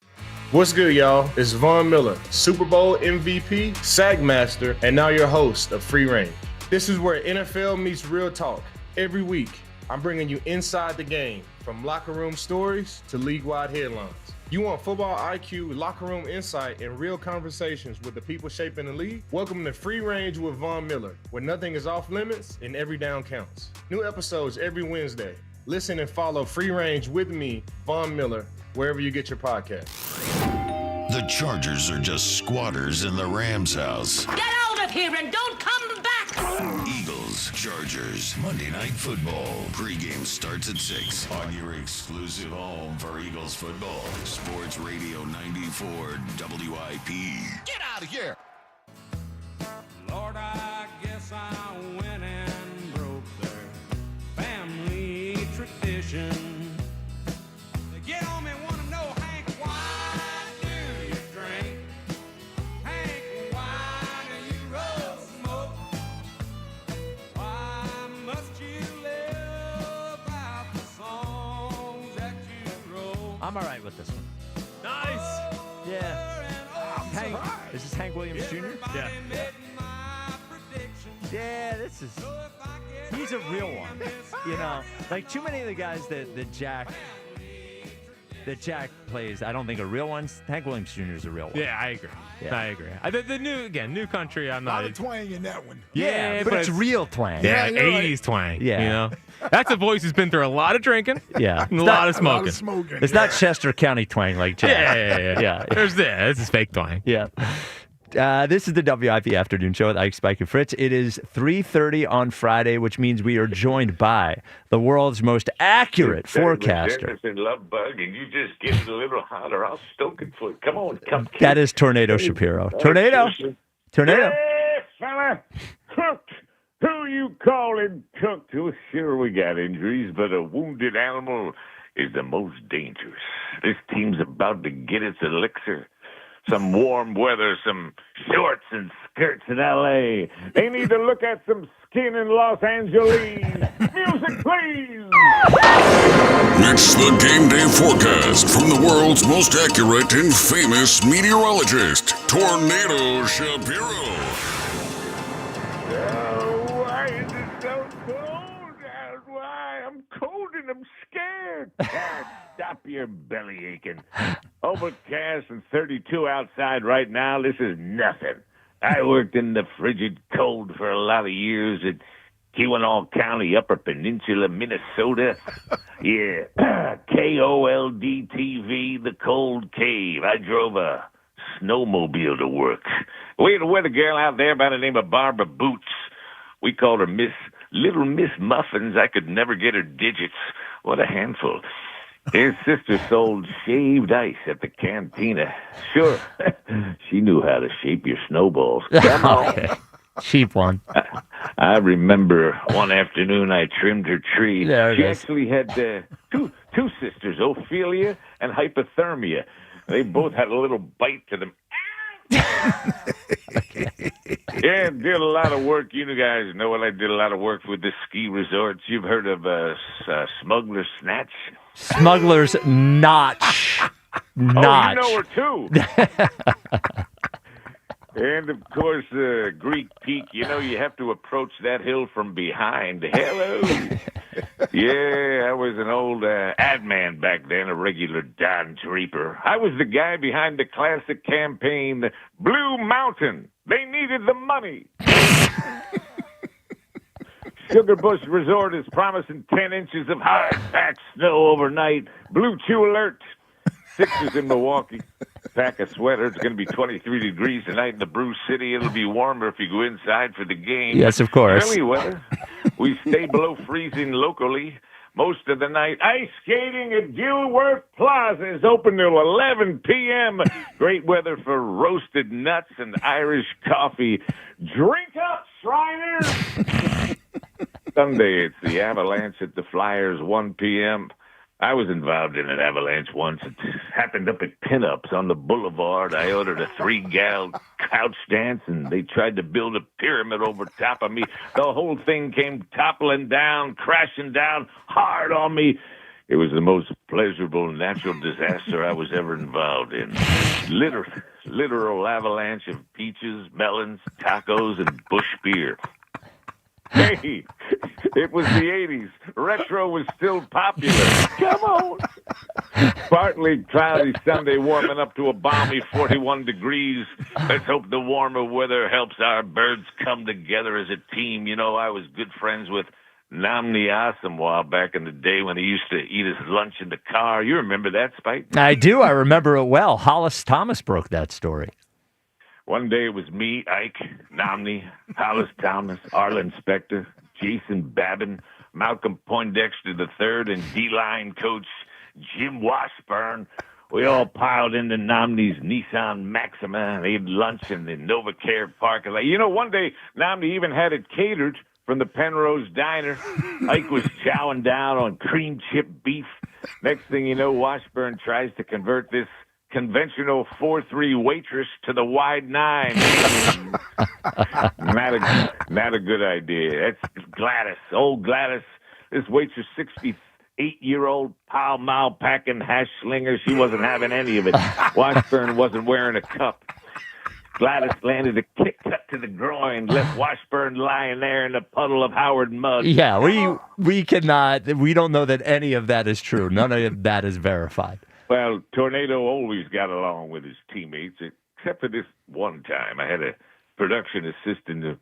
S31: What's good, y'all? It's Von Miller, Super Bowl MVP, Sackmaster, and now your host of Free Reign. This is where NFL meets real talk. Every week, I'm bringing you inside the game, From locker room stories to league-wide headlines. You want football IQ, locker room insight, and real conversations with the people shaping the league? Welcome to Free Range with Von Miller, where nothing is off limits and every down counts. New episodes every Wednesday. Listen and follow Free Range with me, Von Miller, wherever you get your podcasts.
S16: The Chargers are just squatters in the Rams' house.
S21: Get out of here and don't come back!
S16: Eagles, Chargers, Monday Night Football. Pre-game starts at 6 on your exclusive home for Eagles football. Sports Radio 94 WIP.
S21: Get out of here!
S2: Lord, I guess I went and broke their family tradition. They get on me, want to know, Hank, why do you drink? Hank, why do you roll smoke? Why must you live out the songs that you wrote?
S7: I'm all right with this one.
S1: Nice.
S7: Yeah. Hank, is this Hank Williams Jr.?
S1: Yeah.
S7: Yeah, this is. He's a real one. You know, like too many of the guys that Jack plays, I don't think are real ones. Hank Williams Jr. is a real one.
S1: Yeah, I agree.
S7: Yeah.
S1: I agree. The new country, I'm
S8: A
S1: not.
S8: lot of twang in that one.
S1: Yeah,
S7: but it's real twang.
S1: Yeah,
S8: Yeah, you're
S1: 80s
S8: right.
S1: twang.
S7: Yeah.
S1: You know? That's a voice who's been through a lot of drinking.
S7: Yeah.
S1: And a lot of smoking.
S7: It's not Chester County twang like Jack.
S1: Yeah. There's this. This is fake twang.
S7: Yeah. This is the WIP Afternoon Show with Ike, Spike, and Fritz. It is 3:30 on Friday, which means we are joined by the world's most accurate forecaster.
S3: Jefferson love bug, and you just get it a little hotter. I'll stoke it for you. Come on, come.
S7: That is Tornado Shapiro. Tornado.
S3: Hey, fella. Cooked. Who you calling cooked? Well, sure, we got injuries, but a wounded animal is the most dangerous. This team's about to get its elixir. Some warm weather, some shorts and skirts in L.A. They need to look at some skin in Los Angeles. Music, please!
S22: It's the game day forecast from the world's most accurate and famous meteorologist, Tornado Shapiro.
S3: Oh, why is it so cold? Why? I'm cold and I'm scared. God, stop your belly aching. Overcast and 32 outside right now. This is nothing. I worked in the frigid cold for a lot of years at Keweenaw County, Upper Peninsula, Minnesota. Yeah, KOLD TV, the Cold Cave. I drove a snowmobile to work. We had a weather girl out there by the name of Barbara Boots. We called her Little Miss Muffins. I could never get her digits. What a handful. His sister sold shaved ice at the cantina. Sure, she knew how to shape your snowballs. Come on.
S7: Okay. Cheap one.
S3: I remember one afternoon I trimmed her tree.
S7: There it
S3: She
S7: is.
S3: actually had two sisters, Ophelia and Hypothermia. They both had a little bite to them. Yeah, did a lot of work. You guys know I did a lot of work with the ski resorts. You've heard of Smuggler's Snatch?
S7: Smuggler's Notch. Notch.
S3: Oh, you know her too. And of course, Greek Peak. You know, you have to approach that hill from behind. Hello. Yeah, I was an old ad man back then, a regular Don Draper. I was the guy behind the classic campaign, Blue Mountain. They needed the money. Sugar Bush Resort is promising 10 inches of hard-packed snow overnight. Blue Chew alert. Sixers in Milwaukee. Pack a sweater. It's going to be 23 degrees tonight in the Brew City. It'll be warmer if you go inside for the game.
S7: Yes, of course.
S3: Chilly weather. We stay below freezing locally most of the night. Ice skating at Gilworth Plaza is open till 11 p.m. Great weather for roasted nuts and Irish coffee. Drink up, Shriners! Sunday, it's the Avalanche at the Flyers, 1 p.m. I was involved in an avalanche once. It happened up at Pinups on the boulevard. I ordered a 3-gal couch dance, and they tried to build a pyramid over top of me. The whole thing came toppling down, crashing down hard on me. It was the most pleasurable natural disaster I was ever involved in. Literal avalanche of peaches, melons, tacos, and bush beer. Hey, It was the 80s. Retro was still popular. Come on. Partly cloudy Sunday, warming up to a balmy 41 degrees. Let's hope the warmer weather helps our birds come together as a team. You know, I was good friends with Namni Asamoah back in the day when he used to eat his lunch in the car. You remember that, Spike?
S7: I do. I remember it well. Hollis Thomas broke that story.
S3: One day it was me, Ike, Nomney, Hollis Thomas, Arlen Specter, Jason Babin, Malcolm Poindexter III, and D-line coach Jim Washburn. We all piled into Nomney's Nissan Maxima and ate lunch in the NovaCare parking lot. You know, one day Nomney even had it catered from the Penrose Diner. Ike was chowing down on cream chip beef. Next thing you know, Washburn tries to convert this conventional 4-3 waitress to the wide 9. Not a good idea. That's Gladys, old Gladys. This waitress, 68-year-old Pall Mall packing hash slinger. She wasn't having any of it. Washburn wasn't wearing a cup. Gladys landed a kick cut to the groin, left Washburn lying there in a puddle of Howard mud.
S7: Yeah, we don't know that any of that is true. None of that is verified.
S3: Well, Tornado always got along with his teammates, except for this one time. I had a production assistant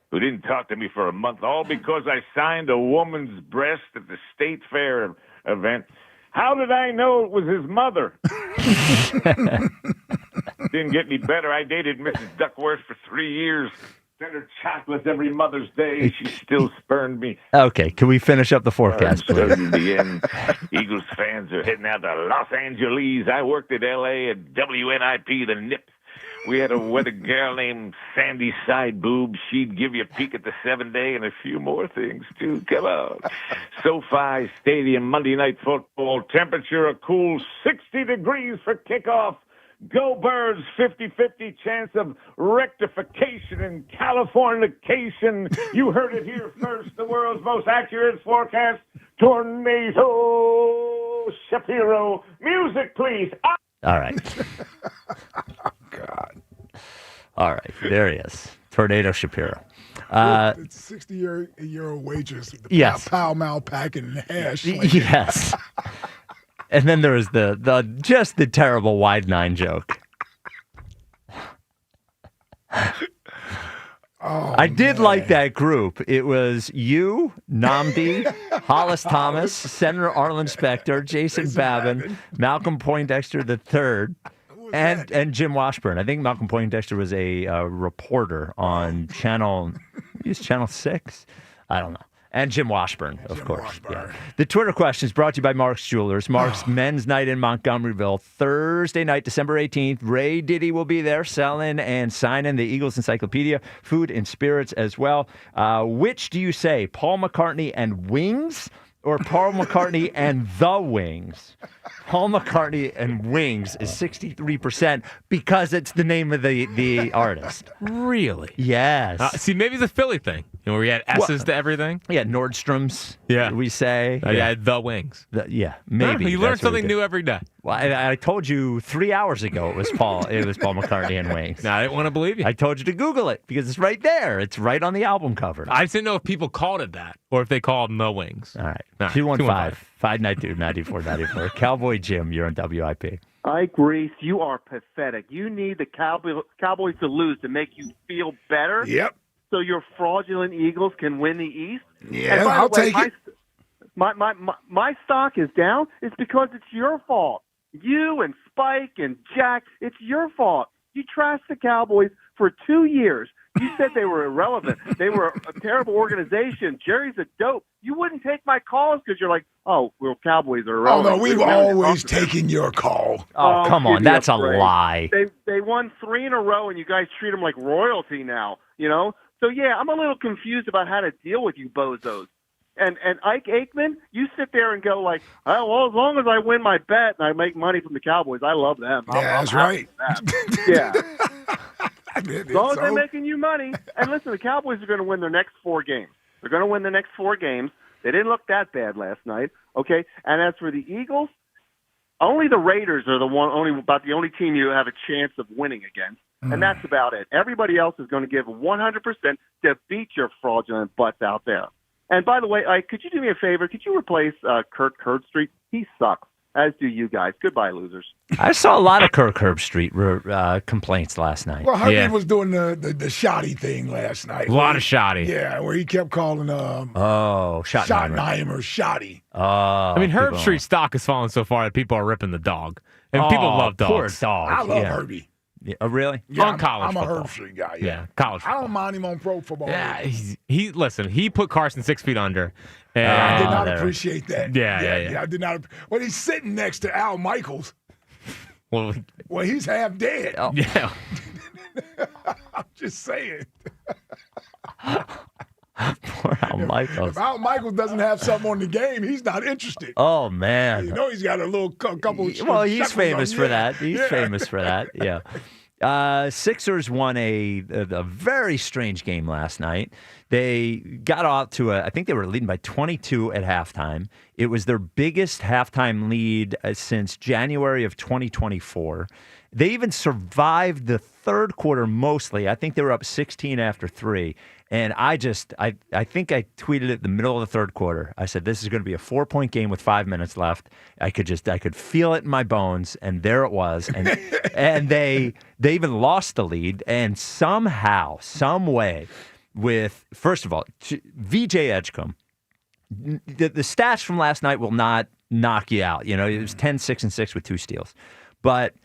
S3: who didn't talk to me for a month, all because I signed a woman's breast at the State Fair event. How did I know it was his mother? Didn't get any better. I dated Mrs. Duckworth for 3 years. Sent her chocolates every Mother's Day. She still spurned me.
S7: Okay, can we finish up the forecast, please?
S3: In the end, Eagles fans are heading out to Los Angeles. I worked at L.A. at WNIP, the NIP. We had a weather gal named Sandy Side Boob. She'd give you a peek at the 7-day and a few more things, too. Come on. SoFi Stadium, Monday Night Football. Temperature a cool 60 degrees for kickoff. Go Birds, 50-50 chance of rectification and Californication. You heard it here first. The world's most accurate forecast. Tornado Shapiro. Music, please.
S7: All right.
S8: God.
S7: All right. There he is. Tornado Shapiro.
S8: It's 60-year-old waitress with the
S7: yes.
S8: Pall Mall packing hash.
S7: Yes. And then there was the terrible wide 9 joke. I did like that group. It was you, Namdi, Hollis Thomas, Senator Arlen Specter, Jason Babin, Malcolm Poindexter III, and Jim Washburn. I think Malcolm Poindexter was a reporter on Channel 6. I don't know. And Jim Washburn, of course. Yeah. The Twitter question is brought to you by Mark's Jewelers. Mark's Men's Night in Montgomeryville, Thursday night, December 18th. Ray Diddy will be there selling and signing the Eagles Encyclopedia, food and spirits as well. Which do you say, Paul McCartney and Wings or Paul McCartney and the Wings? Paul McCartney and Wings is 63% because it's the name of the artist.
S1: Really?
S7: Yes.
S1: See, maybe it's a Philly thing. You know, where you had S's to everything.
S7: Yeah, Nordstrom's.
S1: Yeah,
S7: we say.
S1: Yeah, the Wings.
S7: Maybe.
S1: You learn something new every day.
S7: Well, I told you 3 hours ago it was Paul. It was Paul McCartney and Wings.
S1: No, I didn't want to believe you.
S7: I told you to Google it because it's right there. It's right on the album cover.
S1: I just didn't know if people called it that or if they called them the Wings.
S7: All right. 215-592-9494. Cowboy Jim, you're on WIP.
S5: Ike Reese, you are pathetic. You need the Cowboys to lose to make you feel better.
S8: Yep.
S5: So your fraudulent Eagles can win the East.
S8: Yeah, I'll take it.
S5: My stock is down. It's because it's your fault. You and Spike and Jack, it's your fault. You trashed the Cowboys for 2 years. You said they were irrelevant. They were a terrible organization. Jerry's a dope. You wouldn't take my calls because you're like, oh, well, Cowboys are irrelevant.
S8: Oh, no, we've always taken your call.
S7: Oh, come on. That's a lie.
S5: They won 3 in a row, and you guys treat them like royalty now, you know? So, yeah, I'm a little confused about how to deal with you bozos. And Ike Aikman, you sit there and go like, oh, well, as long as I win my bet and I make money from the Cowboys, I love them.
S8: That's right.
S5: Yeah. As long as they're making you money. And listen, the Cowboys are going to win their next 4 games. They're going to win the next 4 games. They didn't look that bad last night, okay? And as for the Eagles, only the Raiders are about the only team you have a chance of winning against. And that's about it. Everybody else is going to give 100% to beat your fraudulent butts out there. And by the way, could you do me a favor? Could you replace Kirk Herbstreit? He sucks, as do you guys. Goodbye, losers.
S7: I saw a lot of Kirk Herbstreit complaints last night.
S8: Well, Herbie was doing the shoddy thing last night.
S1: A lot of shoddy.
S8: Yeah, where he kept calling Schottenheimer shoddy.
S1: I mean, Herbstreit's stock has fallen so far that people are ripping the dog. And people love dogs.
S7: Poor dog.
S8: I love Herbie.
S7: Yeah. Oh, really?
S8: Yeah,
S1: on college
S8: I'm
S1: football.
S8: a Herbstreit guy.
S1: Yeah, college football.
S8: I don't mind him on pro football.
S1: Yeah, he put Carson 6 feet under. And
S8: I did not appreciate that.
S1: Yeah.
S8: I did not. Well, he's sitting next to Al Michaels.
S1: Well,
S8: he's half dead.
S1: Yeah.
S8: I'm just saying.
S7: Poor Al Michaels.
S8: If Al Michaels doesn't have something on the game, he's not interested.
S7: Oh, man.
S8: You know he's got a little couple.
S7: Well, he's famous for that. He's famous for that. Yeah. Sixers won a very strange game last night. They got off to I think they were leading by 22 at halftime. It was their biggest halftime lead since January of 2024. They even survived the third quarter mostly. I think they were up 16 after 3. And I think I tweeted it the middle of the third quarter. I said, this is going to be a 4-point game with 5 minutes left. I could feel it in my bones, and there it was. And and they even lost the lead, and somehow, some way, with, first of all, VJ Edgecombe, the stats from last night will not knock you out. You know, it was 10, 6, and 6 with 2 steals. But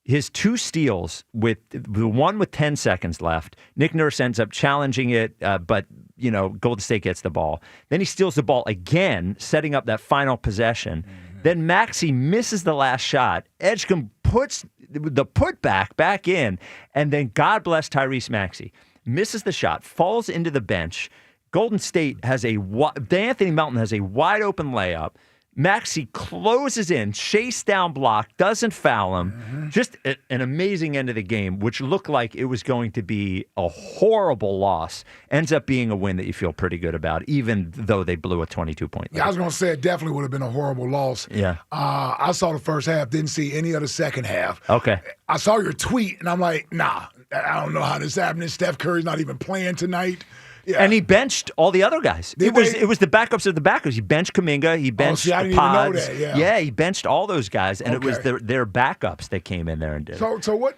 S7: his 2 steals, with the one with 10 seconds left, Nick Nurse ends up challenging it, but, you know, Golden State gets the ball. Then he steals the ball again, setting up that final possession. Mm-hmm. Then Maxey misses the last shot. Edgecombe puts the putback back in, and then God bless Tyrese Maxey. Misses the shot, falls into the bench. Golden State has D'Anthony Melton has a wide open layup. Maxey closes in, chase down block, doesn't foul him. Mm-hmm. Just an amazing end of the game, which looked like it was going to be a horrible loss. Ends up being a win that you feel pretty good about, even though they blew a 22-point lead.
S8: Yeah, I was going to say it definitely would have been a horrible loss.
S7: Yeah.
S8: I saw the first half, didn't see any of the second half.
S7: Okay.
S8: I saw your tweet, and I'm like, nah, I don't know how this is happening. Steph Curry's not even playing tonight. Yeah.
S7: And he benched all the other guys. It was the backups of the backups. He benched Kuminga. He benched
S8: I didn't
S7: Pods.
S8: Even know that, yeah.
S7: He benched all those guys, and it was their backups that came in there and did it.
S8: So what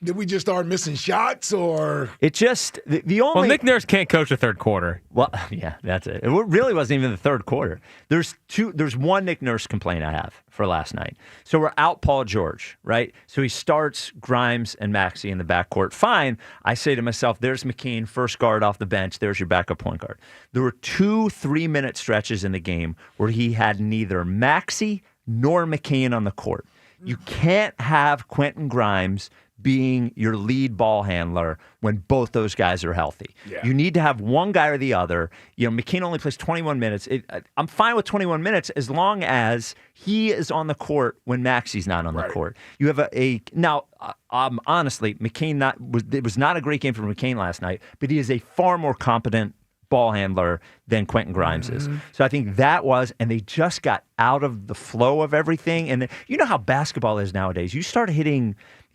S8: did we just start missing shots, or
S7: it just the only?
S1: Well, Nick Nurse can't coach the third quarter.
S7: Well, yeah, that's it. It really wasn't even the third quarter. There's one Nick Nurse complaint I have for last night. So we're out Paul George, right? So he starts Grimes and Maxey in the backcourt. Fine. I say to myself, there's McKean, first guard off the bench. There's your backup point guard. There were 2 3-minute stretches in the game where he had neither Maxey nor McKean on the court. You can't have Quentin Grimes being your lead ball handler when both those guys are healthy. Yeah. You need to have one guy or the other. You know, McKean only plays 21 minutes. I'm fine with 21 minutes as long as he is on the court when Maxey's not on the court. You have honestly, McKean it was not a great game for McKean last night, but he is a far more competent ball handler than Quentin Grimes is. So I think and they just got out of the flow of everything. And you know how basketball is nowadays. You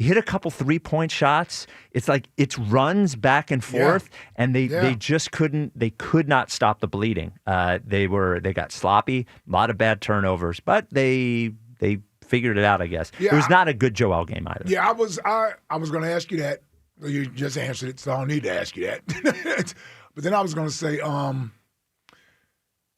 S7: hit a couple 3-point shots. It's like it runs back and forth, and they just could not stop the bleeding. They got sloppy, a lot of bad turnovers, but they figured it out, I guess. Yeah, it was not a good Joel game either.
S8: Yeah, I was going to ask you that. You just answered it, so I don't need to ask you that. But then I was going to say,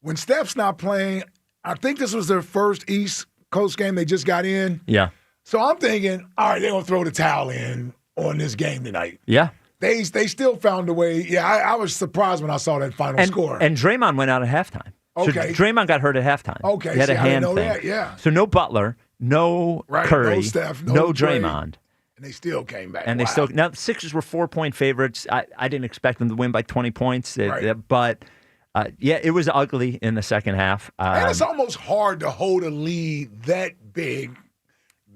S8: when Steph's not playing, I think this was their first East Coast game they just got in.
S7: Yeah.
S8: So I'm thinking, all right, they're going to throw the towel in on this game tonight.
S7: Yeah.
S8: They still found a way. Yeah, I was surprised when I saw that final score.
S7: And Draymond went out at halftime.
S8: Okay.
S7: So Draymond got hurt at halftime.
S8: Okay.
S7: He had a hand
S8: I didn't know
S7: thing.
S8: that, yeah.
S7: So no Butler, no Curry,
S8: no Steph,
S7: no
S8: Dre.
S7: Draymond.
S8: And they still came back.
S7: And
S8: wow.
S7: Now the Sixers were 4-point favorites. I didn't expect them to win by 20 points, but it was ugly in the second half.
S8: And it's almost hard to hold a lead that big,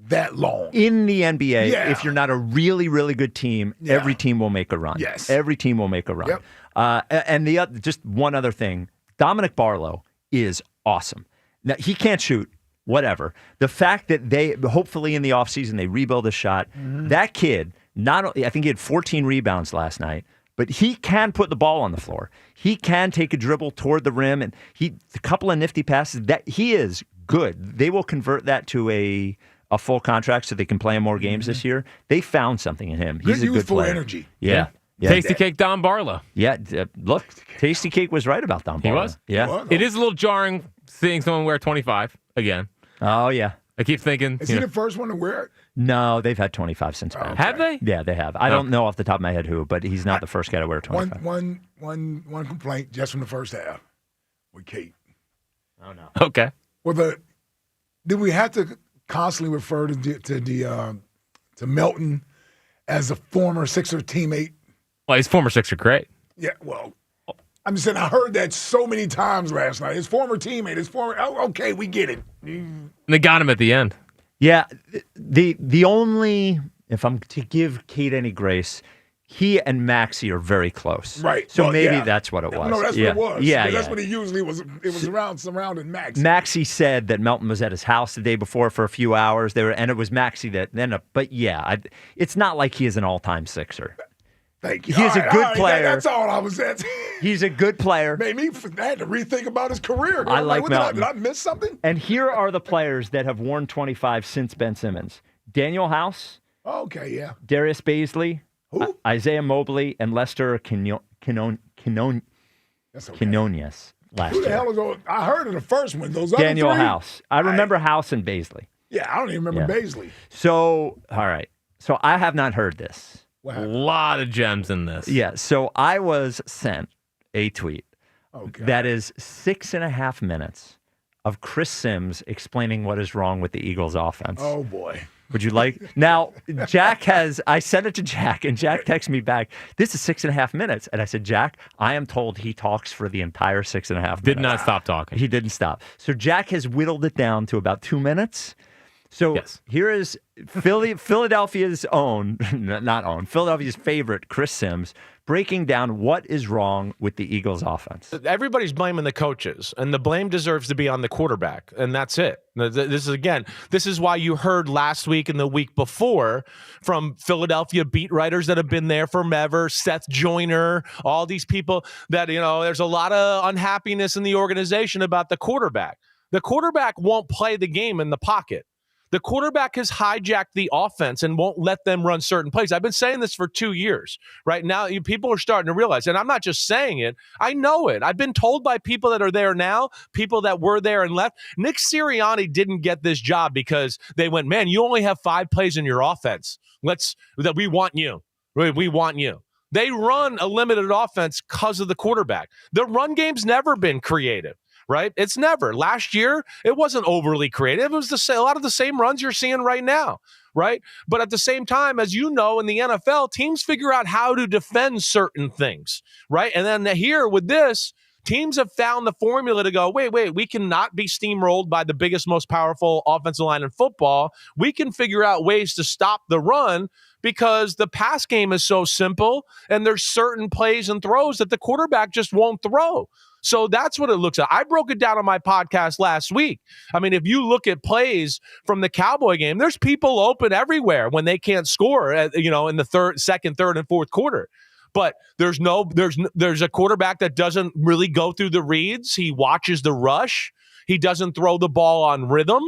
S8: that long
S7: in the NBA. Yeah. If you're not a really, really good team, every team will make a run.
S8: Yes,
S7: every team will make a run. Yep. And just one other thing, Dominic Barlow is awesome. Now he can't shoot. Whatever. The fact that they, hopefully in the offseason, they rebuild a shot. Mm-hmm. That kid, I think he had 14 rebounds last night, but he can put the ball on the floor. He can take a dribble toward the rim, and a couple of nifty passes. That he is good. They will convert that to a full contract so they can play him more games this year. They found something in him. He's a good
S8: youthful
S7: player.
S8: energy.
S7: Yeah.
S1: Tasty Cake Don Barlow.
S7: Yeah, look, Tasty Cake was right about Don Barlow.
S1: He was?
S7: Yeah.
S1: It is a little jarring seeing someone wear 25 again.
S7: Oh, yeah.
S1: I keep thinking.
S8: Is he the first one to wear it?
S7: No, they've had 25 since then.
S1: Have they?
S7: Yeah, they have. I don't know off the top of my head who, but he's not the first guy to wear 25.
S8: One complaint just from the first half with Kate.
S7: Oh, no.
S1: Okay.
S8: Well, did we have to constantly refer to Melton as a former Sixer teammate?
S1: Well, he's former Sixer, great.
S8: Yeah, well, I'm just saying I heard that so many times last night. His former teammate, okay, we get it.
S1: And they got him at the end.
S7: Yeah, the only, if I'm to give Kate any grace, he and Maxey are very close.
S8: Right.
S7: So
S8: well,
S7: maybe that's what it was.
S8: No, that's
S7: yeah.
S8: what it was.
S7: Yeah,
S8: That's what he usually was. It was surrounding Maxey.
S7: Maxey said that Melton was at his house the day before for a few hours. And it was Maxey that then. But yeah, it's not like he is an all-time Sixer.
S8: Thank you.
S7: He's a good player.
S8: That's all I was at.
S7: He's a good player.
S8: Made me I had to rethink about his career.
S7: I like Melton.
S8: Did I miss something?
S7: And here are the players that have worn 25 since Ben Simmons: Daniel House.
S8: Okay, yeah.
S7: Darius Baisley.
S8: Who?
S7: Isaiah Mobley and Lester Quinonius last
S8: Who the
S7: year.
S8: hell is those? I heard of the first one. Those
S7: Daniel
S8: other three?
S7: House. I remember House and Baisley.
S8: Yeah, I don't even remember Baisley.
S7: So, all right. So I have not heard this.
S1: A lot of gems in this.
S7: Yeah. So I was sent a tweet that is 6.5 minutes of Chris Sims explaining what is wrong with the Eagles offense.
S8: Oh, boy.
S7: Would you like? Now, I sent it to Jack, and Jack texted me back, this is 6.5 minutes. And I said, Jack, I am told he talks for the entire 6.5 minutes.
S1: Did not stop talking.
S7: He didn't stop. So Jack has whittled it down to about 2 minutes. So here is Philadelphia's Philadelphia's favorite, Chris Sims, breaking down what is wrong with the Eagles offense.
S10: Everybody's blaming the coaches, and the blame deserves to be on the quarterback, and that's it. This is why you heard last week and the week before from Philadelphia beat writers that have been there forever, Seth Joyner, all these people that, there's a lot of unhappiness in the organization about the quarterback. The quarterback won't play the game in the pocket. The quarterback has hijacked the offense and won't let them run certain plays. I've been saying this for 2 years. Right now, people are starting to realize, and I'm not just saying it, I know it. I've been told by people that are there now, people that were there and left. Nick Sirianni didn't get this job because they went, man, you only have 5 plays in your offense. We want you. We want you. They run a limited offense because of the quarterback. The run game's never been creative. Right? It's never. Last year, it wasn't overly creative. It was a lot of the same runs you're seeing right now, right? But at the same time, as you know, in the NFL, teams figure out how to defend certain things, right? And then here with this, teams have found the formula to go, wait, we cannot be steamrolled by the biggest, most powerful offensive line in football. We can figure out ways to stop the run because the pass game is so simple and there's certain plays and throws that the quarterback just won't throw. So that's what it looks like. I broke it down on my podcast last week. I mean, if you look at plays from the Cowboy game, there's people open everywhere when they can't score, in the second, third, and fourth quarter. But there's a quarterback that doesn't really go through the reads. He watches the rush. He doesn't throw the ball on rhythm,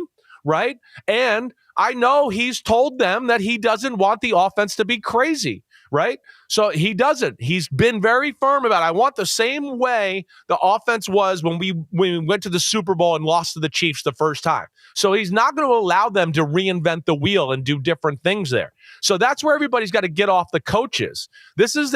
S10: right? And I know he's told them that he doesn't want the offense to be crazy, right? So he doesn't. He's been very firm about it. I want the same way the offense was when we went to the Super Bowl and lost to the Chiefs the first time. So he's not going to allow them to reinvent the wheel and do different things there. So that's where everybody's got to get off the coaches. This is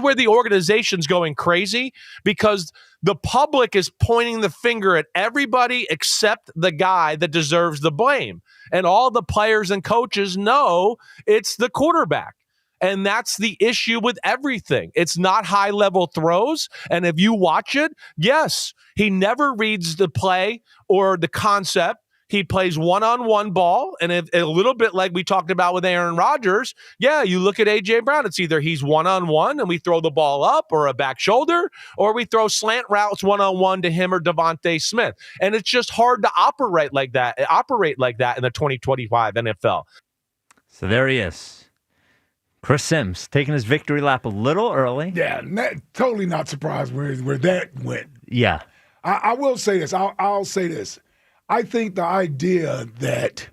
S10: where the organization's going crazy because the public is pointing the finger at everybody except the guy that deserves the blame. And all the players and coaches know it's the quarterback. And that's the issue with everything. It's not high-level throws. And if you watch it, yes, he never reads the play or the concept. He plays one-on-one ball. And a little bit like we talked about with Aaron Rodgers, yeah, you look at A.J. Brown, it's either he's one-on-one and we throw the ball up or a back shoulder, or we throw slant routes one-on-one to him or Devontae Smith. And it's just hard to operate like that in the 2025 NFL.
S7: So there he is. Chris Sims taking his victory lap a little early.
S8: Yeah, totally not surprised where that went.
S7: Yeah.
S8: I will say this. I'll say this. I think the idea that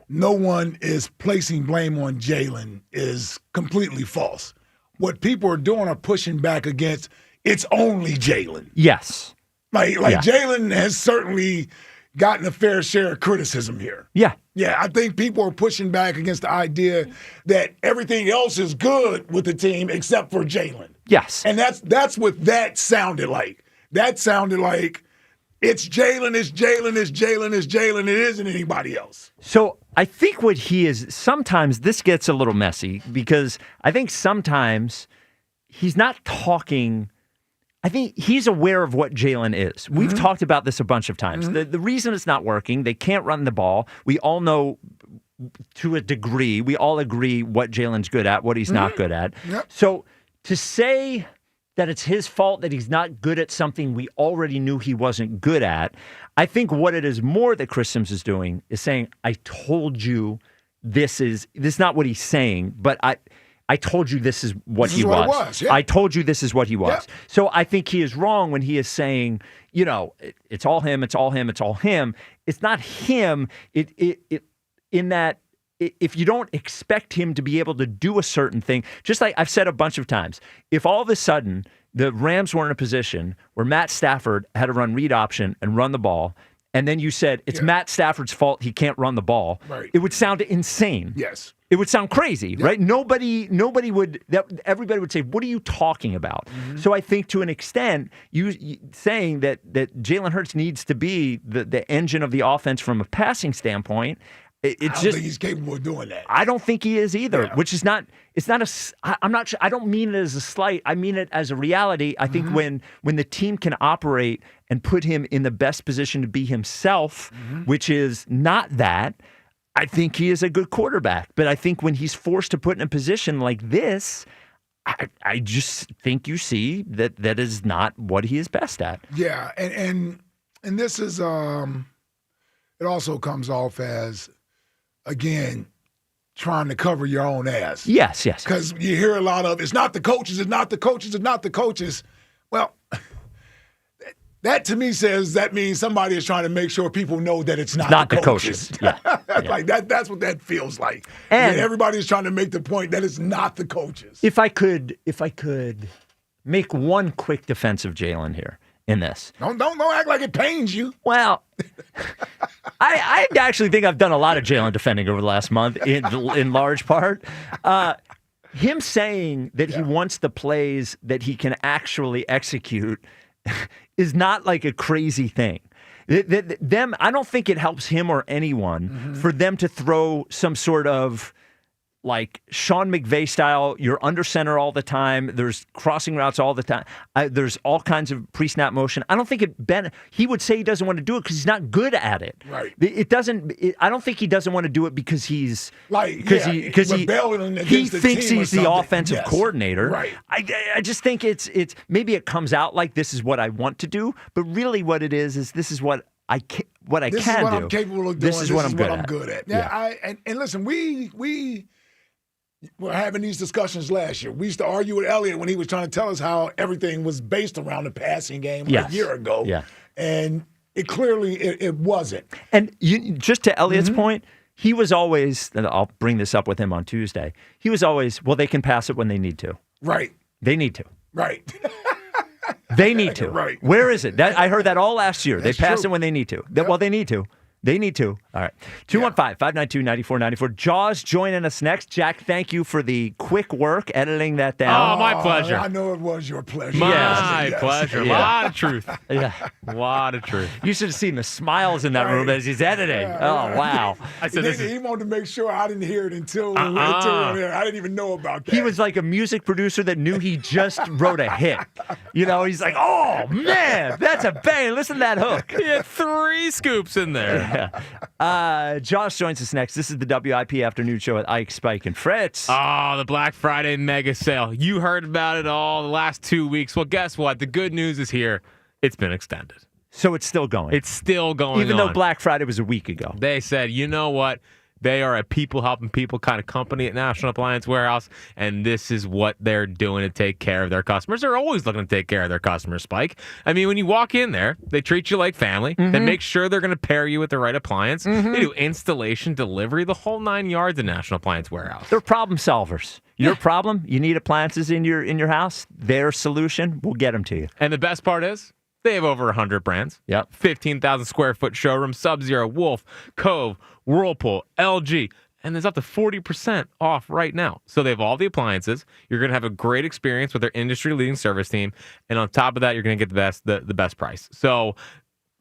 S8: no one is placing blame on Jalen is completely false. What people are doing are pushing back against it's only Jalen.
S7: Yes.
S8: Like Jalen has certainly gotten a fair share of criticism here.
S7: Yeah.
S8: Yeah, I think people are pushing back against the idea that everything else is good with the team except for Jalen.
S7: Yes.
S8: And that's what that sounded like. That sounded like it's Jalen, it's Jalen, it's Jalen, it's Jalen. It isn't anybody else.
S7: So I think what he is, sometimes this gets a little messy because I think sometimes he's not talking. I think he's aware of what Jalen is. We've talked about this a bunch of times. The reason it's not working, they can't run the ball. We all know to a degree, we all agree what Jalen's good at, what he's not good at.
S8: Yep.
S7: So to say that it's his fault that he's not good at something we already knew he wasn't good at, I think what it is more that Chris Sims is doing is saying, I told you this is not what he's saying, but I told you this is what he was.
S8: Yeah.
S7: I told you this is what he was.
S8: Yeah.
S7: So I think he is wrong when he is saying, it's all him, it's all him, it's all him. It's not him. In that if you don't expect him to be able to do a certain thing, just like I've said a bunch of times, if all of a sudden the Rams were in a position where Matt Stafford had to run read option and run the ball, and then you said it's Matt Stafford's fault he can't run the ball, it would sound insane.
S8: Yes.
S7: It would sound crazy, right? Everybody would say, what are you talking about? So I think to an extent, you saying that Jalen Hurts needs to be the engine of the offense from a passing standpoint, I don't
S8: think he's capable of doing that.
S7: I don't think he is either, which is not, I'm not sure, I don't mean it as a slight, I mean it as a reality. I think when the team can operate and put him in the best position to be himself, which is not that, I think he is a good quarterback. But I think when he's forced to put in a position like this, I just think you see that is not what he is best at.
S8: Yeah, and this is it also comes off as, again, trying to cover your own ass.
S7: Yes.
S8: Because you hear a lot of, it's not the coaches, it's not the coaches, it's not the coaches. Well, that to me says that means somebody is trying to make sure people know that it's not the coaches.
S7: Yeah.
S8: Like that's what that feels like.
S7: And
S8: everybody's trying to make the point that it's not the coaches.
S7: If I could make one quick defense of Jalen here in this.
S8: Don't act like it pains you.
S7: Well, I actually think I've done a lot of Jalen defending over the last month in large part. Him saying that he wants the plays that he can actually execute is not like a crazy thing. I don't think it helps him or anyone for them to throw some sort of like Sean McVay style, you're under center all the time. There's crossing routes all the time. There's all kinds of pre-snap motion. I don't think he would say he doesn't want to do it because he's not good at it.
S8: Right.
S7: I don't think he doesn't want to do it because he's
S8: he
S7: thinks he's the offensive coordinator.
S8: Right.
S7: I just think it's maybe it comes out like this is what I want to do, but really what it is this is what I can do.
S8: This is what I'm capable of doing.
S7: This is what I'm good at.
S8: Yeah. And listen, we were having these discussions last year. We used to argue with Elliot when he was trying to tell us how everything was based around the passing game a year ago.
S7: Yeah.
S8: And it clearly it wasn't.
S7: And just to Elliot's point, he was always, and I'll bring this up with him on Tuesday, he was always, well, they can pass it when they need to.
S8: Right.
S7: They need to.
S8: Right.
S7: They need to.
S8: Right.
S7: Where is it? I heard that all last year.
S8: That's
S7: they pass
S8: true.
S7: it when they need to. Well, they need to. They need to. All right. 215-592-9494. Jaws joining us next. Jack, thank you for the quick work editing that down.
S1: Oh, my pleasure.
S8: I know it was your pleasure.
S1: My pleasure. A lot of truth.
S7: Yeah.
S1: A lot of truth.
S7: You should have seen the smiles in that room as he's editing. Oh, wow.
S1: I said,
S8: he wanted to make sure I didn't hear it until I didn't even know about that.
S7: He was like a music producer that knew he just wrote a hit. He's like, oh, man, that's a bang. Listen to that hook.
S1: He had 3 scoops in there.
S7: Yeah. Josh joins us next. This is the WIP Afternoon Show with Ike, Spike, and Fritz.
S1: Oh, the Black Friday mega sale. You heard about it all the last 2 weeks. Well, guess what? The good news is here. It's been extended.
S7: So it's still going.
S1: It's still going
S7: Even
S1: on.
S7: though Black Friday was a week ago.
S1: They said, you know what? They are a people helping people kind of company at National Appliance Warehouse, and this is what they're doing to take care of their customers. They're always looking to take care of their customers, Spike. I mean, when you walk in there, they treat you like family. They make sure they're going to pair you with the right appliance. They do installation, delivery, the whole 9 yards at National Appliance Warehouse.
S7: They're problem solvers. Your problem, you need appliances in your house, their solution, we'll get them to you.
S1: And the best part is, they have over 100 brands.
S7: Yep.
S1: 15,000 square foot showroom, Sub-Zero, Wolf, Cove, Whirlpool, LG. And there's up to 40% off right now. So they have all the appliances. You're going to have a great experience with their industry-leading service team. And on top of that, you're going to get the best price. So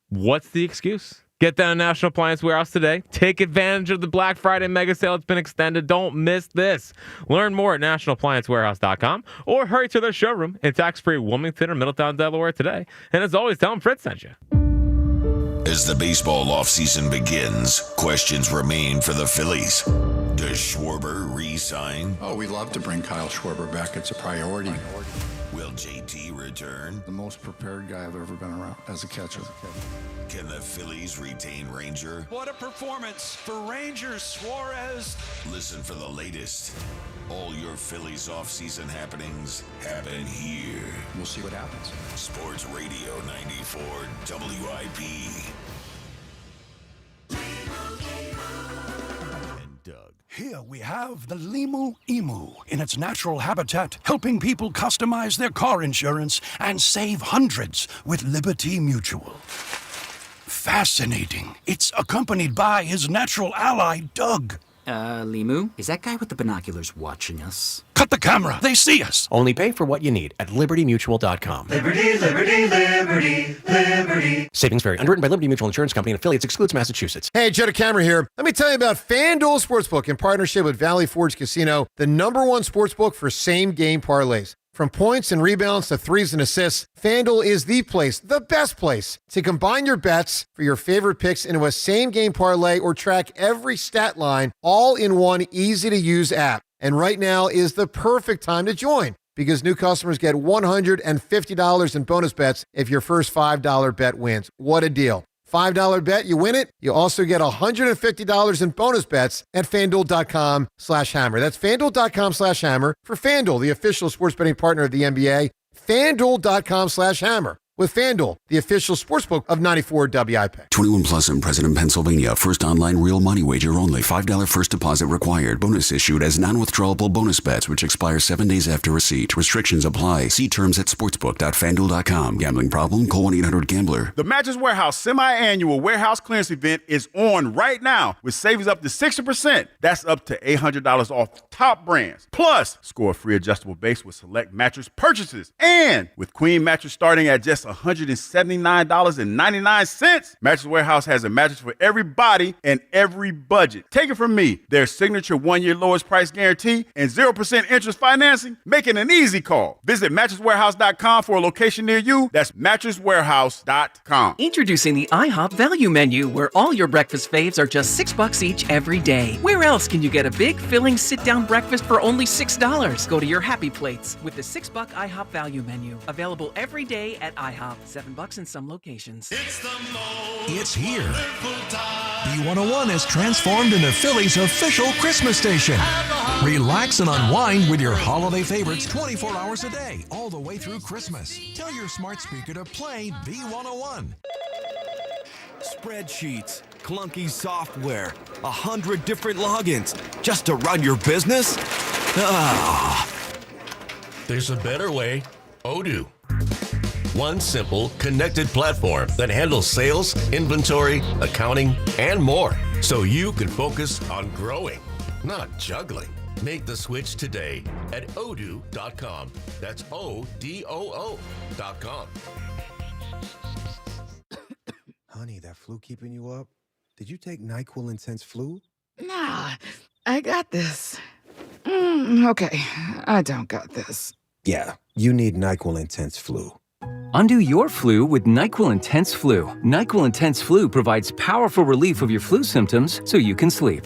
S1: what's the excuse? Get down to National Appliance Warehouse today. Take advantage of the Black Friday mega sale. It's been extended. Don't miss this. Learn more at nationalappliancewarehouse.com or hurry to their showroom in tax-free Wilmington or Middletown, Delaware today. And as always, tell them Fritz sent you.
S16: As the baseball offseason begins, questions remain for the Phillies. Does Schwarber re-sign?
S9: Oh, we'd love to bring Kyle Schwarber back. It's a priority.
S16: Will JT return?
S9: The most prepared guy I've ever been around as a catcher.
S16: Can the Phillies retain Ranger?
S12: What a performance for Rangers, Suarez.
S16: Listen for the latest. All your Phillies offseason happenings happen here.
S9: We'll see what happens.
S16: Sports Radio 94 WIP. And Doug.
S12: Here we have the Limu Emu in its natural habitat, helping people customize their car insurance and save hundreds with Liberty Mutual. Fascinating. It's accompanied by his natural ally, Doug.
S15: Limu, is that guy with the binoculars watching us?
S12: Cut the camera. They see us.
S17: Only pay for what you need at libertymutual.com.
S2: Liberty, liberty, liberty, liberty.
S17: Savings vary. Underwritten by Liberty Mutual Insurance Company and affiliates. Excludes Massachusetts.
S20: Hey, Joe DeCamera here. Let me tell you about FanDuel Sportsbook in partnership with Valley Forge Casino, the #1 sportsbook for same-game parlays. From points and rebounds to threes and assists, FanDuel is the place, the best place, to combine your bets for your favorite picks into a same-game parlay or track every stat line all in one easy-to-use app. And right now is the perfect time to join because new customers get $150 in bonus bets if your first $5 bet wins. What a deal. $5 bet, you win it. You also get $150 in bonus bets at FanDuel.com/hammer. That's FanDuel.com/hammer for FanDuel, the official sports betting partner of the NBA. FanDuel.com/hammer. With FanDuel, the official sportsbook of 94 WIP.
S16: 21 plus in President, Pennsylvania. First online real money wager only. $5 first deposit required. Bonus issued as non-withdrawable bonus bets, which expire 7 days after receipt. Restrictions apply. See terms at sportsbook.fanduel.com. Gambling problem? Call 1-800-GAMBLER.
S23: The Mattress Warehouse semi-annual warehouse clearance event is on right now with savings up to 60%. That's up to $800 off top brands. Plus, score a free adjustable base with select mattress purchases. And with Queen mattress starting at just $179.99. Mattress Warehouse has a mattress for every body and every budget. Take it from me. Their signature 1-year lowest price guarantee and 0% interest financing make it an easy call. Visit mattresswarehouse.com for a location near you. That's mattresswarehouse.com.
S24: Introducing the IHOP Value Menu, where all your breakfast faves are just $6 each every day. Where else can you get a big, filling, sit-down breakfast for only $6? Go to your happy plates with the $6 IHOP Value Menu. Available every day at IHOP. $7 in some locations.
S12: It's here. B101 is transformed into Philly's official Christmas station. Relax and unwind with your holiday favorites 24 hours a day, all the way through Christmas. Tell your smart speaker to play B101.
S25: Spreadsheets, clunky software, 100 different logins just to run your business? Ah.
S26: There's a better way. Odoo. One simple, connected platform that handles sales, inventory, accounting, and more. So you can focus on growing, not juggling. Make the switch today at odoo.com. That's ODOO.com.
S27: Honey, that flu keeping you up? Did you take NyQuil Intense Flu?
S29: Nah, I got this. Okay, I don't got this.
S27: Yeah, you need NyQuil Intense Flu.
S30: Undo your flu with NyQuil Intense Flu. NyQuil Intense Flu provides powerful relief of your flu symptoms so you can sleep.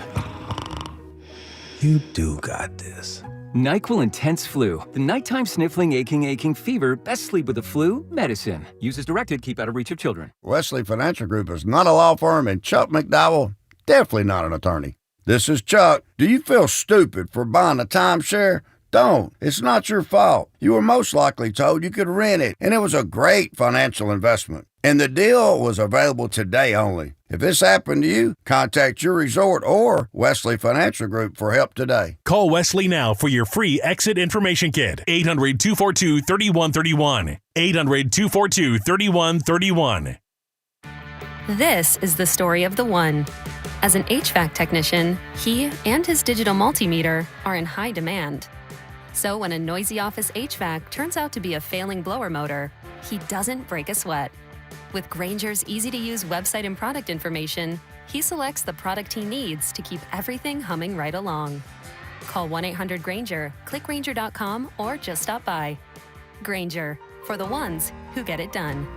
S27: You do got this.
S30: NyQuil Intense Flu. The nighttime sniffling, aching fever, best sleep with the flu, medicine. Use as directed, keep out of reach of children.
S31: Wesley Financial Group is not a law firm, and Chuck McDowell, definitely not an attorney.
S3: This is Chuck. Do you feel stupid for buying a timeshare? Don't. It's not your fault. You were most likely told you could rent it, and it was a great financial investment. And the deal was available today only. If this happened to you, contact your resort or Wesley Financial Group for help today.
S4: Call Wesley now for your free exit information kit. 800-242-3131. 800-242-3131.
S6: This is the story of the one. As an HVAC technician, he and his digital multimeter are in high demand. So when a noisy office HVAC turns out to be a failing blower motor, he doesn't break a sweat. With Grainger's easy-to-use website and product information, he selects the product he needs to keep everything humming right along. Call 1-800-GRAINGER, click Grainger.com, or just stop by. Grainger, for the ones who get it done.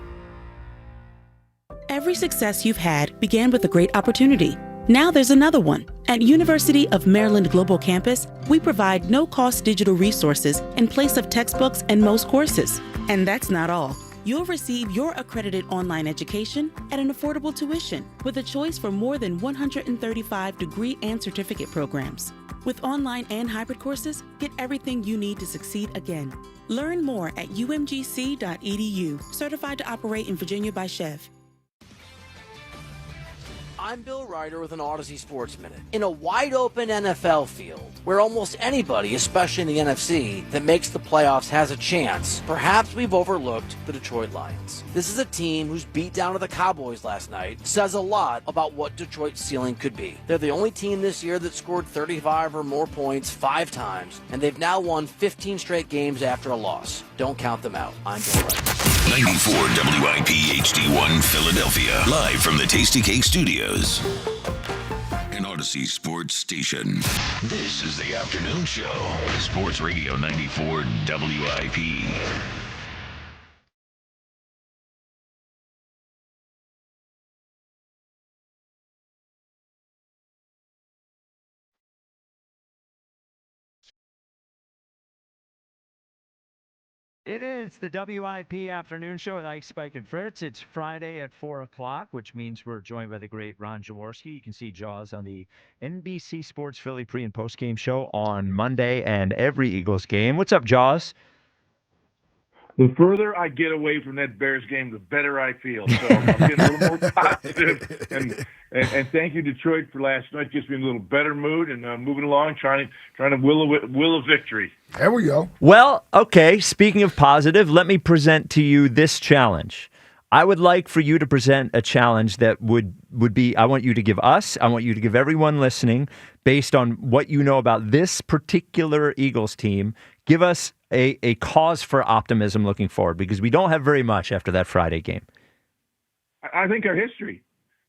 S11: Every success you've had began with a great opportunity. Now there's another one. At University of Maryland Global Campus, we provide no-cost digital resources in place of textbooks and most courses. And that's not all. You'll receive your accredited online education at an affordable tuition with a choice for more than 135 degree and certificate programs. With online and hybrid courses, get everything you need to succeed again. Learn more at umgc.edu, certified to operate in Virginia by Chev.
S13: I'm Bill Ryder with an Odyssey Sports Minute. In a wide-open NFL field, where almost anybody, especially in the NFC, that makes the playoffs has a chance, perhaps we've overlooked the Detroit Lions. This is a team whose beatdown of the Cowboys last night says a lot about what Detroit's ceiling could be. They're the only team this year that scored 35 or more points 5 times, and they've now won 15 straight games after a loss. Don't count them out. I'm Bill Ryder.
S16: 94 WIP HD1 Philadelphia. Live from the Tasty Cake Studios. An Odyssey Sports Station. This is the afternoon show. Sports Radio 94 WIP.
S7: It is the WIP afternoon show with Ike, Spike, and Fritz. It's Friday at 4 o'clock, which means we're joined by the great Ron Jaworski. You can see Jaws on the NBC Sports Philly pre- and post-game show on Monday and every Eagles game. What's up, Jaws?
S14: The further I get away from that Bears game, the better I feel. So I'm getting a little more positive. And thank you, Detroit, for last night. Gets me in a little better mood and moving along, trying to will a victory.
S8: There we go.
S7: Well, okay, speaking of positive, let me present to you this challenge. I would like for you to present a challenge that would be, I want you to give us, I want you to give everyone listening, based on what you know about this particular Eagles team, give us a cause for optimism looking forward, because we don't have very much after that Friday game.
S14: I think our history,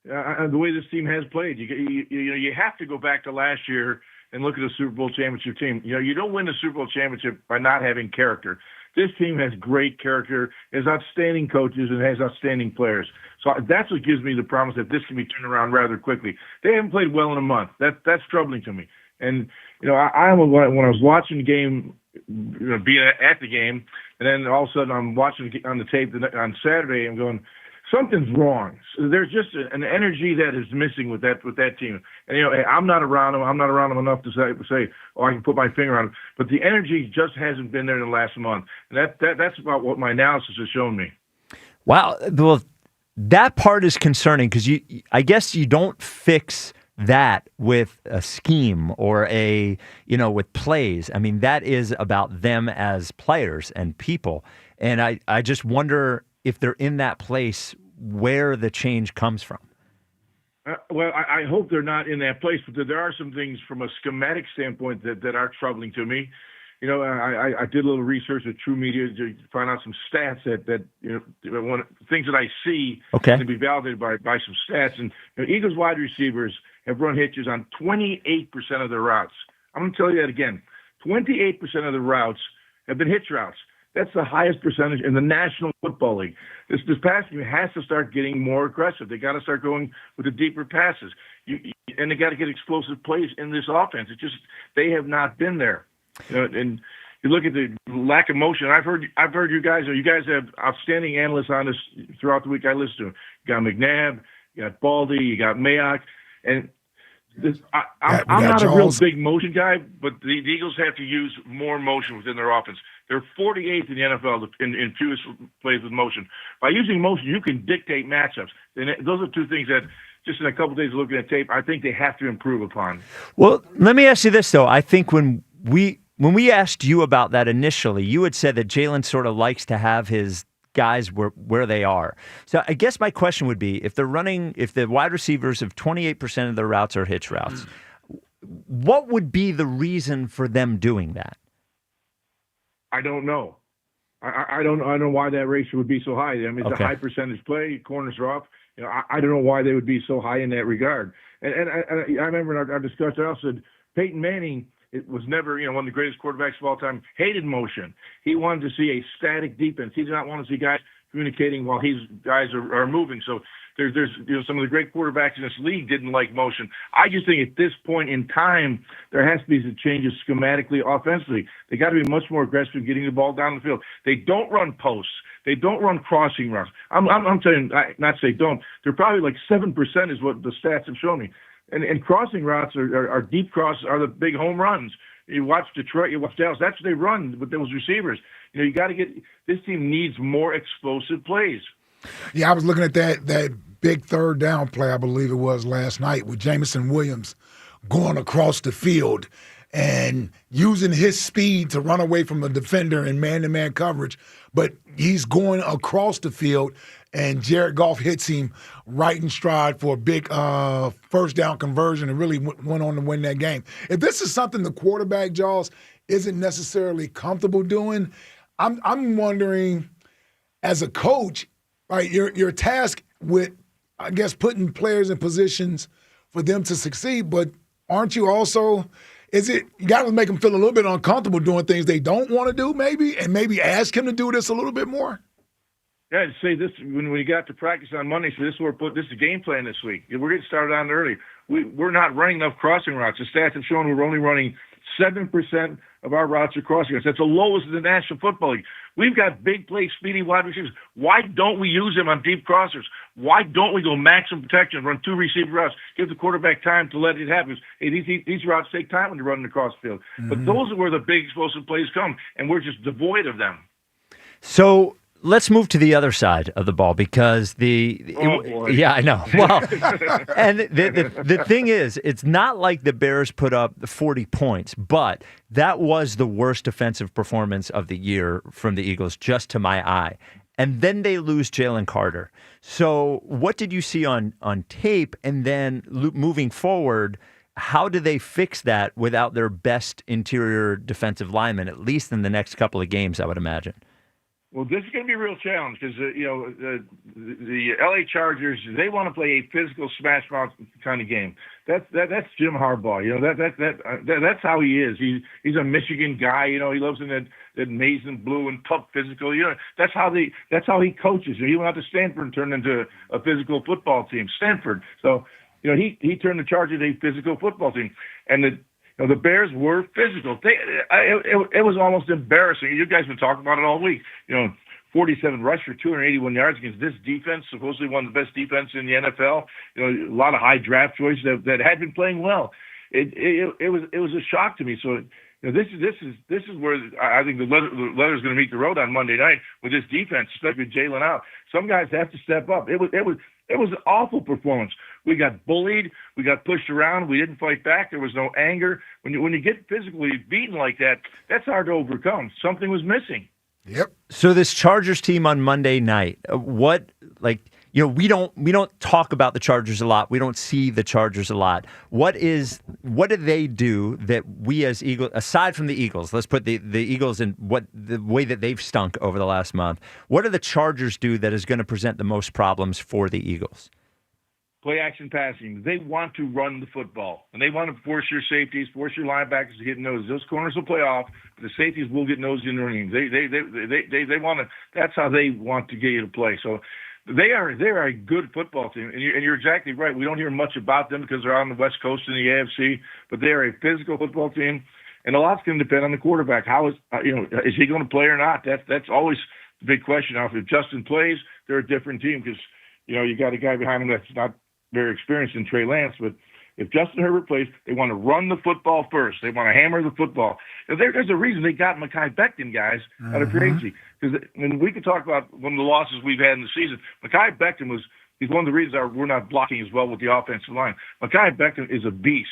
S14: the way this team has played, you have to go back to last year and look at a Super Bowl championship team. You don't win the Super Bowl championship by not having character. This team has great character, has outstanding coaches, and has outstanding players. So that's what gives me the promise that this can be turned around rather quickly. They haven't played well in a month. That's troubling to me. And when I was watching the game, being at the game, and then all of a sudden I'm watching on the tape on Saturday, I'm going, something's wrong. So there's just an energy that is missing with that team. And hey, I'm not around them. I'm not around them enough to say, oh, I can put my finger on it. But the energy just hasn't been there in the last month. And that's about what my analysis has shown me.
S7: Wow. Well, that part is concerning, because I guess you don't fix that with a scheme or with plays. I mean, that is about them as players and people. And I just wonder if they're in that place where the change comes from.
S14: Well, I hope they're not in that place, but there are some things from a schematic standpoint that are troubling to me. I did a little research with True Media to find out some stats that things that I see can be validated by some stats. And Eagles wide receivers have run hitches on 28% of their routes. I'm going to tell you that again. 28% of the routes have been hitch routes. That's the highest percentage in the National Football League. This past team has to start getting more aggressive. They got to start going with the deeper passes. And they got to get explosive plays in this offense. It's just they have not been there. And you look at the lack of motion. I've heard you guys have outstanding analysts on this throughout the week. I listen to them. You got McNabb, you got Baldy, you got Mayock, and I'm not a real big motion guy, but the Eagles have to use more motion within their offense. They're 48th in the NFL in fewest plays with motion. By using motion, you can dictate matchups. And those are two things that, just in a couple of days of looking at tape, I think they have to improve upon.
S7: Well, let me ask you this, though. I think when we asked you about that initially, you had said that Jalen sort of likes to have his guys where they are. So I guess my question would be, if the wide receivers of 28% of their routes are hitch routes, what would be the reason for them doing that?
S14: I don't know. I don't know why that ratio would be so high. I mean, it's a high percentage play. Corners are off. You know, I don't know why they would be so high in that regard. And I remember in our discussion, I also said Peyton Manning, it was never, one of the greatest quarterbacks of all time, hated motion. He wanted to see a static defense. He did not want to see guys communicating while his guys are moving. So there's some of the great quarterbacks in this league didn't like motion. I just think at this point in time, there has to be some changes schematically, offensively. They got to be much more aggressive getting the ball down the field. They don't run posts. They don't run crossing routes. I'm telling you, not say don't. They're probably like 7% is what the stats have shown me. And crossing routes are deep crosses are the big home runs. You watch Detroit, you watch Dallas. That's what they run with those receivers. You got to get this team needs more explosive plays.
S8: Yeah, I was looking at that big third down play, I believe it was last night, with Jamison Williams going across the field and using his speed to run away from a defender in man-to-man coverage, but he's going across the field, and Jared Goff hits him right in stride for a big first down conversion and really went on to win that game. If this is something the quarterback, Jaws, isn't necessarily comfortable doing, I'm wondering, as a coach, right, your task with, I guess, putting players in positions for them to succeed, but aren't you also – you got to make them feel a little bit uncomfortable doing things they don't want to do, maybe, and maybe ask him to do this a little bit more?
S14: Yeah, I'd say this when we got to practice on Monday. So this is the game plan this week. We're getting started on early. We're not running enough crossing routes. The stats have shown we're only running 7% of our routes are crossing routes. That's the lowest in the National Football League. We've got big play, speedy wide receivers. Why don't we use them on deep crossers? Why don't we go maximum protection, run two receiver routes, give the quarterback time to let it happen? Hey, these routes take time when you're running across the field. Mm-hmm. But those are where the big explosive plays come, and we're just devoid of them.
S7: So let's move to the other side of the ball because yeah, I know. Well, and the thing is, it's not like the Bears put up 40 points, but that was the worst defensive performance of the year from the Eagles, just to my eye. And then they lose Jalen Carter. So what did you see on tape? And then moving forward, how do they fix that without their best interior defensive lineman, at least in the next couple of games, I would imagine?
S14: Well, this is going to be a real challenge because the LA Chargers, they want to play a physical smash mouth kind of game. That's Jim Harbaugh. That's how he is. He's a Michigan guy. He lives in that maize and blue and tough physical. That's how he coaches. He went out to Stanford and turned into a physical football team. Stanford. So he turned the Chargers into a physical football team, and the Bears were physical. It was almost embarrassing. You guys have been talking about it all week. 47 rush for 281 yards against this defense, supposedly one of the best defenses in the NFL. A lot of high draft choices that had been playing well. It was a shock to me. So this is where I think the letter's going to meet the road on Monday night with this defense, especially with Jalen out. Some guys have to step up. It was an awful performance. We got bullied. We got pushed around. We didn't fight back. There was no anger. When you get physically beaten like that, that's hard to overcome. Something was missing.
S8: Yep.
S7: So this Chargers team on Monday night, we don't talk about the Chargers a lot. We don't see the Chargers a lot. What do they do that we as Eagles, aside from the Eagles, let's put the Eagles in the way that they've stunk over the last month. What do the Chargers do that is going to present the most problems for the Eagles?
S14: Play action passing. They want to run the football, and they want to force your safeties, force your linebackers to get noses. Those corners will play off, but the safeties will get noses in the ring. They want to. That's how they want to get you to play. So they're a good football team, and you're exactly right. We don't hear much about them because they're out on the West Coast in the AFC, but they are a physical football team, and a lot's going to depend on the quarterback. How is he going to play or not? That's always the big question. Now, if Justin plays, they're a different team because you got a guy behind him that's not very experienced in Trey Lance, but If Justin Herbert plays, they want to run the football first. They want to hammer the football. There's a reason they got Mekhi Becton, guys, out of free agency. Because we could talk about one of the losses we've had in the season. Mekhi Becton he's one of the reasons we're not blocking as well with the offensive line. Mekhi Becton is a beast.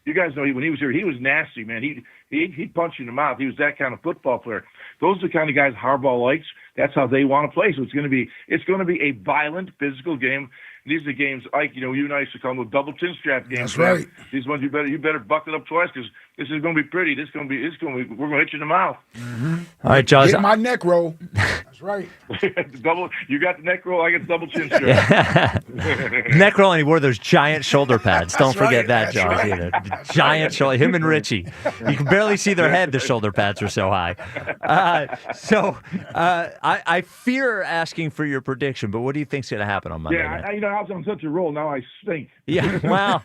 S14: You guys know when he was here, he was nasty, man. He'd punch you in the mouth. He was that kind of football player. Those are the kind of guys Harbaugh likes. That's how they want to play. So it's going to be a violent, physical game. These are games, Ike, you and I used to call them double chin strap games.
S8: That's right.
S14: These ones you better buckle up twice because this is going to be pretty. We're going to hit you in the mouth.
S7: All right, Jaws.
S8: Get my neck roll. That's right.
S14: You got the neck roll. I got the double chin strap.
S7: Neck roll, and he wore those giant shoulder pads. Don't forget that, Jaws.
S8: Right.
S7: You know, giant shoulder. Him and Richie. You can barely see their head. The shoulder pads are so high. I fear asking for your prediction, but what do you think's going to happen on Monday night?
S14: I was on such a roll. Now I stink.
S7: Yeah, wow.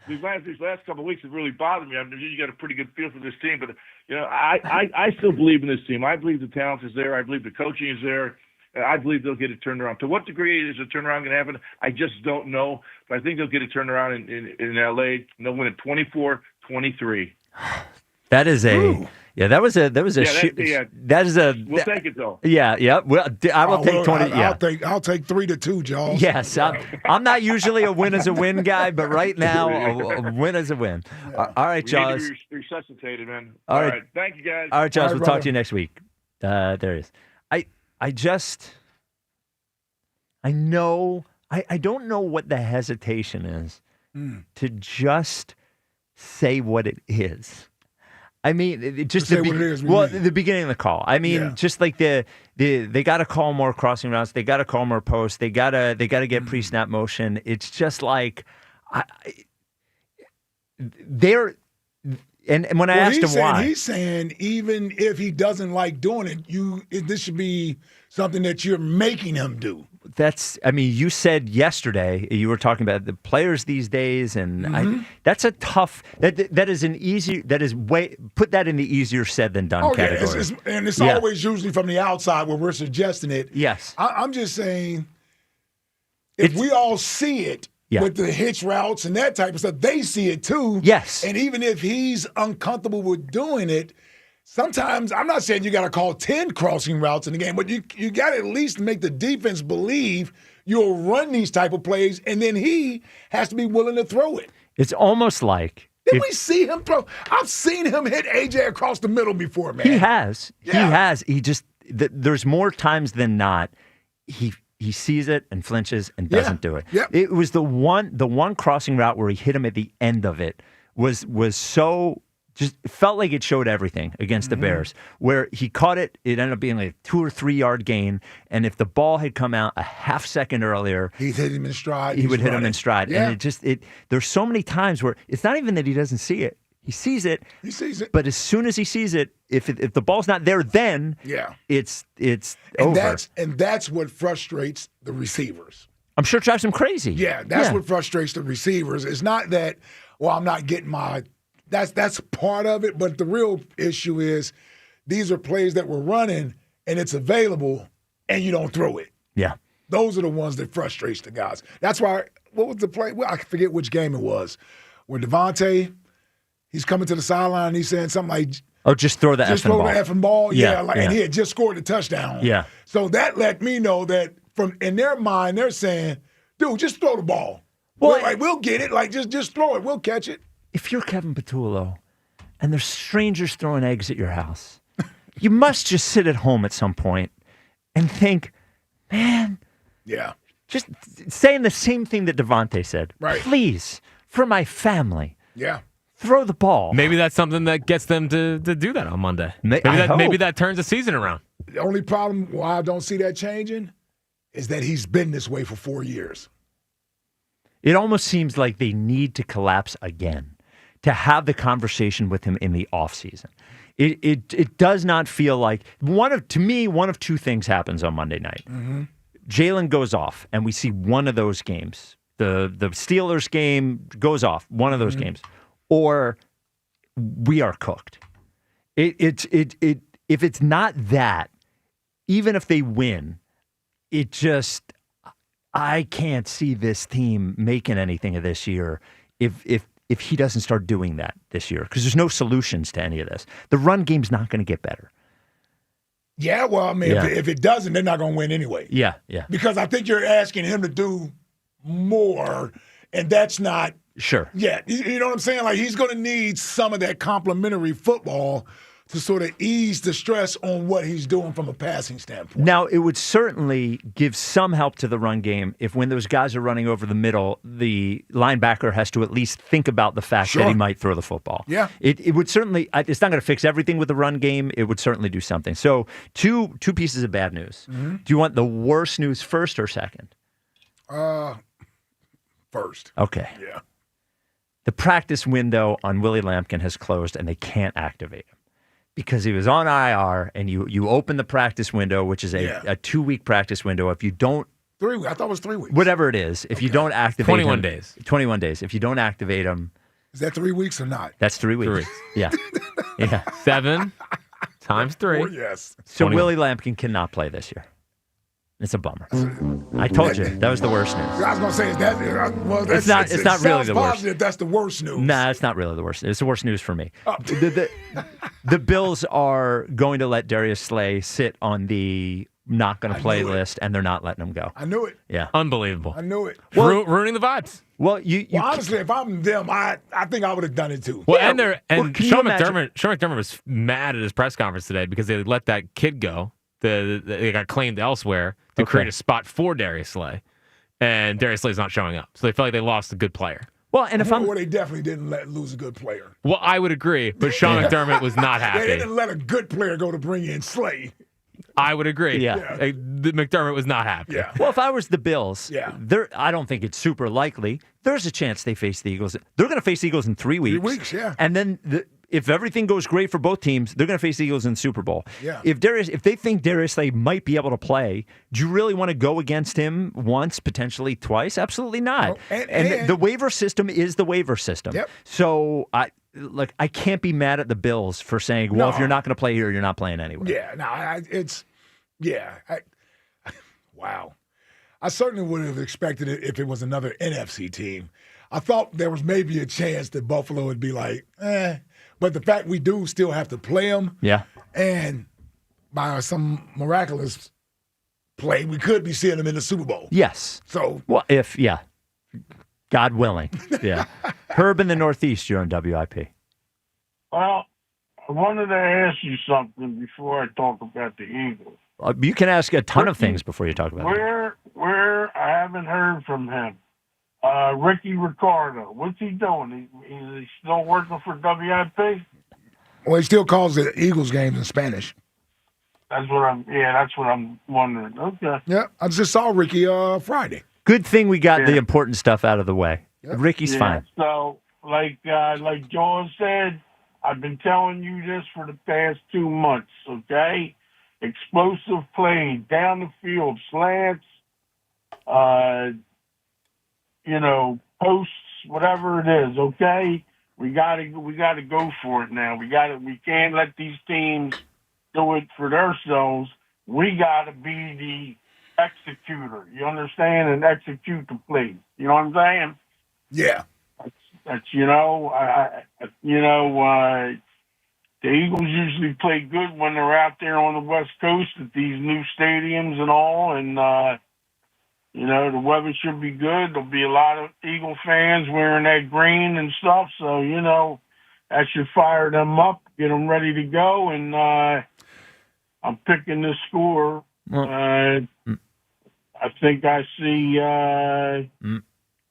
S14: These last couple of weeks have really bothered me. I mean, you got a pretty good feel for this team, but I still believe in this team. I believe the talent is there. I believe the coaching is there. I believe they'll get it turned around. To what degree is a turnaround going to happen? I just don't know. But I think they'll get it turned around in L.A. And they'll win it 24-23.
S7: That is a.
S14: Ooh.
S7: Yeah, that was a. That is a.
S14: We'll take it though.
S7: Yeah. Well, I will take 20.
S8: I'll take 3-2, Jaws.
S7: Yes, I'm not usually a win is a win guy, but right now a win is a win. All right, Jaws.
S14: We need to be resuscitated, man.
S7: All right.
S14: Thank you, guys.
S7: All right, Jaws. We'll
S8: brother.
S7: talk to you next week. There it is. I don't know what the hesitation is to just say what it is. I mean, the beginning of the call. I mean, just like they got to call more crossing routes. They got to call more posts. They got to get pre-snap motion. It's just like they're. And when I asked him why,
S8: he's saying even if he doesn't like doing it, this should be something that you're making him do.
S7: You said yesterday, you were talking about the players these days, and that's a tough, that is put that in the easier said than done category.
S8: It's always usually from the outside where we're suggesting it.
S7: Yes.
S8: I'm just saying, if we all see it, with the hitch routes and that type of stuff, they see it too.
S7: Yes.
S8: And even if he's uncomfortable with doing it, sometimes, I'm not saying you got to call 10 crossing routes in the game, but you got to at least make the defense believe you'll run these type of plays, and then he has to be willing to throw it.
S7: It's almost like...
S8: Did we see him throw? I've seen him hit AJ across the middle before, man.
S7: He has. Yeah. He has. He just... there's more times than not, he sees it and flinches and doesn't do it.
S8: Yep.
S7: It was the one crossing route where he hit him at the end of it was so... Just felt like it showed everything against the Bears, where he caught it. It ended up being like a 2 or 3 yard gain. And if the ball had come out a half second earlier,
S8: he'd hit him in stride.
S7: He would hit him in stride.
S8: Yeah.
S7: And there's so many times where it's not even that he doesn't see it. He sees it.
S8: He sees it.
S7: But as soon as he sees it, if the ball's not there, then it's over.
S8: And that's what frustrates the receivers.
S7: I'm sure it drives him crazy.
S8: Yeah, that's what frustrates the receivers. It's not that, I'm not getting my. That's part of it, but the real issue is these are plays that we're running and it's available and you don't throw it.
S7: Yeah.
S8: Those are the ones that frustrates the guys. That's why, what was the play? Well, I forget which game it was, where Devontae, he's coming to the sideline and he's saying something like,
S7: just throw the
S8: effing ball.
S7: Yeah,
S8: and he had just scored a touchdown.
S7: Yeah.
S8: So that let me know that in their mind, they're saying, dude, just throw the ball.
S7: Well,
S8: we'll get it. Like, just throw it. We'll catch it.
S7: If you're Kevin Patullo and there's strangers throwing eggs at your house, you must just sit at home at some point and think, man, just saying the same thing that Devontae said.
S8: Right.
S7: Please, for my family, throw the ball.
S1: Maybe that's something that gets them to do that on Monday. Maybe that turns the season around.
S8: The only problem why I don't see that changing is that he's been this way for 4 years.
S7: It almost seems like they need to collapse again to have the conversation with him in the offseason. It does not feel like one of two things happens on Monday night. Jalen goes off, and we see one of those games. The Steelers game goes off, one of those games, or we are cooked. If it's not that, even if they win, I can't see this team making anything of this year if he doesn't start doing that this year, because there's no solutions to any of this. The run game's not going to get better.
S8: Yeah, well, I mean,
S7: Yeah.
S8: if it doesn't, they're not going to win anyway.
S7: Yeah.
S8: Because I think you're asking him to do more, and that's not.
S7: Sure.
S8: Yeah, you know what I'm saying? Like, he's going to need some of that complimentary football to sort of ease the stress on what he's doing from a passing standpoint.
S7: Now, it would certainly give some help to the run game if when those guys are running over the middle, the linebacker has to at least think about the fact that he might throw the football.
S8: Yeah.
S7: It would certainly, it's not going to fix everything with the run game. It would certainly do something. So two pieces of bad news.
S8: Mm-hmm.
S7: Do you want the worst news first or second?
S8: First.
S7: Okay.
S8: Yeah.
S7: The practice window on Willie Lampkin has closed and they can't activate him because he was on IR, and you open the practice window, which is a 2-week practice window. If you don't
S8: 3 weeks. I thought it was 3 weeks.
S7: Whatever it is, if you don't activate
S1: 21
S7: him,
S1: days.
S7: 21 days. If you don't activate him,
S8: Is that 3 weeks or not?
S7: that's 3 weeks. Yeah. Yeah.
S1: 7 times 3.
S8: Oh, yes.
S7: So
S1: 21.
S7: Willie Lampkin cannot play this year. It's a bummer. I told you that was the worst news.
S8: I was going to say, is that, well, that's,
S7: It's not really the worst.
S8: Positive that's the worst news.
S7: Nah, it's not really the worst. It's the worst news for me. The Bills are going to let Darius Slay sit on the not going to play list, and they're not letting him go.
S8: I knew it.
S7: Yeah.
S1: Unbelievable.
S8: I knew it.
S1: Ruining the vibes.
S7: Well, you
S8: honestly, if I'm them, I think I would have done it too.
S1: Well,
S8: Yeah.
S1: and Sean McDermott was mad at his press conference today because they let that kid go. They got claimed elsewhere to create a spot for Darius Slay, and Darius Slay's not showing up. So they felt like they lost a good player.
S7: Well, and
S8: Well, they definitely didn't lose a good player.
S1: Well, I would agree, but Sean McDermott was not
S8: They
S1: happy.
S8: didn't let a good player go to bring in Slay.
S1: I would agree.
S7: Yeah.
S1: McDermott was not happy.
S8: Yeah.
S7: Well, if I was the Bills,
S8: Yeah.
S7: I don't think it's super likely. There's a chance they face the Eagles. They're going to face the Eagles in 3 weeks.
S8: 3 weeks, yeah.
S7: And then if everything goes great for both teams, they're going to face the Eagles in the Super Bowl.
S8: Yeah.
S7: If they think Darius Slay might be able to play, do you really want to go against him once, potentially twice? Absolutely not.
S8: Oh,
S7: and the waiver system is the waiver system.
S8: Yep.
S7: So I can't be mad at the Bills for saying, well, if you're not going to play here, you're not playing anyway.
S8: Yeah, wow. I certainly would have expected it if it was another NFC team. I thought there was maybe a chance that Buffalo would be like, but the fact we do still have to play them,
S7: Yeah.
S8: and by some miraculous play, we could be seeing them in the Super Bowl.
S7: Yes.
S8: So,
S7: well, God willing. Yeah. Herb in the Northeast, you're on WIP.
S2: Well, I wanted to ask you something before I talk about the Eagles.
S7: You can ask a ton of things before you talk about it.
S2: Where I haven't heard from him. Ricky Ricardo, what's he doing? Is he still working for WIP?
S8: well, he still calls it Eagles games in Spanish.
S2: That's what I'm wondering. Okay.
S8: Yeah, I just saw Ricky Friday.
S7: Good thing we got the important stuff out of the way.
S8: Yep.
S7: Ricky's fine.
S2: So, like Joel said, I've been telling you this for the past 2 months, okay? Explosive plays, down the field, slants, posts, whatever it is, okay? We gotta go for it now. We can't let these teams do it for themselves. We gotta be the executor. You understand? And execute the play. You know what I'm saying?
S8: Yeah.
S2: That's the Eagles usually play good when they're out there on the West Coast at these new stadiums and all, and the weather should be good. There'll be a lot of Eagle fans wearing that green and stuff, so that should fire them up, get them ready to go. And I'm picking this score. I think I see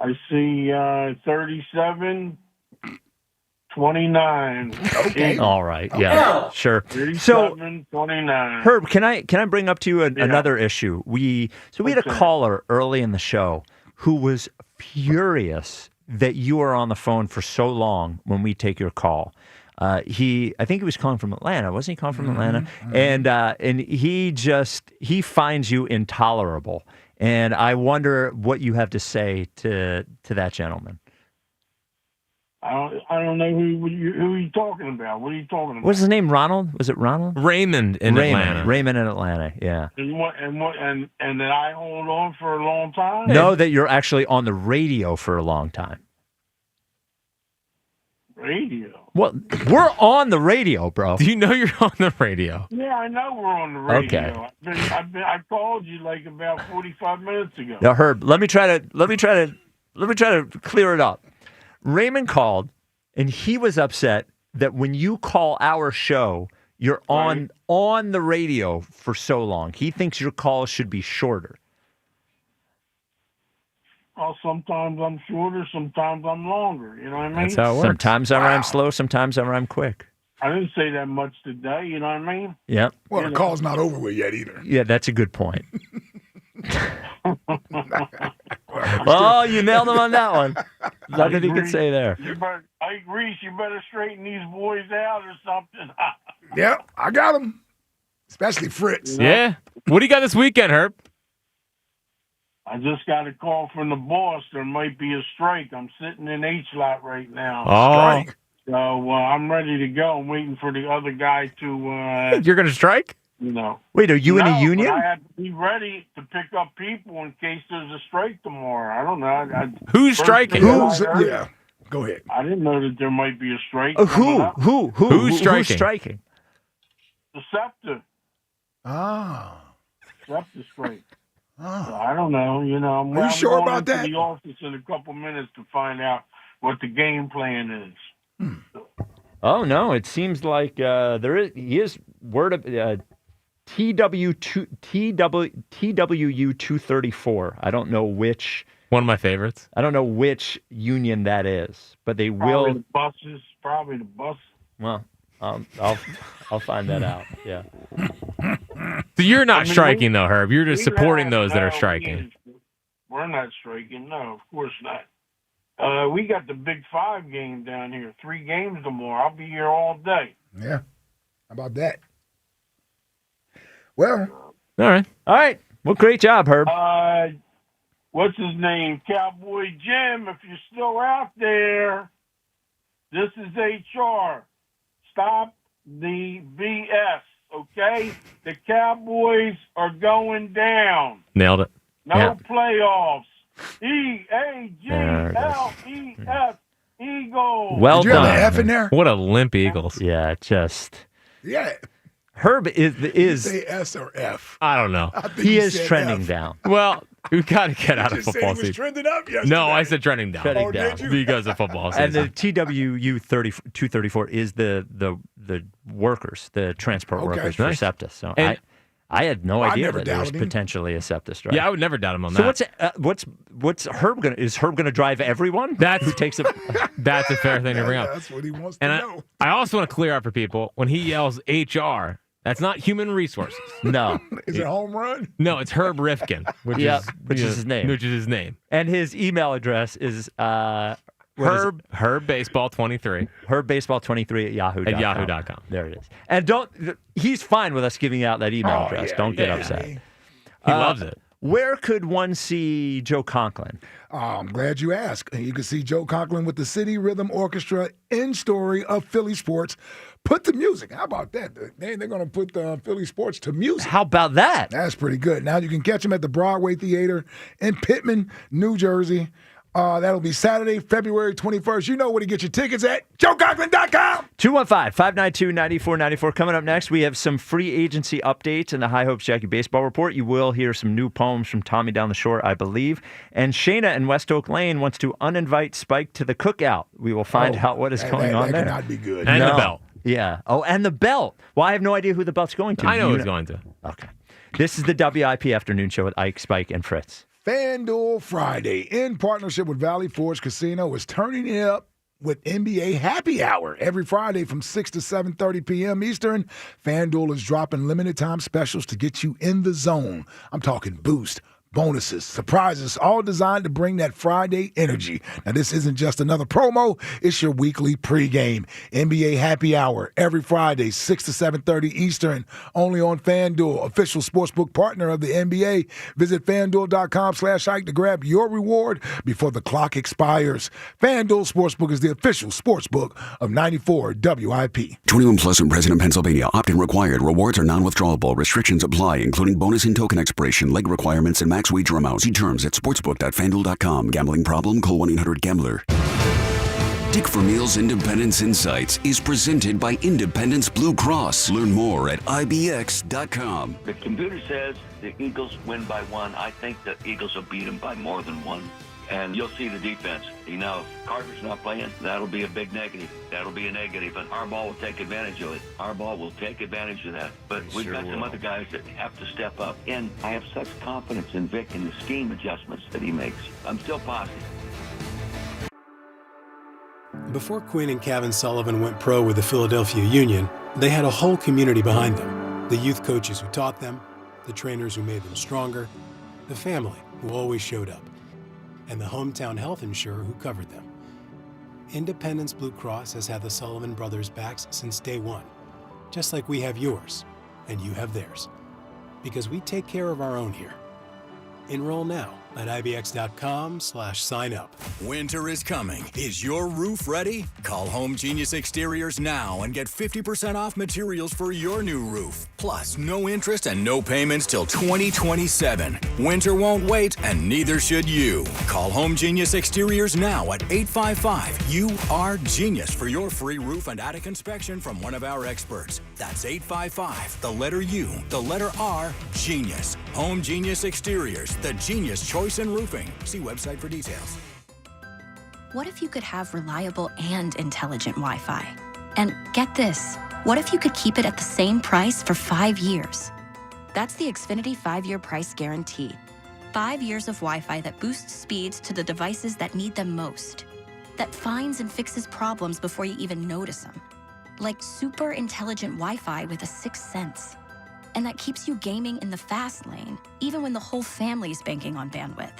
S2: 37-29.
S8: Okay.
S7: All right. Yeah. Sure.
S2: 37-29.
S7: Herb, can I bring up to you another issue? We had a caller early in the show who was furious that you are on the phone for so long when we take your call. I think he was calling from Atlanta, wasn't he? Calling from Atlanta, and he finds you intolerable. And I wonder what you have to say to that gentleman.
S2: I don't know who you talking about. What are you talking about?
S7: What's his name? Ronald? Was it Ronald?
S1: Raymond in Atlanta.
S7: Raymond in Atlanta. Yeah.
S2: And that I hold on for a long time?
S7: No, that you're actually on the radio for a long time.
S2: Radio.
S7: Well, we're on the radio, bro.
S1: Do you know you're on the radio?
S2: Yeah, I know we're on the radio.
S7: Okay.
S2: I called you like about 45 minutes ago.
S7: Now, Herb, let me try to clear it up. Raymond called, and he was upset that when you call our show, you're on the radio for so long. He thinks your calls should be shorter.
S2: Well, sometimes I'm shorter, sometimes I'm longer. You know what I mean?
S1: That's how it works.
S7: Sometimes I rhyme slow, sometimes I rhyme quick.
S2: I didn't say that much today. You know what I mean?
S7: Yeah.
S8: Well, the call's not over with yet either.
S7: Yeah, that's a good point. Oh, you nailed him on that one. Nothing he could say there.
S2: Hey, Reese, you better straighten these boys out or something.
S8: Yeah, I got them. Especially Fritz.
S1: Yeah. What do you got this weekend, Herb?
S2: I just got a call from the boss. There might be a strike. I'm sitting in H-Lot right now.
S1: Oh.
S2: Strike. So I'm ready to go. I'm waiting for the other guy to...
S1: You're going to strike?
S2: You know.
S7: Wait, are you in a union?
S2: But I have to be ready to pick up people in case there's a strike tomorrow. I don't know.
S1: Who's striking?
S8: Yeah. Go ahead.
S2: I didn't know that there might be a strike.
S7: Who's striking?
S1: Who's striking?
S2: The Scepter.
S8: Ah.
S2: Scepter strike. So I don't know. You know, I'm
S8: Are you sure
S2: going
S8: about
S2: into
S8: that?
S2: the office in a couple minutes to find out what the game plan is.
S7: Oh no! It seems like he is word of TWU 234. I don't know which.
S1: One of my favorites.
S7: I don't know which union that is, but they
S2: Probably
S7: will.
S2: Probably the bus.
S7: Well, I'll find that out. Yeah.
S1: So you're not striking, though, Herb. You're just supporting those that are
S2: No,
S1: striking.
S2: We're not striking. No, of course not. We got the Big 5 game down here. 3 games tomorrow. I'll be here all day.
S8: Yeah. How about that? Well.
S1: All right.
S7: Well, great job, Herb.
S2: What's his name? Cowboy Jim, if you're still out there, this is HR. Stop the BS, okay? The Cowboys are going down.
S1: Nailed it.
S2: No playoffs. EAGLES, Eagles.
S7: Well
S8: Did you have
S7: done.
S8: an F in there?
S1: What a limp Eagles.
S7: Yeah, just.
S8: Yeah.
S7: Herb is
S8: Say S or F.
S1: I don't know.
S8: I think
S7: he
S8: you
S7: is
S8: said
S7: trending
S8: F.
S7: down.
S1: Well, we've got to get out of
S8: You just said
S1: football
S8: he was
S1: season.
S8: trending up yesterday.
S1: No, I said trending down.
S7: Trending down.
S8: did you?
S1: Because of football
S7: And
S1: season.
S7: the TWU 234 is the workers, the transport
S8: Okay.
S7: workers for
S1: Nice.
S7: SEPTA. So
S1: And-
S7: I had no
S8: I
S7: idea
S8: never
S7: that there was
S8: doubted him.
S7: potentially a SEPTA strike.
S1: Yeah, I would never doubt him on
S7: So
S1: that.
S7: what's Herb gonna? Is Herb gonna drive everyone?
S1: That's-
S7: who takes a.
S1: That's a fair thing to bring up.
S8: That's what he wants
S1: And
S8: to know.
S1: I also want to clear up for people when he yells HR, that's not human resources.
S7: No,
S8: Is it home run?
S1: No, it's Herb Rifkin, which
S7: Yeah,
S1: is
S7: which is his name.
S1: Which is his name.
S7: and his email address is
S1: Herbbaseball23
S7: herbbaseball23 at yahoo.com.
S1: at yahoo.com.
S7: There it is. And he's fine with us giving out that email address.
S8: yeah,
S7: Don't get
S8: yeah.
S7: upset.
S1: He loves it.
S7: Where could one see Joe Conklin?
S8: I'm glad you asked. You can see Joe Conklin with the City Rhythm Orchestra in story of Philly sports. Put the music. How about that? They're going to put the Philly sports to music.
S7: How about that?
S8: That's pretty good. Now you can catch him at the Broadway Theater in Pittman, New Jersey. That'll be Saturday, February 21st. You know where to get your tickets at. JoeConklin.com.
S7: 215-592-9494. Coming up next, we have some free agency updates in the High Hopes Jackie Baseball Report. You will hear some new poems from Tommy Down the Shore, I believe. And Shayna in West Oak Lane wants to uninvite Spike to the cookout. We will find out what is going on there.
S8: That cannot be good.
S1: And the belt.
S7: Yeah. Oh, and the belt. Well, I have no idea who the belt's going to.
S1: I know
S7: You
S1: who it's going to.
S7: Okay. This is the WIP Afternoon Show with Ike, Spike, and Fritz.
S8: FanDuel Friday, in partnership with Valley Forge Casino, is turning it up with NBA Happy Hour every Friday from 6 to 7:30 p.m. Eastern. FanDuel is dropping limited-time specials to get you in the zone. I'm talking boost, bonuses, surprises, all designed to bring that Friday energy. Now, this isn't just another promo. It's your weekly pregame. NBA Happy Hour every Friday, 6 to 7:30 Eastern, only on FanDuel, official sportsbook partner of the NBA. Visit FanDuel.com/Ike to grab your reward before the clock expires. FanDuel Sportsbook is the official sportsbook of 94 WIP.
S5: 21 plus in President, Pennsylvania. Opt-in required. Rewards are non-withdrawable. Restrictions apply, including bonus and token expiration, leg requirements, and max wager amounts. See terms at sportsbook.fanduel.com. Gambling problem? Call 1-800-GAMBLER. Dick Vermeil's Independence Insights is presented by Independence Blue Cross. Learn more at IBX.com.
S9: The computer says the Eagles win by 1. I think the Eagles will beat them by more than 1. And you'll see the defense. You know, if Carter's not playing, that'll be a big negative. That'll be a negative, and Harbaugh will take advantage of it. Harbaugh will take advantage of that. But we've got some other guys that have to step up. And I have such confidence in Vic and the scheme adjustments that he makes. I'm still positive.
S10: Before Quinn and Kevin Sullivan went pro with the Philadelphia Union, they had a whole community behind them. The youth coaches who taught them, the trainers who made them stronger, the family who always showed up, and the hometown health insurer who covered them. Independence Blue Cross has had the Sullivan brothers' backs since day one, just like we have yours, and you have theirs. Because we take care of our own here. Enroll now at IBX.com/sign up.
S15: Winter is coming. Is your roof ready? Call Home Genius Exteriors now and get 50% off materials for your new roof. Plus, no interest and no payments till 2027. Winter won't wait, and neither should you. Call Home Genius Exteriors now at 855-UR-GENIUS for your free roof and attic inspection from one of our experts. That's 855, the letter U, the letter R, Genius. Home Genius Exteriors, the genius choice in roofing. See website for details.
S17: What if you could have reliable and intelligent Wi-Fi? And get this, what if you could keep it at the same price for 5 years? That's the Xfinity 5-year price guarantee. 5 years of Wi-Fi that boosts speeds to the devices that need them most. That finds and fixes problems before you even notice them. Like super intelligent Wi-Fi with a 6th sense. And that keeps you gaming in the fast lane, even when the whole family's banking on bandwidth.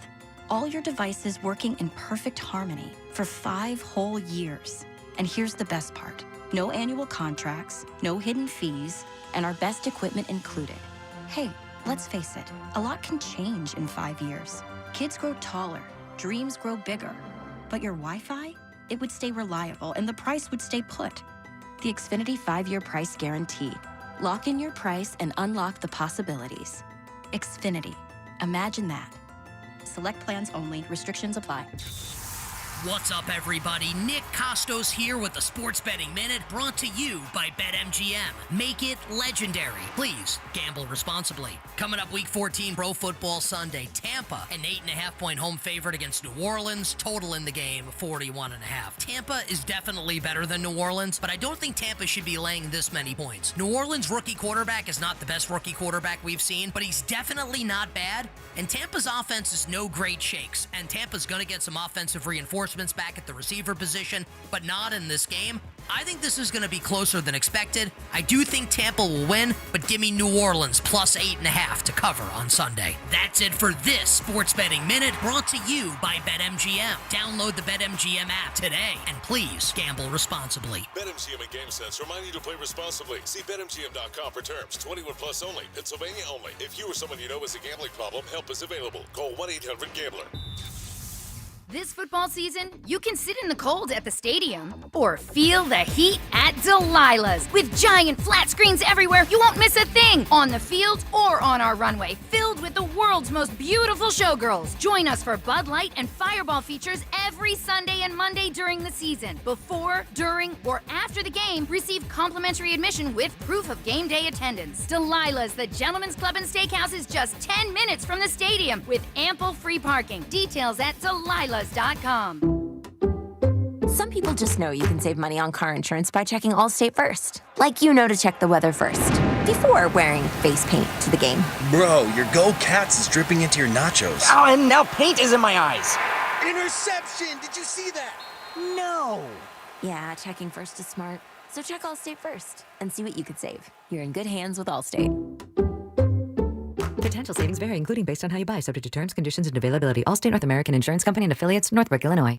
S17: All your devices working in perfect harmony for 5 whole years. And here's the best part. No annual contracts, no hidden fees, and our best equipment included. Hey, let's face it, a lot can change in 5 years. Kids grow taller, dreams grow bigger. But your Wi-Fi? It would stay reliable and the price would stay put. The Xfinity 5-year price guarantee. Lock in your price and unlock the possibilities. Xfinity. Imagine that. Select plans only. Restrictions apply.
S18: What's up, everybody? Nick Kostos here with the Sports Betting Minute, brought to you by BetMGM. Make it legendary. Please gamble responsibly. Coming up Week 14 Pro Football Sunday, Tampa, an 8.5-point home favorite against New Orleans. Total in the game, 41.5. Tampa is definitely better than New Orleans, but I don't think Tampa should be laying this many points. New Orleans' rookie quarterback is not the best rookie quarterback we've seen, but he's definitely not bad. And Tampa's offense is no great shakes, and Tampa's going to get some offensive reinforcements back at the receiver position, but not in this game. I think this is going to be closer than expected. I do think Tampa will win, but give me New Orleans plus 8.5 to cover on Sunday. That's it for this Sports Betting Minute, brought to you by BetMGM. Download the BetMGM app today, and please gamble responsibly.
S19: BetMGM and GameSense remind you to play responsibly. See BetMGM.com for terms. 21 plus only. Pennsylvania only. If you or someone you know has a gambling problem, help is available. Call 1-800-GAMBLER.
S20: This football season, you can sit in the cold at the stadium or feel the heat at Delilah's. With giant flat screens everywhere, you won't miss a thing on the field or on our runway, filled with the world's most beautiful showgirls. Join us for Bud Light and Fireball features every Sunday and Monday during the season. Before, during, or after the game, receive complimentary admission with proof of game day attendance. Delilah's, the Gentleman's Club and Steakhouse, is just 10 minutes from the stadium with ample free parking. Details at Delilah's.com.
S21: Some people just know you can save money on car insurance by checking Allstate first. Like you know to check the weather first, before wearing face paint to the game.
S22: Bro, your Go Cats is dripping into your nachos.
S23: Oh, and now paint is in my eyes.
S22: Interception! Did you see that?
S21: No. Yeah, checking first is smart. So check Allstate first and see what you could save. You're in good hands with Allstate.
S28: Potential savings vary, including based on how you buy, subject to terms, conditions, and availability. Allstate North American Insurance Company and affiliates, Northbrook, Illinois.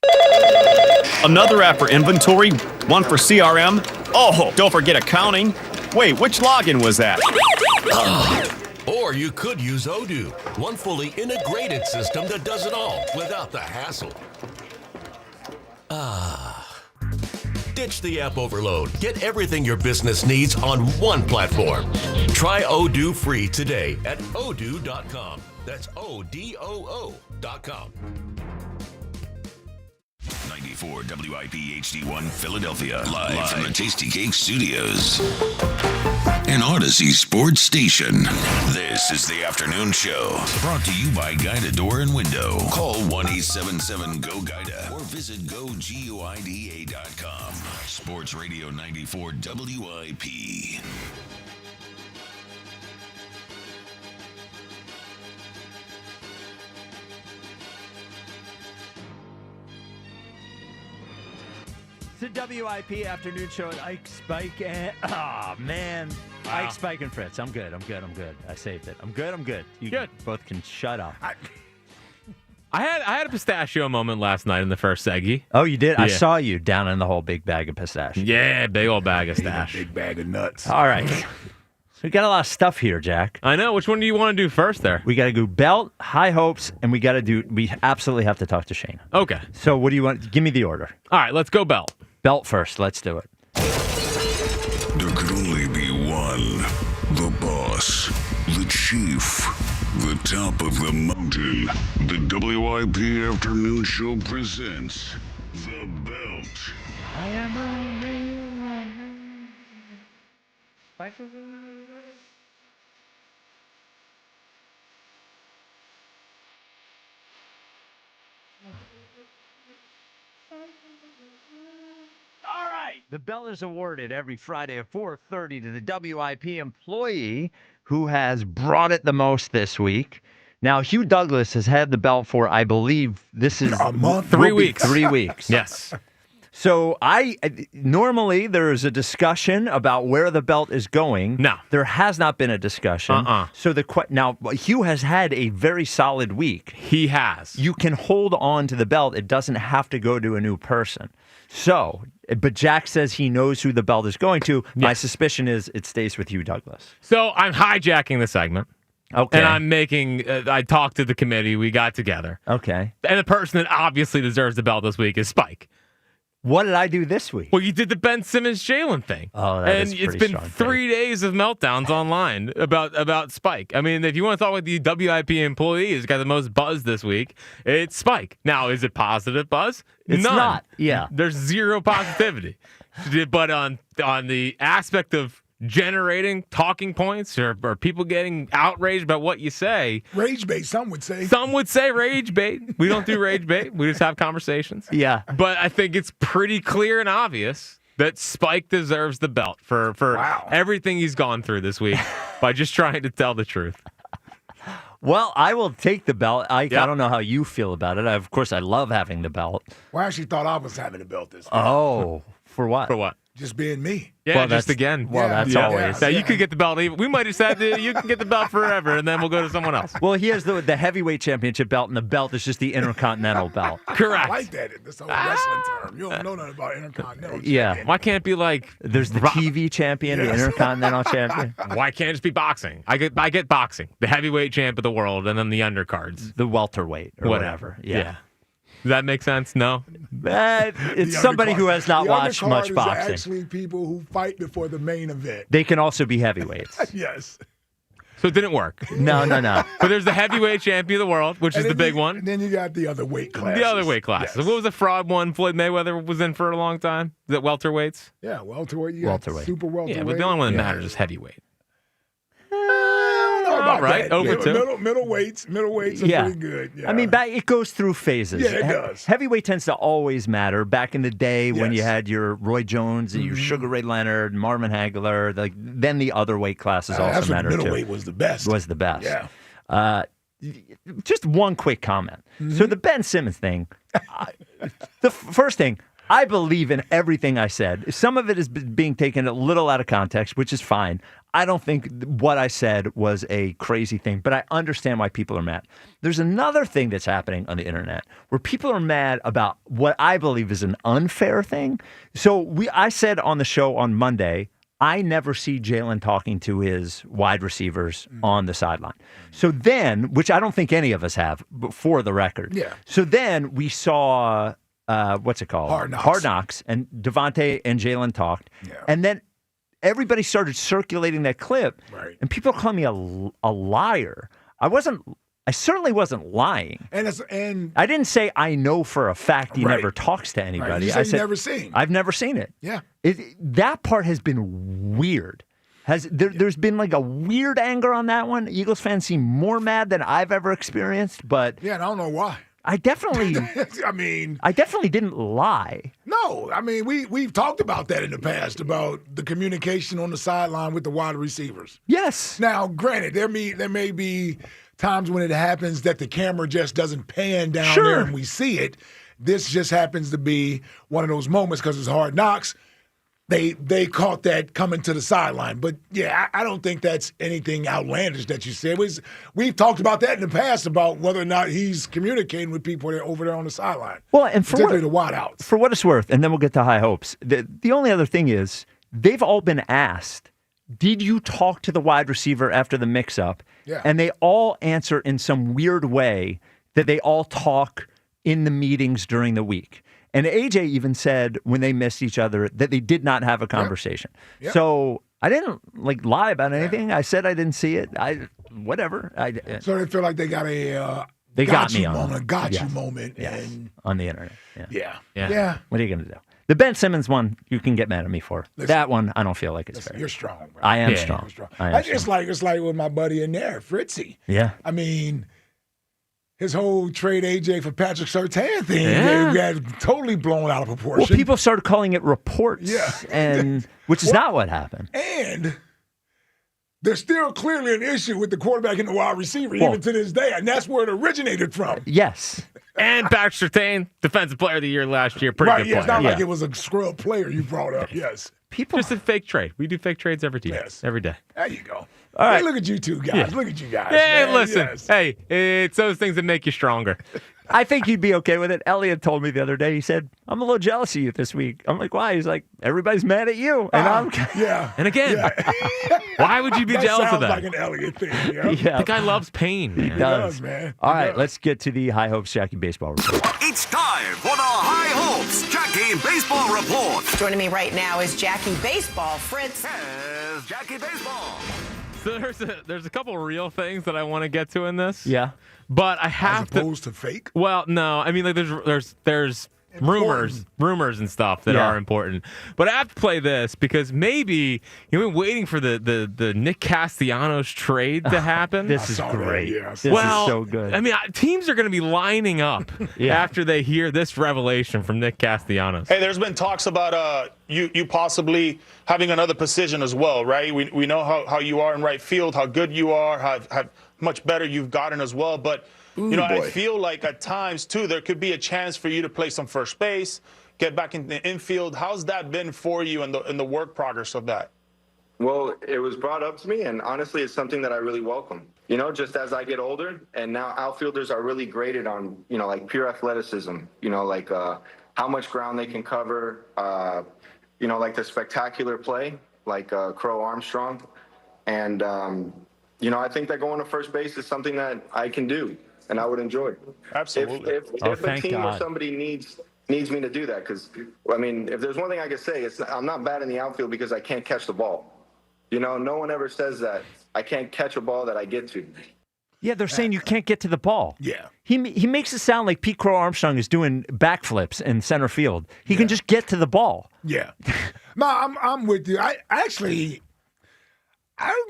S32: Another app for inventory, one for CRM. Oh, don't forget accounting. Wait, which login was that?
S26: Or you could use Odoo, one fully integrated system that does it all without the hassle. Ditch the app overload. Get everything your business needs on one platform. Try Odoo free today at odoo.com. That's ODOO.com.
S16: 98 94 WIP HD1 Philadelphia. Live from the Tasty Cake Studios. An Odyssey sports station. This is the afternoon show. Brought to you by Guida Door and Window. Call 1-877-GO-GUIDA or visit GoGuida.com. Sports Radio 94 WIP.
S7: The WIP afternoon show at Ike Spike and man.
S1: Wow.
S7: Ike Spike and Fritz. I'm good. I saved it. I'm good. You
S1: good.
S7: Both can shut up.
S1: I had a pistachio moment last night in the first seggy.
S7: Oh, you did?
S1: Yeah.
S7: I saw you down in the whole big bag of pistachio.
S1: Yeah, big old bag of stash.
S8: Big bag of nuts.
S7: All right. So we got a lot of stuff here, Jack.
S1: I know. Which one do you want to do first there?
S7: We got to do belt, high hopes, and we absolutely have to talk to Shane.
S1: Okay.
S7: So what do you want? Give me the order.
S1: All right, let's go belt.
S7: Belt first. Let's do it.
S16: There could only be one. The boss. The chief. The top of the mountain. The WIP Afternoon Show presents The Belt.
S7: I am All right. The belt is awarded every Friday at 4:30 to the WIP employee who has brought it the most this week. Now, Hugh Douglas has had the belt for, I believe, this is
S8: a month,
S1: 3 weeks.
S7: 3 weeks.
S1: Yes.
S7: So normally there is a discussion about where the belt is going.
S1: No.
S7: There has not been a discussion. So now Hugh has had a very solid week.
S1: He has.
S7: You can hold on to the belt. It doesn't have to go to a new person. So, but Jack says he knows who the belt is going to.
S1: Yes.
S7: My suspicion is it stays with Hugh Douglas.
S1: So I'm hijacking the segment.
S7: Okay.
S1: And I'm making, I talked to the committee, we got together.
S7: Okay.
S1: And the person that obviously deserves the belt this week is Spike.
S7: What did I do this week?
S1: Well, you did the Ben Simmons Jalen thing.
S7: Oh, that is
S1: and
S7: pretty
S1: it's been
S7: strong
S1: 3 days of meltdowns online about Spike. I mean, if you want to talk about the WIP employee who's got the most buzz this week, it's Spike. Now, is it positive buzz?
S7: It's
S1: None.
S7: not. Yeah.
S1: There's zero positivity. But on the aspect of generating talking points or people getting outraged about what you say.
S8: Rage bait, some would say.
S1: Some would say rage bait. We don't do rage bait. We just have conversations.
S7: Yeah.
S1: But I think it's pretty clear and obvious that Spike deserves the belt for everything he's gone through this week by just trying to tell the truth.
S7: Well, I will take the belt. I don't know how you feel about it. Of course, I love having the belt.
S8: Well, I actually thought I was having the belt this week.
S7: Oh, for what?
S1: For what?
S8: Just being me.
S1: Yeah,
S7: Well,
S1: just
S7: that's-
S1: again.
S7: well, that's always-
S1: Now, you could get the belt. We might have said that you can get the belt forever, and then we'll go to someone else.
S7: Well, he has the heavyweight championship belt, and the belt is just the intercontinental belt.
S1: Correct.
S8: I like that. That's a wrestling term. You don't know nothing about intercontinental.
S7: Yeah.
S1: Why can't it be like
S7: There's the TV champion, the
S8: Yes.
S7: intercontinental champion,
S1: Why can't it just be boxing? I get boxing, the heavyweight champ of the world, and then the undercards,
S7: the welterweight, or whatever. Yeah.
S1: Does that make sense? No.
S7: It's somebody who has not
S8: The
S7: watched
S8: undercard
S7: much
S8: is
S7: boxing.
S8: actually people who fight before the main event.
S7: They can also be heavyweights.
S8: Yes.
S1: So it didn't work.
S7: No.
S1: But there's the heavyweight champion of the world, which is
S8: And
S1: the
S8: then
S1: big one.
S8: And then you got the other weight classes.
S1: The other weight classes.
S8: Yes.
S1: What was the fraud one Floyd Mayweather was in for a long time? Is it welterweights?
S8: Yeah, welterweight. You got
S7: Welterweight.
S8: super welterweight.
S1: Yeah, but the only one that matters is heavyweight.
S8: All
S1: All right, over two.
S8: Middleweights are pretty good. Yeah.
S7: I mean, it goes through phases.
S8: Yeah, it does.
S7: Heavyweight tends to always matter. Back in the day when you had your Roy Jones and your
S8: Mm-hmm.
S7: Sugar Ray Leonard, Marvin Hagler, then the other weight classes also
S8: that's when
S7: matter too.
S8: middleweight was the best.
S7: Was the best.
S8: Yeah.
S7: Just one quick comment.
S8: Mm-hmm.
S7: So the Ben Simmons thing, the first thing, I believe in everything I said. Some of it is being taken a little out of context, which is fine. I don't think what I said was a crazy thing, but I understand why people are mad. There's another thing that's happening on the internet where people are mad about what I believe is an unfair thing. So I said on the show on Monday, I never see Jalen talking to his wide receivers on the sideline. So then, which I don't think any of us have, but for the record.
S8: Yeah.
S7: So then we saw, what's it called?
S8: Hard Knocks.
S7: Hard Knocks. And Devontae and Jalen talked.
S8: Yeah.
S7: And then everybody started circulating that clip.
S8: Right.
S7: And people call me a liar. I wasn't I certainly wasn't lying.
S8: And
S7: I didn't say I know for a fact he
S8: Right.
S7: never talks to anybody.
S8: Right. You
S7: I
S8: said you never seen.
S7: I've never seen it.
S8: Yeah.
S7: That part has been weird. There's been like a weird anger on that one. Eagles fans seem more mad than I've ever experienced, but
S8: Yeah, and I don't know why.
S7: I definitely I definitely didn't lie.
S8: No, I mean we've talked about that in the past about the communication on the sideline with the wide receivers.
S7: Yes.
S8: Now, granted, there may be times when it happens that the camera just doesn't pan down there and we see it. This just happens to be one of those moments because it's Hard Knocks. They caught that coming to the sideline. But, yeah, I don't think that's anything outlandish that you said. We've talked about that in the past about whether or not he's communicating with people that are over there on the sideline.
S7: Well, and for
S8: particularly the wideouts.
S7: For what it's worth, and then we'll get to high hopes. The only other thing is they've all been asked, did you talk to the wide receiver after the mix-up?
S8: Yeah.
S7: And they all answer in some weird way that they all talk in the meetings during the week. And AJ even said when they missed each other that they did not have a conversation.
S8: Yep.
S7: So I didn't lie about anything. I said I didn't see it. Whatever.
S8: So they feel like they got a
S7: they got me
S8: you
S7: on
S8: moment, got
S7: yes.
S8: you moment.
S7: Yes.
S8: And
S7: on the internet.
S8: Yeah.
S7: What are you going to do? The Ben Simmons one, you can get mad at me for.
S8: Listen,
S7: that one, I don't feel like it's fair.
S8: You're strong, bro.
S7: I am
S8: You're
S7: strong.
S8: I am strong. It's like with my buddy in there, Fritzy.
S7: Yeah.
S8: I mean, his whole trade AJ for Patrick Surtain thing got totally blown out of proportion.
S7: Well, people started calling it reports, and which is not what happened.
S8: And there's still clearly an issue with the quarterback and the wide receiver, even to this day, and that's where it originated from.
S7: Yes.
S1: And Patrick Surtain, Defensive Player of the Year last year. Pretty good player.
S8: It's not like it was a scrub player you brought up. Yes.
S1: Just a fake trade. We do fake trades every day. Every day.
S8: There you go.
S7: All right.
S8: Hey, look at you two guys.
S1: Yeah.
S8: Look at you guys.
S1: Hey,
S8: man.
S1: listen.
S8: Yes.
S1: Hey, it's those things that make you stronger.
S7: I think you'd be okay with it. Elliot told me the other day, he said, I'm a little jealous of you this week. I'm like, why? He's like, everybody's mad at you. And I'm
S1: And again, why would you be jealous of that?
S8: Sounds like an Elliot thing.
S7: Yeah.
S1: The guy loves pain, man.
S7: He does.
S8: man.
S7: All right, let's get to the High Hopes Jackie Baseball Report.
S3: It's time for the High Hopes Jackie Baseball Report.
S4: Joining me right now is Jackie Baseball. Fritz.
S3: Here's Jackie Baseball.
S1: So there's a couple real things that I want to get to in this.
S7: Yeah.
S1: But I have
S8: As opposed to fake?
S1: Well, no. I mean, like there's rumors and stuff that are important. But I have to play this because maybe you've been waiting for the Nick Castellanos trade to happen.
S7: This is great. This is so good.
S1: I mean, teams are going to be lining up after they hear this revelation from Nick Castellanos.
S6: Hey, there's been talks about you possibly having another position as well, right? We know how you are in right field, how good you are, how much better you've gotten as well. But, I feel like at times, too, there could be a chance for you to play some first base, get back in the infield. How's that been for you in the work progress of that?
S11: Well, it was brought up to me, and honestly, it's something that I really welcome. Just as I get older, and now outfielders are really graded on, like pure athleticism, like how much ground they can cover, like the spectacular play, like Crow Armstrong. And, I think that going to first base is something that I can do and I would enjoy.
S6: Absolutely.
S11: If a team or somebody needs me to do that, because, if there's one thing I can say, I'm not bad in the outfield because I can't catch the ball. No one ever says that I can't catch a ball that I get to.
S7: Yeah, they're saying you can't get to the ball.
S8: Yeah.
S7: He makes it sound like Pete Crow Armstrong is doing backflips in center field. He can just get to the ball.
S8: Yeah. No, I'm with you. I'll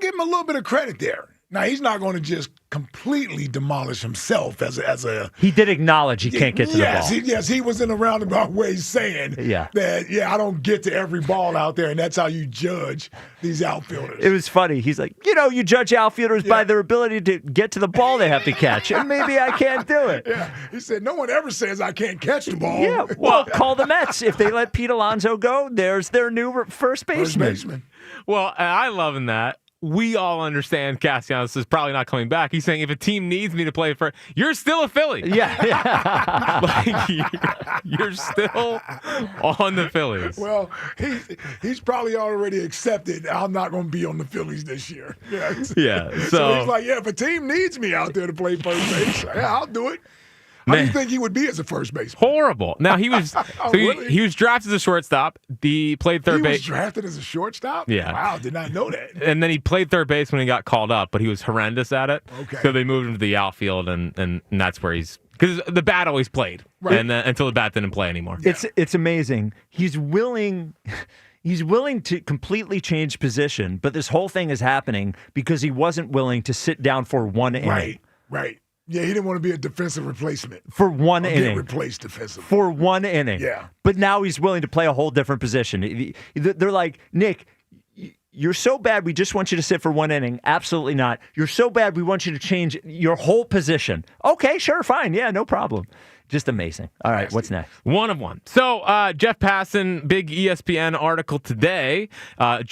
S8: give him a little bit of credit there. Now, he's not going to just completely demolish himself as a.
S7: He did acknowledge he can't get to the ball.
S8: Yes, he was in a roundabout way saying that, I don't get to every ball out there, and that's how you judge these outfielders.
S7: It was funny. He's like, you judge outfielders by their ability to get to the ball they have to catch, and maybe I can't do it.
S8: Yeah, he said, no one ever says I can't catch the ball.
S7: Yeah, well, call the Mets. If they let Pete Alonso go, there's their new first baseman.
S1: Well, I love that. We all understand Castellanos is probably not coming back. He's saying if a team needs me to play for, you're still a Philly.
S7: Yeah.
S1: Like, you're still on the Phillies.
S8: Well, he's probably already accepted I'm not going to be on the Phillies this year. Yeah.
S1: Yeah.
S8: So he's like, if a team needs me out there to play first base, I'll do it. How do you think he would be as a first baseman?
S1: Horrible. Now he was
S8: Really?
S1: he was drafted as a shortstop. He played third
S8: He
S1: base.
S8: was drafted as a shortstop?
S1: Yeah.
S8: Wow, did not know that.
S1: And then he played third base when he got called up, but he was horrendous at it.
S8: Okay.
S1: So they moved him to the outfield, and that's where he's because the bat always played,
S7: Right.
S1: and until the bat didn't play anymore.
S7: It's amazing. He's willing to completely change position, but this whole thing is happening because he wasn't willing to sit down for one inning.
S8: Right. Yeah, he didn't want to be a defensive replacement.
S7: For one
S8: Or
S7: inning.
S8: Get replaced defensively.
S7: For one inning.
S8: Yeah.
S7: But now he's willing to play a whole different position. They're like, Nick, you're so bad, we just want you to sit for one inning. Absolutely not. You're so bad, we want you to change your whole position. Okay, sure, fine. Yeah, no problem. Just amazing. All right, what's next?
S1: One of one. So Jeff Passan, big ESPN article today.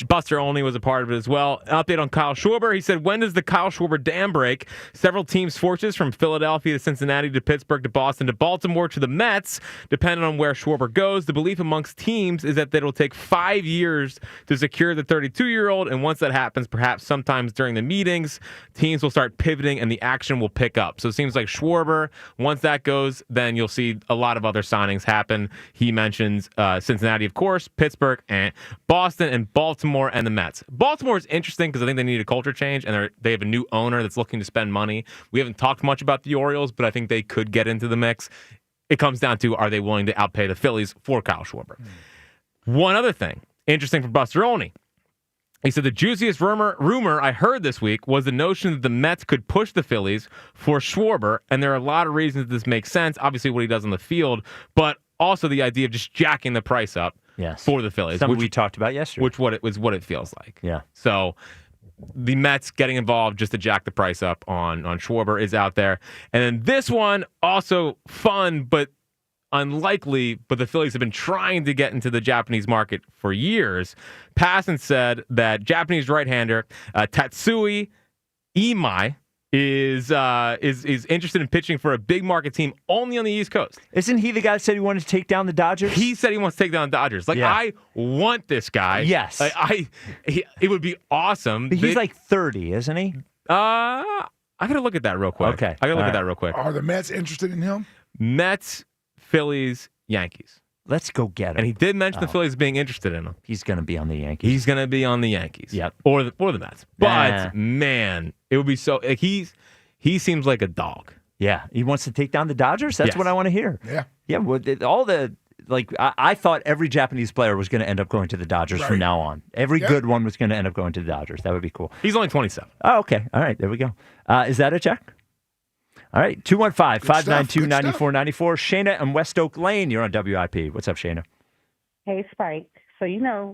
S1: Buster Olney was a part of it as well. An update on Kyle Schwarber. He said, when does the Kyle Schwarber dam break? Several teams' forces from Philadelphia to Cincinnati to Pittsburgh to Boston to Baltimore to the Mets, depending on where Schwarber goes. The belief amongst teams is that it'll take 5 years to secure the 32-year-old, and once that happens, perhaps sometimes during the meetings, teams will start pivoting and the action will pick up. So it seems like Schwarber, once that goes, then you'll see a lot of other signings happen. He mentions Cincinnati, of course, Pittsburgh, and Boston, and Baltimore, and the Mets. Baltimore is interesting because I think they need a culture change, and they have a new owner that's looking to spend money. We haven't talked much about the Orioles, but I think they could get into the mix. It comes down to, are they willing to outpay the Phillies for Kyle Schwarber? One other thing, interesting for Buster Olney. He said the juiciest rumor I heard this week was the notion that the Mets could push the Phillies for Schwarber, and there are a lot of reasons this makes sense. Obviously, what he does on the field, but also the idea of just jacking the price up for the Phillies.
S7: Something we talked about yesterday.
S1: Which what it feels like.
S7: Yeah.
S1: So the Mets getting involved just to jack the price up on Schwarber is out there. And then this one, also fun, but unlikely, but the Phillies have been trying to get into the Japanese market for years. Passan said that Japanese right-hander Tatsui Imai is interested in pitching for a big market team only on the East Coast.
S7: Isn't he the guy that said he wanted to take down the Dodgers?
S1: He said he wants to take down the Dodgers. I want this guy.
S7: Yes.
S1: It would be awesome.
S7: But he's like 30, isn't he?
S1: I got to look at that real quick.
S7: Okay.
S1: I got to look at that real quick.
S8: Are the Mets interested in him?
S1: Mets, Phillies, Yankees.
S7: Let's go get him.
S1: And he did mention the Phillies being interested in him.
S7: He's going to be on the Yankees.
S1: He's going to be on the Yankees.
S7: Yep.
S1: Or the Mets. But, man, it would be so... he seems like a dog.
S7: Yeah. He wants to take down the Dodgers? That's
S1: Yes.
S7: what I want to hear.
S8: Yeah.
S7: Yeah, well, I thought every Japanese player was going to end up going to the Dodgers from now on. Every good one was going to end up going to the Dodgers. That would be cool.
S1: He's only 27.
S7: Oh, okay. All right. There we go. Is that a check? All right. 215-592-9494. Shayna and West Oak Lane. You're on WIP. What's up, Shayna?
S2: Hey, Spike. So,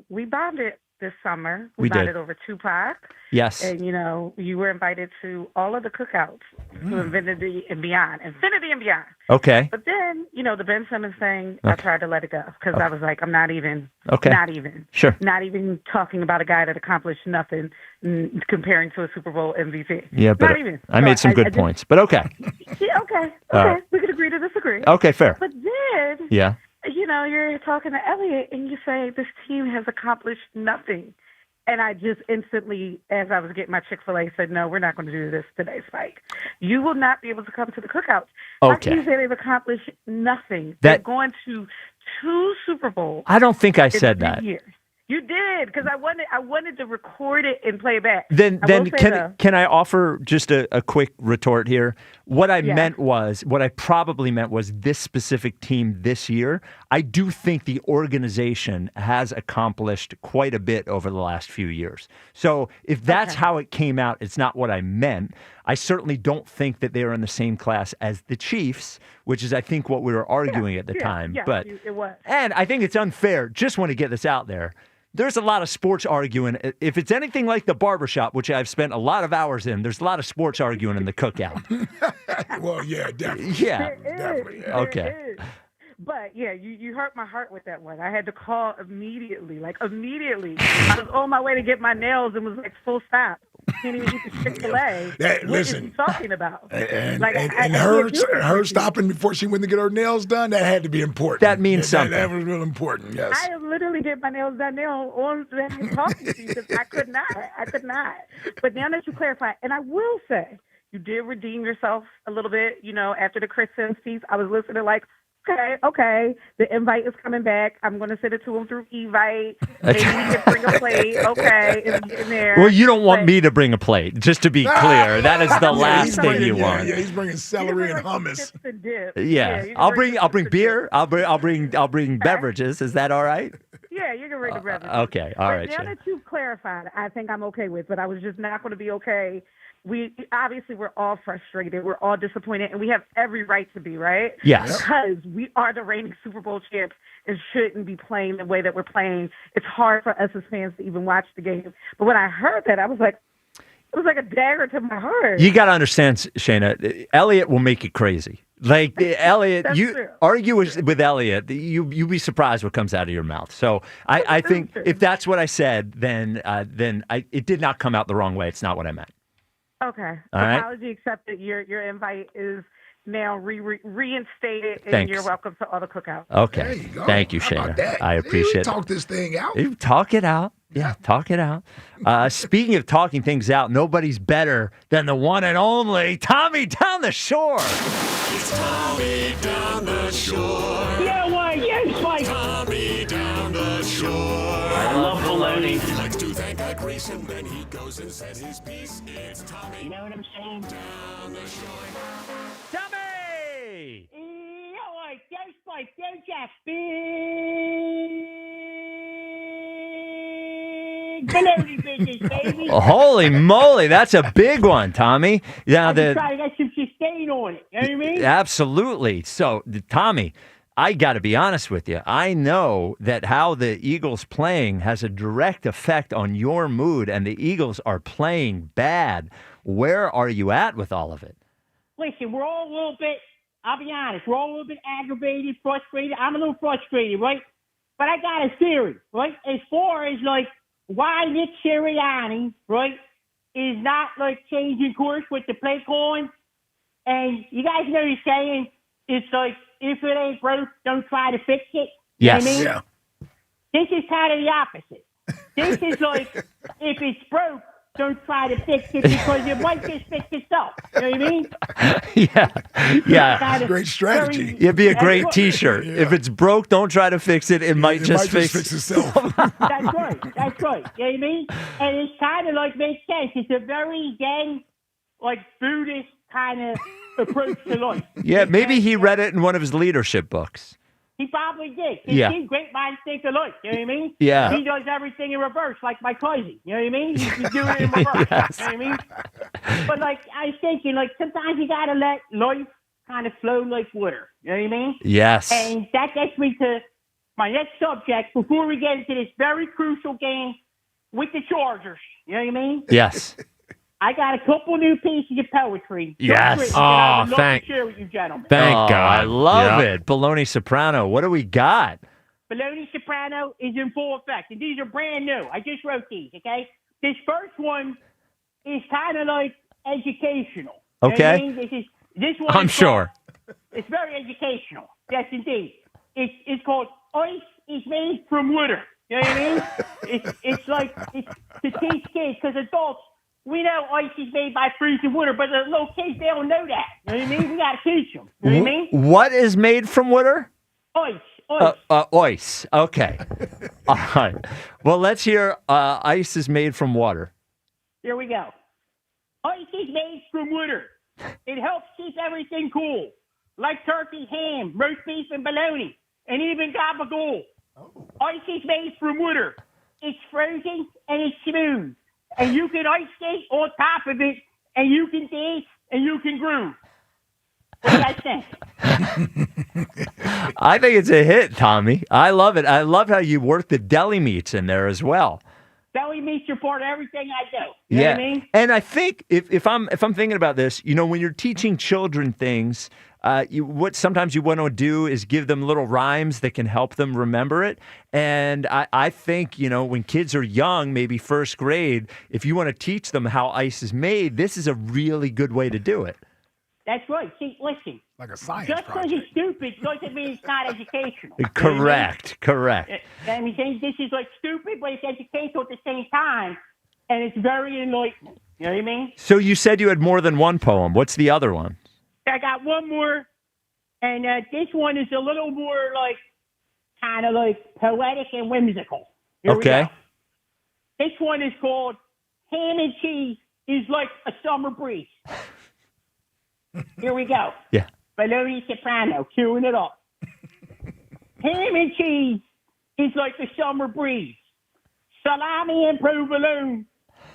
S2: we bonded this summer.
S7: We
S2: bonded
S7: did.
S2: over Tupac.
S7: Yes.
S2: And, you were invited to all of the cookouts to Infinity and Beyond. Infinity and Beyond.
S7: Okay.
S2: But then, the Ben Simmons thing, I tried to let it go because I was like, I'm not even.
S7: Okay.
S2: Not even.
S7: Sure.
S2: Not even talking about a guy that accomplished nothing comparing to a Super Bowl MVP.
S7: Yeah, but
S2: not even.
S7: I made some good points. But okay.
S2: Yeah, okay.
S7: All right.
S2: We could agree to disagree.
S7: Okay, fair.
S2: But then,
S7: Yeah.
S2: you're talking to Elliot and you say this team has accomplished nothing. And I just instantly, as I was getting my Chick-fil-A, said, no, we're not going to do this today, Spike. You will not be able to come to the cookouts.
S7: Okay.
S2: My team say they've accomplished nothing. They're going to 2 Super Bowls.
S7: I don't think I
S2: in
S7: said
S2: 3
S7: that.
S2: years. You did, because I wanted to record it and play it back.
S7: Then
S2: I will say
S7: can I offer just a quick retort here? What I
S2: Yeah.
S7: what I probably meant was this specific team this year. I do think the organization has accomplished quite a bit over the last few years. So if that's how it came out, it's not what I meant. I certainly don't think that they are in the same class as the Chiefs, which is I think what we were arguing at the time.
S2: Yeah,
S7: but
S2: it was.
S7: and I think it's unfair. Just want to get this out there. There's a lot of sports arguing. If it's anything like the barbershop, which I've spent a lot of hours in, there's a lot of sports arguing in the cookout.
S8: Well, yeah, definitely.
S7: Yeah.
S8: Definitely. Yeah.
S7: Okay.
S2: But yeah, you hurt my heart with that one. I had to call immediately. I was on my way to get my nails and was like, full stop. Can't even eat the Chick-fil-A. What
S8: Listen.
S2: is he talking about?
S8: And
S2: I
S8: her stopping before she went to get her nails done, that had to be important.
S7: That means something.
S8: That was real important, yes.
S2: I am literally getting my nails done now on talking to you because I could not. But now that you clarify, and I will say, You did redeem yourself a little bit, after the Chris Sims piece. I was listening like, okay, the invite is coming back. I'm going to send it to him through Evite. Maybe he can bring a plate. Okay, it's getting there.
S7: Well, you don't want me to bring a plate, just to be clear. That is the last thing you want.
S8: Yeah, he's bringing celery and hummus.
S2: And dip.
S7: Yeah, I'll bring beer. I'll bring beverages. Is that all right?
S2: Yeah, you can bring the beverages.
S7: Okay, all right.
S2: Now that you've clarified, I think I'm okay with, but I was just not going to be okay. We're all frustrated. We're all disappointed, and we have every right to be, right?
S7: Yes.
S2: Because we are the reigning Super Bowl champs and shouldn't be playing the way that we're playing. It's hard for us as fans to even watch the game. But when I heard that, I was like, it was like a dagger to my heart.
S7: You got to understand, Shayna, Elliot will make you crazy. Like, Elliot, argue with Elliot, you'd be surprised what comes out of your mouth. So I think if that's what I said, then it did not come out the wrong way. It's not what I meant.
S2: Okay.
S7: All right.
S2: Apology accepted. Your invite is now reinstated, and
S7: Thanks.
S2: you're welcome to all the cookouts.
S7: Okay.
S8: There you go.
S7: Thank you,
S8: How about
S7: Shayna.
S8: that?
S7: I appreciate it.
S8: Talk this thing out.
S7: You talk it out. Yeah, talk it out. Speaking of talking things out, nobody's better than the one and only Tommy Down the Shore.
S16: It's Tommy Down the Shore.
S22: Yeah, why? Yes, Mike.
S16: Tommy Down the Shore. I
S22: love baloney.
S16: He likes to thank God grace and then he goes and says his piece. It's Tommy.
S22: You know what I'm saying?
S16: Down the Shore.
S7: Tommy!
S22: Yeah, like, yes, Mike. Yes, Jack. Big baloney business, baby.
S7: Holy moly, that's a big one, Tommy. Now
S22: I'm just trying to get some sustain on it. You know what I mean?
S7: Absolutely. So, Tommy, I got to be honest with you. I know that how the Eagles playing has a direct effect on your mood, and the Eagles are playing bad. Where are you at with all of it?
S22: Listen, we're all a little bit, I'll be honest, we're all a little bit aggravated, frustrated. I'm a little frustrated, right? But I got a theory, right? As far as, like, why Nick Sirianni, right, is not, like, changing course with the play calling. And you guys know the saying, it's like, if it ain't broke, don't try to fix it.
S7: Yes.
S22: You know what I mean?
S8: Yeah.
S22: This is kind of the opposite. This is like, if it's broke, don't try to fix it because it might just fix itself. You know what I mean?
S7: Yeah.
S8: Great strategy.
S7: It'd be a great T-shirt. Yeah. If it's broke, don't try to fix it. It might just fix
S8: itself.
S22: That's right. That's right. You know what I mean? And it's kind of like makes sense. It's a very, again, like Buddhist kind of approach to life.
S7: Yeah, maybe he read it in one of his leadership books.
S22: He probably did.
S7: Yeah.
S22: He's great minds think alike. You know what I mean?
S7: Yeah.
S22: He does everything in reverse, like my cousin. You know what I mean? He's doing it in reverse.
S7: Yes.
S22: You know what I mean? But, like, I was thinking, like, sometimes you got to let life kind of flow like water. You know what I mean?
S7: Yes.
S22: And that gets me to my next subject before we get into this very crucial game with the Chargers. You know what I mean?
S7: Yes.
S22: I got a couple new pieces of poetry.
S7: Yes.
S22: I would love to share with you gentlemen.
S7: Thank God. I love it. Bologna Soprano. What do we got?
S22: Bologna Soprano is in full effect, and these are brand new. I just wrote these, okay? This first one is kind of like educational. You know what I
S7: Okay.
S22: mean? This one
S7: I'm
S22: is
S7: sure.
S22: it's very educational. Yes, indeed. It's called Ice is Made from Water. You know what I mean? it's like it's to teach kids, because adults, we know ice is made by freezing water, but the little kids, they don't know that. You know what I mean? We got to teach them. You know what I mean?
S7: What is made from water?
S22: Ice.
S7: Ice. Okay. All right. Well, let's hear ice is made from water.
S22: Here we go. Ice is made from water. It helps keep everything cool, like turkey, ham, roast beef, and bologna, and even gabagool. Ice is made from water. It's frozen and it's smooth. And you can ice skate on top of it, and you can dance, and you can groove. What do you guys think?
S7: I think it's a hit, Tommy. I love it. I love how you work the deli meats in there as well.
S22: Deli meats are part of everything I do. You know what I mean?
S7: And I think if I'm thinking about this, you know, when you're teaching children things, what sometimes you want to do is give them little rhymes that can help them remember it. And I think, you know, when kids are young, maybe first grade, if you want to teach them how ice is made, this is a really good way to do it.
S22: That's right. See, listen.
S8: Like a science
S22: just because it's stupid doesn't mean it's not educational.
S7: Correct. Correct.
S22: I mean, this is like stupid, but it's educational at the same time, and it's very enlightening. You know what I mean?
S7: So you said you had more than one poem. What's the other one?
S22: I got one more, and this one is a little more kind of poetic and whimsical. Here we
S7: Okay.
S22: go. This one is called Ham and Cheese is Like a Summer Breeze. Here we go.
S7: Yeah.
S22: Baloney Soprano, queuing it up. Ham and cheese is like the summer breeze. Salami and provolone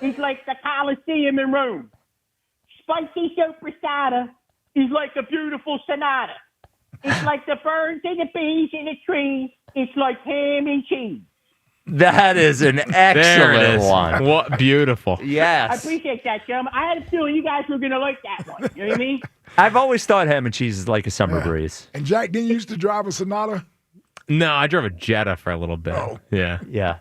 S22: is like the Colosseum in Rome. Spicy sopressata is like a beautiful sonata. It's like the birds and the bees in the trees. It's like ham and cheese.
S7: That is an
S1: There it
S7: excellent
S1: is.
S7: one.
S1: What beautiful.
S22: I
S7: Yes.
S22: appreciate that, Jim. I had a feeling you guys were going to like that one. You know what I mean?
S7: I've always thought ham and cheese is like a summer breeze.
S8: And Jack, didn't you used to drive a Sonata?
S1: No, I drove a Jetta for a little bit. Yeah.
S7: Yeah.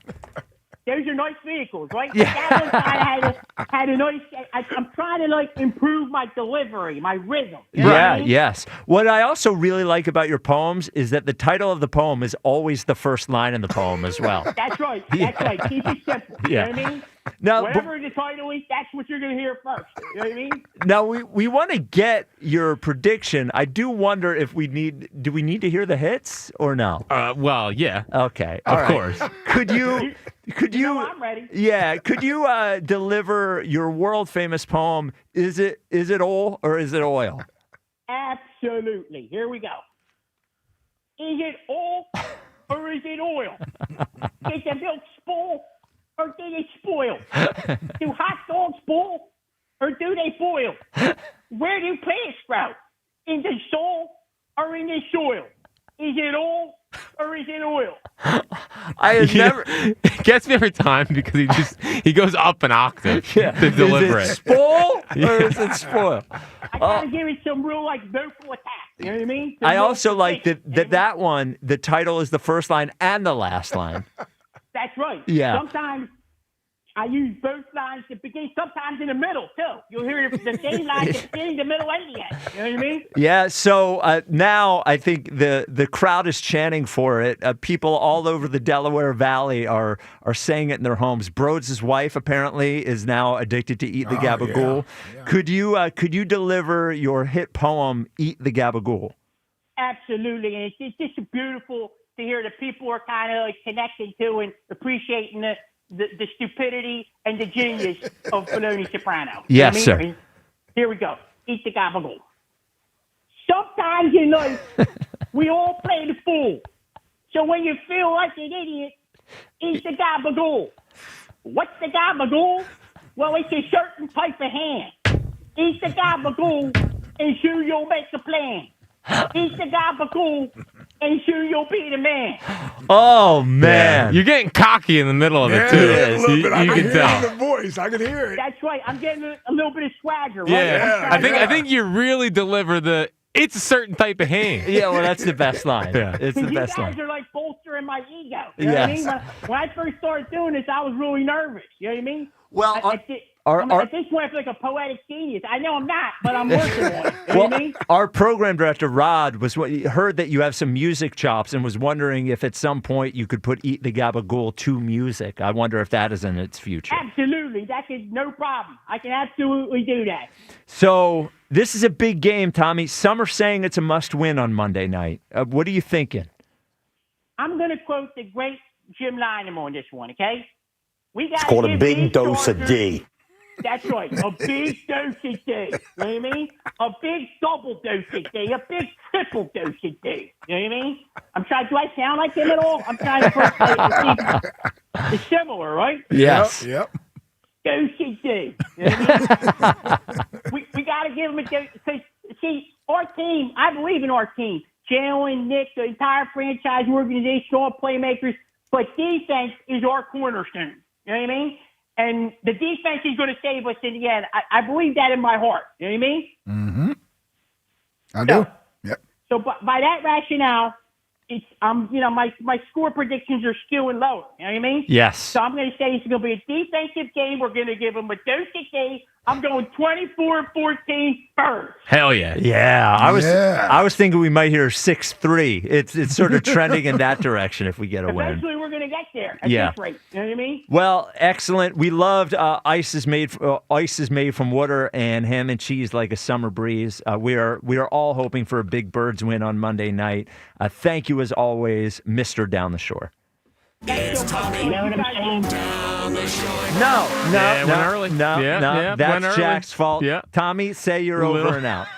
S22: Those are nice vehicles, right?
S7: Yeah.
S22: That one kind of had a nice. I'm trying to improve my delivery, my rhythm. You know what I mean?
S7: Yes. What I also really like about your poems is that the title of the poem is always the first line in the poem as well.
S22: That's right. That's right. Keep it simple.
S7: Yeah.
S22: You know what I mean?
S7: Now,
S22: whatever the title is, that's what you're going to hear first. You know what I mean?
S7: Now we want to get your prediction. I do wonder if do we need to hear the hits or no?
S1: Well, yeah.
S7: Okay.
S1: Of
S7: all right.
S1: course.
S7: Could you
S22: I'm ready.
S7: Yeah, could you deliver your world famous poem? Is it oil or is it oil?
S22: Absolutely. Here we go. Is it oil or is it oil? Did the milk spoil or did it spoil? Do hot dogs boil or do they boil? Where do plants sprout? In the soul or in the soil? Is it oil or is it oil?
S7: I had never.
S1: It gets me every time because he goes up an octave to deliver
S7: Is it spoil or is it spoil?
S22: I gotta give it some real vocal attack. You know what I mean? Some
S7: I
S22: real
S7: also like
S22: precision.
S7: that one. The title is the first line and the last line.
S22: That's right.
S7: Yeah.
S22: Sometimes I use both lines to begin, sometimes in the middle, too. You'll hear the same line at the beginning, the middle, and the end. You know what I mean?
S7: Yeah, so now I think the crowd is chanting for it. People all over the Delaware Valley are saying it in their homes. Broads' wife apparently is now addicted to Eat the Gabagool. Yeah. Could you deliver your hit poem, Eat the Gabagool?
S22: Absolutely, and it's just beautiful to hear that people are kind of connecting to and appreciating the stupidity and the genius of Baloney Soprano.
S7: Yes,
S22: you know what I
S7: sir.
S22: mean? Here we go. Eat the gabagool. Sometimes in life, we all play the fool. So when you feel like an idiot, eat the gabagool. What's the gabagool? Well, it's a certain type of hand. Eat the gabagool, and sure you'll make a plan. Eat the gabagool, and sure you'll be the man.
S7: Oh, man.
S1: You're getting cocky in the middle of it, too.
S8: A little bit. I
S1: You
S8: can
S1: can
S8: hear it in
S1: tell.
S8: the voice. I can hear it.
S22: That's right. I'm getting a little bit of swagger. Right?
S1: Yeah. I think you really deliver it's a certain type of hand.
S7: Yeah, well, that's the best line.
S1: Yeah.
S7: It's the
S22: You
S7: best
S22: guys
S7: line.
S22: are bolstering my ego. You know what I
S7: Yes.
S22: mean? When I first started doing this, I was really nervous. You know what I mean?
S7: Well,
S22: at this point, I feel like a poetic genius. I know I'm not, but I'm working on it. You know
S7: Well,
S22: what I mean?
S7: our program director, Rod, heard that you have some music chops and was wondering if at some point you could put Eat the Gabagool to music. I wonder if that is in its future.
S22: Absolutely. That is no problem. I can absolutely do that.
S7: So this is a big game, Tommy. Some are saying it's a must-win on Monday night. What are you thinking?
S22: I'm going to quote the great Jim Lynam on this one, okay?
S5: It's called a big dose of D.
S22: That's right, a big dose of D. You know what I mean? A big double dose of D, a big triple dose of D. You know what I mean? Do I sound like him at all? I'm trying to it's similar, right?
S7: Yes.
S8: Yep.
S22: Dose of D. You know what I mean? we got to give him a dose. Because, see, our team, I believe in our team. Jalen, Nick, the entire franchise organization, all playmakers. But defense is our cornerstone. You know what I mean? And the defense is going to save us in the end. I believe that in my heart. You know what I mean?
S8: Mm-hmm. I do. Yep.
S22: So by that rationale, my score predictions are skewing lower. You know what I mean?
S7: Yes.
S22: So I'm going to say it's going to be a defensive game. We're going to give them a dose of game. I'm going 24-14 Birds.
S1: Hell yeah.
S7: Yeah. I was thinking we might hear 6-3. It's sort of trending in that direction if we get a win.
S22: Eventually, we're going to get there at
S7: Yeah.
S22: this rate. You know what I mean?
S7: Well, excellent. We loved ice is made from water and ham and cheese like a summer breeze. We are all hoping for a big Birds win on Monday night. Thank you as always, Mr. Down the Shore.
S22: It's Tommy. You know what I'm saying?
S16: Down the shore.
S7: No.
S1: Yeah, went early. Yeah,
S7: That's
S1: went early.
S7: Jack's fault.
S1: Yeah.
S7: Tommy, say you're over and out.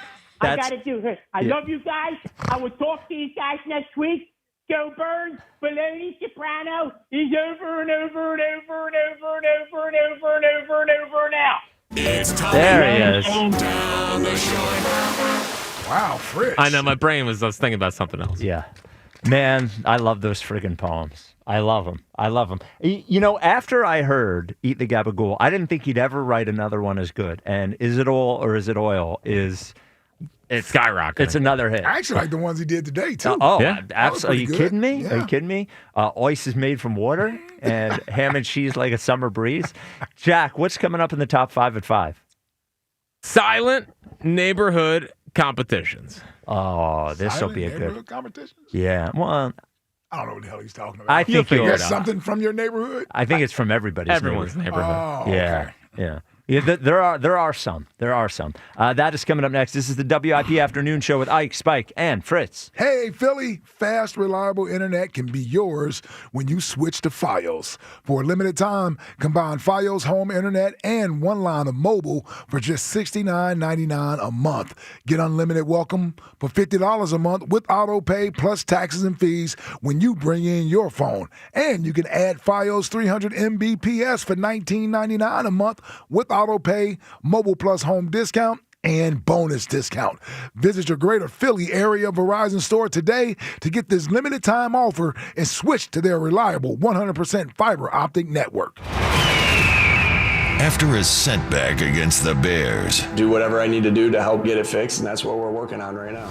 S22: I got to do this. I love you guys. I will talk to you guys next week. Go Birds. Baloney Soprano is over and over and over and over and over and over and over and over now.
S16: It's Tommy.
S7: There he is.
S16: Down the shore.
S8: Wow, Fritz.
S1: I know, my brain was thinking about something else.
S7: Yeah. Man, I love those friggin' poems. I love them. You know, after I heard Eat the Gabagool, I didn't think he'd ever write another one as good. And Is It Oil or Is It Oil it's
S1: skyrocketing.
S7: It's another hit.
S8: I actually like the ones he did today, too.
S1: Yeah.
S7: Absolutely. Are you kidding me?
S8: Yeah.
S7: Are you kidding me? Ice is made from water and ham and cheese like a summer breeze. Jack, what's coming up in the top 5 at 5?
S1: Silent neighborhood competitions.
S7: Oh, this will
S8: Silent
S7: be a
S8: neighborhood
S7: good.
S8: competitions?
S7: Yeah. Well,
S8: I don't know what the hell he's talking about.
S7: I think
S1: figure
S7: you'll
S1: it out.
S8: Something from your neighborhood?
S7: I think it's from everybody's
S1: Everyone's neighborhood.
S8: Oh,
S7: Yeah.
S8: okay.
S7: Yeah. Yeah, there are some. That is coming up next. This is the WIP Afternoon Show with Ike, Spike, and Fritz.
S8: Hey, Philly, fast, reliable internet can be yours when you switch to Fios. For a limited time, combine Fios home internet and one line of mobile for just $69.99 a month. Get unlimited welcome for $50 a month with auto pay plus taxes and fees when you bring in your phone. And you can add Fios 300 Mbps for $19.99 a month with auto pay, mobile plus home discount, and bonus discount. Visit your greater Philly area Verizon store today to get this limited time offer and switch to their reliable 100% fiber optic network.
S16: After a setback against the Bears,
S9: Do whatever I need to do to help get it fixed, and that's what we're working on right now.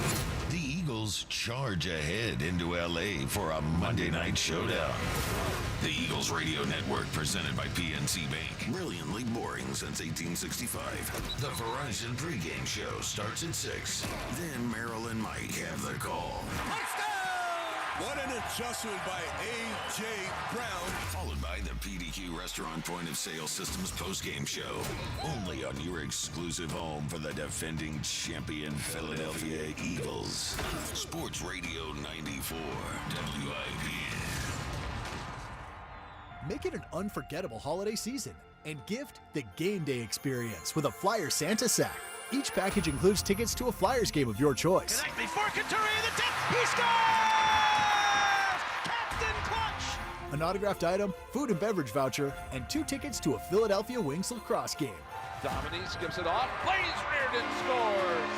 S16: the Eagles charge ahead into LA for a Monday night showdown. The Eagles Radio Network, presented by PNC Bank. Brilliantly boring since 1865. The Verizon pregame show starts at 6. Then Merrill and Mike have the call.
S10: What an adjustment by A.J. Brown.
S16: Followed by the PDQ Restaurant Point of Sale Systems postgame show. Only on your exclusive home for the defending champion Philadelphia Eagles. Sports Radio 94 WIP.
S12: Make it an unforgettable holiday season and gift the game day experience with a Flyer Santa sack. Each package includes tickets to a Flyers game of your choice.
S10: Before Couturier, the tip, he scores! Captain Clutch!
S12: An autographed item, food and beverage voucher, and 2 tickets to a Philadelphia Wings lacrosse game.
S13: Dominique skips it off. Blaze Reardon scores!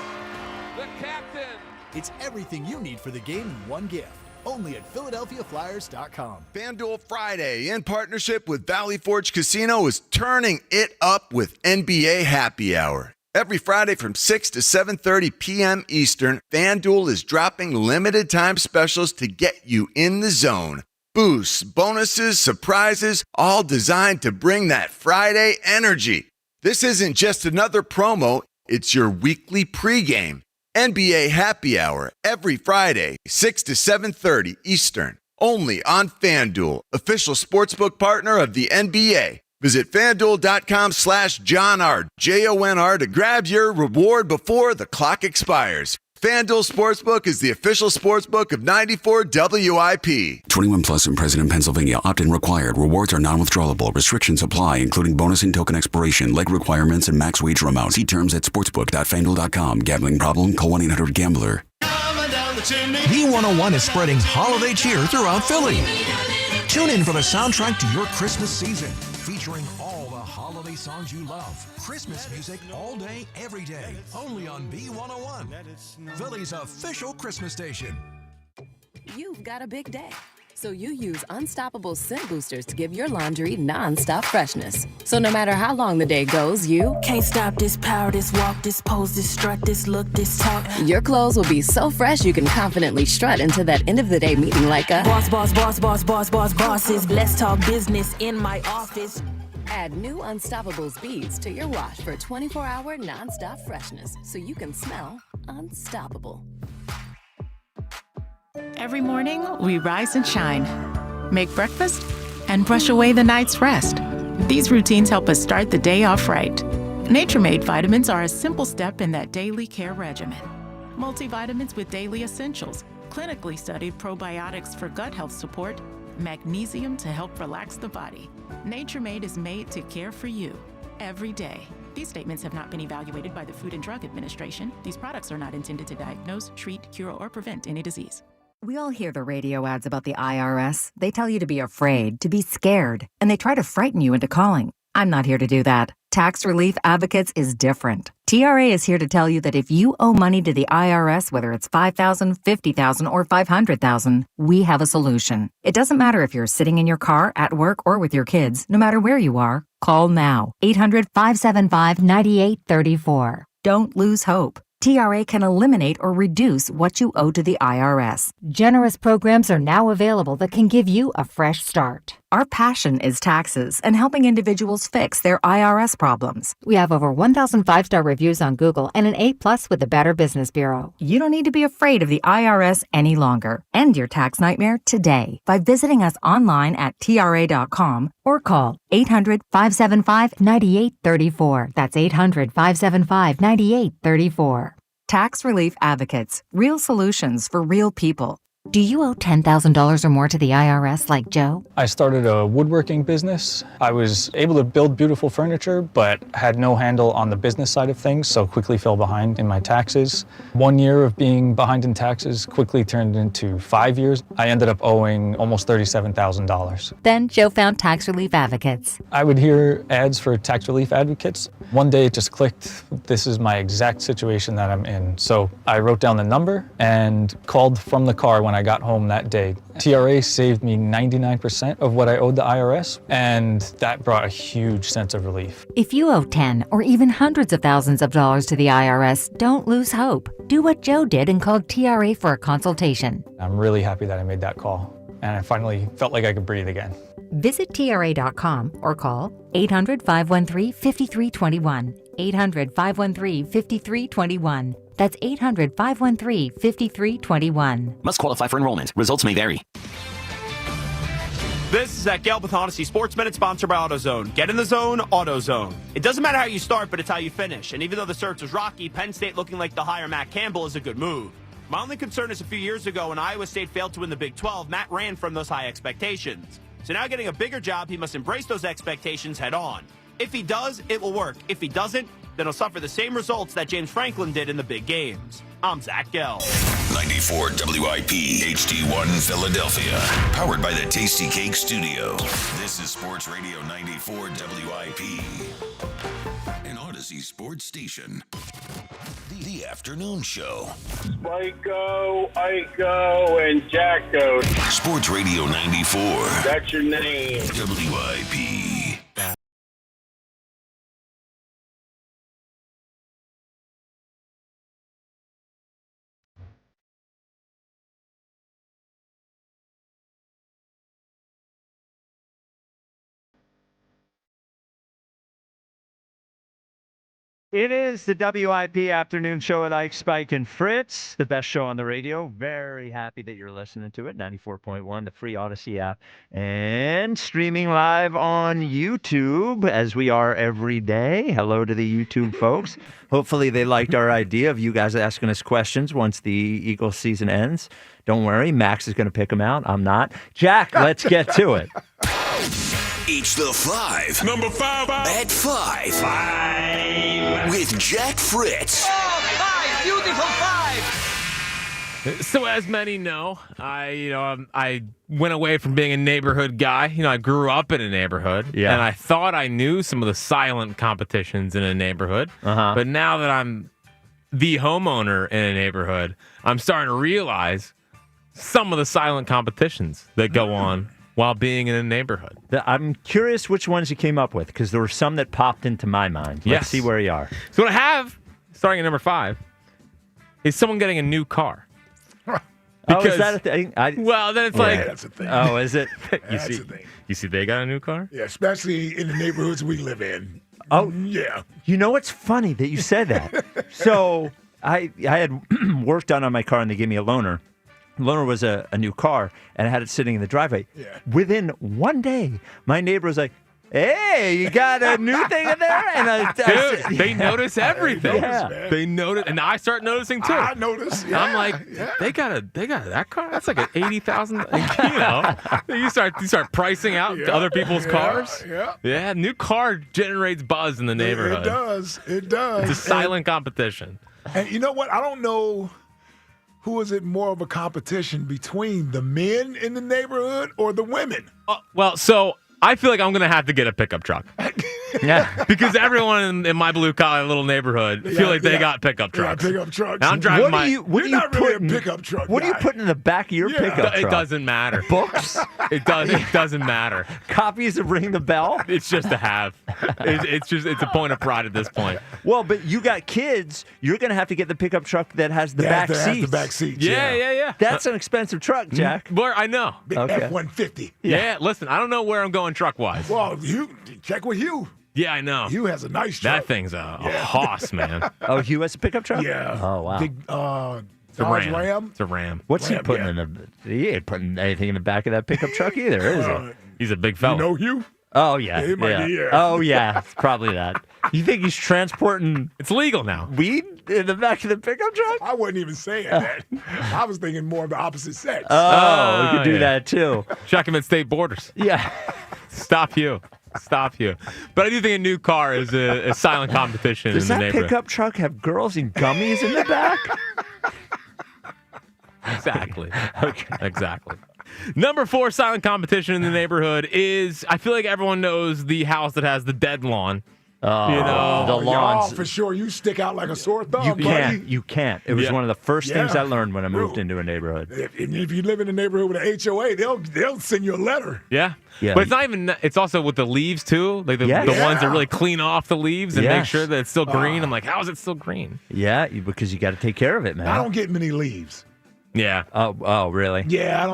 S13: The captain!
S12: It's everything you need for the game in one gift. Only at PhiladelphiaFlyers.com.
S14: FanDuel Friday, in partnership with Valley Forge Casino, is turning it up with NBA Happy Hour. Every Friday from 6 to 7:30 p.m. Eastern, FanDuel is dropping limited time specials to get you in the zone. Boosts, bonuses, surprises, all designed to bring that Friday energy. This isn't just another promo, it's your weekly pregame. NBA Happy Hour every Friday, 6 to 7:30 Eastern. Only on FanDuel, official sportsbook partner of the NBA. Visit FanDuel.com/JohnR, JONR, to grab your reward before the clock expires. FanDuel Sportsbook is the official sportsbook of 94 WIP.
S15: 21 plus and present in Pennsylvania. Opt-in required. Rewards are non-withdrawable. Restrictions apply, including bonus and token expiration, leg requirements, and max wager amounts. See terms at sportsbook.fanduel.com. Gambling problem? Call 1-800-GAMBLER.
S24: B101 is spreading holiday cheer throughout Philly. Tune in for the soundtrack to your Christmas season, featuring all the holiday songs you love. Christmas music all day, every day. Only on B101, Philly's official Christmas station.
S25: You've got a big day.
S17: So you use Unstoppable scent boosters to give your laundry non-stop freshness. So no matter how long the day goes, you
S18: can't stop this power, this walk, this pose, this strut, this look, this talk.
S17: Your clothes will be so fresh you can confidently strut into that end of the day meeting like a
S18: bosses. Let's talk business in my office.
S17: Add new Unstoppables beads to your wash for 24-hour non-stop freshness so you can smell unstoppable.
S19: Every morning, we rise and shine, make breakfast, and brush away the night's rest. These routines help us start the day off right. Nature-Made vitamins are a simple step in that daily care regimen. Multivitamins with daily essentials, clinically studied probiotics for gut health support, magnesium to help relax the body. Nature-Made is made to care for you every day. These statements have not been evaluated by the Food and Drug Administration. These products are not intended to diagnose, treat, cure, or prevent any disease.
S20: We all hear the radio ads about the IRS. They tell you to be afraid, to be scared, and they try to frighten you into calling. I'm not here to do that. Tax Relief Advocates is different. TRA is here to tell you that if you owe money to the IRS, whether it's $5,000, $50,000, or $500,000, we have a solution. It doesn't matter if you're sitting in your car, at work, or with your kids. No matter where you are, call now. 800-575-9834. Don't lose hope. TRA can eliminate or reduce what you owe to the IRS.
S21: Generous programs are now available that can give you a fresh start.
S20: Our passion is taxes and helping individuals fix their IRS problems.
S21: We have over 1,000 five-star reviews on Google and an A+ with the Better Business Bureau.
S20: You don't need to be afraid of the IRS any longer. End your tax nightmare today by visiting us online at TRA.com or call 800-575-9834. That's 800-575-9834. Tax Relief Advocates. Real solutions for real people.
S21: Do you owe $10,000 or more to the IRS like Joe?
S23: I started a woodworking business. I was able to build beautiful furniture, but had no handle on the business side of things, so quickly fell behind in my taxes. 1 year of being behind in taxes quickly turned into 5 years. I ended up owing almost $37,000.
S21: Then Joe found Tax Relief Advocates.
S23: I would hear ads for Tax Relief Advocates. One day it just clicked. This is my exact situation that I'm in. So I wrote down the number and called from the car when I got home that day. TRA saved me 99% of what I owed the IRS, and that brought a huge sense of relief.
S21: If you owe 10 or even hundreds of thousands of dollars to the IRS, don't lose hope. Do what Joe did and called TRA for a consultation.
S23: I'm really happy that I made that call, and I finally felt like I could breathe again.
S21: Visit TRA.com or call 800-513-5321. 800-513-5321. That's 800-513-5321.
S25: Must qualify for enrollment. Results may vary.
S27: This is Zach Gelb with Honesty Sports Minute, sponsored by AutoZone. Get in the zone, AutoZone. It doesn't matter how you start, but it's how you finish. And even though the search was rocky, Penn State looking like the hire Matt Campbell is a good move. My only concern is a few years ago when Iowa State failed to win the Big 12, Matt ran from those high expectations. So now getting a bigger job, he must embrace those expectations head on. If he does, it will work. If he doesn't, then he'll suffer the same results that James Franklin did in the big games. I'm Zach Gelb.
S16: 94 WIP HD1 Philadelphia. Powered by the Tasty Cake Studio. This is Sports Radio 94 WIP. An Odyssey sports station. The afternoon show.
S22: Spike-o, Iko, and Jacko.
S16: Sports Radio 94.
S22: That's your name.
S16: WIP.
S7: It is the WIP afternoon show with Ike, Spike, and Fritz, the best show on the radio. Very happy that you're listening to it. 94.1, the free Odyssey app, and streaming live on YouTube, as we are every day. Hello to the YouTube folks. Hopefully they liked our idea of you guys asking us questions once the Eagles season ends. Don't worry, Max is going to pick them out. I'm not. Jack, let's get to it.
S16: Each the 5.
S3: Number 5.
S16: At 5. 5. With Jack Fritz.
S10: Oh, 5. Beautiful 5.
S1: So as many know, I went away from being a neighborhood guy. I grew up in a neighborhood, and I thought I knew some of the silent competitions in a neighborhood. But now that I'm the homeowner in a neighborhood, I'm starting to realize some of the silent competitions that go on while being in a neighborhood.
S7: I'm curious which ones you came up with, because there were some that popped into my mind. Let's see where you are.
S1: So what I have, starting at number 5, is someone getting a new car.
S7: Because, is that a thing?
S1: Well, then it's like...
S2: that's a thing.
S7: Oh, is it?
S2: That's a thing.
S1: You see they got a new car?
S2: Yeah, especially in the neighborhoods we live in.
S7: Oh,
S2: yeah.
S7: You know what's funny that you said that? So I had work done on my car, and they gave me a loaner. Loaner was a new car, and I had it sitting in the driveway.
S2: Yeah.
S7: Within one day, my neighbor was like, "Hey, you got a new thing in there?" And
S1: Dude, they notice everything. They notice, and I start noticing too.
S2: I notice. Yeah,
S1: I'm like, they got that car. That's like an $80,000. You start pricing out other people's cars.
S2: Yeah.
S1: New car generates buzz in the neighborhood.
S2: It does. It does.
S1: It's a silent competition.
S2: And you know what? I don't know. Who is it more of a competition between, the men in the neighborhood or the women?
S1: Well, so I feel like I'm going to have to get a pickup truck.
S7: Yeah.
S1: Because everyone in my blue-collar little neighborhood feel like they got pickup trucks.
S2: Yeah, pickup trucks.
S1: And I'm driving
S2: You're not really a pickup truck
S7: What
S2: guy.
S7: are you putting in the back of your pickup truck?
S1: It doesn't matter.
S7: Books?
S1: It doesn't matter.
S7: Copies of Ring the Bell?
S1: It's just a have. It's a point of pride at this point.
S7: Well, but you got kids. You're going to have to get the pickup truck that has the back
S2: Has
S7: seats.
S2: the back seats.
S1: Yeah.
S7: That's an expensive truck, Jack.
S1: Where I know.
S2: Big
S7: Okay.
S2: F-150.
S1: Yeah, listen, I don't know where I'm going truck-wise.
S2: Well, you check with Hugh.
S1: Yeah, I know.
S2: Hugh has a nice truck.
S1: That thing's a hoss, man.
S7: Oh, Hugh has a pickup truck?
S2: Yeah.
S7: Oh, wow.
S2: Big,
S1: It's a
S2: Dodge
S1: Ram. It's a Ram.
S7: What's he
S2: Ram,
S7: putting in the... He ain't putting anything in the back of that pickup truck either, is he?
S1: He? He's a big fella.
S2: You know Hugh?
S7: Oh, yeah.
S2: It might be, yeah.
S7: Oh, yeah. It's probably that. You think he's transporting...
S1: It's legal now.
S7: Weed in the back of the pickup truck?
S2: I wasn't even saying that. I was thinking more of the opposite sex.
S7: Oh, we could do that, too.
S1: Check him at state borders.
S7: Yeah.
S1: Stop you. But I do think a new car is a silent competition
S7: Does
S1: in the
S7: that
S1: neighborhood.
S7: pickup truck have girls and gummies in the back?
S1: Exactly.
S7: Okay.
S1: Exactly. Number 4 silent competition in the neighborhood is, I feel like everyone knows the house that has the dead lawn.
S7: Oh,
S1: You know,
S7: the lawns.
S2: For sure. You stick out like a sore thumb, buddy.
S7: You can't. It was
S1: Yeah.
S7: one of the first things
S2: Yeah.
S7: I learned when I moved into a neighborhood.
S2: If you live in a neighborhood with an HOA, they'll send you a letter.
S1: Yeah.
S7: Yeah.
S1: But it's not even, it's also with the leaves too. Like the ones that really clean off the leaves and make
S7: Yes.
S1: sure that it's still green. I'm like, how is it still green?
S7: Yeah, because you got to take care of it, man.
S2: I don't get many leaves.
S1: Yeah.
S7: Oh, really?
S2: Yeah,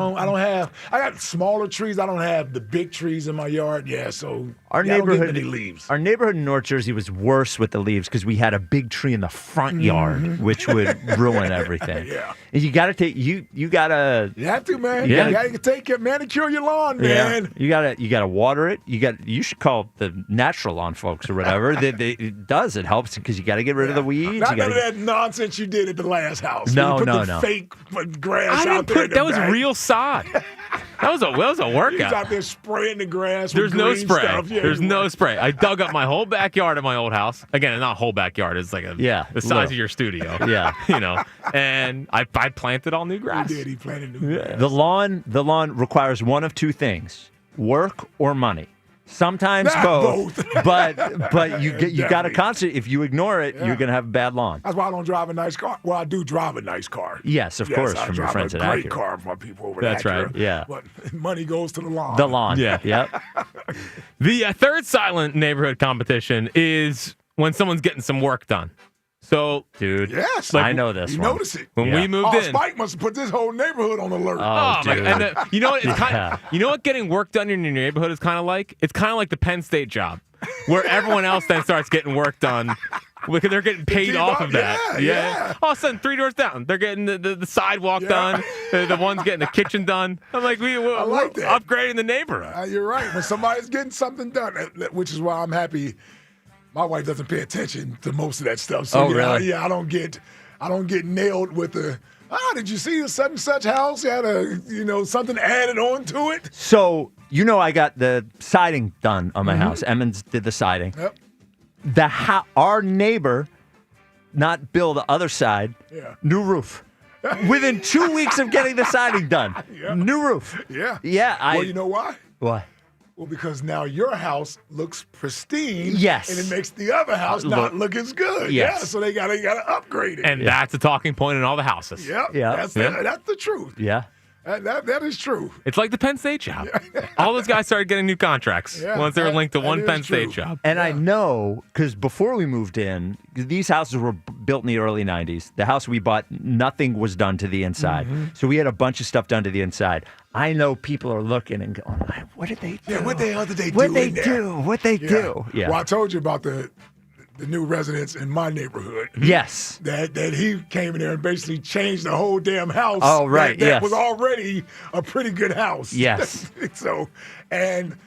S2: I got smaller trees. I don't have the big trees in my yard. Yeah, so
S7: Our
S2: I don't get
S7: neighborhood,
S2: many leaves.
S7: Our neighborhood in North Jersey was worse with the leaves because we had a big tree in the front yard, which would ruin everything.
S2: Yeah.
S7: And you got to take you got to
S2: You have to, man.
S7: Yeah.
S2: You got to take care, manicure your lawn, man.
S7: You gotta water it. You should call the natural lawn folks or whatever. It does. It helps because you got to get rid of the weeds.
S2: Not
S7: You
S2: none
S7: gotta,
S2: of that nonsense you did at the last house.
S7: No,
S2: you put
S7: no,
S2: the
S7: no.
S2: fake grass
S1: I
S2: out
S1: didn't
S2: there.
S1: put,
S2: in the
S1: that was
S2: back.
S1: real sod. That was a
S2: He's
S1: workout.
S2: out there spraying the grass.
S1: There's
S2: with
S1: no
S2: green
S1: spray.
S2: Stuff. Yeah,
S1: There's
S2: you
S1: no
S2: were.
S1: spray. I dug up my whole backyard at my old house. Again, not whole backyard. It's like the size
S7: little.
S1: of your studio.
S7: Yeah.
S1: And I planted all new grass.
S2: He did. He planted new grass.
S7: the lawn requires one of two things: work or money. Sometimes
S2: Not both.
S7: but you got to
S2: Definitely.
S7: concentrate. If you ignore it, you're gonna have a bad lawn.
S2: That's why I don't drive a nice car. Well, I do drive a nice car.
S7: Yes, of course,
S2: I
S7: from your
S2: drive
S7: friends
S2: a
S7: at
S2: great
S7: Acura.
S2: car from my people over
S1: That's
S2: at Acura.
S1: right.
S7: Yeah.
S2: But money goes to the lawn.
S7: The lawn.
S1: Yeah.
S7: Yep.
S1: The third silent neighborhood competition is when someone's getting some work done. So,
S7: dude,
S2: Yes.
S7: I know this
S2: You
S7: one.
S2: notice it.
S1: when we moved in,
S2: Spike must have put this whole neighborhood on alert.
S7: Oh,
S1: my
S7: dude.
S1: God. And you know what? It's
S7: Yeah.
S1: you know what getting work done in your neighborhood is kind of like? It's kind of like the Penn State job, where everyone else then starts getting work done because they're getting paid off of that.
S2: Yeah.
S1: All of a sudden, 3 doors down, they're getting the sidewalk done. The one's getting the kitchen done. I'm like, we're
S2: like that.
S1: upgrading the neighborhood.
S2: You're right. When somebody's getting something done, which is why I'm happy. My wife doesn't pay attention to most of that stuff. So
S7: really?
S2: I don't get nailed with the. Did you see such and such house? Had something added on to it.
S7: So I got the siding done on my house. Emmons did the siding.
S2: Yep.
S7: Our neighbor, not Bill, the other side, new roof. Within 2 weeks of getting the siding done, new roof.
S2: Yeah.
S7: Yeah.
S2: Well, you know why?
S7: Why?
S2: Well, because now your house looks pristine.
S7: Yes.
S2: And it makes the other house not look as good.
S7: Yes.
S2: Yeah. So they gotta upgrade it.
S1: And that's a talking point in all the houses.
S2: Yep.
S7: Yeah.
S2: That's the truth.
S7: Yeah.
S2: That is true.
S1: It's like the Penn State job. All those guys started getting new contracts once they were linked to one Penn State job.
S7: And I know, because before we moved in, these houses were built in the early 90s. The house we bought, nothing was done to the inside. So we had a bunch of stuff done to the inside. I know people are looking and going, what did they do?
S2: Yeah, what the hell did they do?
S7: What'd they do? Yeah.
S2: Well, I told you about the new residents in my neighborhood.
S7: Yes.
S2: That he came in there and basically changed the whole damn house.
S7: Oh, right.
S2: That was already a pretty good house.
S7: Yes.
S2: So, and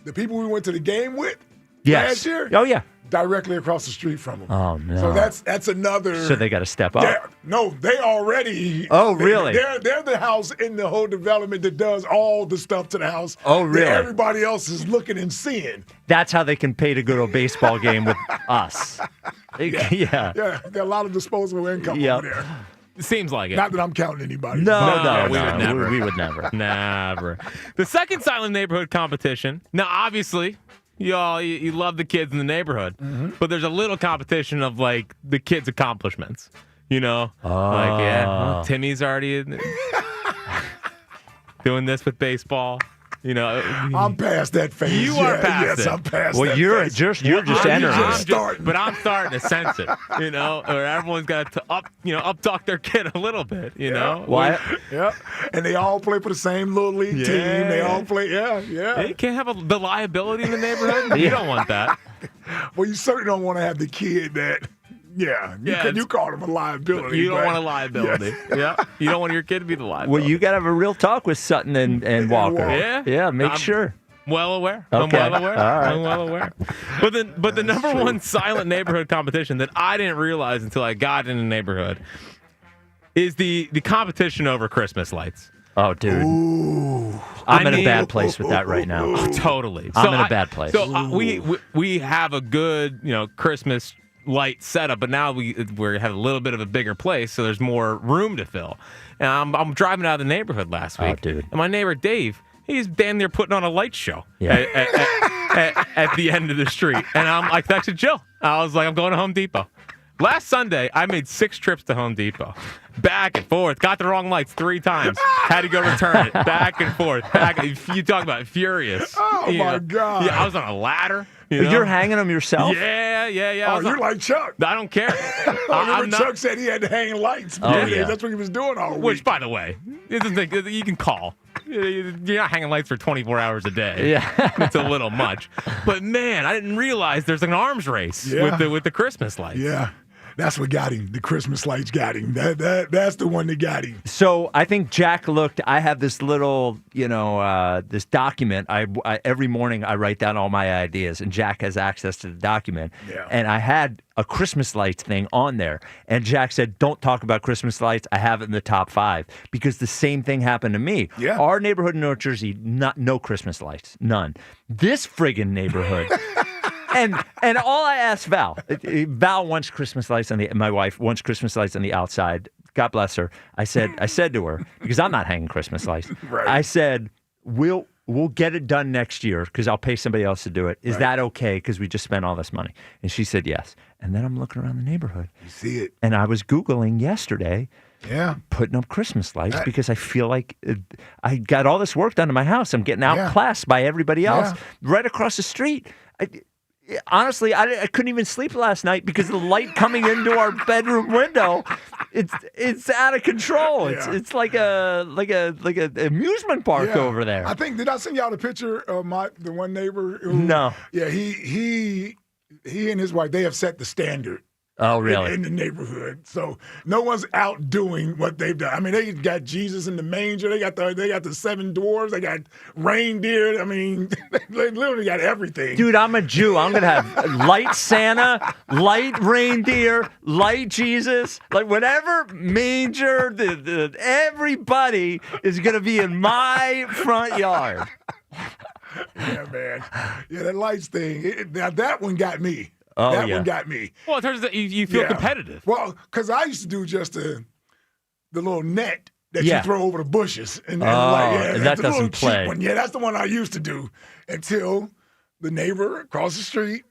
S2: the people we went to the game with
S7: Yes.
S2: last year.
S7: Oh, yeah.
S2: Directly across the street from them.
S7: Oh, no.
S2: So that's another.
S7: So they got to step up.
S2: No, they already.
S7: Oh, really?
S2: They're the house in the whole development that does all the stuff to the house.
S7: Oh, really?
S2: That everybody else is looking and seeing.
S7: That's how they can pay to go to a baseball game with us. Yeah.
S2: Yeah, got a lot of disposable income over there.
S1: Seems like it.
S2: Not that I'm counting anybody.
S7: No,
S1: we would never.
S7: We would never.
S1: Never. The second silent neighborhood competition. Now, obviously, you love the kids in the neighborhood, but there's a little competition of like the kids' accomplishments. Timmy's already doing this with baseball.
S2: I'm past that phase.
S1: You are past
S2: yes,
S1: it.
S2: I'm past
S7: Well,
S2: that
S7: you're
S2: phase.
S7: just entering.
S1: But I'm starting to sense it. Or everyone's got to up talk their kid a little bit. You know.
S7: Why?
S2: Yeah, and they all play for the same little league team. They all play. Yeah.
S1: You can't have the liability in the neighborhood. You don't want that.
S2: Well, you certainly don't want to have the kid that. You call him a liability.
S1: You don't want a liability. Yeah. You don't want your kid to be the liability.
S7: Well, you got to have a real talk with Sutton and Walker.
S1: Yeah.
S7: Make sure.
S1: Well aware.
S7: Okay.
S1: I'm well aware.
S7: All right.
S1: I'm well aware. But the number one silent neighborhood competition that I didn't realize until I got in the neighborhood is the competition over Christmas lights.
S7: Oh, dude. I'm in a bad place with that right now.
S1: Oh, totally.
S7: I'm in a bad place.
S1: So we have a good, Christmas light setup, but now we have a little bit of a bigger place, so there's more room to fill. And I'm driving out of the neighborhood last week,
S7: dude.
S1: And my neighbor Dave, he's damn near putting on a light show at the end of the street, and I'm like, "That's a Jill." I was like, "I'm going to Home Depot." Last Sunday, I made 6 trips to Home Depot, back and forth. Got the wrong lights 3 times. Had to go return it, back and forth. You talk about furious.
S2: Oh my God!
S1: Yeah, I was on a ladder.
S7: You're hanging them yourself?
S1: Yeah.
S2: Oh, you're like Chuck.
S1: I don't care.
S2: Chuck said he had to hang lights. That's what he was doing all week.
S1: Which, by the way, you can call. You're not hanging lights for 24 hours a day.
S7: Yeah.
S1: It's a little much. But, man, I didn't realize there's an arms race with the Christmas lights.
S2: Yeah. That's what got him. The Christmas lights got him. That's the one that got him.
S7: So I think Jack looked. I have this little, this document. I every morning I write down all my ideas, and Jack has access to the document.
S2: Yeah.
S7: And I had a Christmas lights thing on there, and Jack said, "Don't talk about Christmas lights. I have it in the top 5 because the same thing happened to me.
S2: Yeah.
S7: Our neighborhood in North Jersey, no Christmas lights, none. This friggin' neighborhood." And all I asked Val wants Christmas lights my wife wants Christmas lights on the outside. God bless her. I said to her, because I'm not hanging Christmas lights.
S2: Right.
S7: I said, we'll get it done next year because I'll pay somebody else to do it. Is that okay? Because we just spent all this money. And she said yes. And then I'm looking around the neighborhood.
S2: You see it.
S7: And I was Googling yesterday.
S2: Yeah.
S7: Putting up Christmas lights because I feel like I got all this work done in my house. I'm getting outclassed by everybody else right across the street. Honestly, I couldn't even sleep last night because the light coming into our bedroom window, it's out of control. It's like a amusement park over there.
S2: I think, did I send y'all the picture of the one neighbor?
S7: No.
S2: Yeah, he and his wife, they have set the standard.
S7: Oh, really?
S2: In the neighborhood. So no one's outdoing what they've done. I mean, they got Jesus in the manger. They got the 7 dwarves. They got reindeer. I mean, they literally got everything.
S7: Dude, I'm a Jew. I'm going to have light Santa, light reindeer, light Jesus. Like whatever manger, everybody is going to be in my front yard.
S2: Yeah, man. Yeah, that lights thing. That one got me.
S7: Oh,
S2: that one got me.
S1: Well, it turns out you feel competitive.
S2: Well, because I used to do just the little net that you throw over the bushes. And
S7: that
S2: the
S7: doesn't play.
S2: Cheap one. Yeah, that's the one I used to do until the neighbor across the street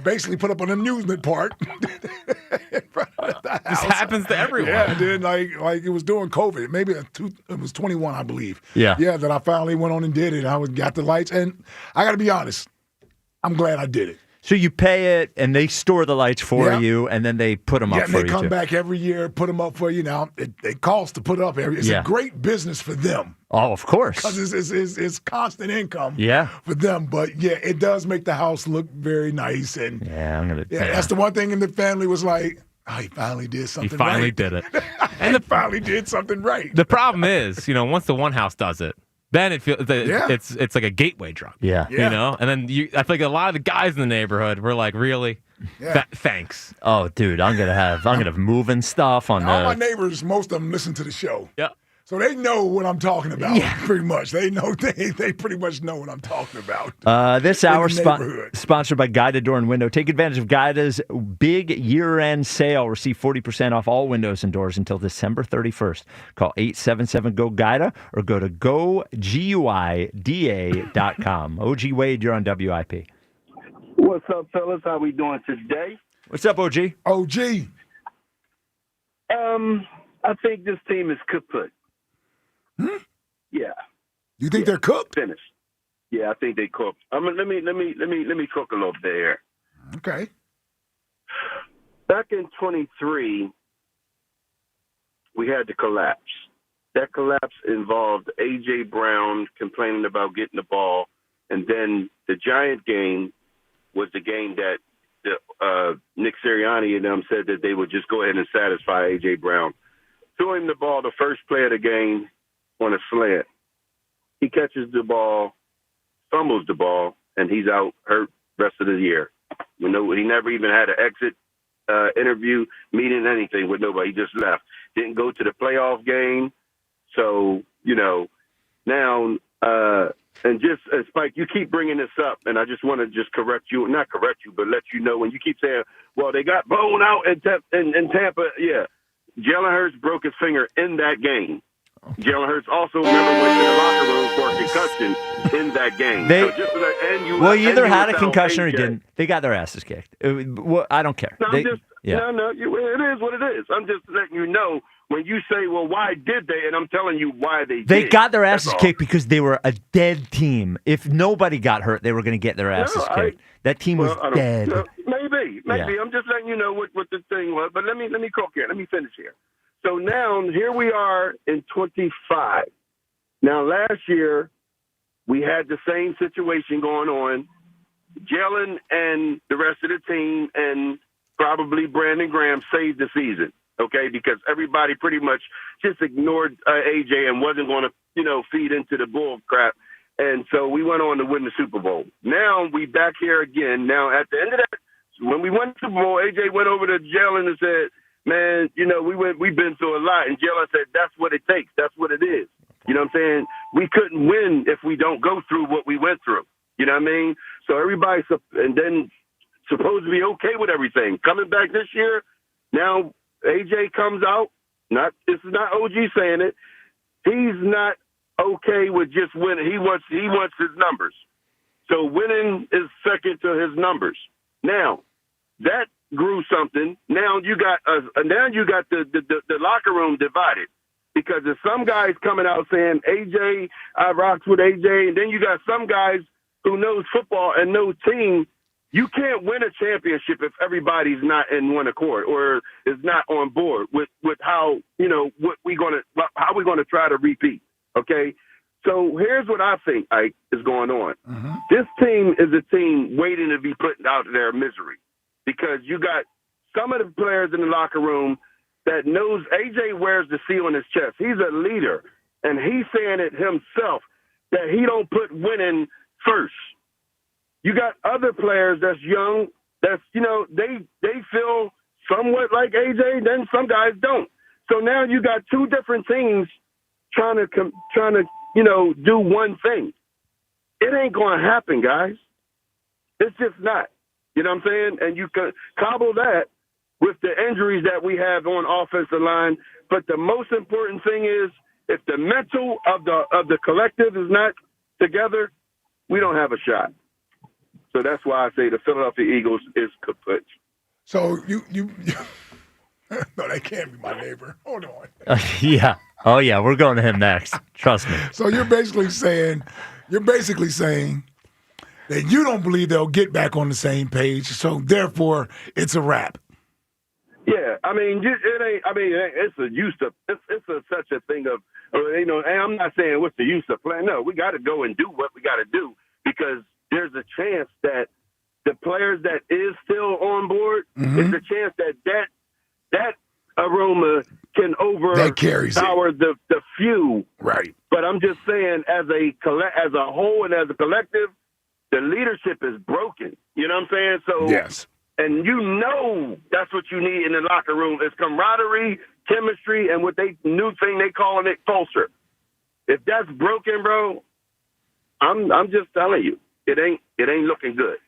S2: basically put up an amusement park in front of the house.
S1: This happens to everyone.
S2: Yeah, dude. Like it was during COVID. Maybe it was 21, I believe.
S7: Yeah.
S2: Yeah, that I finally went on and did it. I got the lights. And I got to be honest, I'm glad I did it.
S7: So you pay it, and they store the lights for
S2: Yeah.
S7: you, and then they put them up
S2: Yeah, and
S7: for
S2: they
S7: you,
S2: come
S7: too.
S2: back every year, put them up for you. Now, it costs to put up every. It's
S7: Yeah.
S2: a great business for them.
S7: Oh, of course.
S2: Because it's constant income
S7: Yeah.
S2: for them. But, yeah, it does make the house look very nice. And,
S7: Yeah, I'm going to.
S2: yeah, that's the one thing in the family was like, oh, he finally did
S1: He
S2: something
S1: finally
S2: right.
S1: did it.
S2: And he finally did something right.
S1: The problem is, once the one house does it, then it feels it's like a gateway drug.
S7: Yeah.
S1: And then I feel like a lot of the guys in the neighborhood were like, really?
S2: Yeah.
S1: Thanks.
S7: Oh, dude, I'm gonna have moving stuff on
S2: All my
S7: the.
S2: neighbors, most of them listen to the show.
S1: Yeah.
S2: So they know what I'm talking about,
S7: Yeah.
S2: pretty much. They know they pretty much know what I'm talking about.
S7: This
S2: In
S7: hour
S2: the neighborhood.
S7: sponsored by Guida Door and Window. Take advantage of Guida's big year-end sale. Receive 40% off all windows and doors until December 31st. Call 877-GO-GUIDA or go to GoGUIDA.com. OG Wade, you're on WIP.
S4: What's up, fellas? How we doing today?
S7: What's up, OG?
S2: OG.
S4: I think this team is kaput. Yeah.
S2: You think they're cooked?
S4: Finished. Yeah, I think they cooked. Let me cook a little bit here.
S2: Okay.
S4: Back in 23, we had the collapse. That collapse involved A.J. Brown complaining about getting the ball, and then the Giant game was the game that Nick Sirianni and them said that they would just go ahead and satisfy A.J. Brown. Threw him the ball the first play of the game on a slant. He catches the ball, fumbles the ball, and he's out hurt rest of the year. He never even had an exit interview, meeting, anything with nobody. He just left. Didn't go to the playoff game. So, now, and just, Spike, you keep bringing this up, and I just want to just not correct you, but let you know when you keep saying, well, they got blown out in Tampa. Yeah. Jalen Hurts broke his finger in that game. Jalen Hurts also remember went to the locker room for a concussion in that game.
S7: He either had a concussion or he didn't. They got their asses kicked. I don't care.
S4: No, it is what it is. I'm just letting you know when you say, well, why did they? And I'm telling you why they did.
S7: They got their asses
S4: That's all.
S7: kicked because they were a dead team. If nobody got hurt, they were going to get their asses kicked. That team was dead.
S4: Maybe.
S7: Yeah.
S4: I'm just letting you know what the thing was. But let me cook here. Let me finish here. So now here we are in 25. Now last year we had the same situation going on. Jalen and the rest of the team and probably Brandon Graham saved the season. Okay, because everybody pretty much just ignored AJ and wasn't going to, feed into the bull crap. And so we went on to win the Super Bowl. Now we back here again. Now at the end of that, when we won the Super Bowl, AJ went over to Jalen and said, man, we've been through a lot. And Jalen said, that's what it takes. That's what it is. You know what I'm saying? We couldn't win if we don't go through what we went through. You know what I mean? So everybody's, and then supposed to be okay with everything. Coming back this year, now AJ comes out. This is not OG saying it. He's not okay with just winning. He wants his numbers. So winning is second to his numbers. Now that grew something. Now you got the locker room divided because there's some guys coming out saying AJ, I rocks with AJ, and then you got some guys who knows football and knows team. You can't win a championship if everybody's not in one accord or is not on board with how how we're gonna try to repeat. Okay, so here's what I think is going on. Mm-hmm. This team is a team waiting to be put out of their misery because you got some of the players in the locker room that knows AJ wears the C on his chest. He's a leader, and he's saying it himself that he don't put winning first. You got other players that's young, that's, they feel somewhat like AJ, then some guys don't. So now you got two different teams trying to do one thing. It ain't going to happen, guys. It's just not. You know what I'm saying? And you can cobble that with the injuries that we have on offensive line. But the most important thing is if the mental of the collective is not together, we don't have a shot. So that's why I say the Philadelphia Eagles is kaput.
S2: So you No, that can't be my neighbor. Hold on.
S7: Yeah. Oh, yeah. We're going to him next. Trust me.
S2: So you're basically saying that you don't believe they'll get back on the same page. So therefore, it's a wrap.
S4: Yeah, I mean, it ain't. I mean, it's a use of. It's such a thing of, you know. And I'm not saying what's the use of playing. No, we got to go and do what we got to do because there's a chance that the players that is still on board, there's a chance that aroma can overpower the few.
S2: Right.
S4: But I'm just saying, as a whole and as a collective, the leadership is broken. You know what I'm saying? So
S2: yes.
S4: And you know that's what you need in the locker room is camaraderie, chemistry, and what new thing they calling it culture. If that's broken, bro, I'm just telling you, it ain't looking good.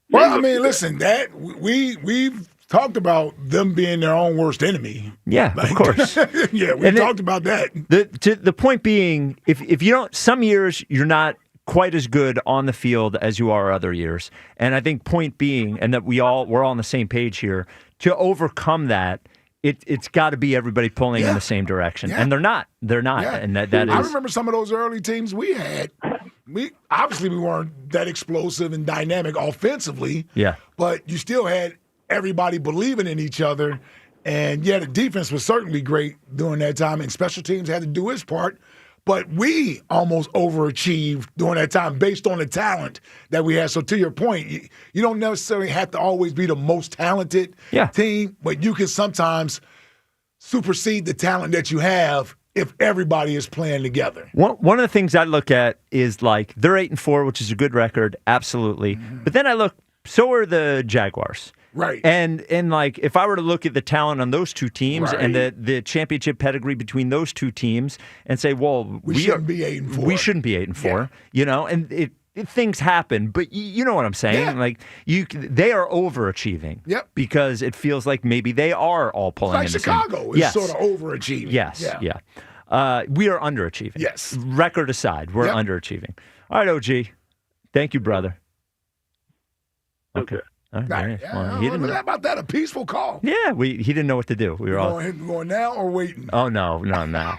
S2: Well, I mean, listen, that we've talked about them being their own worst enemy.
S7: Yeah, of course.
S2: Yeah, we talked about that.
S7: The point being, if you don't, some years you're not quite as good on the field as you are other years. And I think point being, and that we're all on the same page here, to overcome that, it's got to be everybody pulling in the same direction. And they're not. They're not.
S2: Yeah.
S7: And that is.
S2: I remember some of those early teams we had. We weren't that explosive and dynamic offensively.
S7: Yeah.
S2: But you still had everybody believing in each other. And yeah, the defense was certainly great during that time, and special teams had to do its part. But we almost overachieved during that time based on the talent that we had. So to your point, you don't necessarily have to always be the most talented team, but you can sometimes supersede the talent that you have if everybody is playing together.
S7: One of the things I look at is like they're 8-4, which is a good record, absolutely. But then I look, so are the Jaguars.
S2: Right.
S7: And like if I were to look at the talent on those two teams and the championship pedigree between those two teams and say, well,
S2: we shouldn't be 8-4.
S7: We shouldn't be 8-4, you know, and things happen, but you know what I'm saying?
S2: Yeah.
S7: Like they are overachieving.
S2: Yep.
S7: Because it feels like maybe they are all pulling
S2: like
S7: in the
S2: Chicago
S7: same.
S2: is sort of overachieving.
S7: Yes. Yeah. We are underachieving.
S2: Yes.
S7: Record aside, we're underachieving. All right, OG. Thank you, brother. Okay. All right. Well, he didn't
S2: How about that? A peaceful call.
S7: Yeah, he didn't know what to do. We were all
S2: going now or waiting?
S7: Oh no, now.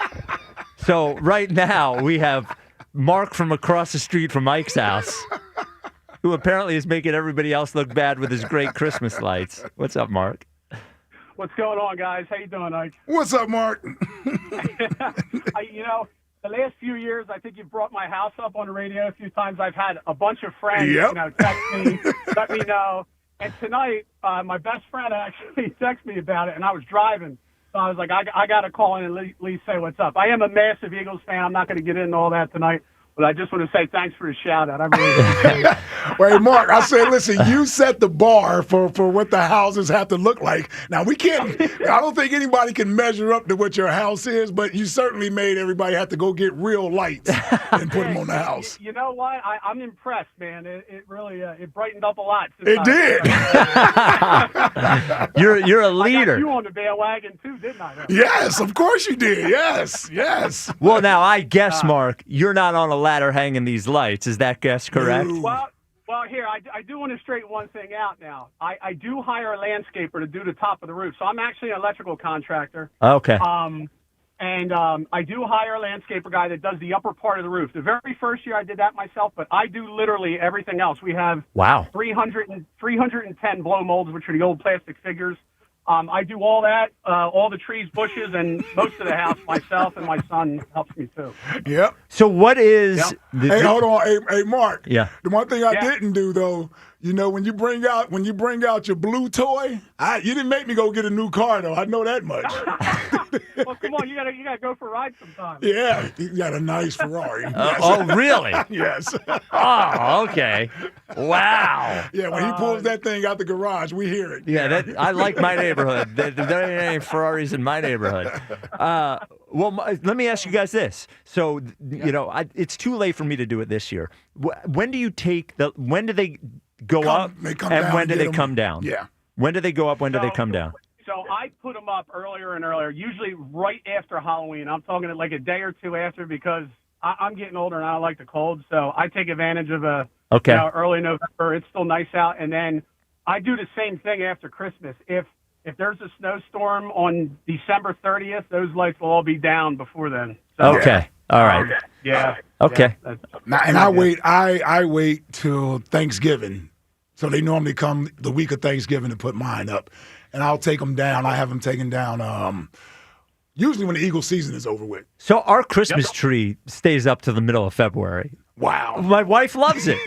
S7: So right now we have Mark from across the street from Mike's house, who apparently is making everybody else look bad with his great Christmas lights. What's up, Mark?
S5: What's going on, guys? How you doing, Ike?
S2: What's up, Mark?
S5: The last few years, I think you've brought my house up on the radio a few times. I've had a bunch of friends, text me, let me know. And tonight, my best friend actually texted me about it, and I was driving. So I was like, I got to call in and at least say what's up. I am a massive Eagles fan. I'm not going to get into all that tonight. But I just want to say thanks for the shout-out. I really appreciate it.
S2: Wait, Mark, I said, listen, you set the bar for what the houses have to look like. Now, I don't think anybody can measure up to what your house is, but you certainly made everybody have to go get real lights and put them on the house.
S5: You know what? I'm impressed, man. It really it brightened up a lot.
S2: It did.
S7: You're a leader.
S5: I got you on the bandwagon, too, didn't I?
S2: Yes, of course you did. Yes.
S7: Well, now, I guess, Mark, you're not on a ladder hanging these lights. Is that guess correct?
S5: Well, here, I do want to straighten one thing out now. I do hire a landscaper to do the top of the roof. So I'm actually an electrical contractor.
S7: Okay.
S5: And I do hire a landscaper guy that does the upper part of the roof. The very first year I did that myself, but I do literally everything else. We have 310 blow molds, which are the old plastic figures. I do all that, all the trees, bushes, and most of the house myself, and my son helps me too.
S2: Yep.
S7: So what is...
S2: Hey, hold on. Hey, Mark.
S7: Yeah.
S2: The one thing I didn't do, though, when you bring out your blue toy, you didn't make me go get a new car, though. I know that much.
S5: Well, come on, you gotta go for a ride sometime.
S2: Yeah, you got a nice Ferrari.
S7: Oh, really?
S2: Yes.
S7: Oh, okay. Wow.
S2: Yeah, when he pulls that thing out the garage, we hear it.
S7: Yeah, I like my neighborhood. There ain't any Ferraris in my neighborhood. Well, let me ask you guys this. So, it's too late for me to do it this year. When do you when do they go up and when do they come down?
S2: Yeah.
S7: When do they go up? When do they come down?
S5: So I put them up earlier and earlier, usually right after Halloween. I'm talking like a day or two after because I'm getting older and I don't like the cold. So I take advantage of early November. It's still nice out. And then I do the same thing after Christmas. If if there's a snowstorm on December 30th, those lights will all be down before then. So,
S7: Okay. All right.
S5: Yeah.
S7: Okay.
S2: And I wait till Thanksgiving. So they normally come the week of Thanksgiving to put mine up. And I'll take them down. I have them taken down usually when the Eagle season is over with.
S7: So our Christmas tree stays up to the middle of February.
S2: Wow.
S7: My wife loves it.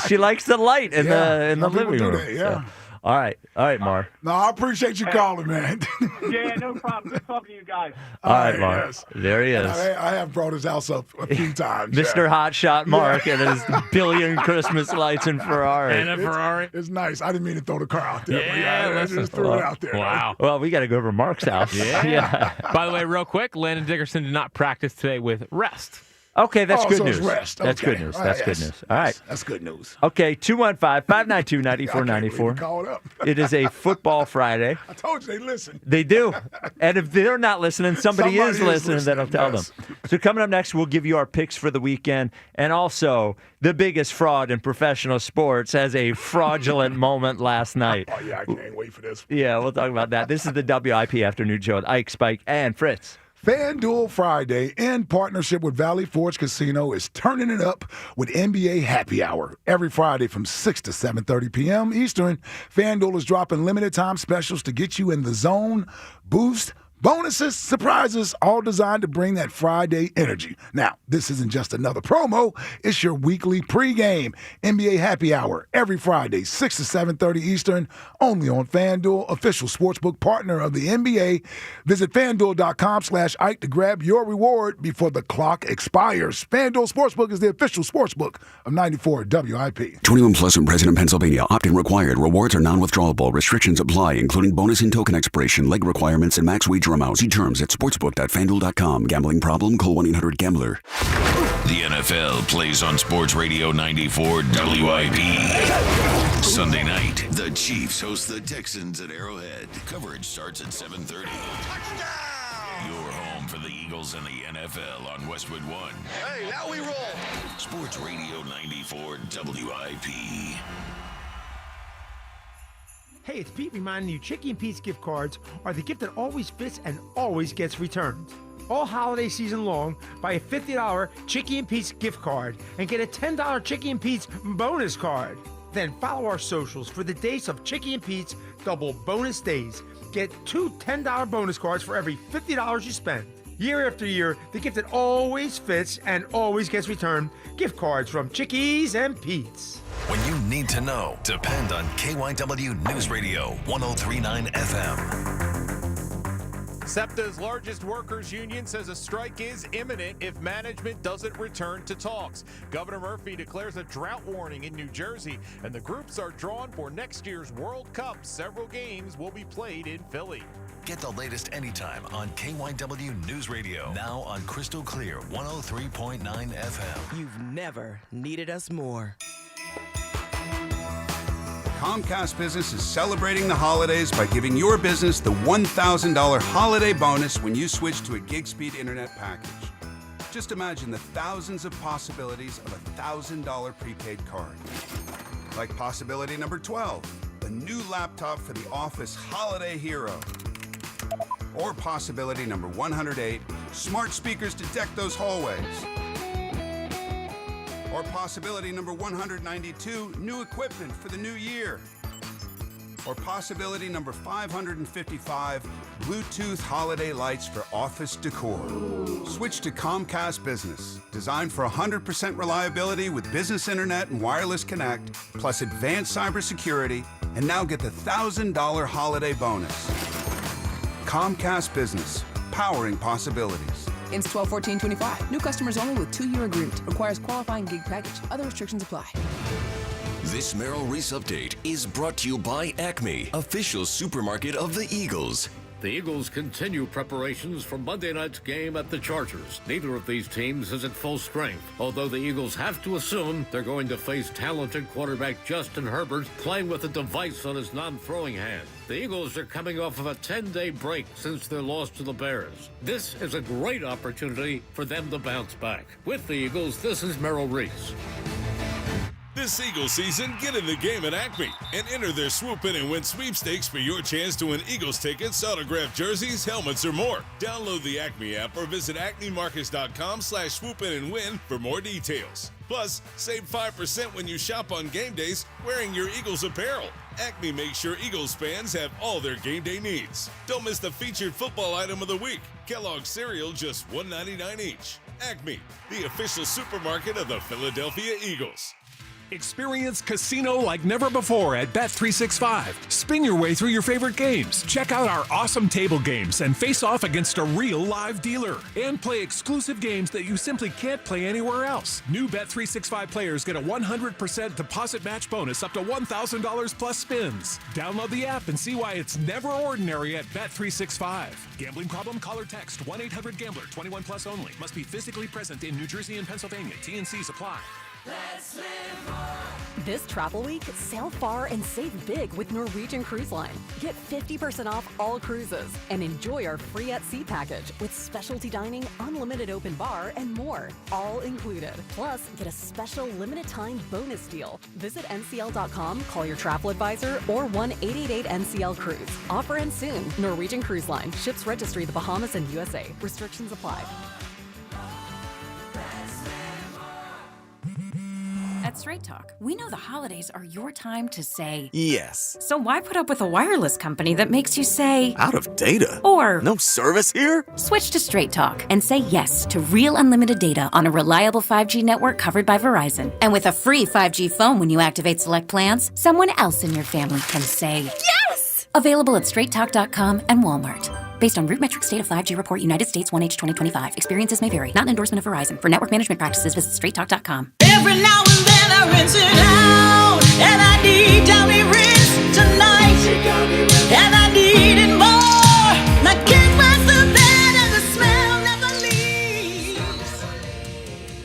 S7: She likes the light in the living room.
S2: That, yeah.
S7: So, all right, Mar.
S2: No, I appreciate you calling, man.
S5: Yeah, no problem. Good talking to you guys.
S7: All right, Mark.
S2: Yes.
S7: There he is.
S2: I have brought his house up a few times.
S7: Mr. Hotshot Mark and his billion Christmas lights in Ferrari.
S1: And a Ferrari.
S2: It's nice. I didn't mean to throw the car out there.
S1: Yeah,
S2: but I
S1: listen.
S2: just threw it out there.
S1: Wow.
S7: Well, we got to go over Mark's house.
S1: Yeah. By the way, real quick, Landon Dickerson did not practice today with rest.
S7: Okay, that's good
S2: so
S7: news.
S2: it's rest.
S7: That's
S2: Okay.
S7: good news.
S2: All
S7: That's
S2: right,
S7: good
S2: yes.
S7: news. All right.
S2: That's good news.
S7: Okay, 215-592-9494.
S2: Call it up.
S7: It is a football Friday.
S2: I told you they listen.
S7: They do. And if they're not listening, somebody is listening that'll tell them. So coming up next, we'll give you our picks for the weekend. And also, the biggest fraud in professional sports has a fraudulent moment last night.
S2: Oh, yeah, I can't wait for this.
S7: Yeah, we'll talk about that. This is the WIP Afternoon Show with Ike, Spike, and Fritz.
S2: FanDuel Friday, in partnership with Valley Forge Casino, is turning it up with NBA Happy Hour. Every Friday from 6 to 7:30 p.m. Eastern, FanDuel is dropping limited time specials to get you in the zone, boost, bonuses, surprises, all designed to bring that Friday energy. Now, this isn't just another promo. It's your weekly pregame. NBA Happy Hour every Friday, 6 to 7:30 Eastern, only on FanDuel, official sportsbook partner of the NBA. Visit FanDuel.com/Ike to grab your reward before the clock expires. FanDuel Sportsbook is the official sportsbook of 94 WIP.
S15: 21 plus and present in Pennsylvania. Opt-in required. Rewards are non-withdrawable. Restrictions apply, including bonus and token expiration, leg requirements, and max wager amounts. See terms at sportsbook.fanduel.com. Gambling problem? Call 1-800-GAMBLER.
S16: The NFL plays on Sports Radio 94 WIP. Sunday night, the Chiefs host the Texans at Arrowhead. Coverage starts at 7:30. Your home for the Eagles and the NFL on Westwood One.
S3: Hey, now we roll.
S16: Sports Radio 94 WIP.
S6: Hey, it's Pete reminding you Chicky and Pete's gift cards are the gift that always fits and always gets returned. All holiday season long, buy a $50 Chicky and Pete's gift card and get a $10 Chicky and Pete's bonus card. Then follow our socials for the days of Chicky and Pete's double bonus days. Get 2 $10 bonus cards for every $50 you spend. Year after year, the gift that always fits and always gets returned, gift cards from Chickies and Pete's.
S24: When you need to know, depend on KYW News Radio 103.9 FM.
S8: SEPTA's largest workers union says a strike is imminent if management doesn't return to talks. Governor Murphy declares a drought warning in New Jersey, and the groups are drawn for next year's World Cup. Several games will be played in Philly.
S24: Get the latest anytime on KYW News Radio. Now on Crystal Clear 103.9 FM.
S9: You've never needed us more.
S11: Comcast Business is celebrating the holidays by giving your business the $1,000 holiday bonus when you switch to a gig speed internet package. Just imagine the thousands of possibilities of a $1,000 prepaid card. Like possibility number 12, a new laptop for the office holiday hero. Or possibility number 108, smart speakers to deck those hallways. Or possibility number 192, new equipment for the new year. Or possibility number 555, Bluetooth holiday lights for office decor. Switch to Comcast Business, designed for 100% reliability with business internet and wireless connect, plus advanced cybersecurity, and now get the $1,000 holiday bonus. Comcast Business, powering possibilities.
S12: Ends 12/14/25. New customers only with 2-year agreement. Requires qualifying gig package. Other restrictions apply.
S24: This Merrill Reese update is brought to you by Acme, official supermarket of the Eagles.
S13: The Eagles continue preparations for Monday night's game at the Chargers. Neither of these teams is at full strength, although the Eagles have to assume they're going to face talented quarterback Justin Herbert playing with a device on his non-throwing hand. The Eagles are coming off of a 10-day break since their loss to the Bears. This is a great opportunity for them to bounce back. With the Eagles, this is Merrill Reese.
S14: This Eagle season, get in the game at Acme and enter their Swoop In and Win sweepstakes for your chance to win Eagles tickets, autographed jerseys, helmets, or more. Download the Acme app or visit acmemarkets.com/swoopinandwin for more details. Plus, save 5% when you shop on game days wearing your Eagles apparel. Acme makes sure Eagles fans have all their game day needs. Don't miss the featured football item of the week. Kellogg's cereal, just $1.99 each. Acme, the official supermarket of the Philadelphia Eagles.
S17: Experience casino like never before at Bet365. Spin your way through your favorite games. Check out our awesome table games and face off against a real live dealer. And play exclusive games that you simply can't play anywhere else. New Bet365 players get a 100% deposit match bonus up to $1,000 plus spins. Download the app and see why it's never ordinary at Bet365. Gambling problem? Call or text 1-800-GAMBLER. 21 plus only. Must be physically present in New Jersey and Pennsylvania. T&Cs apply.
S18: Let's live more. This travel week, sail far and save big with Norwegian Cruise Line. Get 50% off all cruises and enjoy our free at sea package with specialty dining, unlimited open bar, and more. All included. Plus, get a special limited time bonus deal. Visit ncl.com, call your travel advisor, or 1-888-NCL-CRUISE. Offer ends soon. Norwegian Cruise Line. Ships registry the Bahamas and USA. Restrictions apply.
S19: At Straight Talk, we know the holidays are your time to say
S3: Yes.
S19: So why put up with a wireless company that makes you say
S3: Out of data.
S19: Or
S3: no service here?
S19: Switch to Straight Talk and say yes to real unlimited data on a reliable 5G network covered by Verizon. And with a free 5G phone when you activate select plans, someone else in your family can say yes! Available at straighttalk.com and Walmart. Based on RootMetrics State of 5G Report, United States 1H 2025. Experiences may vary. Not an endorsement of Verizon. For network management practices, visit straighttalk.com.
S10: Every now and then I rinse it out, and I need Downy rinse tonight, and I need it more. My kid was the bed and the smell never leaves.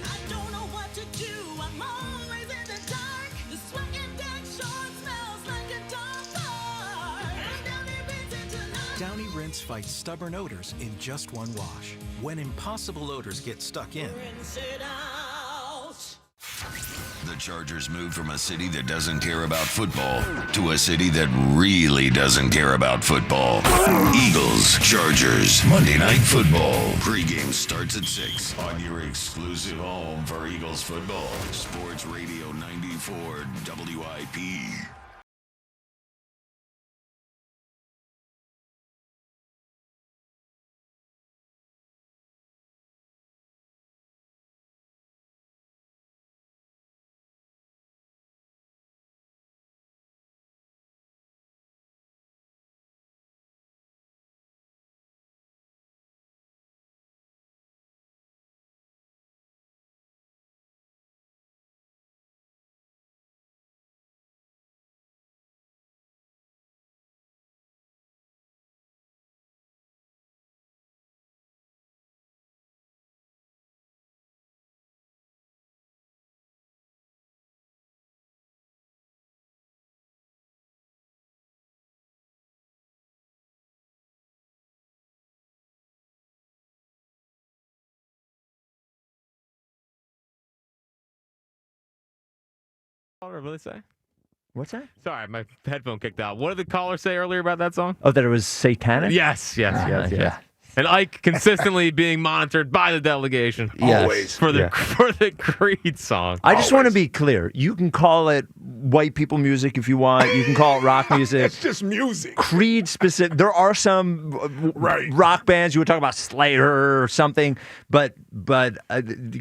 S10: I don't know what to do. I'm always in the dark. The sweat and dead short smells like a dog park. Downy rinse it tonight.
S24: Downy Rinse fights stubborn odors in just one wash. When impossible odors get stuck in,
S10: Rinse it out.
S16: The Chargers moved from a city that doesn't care about football to a city that really doesn't care about football. Eagles, Chargers, Monday Night Football. Pre-game starts at 6 on your exclusive home for Eagles football. Sports Radio 94 WIP.
S1: What did I really say?
S7: What's that?
S1: Sorry, my headphone kicked out. What did the caller say earlier about that song?
S7: Oh, that it was satanic?
S1: Yes.
S7: Yeah.
S1: And Ike consistently being monitored by the delegation.
S7: Yes.
S2: Always.
S1: For the Creed song.
S7: I just want to be clear. You can call it white people music if you want. You can call it rock music.
S2: It's just music.
S7: Creed specific. There are some rock bands. You were talking about Slayer or something, but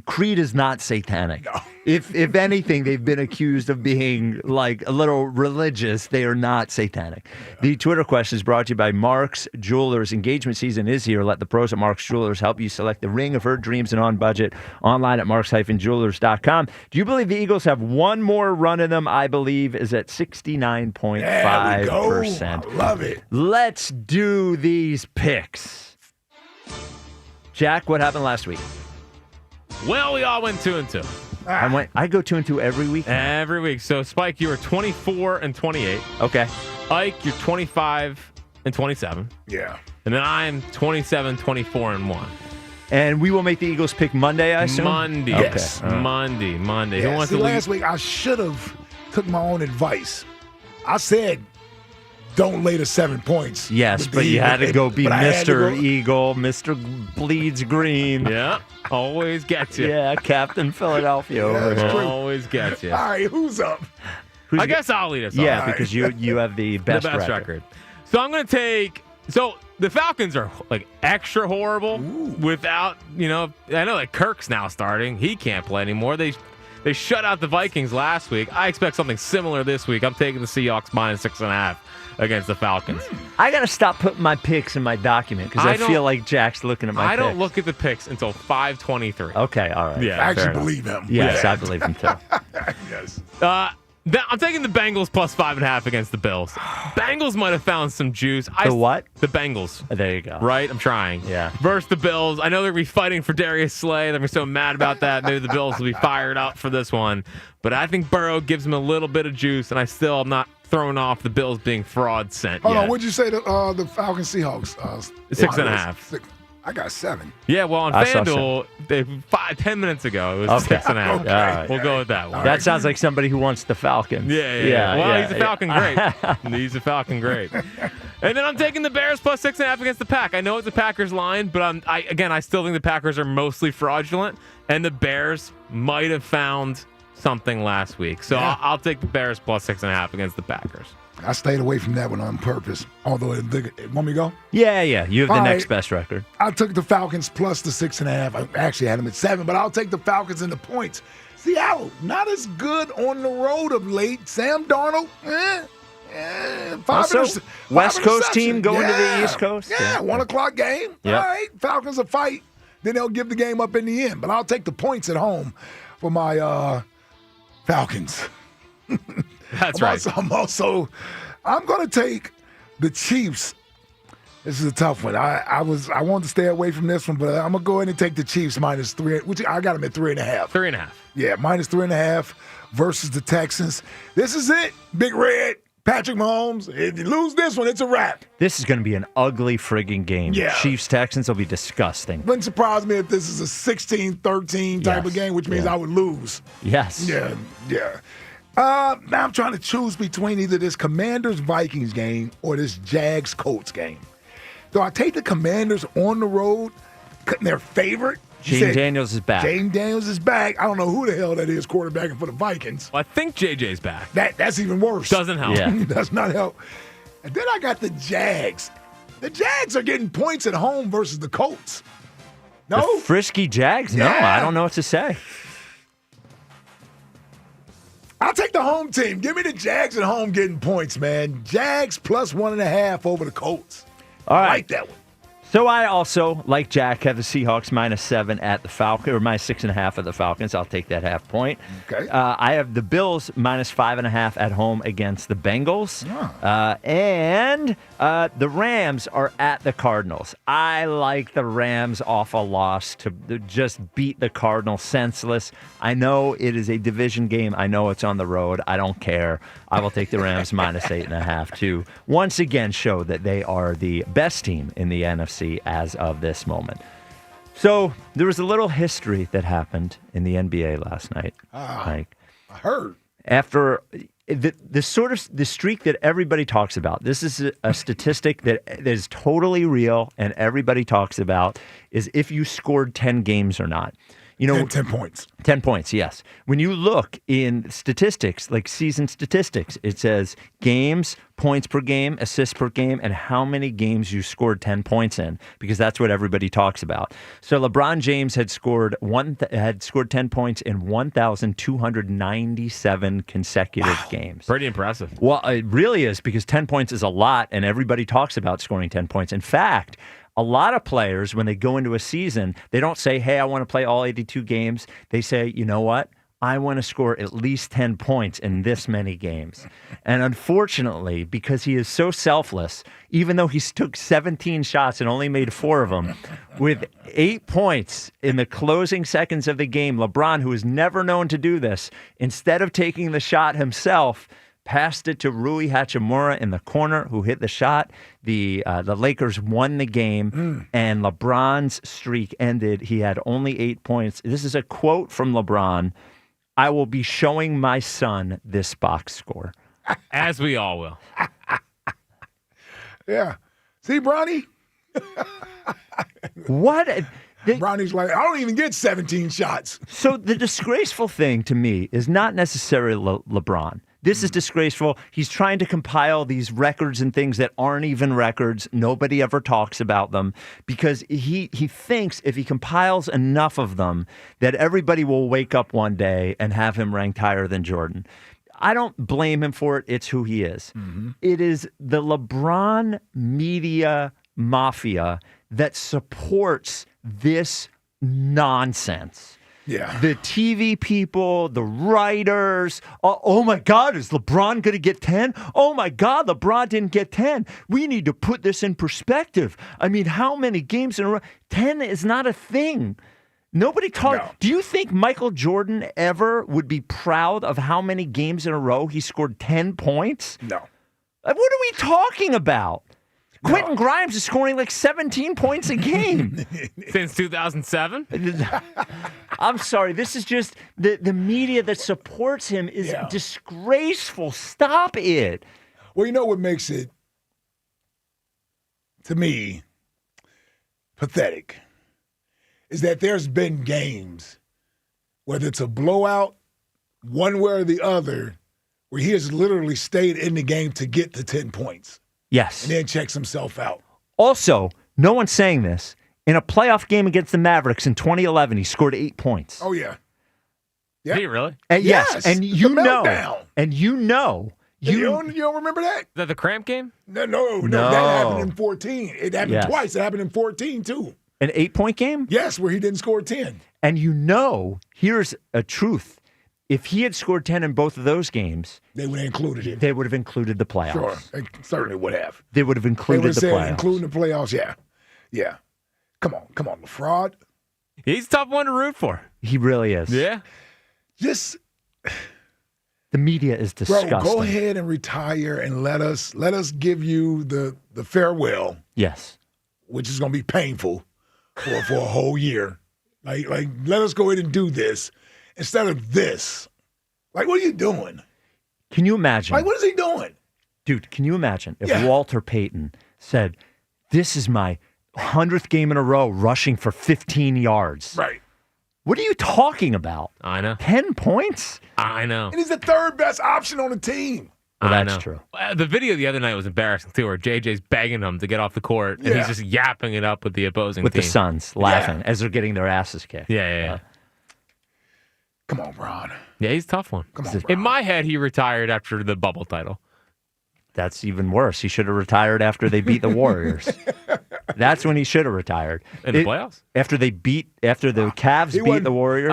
S7: Creed is not satanic.
S2: No.
S7: If anything, they've been accused of being like a little religious. They are not satanic. Yeah. The Twitter question is brought to you by Mark's Jewelers. Engagement season is here. Let the pros at Mark's Jewelers help you select the ring of her dreams and on budget. Online at marks-jewelers.com. Do you believe the Eagles have one more run in them? I believe is at 69.5%.
S2: I love it.
S7: Let's do these picks. Jack, what happened last week?
S1: Well, we all went 2-2.
S7: I go 2-2 every week.
S1: Every week. So, Spike, you were 24-28.
S7: Okay.
S1: Ike, you're 25-27.
S2: Yeah.
S1: And then I'm 27-24-1.
S7: And we will make the Eagles pick Monday, I assume?
S1: Monday.
S7: Okay.
S1: Yes. Monday.
S2: Yeah,
S1: Who wants
S2: see,
S1: to lead?
S2: last week I should have took my own advice. I said, don't lay the 7 points.
S7: Yes,
S2: with
S7: but
S2: the
S7: you had to
S2: Eagles.
S7: go be
S2: But I had to
S7: Mr.
S2: go-
S7: Eagle, Mr. Bleeds Green.
S1: Yeah, always gets you.
S7: Yeah, Captain Philadelphia over here.
S1: Always gets you.
S2: All right, who's up?
S1: I guess I'll lead us off.
S7: Yeah, because you have the best,
S1: record. So I'm going to take. So the Falcons are like extra horrible without, I know that Kirk's now starting. He can't play anymore. They shut out the Vikings last week. I expect something similar this week. I'm taking the Seahawks -6.5 against the Falcons.
S7: I got to stop putting my picks in my document because I feel like Jack's looking at my
S1: I
S7: picks.
S1: don't look at the picks until 5:23.
S7: Okay, all right.
S1: Yeah,
S2: I actually
S7: fair enough.
S2: believe him.
S7: Yes,
S2: Yeah.
S7: I believe him too.
S2: Yes.
S1: I'm taking the Bengals +5.5 against the Bills. Bengals might have found some juice.
S7: The what?
S1: The Bengals.
S7: There you go.
S1: Right? I'm trying.
S7: Yeah.
S1: Versus the Bills. I know they're going to be fighting for Darius Slay. They're going to be so mad about that. Maybe the Bills will be fired up for this one. But I think Burrow gives them a little bit of juice, and I still am not throwing off the Bills being fraud sent
S2: Hold
S1: yet.
S2: on, what'd you say the Falcons Seahawks?
S1: 6.5.
S2: I got 7.
S1: Yeah, well, on
S7: I saw
S1: FanDuel, 10 minutes ago, it was
S7: Okay.
S1: 6.5.
S7: Okay. All right.
S1: We'll go with that one.
S7: That sounds like somebody who wants the Falcons.
S1: Yeah. Well, he's a Falcon great.
S7: yeah.
S1: He's a Falcon great. And then I'm taking the Bears +6.5 against the Pack. I know it's a Packers line, but I still think the Packers are mostly fraudulent, and the Bears might have found something last week. So I'll take the Bears +6.5 against the Packers.
S2: I stayed away from that one on purpose. Although, want me to go?
S7: Yeah. You have the
S2: All
S7: next
S2: right.
S7: best record.
S2: I took the Falcons plus the 6.5. I actually had them at 7, but I'll take the Falcons and the points. Seattle, not as good on the road of late. Sam Darnold,
S7: Also, West Coast team going to the
S2: Yeah.
S7: East Coast.
S2: Yeah, 1 o'clock game.
S7: Yep.
S2: All right, Falcons will fight. Then they'll give the game up in the end. But I'll take the points at home for my Falcons.
S1: That's right.
S2: I'm going to take the Chiefs. This is a tough one. I wanted to stay away from this one, but I'm going to go ahead and take the Chiefs -3, which I got them at 3.5.
S1: 3.5.
S2: Yeah, -3.5 versus the Texans. This is it. Big Red, Patrick Mahomes. If you lose this one, it's a wrap.
S7: This is going to be an ugly friggin' game.
S2: Yeah.
S7: Chiefs-Texans will be disgusting.
S2: Wouldn't surprise me if this is a 16-13 type of game, which means I would lose.
S7: Yes.
S2: Yeah. Now I'm trying to choose between either this Commanders-Vikings game or this Jags-Colts game. Do I take the Commanders on the road, cutting their favorite? You
S7: Jaden
S2: said
S7: Daniels is back.
S2: Jaden Daniels is back. I don't know who the hell that is quarterbacking for the Vikings.
S1: Well, I think JJ's back.
S2: That's even worse.
S1: Doesn't help.
S7: Yeah.
S2: Does not help. And then I got the Jags. The Jags are getting points at home versus the Colts. No?
S7: The frisky Jags? No,
S2: Yeah.
S7: I don't know what to say.
S2: I'll take the home team. Give me the Jags at home getting points, man. Jags +1.5 over the Colts.
S7: All right.
S2: I like that one.
S7: So I also, like Jack, have the Seahawks -7 at the Falcons, or -6.5 at the Falcons. I'll take that half point.
S2: Okay.
S7: I have the Bills -5.5 at home against the Bengals. And the Rams are at the Cardinals. I like the Rams off a loss to just beat the Cardinals senseless. I know it is a division game. I know it's on the road. I don't care. I will take the Rams -8.5 to once again show that they are the best team in the NFC as of this moment. So there was a little history that happened in the NBA last night.
S2: I heard.
S7: After the sort of the streak that everybody talks about, this is a statistic that is totally real and everybody talks about, is if you scored 10 games or not.
S2: 10 points.
S7: 10 points, yes. When you look in statistics, like season statistics, it says games, points per game, assists per game, and how many games you scored 10 points in, because that's what everybody talks about. So LeBron James had scored 10 points in 1,297 consecutive games.
S1: Pretty impressive.
S7: Well, it really is, because 10 points is a lot, and everybody talks about scoring 10 points. In fact, a lot of players, when they go into a season, they don't say, hey, I want to play all 82 games. They say, you know what? I want to score at least 10 points in this many games. And unfortunately, because he is so selfless, even though he took 17 shots and only made 4 of them, with 8 points in the closing seconds of the game, LeBron, who is never known to do this, instead of taking the shot himself, passed it to Rui Hachimura in the corner, who hit the shot. The Lakers won the game, and LeBron's streak ended. He had only 8 points. This is a quote from LeBron. "I will be showing my son this box score."
S1: As we all will.
S2: Yeah. See, Bronny?
S7: What?
S2: Bronny's like, I don't even get 17 shots.
S7: So the disgraceful thing to me is not necessarily LeBron. This is disgraceful. He's trying to compile these records and things that aren't even records. Nobody ever talks about them because he thinks if he compiles enough of them that everybody will wake up one day and have him ranked higher than Jordan. I don't blame him for it. It's who he is. It is the LeBron media mafia that supports this nonsense.
S2: Yeah.
S7: The TV people, the writers. Oh my God, is LeBron going to get 10? Oh my God, LeBron didn't get 10. We need to put this in perspective. I mean, how many games in a row? 10 is not a thing. Nobody talks.
S2: No.
S7: Do you think Michael Jordan ever would be proud of how many games in a row he scored 10 points?
S2: No.
S7: What are we talking about? No. Quentin Grimes is scoring like 17 points a game.
S1: Since 2007?
S7: I'm sorry. This is just the media that supports him is disgraceful. Stop it.
S2: Well, you know what makes it, to me, pathetic is that there's been games, whether it's a blowout, one way or the other, where he has literally stayed in the game to get to 10 points.
S7: Yes.
S2: And then checks himself out.
S7: Also, no one's saying this. In a playoff game against the Mavericks in 2011, he scored 8 points.
S2: Oh, yeah.
S1: Did he really?
S7: And yes. And you know.
S2: Meltdown.
S7: And you know.
S2: You don't remember that?
S1: Is that the cramp game?
S2: No. That happened in 14. It happened twice. It happened in 14, too.
S7: An 8-point game?
S2: Yes, where he didn't score 10.
S7: And you know, here's a truth. If he had scored 10 in both of those games,
S2: they would have included it.
S7: They would have included the playoffs.
S2: Sure, they certainly would have.
S7: They would have included the playoffs.
S2: Including the playoffs, yeah. Come on, the fraud.
S1: He's a tough one to root for.
S7: He really is.
S1: Yeah.
S2: Just
S7: the media is disgusting.
S2: Bro, go ahead and retire and let us give you the farewell.
S7: Yes.
S2: Which is going to be painful for a whole year. Like let us go ahead and do this instead of this. Like, what are you doing?
S7: Can you imagine?
S2: Like, what is he doing?
S7: Dude, can you imagine if Walter Payton said, "This is my 100th game in a row rushing for 15 yards."
S2: Right.
S7: What are you talking about?
S1: I know.
S7: 10 points?
S1: I know.
S2: And he's the third best option on the team.
S7: Well, that's true.
S1: The video the other night was embarrassing, too, where JJ's begging him to get off the court, and he's just yapping it up with the opposing
S7: with
S1: team.
S7: the Suns, laughing as they're getting their asses kicked.
S1: Yeah.
S2: Come on, Ron.
S1: Yeah, he's a tough one.
S2: Come on,
S1: in my head, he retired after the bubble title.
S7: That's even worse. He should have retired after they beat the Warriors. That's when he should have retired.
S1: In the playoffs?
S7: After the Cavs beat the Warriors.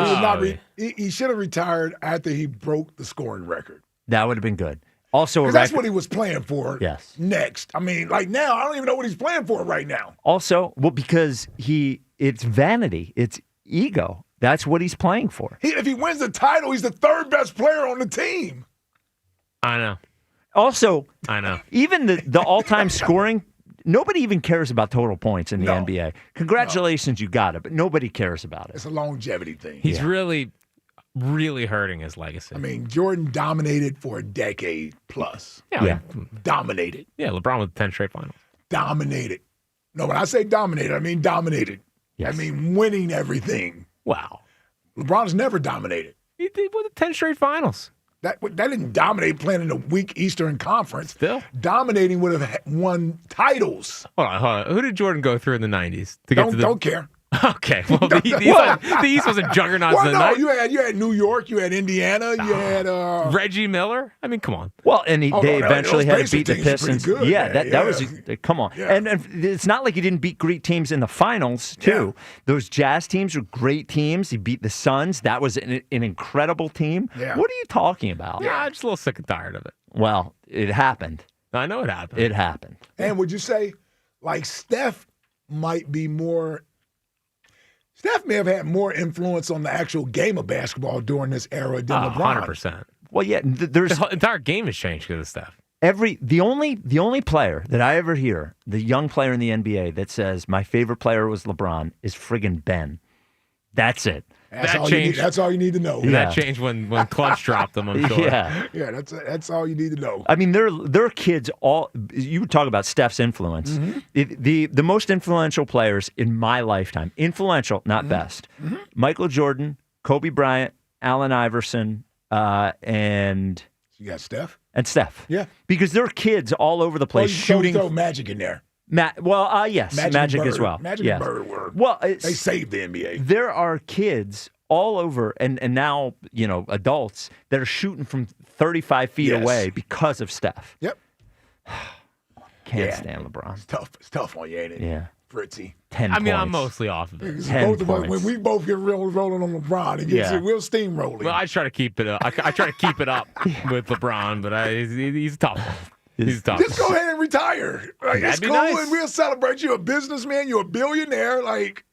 S2: He should have retired after he broke the scoring record.
S7: That would have been good. Also,
S2: that's what he was playing for.
S7: Yes.
S2: Next, I mean, like now, I don't even know what he's playing for right now.
S7: Also, well, because it's vanity, it's ego. That's what he's playing for.
S2: If he wins the title, he's the third best player on the team.
S1: I know.
S7: Also,
S1: I know.
S7: Even the all-time scoring, nobody even cares about total points in the NBA. Congratulations, you got it, but nobody cares about it.
S2: It's a longevity thing.
S1: He's really hurting his legacy.
S2: I mean, Jordan dominated for a decade plus.
S1: Yeah.
S2: Dominated.
S1: Yeah, LeBron with 10 straight finals.
S2: Dominated. No, when I say dominated, I mean dominated.
S7: Yes.
S2: I mean winning everything.
S1: Wow.
S2: LeBron's never dominated.
S1: He did with the 10 straight finals.
S2: That didn't dominate playing in a weak Eastern Conference.
S1: Still.
S2: Dominating would have won titles.
S1: Hold on. Who did Jordan go through in the 90s?
S2: Don't care.
S1: Okay. Well, the East wasn't juggernauts in the 90s.
S2: You had New York, you had Indiana, you had
S1: Reggie Miller. I mean, come on.
S7: Well, and they eventually had to beat the Pistons.
S2: Good,
S7: that was come on.
S2: Yeah.
S7: And it's not like he didn't beat great teams in the finals too. Yeah. Those Jazz teams were great teams. He beat the Suns. That was an incredible team.
S2: Yeah.
S7: What are you talking about?
S1: Yeah, I'm just a little sick and tired of it.
S7: Well, it happened.
S1: I know it happened.
S7: It happened.
S2: And would you say, like, Steph might be more... Steph may have had more influence on the actual game of basketball during this era than LeBron.
S1: 100%.
S7: Well, yeah, there's
S1: the entire game has changed because of Steph.
S7: the only player that I ever hear, the young player in the NBA that says my favorite player was LeBron is friggin' Ben. That's it.
S2: That's all you need to know.
S1: Yeah. That changed when Clutch dropped them, I'm sure.
S2: Yeah, that's all you need to know.
S7: I mean, they're kids. You talk about Steph's influence.
S2: Mm-hmm.
S7: The most influential players in my lifetime, influential, not best.
S2: Mm-hmm.
S7: Michael Jordan, Kobe Bryant, Allen Iverson, and
S2: you got Steph.
S7: And Steph.
S2: Yeah,
S7: because they're kids all over the place shooting.
S2: Throw Magic in there.
S7: Yes, Magic as well.
S2: Magic
S7: yes.
S2: and Bird were.
S7: Well,
S2: they saved the NBA.
S7: There are kids all over, and now adults that are shooting from 35 feet away because of Steph.
S2: Yep.
S7: Can't stand LeBron.
S2: It's tough on you, ain't it?
S7: Yeah.
S2: Fritzy.
S7: 10
S1: I mean,
S7: points.
S1: I'm mostly off of it.
S2: Both of us, when we both get rolling on LeBron, we'll steamroll him.
S1: Well, I try to keep it up. I try to keep it up with LeBron, but he's tough. He's tough.
S2: Just go ahead and retire. Like, it's
S1: That'd be
S2: cool,
S1: nice.
S2: and we'll celebrate you. A businessman, you're a billionaire. Like,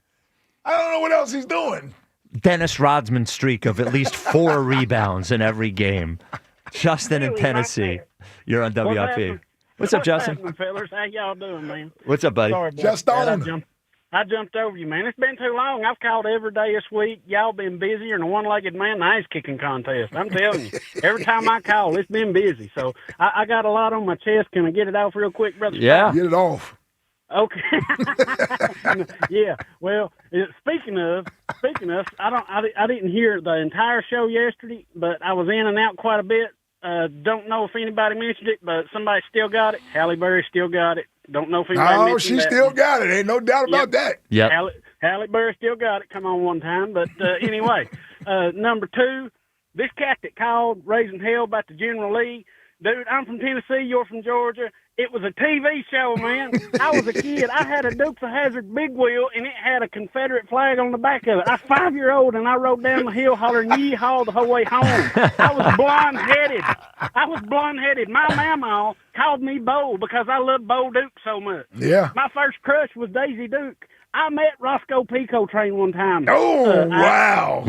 S2: I don't know what else he's doing.
S7: Dennis Rodman streak of at least 4 rebounds in every game. Justin in Tennessee. You're on WIP. What's up, Justin?
S20: What's happening, fellas? How y'all doing, man?
S7: What's up, buddy?
S20: Sorry,
S2: Just on.
S20: I jumped over you, man. It's been too long. I've called every day this week. Y'all been busier than a one-legged man in the ice-kicking contest. I'm telling you. Every time I call, it's been busy. So I got a lot on my chest. Can I get it off real quick, brother?
S7: Yeah.
S2: Get it off.
S20: Okay. Yeah. Well, speaking of, I didn't hear the entire show yesterday, but I was in and out quite a bit. Don't know if anybody mentioned it, but somebody still got it. Halle Berry still got it. Don't know if anybody mentioned
S2: she
S20: that.
S2: still got it. Ain't no doubt about that.
S7: Yep.
S20: Halle Berry still got it. Come on one time. But anyway, number 2, this cat that called raising hell about the General Lee. Dude, I'm from Tennessee. You're from Georgia. It was a TV show, man. I was a kid. I had a Dukes of Hazzard big wheel, and it had a Confederate flag on the back of it. I was 5-year-old, and I rode down the hill hollering yee-haw the whole way home. I was blonde-headed. My mama called me Bo because I loved Bo Duke so much.
S2: Yeah.
S20: My first crush was Daisy Duke. I met Roscoe Pico Train one time.
S2: Oh, wow.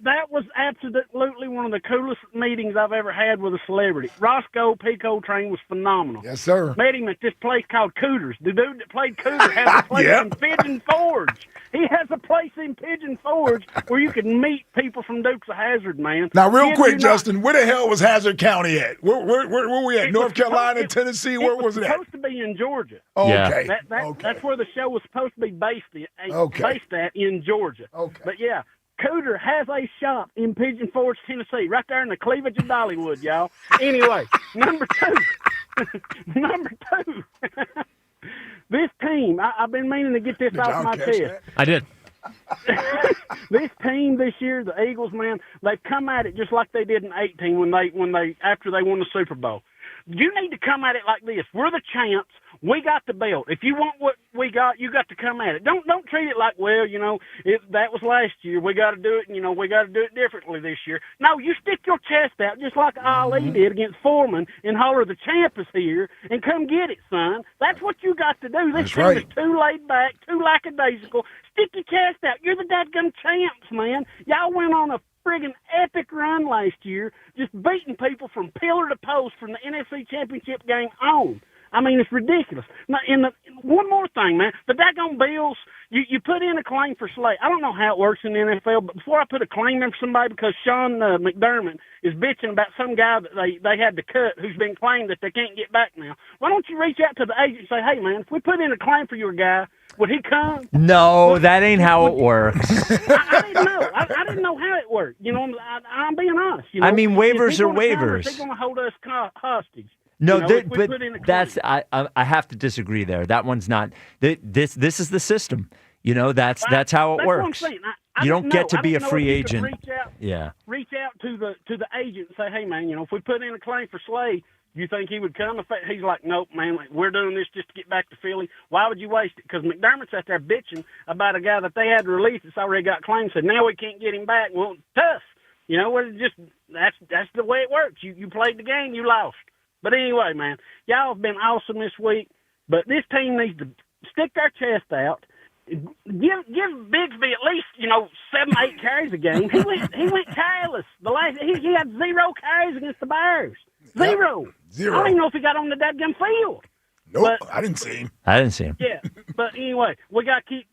S20: That was absolutely one of the coolest meetings I've ever had with a celebrity. Roscoe Pico Train was phenomenal.
S2: Yes, sir.
S20: Met him at this place called Cooters. The dude that played Cooter has a place in Pigeon Forge. He has a place in Pigeon Forge where you can meet people from Dukes of Hazzard, man.
S2: Now, real quick, Justin, where the hell was Hazard County at? Where were we at? North Carolina, Tennessee? Where was it at?
S20: It was supposed to be in Georgia.
S2: Oh, okay.
S20: That's where the show was supposed to be based at in Georgia.
S2: Okay.
S20: But yeah, Cooter has a shop in Pigeon Forge, Tennessee, right there in the cleavage of Dollywood, y'all. Anyway, number 2. This team, I've been meaning to get this off my chest.
S1: I did.
S20: This team this year, the Eagles, man, they've come at it just like they did in 18 after they won the Super Bowl. You need to come at it like this. We're the champs. We got the belt. If you want what we got, you got to come at it. Don't treat it like, well, that was last year. We got to do it, and, we got to do it differently this year. No, you stick your chest out just like Ali did against Foreman and holler, the champ is here, and come get it, son. That's what you got to do. This team is too laid back, too lackadaisical. Stick your chest out. You're the dadgum champs, man. Y'all went on a friggin' epic run last year, just beating people from pillar to post from the NFC Championship game on. I mean, it's ridiculous. Now, one more thing, man. The daggone Bills, you put in a claim for Slay. I don't know how it works in the NFL, but before I put a claim in for somebody because Sean McDermott is bitching about some guy that they had to cut who's been claimed that they can't get back now, why don't you reach out to the agent and say, hey, man, if we put in a claim for your guy, would he come?
S7: No, that ain't how it works.
S20: I didn't know. I didn't know how it worked. I'm being honest.
S7: I mean, waivers are waivers.
S20: They're going to hold us hostage.
S7: No, but that's I have to disagree there. That one's not. This is the system. That's how it works.
S20: What I'm saying.
S7: You don't get to be a free
S20: if you
S7: agent.
S20: Reach out to the agent and say, hey man, if we put in a claim for Slay, you think he would come? He's like, nope, man, we're doing this just to get back to Philly. Why would you waste it? Because McDermott's out there bitching about a guy that they had to release that's already got claims. Said now we can't get him back. Well, tough. That's the way it works. You played the game, you lost. But anyway, man, y'all have been awesome this week. But this team needs to stick their chest out Give Bigsby at least 7-8 carries a game. He went careless. He had 0 carries against the Bears. Zero. I don't even know if he got on the dadgum field.
S2: Nope, I didn't see him.
S20: Yeah, but anyway, we got to keep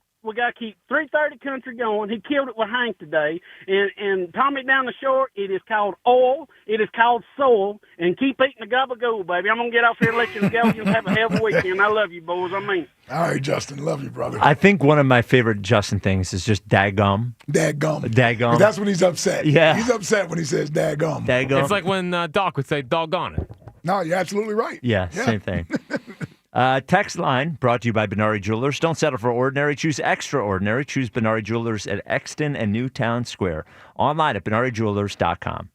S20: 330 country going. He killed it with Hank today. And Tommy down the shore, it is called oil. It is called soul. And keep eating the gabagool, baby. I'm going to get off here and let you go. You have a hell of a weekend. I love you, boys. I mean.
S2: All right, Justin. Love you, brother.
S7: I think one of my favorite Justin things is just daggum.
S2: Daggum. That's when he's upset.
S7: Yeah.
S2: He's upset when he says daggum.
S7: Daggum.
S1: It's like when Doc would say doggone it.
S2: No, you're absolutely right.
S7: Yeah, same thing. Text line brought to you by Benari Jewelers. Don't settle for ordinary. Choose extraordinary. Choose Benari Jewelers at Exton and Newtown Square. Online at BenariJewelers.com.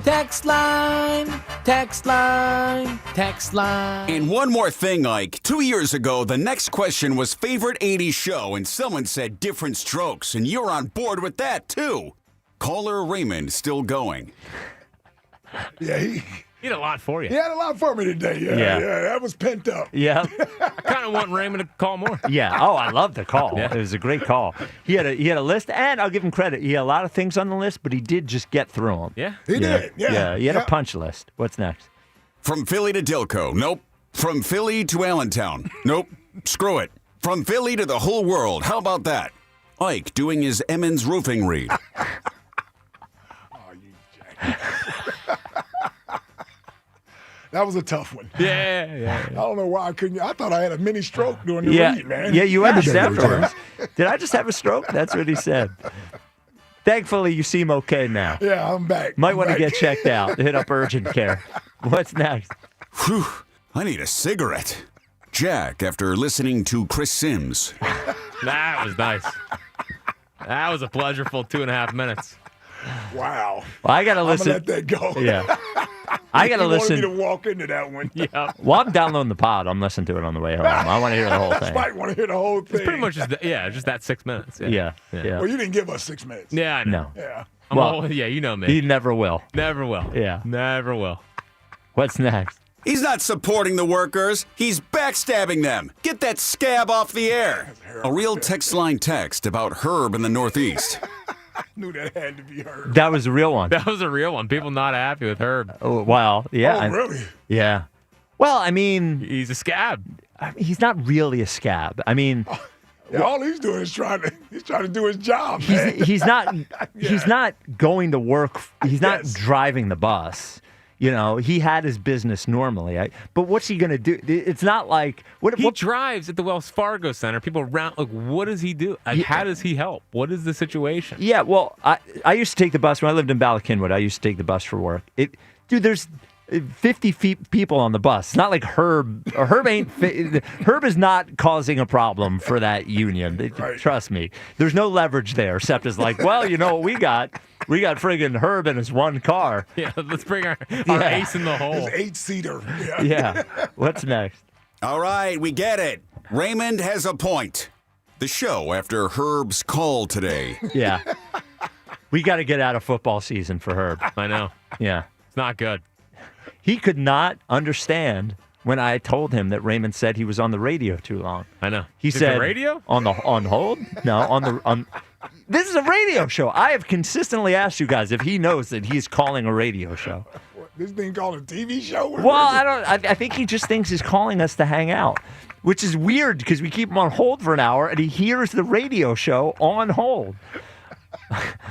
S4: Text line, text line, text line.
S3: And one more thing, Ike. 2 years ago, the next question was favorite 80s show, and someone said Different Strokes, and you're on board with that, too. Caller Raymond still going.
S2: Yeah,
S1: He had a lot for you.
S2: He had a lot for me today. Yeah, that was pent up.
S7: Yeah.
S1: I kind of want Raymond to call more.
S7: Yeah. Oh, I love the call.
S1: Yeah.
S7: It was a great call. He had a list, and I'll give him credit. He had a lot of things on the list, but he did just get through them.
S1: Yeah.
S2: He did. Yeah.
S7: He had a punch list. What's next?
S3: From Philly to Dilco. Nope. From Philly to Allentown. Nope. Screw it. From Philly to the whole world. How about that? Ike doing his Emmons roofing read.
S2: That was a tough one.
S1: Yeah.
S2: I don't know why I couldn't. I thought I had a mini stroke during the read, man.
S7: Yeah, you asked afterwards. Did I just have a stroke? That's what he said. Thankfully, you seem okay now.
S2: Yeah, I'm back.
S7: Might want to get checked out. Hit up urgent care. What's next?
S3: Whew. I need a cigarette. Jack, after listening to Chris Sims.
S1: That was nice. That was a pleasureful 2.5 minutes.
S2: Wow.
S7: Well, I got to listen.
S2: I'm going to let that go.
S7: Yeah. I got to listen.
S2: You wanted me to walk into that one.
S1: Yeah.
S7: Well, I'm downloading the pod. I'm listening to it on the way home. I want to hear the whole thing.
S2: I want to hear the whole thing.
S1: It's pretty much just that 6 minutes.
S7: Yeah.
S2: Well, you didn't give us 6 minutes.
S1: Yeah, I know.
S7: No.
S2: Yeah.
S1: Yeah, you know me.
S7: He never will.
S1: Never will.
S7: Yeah.
S1: Never will.
S7: What's next?
S3: He's not supporting the workers. He's backstabbing them. Get that scab off the air. A real text line text about Herb in the Northeast.
S2: I knew that had to be Herb.
S7: That was a real one.
S1: That was a real one. People not happy with Herb.
S7: Oh, well, yeah.
S2: Oh, really?
S7: Yeah. Well, I mean,
S1: he's a scab.
S7: He's not really a scab. I mean,
S2: yeah, all he's doing is trying to do his job. Man.
S7: He's not he's not going to work. He's not driving the bus. You know, he had his business normally. But what's he going to do? It's not like
S1: he drives at the Wells Fargo Center. People around, like, what does he do? How does he help? What is the situation?
S7: Yeah, well, I used to take the bus when I lived in Ballackinwood. I used to take the bus for work. Dude, there's 50 people on the bus. It's not like Herb. Herb is not causing a problem for that union.
S2: Right.
S7: Trust me. There's no leverage there, except it's like, well, you know what we got? We got friggin' Herb in his one car.
S1: Yeah, let's bring our ace in the hole.
S2: His 8-seater.
S7: Yeah. What's next?
S3: All right, we get it. Raymond has a point. The show after Herb's call today.
S7: Yeah. We got to get out of football season for Herb.
S1: I know.
S7: Yeah.
S1: It's not good.
S7: He could not understand when I told him that Raymond said he was on the radio too long.
S1: I know.
S7: He
S1: Is it
S7: said
S1: the radio?
S7: on hold? No, on this is a radio show. I have consistently asked you guys if he knows that he's calling a radio show.
S2: This thing called a TV show?
S7: Well, I think he just thinks he's calling us to hang out, which is weird because we keep him on hold for an hour and he hears the radio show on hold.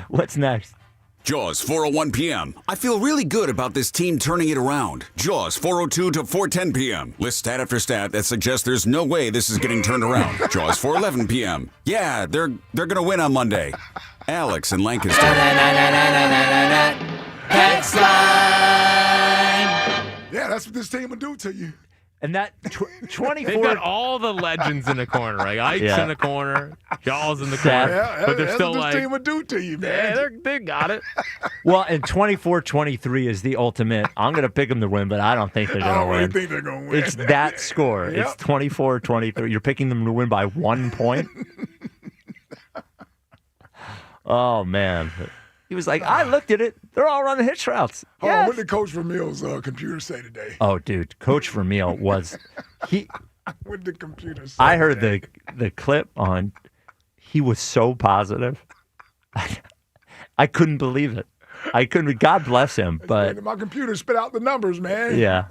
S7: What's next?
S3: Jaws, 4:01 p.m. I feel really good about this team turning it around. Jaws, 4:02 to 4:10 p.m. List stat after stat that suggests there's no way this is getting turned around. Jaws, 4:11 p.m. Yeah, they're going to win on Monday. Alex in Lancaster.
S4: Text line.
S2: Yeah, that's what this team will do to you.
S7: And that 24.
S1: They've got all the legends in the corner, right? Ike's in the corner, Jaws in the
S7: Sad.
S1: corner, but they're
S2: that's
S1: still
S2: what
S1: like,
S2: this team will do to you, man.
S1: yeah, they got it.
S7: Well, and 24-23 is the ultimate. I'm going to pick them to win, but I don't think they're going to
S2: I don't
S7: win.
S2: really think they're going to win.
S7: It's that score.
S2: Yep.
S7: It's 24-23. You're picking them to win by 1 point? Oh, man. He was like, I looked at it. They're all running hitch routes.
S2: Hold on,
S7: Yes.
S2: what did Coach Vermeil's computer say today?
S7: Oh, dude, Coach Vermeil was he.
S2: What did the computer say?
S7: I heard the clip on. He was so positive. I couldn't believe it. I couldn't. God bless him, but
S2: My computer spit out the numbers, man.
S7: yeah.